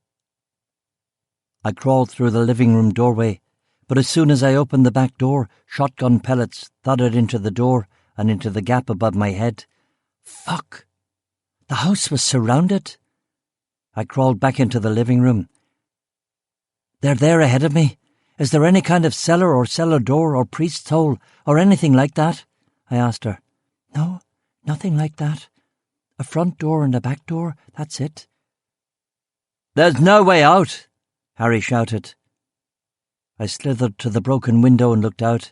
Speaker 2: I crawled through the living room doorway, but as soon as I opened the back door, shotgun pellets thudded into the door and into the gap above my head. Fuck! The house was surrounded. I crawled back into the living room. They're there ahead of me. Is there any kind of cellar or cellar door or priest's hole or anything like that? I asked her. No, nothing like that. A front door and a back door, that's it. There's no way out, Harry shouted. I slithered to the broken window and looked out.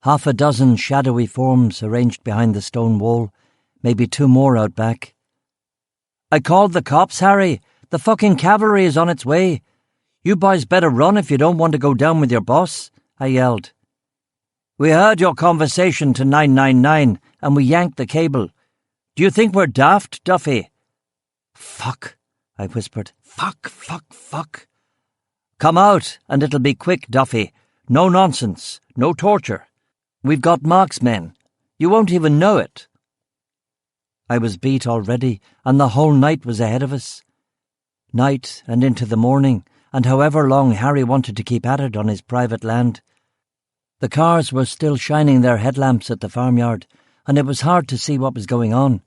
Speaker 2: 6 shadowy forms arranged behind the stone wall, maybe 2 more out back. I called the cops, Harry. The fucking cavalry is on its way. You boys better run if you don't want to go down with your boss, I yelled. We heard your conversation to 999 and we yanked the cable. Do you think we're daft, Duffy? Fuck, I whispered. Fuck. Come out, and it'll be quick, Duffy. No nonsense, no torture. We've got marksmen. You won't even know it. I was beat already, and the whole night was ahead of us. Night and into the morning, and however long Harry wanted to keep at it on his private land. The cars were still shining their headlamps at the farmyard, and it was hard to see what was going on.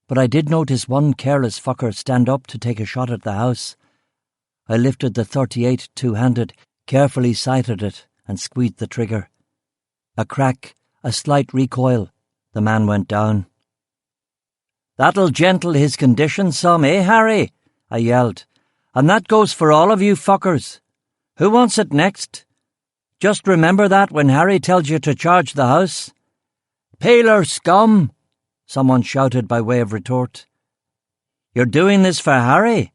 Speaker 2: But I did notice one careless fucker stand up to take a shot at the house. I lifted the .38 two-handed, carefully sighted it, and squeezed the trigger. A crack, a slight recoil. The man went down. That'll gentle his condition some, eh, Harry? I yelled. And that goes for all of you fuckers. Who wants it next? Just remember that when Harry tells you to charge the house. Paler scum! Someone shouted by way of retort. You're doing this for Harry?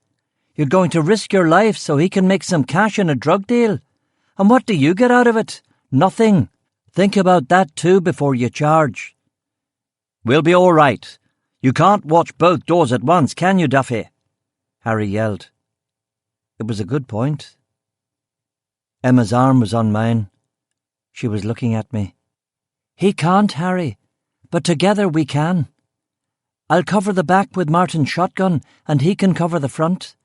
Speaker 2: You're going to risk your life so he can make some cash in a drug deal? And what do you get out of it? Nothing. Think about that too before you charge. We'll be all right. You can't watch both doors at once, can you, Duffy? Harry yelled. It was a good point. Emma's arm was on mine. She was looking at me. He can't, Harry, but together we can. I'll cover the back with Martin's shotgun, and he can cover the front.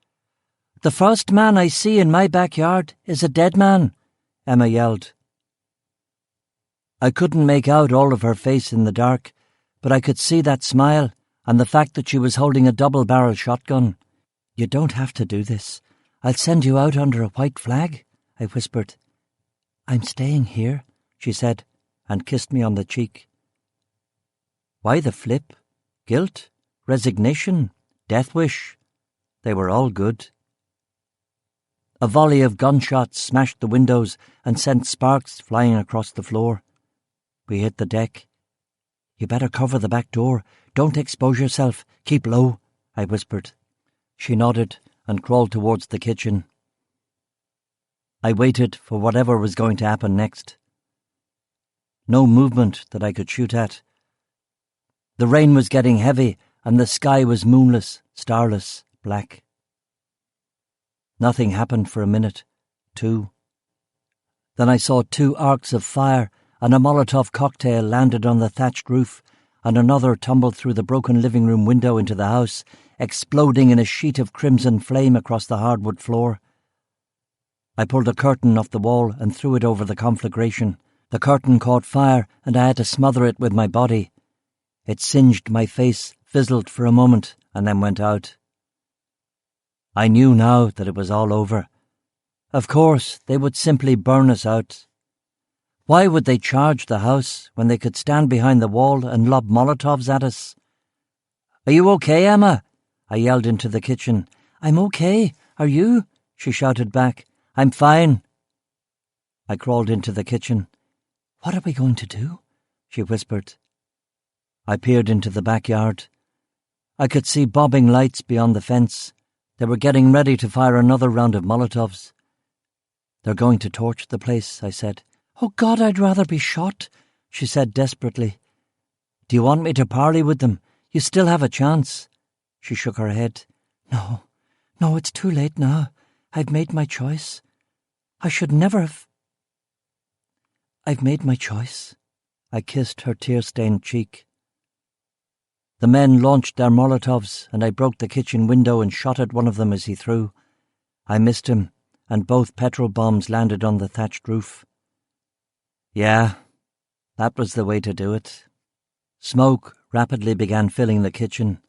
Speaker 2: The first man I see in my backyard is a dead man, Emma yelled. I couldn't make out all of her face in the dark, but I could see that smile and the fact that she was holding a double-barrel shotgun. You don't have to do this. I'll send you out under a white flag, I whispered. I'm staying here, she said, and kissed me on the cheek. Why the flip? Guilt? Resignation? Death wish? They were all good. A volley of gunshots smashed the windows and sent sparks flying across the floor. We hit the deck. You better cover the back door. Don't expose yourself. Keep low, I whispered. She nodded and crawled towards the kitchen. I waited for whatever was going to happen next. No movement that I could shoot at. The rain was getting heavy and the sky was moonless, starless, black. Nothing happened for a minute, 2. Then I saw 2 arcs of fire and a Molotov cocktail landed on the thatched roof and another tumbled through the broken living room window into the house, exploding in a sheet of crimson flame across the hardwood floor. I pulled a curtain off the wall and threw it over the conflagration. The curtain caught fire and I had to smother it with my body. It singed my face, fizzled for a moment, and then went out. I knew now that it was all over. Of course, they would simply burn us out. Why would they charge the house when they could stand behind the wall and lob Molotovs at us? Are you okay, Emma? I yelled into the kitchen. I'm okay. Are you? She shouted back. I'm fine. I crawled into the kitchen. What are we going to do? She whispered. I peered into the backyard. I could see bobbing lights beyond the fence. They were getting ready to fire another round of Molotovs. They're going to torch the place, I said. Oh, God, I'd rather be shot, she said desperately. Do you want me to parley with them? You still have a chance. She shook her head. No, it's too late now. I've made my choice. I should never have. I've made my choice. I kissed her tear-stained cheek. The men launched their Molotovs, and I broke the kitchen window and shot at one of them as he threw. I missed him, and both petrol bombs landed on the thatched roof. Yeah, that was the way to do it. Smoke rapidly began filling the kitchen.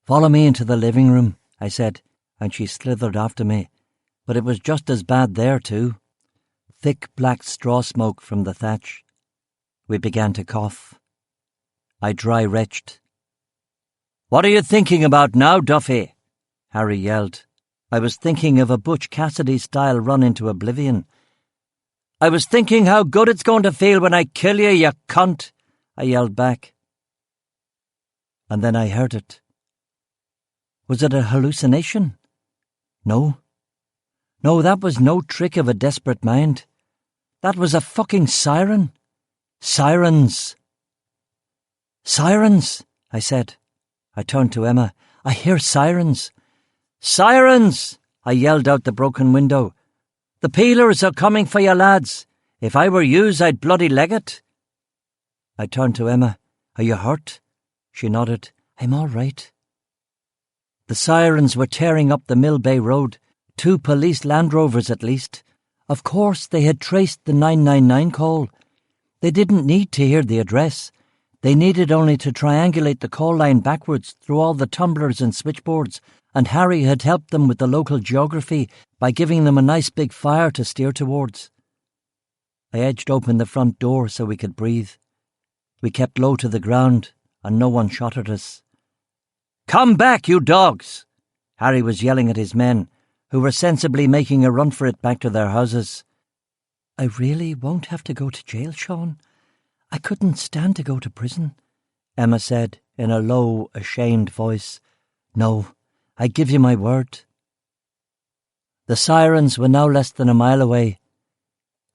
Speaker 2: Follow me into the living room, I said, and she slithered after me. But it was just as bad there, too. Thick black straw smoke from the thatch. We began to cough. I dry-retched. What are you thinking about now, Duffy? Harry yelled. I was thinking of a Butch Cassidy-style run into oblivion. I was thinking how good it's going to feel when I kill you, you cunt, I yelled back. And then I heard it. Was it a hallucination? No, that was no trick of a desperate mind. That was a fucking siren. Sirens. Sirens, I said. I turned to Emma. I hear sirens. Sirens! I yelled out the broken window. The peelers are coming for you, lads. If I were yous, I'd bloody leg it. I turned to Emma. Are you hurt? She nodded. I'm all right. The sirens were tearing up the Mill Bay Road. 2 police Land Rovers at least. Of course, they had traced the 999 call. They didn't need to hear the address. They needed only to triangulate the call line backwards through all the tumblers and switchboards, and Harry had helped them with the local geography by giving them a nice big fire to steer towards. I edged open the front door so we could breathe. We kept low to the ground, and no one shot at us. Come back, you dogs! Harry was yelling at his men, who were sensibly making a run for it back to their houses. I really won't have to go to jail, Sean. I couldn't stand to go to prison, Emma said in a low, ashamed voice. No, I give you my word. The sirens were now less than a mile away.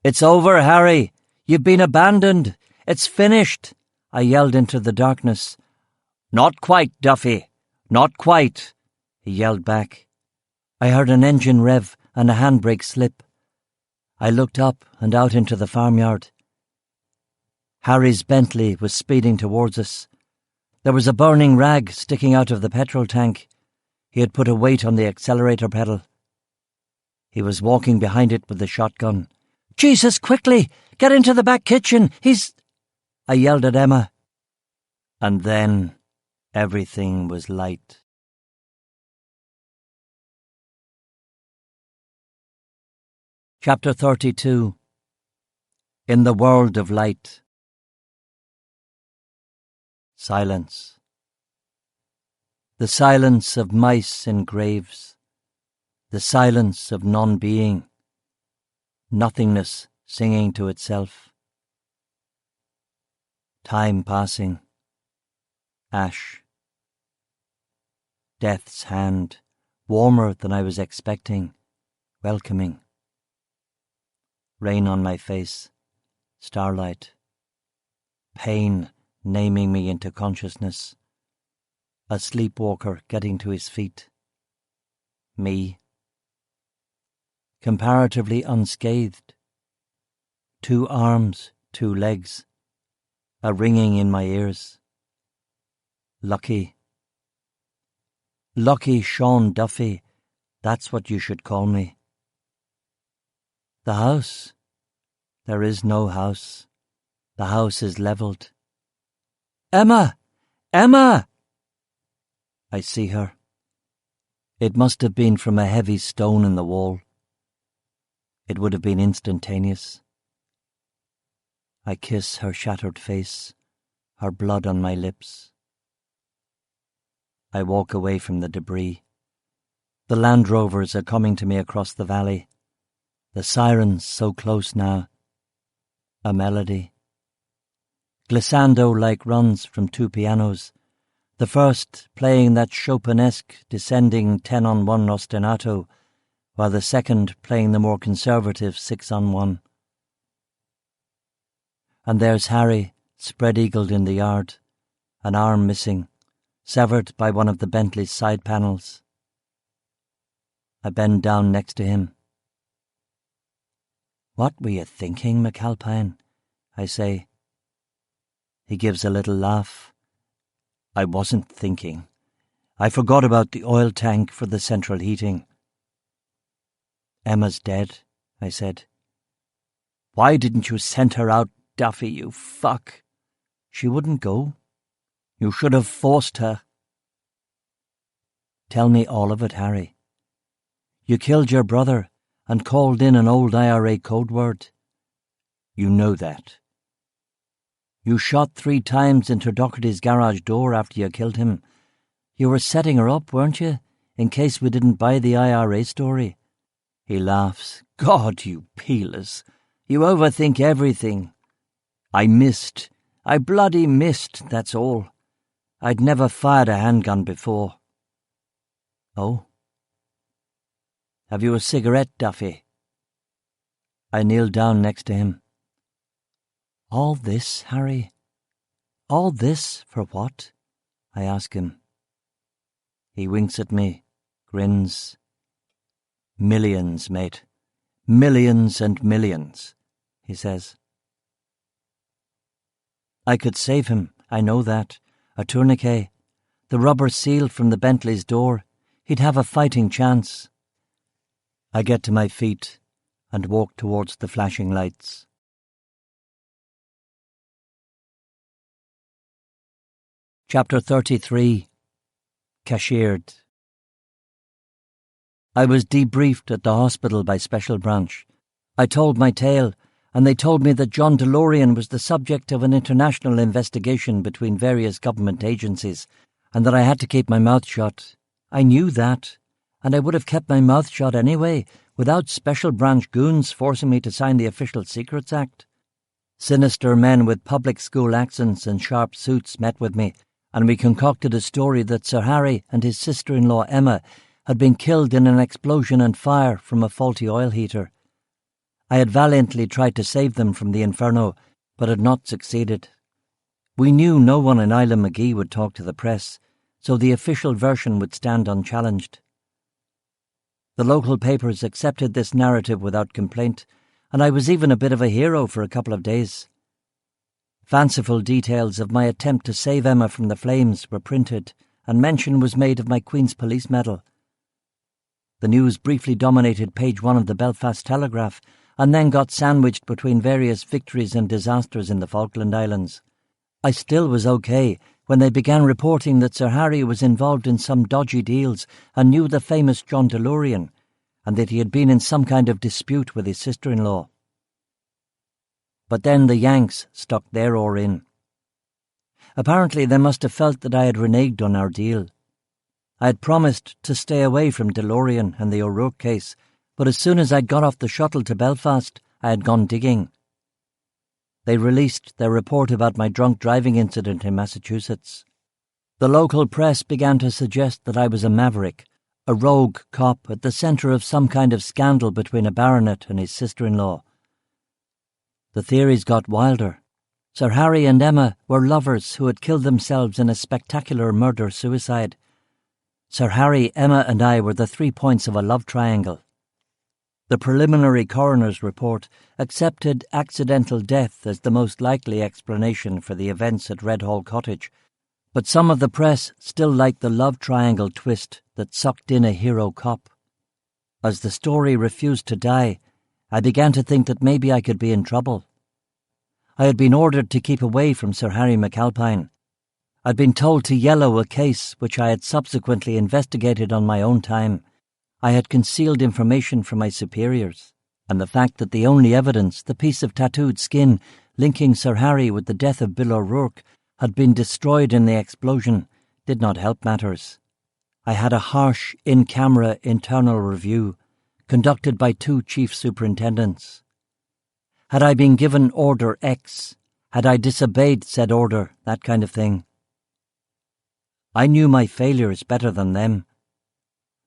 Speaker 2: It's over, Harry. You've been abandoned. It's finished, I yelled into the darkness. Not quite, Duffy. Not quite. He yelled back. I heard an engine rev and a handbrake slip. I looked up and out into the farmyard. Harry's Bentley was speeding towards us. There was a burning rag sticking out of the petrol tank. He had put a weight on the accelerator pedal. He was walking behind it with the shotgun. Jesus, quickly! Get into the back kitchen! I yelled at Emma. And then everything was light. Chapter 32. In the World of Light. Silence. The silence of mice in graves. The silence of non-being. Nothingness singing to itself. Time passing. Ash. Death's hand, warmer than I was expecting, welcoming. Rain on my face, starlight. Pain naming me into consciousness. A sleepwalker getting to his feet. Me. Comparatively unscathed. 2 arms, 2 legs. A ringing in my ears. Lucky. Lucky Sean Duffy, that's what you should call me. The house? There is no house. The house is levelled. Emma! Emma! I see her. It must have been from a heavy stone in the wall. It would have been instantaneous. I kiss her shattered face, her blood on my lips. I walk away from the debris. The Land Rovers are coming to me across the valley. The sirens so close now. A melody. Glissando-like runs from 2 pianos, the first playing that Chopinesque descending 10-on-1 ostinato, while the second playing the more conservative 6-on-1. And there's Harry, spread-eagled in the yard, an arm missing, severed by one of the Bentley's side panels. I bend down next to him. What were you thinking, McAlpine? I say. He gives a little laugh. I wasn't thinking. I forgot about the oil tank for the central heating. Emma's dead, I said. Why didn't you send her out, Duffy, you fuck? She wouldn't go. You should have forced her. Tell me all of it, Harry. You killed your brother and called in an old IRA code word. You know that. You shot 3 times into Doherty's garage door after you killed him. You were setting her up, weren't you, in case we didn't buy the IRA story? He laughs. God, you peelers. You overthink everything. I missed. I bloody missed, that's all. I'd never fired a handgun before. Oh? Have you a cigarette, Duffy? I kneel down next to him. All this, Harry? All this for what? I ask him. He winks at me, grins. Millions, mate. Millions and millions, he says. I could save him, I know that. A tourniquet. The rubber seal from the Bentley's door. He'd have a fighting chance. I get to my feet and walk towards the flashing lights. Chapter 33. Cashiered. I was debriefed at the hospital by Special Branch. I told my tale, and they told me that John DeLorean was the subject of an international investigation between various government agencies, and that I had to keep my mouth shut. I knew that, and I would have kept my mouth shut anyway, without Special Branch goons forcing me to sign the Official Secrets Act. Sinister men with public school accents and sharp suits met with me, and we concocted a story that Sir Harry and his sister-in-law Emma had been killed in an explosion and fire from a faulty oil heater. I had valiantly tried to save them from the inferno, but had not succeeded. We knew no one in Isla McGee would talk to the press, so the official version would stand unchallenged. The local papers accepted this narrative without complaint, and I was even a bit of a hero for a couple of days. Fanciful details of my attempt to save Emma from the flames were printed, and mention was made of my Queen's Police Medal. The news briefly dominated page 1 of the Belfast Telegraph, and then got sandwiched between various victories and disasters in the Falkland Islands. I still was okay when they began reporting that Sir Harry was involved in some dodgy deals and knew the famous John DeLorean, and that he had been in some kind of dispute with his sister-in-law. But then the Yanks stuck their oar in. Apparently they must have felt that I had reneged on our deal. I had promised to stay away from DeLorean and the O'Rourke case, but as soon as I'd got off the shuttle to Belfast, I had gone digging. They released their report about my drunk driving incident in Massachusetts. The local press began to suggest that I was a maverick, a rogue cop at the centre of some kind of scandal between a baronet and his sister-in-law. The theories got wilder. Sir Harry and Emma were lovers who had killed themselves in a spectacular murder-suicide. Sir Harry, Emma and I were the 3 points of a love triangle. The preliminary coroner's report accepted accidental death as the most likely explanation for the events at Redhall Cottage, but some of the press still liked the love triangle twist that sucked in a hero cop. As the story refused to die, I began to think that maybe I could be in trouble. I had been ordered to keep away from Sir Harry McAlpine. I'd been told to yellow a case which I had subsequently investigated on my own time. I had concealed information from my superiors, and the fact that the only evidence, the piece of tattooed skin linking Sir Harry with the death of Bill O'Rourke, had been destroyed in the explosion, did not help matters. I had a harsh, in-camera internal review, conducted by 2 chief superintendents. Had I been given Order X? Had I disobeyed said order? That kind of thing. I knew my failures better than them.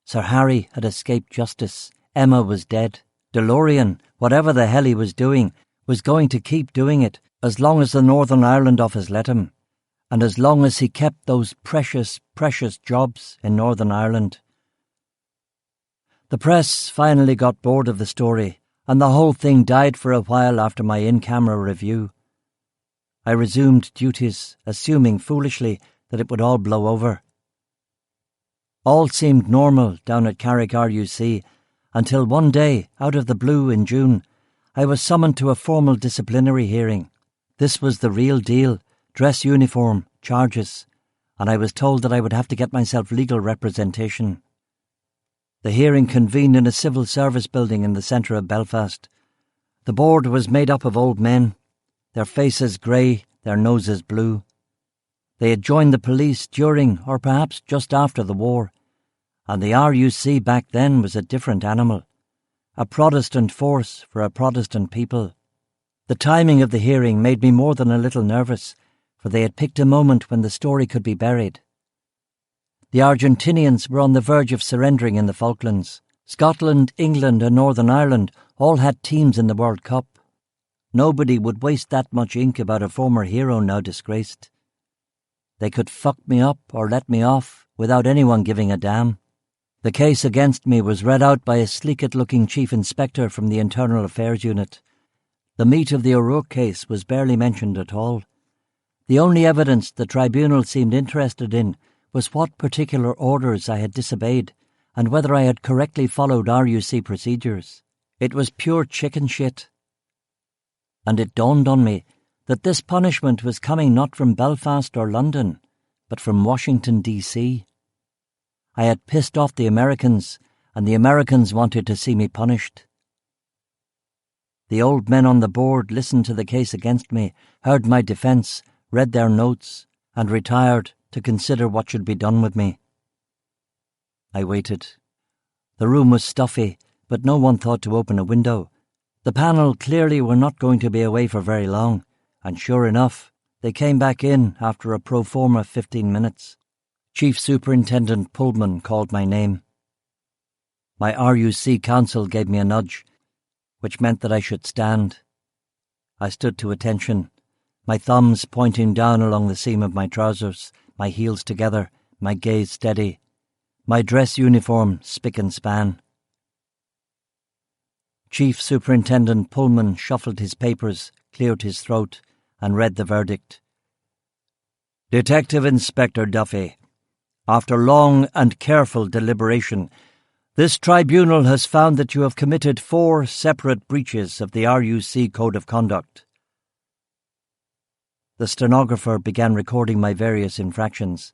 Speaker 2: Sir Harry had escaped justice. Emma was dead. DeLorean, whatever the hell he was doing, was going to keep doing it as long as the Northern Ireland office let him, and as long as he kept those precious, precious jobs in Northern Ireland. The press finally got bored of the story, and the whole thing died for a while after my in-camera review. I resumed duties, assuming foolishly that it would all blow over. All seemed normal down at Carrick RUC, until one day, out of the blue in June, I was summoned to a formal disciplinary hearing. This was the real deal, dress uniform, charges, and I was told that I would have to get myself legal representation. The hearing convened in a civil service building in the centre of Belfast. The board was made up of old men, their faces grey, their noses blue. They had joined the police during, or perhaps just after the war, and the RUC back then was a different animal, a Protestant force for a Protestant people. The timing of the hearing made me more than a little nervous, for they had picked a moment when the story could be buried. The Argentinians were on the verge of surrendering in the Falklands. Scotland, England and Northern Ireland all had teams in the World Cup. Nobody would waste that much ink about a former hero now disgraced. They could fuck me up or let me off without anyone giving a damn. The case against me was read out by a sleek-looking chief inspector from the Internal Affairs Unit. The meat of the O'Rourke case was barely mentioned at all. The only evidence the tribunal seemed interested in was what particular orders I had disobeyed and whether I had correctly followed RUC procedures. It was pure chicken shit. And it dawned on me that this punishment was coming not from Belfast or London, but from Washington, D.C. I had pissed off the Americans, and the Americans wanted to see me punished. The old men on the board listened to the case against me, heard my defence, read their notes, and retired to consider what should be done with me. I waited. The room was stuffy, but no one thought to open a window. The panel clearly were not going to be away for very long, and sure enough, they came back in after a pro forma 15 minutes. Chief Superintendent Pullman called my name. My RUC counsel gave me a nudge, which meant that I should stand. I stood to attention, my thumbs pointing down along the seam of my trousers, my heels together, my gaze steady, my dress uniform spick and span. Chief Superintendent Pullman shuffled his papers, cleared his throat, and read the verdict. Detective Inspector Duffy, after long and careful deliberation, this tribunal has found that you have committed 4 separate breaches of the RUC Code of Conduct. The stenographer began recording my various infractions.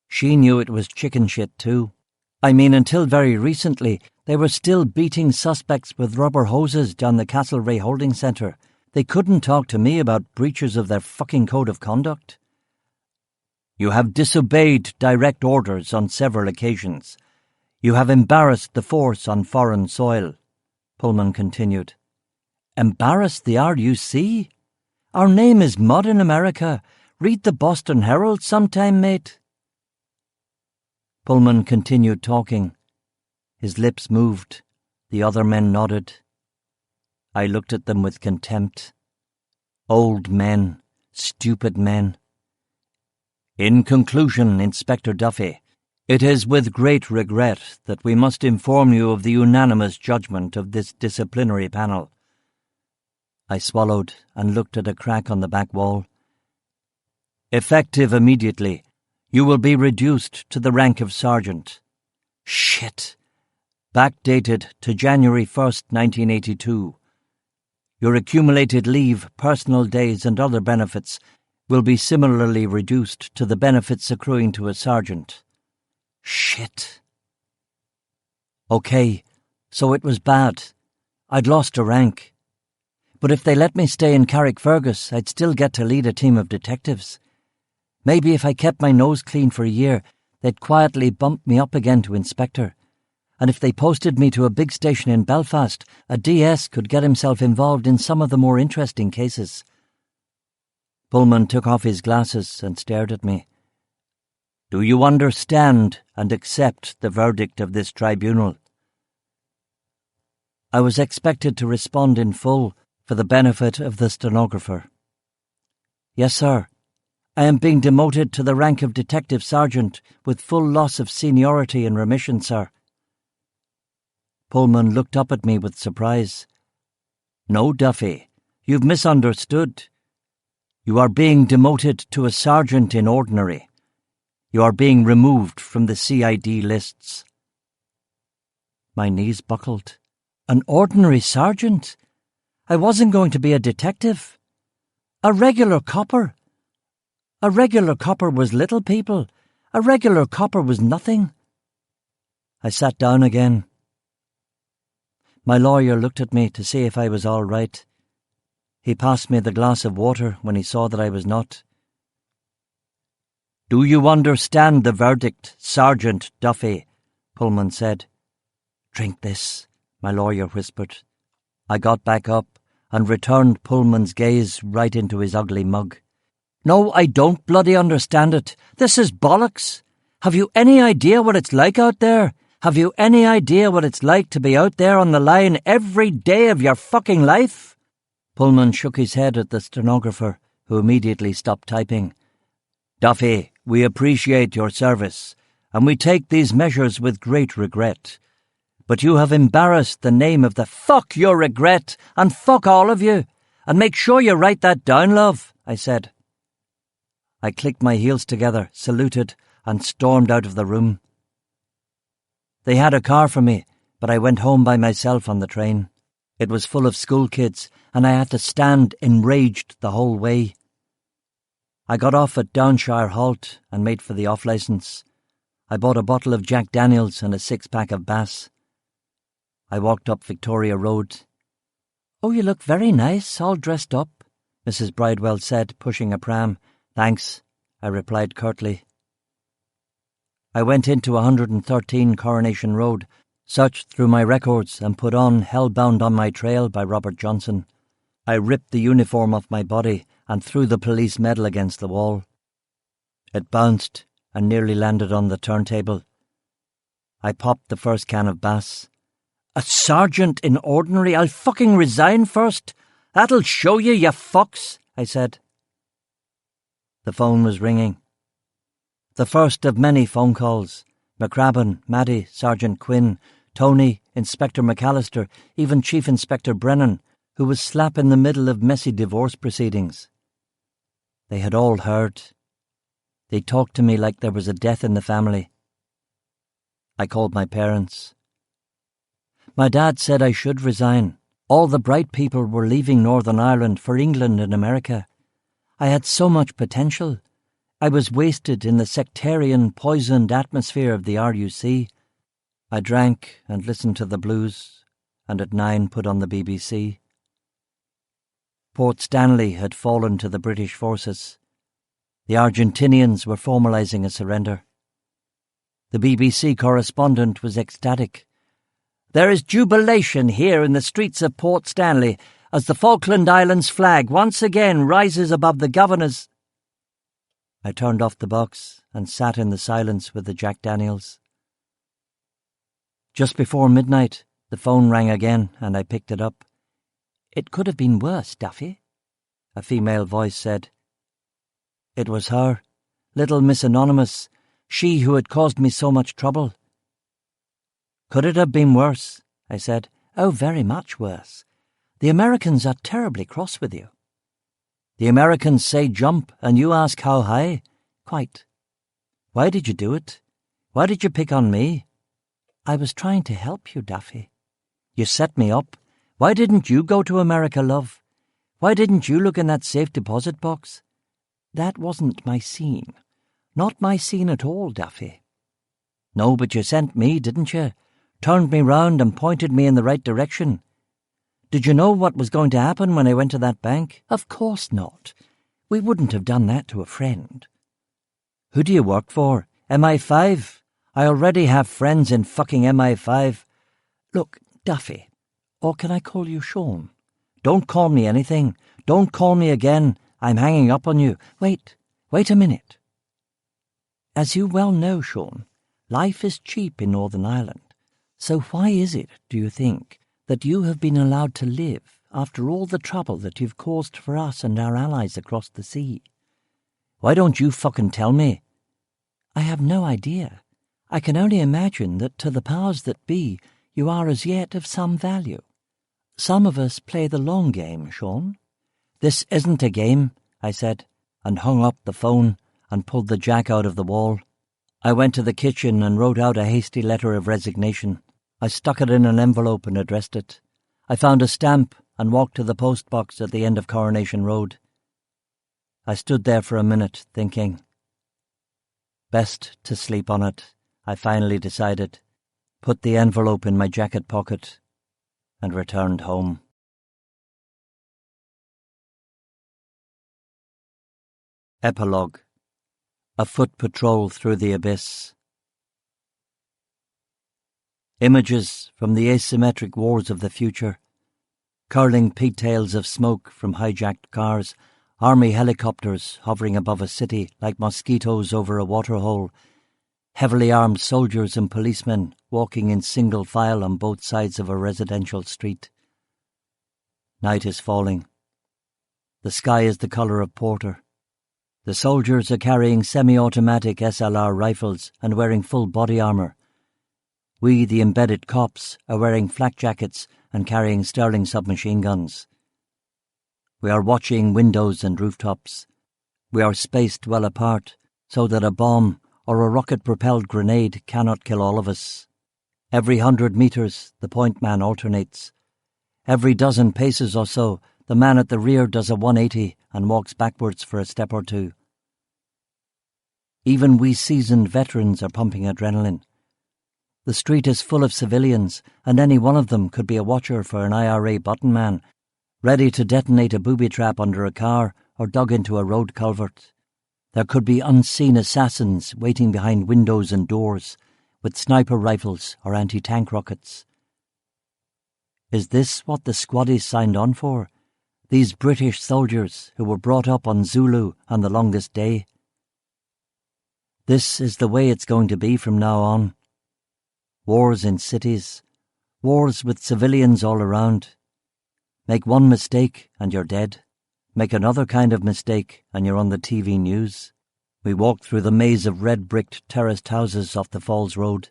Speaker 2: She knew it was chicken shit too. I mean, until very recently, they were still beating suspects with rubber hoses down the Castlereagh Holding Centre. They couldn't talk to me about breaches of their fucking code of conduct. You have disobeyed direct orders on several occasions. You have embarrassed the force on foreign soil, Pullman continued. Embarrassed the RUC? Our name is mud in America. Read the Boston Herald sometime, mate. Pullman continued talking. His lips moved. The other men nodded. I looked at them with contempt. Old men, stupid men. In conclusion, Inspector Duffy, it is with great regret that we must inform you of the unanimous judgment of this disciplinary panel. I swallowed and looked at a crack on the back wall. Effective immediately, you will be reduced to the rank of sergeant. Shit! Backdated to January 1st, 1982. Your accumulated leave, personal days and other benefits will be similarly reduced to the benefits accruing to a sergeant. Shit. Okay, so it was bad. I'd lost a rank. But if they let me stay in Carrickfergus, I'd still get to lead a team of detectives. Maybe if I kept my nose clean for a year, they'd quietly bump me up again to inspector. And if they posted me to a big station in Belfast, a DS could get himself involved in some of the more interesting cases. Pullman took off his glasses and stared at me. Do you understand and accept the verdict of this tribunal? I was expected to respond in full for the benefit of the stenographer. Yes, sir. I am being demoted to the rank of detective sergeant with full loss of seniority and remission, sir. Pullman looked up at me with surprise. No, Duffy, you've misunderstood. You are being demoted to a sergeant in ordinary. You are being removed from the CID lists. My knees buckled. An ordinary sergeant? I wasn't going to be a detective. A regular copper. A regular copper was little people. A regular copper was nothing. I sat down again. My lawyer looked at me to see if I was all right. He passed me the glass of water when he saw that I was not. Do you understand the verdict, Sergeant Duffy? Pullman said. Drink this, my lawyer whispered. I got back up and returned Pullman's gaze right into his ugly mug. No, I don't bloody understand it. This is bollocks. Have you any idea what it's like out there? Have you any idea what it's like to be out there on the line every day of your fucking life? Pullman shook his head at the stenographer, who immediately stopped typing. Duffy, we appreciate your service, and we take these measures with great regret. But you have embarrassed the name of the— Fuck your regret, and fuck all of you, and make sure you write that down, love, I said. I clicked my heels together, saluted, and stormed out of the room. They had a car for me, but I went home by myself on the train. It was full of school kids, and I had to stand enraged the whole way. I got off at Downshire Halt and made for the off-licence. I bought a bottle of Jack Daniels and a 6-pack of Bass. I walked up Victoria Road. Oh, you look very nice, all dressed up, Mrs. Bridewell said, pushing a pram. Thanks, I replied curtly. I went into 113 Coronation Road, searched through my records and put on Hellbound on My Trail by Robert Johnson. I ripped the uniform off my body and threw the police medal against the wall. It bounced and nearly landed on the turntable. I popped the first can of Bass. A sergeant in ordinary? I'll fucking resign first. That'll show you, you fucks, I said. The phone was ringing. The first of many phone calls. McCrabbin, Maddie, Sergeant Quinn, Tony, Inspector McAllister, even Chief Inspector Brennan, who was slap in the middle of messy divorce proceedings. They had all heard. They talked to me like there was a death in the family. I called my parents. My dad said I should resign. All the bright people were leaving Northern Ireland for England and America. I had so much potential. I was wasted in the sectarian, poisoned atmosphere of the RUC. I drank and listened to the blues, and at 9 put on the BBC. Port Stanley had fallen to the British forces. The Argentinians were formalising a surrender. The BBC correspondent was ecstatic. "There is jubilation here in the streets of Port Stanley as the Falkland Islands flag once again rises above the governor's—" I turned off the box and sat in the silence with the Jack Daniels. Just before midnight, the phone rang again and I picked it up. "It could have been worse, Duffy," a female voice said. It was her, little Miss Anonymous, she who had caused me so much trouble. "Could it have been worse?" I said. "Oh, very much worse. The Americans are terribly cross with you." "The Americans say jump, and you ask how high?" "Quite." "Why did you do it? Why did you pick on me?" "I was trying to help you, Duffy." "You set me up. Why didn't you go to America, love? Why didn't you look in that safe deposit box?" "That wasn't my scene. Not my scene at all, Duffy." "No, but you sent me, didn't you? Turned me round and pointed me in the right direction. Did you know what was going to happen when I went to that bank?" "Of course not. We wouldn't have done that to a friend." "Who do you work for? MI5? I already have friends in fucking MI5. Look, Duffy, or can I call you Sean?" "Don't call me anything. Don't call me again. I'm hanging up on you. Wait a minute. As you well know, Sean, life is cheap in Northern Ireland. So why is it, do you think, that you have been allowed to live after all the trouble that you've caused for us and our allies across the sea? Why don't you fucking tell me?" "I have no idea. I can only imagine that to the powers that be, you are as yet of some value. Some of us play the long game, Sean." "This isn't a game," I said, and hung up the phone and pulled the jack out of the wall. I went to the kitchen and wrote out a hasty letter of resignation. I stuck it in an envelope and addressed it. I found a stamp and walked to the post box at the end of Coronation Road. I stood there for a minute, thinking. Best to sleep on it, I finally decided, put the envelope in my jacket pocket, and returned home. Epilogue. A foot patrol through the abyss. Images from the asymmetric wars of the future. Curling pigtails of smoke from hijacked cars, army helicopters hovering above a city like mosquitoes over a waterhole, heavily armed soldiers and policemen walking in single file on both sides of a residential street. Night is falling. The sky is the colour of porter. The soldiers are carrying semi-automatic SLR rifles and wearing full body armour. We, the embedded cops, are wearing flak jackets and carrying Sterling submachine guns. We are watching windows and rooftops. We are spaced well apart so that a bomb or a rocket-propelled grenade cannot kill all of us. Every 100 metres, the point man alternates. Every dozen paces or so, the man at the rear does a 180 and walks backwards for a step or two. Even we seasoned veterans are pumping adrenaline. The street is full of civilians, and any one of them could be a watcher for an IRA button man, ready to detonate a booby trap under a car or dug into a road culvert. There could be unseen assassins waiting behind windows and doors, with sniper rifles or anti-tank rockets. Is this what the squaddies signed on for? These British soldiers who were brought up on Zulu on the longest day? This is the way it's going to be from now on. Wars in cities, wars with civilians all around. Make one mistake and you're dead. Make another kind of mistake and you're on the TV news. We walked through the maze of red-bricked terraced houses off the Falls Road,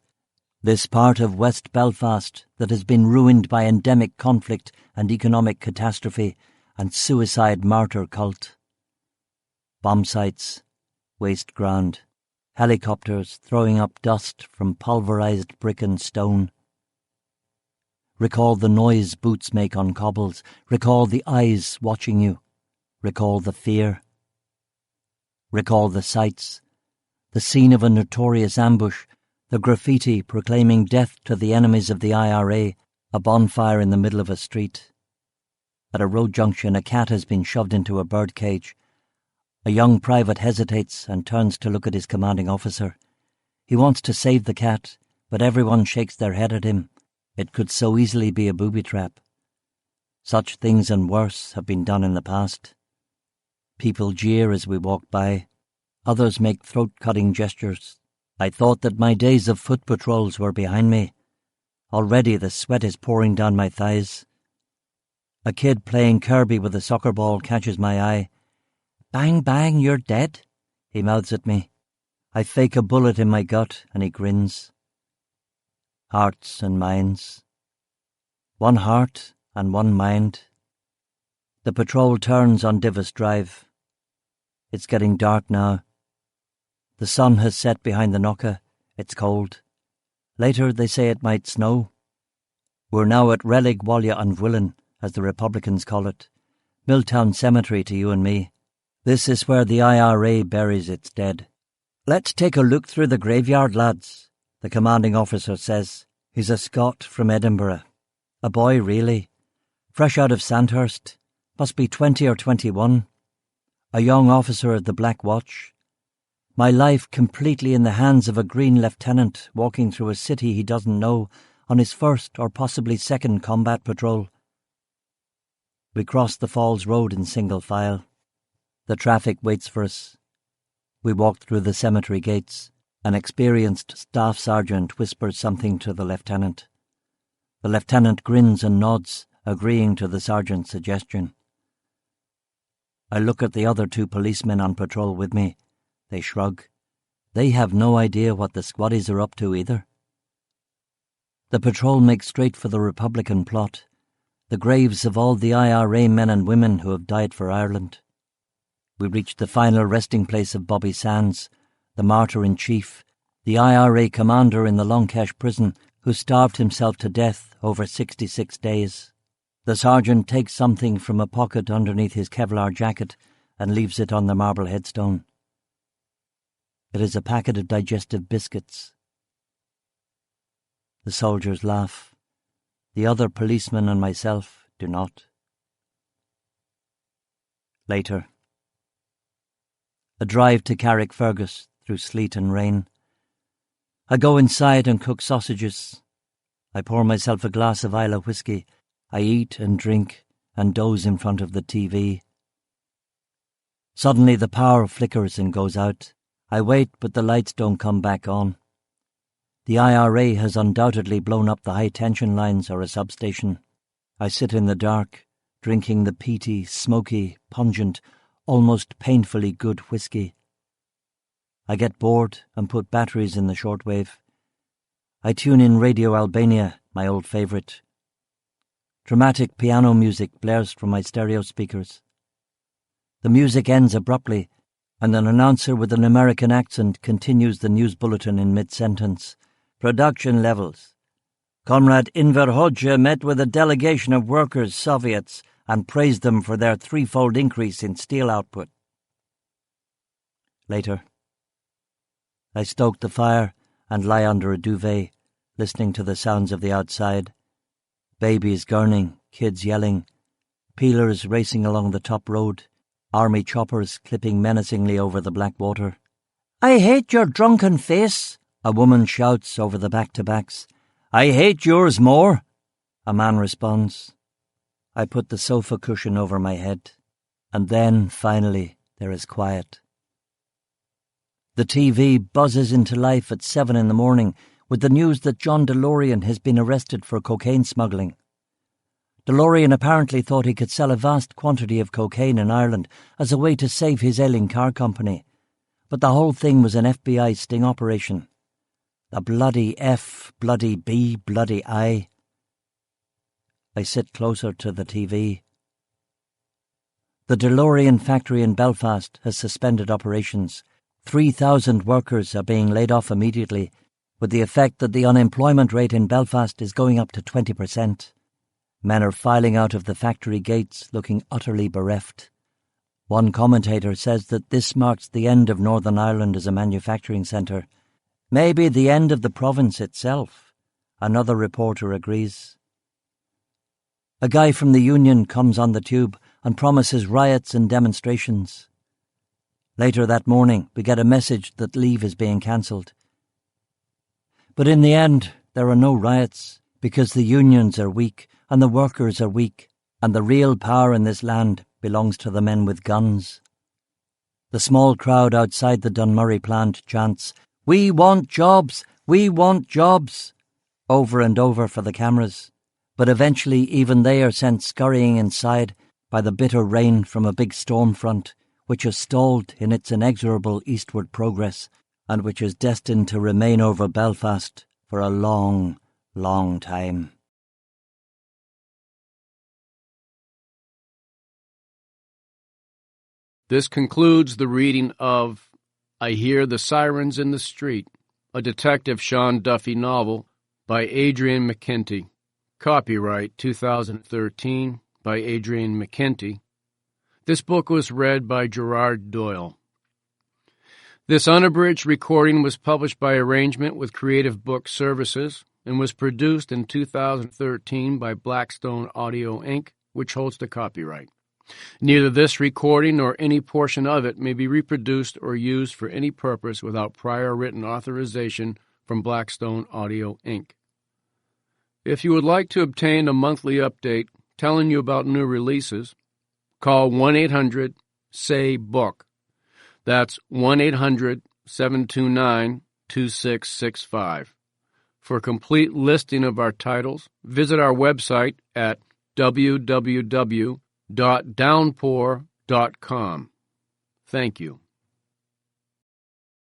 Speaker 2: this part of West Belfast that has been ruined by endemic conflict and economic catastrophe and suicide martyr cult. Bomb sites, waste ground, helicopters throwing up dust from pulverized brick and stone. Recall the noise boots make on cobbles. Recall the eyes watching you. Recall the fear. Recall the sights, the scene of a notorious ambush, the graffiti proclaiming death to the enemies of the IRA, a bonfire in the middle of a street. At a road junction, a cat has been shoved into a birdcage. A young private hesitates and turns to look at his commanding officer. He wants to save the cat, but everyone shakes their head at him. It could so easily be a booby trap. Such things and worse have been done in the past. People jeer as we walk by. Others make throat-cutting gestures. I thought that my days of foot patrols were behind me. Already the sweat is pouring down my thighs. A kid playing Kirby with a soccer ball catches my eye. "Bang, bang, you're dead," he mouths at me. I fake a bullet in my gut and he grins. Hearts and minds. One heart and one mind. The patrol turns on Divis Drive. It's getting dark now. The sun has set behind the Knocker. It's cold. Later they say it might snow. We're now at Relig, Walla and Bhuilean, as the Republicans call it. Milltown Cemetery to you and me. This is where the IRA buries its dead. "Let's take a look through the graveyard, lads," the commanding officer says. He's a Scot from Edinburgh. A boy, really. Fresh out of Sandhurst. Must be 20 or 21. A young officer of the Black Watch. My life completely in the hands of a green lieutenant walking through a city he doesn't know on his first or possibly second combat patrol. We cross the Falls Road in single file. The traffic waits for us. We walk through the cemetery gates. An experienced staff sergeant whispers something to the lieutenant. The lieutenant grins and nods, agreeing to the sergeant's suggestion. I look at the other 2 policemen on patrol with me. They shrug. They have no idea what the squaddies are up to either. The patrol makes straight for the Republican plot, the graves of all the IRA men and women who have died for Ireland. We reach the final resting place of Bobby Sands, the martyr-in-chief, the IRA commander in the Longcash prison who starved himself to death over 66 days. The sergeant takes something from a pocket underneath his Kevlar jacket and leaves it on the marble headstone. It is a packet of digestive biscuits. The soldiers laugh. The other policeman and myself do not. Later. A drive to Carrickfergus through sleet and rain. I go inside and cook sausages. I pour myself a glass of Islay whiskey. I eat and drink and doze in front of the TV. Suddenly the power flickers and goes out. I wait, but the lights don't come back on. The IRA has undoubtedly blown up the high-tension lines or a substation. I sit in the dark, drinking the peaty, smoky, pungent, almost painfully good whiskey. I get bored and put batteries in the shortwave. I tune in Radio Albania, my old favourite. Dramatic piano music blares from my stereo speakers. The music ends abruptly, and an announcer with an American accent continues the news bulletin in mid-sentence. Production levels. Comrade Enver Hoxha met with a delegation of workers, Soviets, and praised them for their 3-fold increase in steel output. Later. I stoke the fire and lie under a duvet, listening to the sounds of the outside. Babies gurning, kids yelling, peelers racing along the top road, army choppers clipping menacingly over the black water. "I hate your drunken face," a woman shouts over the back-to-backs. "I hate yours more," a man responds. I put the sofa cushion over my head, and then, finally, there is quiet. The TV buzzes into life at 7 a.m. with the news that John DeLorean has been arrested for cocaine smuggling. DeLorean apparently thought he could sell a vast quantity of cocaine in Ireland as a way to save his ailing car company. but the whole thing was an FBI sting operation. The bloody F, bloody B, bloody I. I sit closer to the TV. The DeLorean factory in Belfast has suspended operations. 3,000 workers are being laid off immediately, with the effect that the unemployment rate in Belfast is going up to 20%. Men are filing out of the factory gates looking utterly bereft. One commentator says that this marks the end of Northern Ireland as a manufacturing centre. Maybe the end of the province itself. Another reporter agrees. A guy from the union comes on the tube and promises riots and demonstrations. Later that morning, we get a message that leave is being cancelled. But in the end, there are no riots, because the unions are weak and the workers are weak, and the real power in this land belongs to the men with guns. The small crowd outside the Dunmurry plant chants, "We want jobs! We want jobs!" over and over for the cameras. But eventually even they are sent scurrying inside by the bitter rain from a big storm front, which has stalled in its inexorable eastward progress, and which is destined to remain over Belfast for a long, long time.
Speaker 1: This concludes the reading of I Hear the Sirens in the Street, a Detective Sean Duffy novel by Adrian McKinty. Copyright 2013 by Adrian McKinty. This book was read by Gerard Doyle. This unabridged recording was published by arrangement with Creative Book Services and was produced in 2013 by Blackstone Audio Inc., which holds the copyright. Neither this recording nor any portion of it may be reproduced or used for any purpose without prior written authorization from Blackstone Audio Inc. If you would like to obtain a monthly update telling you about new releases, call 1-800-SAY-BOOK. That's 1-800-729-2665. For a complete listing of our titles, visit our website at www.downpour.com. Thank you.